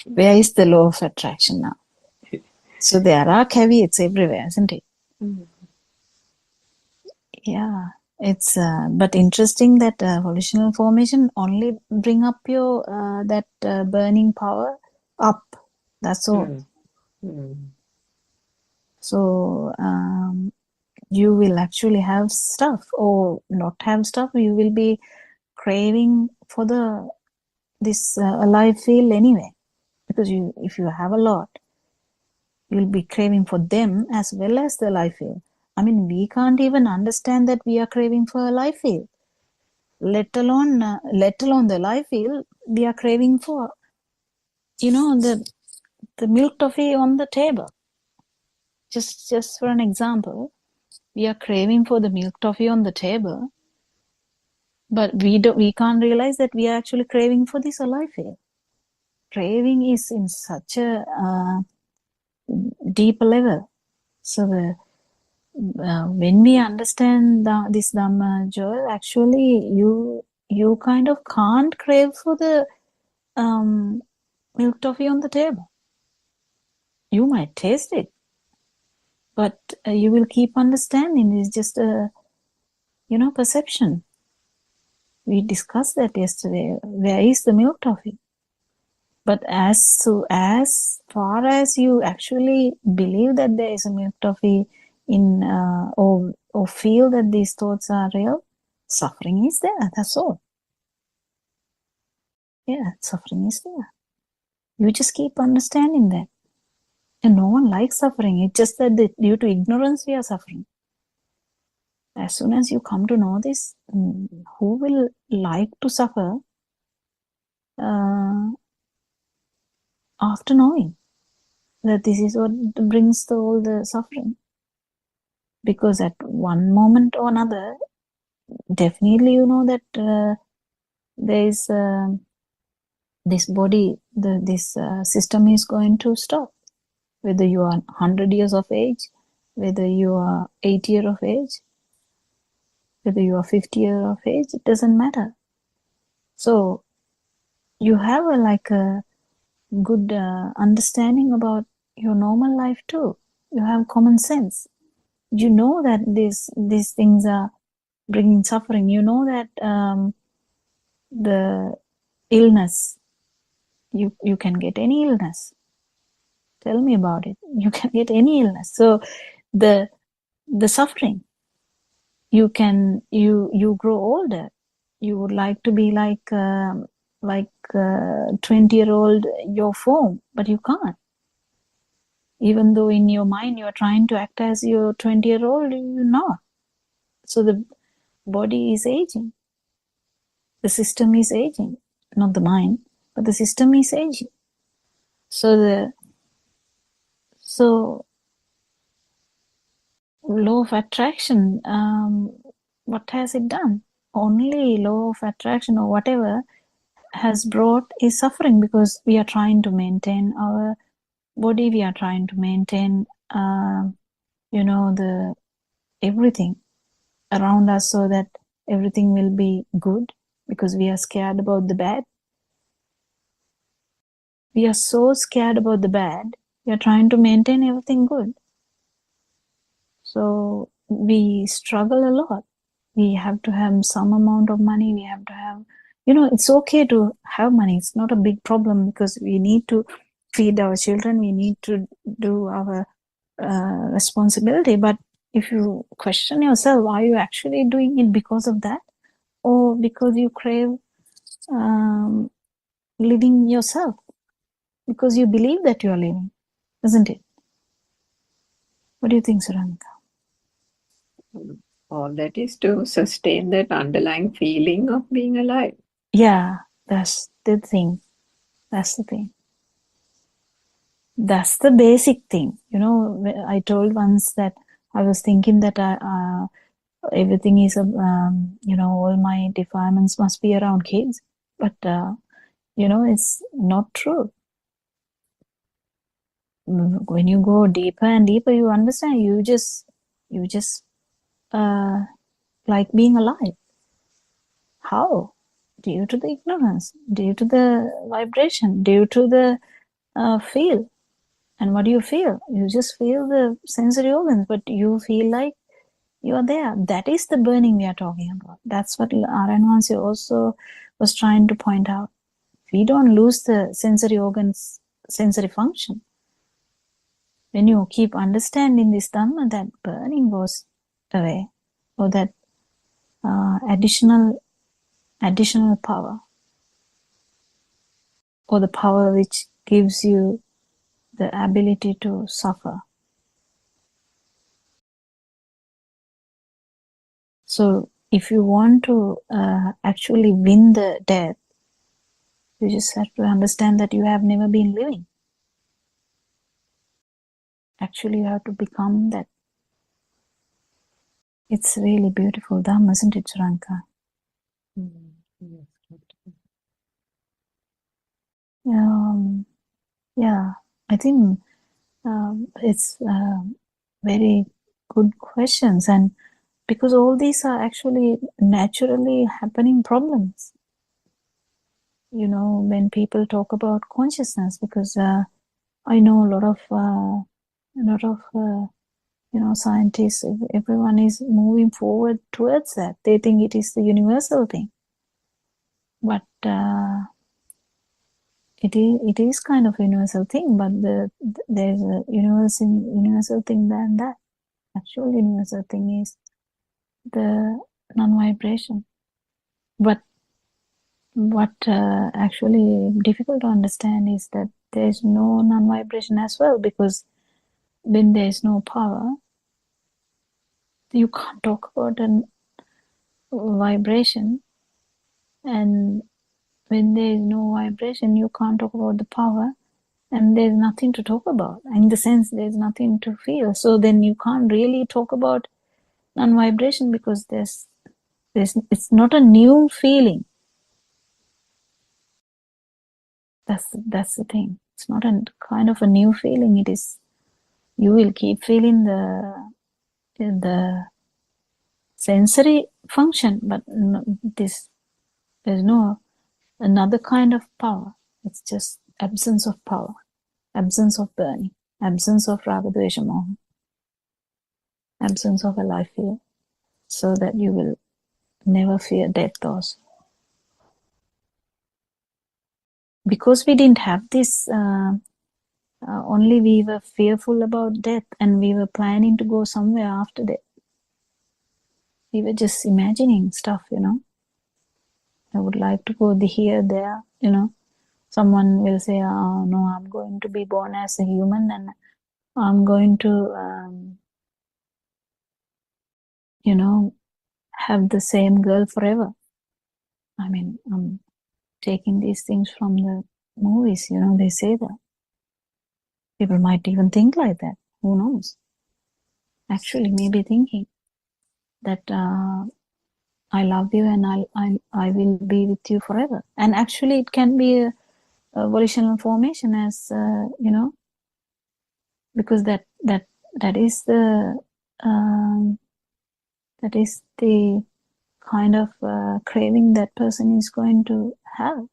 Where is the law of attraction now? So there are caveats everywhere, isn't it? Yeah, it's but interesting that volitional formation only bring up your that burning power up. That's all. So you will actually have stuff or not have stuff. You will be craving for this alive feel anyway, because if you have a lot, you'll be craving for them as well as the alive feel. I mean, we can't even understand that we are craving for a life feel, let alone the life feel. We are craving for, the milk toffee on the table. Just for an example, we are craving for the milk toffee on the table, but we can't realize that we are actually craving for this alive feel. Craving is in such a deep level. So when we understand this Dhamma, Joel, actually you kind of can't crave for the milk toffee on the table. You might taste it, but you will keep understanding it's just a perception. We discussed that yesterday. Where is the milk toffee? But as far as you actually believe that there is a milk toffee in or feel that these thoughts are real, suffering is there. That's all. Yeah, suffering is there. You just keep understanding that. And no one likes suffering. It's just that due to ignorance we are suffering. As soon as you come to know this, who will like to suffer after knowing that this is what brings all the suffering? Because at one moment or another, definitely you know that there is this body, this system is going to stop. Whether you are 100 years of age, whether you are 80 years of age, whether you are 50 years of age, it doesn't matter. So you have a good understanding about your normal life too. You have common sense. You know that these things are bringing suffering. You know that the illness, you can get any illness. Tell me about it. You can get any illness. So the suffering, you grow older. You would like to be like 20-year-old your form, but you can't. Even though in your mind you are trying to act as your 20-year-old, you're not. So the body is aging. The system is aging. Not the mind, but the system is aging. So law of attraction, what has it done? Only law of attraction or whatever has brought is suffering, because we are trying to maintain our body, we are trying to maintain the everything around us so that everything will be good, because we are scared about the bad. We are so scared about the bad, we are trying to maintain everything good. So we struggle a lot. We have to have some amount of money. We have to have, it's okay to have money. It's not a big problem, because we need to feed our children. We need to do our responsibility. But if you question yourself, are you actually doing it because of that? Or because you crave living yourself, because you believe that you are living, isn't it? What do you think, Suranika? All that is to sustain that underlying feeling of being alive. Yeah, that's the thing. That's the thing. That's the basic thing. You know, I told once that I was thinking that everything is, all my defilements must be around kids. But, it's not true. When you go deeper and deeper, you understand, you just like being alive. How? Due to the ignorance, due to the vibration, due to the feel. And what do you feel? You just feel the sensory organs, but you feel like you are there. That is the burning we are talking about. That's what Aranwansi also was trying to point out. We don't lose the sensory organs, sensory function. When you keep understanding this Dhamma, that burning goes away, or that additional power, or the power which gives you the ability to suffer. So if you want to actually win the death, you just have to understand that you have never been living. Actually, you have to become that. It's really beautiful Dhamma, isn't it, Sharanka? Yeah, I think it's very good questions, and because all these are actually naturally happening problems. You know, when people talk about consciousness, because I know a lot of scientists, everyone is moving forward towards that. They think it is the universal thing, but it is kind of a universal thing. But there's a universal thing than that. Actual universal thing is the non-vibration. But what actually difficult to understand is that there is no non-vibration as well, because when there is no power, you can't talk about a vibration, and when there is no vibration, you can't talk about the power, and there's nothing to talk about. In the sense, there's nothing to feel. So then you can't really talk about non-vibration, because it's not a new feeling. That's the thing. It's not a kind of a new feeling. It is, you will keep feeling the sensory function, but there's no another kind of power. It's just absence of power, absence of burning, absence of raga, dvesha, moha, absence of a life fear, so that you will never fear death also. Because we didn't have this, only we were fearful about death, and we were planning to go somewhere after death. We were just imagining stuff, I would like to go here, there, Someone will say, oh, no, I'm going to be born as a human, and I'm going to, have the same girl forever. I mean, I'm taking these things from the movies, they say that. People might even think like that. Who knows? Actually, maybe thinking that I love you and I will be with you forever. And actually, it can be a volitional formation, as because that is the kind of craving that person is going to have.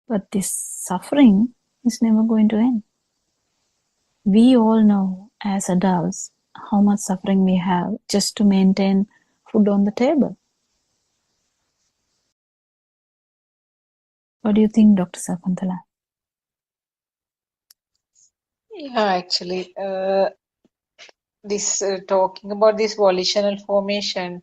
But this suffering is never going to end. We all know as adults how much suffering we have just to maintain food on the table. What do you think, Dr. Sakuntala? Yeah, actually, this talking about this volitional formation,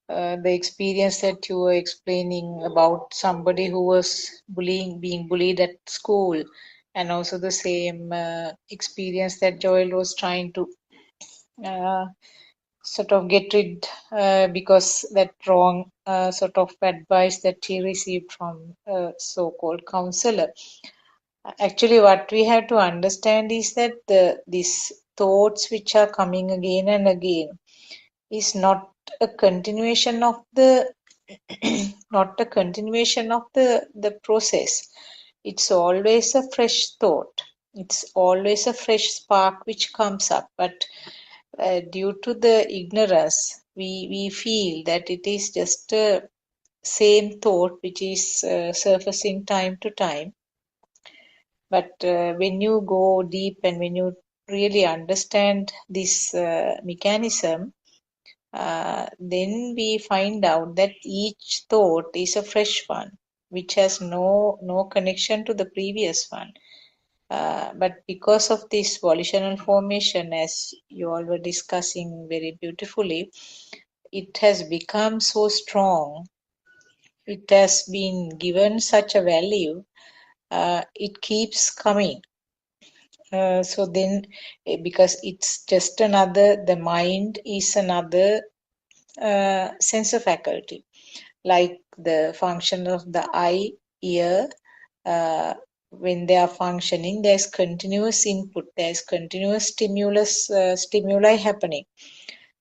the experience that you were explaining about somebody who was being bullied at school, and also the same experience that Joel was trying to uh, sort of get rid because that wrong sort of advice that he received from a so-called counselor. Actually, what we have to understand is that these thoughts which are coming again and again is not a continuation of the not a continuation of the process. It's always a fresh thought. It's always a fresh spark which comes up. But due to the ignorance, we feel that it is just a same thought which is surfacing time to time. But when you go deep and when you really understand this mechanism, then we find out that each thought is a fresh one, which has no connection to the previous one. But because of this volitional formation, as you all were discussing very beautifully, it has become so strong. It has been given such a value. It keeps coming. So then, because it's just another, the mind is another sensor faculty, like the function of the eye, ear. When they are functioning, there's continuous input, there's continuous stimuli happening.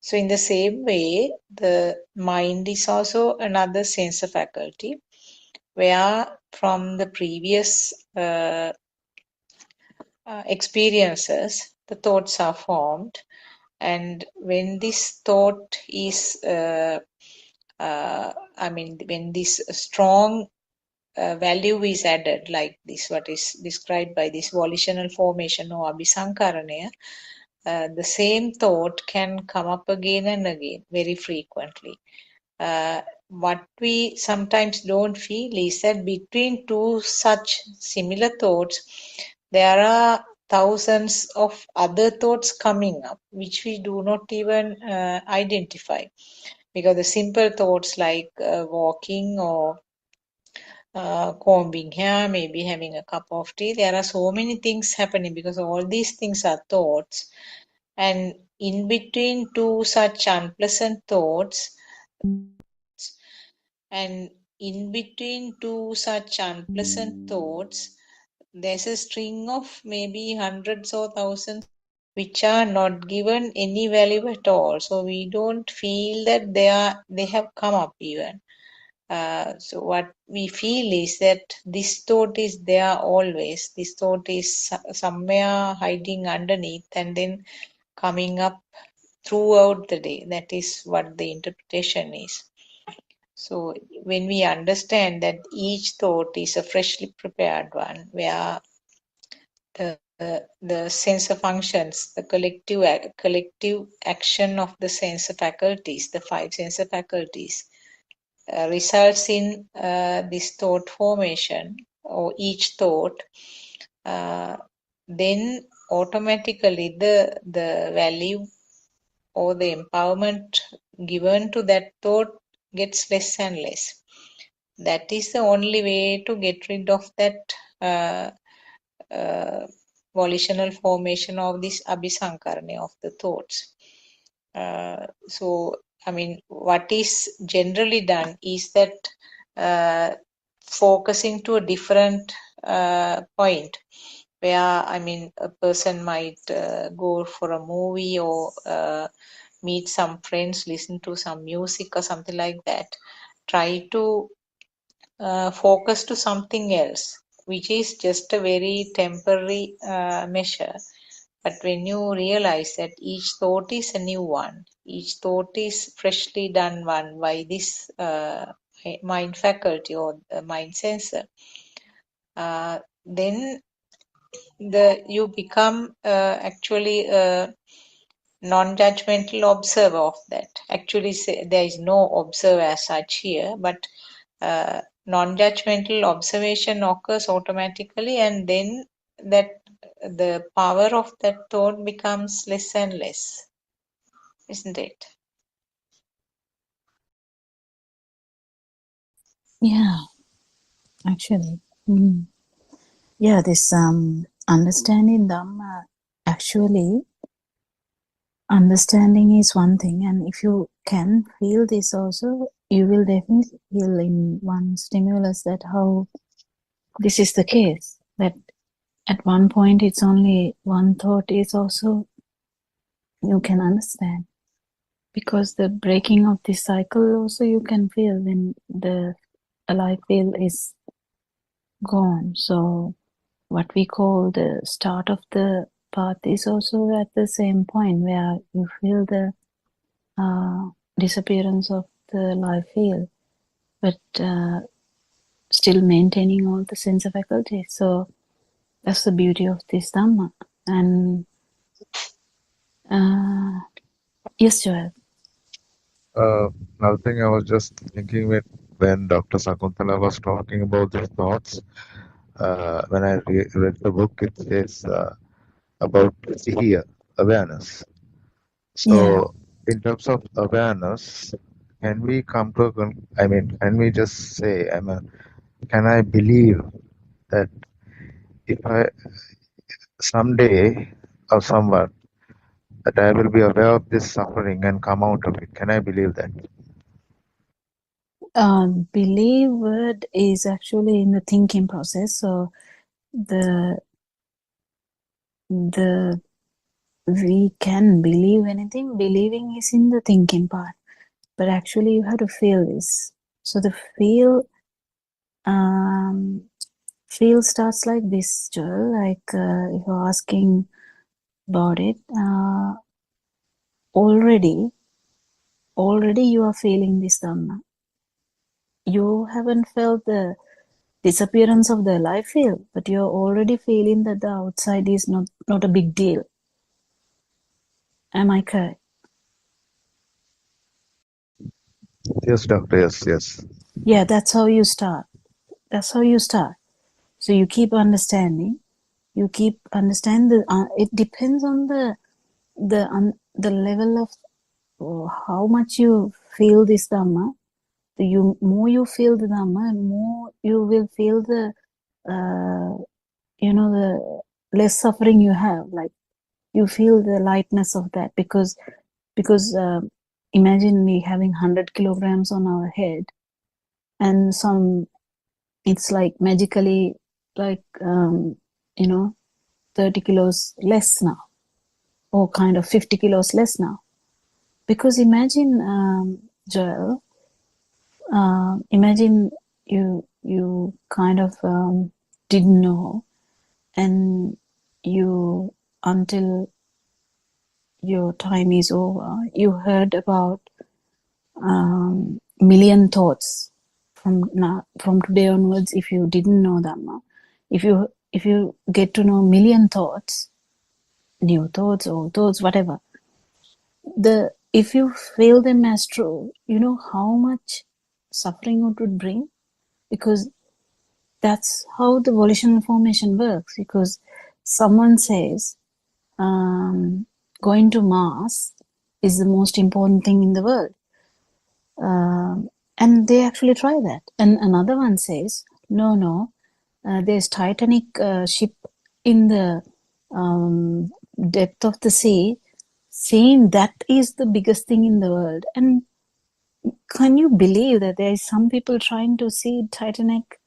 So in the same way, the mind is also another sensor faculty, where from the previous experiences, the thoughts are formed. And when this thought is, when this strong value is added, like this, what is described by this volitional formation or abhisankaranaya, the same thought can come up again and again very frequently. What we sometimes don't feel is that between two such similar thoughts, there are thousands of other thoughts coming up, which we do not even identify. Because the simple thoughts like walking or combing hair, maybe having a cup of tea, there are so many things happening because all these things are thoughts. And in between two such unpleasant thoughts, and in between two such unpleasant thoughts, there's a string of maybe hundreds or thousands which are not given any value at all. So we don't feel that they have come up even. So what we feel is that this thought is there always. This thought is somewhere hiding underneath and then coming up throughout the day. That is what the interpretation is. So when we understand that each thought is a freshly prepared one, where the sensor functions, the collective action of the sensor faculties, the five sensor faculties, results in this thought formation or each thought, then automatically the value or the empowerment given to that thought gets less and less. That is the only way to get rid of that volitional formation of this abhisankarana of the thoughts. So, what is generally done is that focusing to a different point, where a person might go for a movie or meet some friends, listen to some music or something like that. Try to focus to something else, which is just a very temporary measure. But when you realize that each thought is a new one, each thought is freshly done one by this mind faculty or the mind sensor, then you become actually a non-judgmental observer of that. Actually, there is no observer as such here, but non-judgmental observation occurs automatically, and then that the power of that thought becomes less and less, isn't it? Yeah, actually. Yeah, this understanding Dhamma, actually, understanding is one thing, and if you can feel this also, you will definitely feel in one stimulus that how this is the case. That at one point it's only one thought is also you can understand. Because the breaking of this cycle also you can feel when the alive feel is gone. So what we call the start of the path is also at the same point where you feel the disappearance of the life field, but still maintaining all the sense of faculties. So that's the beauty of this Dhamma. And yes, Joel. Another thing I was just thinking when Dr. Sakuntala was talking about the thoughts, when I read the book, it says about sihiya, awareness. So, in terms of awareness, can we come to can we just say, can I believe that if I someday or somewhat that I will be aware of this suffering and come out of it? Can I believe that? Believe word is actually in the thinking process. So the we can believe anything. Believing is in the thinking part, but actually you have to feel this. So the feel starts like this, Joel. Like if you're asking about it, already you are feeling this Dhamma. You haven't felt the disappearance of the life field, but you're already feeling that the outside is not a big deal. Am I correct? Yes, doctor. Yes. Yeah, that's how you start. So you keep understanding. You keep understand it depends on the level of how much you feel this Dhamma. More you feel the Dhamma, more you will feel the the less suffering you have. Like you feel the lightness of that because imagine me having 100 kilograms on our head, and it's like magically like 30 kilos less now, or kind of 50 kilos less now. Because imagine, Joel, imagine you kind of didn't know, and you until your time is over, you heard about million thoughts from today onwards. If you didn't know Dhamma, if you get to know million thoughts, new thoughts, old thoughts, whatever, if you feel them as true, you know how much suffering it would bring. Because that's how the volitional formation works. Because someone says going to Mars is the most important thing in the world, and they actually try that. And another one says no, there's Titanic ship in the depth of the sea, saying that is the biggest thing in the world. And can you believe that there is some people trying to see Titanic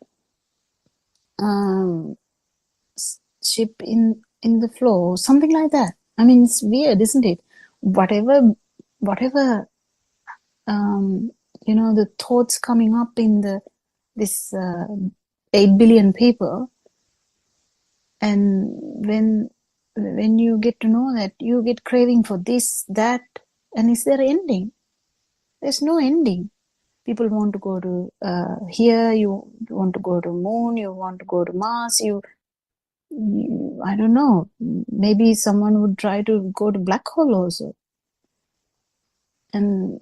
ship in the floor, something like that? I mean, it's weird, isn't it? Whatever the thoughts coming up in this 8 billion people, and when you get to know that, you get craving for this, that, and is there ending? There's no ending. People want to go to here, you want to go to moon, you want to go to Mars, you I don't know, maybe someone would try to go to black hole also, and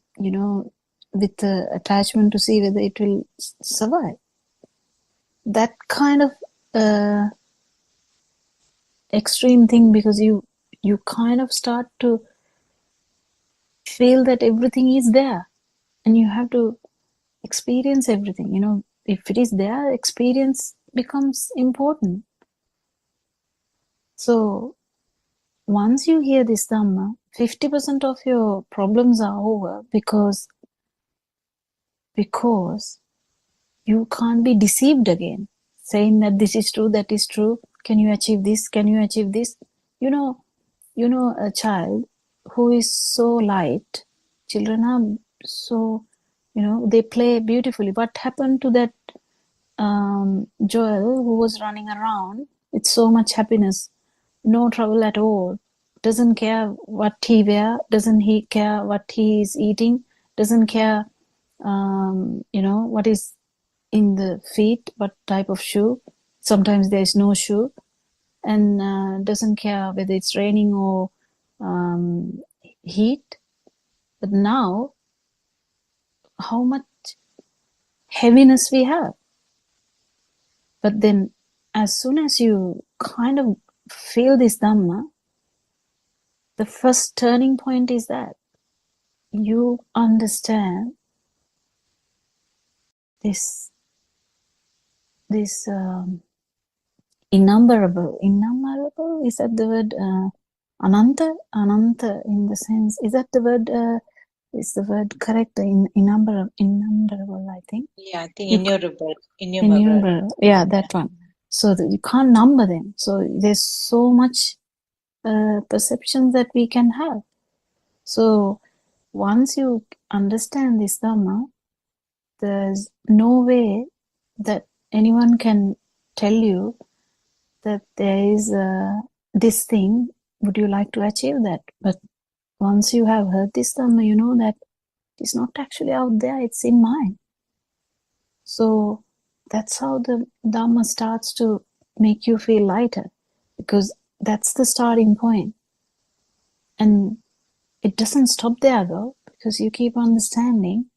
with the attachment to see whether it will survive. That kind of extreme thing, because you kind of start to feel that everything is there and you have to experience everything. if it is there, experience becomes important. So once you hear this Dhamma, 50% of your problems are over because you can't be deceived again, saying that this is true, that is true. Can you achieve this? Can you achieve this? You know a child who is so light. Children are so, they play beautifully. What happened to that Joel who was running around with so much happiness, no trouble at all, doesn't care what he wear, doesn't he care what he is eating, doesn't care what is in the feet, what type of shoe. Sometimes there is no shoe, and doesn't care whether it's raining or heat. But now, how much heaviness we have. But then, as soon as you kind of feel this Dhamma, the first turning point is that you understand this innumerable, is that the word? Ananta in the sense, is that the word? Is the word correct? Innumerable, I think. Yeah, I think innumerable. Yeah, that one. So that you can't number them. So there's so much perception that we can have. So once you understand this Dhamma, there's no way that anyone can tell you that there is this thing, would you like to achieve that? But once you have heard this Dhamma, you know that it's not actually out there, it's in mind. So that's how the Dhamma starts to make you feel lighter, because that's the starting point. And it doesn't stop there though, because you keep understanding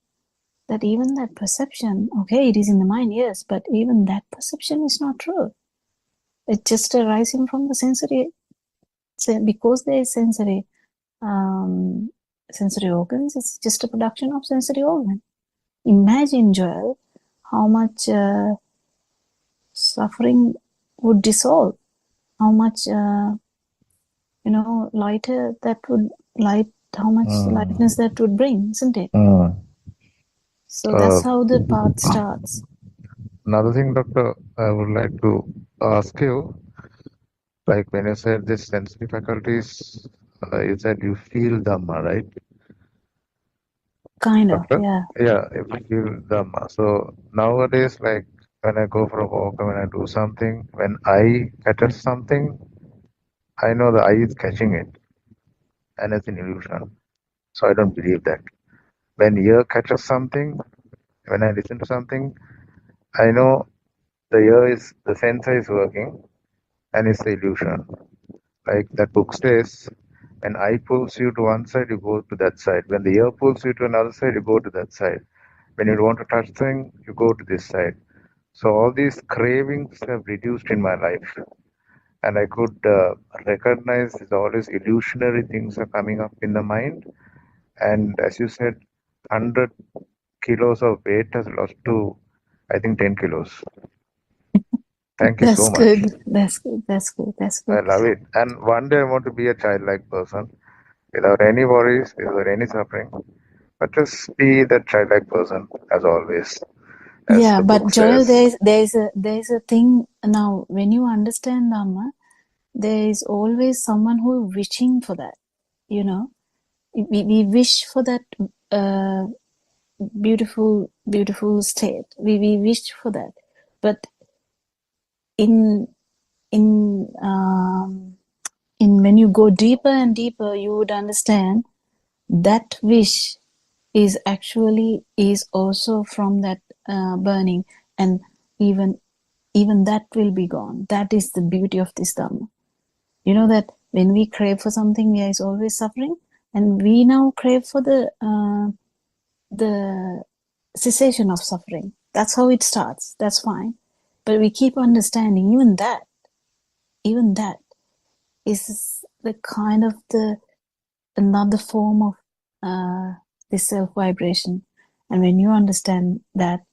that even that perception, okay, it is in the mind, yes, but even that perception is not true. It's just arising from the sensory, because there is sensory organs, it's just a production of sensory organ. Imagine, Joel, how much suffering would dissolve, how much lighter that would how much lightness that would bring, isn't it? So that's how the path starts. Another thing, Doctor, I would like to ask you, like when you said this sensory faculties, you said you feel Dhamma, right? Kind Doctor? of, yeah. Yeah, if you feel Dhamma. So nowadays, like when I go for a walk or when I do something, when I catch something, I know the eye is catching it, and it's an illusion. So I don't believe that. When ear catches something, when I listen to something, I know the sensor is working, and it's the illusion. Like that book says, when eye pulls you to one side, you go to that side. When the ear pulls you to another side, you go to that side. When you want to touch something, you go to this side. So all these cravings have reduced in my life. And I could recognize all these illusionary things are coming up in the mind. And as you said, 100 kilos of weight has lost to, I think, 10 kilos. Thank you so much. That's good. I love it. And one day I want to be a childlike person without any worries, without any suffering, but just be that childlike person as always. Yeah, but Joel, there is a thing now. When you understand Dhamma, there is always someone who is wishing for that. We wish for that beautiful state. We wish for that, but in when you go deeper and deeper, you would understand that wish is also from that burning, and even that will be gone. That is the beauty of this Dhamma. You know that when we crave for something, there is always suffering, and we now crave for the cessation of suffering. That's how it starts. That's fine, but we keep understanding even that is the kind of another form of this self vibration. And when you understand that,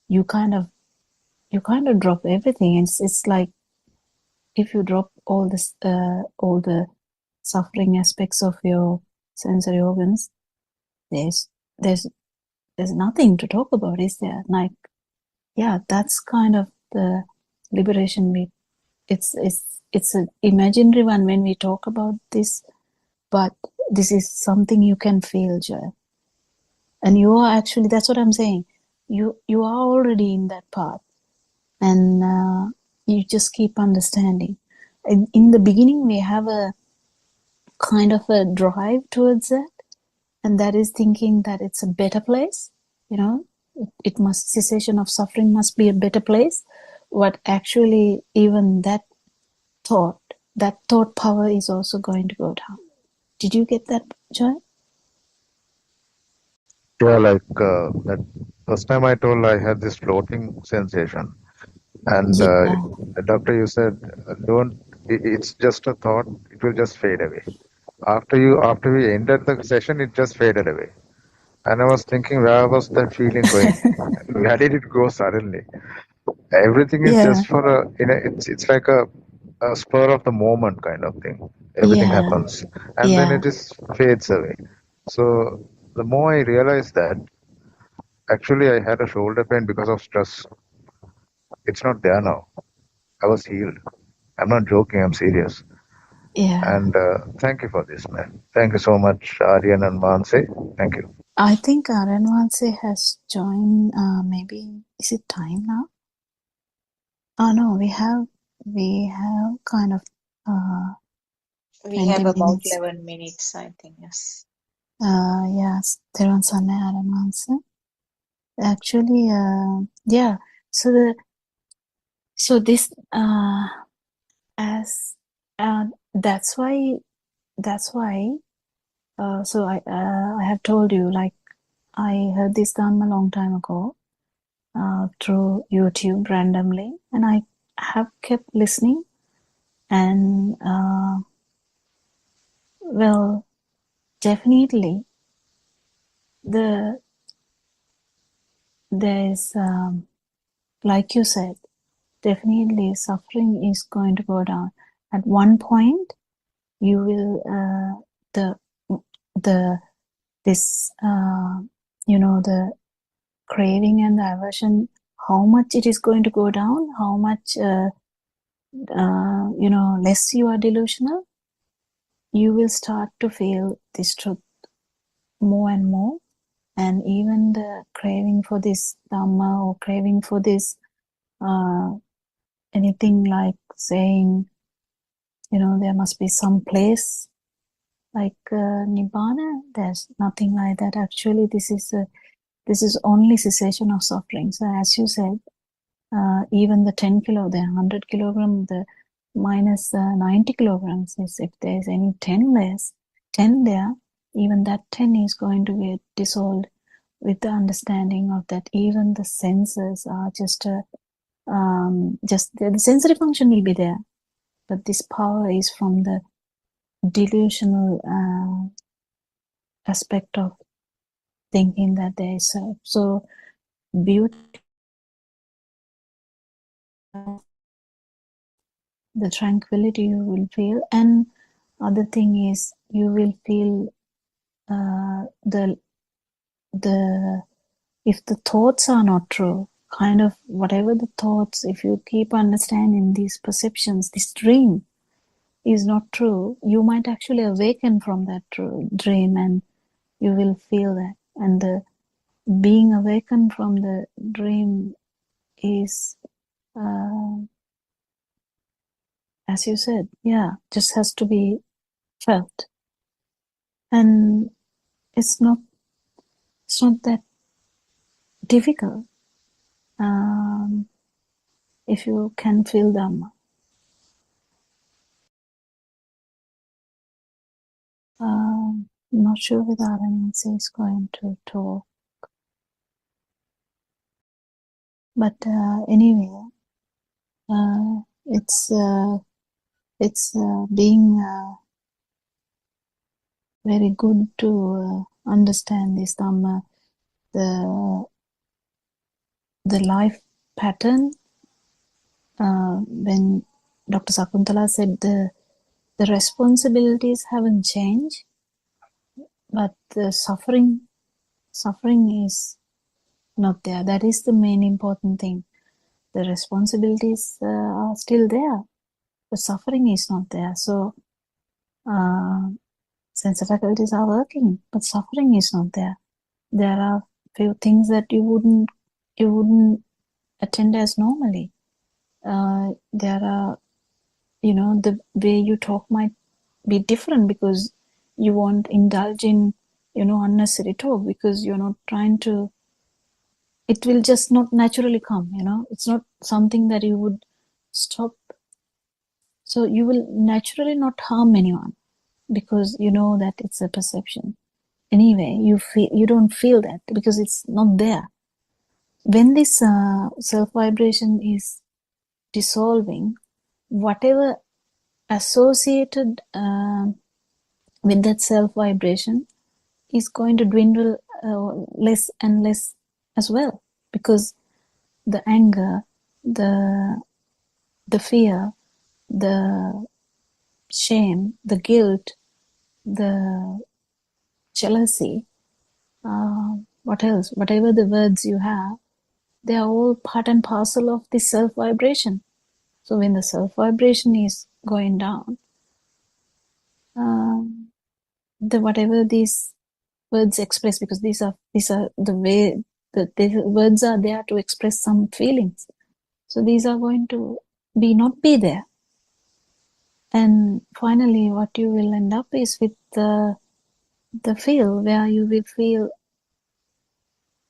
you kind of you kind of drop everything. It's like if you drop all the suffering aspects of your sensory organs, there's nothing to talk about, is there? Like, yeah, that's kind of the liberation bit. It's an imaginary one when we talk about this, but this is something you can feel, Joy. And you are actually, that's what I'm saying. You are already in that path, and you just keep understanding. In the beginning, we have a kind of a drive towards that, and that is thinking that it's a better place. You know, it must, cessation of suffering must be a better place. What actually, even that thought power is also going to go down. Did you get that, Joy? Yeah, like that first time I told I had this floating sensation, and Yeah. doctor, you said don't. It's just a thought. It will just fade away. After we ended the session, it just faded away. And I was thinking, where was that feeling going? Where did it go suddenly? Everything is Yeah. just for it's like a spur of the moment kind of thing. Everything Yeah. happens, and then Yeah. it just fades away. So the more I realized that, actually I had a shoulder pain because of stress. It's not there now. I was healed. I'm not joking. I'm serious. Yeah. And thank you for this, man. Thank you so much, Aryan and Manse. Thank you. I think Aranwanse has joined. Maybe is it time now? Oh no, we have kind of We 20 have about minutes. 11 minutes, I think, yes. Yes, Theron Aranwanse. Actually, yeah. So this as that's why so I have told you, like, I heard this Dhamma a long time ago through YouTube randomly, and I have kept listening, and well, definitely there's like you said, definitely suffering is going to go down. At one point, you will the craving and the aversion, how much it is going to go down, how much less you are delusional, you will start to feel this truth more and more. And even the craving for this Dhamma, or craving for this anything like saying, there must be some place like Nibbana, there's nothing like that. Actually, this is only cessation of suffering. So as you said, even the 10 kilo, the 100 kilogram, the minus 90 kilograms is, if there's any 10 there, even that 10 is going to get dissolved with the understanding of that even the senses are just the sensory function will be there, but this power is from the delusional aspect of thinking that there is self. So beauty, the tranquility you will feel, and other thing is you will feel the if the thoughts are not true, kind of whatever the thoughts, if you keep understanding these perceptions, this dream is not true, you might actually awaken from that true dream, and you will feel that. And the being awakened from the dream is, as you said, just has to be felt. And it's not that difficult if you can feel Dhamma. I'm not sure whether anyone is going to talk, but anyway, it's being very good to understand this Dhamma, the life pattern when Dr. Sakuntala said the responsibilities haven't changed, but the suffering is not there. That is the main important thing. The responsibilities are still there. The suffering is not there. So sense faculties are working, but suffering is not there. There are few things that you wouldn't attend as normally. There are, the way you talk might be different because you won't indulge in, unnecessary talk because you're not trying to. It will just not naturally come. It's not something that you would stop. So you will naturally not harm anyone because you know that it's a perception. Anyway, you don't feel that because it's not there. When this self vibration is dissolving, whatever associated with that self vibration is going to dwindle less and less as well, because the anger, the fear, the shame, the guilt, the jealousy, what else? Whatever the words you have, they are all part and parcel of this self vibration. So when the self vibration is going down, the whatever these words express, because these are the way that the words are there to express some feelings. So these are going to not be there. And finally, what you will end up is with the feel, where you will feel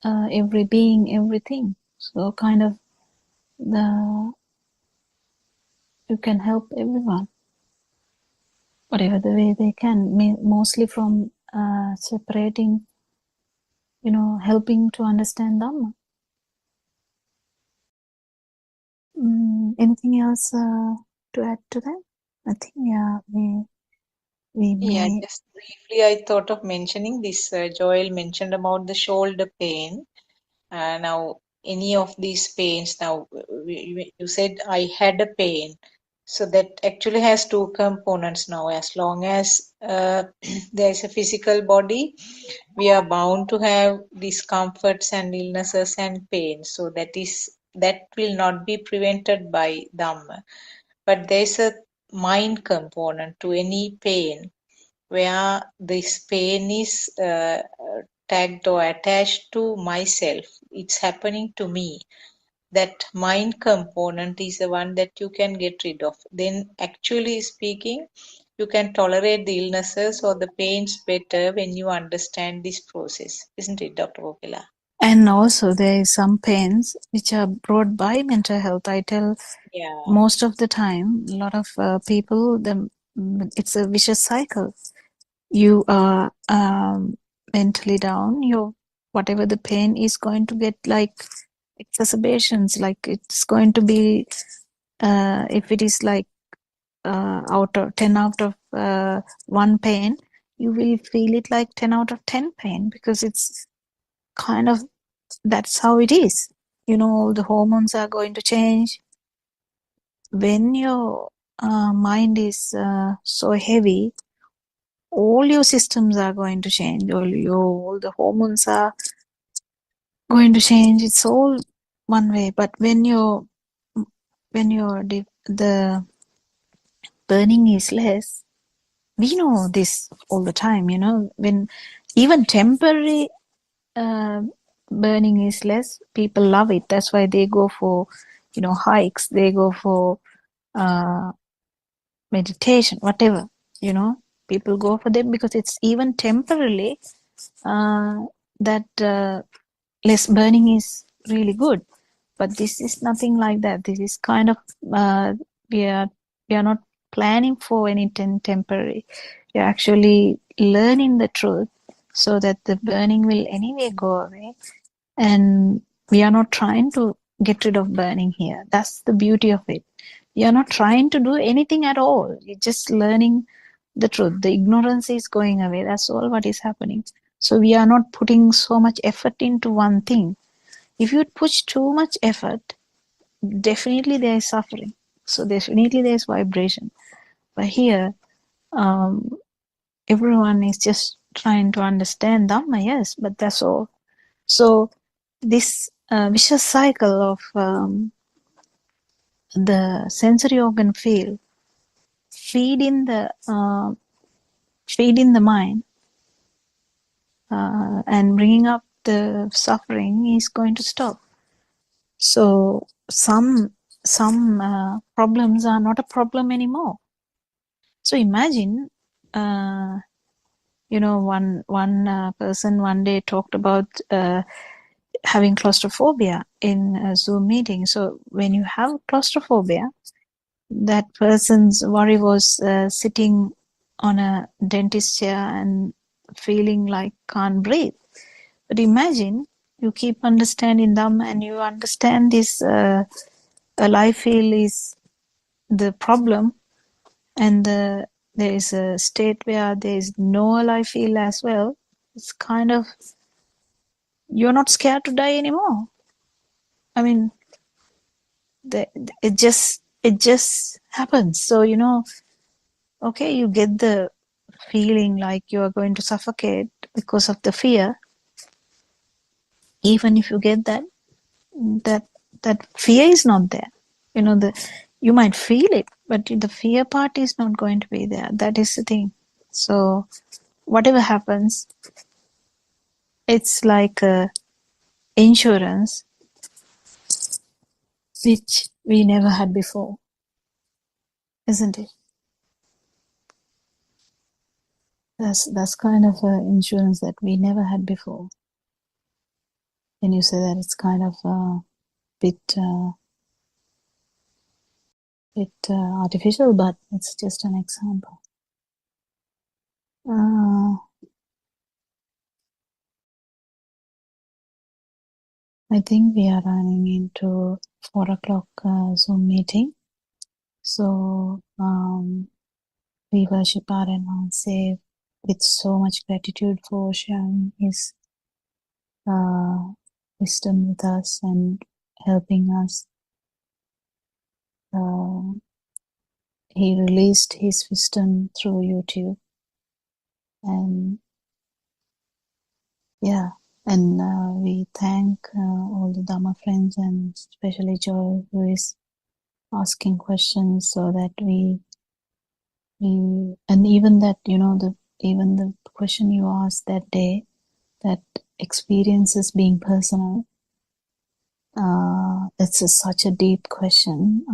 every being, everything. So kind of you can help everyone, whatever the way they can, mostly from separating, helping to understand Dhamma. Anything else to add to that? I think, we Yeah, may. just briefly, I thought of mentioning this. Joel mentioned about the shoulder pain. Now, any of these pains, now you said I had a pain. So that actually has two components now. As long as there is a physical body, we are bound to have discomforts and illnesses and pain. So that will not be prevented by Dhamma. But there is a mind component to any pain, where this pain is tagged or attached to myself. It's happening to me. That mind component is the one that you can get rid of. Then, actually speaking, you can tolerate the illnesses or the pains better when you understand this process. Isn't it, Dr. Vokila? And also there is some pains which are brought by mental health. I tell most of the time, a lot of people, it's a vicious cycle. You are mentally down, whatever the pain is going to get like exacerbations, like it's going to be, if it is like 10 out of 1 pain, you will feel it like 10 out of 10 pain, because it's kind of, that's how it is. All the hormones are going to change. When your mind is so heavy, all your systems are going to change. All the hormones are going to change. It's all one way. But when the burning is less, we know this all the time. When even temporary burning is less, people love it. That's why they go for hikes, they go for meditation, whatever, people go for them because it's even temporarily that less burning is really good. But this is nothing like that. This is kind of we are not planning for any temporary. We are actually learning the truth so that the burning will anyway go away, and we are not trying to get rid of burning here. That's the beauty of it. We are not trying to do anything at all. You're just learning the truth. The ignorance is going away. That's all what is happening. So we are not putting so much effort into one thing. If you push too much effort, definitely there is suffering. So definitely there is vibration. But here, everyone is just trying to understand Dhamma, yes, but that's all. So this vicious cycle of the sensory organ field feeding the mind and bringing up the suffering is going to stop. So some problems are not a problem anymore. So imagine, one person one day talked about having claustrophobia in a Zoom meeting. So when you have claustrophobia, that person's worry was sitting on a dentist chair and feeling like can't breathe. But imagine you keep understanding them and you understand this a life field is the problem, and there is a state where there is no life field as well. It's kind of, you're not scared to die anymore. I mean, it just happens. So okay, you get the feeling like you are going to suffocate because of the fear. Even if you get that fear is not there. You might feel it, but the fear part is not going to be there. That is the thing. So whatever happens, it's like a insurance which we never had before, isn't it? That's kind of an insurance that we never had before. And you say that it's kind of a bit artificial, but it's just an example. I think we are running into 4 o'clock Zoom meeting. So we worship our Enhancer with so much gratitude for sharing his wisdom with us and helping us. He released his wisdom through YouTube, and we thank all the Dhamma friends and especially Joy, who is asking questions so that we and even that, even the question you asked that day, that experiences being personal, such a deep question.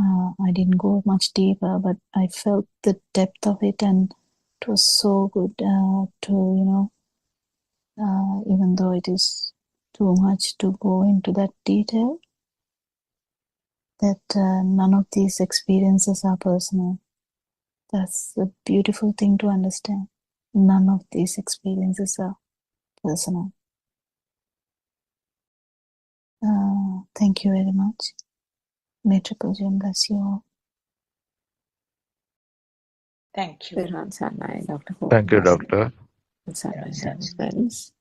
I didn't go much deeper, but I felt the depth of it, and it was so good to, even though it is too much to go into that detail, that none of these experiences are personal. That's a beautiful thing to understand. None of these experiences are personal. Thank you very much. May Triple Gem bless you all. Thank you. Dr. Thank you, Doctor. Friends.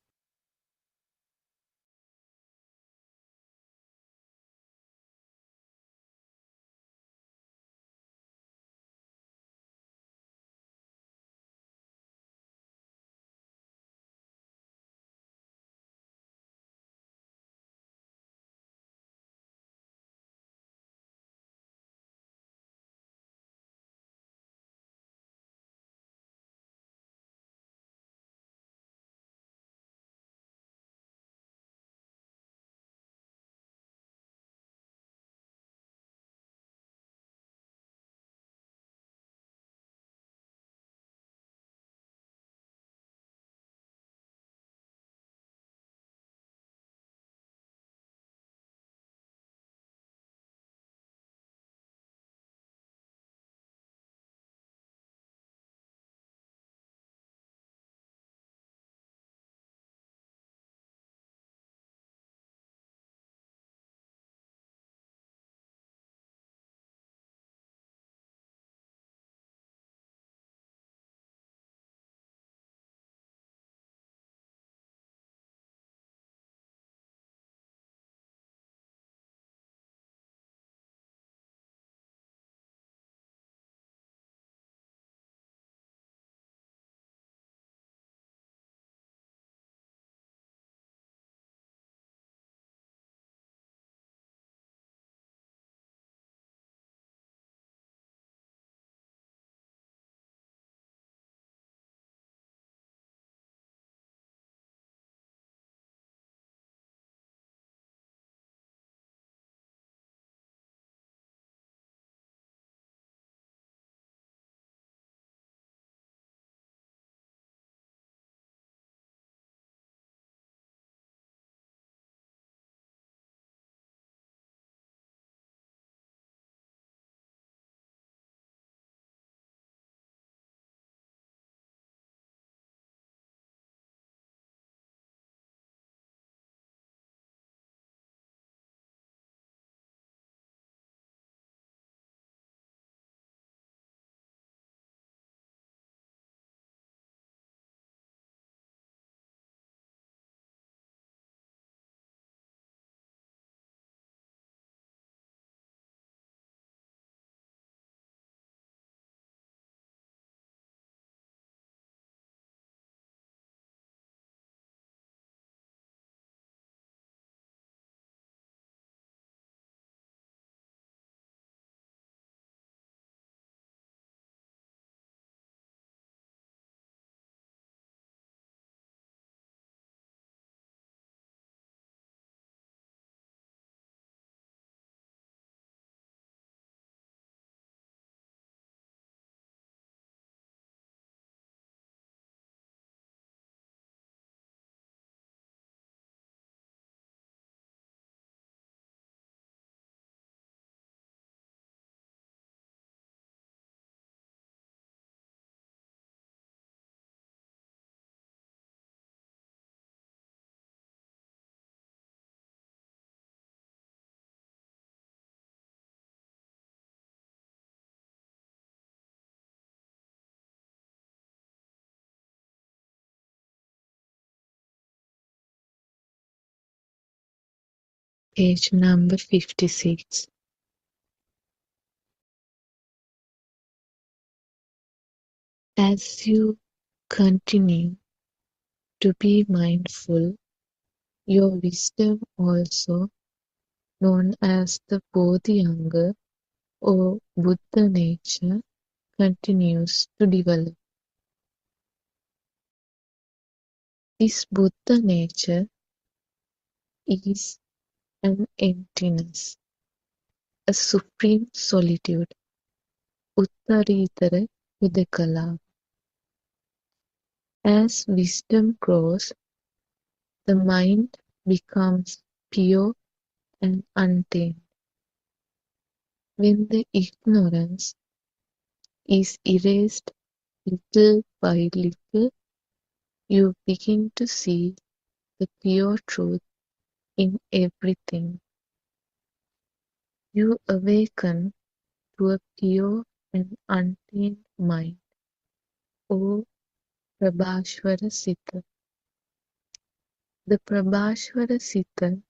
page number 56. As you continue to be mindful, your wisdom, also known as the Bodhi or Buddha nature, continues to develop. This Buddha nature is an emptiness, a supreme solitude, Uttaritara Hudekala. As wisdom grows, the mind becomes pure and untamed. When the ignorance is erased little by little, you begin to see the pure truth in everything. You awaken to a pure and untamed mind, O Prabhaswara Sita. The Prabhaswara Sita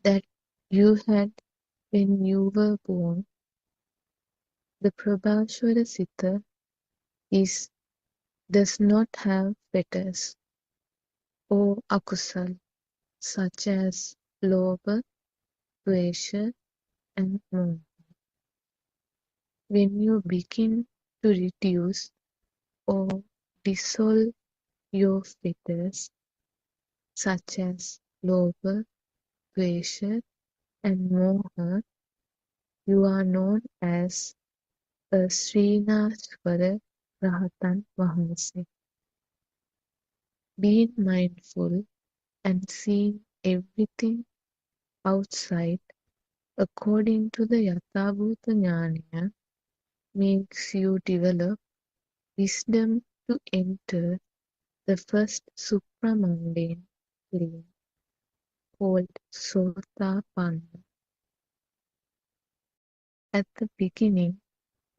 that you had when you were born, the Prabhaswara Sita does not have fetters or akusal such as lobha, dvesha, and moha. When you begin to reduce or dissolve your fetters such as lobha, dvesha, and moha, you are known as a Srinaswara Rahatan Vahanse. Being mindful and seeing everything outside according to the Yathabhuta Jnana makes you develop wisdom to enter the first supramundane plane called Sotapanna. At the beginning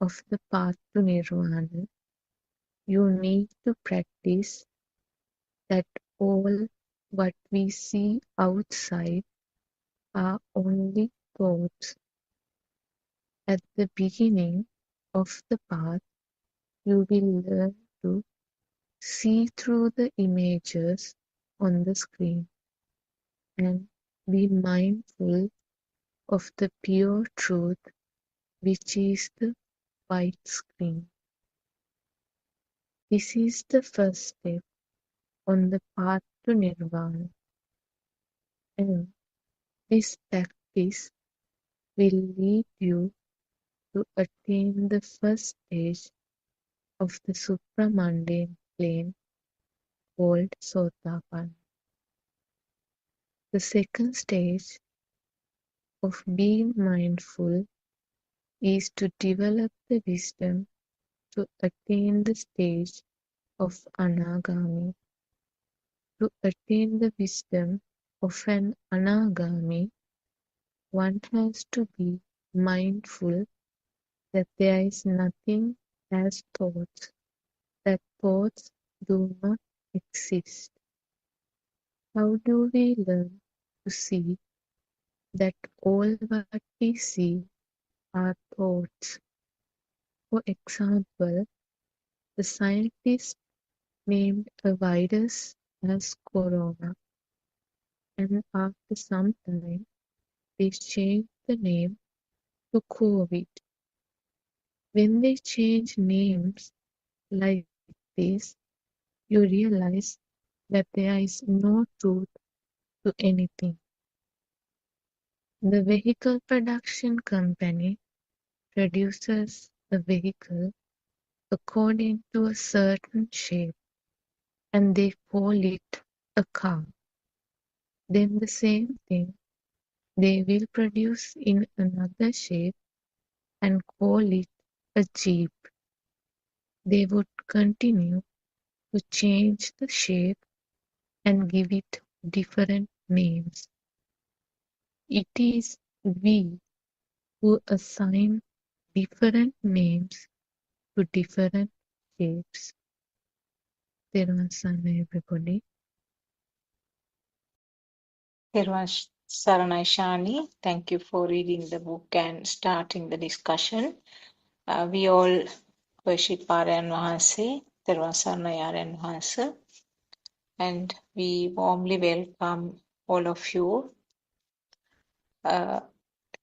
of the path to Nirvana, you need to practice that all what we see outside are only thoughts. At the beginning of the path, you will learn to see through the images on the screen and be mindful of the pure truth, which is the white screen. This is the first step on the path to Nirvana, and this practice will lead you to attain the first stage of the supramundane plane called Sotapanna. The second stage of being mindful is to develop the wisdom to attain the stage of Anagami. To attain the wisdom of an Anagami, one has to be mindful that there is nothing as thoughts, that thoughts do not exist. How do we learn to see that all what we see are thoughts? For example, the scientists named a virus as corona, and after some time they changed the name to COVID. When they change names like this, you realize that there is no truth to anything. The vehicle production company produces a vehicle according to a certain shape, and they call it a car. Then the same thing they will produce in another shape and call it a jeep. They would continue to change the shape and give it different names. It is we who assign different names to different shapes. Therwan Sarna, everybody. තෙරුවන් Saranai Shani, thank you for reading the book and starting the discussion. We all worship Aryan Vahase, Terwa Saranai Aryan Vahase, and we warmly welcome all of you uh,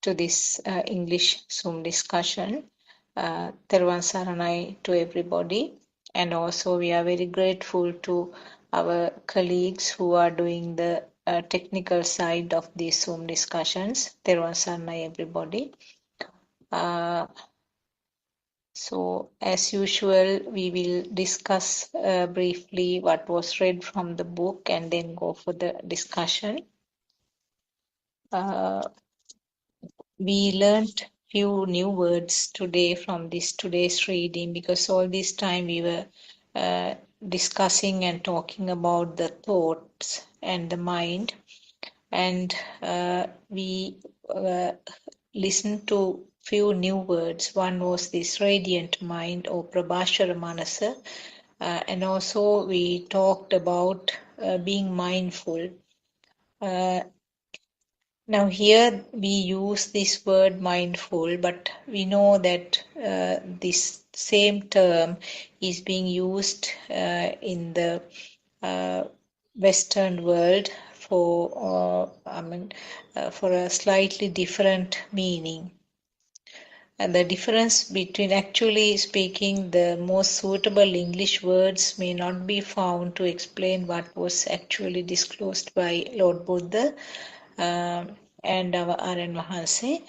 to this English Zoom discussion. Terwa Saranai to everybody, and also we are very grateful to our colleagues who are doing the technical side of these Zoom discussions. Terwa Saranai everybody. So, as usual, we will discuss briefly what was read from the book and then go for the discussion. We learned few new words today from today's reading, because all this time we were discussing and talking about the thoughts and the mind, and we listened to few new words. One was this radiant mind or Prabhashara Manasa, and also we talked about being mindful. Now here we use this word mindful, but we know that this same term is being used in the Western world for for a slightly different meaning. And the difference between, actually speaking, the most suitable English words may not be found to explain what was actually disclosed by Lord Buddha and our Aryan Vahase.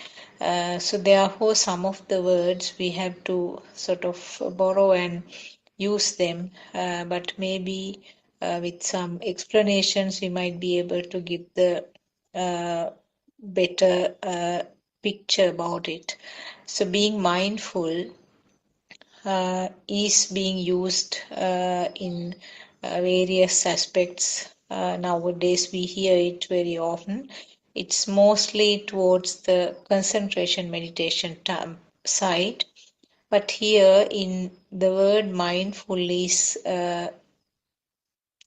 So therefore, some of the words we have to sort of borrow and use them, but maybe with some explanations we might be able to give the better picture about it. So being mindful is being used in various aspects. Nowadays we hear it very often. It's mostly towards the concentration meditation side, but here in the word mindful is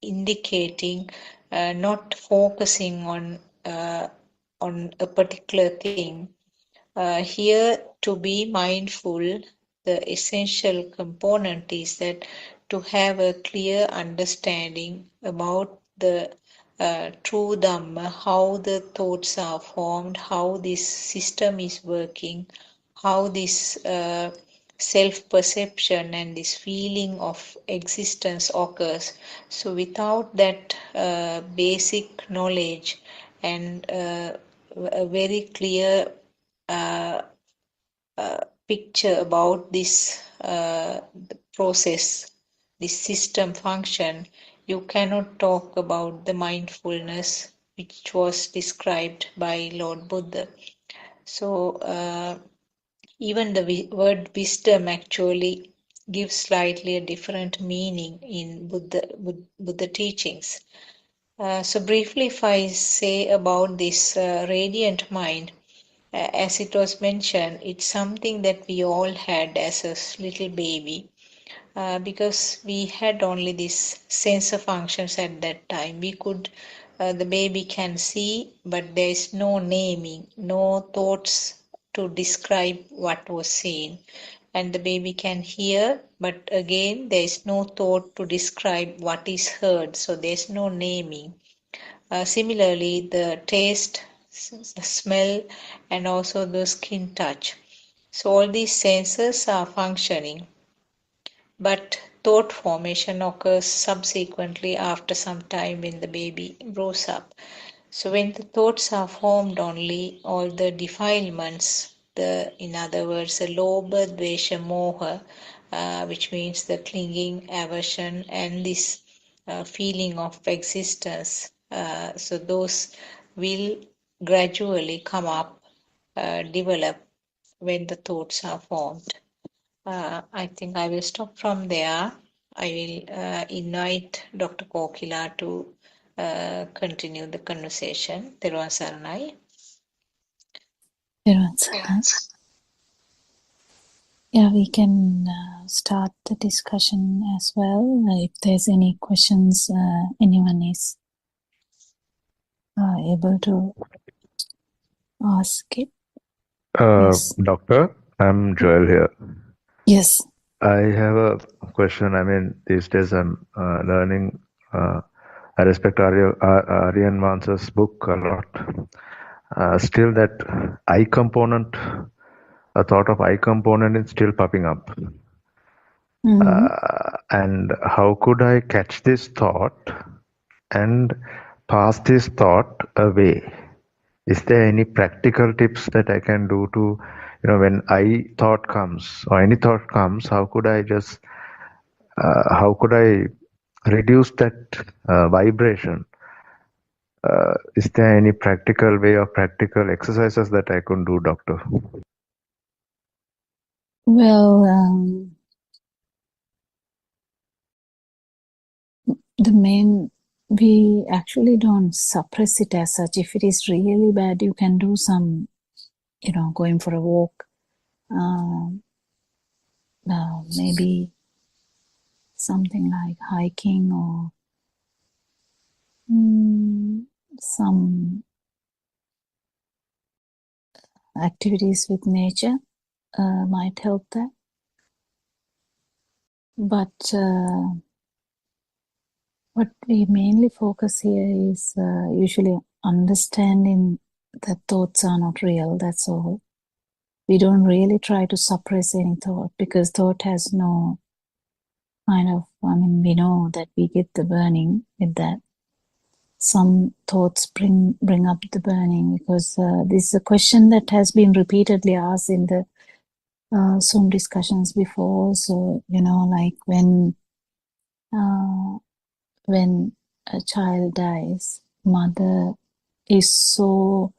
indicating not focusing on a particular thing. Here, to be mindful, the essential component is that to have a clear understanding about the true Dhamma, how the thoughts are formed, how this system is working, how this self-perception and this feeling of existence occurs. So without that basic knowledge and a very clear picture about this process, this system function, you cannot talk about the mindfulness which was described by Lord Buddha. So even the word wisdom actually gives slightly a different meaning in Buddha teachings. So briefly, if I say about this radiant mind, as it was mentioned, it's something that we all had as a little baby, because we had only these sensor functions at that time. We could, the baby can see, but there is no naming, no thoughts to describe what was seen. And the baby can hear, but again, there is no thought to describe what is heard, so there's no naming. Similarly, the taste, smell, and also the skin touch. So all these senses are functioning, but thought formation occurs subsequently after some time when the baby grows up. So when the thoughts are formed only, all the defilements, in other words, the lobha, dvesha, moha, which means the clinging, aversion, and this feeling of existence, so those will gradually come up, develop when the thoughts are formed. I think I will stop from there. I will invite Dr. Kokila to continue the conversation. Teruvan Saranai. Yeah, we can start the discussion as well. If there's any questions anyone is able to ask it? Yes. Doctor, I'm Joel here. Yes. I have a question. I mean, these days I'm learning. I respect Aryan Mansa's book a lot. Still, that I component, a thought of I component is still popping up. And how could I catch this thought and pass this thought away? Is there any practical tips that I can do to, when I thought comes or any thought comes, how could I reduce that vibration? Is there any practical way or practical exercises that I could do, Doctor? Well, we actually don't suppress it as such. If it is really bad, you can do some, going for a walk, maybe something like hiking or some activities with nature might help that. But what we mainly focus here is usually understanding that thoughts are not real, that's all. We don't really try to suppress any thought because thought has no we know that we get the burning with that. Some thoughts bring up the burning because this is a question that has been repeatedly asked in the Zoom discussions before. So, like when a child dies, mother is so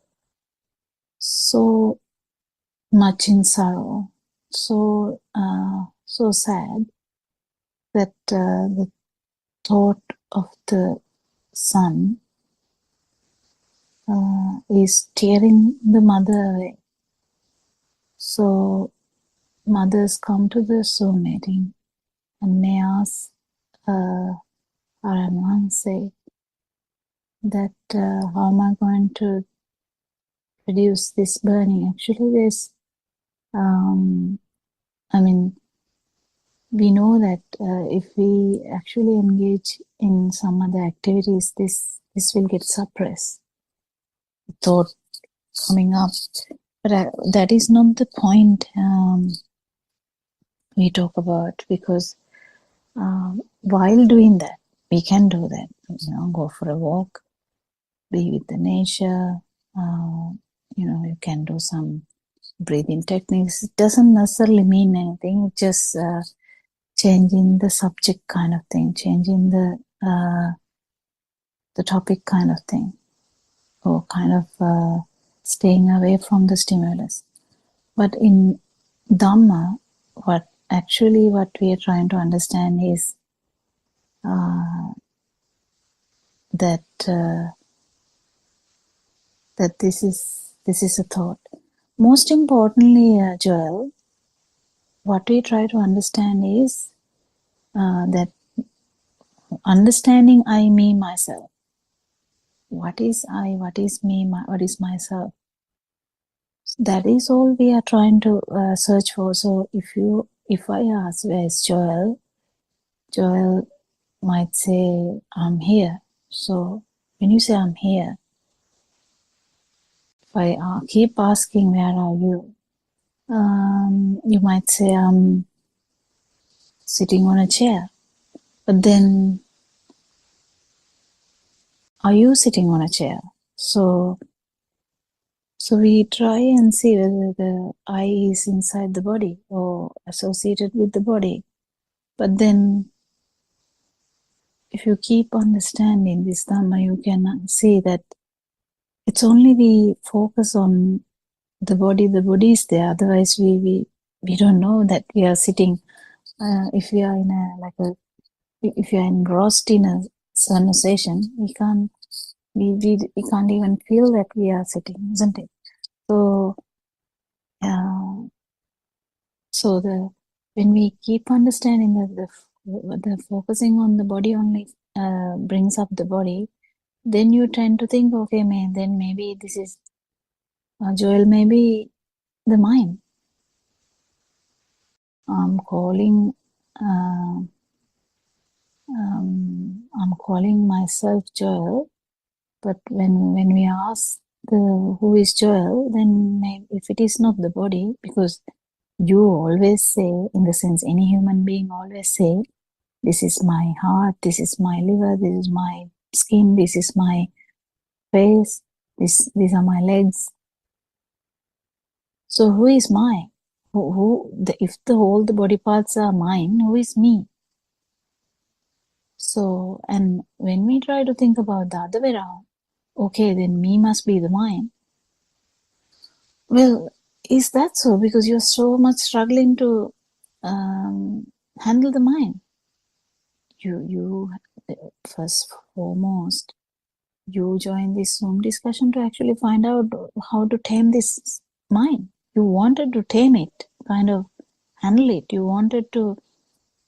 much in sorrow, so sad that the thought of the son is tearing the mother away. So mothers come to the Zoom meeting and may ask Aryan say that how am I going to reduce this burning? Actually, there's we know that if we actually engage in some other activities, this will get suppressed. Thought coming up, but that is not the point we talk about, because while doing that, we can do that. Go for a walk, be with the nature. You can do some breathing techniques. It doesn't necessarily mean anything. Just changing the subject kind of thing, changing the topic kind of thing, or kind of staying away from the stimulus. But in Dhamma, what we are trying to understand is that this is a thought. Most importantly, Joel, what we try to understand is that understanding I, me, myself. What is I? What is me? What is myself? That is all we are trying to search for. So if I ask, where is Joel? Joel might say, I'm here. So when you say I'm here, if I keep asking, where are you? You might say, I'm sitting on a chair. But then, are you sitting on a chair? So we try and see whether the I is inside the body or associated with the body. But then, if you keep understanding this Dhamma, you can see that it's only we focus on the body is there. Otherwise, we don't know that we are sitting. If we are if you are engrossed in a conversation, we can't even feel that we are sitting, isn't it? So, when we keep understanding that the focusing on the body only brings up the body, then you tend to think, okay, then maybe this is Joel may be the mind. I'm calling myself Joel, but when we ask who is Joel, then maybe if it is not the body, because you always say, in the sense any human being always say, this is my heart, this is my liver, this is my skin, this is my face, these are my legs. So who is mine? If all the body parts are mine, who is me? So, and when we try to think about the other way around, okay, then me must be the mind. Well, is that so? Because you're so much struggling to handle the mind. You first foremost, you join this Zoom discussion to actually find out how to tame this mind. You wanted to tame it, kind of handle it. You wanted to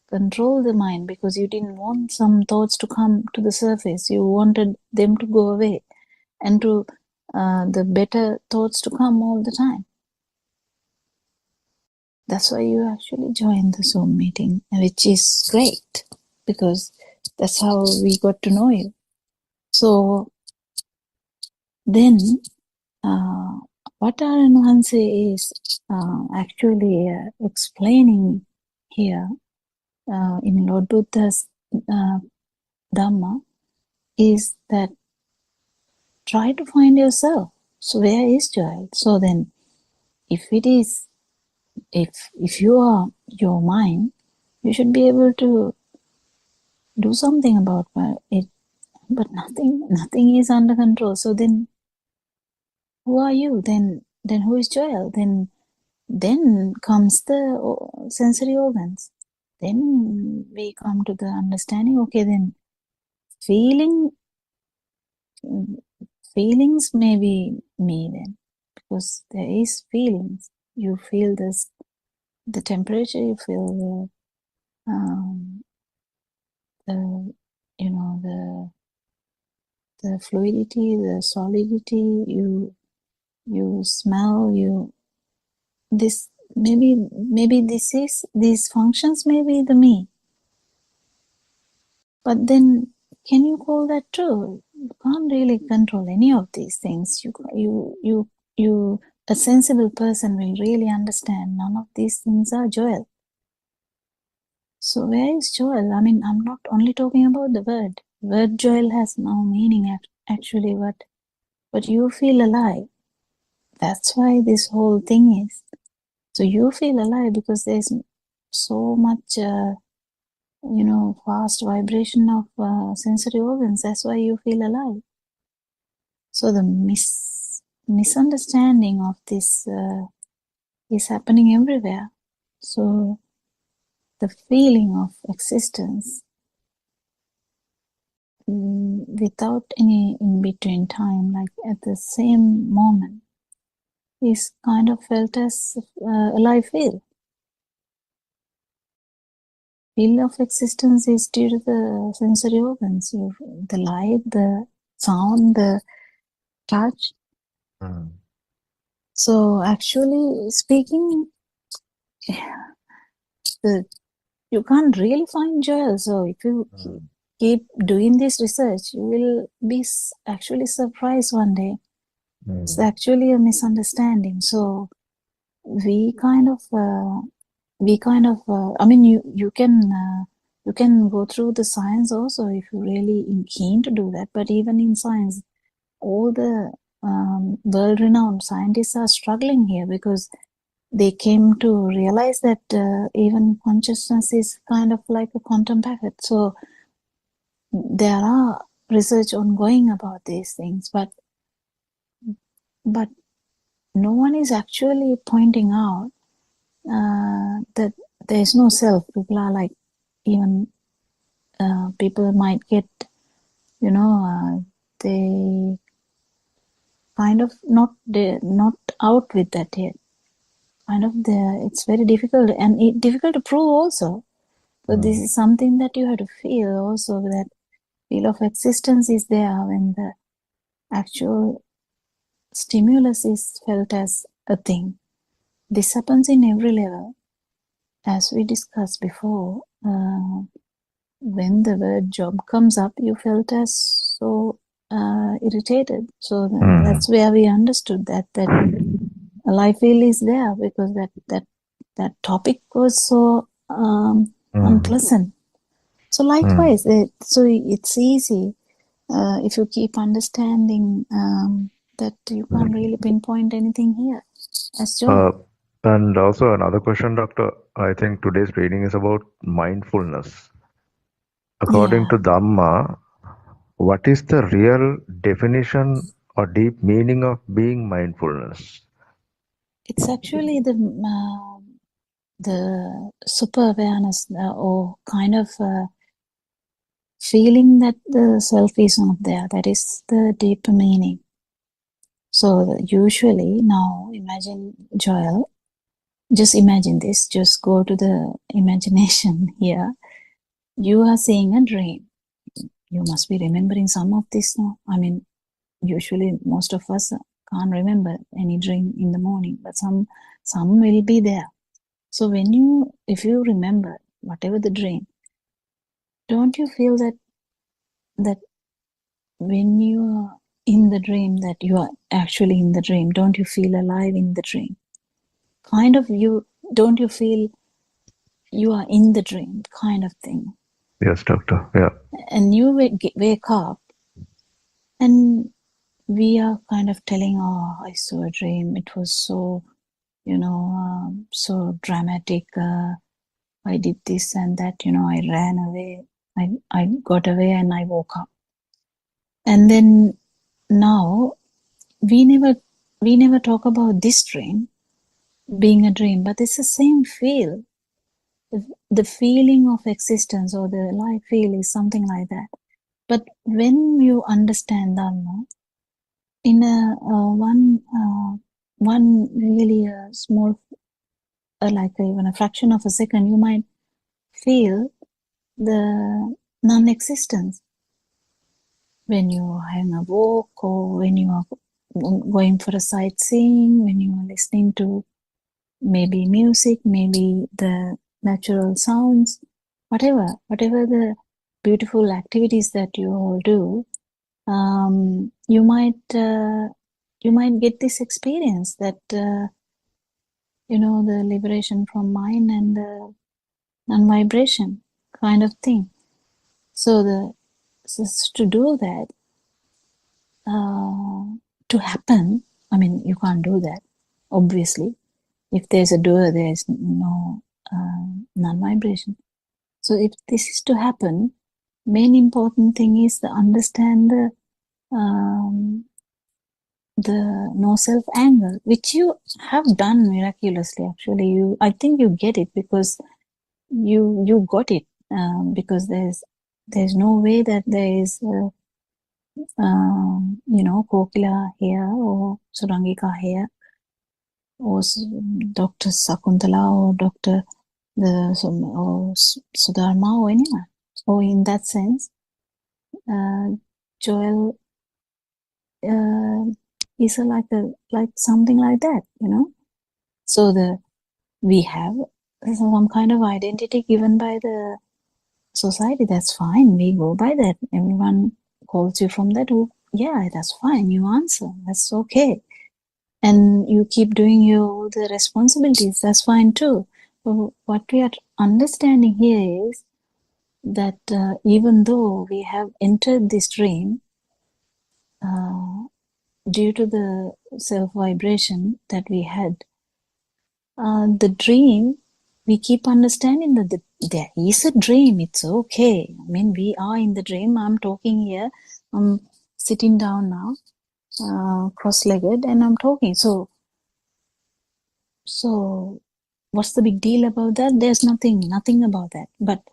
control the mind because you didn't want some thoughts to come to the surface. You wanted them to go away and to the better thoughts to come all the time. That's why you actually joined the Zoom meeting, which is great because that's how we got to know you. So then what Aranhanse is actually explaining here in Lord Buddha's Dhamma is that try to find yourself. So where is Joel? So then if you are your mind, you should be able to do something about it, but nothing is under control. So then who are you? Then who is Joel? Then comes the sensory organs. Then we come to the understanding, okay, then feelings may be me then, because there is feelings. You feel the temperature, you feel the fluidity, the solidity, you smell, this maybe these functions may be the me. But then can you call that true? You can't really control any of these things. You a sensible person will really understand none of these things are Joel. So where is Joel? I mean, I'm not only talking about the word. Word Joel has no meaning actually, but you feel alive. That's why this whole thing is. So you feel alive because there's so much, fast vibration of sensory organs. That's why you feel alive. So the misunderstanding of this is happening everywhere. So the feeling of existence without any in-between time, like at the same moment, is kind of felt as alive feel. Feel of existence is due to the sensory organs, the light, the sound, the touch. So actually speaking, you can't really find Joel. So if you keep doing this research, you will be actually surprised one day. It's actually a misunderstanding. So we kind of I mean, you can go through the science also if you're really keen to do that. But even in science, all the world-renowned scientists are struggling here because they came to realize that even consciousness is kind of like a quantum packet. So there are research ongoing about these things, but no one is actually pointing out that there is no self. People are like, even people might get, they kind of not out with that yet. Kind of it's very difficult and difficult to prove also. But this is something that you have to feel also, that feel of existence is there when the actual stimulus is felt as a thing. This happens in every level. As we discussed before, when the word job comes up, you felt as so irritated. So that's where we understood that life feel is there, because that topic was so unpleasant. So likewise, so it's easy if you keep understanding that you can't really pinpoint anything here as joy. And also another question, Doctor. I think today's training is about mindfulness. According to Dhamma, what is the real definition or deep meaning of being mindfulness? It's actually the super awareness or kind of feeling that the self is not there. That is the deeper meaning. So usually now, imagine, Joel, just imagine this, just go to the imagination here. You are seeing a dream. You must be remembering some of this now. I mean, usually most of us can't remember any dream in the morning, but some will be there. So if you remember whatever the dream, don't you feel that when you are in the dream, that you are actually in the dream? Don't you feel alive in the dream? Kind of don't you feel you are in the dream, kind of thing? Yes, Doctor. Yeah. And you wake up, and we are kind of telling, oh, I saw a dream. It was so, so dramatic. I did this and that, I ran away. I got away and I woke up. And then now we never talk about this dream being a dream, but it's the same feel. The feeling of existence or the life feel is something like that. But when you understand Dhamma, in one really small, like even a fraction of a second, you might feel the non-existence. When you are having a walk, or when you are going for a sightseeing, when you are listening to maybe music, maybe the natural sounds, whatever the beautiful activities that you all do, you might get this experience that the liberation from mind and the non-vibration kind of thing. So to do that, to happen, I mean, you can't do that, obviously. If there's a doer, there's no non-vibration. So if this is to happen, main important thing is to understand the no self angle, which you have done miraculously. Actually, I think you get it because you got it, because there's no way that there is Kokila here or Surangika here or Dr. Sakuntala or Dr. or Sudharma or anyone. Or in that sense, Joel is like something like that, So we have some kind of identity given by the society. That's fine. We go by that. Everyone calls you from that. Yeah, that's fine. You answer. That's okay. And you keep doing the responsibilities. That's fine too. But what we are understanding here is that even though we have entered this dream, due to the self-vibration that we had, the dream, we keep understanding that there is a dream. It's okay. I mean, we are in the dream. I'm talking here. I'm sitting down now, cross-legged, and I'm talking. So what's the big deal about that? There's nothing about that. But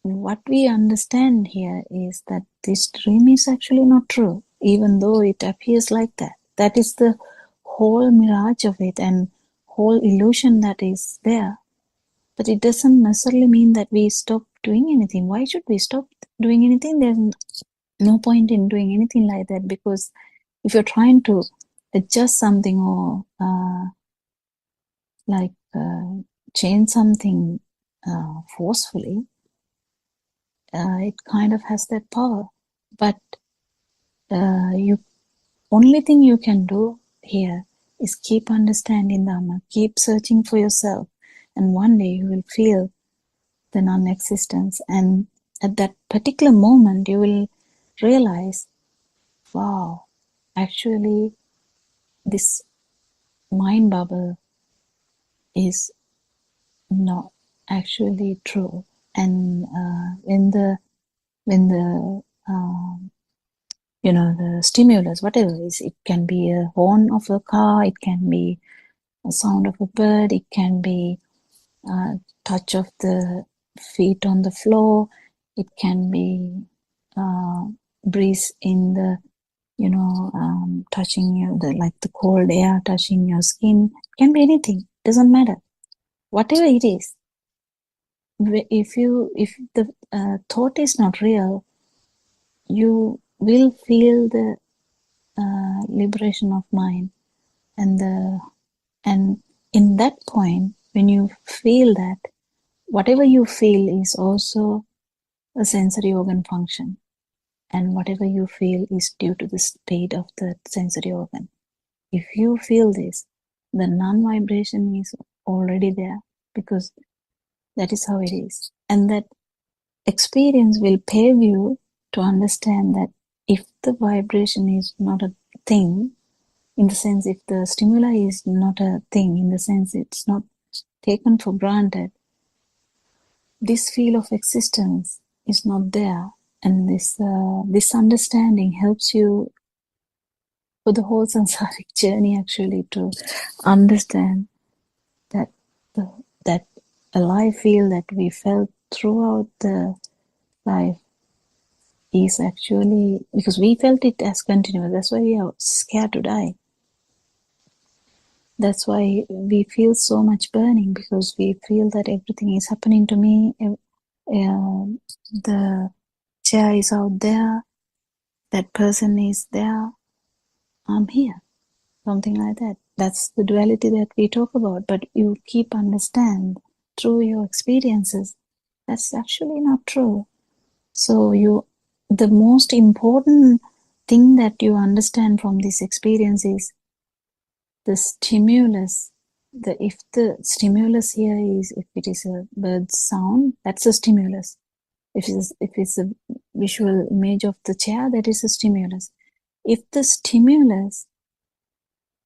what we understand here is that this dream is actually not true, even though it appears like that. That is the whole mirage of it and whole illusion that is there. But it doesn't necessarily mean that we stop doing anything. Why should we stop doing anything? There's no point in doing anything like that, because if you're trying to adjust something or change something forcefully, it kind of has that power. But you only thing you can do here is keep understanding Dhamma, keep searching for yourself, and one day you will feel the non-existence, and at that particular moment you will realize, wow, actually this mind bubble is not actually true. And when the the stimulus, whatever it is, it can be a horn of a car, it can be a sound of a bird, it can be touch of the feet on the floor, it can be breeze in the touching like the cold air touching your skin, it can be anything, doesn't matter, whatever it is. If the thought is not real, you will feel the liberation of mind, and in that point, when you feel that, whatever you feel is also a sensory organ function, and whatever you feel is due to the state of the sensory organ. If you feel this, the non-vibration is already there, because that is how it is. And that experience will pave you to understand that if the vibration is not a thing, in the sense if the stimuli is not a thing, in the sense it's not taken for granted, this feel of existence is not there. And this understanding helps you for the whole samsaric journey, actually, to understand that that alive feel that we felt throughout the life is actually, because we felt it as continuous, that's why we are scared to die. That's why we feel so much burning, because we feel that everything is happening to me. The chair is out there, that person is there, I'm here, something like that. That's the duality that we talk about. But you keep understand through your experiences that's actually not true. So the most important thing that you understand from this experience is the stimulus. If the stimulus here is, if it is a bird's sound, that's a stimulus. If it's a visual image of the chair, that is a stimulus. If the stimulus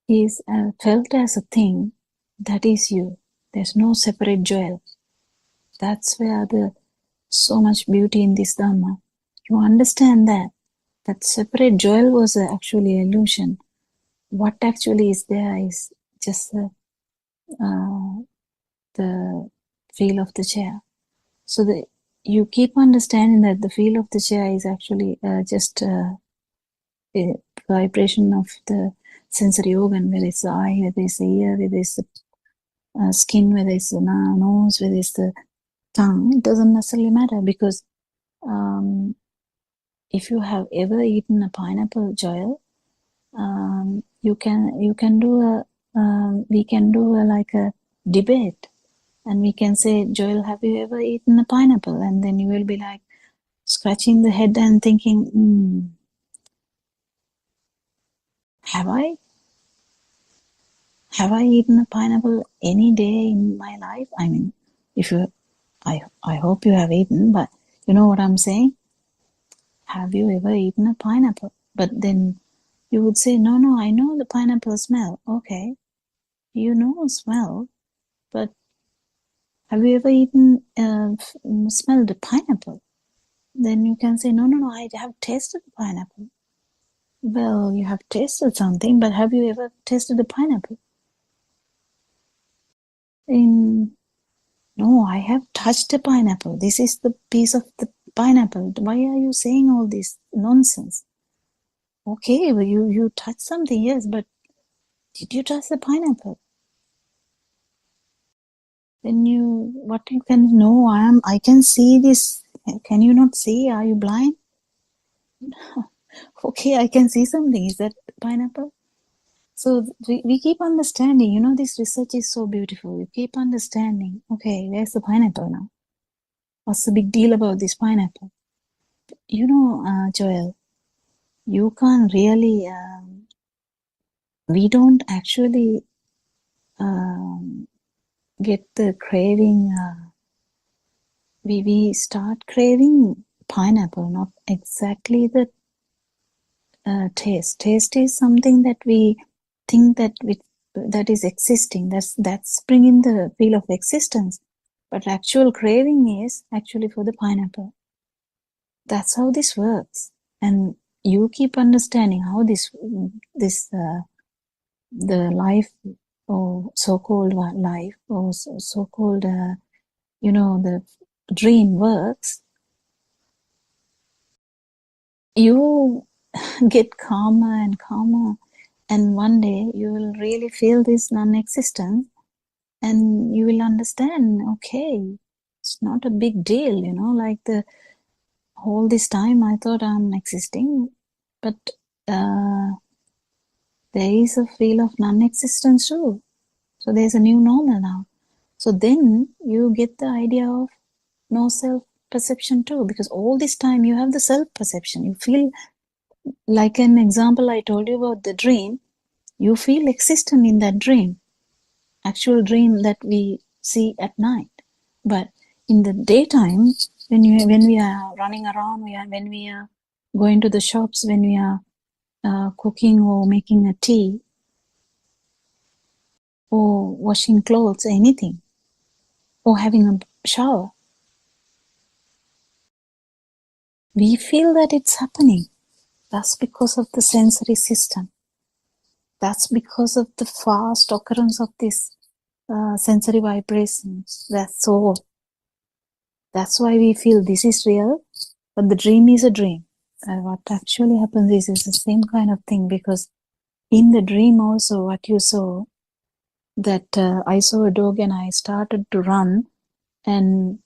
is felt as a thing, that is you. There's no separate jewel. That's where so much beauty in this Dhamma. You understand that separate jewel was actually illusion. What actually is there is just the feel of the chair. So you keep understanding that the feel of the chair is actually just a vibration of the sensory organ, whether it's the eye, whether it's the ear, whether it's the skin, whether it's the nose, whether it's the tongue. It doesn't necessarily matter, because if you have ever eaten a pineapple, Joel, we can do like a debate, and we can say, Joel, have you ever eaten a pineapple? And then you will be like scratching the head and thinking, have I eaten a pineapple any day in my life? I mean, I hope you have eaten, but you know what I'm saying? Have you ever eaten a pineapple? But then you would say, no, I know the pineapple smell. Okay, you know smell, but have you ever smelled a pineapple? Then you can say, no, I have tasted the pineapple. Well, you have tasted something, but have you ever tasted the pineapple? No, I have touched a pineapple. This is the piece of the pineapple. Why are you saying all this nonsense? Okay, well, you touched something, yes, but did you touch the pineapple? Then I can see this. Can you not see? Are you blind? Okay, I can see something. Is that pineapple? So we keep understanding, you know, this research is so beautiful. You keep understanding, okay, where's the pineapple now? What's the big deal about this pineapple? You know, Joel, you can't really, we don't actually get the craving, we start craving pineapple, not exactly the taste. Taste is something that we think that is existing. That's bringing the feel of existence. But actual craving is actually for the pineapple. That's how this works. And you keep understanding how the life, or so-called life, or so-called you know, the dream works. You get calmer and calmer, and one day you will really feel this non-existence, and you will understand, okay, it's not a big deal, you know, like the whole this time I thought I'm existing, but there is a feel of non-existence too. So there's a new normal now. So then you get the idea of no self-perception too, because all this time you have the self-perception. You feel like, an example I told you about the dream, you feel existent in that dream, actual dream that we see at night. But in the daytime, when we are running around, when we are going to the shops, when we are cooking or making a tea or washing clothes, anything, or having a shower, we feel that it's happening. That's because of the sensory system. That's because of the fast occurrence of this sensory vibrations. That's all. That's why we feel this is real, but the dream is a dream. What actually happens is the same kind of thing, because in the dream also what you saw, that I saw a dog and I started to run and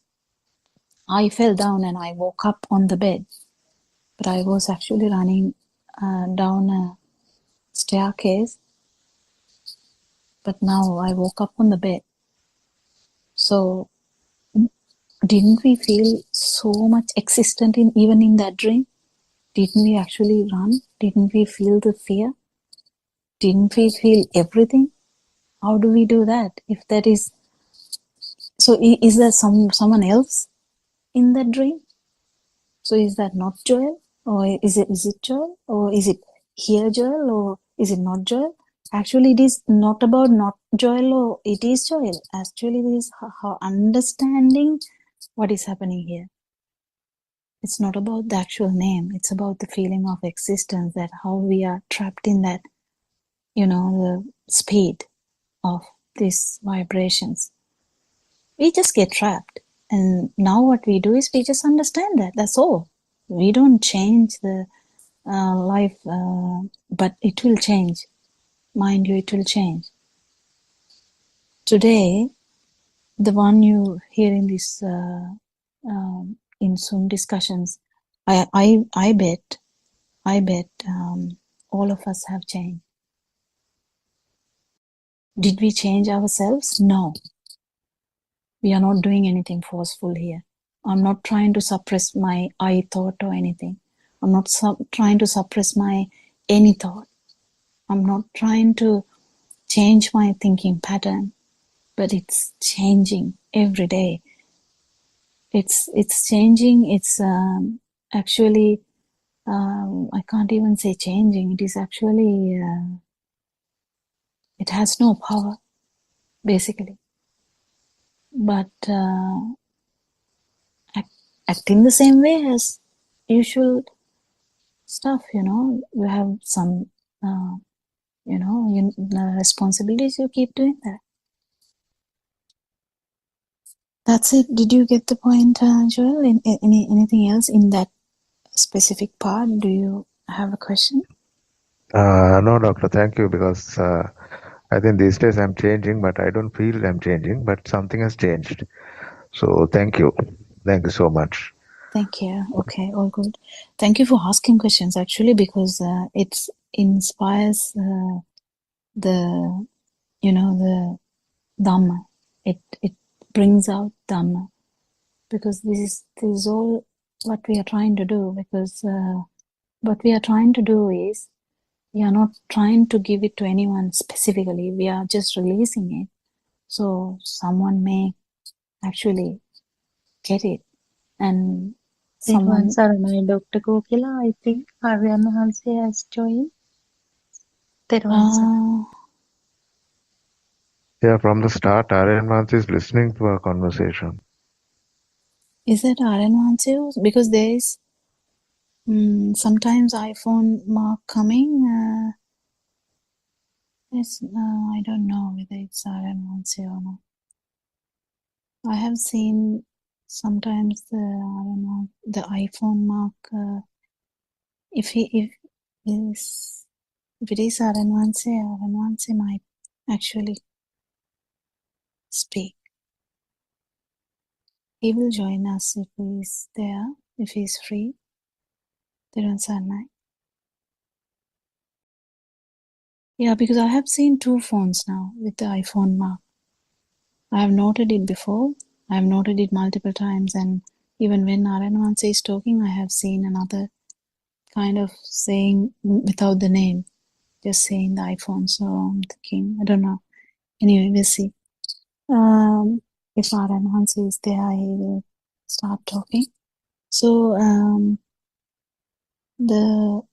I fell down and I woke up on the bed, but I was actually running down a staircase, but now I woke up on the bed. So didn't we feel so much existent even in that dream? Didn't we actually run? Didn't we feel the fear? Didn't we feel everything? How do we do that? If that is so, is there someone else in that dream? So is that not Joel, or is it Joel, or is it here Joel, or is it not Joel? Actually, it is not about not Joel or it is Joel. Actually, it is how understanding what is happening here. It's not about the actual name. It's about the feeling of existence, that how we are trapped in that, you know, the speed of these vibrations. We just get trapped. And now what we do is we just understand that. That's all. We don't change the life, but it will change. Mind you, it will change. Today, the one you hear in this in Zoom discussions, I bet all of us have changed. Did we change ourselves? No. We are not doing anything forceful here. I'm not trying to suppress my I thought or anything. I'm not trying to suppress my any thought. I'm not trying to change my thinking pattern, but it's changing every day. It's changing. It's actually, I can't even say changing. It is actually, it has no power, basically. But act in the same way as usual stuff, you know. You have some, you know, responsibilities, you keep doing that. That's it. Did you get the point, Joel? Anything else in that specific part? Do you have a question? No, doctor, thank you, because I think these days I'm changing, but I don't feel I'm changing, but something has changed. So thank you. Thank you so much. Thank you. Okay, all good. Thank you for asking questions, actually, because it inspires the the Dhamma. It brings out Dhamma, because this is all what we are trying to do. Because what we are trying to do is, we are not trying to give it to anyone specifically. We are just releasing it, so someone may actually get it, and Therwan someone. Saranai, Dr. Kokila, I think Aryan Hansi has joined. Therwan Saranai. Yeah, from the start, Aryan Mansi is listening to our conversation. Is that Aranwansu? Because there is sometimes iPhone mark coming. I don't know whether it's Aranwansu or not. I have seen sometimes the iPhone mark. If it is Aranwansu might actually speak. He will join us if he is there, if he is free. Yeah, because I have seen 2 phones now with the iPhone mark. I have noted it before. I have noted it multiple times, and even when Aranwansa is talking, I have seen another kind of saying without the name, just saying the iPhone. So I'm thinking, I don't know. Anyway, we'll see. If Aranwansa is there, he will start talking. So the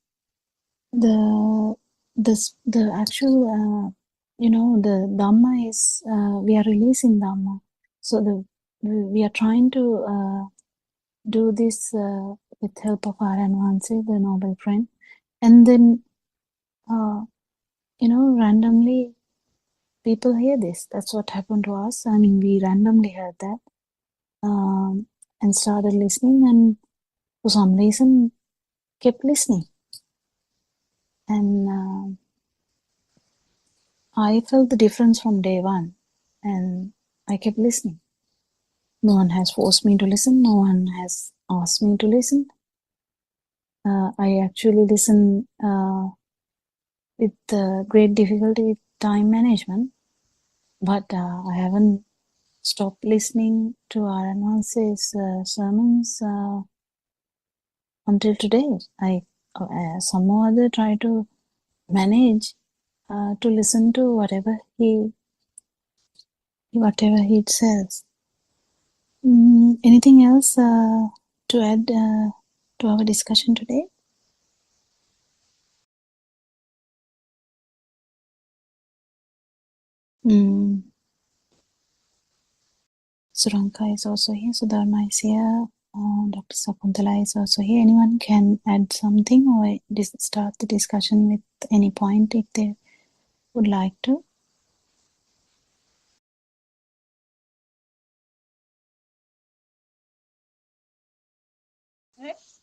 actual the Dhamma is we are releasing Dhamma. So we are trying to do this with help of Aranwansi, the noble friend, and then randomly people hear this. That's what happened to us. I mean, we randomly heard that and started listening, and for some reason kept listening, and I felt the difference from day one, and I kept listening. No one has forced me to listen. No one has asked me to listen. I actually listen with great difficulty with time management, but I haven't stopped listening to Aranwanse's sermons until today. I some or other try to manage to listen to whatever he says. Anything else to add to our discussion today? Suranka is also here. Sudharma is here. Dr. Sakuntala is also here. Anyone can add something or start the discussion with any point if they would like to.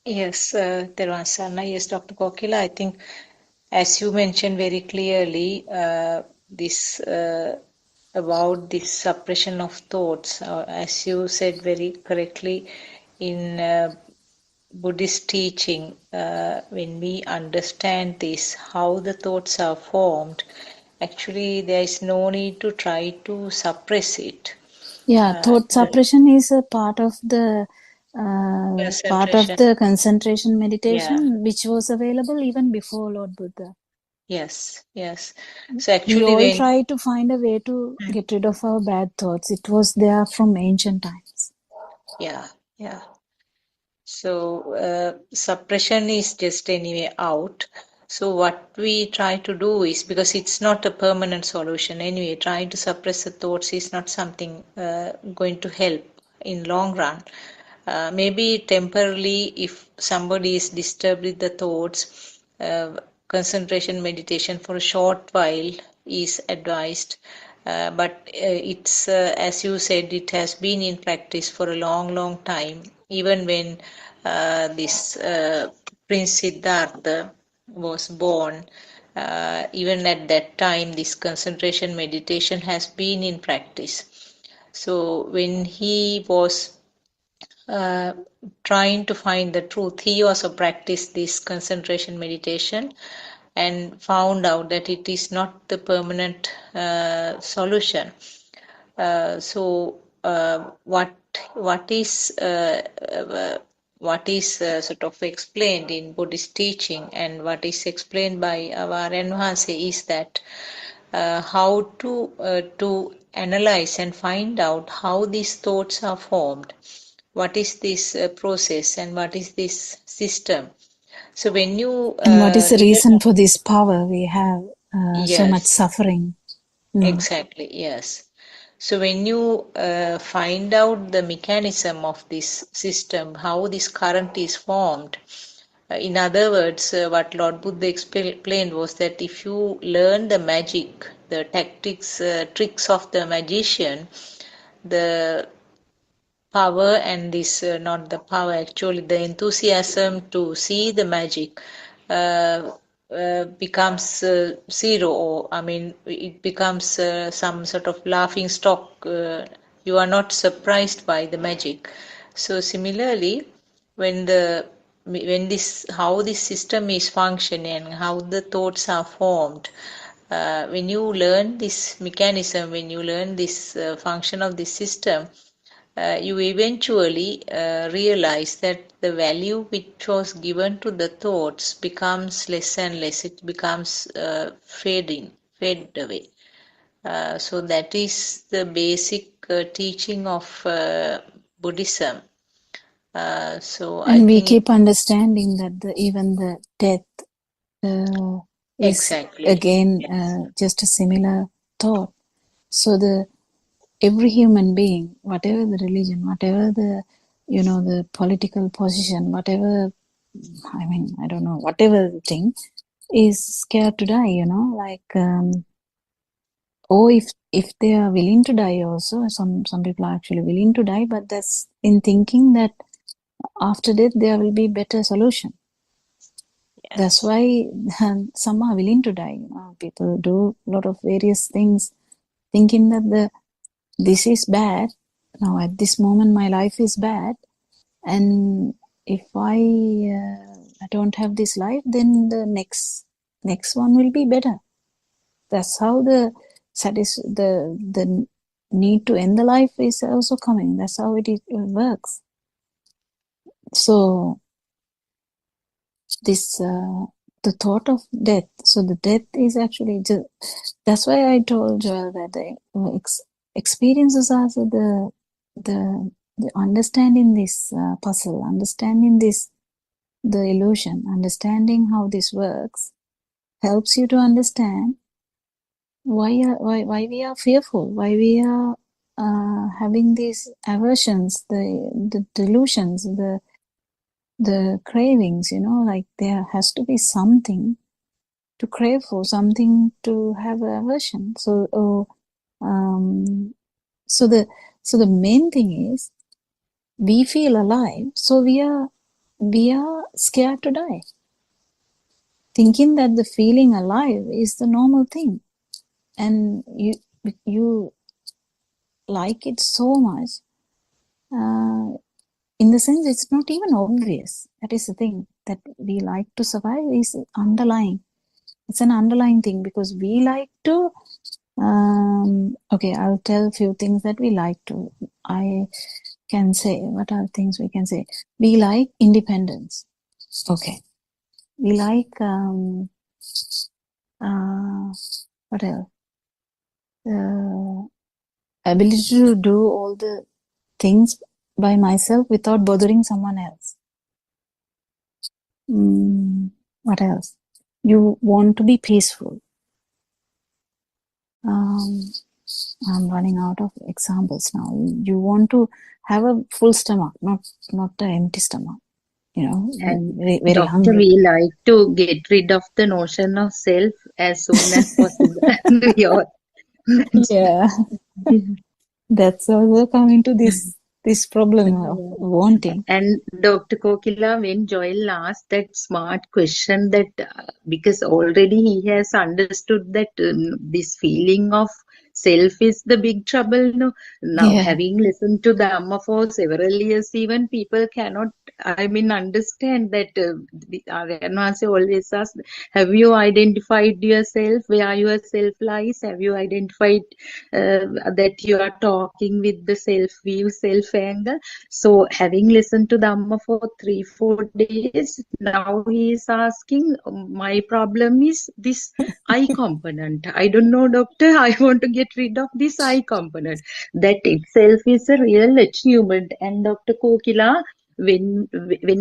Yes, Tervasana. Yes, Dr. Kokila. I think, as you mentioned very clearly, this about this suppression of thoughts, as you said very correctly, in Buddhist teaching, when we understand this, how the thoughts are formed, actually there is no need to try to suppress it. Yeah, thought suppression is a part of the concentration meditation, which was available even before Lord Buddha. Yes. So actually, we all try to find a way to get rid of our bad thoughts. It was there from ancient times. Yeah. So suppression is just anyway out. So what we try to do is, because it's not a permanent solution anyway, trying to suppress the thoughts is not something going to help in long run. Maybe temporarily, if somebody is disturbed with the thoughts, concentration meditation for a short while is advised. But it's, as you said, it has been in practice for a long time. Even when this Prince Siddhartha was born, even at that time, this concentration meditation has been in practice. So when he was trying to find the truth, he also practiced this concentration meditation. and found out that it is not the permanent solution. What is sort of explained in Buddhist teaching and what is explained by our Enhance is that how to analyze and find out how these thoughts are formed, what is this process and what is this system. So when you And what is the reason for this power we have so much yes, suffering? exactly, yes. So when you find out the mechanism of this system, how this current is formed, in other words, what Lord Buddha explained was that if you learn the magic, the tactics, tricks of the magician, the power and this, not the power, actually the enthusiasm to see the magic becomes zero, or I mean, it becomes some sort of laughing stock. You are not surprised by the magic. So similarly, when this how this system is functioning, how the thoughts are formed, when you learn this mechanism, when you learn this function of this system, you eventually realize that the value which was given to the thoughts becomes less and less. It becomes fade away. So that is the basic teaching of Buddhism. So I And we think keep understanding that even the death is exactly, again yes. just a similar thought. So every human being, whatever the religion, whatever the political position, whatever, I mean, I don't know, whatever thing, is scared to die, or if they are willing to die also, some people are actually willing to die, but that's in thinking that after death there will be better solution. Yes. That's why some are willing to die. People do a lot of various things thinking that this is bad. Now at this moment my life is bad, and if I don't have this life, then the next one will be better. That's how the need to end the life is also coming. That's how it works. So this the thought of death. So the death is actually just, that's why I told Joel that the experiences are the understanding this puzzle, understanding this, the illusion, understanding how this works, helps you to understand why we are fearful, why we are having these aversions, the delusions, the cravings, like there has to be something to crave for, something to have aversion. So the main thing is we feel alive, so we are scared to die, thinking that the feeling alive is the normal thing, and you like it so much. In the sense, it's not even obvious. That is the thing, that we like to survive is underlying. It's an underlying thing, because we like to okay, I'll tell a few things that we like to. I can say, what are things we can say? We like independence. Okay. We like what else? Ability to do all the things by myself without bothering someone else. What else? You want to be peaceful. I'm running out of examples now. You want to have a full stomach, not an empty stomach. And Very, very Doctor, hungry. we like to get rid of the notion of self as soon as possible. We all. Yeah. That's also coming to this problem of wanting. And Dr. Kokila, when Joel asked that smart question, that because already he has understood that this feeling of self is the big trouble. No, now Yeah. having listened to the Amma for several years, even people cannot, I mean, understand that Aryanwase always asks, have you identified yourself, where your self lies? Have you identified that you are talking with the self view, self anger? So having listened to the Amma for 3-4 days, now he is asking, my problem is this eye component. I don't know, doctor, I want to get rid of this eye component. That itself is a real achievement. And Dr. Kokila, when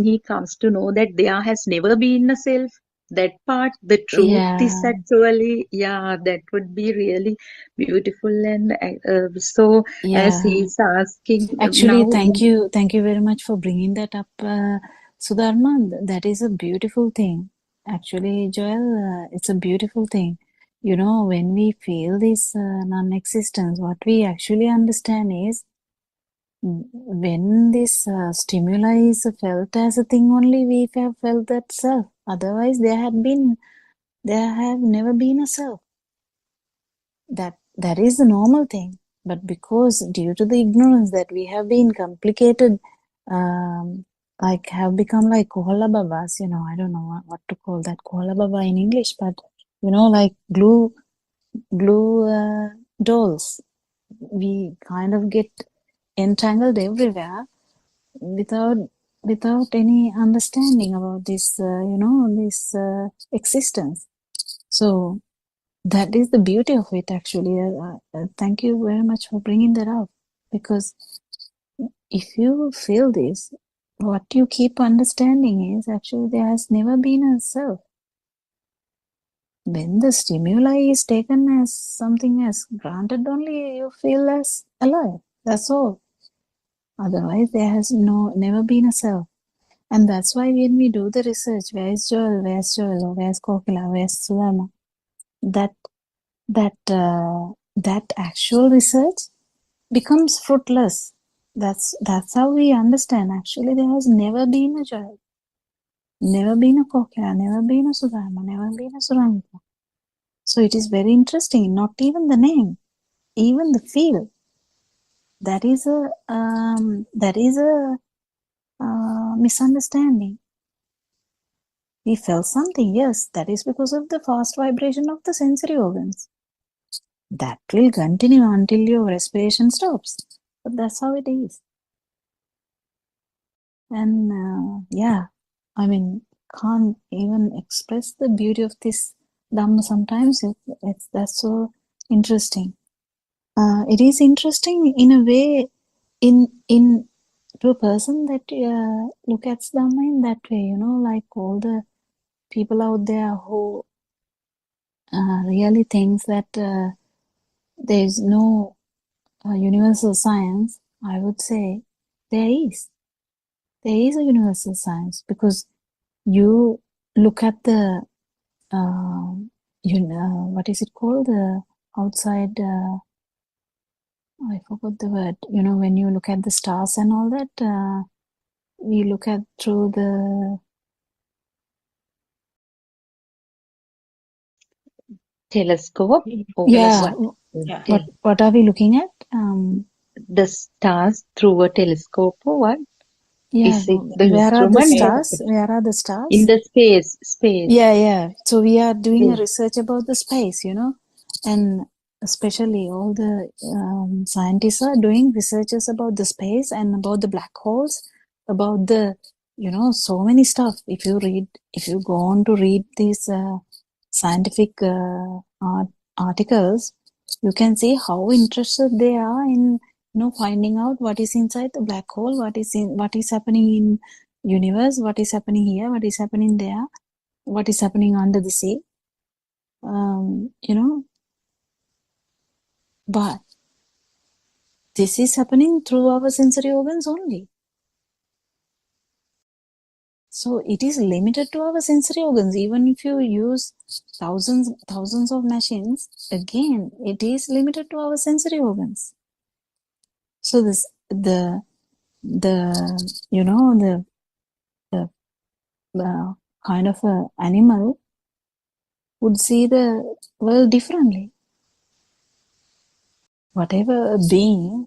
he comes to know that there has never been a self, that part, the truth is Yeah. actually, yeah, that would be really beautiful. And so as Yeah. he's asking Actually, now, thank you very much for bringing that up, Sudharma. That is a beautiful thing. Actually, Joel, it's a beautiful thing. You know, when we feel this non-existence, what we actually understand is when this stimuli is felt as a thing only, we have felt that self. Otherwise, there have never been a self. That is the normal thing. But because due to the ignorance that we have been complicated, like have become like kohala babas, you know, I don't know what to call that kohala baba in English, but you know, like glue dolls. We kind of get entangled everywhere without any understanding about this, this existence. So that is the beauty of it, actually. Thank you very much for bringing that up, because if you feel this, what you keep understanding is actually there has never been a self. When the stimuli is taken as something as granted, only you feel as alive. That's all. Otherwise, there has never been a self. And that's why when we do the research, where's Joel, where's Kokila, where's Sudharma, that actual research becomes fruitless. That's how we understand. Actually, there has never been a Joel, never been a Kokila, never been a Sudharma, never been a Suranita. So it is very interesting. Not even the name, even the feel. That is a misunderstanding. We felt something, yes, that is because of the fast vibration of the sensory organs. That will continue until your respiration stops. But that's how it is. And yeah, I mean, can't even express the beauty of this Dhamma sometimes. That's so interesting. It is interesting in a way, in to a person that look at Dhamma in that way, you know, like all the people out there who really thinks that there is no universal science. I would say there is a universal science, because you look at the what is it called, the outside, I forgot the word, you know, when you look at the stars and all that, we look at through the telescope or yeah what? what are we looking at? The stars through a telescope or what? Yeah, Is it the where are the instrument? stars? Where are the stars? In the space. Yeah. So we are doing a Space. research about the space, you know, and especially all the scientists are doing researches about the space and about the black holes, about the, you know, so many stuff. If you go on to read these scientific articles, you can see how interested they are in, you know, finding out what is inside the black hole, what is happening in universe, what is happening here, what is happening there, what is happening under the sea, you know. But this is happening through our sensory organs only. So it is limited to our sensory organs. Even if you use thousands of machines, again, it is limited to our sensory organs. So the you know, the kind of a animal would see the world differently. whatever being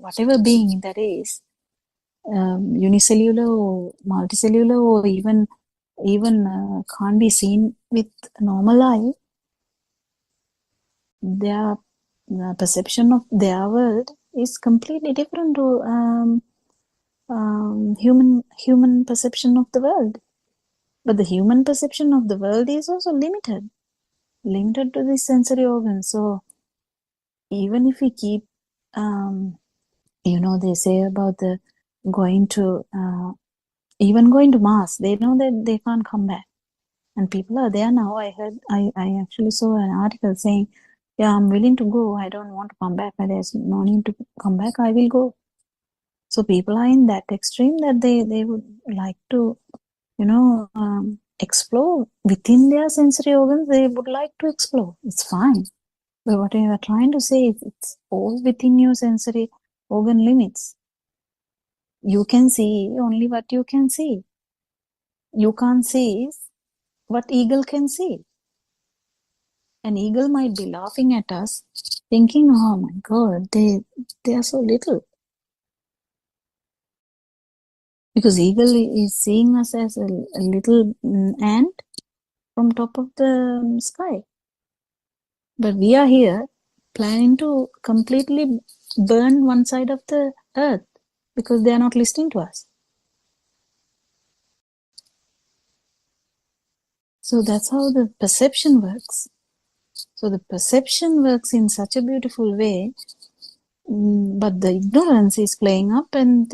that is, unicellular or multicellular or even can't be seen with normal eye, their perception of their world is completely different to human perception of the world. But the human perception of the world is also limited to the sensory organs. So even if we keep, they say about the going to Mars, they know that they can't come back. And people are there now. I actually saw an article saying, yeah, I'm willing to go. I don't want to come back. There's no need to come back. I will go. So people are in that extreme that they would like to, explore within their sensory organs. They would like to explore. It's fine. But what I was trying to say is it's all within your sensory organ limits. You can see only what you can see. You can't see what eagle can see. An eagle might be laughing at us, thinking, oh my God, they are so little. Because eagle is seeing us as a little ant from top of the sky. But we are here planning to completely burn one side of the earth because they are not listening to us. So that's how the perception works. So the perception works in such a beautiful way, but the ignorance is playing up and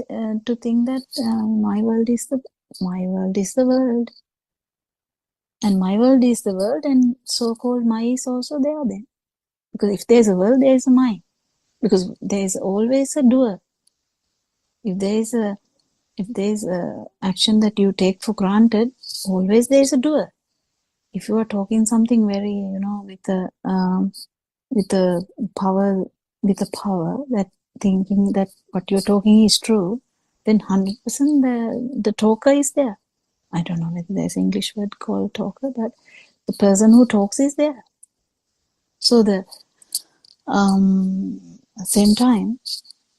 to think that my world is the world. And my world is the world, and so-called my is also there then. Because if there's a world, there is a my. Because there is always a doer. If there is a action that you take for granted, always there is a doer. If you are talking something very, with a power, that thinking that what you're talking is true, then 100% the talker is there. I don't know whether there's an English word called talker, but the person who talks is there. So the same time,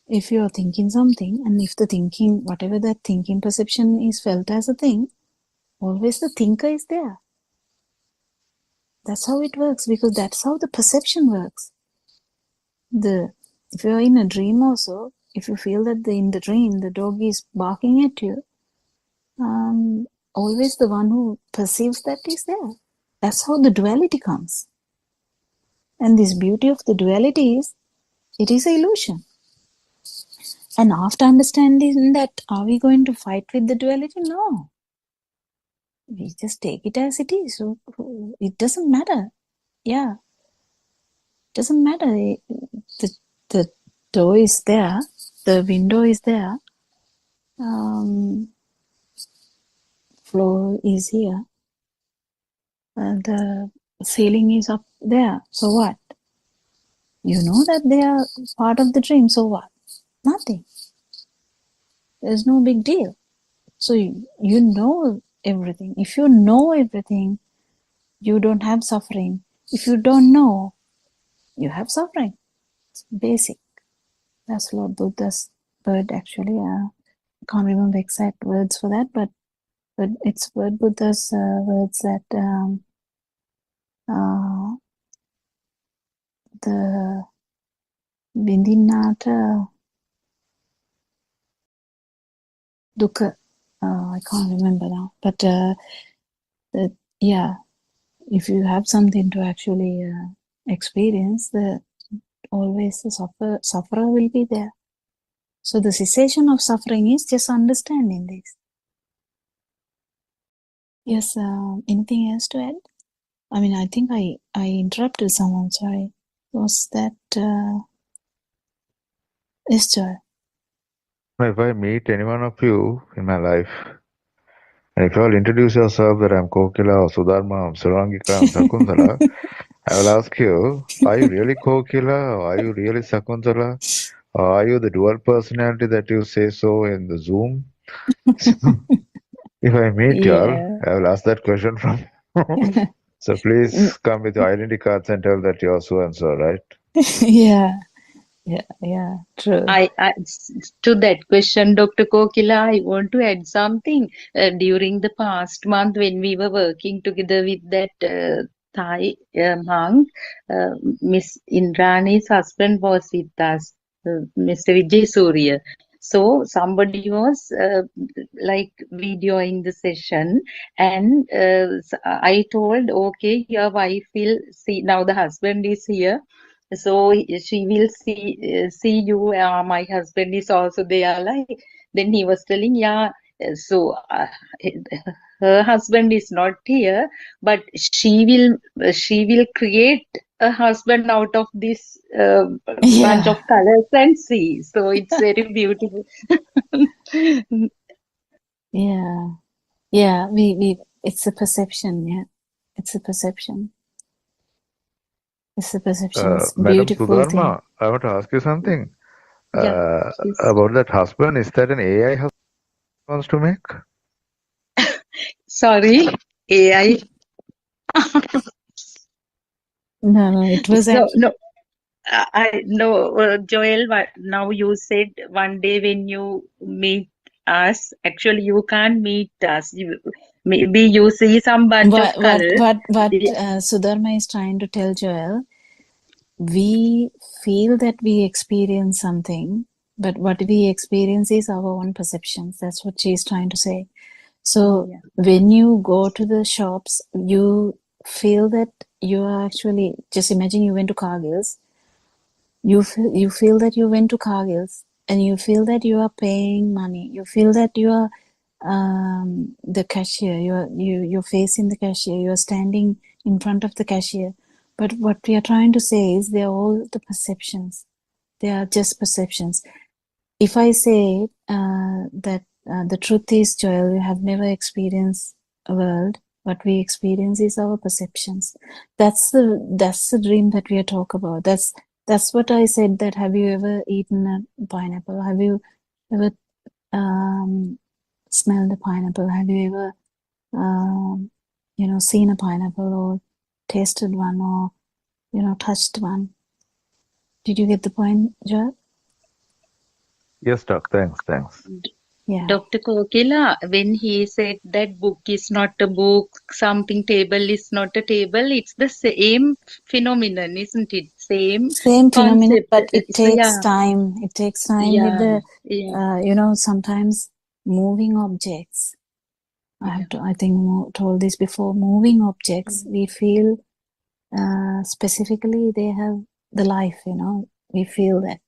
if you're thinking something, and if the thinking, whatever that thinking perception is felt as a thing, always the thinker is there. That's how it works, because that's how the perception works. If you're in a dream also, if you feel that in the dream the dog is barking at you, always the one who perceives that is there. That's how the duality comes. And this beauty of the duality is, it is an illusion. And after understanding that, are we going to fight with the duality? No. We just take it as it is. So it doesn't matter. Yeah. It doesn't matter. The door is there. The window is there. Floor is here. The ceiling is up there. So what? You know that they are part of the dream. So what? Nothing. There's no big deal. So you know everything. If you know everything, you don't have suffering. If you don't know, you have suffering. It's basic. That's Lord Buddha's word, actually. I can't remember exact words for that, but it's Lord Buddha's words that the Vindinata Dukkha, I can't remember now, but if you have something to actually experience, always the sufferer will be there. So the cessation of suffering is just understanding this. Yes, anything else to add? I mean, I think I interrupted someone, sorry. Was that Esther? If I meet any one of you in my life, and if you all introduce yourself that I'm Kokila or Sudharma or Surangika and Sakuntala, I will ask you, are you really Kokila or are you really Sakuntala? Or are you the dual personality that you say so in the Zoom? If I meet y'all, I will ask that question from you. So please come with your identity cards and tell that you're so and so, right? Yeah. Yeah, true. To that question, Dr. Kokila, I want to add something. During the past month, when we were working together with that Thai monk, Miss Indrani's husband was with us, Mr. Vijay Surya. So somebody was like videoing the session, and I told, okay, your wife will see. Now the husband is here, so she will see you. My husband is also there. Like, then he was telling, yeah. So her husband is not here, but she will create a husband out of this bunch Yeah, of colors and see. So it's very beautiful. yeah, yeah. We. It's a perception. Yeah, it's a perception. It's a perception. It's a Madam beautiful thing. Sudharma, I want to ask you something Yeah, please. about that husband. Is that an AI husband wants to make? Sorry, AI. No, it was No, actually. no. I no, Joel. Now you said one day when you meet us, actually you can't meet us. Maybe you see some bunch of colors. What Yeah. Sudharma is trying to tell Joel, we feel that we experience something, but what we experience is our own perceptions. That's what she's trying to say. So Yeah. when you go to the shops, you feel that you are actually, just imagine you went to Cargill's. You feel that you went to Cargill's and you feel that you are paying money. You feel that you are the cashier. You're facing the cashier. You're standing in front of the cashier. But what we are trying to say is they're all the perceptions. They are just perceptions. If I say that the truth is, Joel, you have never experienced a world. What we experience is our perceptions. That's the dream that we are talking about. That's what I said. That have you ever eaten a pineapple? Have you ever smelled a pineapple? Have you ever seen a pineapple or tasted one or touched one? Did you get the point, Joel? Yes, doc. Thanks. Yeah. Dr. Kokila, when he said that book is not a book, something table is not a table, it's the same phenomenon, isn't it? Same Phenomenon, concept. but it So, takes yeah, time. It takes time with yeah, the, yeah, sometimes moving objects. yeah. I think told this before. Moving objects, we feel specifically they have the life. We feel that.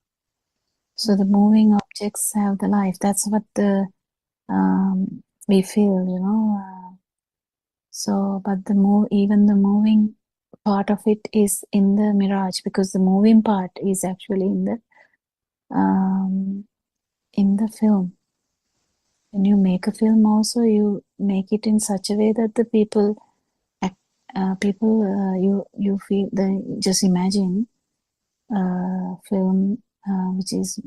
So the moving objects have the life. That's what we feel. So, but even the moving part of it is in the mirage, because the moving part is actually in the film. When you make a film, also you make it in such a way that the people you feel just imagine film which is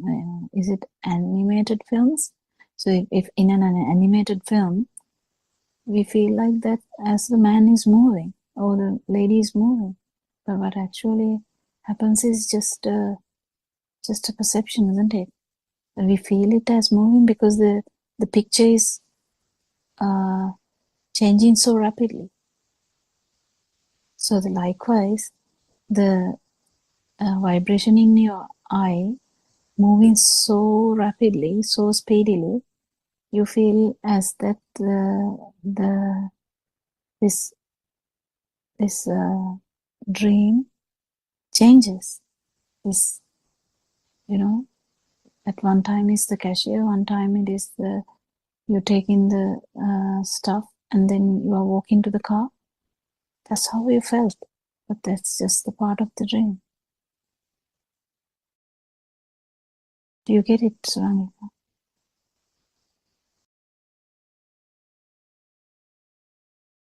it animated films? So if in an animated film we feel like that as the man is moving or the lady is moving, but what actually happens is just a perception, isn't it? We feel it as moving because the picture is changing so rapidly. So likewise, the vibration in your eye moving so rapidly, so speedily, you feel as that this dream changes. This, at one time is the cashier, one time it is you're taking the stuff, and then you are walking to the car. That's how you felt, but that's just the part of the dream. Do you get it, Suranika?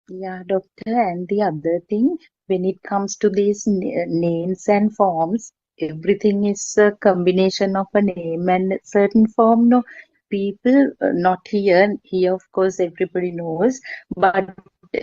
Yeah, doctor. And the other thing, when it comes to these names and forms, everything is a combination of a name and certain form. No, people not here. Here, of course, everybody knows. But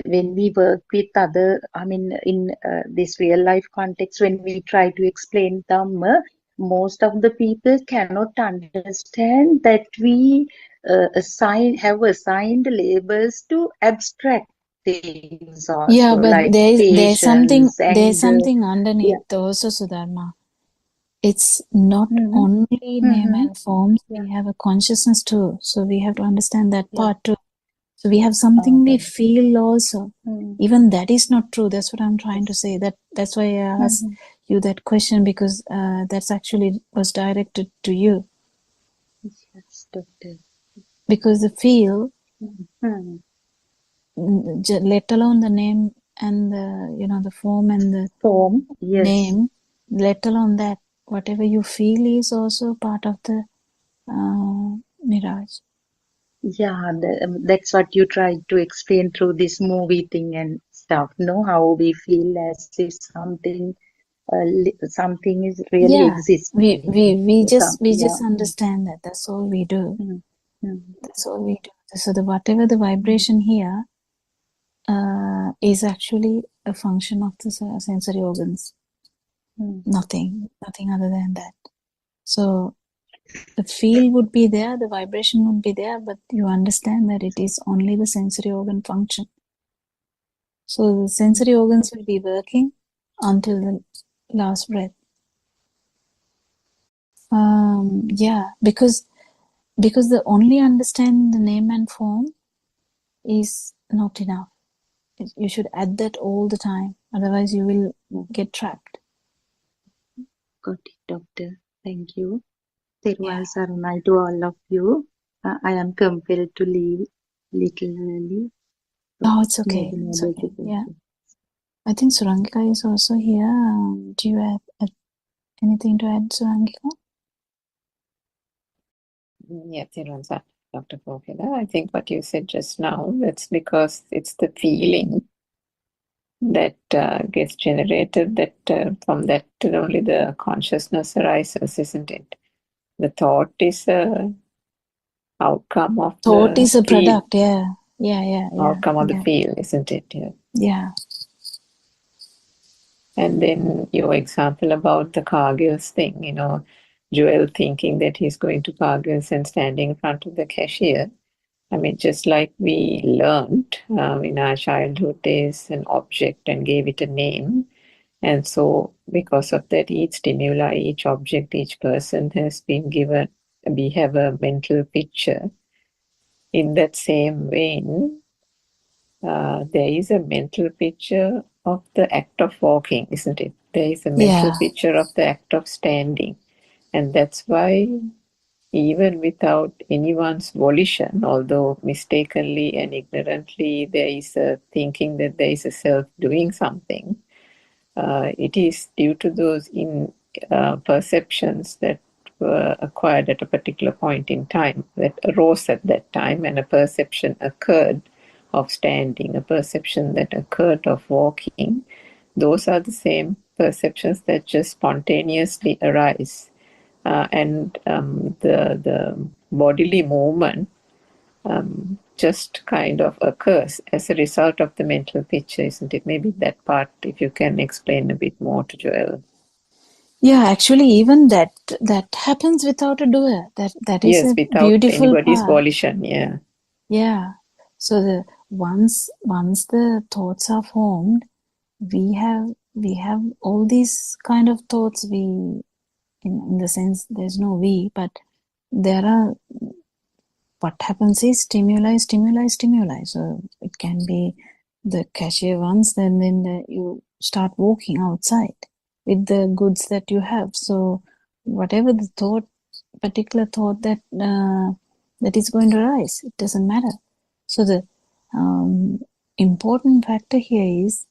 when we work with other, I mean, in this real life context, when we try to explain Dhamma, most of the people cannot understand that we have assigned labels to abstract things Yeah, also, but like there's patience, anger. something underneath Yeah. also, Sudharma. It's not Mm-hmm. only name Mm-hmm. and forms, Yeah. we have a consciousness too. So we have to understand that Yeah. part too. So we have something we Okay. feel also. Mm-hmm. Even that is not true. That's what I'm trying to say. That's why I asked Mm-hmm. you that question, because that's actually was directed to you. Yes, doctor. Because the feel, Mm-hmm. let alone the name and the form and the Form, yes. name, let alone that, whatever you feel is also part of the mirage. Yeah, that's what you tried to explain through this movie thing and stuff. No, how we feel as if something is really Yeah, existing. we just Yeah. understand that. That's all we do. Mm-hmm. That's all we do. So whatever the vibration here is actually a function of the sensory organs. Nothing other than that. So the feel would be there, the vibration would be there, but you understand that it is only the sensory organ function. So the sensory organs will be working until the last breath. Yeah, because the only understanding the name and form is not enough. You should add that all the time, otherwise you will get trapped. Got it, doctor. Thank you. Terwal Saranai to all of you. I am compelled to leave little early. Oh, it's okay. Maybe no It's okay. difficulty. Yeah. I think Surangika is also here. Do you have anything to add, Surangika? Yeah, Tirunza, Dr. Pokeda, I think what you said just now, that's because it's the feeling that gets generated, that from that only the consciousness arises, isn't it? The thought is a outcome of Thought the is a feel. product, yeah. Outcome of the Yeah. feel, isn't it? Yeah. Yeah. And then your example about the Cargill's thing, Joel thinking that he's going to Cargill's and standing in front of the cashier. I mean, just like we learned in our childhood days an object and gave it a name. And so because of that, each stimuli, each object, each person has been given, we have a mental picture. In that same vein, there is a mental picture of the act of walking, isn't it? There is a mental picture of the act of standing. And that's why even without anyone's volition, although mistakenly and ignorantly there is a thinking that there is a self doing something, it is due to those perceptions that were acquired at a particular point in time, that arose at that time, and a perception occurred of standing, a perception that occurred of walking. Those are the same perceptions that just spontaneously arise. And the bodily movement just kind of occurs as a result of the mental picture, isn't it? Maybe that part, if you can explain a bit more to Joel. Yeah, actually, even that happens without a doer. That is Yes, a without beautiful anybody's part. volition. Yeah. Yeah. So once the thoughts are formed, we have all these kind of thoughts. We, in the sense, there's no we, but there are. What happens is stimuli. So it can be the cashier once, then you start walking outside with the goods that you have. So whatever the particular thought that is going to arise, it doesn't matter. So the important factor here is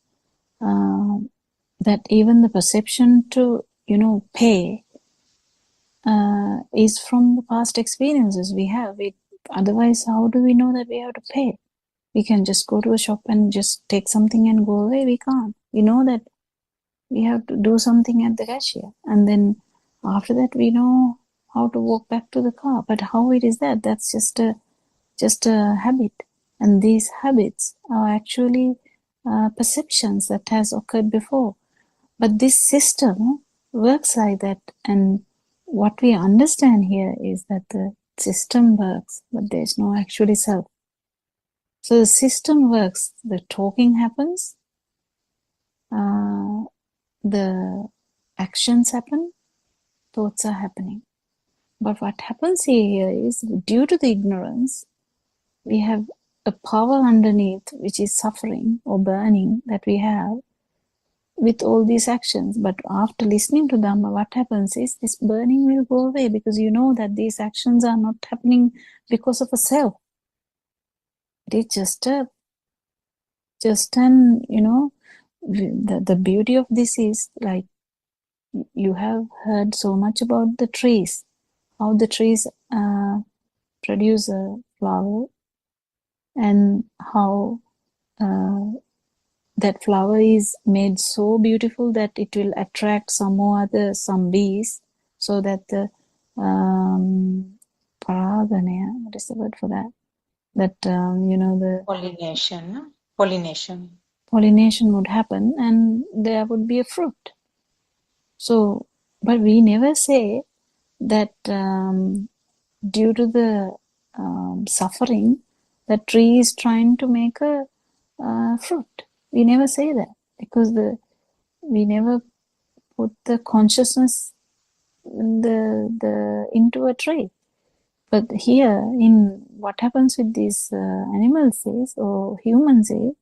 that even the perception to pay is from the past experiences we have. Otherwise, how do we know that we have to pay? We can just go to a shop and just take something and go away. We can't. We know that we have to do something at the cashier, and then after that we know how to walk back to the car. But how it is that? That's just a habit, and these habits are actually perceptions that has occurred before. But this system works like that, and what we understand here is that the system works, but there's no actually self. So the system works, the talking happens, the actions happen, thoughts are happening. But what happens here is, due to the ignorance, we have a power underneath which is suffering or burning that we have with all these actions. But after listening to Dhamma, what happens is this burning will go away, because you know that these actions are not happening because of a self. It is just an, the beauty of this is, like, you have heard so much about the trees, how the trees produce a flower, and how that flower is made so beautiful that it will attract some bees, so that the paraganaya, what is the word for that? That the pollination would happen, and there would be a fruit. So, but we never say that due to the suffering, the tree is trying to make a fruit. We never say that, because we never put the consciousness into a tree. But here, in what happens with these animals is, or humans is,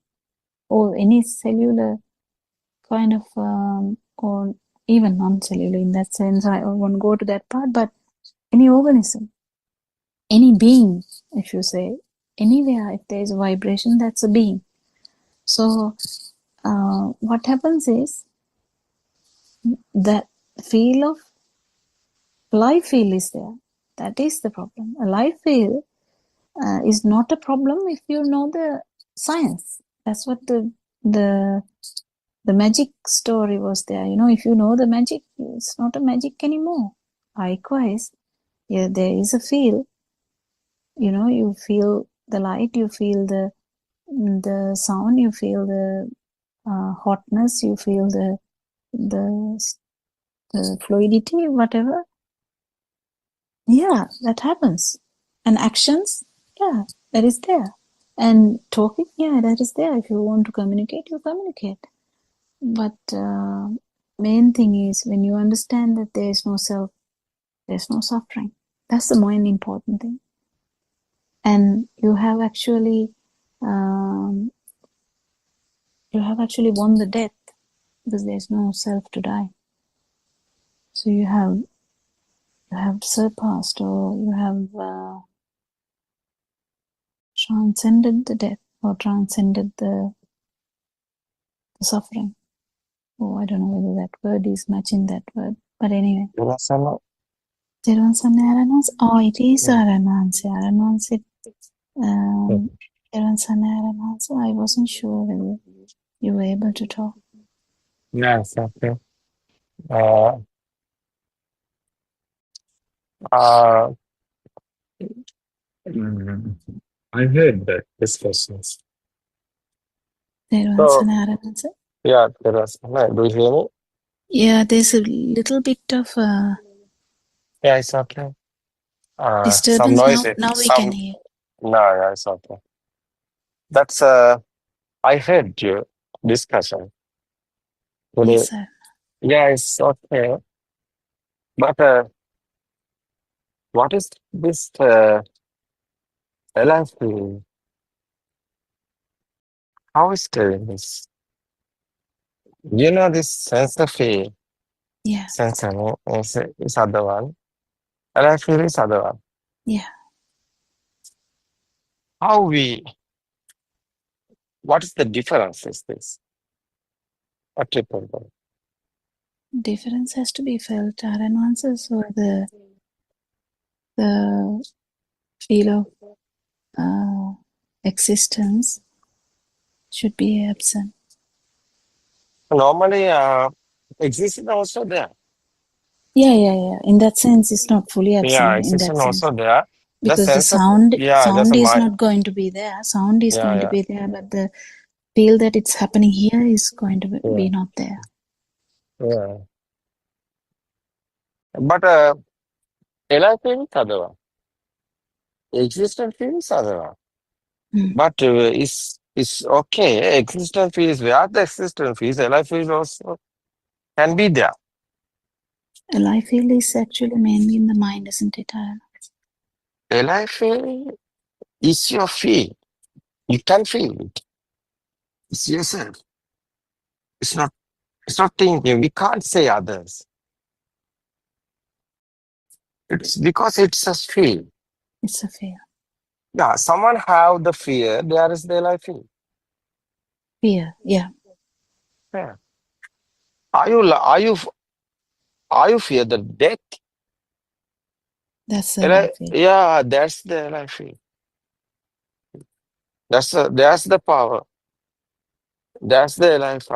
or any cellular kind of, or even non-cellular in that sense, I won't go to that part, but any organism, any being, if you say, anywhere, if there is a vibration, that's a being. So what happens is, that feel of life feel is there. That is the problem. A life feel is not a problem if you know the science. That's what the magic story was there. If you know the magic, it's not a magic anymore. Likewise, yeah, there is a feel. You feel the light, you feel the sound, you feel the hotness, you feel the fluidity, whatever. Yeah, that happens. And actions, yeah, that is there. And talking, yeah, that is there. If you want to communicate, you communicate. But main thing is, when you understand that there is no self, there's no suffering. That's the main important thing. And you have actually won the death, because there's no self to die. So you have surpassed, or you have transcended the death, or transcended the suffering. Oh, I don't know whether that word is matching that word, but anyway. Oh, it is Aranansi. Aranansi. I wasn't sure whether you were able to talk. Yes, okay. I heard that discussions. So, yeah, there was. Do you hear me? Yeah, there's a little bit of Yeah, it's okay. Some disturbance noise. now we can hear. No, yeah, it's okay. That's I heard your discussion today. Yes, sir. Yeah, it's okay. But what is this LFP? How is this? This sensor feel? Yeah. Sensor is other one. LFP is other one. Yeah. What is the difference is this? A triple. Difference has to be felt. Our nuances, or the feel of existence should be absent. Normally, existence also there. Yeah. In that sense, it's not fully absent. Yeah, in that existence sense. also there. Because the sound is not going to be there. Sound is going to yeah. be there, but the feel that it's happening here is going to be not there. Yeah. But alive feeling sadava. Existence feeling sadava. But it's okay. Existence feels where the existence feels, alive feels also can be there. Alive feel is actually mainly in the mind, isn't it? Alive feel is your feel. You can feel it. It's yourself. It's not thinking. We can't say others. It's because it's a feel. It's a fear. Yeah, someone have the fear, there is the alive feel. Fear, yeah. Yeah. Are you fear the death? That's the alive feel. Yeah, that's the alive feel. That's the power. That's the alive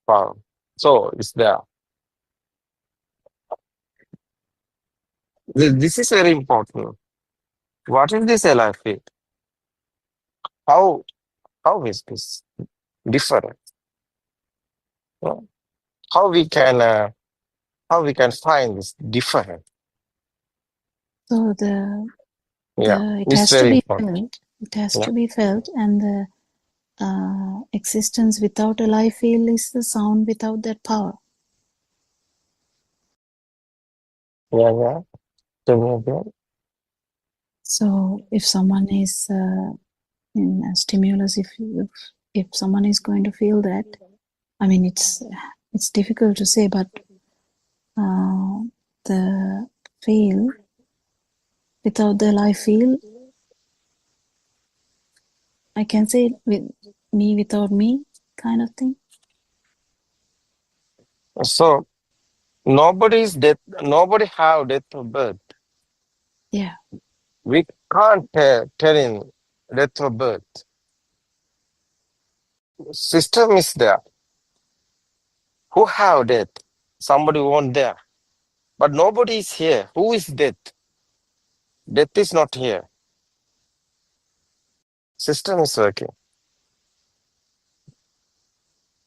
power. So it's there. This is very important. What is this alive feel? How is this different? No? How we can find this different? So Yeah, it it's has to very be important. felt. It has Yeah. to be felt, and the existence without a life feel is the sound without that power. Yeah. Tell me again. So if someone is in a stimulus, if someone is going to feel that, I mean, it's difficult to say, but the feel without the life feel, I can say with me without me kind of thing. So nobody's death. Nobody have death of birth. Yeah. We can't tell in death of birth. System is there. Who have death? Somebody won't there. But nobody is here. Who is death? Death is not here. System is working.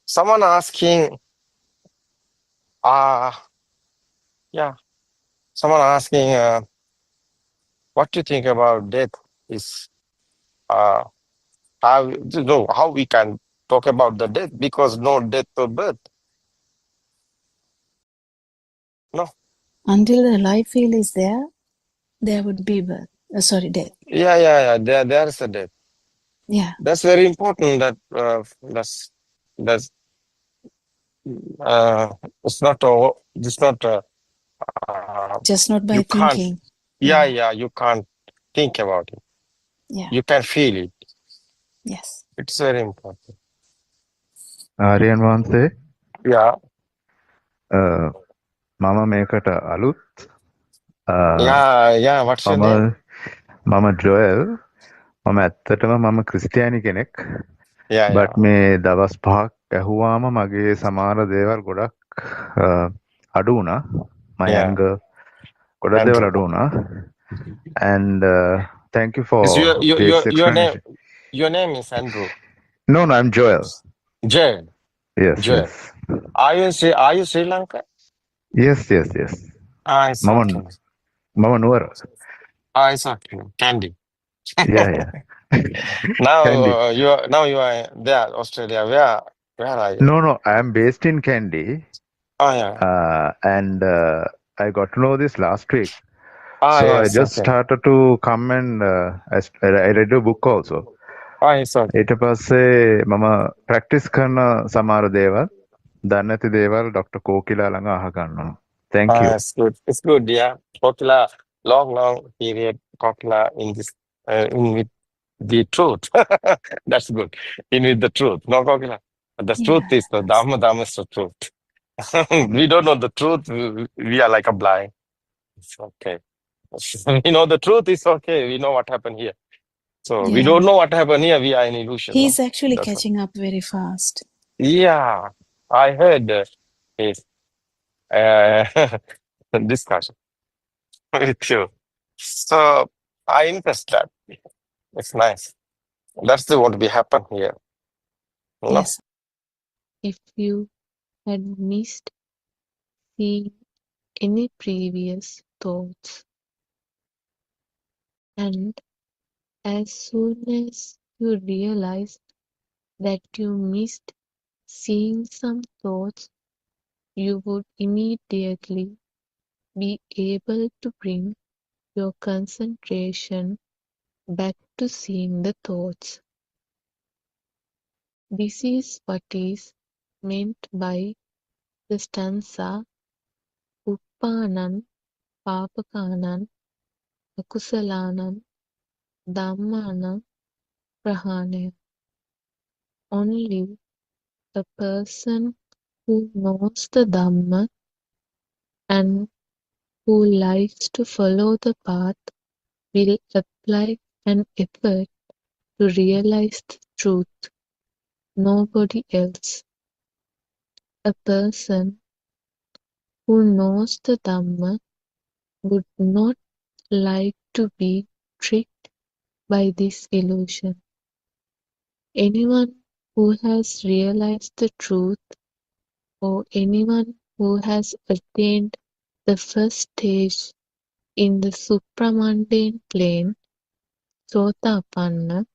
Someone asking, someone asking, what do you think about death? Is how we can talk about the death because no death of birth. No. Until the life feel is there would be birth. Death. Yeah. There is a death. Yeah. That's very important. That's it's not just not by you thinking. Can't, yeah, you can't think about it. Yeah. You can feel it. Yes. It's very important. ආර්යයන් වහන්සේ Yeah. මම මේකට අලුත් what's your name? මම Joel මම ඇත්තටම මම ක්‍රිස්තියානි කෙනෙක් බට් මේ දවස් 5ක් ඇහුවාම මගේ සමහර දේවල් ගොඩක් අඩු වුණා මයංග ගොඩක් දේවල් අඩු වුණා and thank you for this explanation. Your name is Andrew. No, I'm Joel. Joel. Yes. Are you Sri Lanka? Yes. It's okay. Mama Nuwara. It's okay. Candy. Yeah. Now Kandy. you are there, Australia. Where are you? No, I am based in Kandy. Oh yeah. And I got to know this last week. So yes, I just started to come and I read a book also. It's okay. ඊට පස්සේ මම practice කරන සමහර දේවල් දන්නේ නැති දේවල් doctor කෝකිලා ළඟ අහගන්නවා. Thank you. It's good, yeah. Kokila, long period Kokila in this in with the truth. That's good. In with the truth. No Kokila. The truth is the Dhamma is the truth. We don't know the truth. We are like a blind. It's okay. We know the truth is okay. We know what happened here. So we don't know what happened here. We are in illusion. He's actually catching up very fast. Yeah, I heard his discussion with you. So I invest that. It's nice. That's what will happen here. No? Yes. If you had missed seeing any previous thoughts And as soon as you realize that you missed seeing some thoughts, you would immediately be able to bring your concentration back to seeing the thoughts. This is what is meant by the stanza Uppanan Papakanan Akusalanan Dhammanan Prahanaya. Only a person who knows the Dhamma and who likes to follow the path will apply an effort to realize the truth, nobody else. A person who knows the Dhamma would not like to be tricked by this illusion. Anyone who has realized the truth or anyone who has attained the first stage in the supramundane plane, Sotapanna,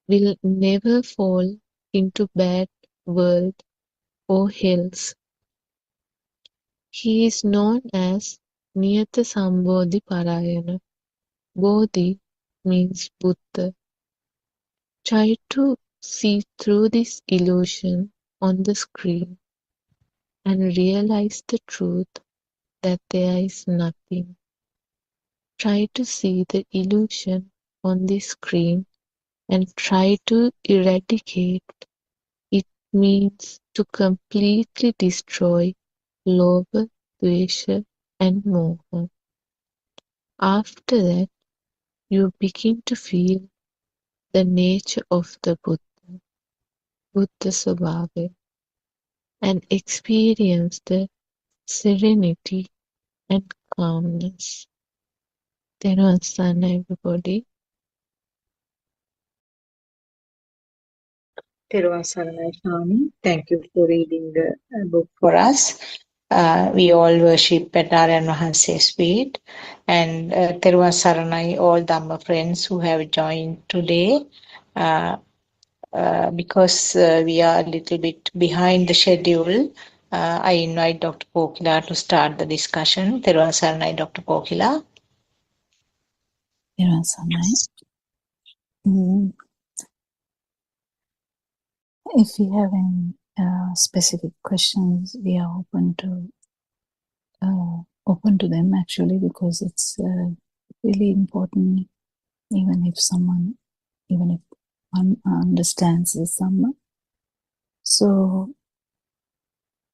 will never fall into bad world or hells. He is known as Niyata Sambodhi Parayana. Bodhi means Buddha. Try to see through this illusion on the screen and realize the truth that there is nothing. Try to see the illusion on the screen and try to eradicate. It means to completely destroy Lobha, Dvesha and Moha. After that, you begin to feel the nature of the Buddha, Buddha Svabhava, and experience the serenity and calmness. Therewal Sannai, everybody. Therewal Saranai Swami, thank you for reading the book for us. We all worship at Aryan Mahanse's feet. And Therewal Saranai, all Dhamma friends who have joined today. Because we are a little bit behind the schedule, I invite Dr. Pokila to start the discussion. Therewal Saranai, Dr. Pokila. Therewal Saranai. If you have any specific questions, we are open to them actually, because it's really important. Even if one understands this Dhamma, so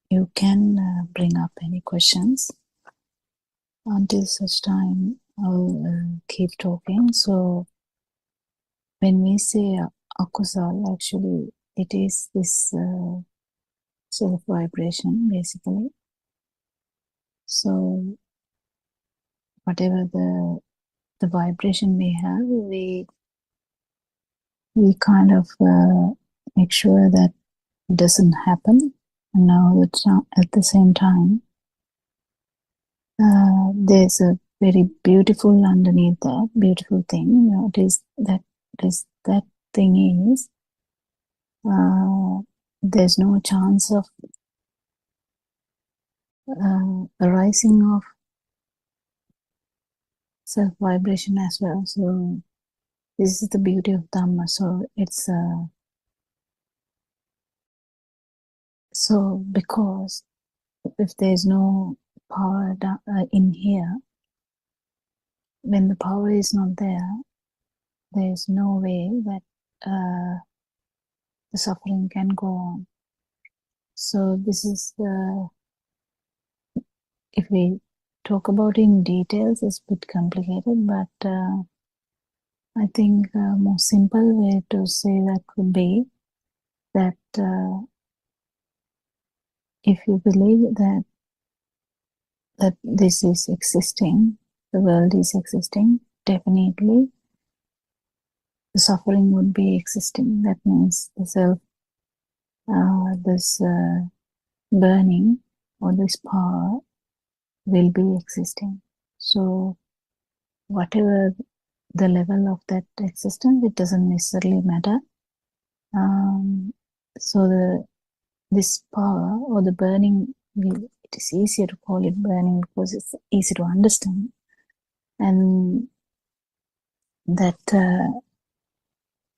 you can bring up any questions. Until such time, I'll keep talking. So when we say akusal, actually it is this self-vibration basically. So whatever the vibration we have, we kind of make sure that it doesn't happen. And now at the same time, there's a very beautiful underneath that beautiful thing. That thing is there's no chance of arising of self-vibration as well. So this is the beauty of Dhamma. So it's so because if there's no power in here, when the power is not there, there's no way that the suffering can go on. So this is if we talk about in details, it's a bit complicated, but I think a more simple way to say that would be that if you believe that this is existing, the world is existing, definitely the suffering would be existing. That means the self, this burning or this power will be existing. So whatever the level of that existence, it doesn't necessarily matter. So this power or the burning, it is easier to call it burning because it's easy to understand, and that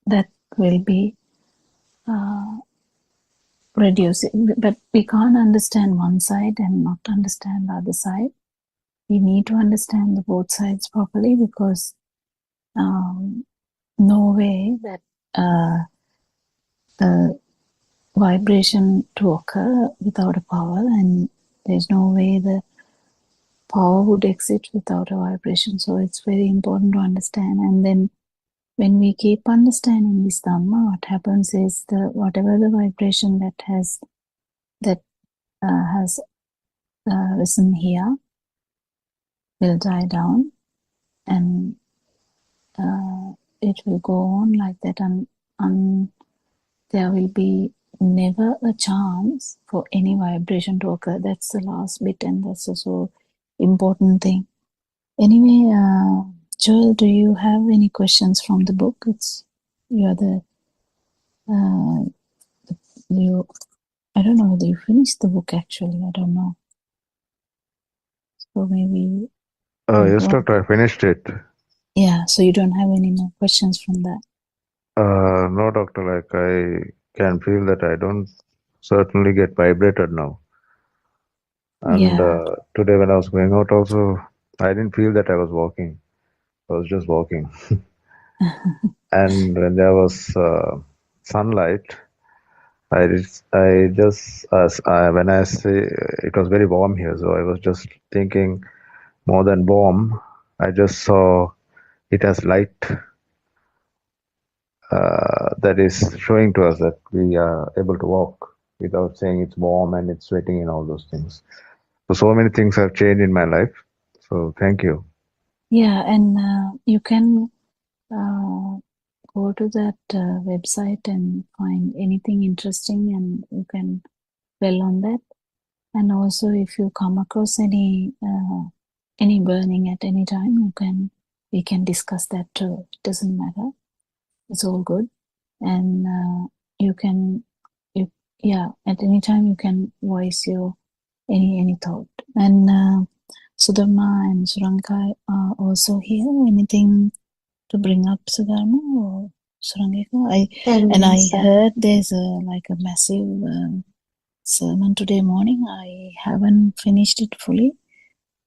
that will be reduced. But we can't understand one side and not understand the other side. We need to understand the both sides properly, because no way that the vibration to occur without a power, and there's no way the power would exist without a vibration. So it's very important to understand. And then when we keep understanding this Dhamma, what happens is whatever the vibration that has risen here will die down, and it will go on like that, and there will be never a chance for any vibration to occur. That's the last bit, and that's also important thing. Anyway, Joel, do you have any questions from the book? I don't know whether you finished the book actually. I don't know. So maybe. Yes, doctor, I finished it. Yeah, so you don't have any more questions from that? No, doctor, like I can feel that I don't certainly get vibrated now. And today when I was going out also, I didn't feel that I was walking. I was just walking. And when there was sunlight, when I say it was very warm here, so I was just thinking more than warm, I just saw it as light that is showing to us that we are able to walk without saying it's warm and it's sweating and all those things. So many things have changed in my life. So thank you. Yeah, and you can go to that website and find anything interesting, and you can dwell on that. And also, if you come across any burning at any time, we can discuss that too. It doesn't matter. It's all good. And at any time you can voice your any thought. And Sudama and Surankai are also here. Anything to bring up, Sudharma or Surangika? I heard there's a massive sermon today morning. I haven't finished it fully,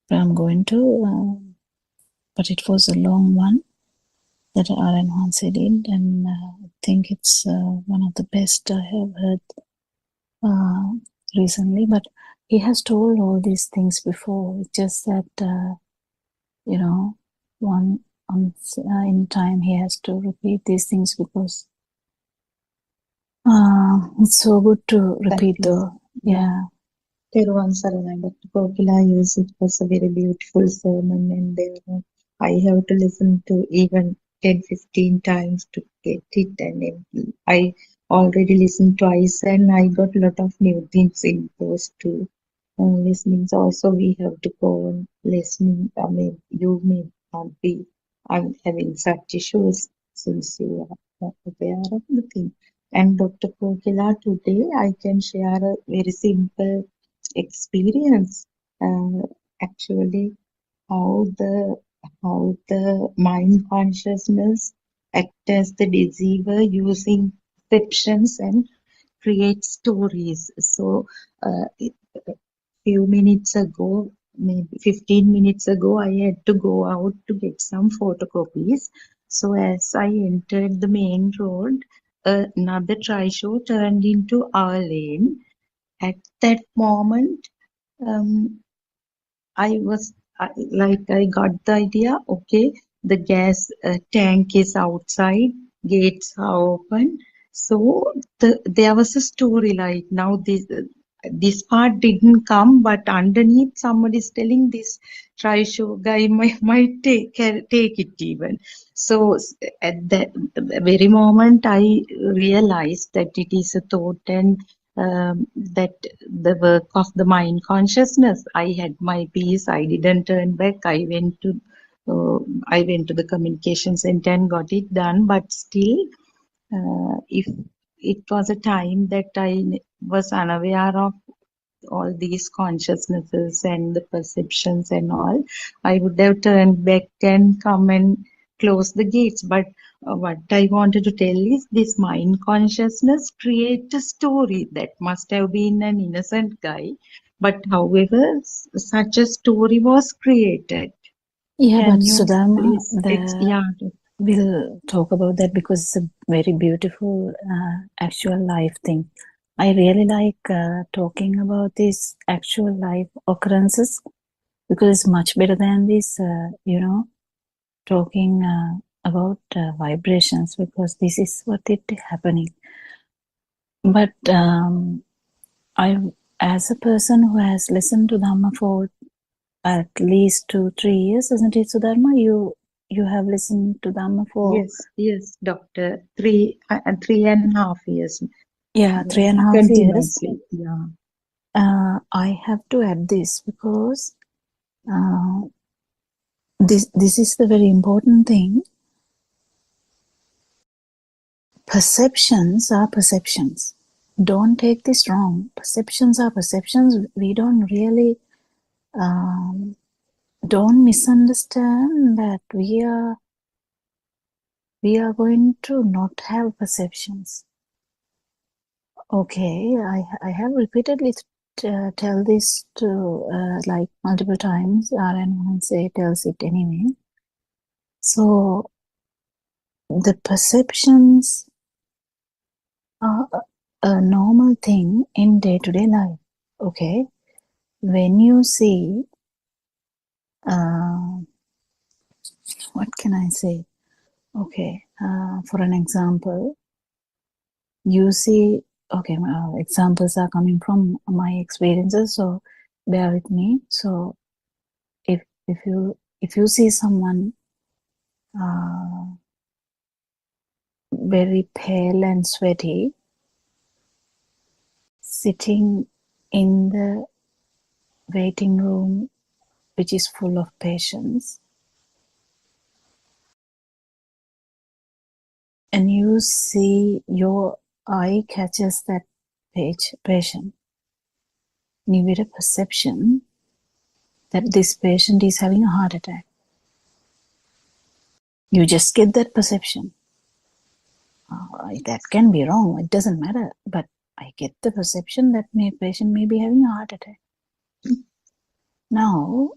but I'm going to. But it was a long one that Aryan Hanse did, and I think it's one of the best I have heard recently. But he has told all these things before. It's just that in time he has to repeat these things because it's so good to repeat though. Yeah. Teruvan Saranai, Dr. Kokila, yes, it was a very beautiful sermon, and there I have to listen to even 10-15 times to get it, and I already listened twice, and I got a lot of new things in those two listenings. Also, we have to go on listening. I mean, you may not be having such issues since you are aware of the thing. And Dr. Kokila, today I can share a very simple experience. Actually, how the mind consciousness act as the deceiver using perceptions and create stories. So few minutes ago, maybe 15 minutes ago, I had to go out to get some photocopies. So as I entered the main road, another trishaw turned into our lane. At that moment, I got the idea, okay, the gas tank is outside, gates are open. So there was a story like now this part didn't come, but underneath somebody is telling this trishaw guy might take it even. So at that very moment, I realized that it is a thought, and that the work of the mind consciousness. I had my peace. I didn't turn back. I went to So I went to the communication center and got it done. But still, if it was a time that I was unaware of all these consciousnesses and the perceptions and all, I would have turned back and come and close the gates. But what I wanted to tell is this mind consciousness create a story that must have been an innocent guy. But however, such a story was created. Yeah, but Can you Sudharma, please yeah. we'll talk about that because it's a very beautiful actual life thing. I really like talking about these actual life occurrences because it's much better than this, talking about vibrations, because this is what it happening. But as a person who has listened to Dhamma for at least 2-3 years, isn't it, Sudharma? You have listened to Dhamma for Yes, doctor. 3.5 years. Yeah, 3.5 years. Continuously. Yeah. I have to add this because this is the very important thing. Perceptions are perceptions. Don't take this wrong. Perceptions are perceptions. We don't really don't misunderstand that we are going to not have perceptions. Okay, I have repeatedly tell this to like multiple times. RN say tells it anyway. So the perceptions are a normal thing in day-to-day life. Okay, when you see, what can I say? Okay, for an example, you see. Okay, examples are coming from my experiences, so bear with me. So if you see someone very pale and sweaty sitting in the waiting room which is full of patients, and you see your eye catches that patient, you get a perception that this patient is having a heart attack. You just get that perception. That can be wrong, it doesn't matter, but I get the perception that my patient may be having a heart attack. Now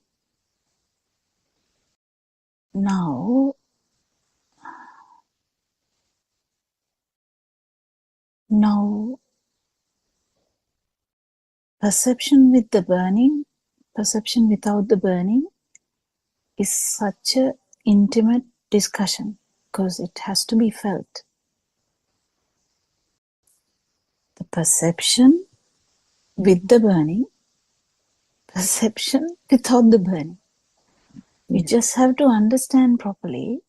perception with the burning, perception without the burning is such an intimate discussion because it has to be felt. The perception with the burning, perception without the burning. You just have to understand properly.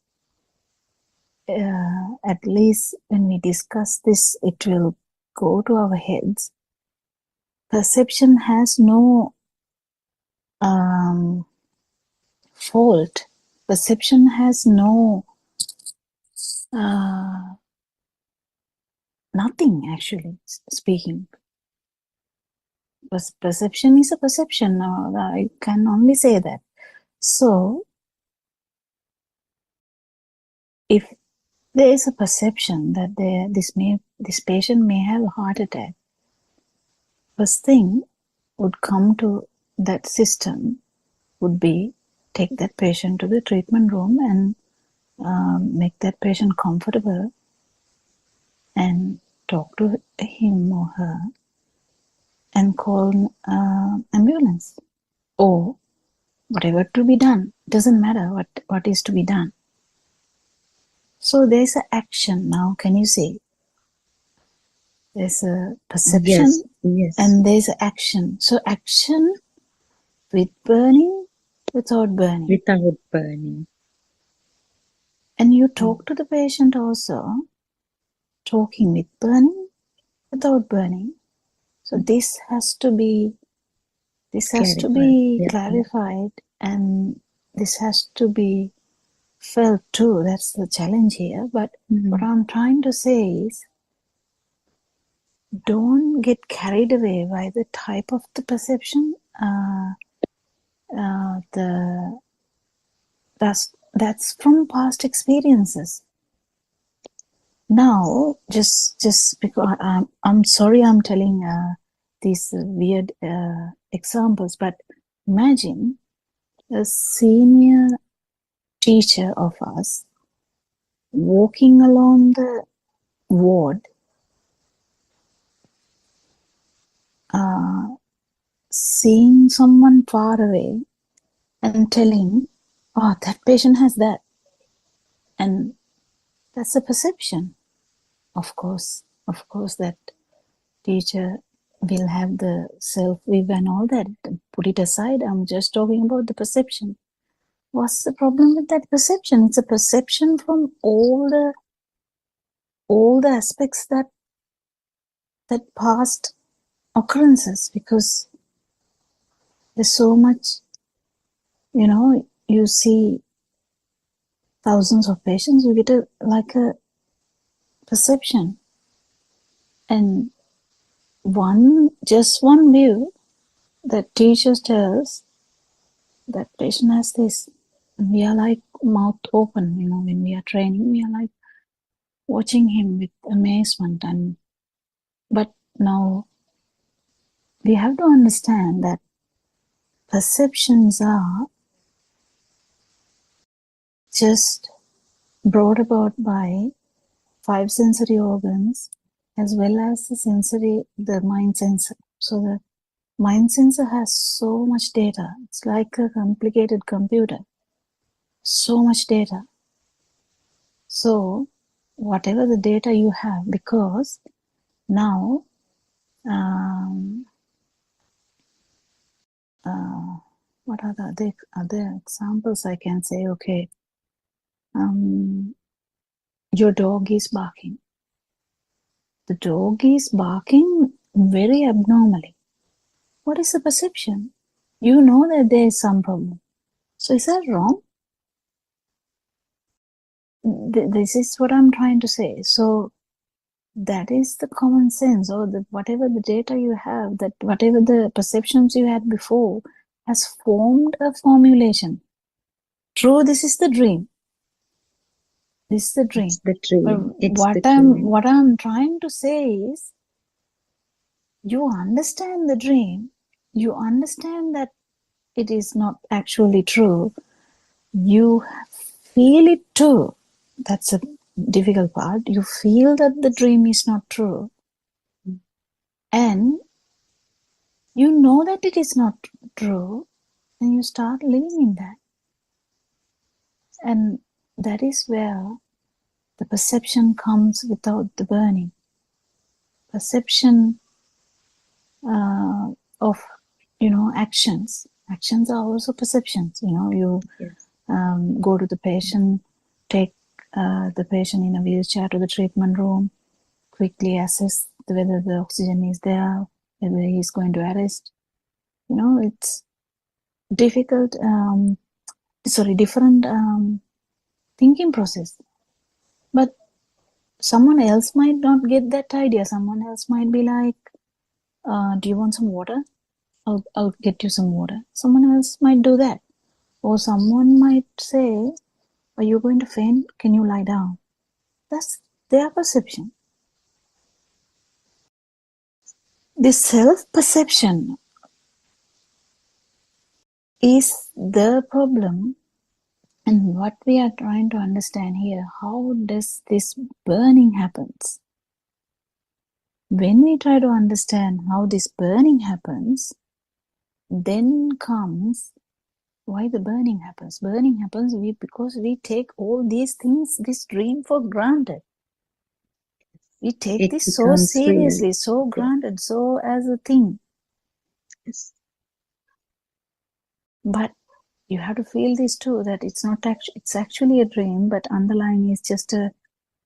At least when we discuss this, it will go to our heads. Perception has no fault. Perception has no nothing, actually speaking. Perception is a perception. I can only say that. So, if there is a perception that this patient may have a heart attack, first thing would come to that system would be take that patient to the treatment room and make that patient comfortable and talk to him or her and call ambulance or whatever to be done. Doesn't matter what is to be done. So there's an action now. Can you see? There's a perception and there's an action. So action with burning, without burning. Without burning. And you talk to the patient also, talking with burning, without burning. So this has to be clarified, and this has to be felt too. That's the challenge here. But what I'm trying to say is, don't get carried away by the type of the perception. That's from past experiences. Now, just because I'm sorry, I'm telling these weird examples, but imagine a senior teacher of us walking along the ward, seeing someone far away and telling, oh, that patient has that. And that's a perception. Of course, that teacher will have the self-view and all that. Put it aside. I'm just talking about the perception. What's the problem with that perception? It's a perception from all the aspects that past occurrences, because there's so much, you see thousands of patients, you get a perception. And one view that teachers tells that patient has this. We are like mouth open, when we are training, we are like watching him with amazement. But now we have to understand that perceptions are just brought about by 5 sensory organs as well as the mind sensor. So the mind sensor has so much data. It's like a complicated computer. So much data. So whatever the data you have, because now what are the other examples I can say? Okay, your dog is barking. The dog is barking very abnormally. What is the perception? You know that there is some problem. So is that wrong? This is what I'm trying to say. So that is the common sense, or whatever the data you have, that whatever the perceptions you had before has formed a formulation. True, this is the dream. This is the dream. It's the dream. What I'm trying to say is, you understand the dream, you understand that it is not actually true, you feel it too. That's a difficult part. You feel that the dream is not true, and you know that it is not true, and you start living in that. And that is where the perception comes without the burning. Perception of actions. Actions are also perceptions. You go to the patient, take the patient in a wheelchair to the treatment room, quickly assess whether the oxygen is there, whether he's going to arrest. It's difficult. Different thinking process. But someone else might not get that idea. Someone else might be like, do you want some water? I'll get you some water. Someone else might do that. Or someone might say, are you going to faint? Can you lie down? That's their perception. This self-perception is the problem. And what we are trying to understand here, how does this burning happens? When we try to understand how this burning happens, then comes why the burning happens. Burning happens because we take all these things, this dream, for granted. We take this so seriously, so granted, so as a thing. Yes. But you have to feel this too, that it's not it's actually a dream, but underlying is just a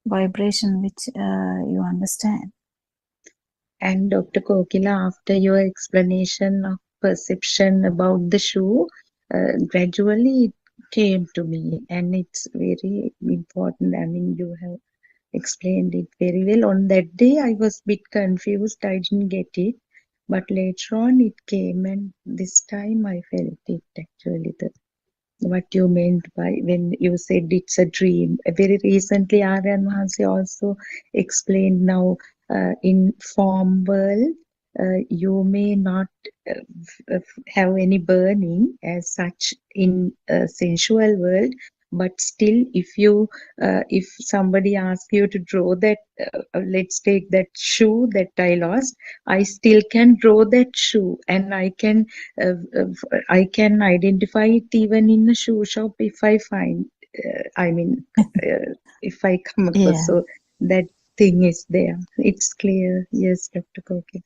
vibration which you understand. And Dr. Kokila, after your explanation of perception about the shoe, gradually it came to me, and it's very important. I mean, you have explained it very well. On that day, I was a bit confused. I didn't get it, but later on it came, and this time I felt it actually. What you meant by when you said it's a dream. Very recently, Aryan Mahansi also explained now in form world, you may not have any burning as such in sensual world, but still if somebody asks you to draw that, let's take that shoe that I lost, I still can draw that shoe, and I can identify it even in a shoe shop if I find if I come across. Yeah. So that thing is there. It's clear. Yes, Dr. Koke.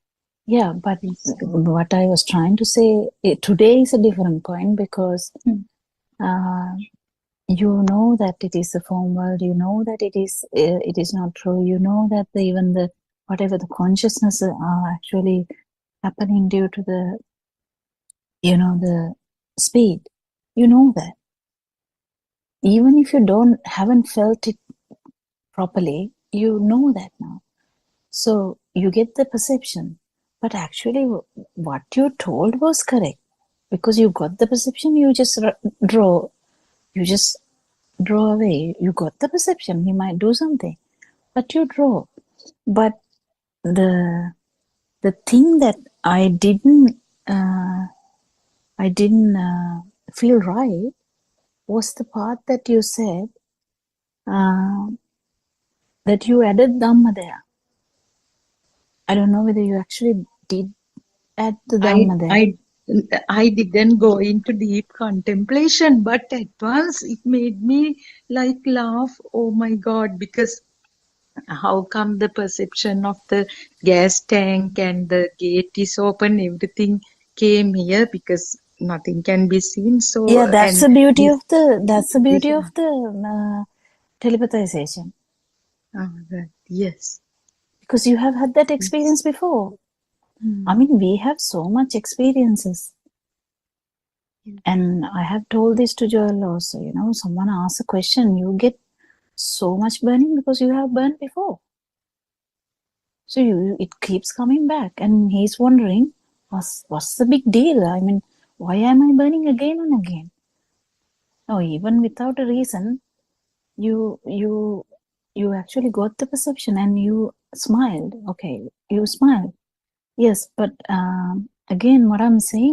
Yeah, but what I was trying to say today is a different point, because you know that it is a form world, you know that it is not true, you know that even the whatever the consciousness are actually happening due to the the speed, you know that. Even if you haven't felt it properly, you know that now. So you get the perception, but actually what you told was correct, because you got the perception. You just draw away. You got the perception he might do something, but you draw. But the thing that I didn't feel right was the part that you said that you added Dhamma there. I don't know whether you actually did add the Dhamma there. I didn't go into deep contemplation, but at once it made me like laugh. Oh my God, because how come the perception of the gas tank and the gate is open, everything came here because nothing can be seen. So Yeah, that's the beauty of the the telepathization. right. Yes, because you have had that experience before. I mean, we have so much experiences. And I have told this to Joel also, someone asks a question, you get so much burning because you have burned before. So it keeps coming back, and he's wondering, what's the big deal? I mean, why am I burning again and again? No, even without a reason, you actually got the perception and you smiled. Okay, you smiled. Yes, but again, what I'm saying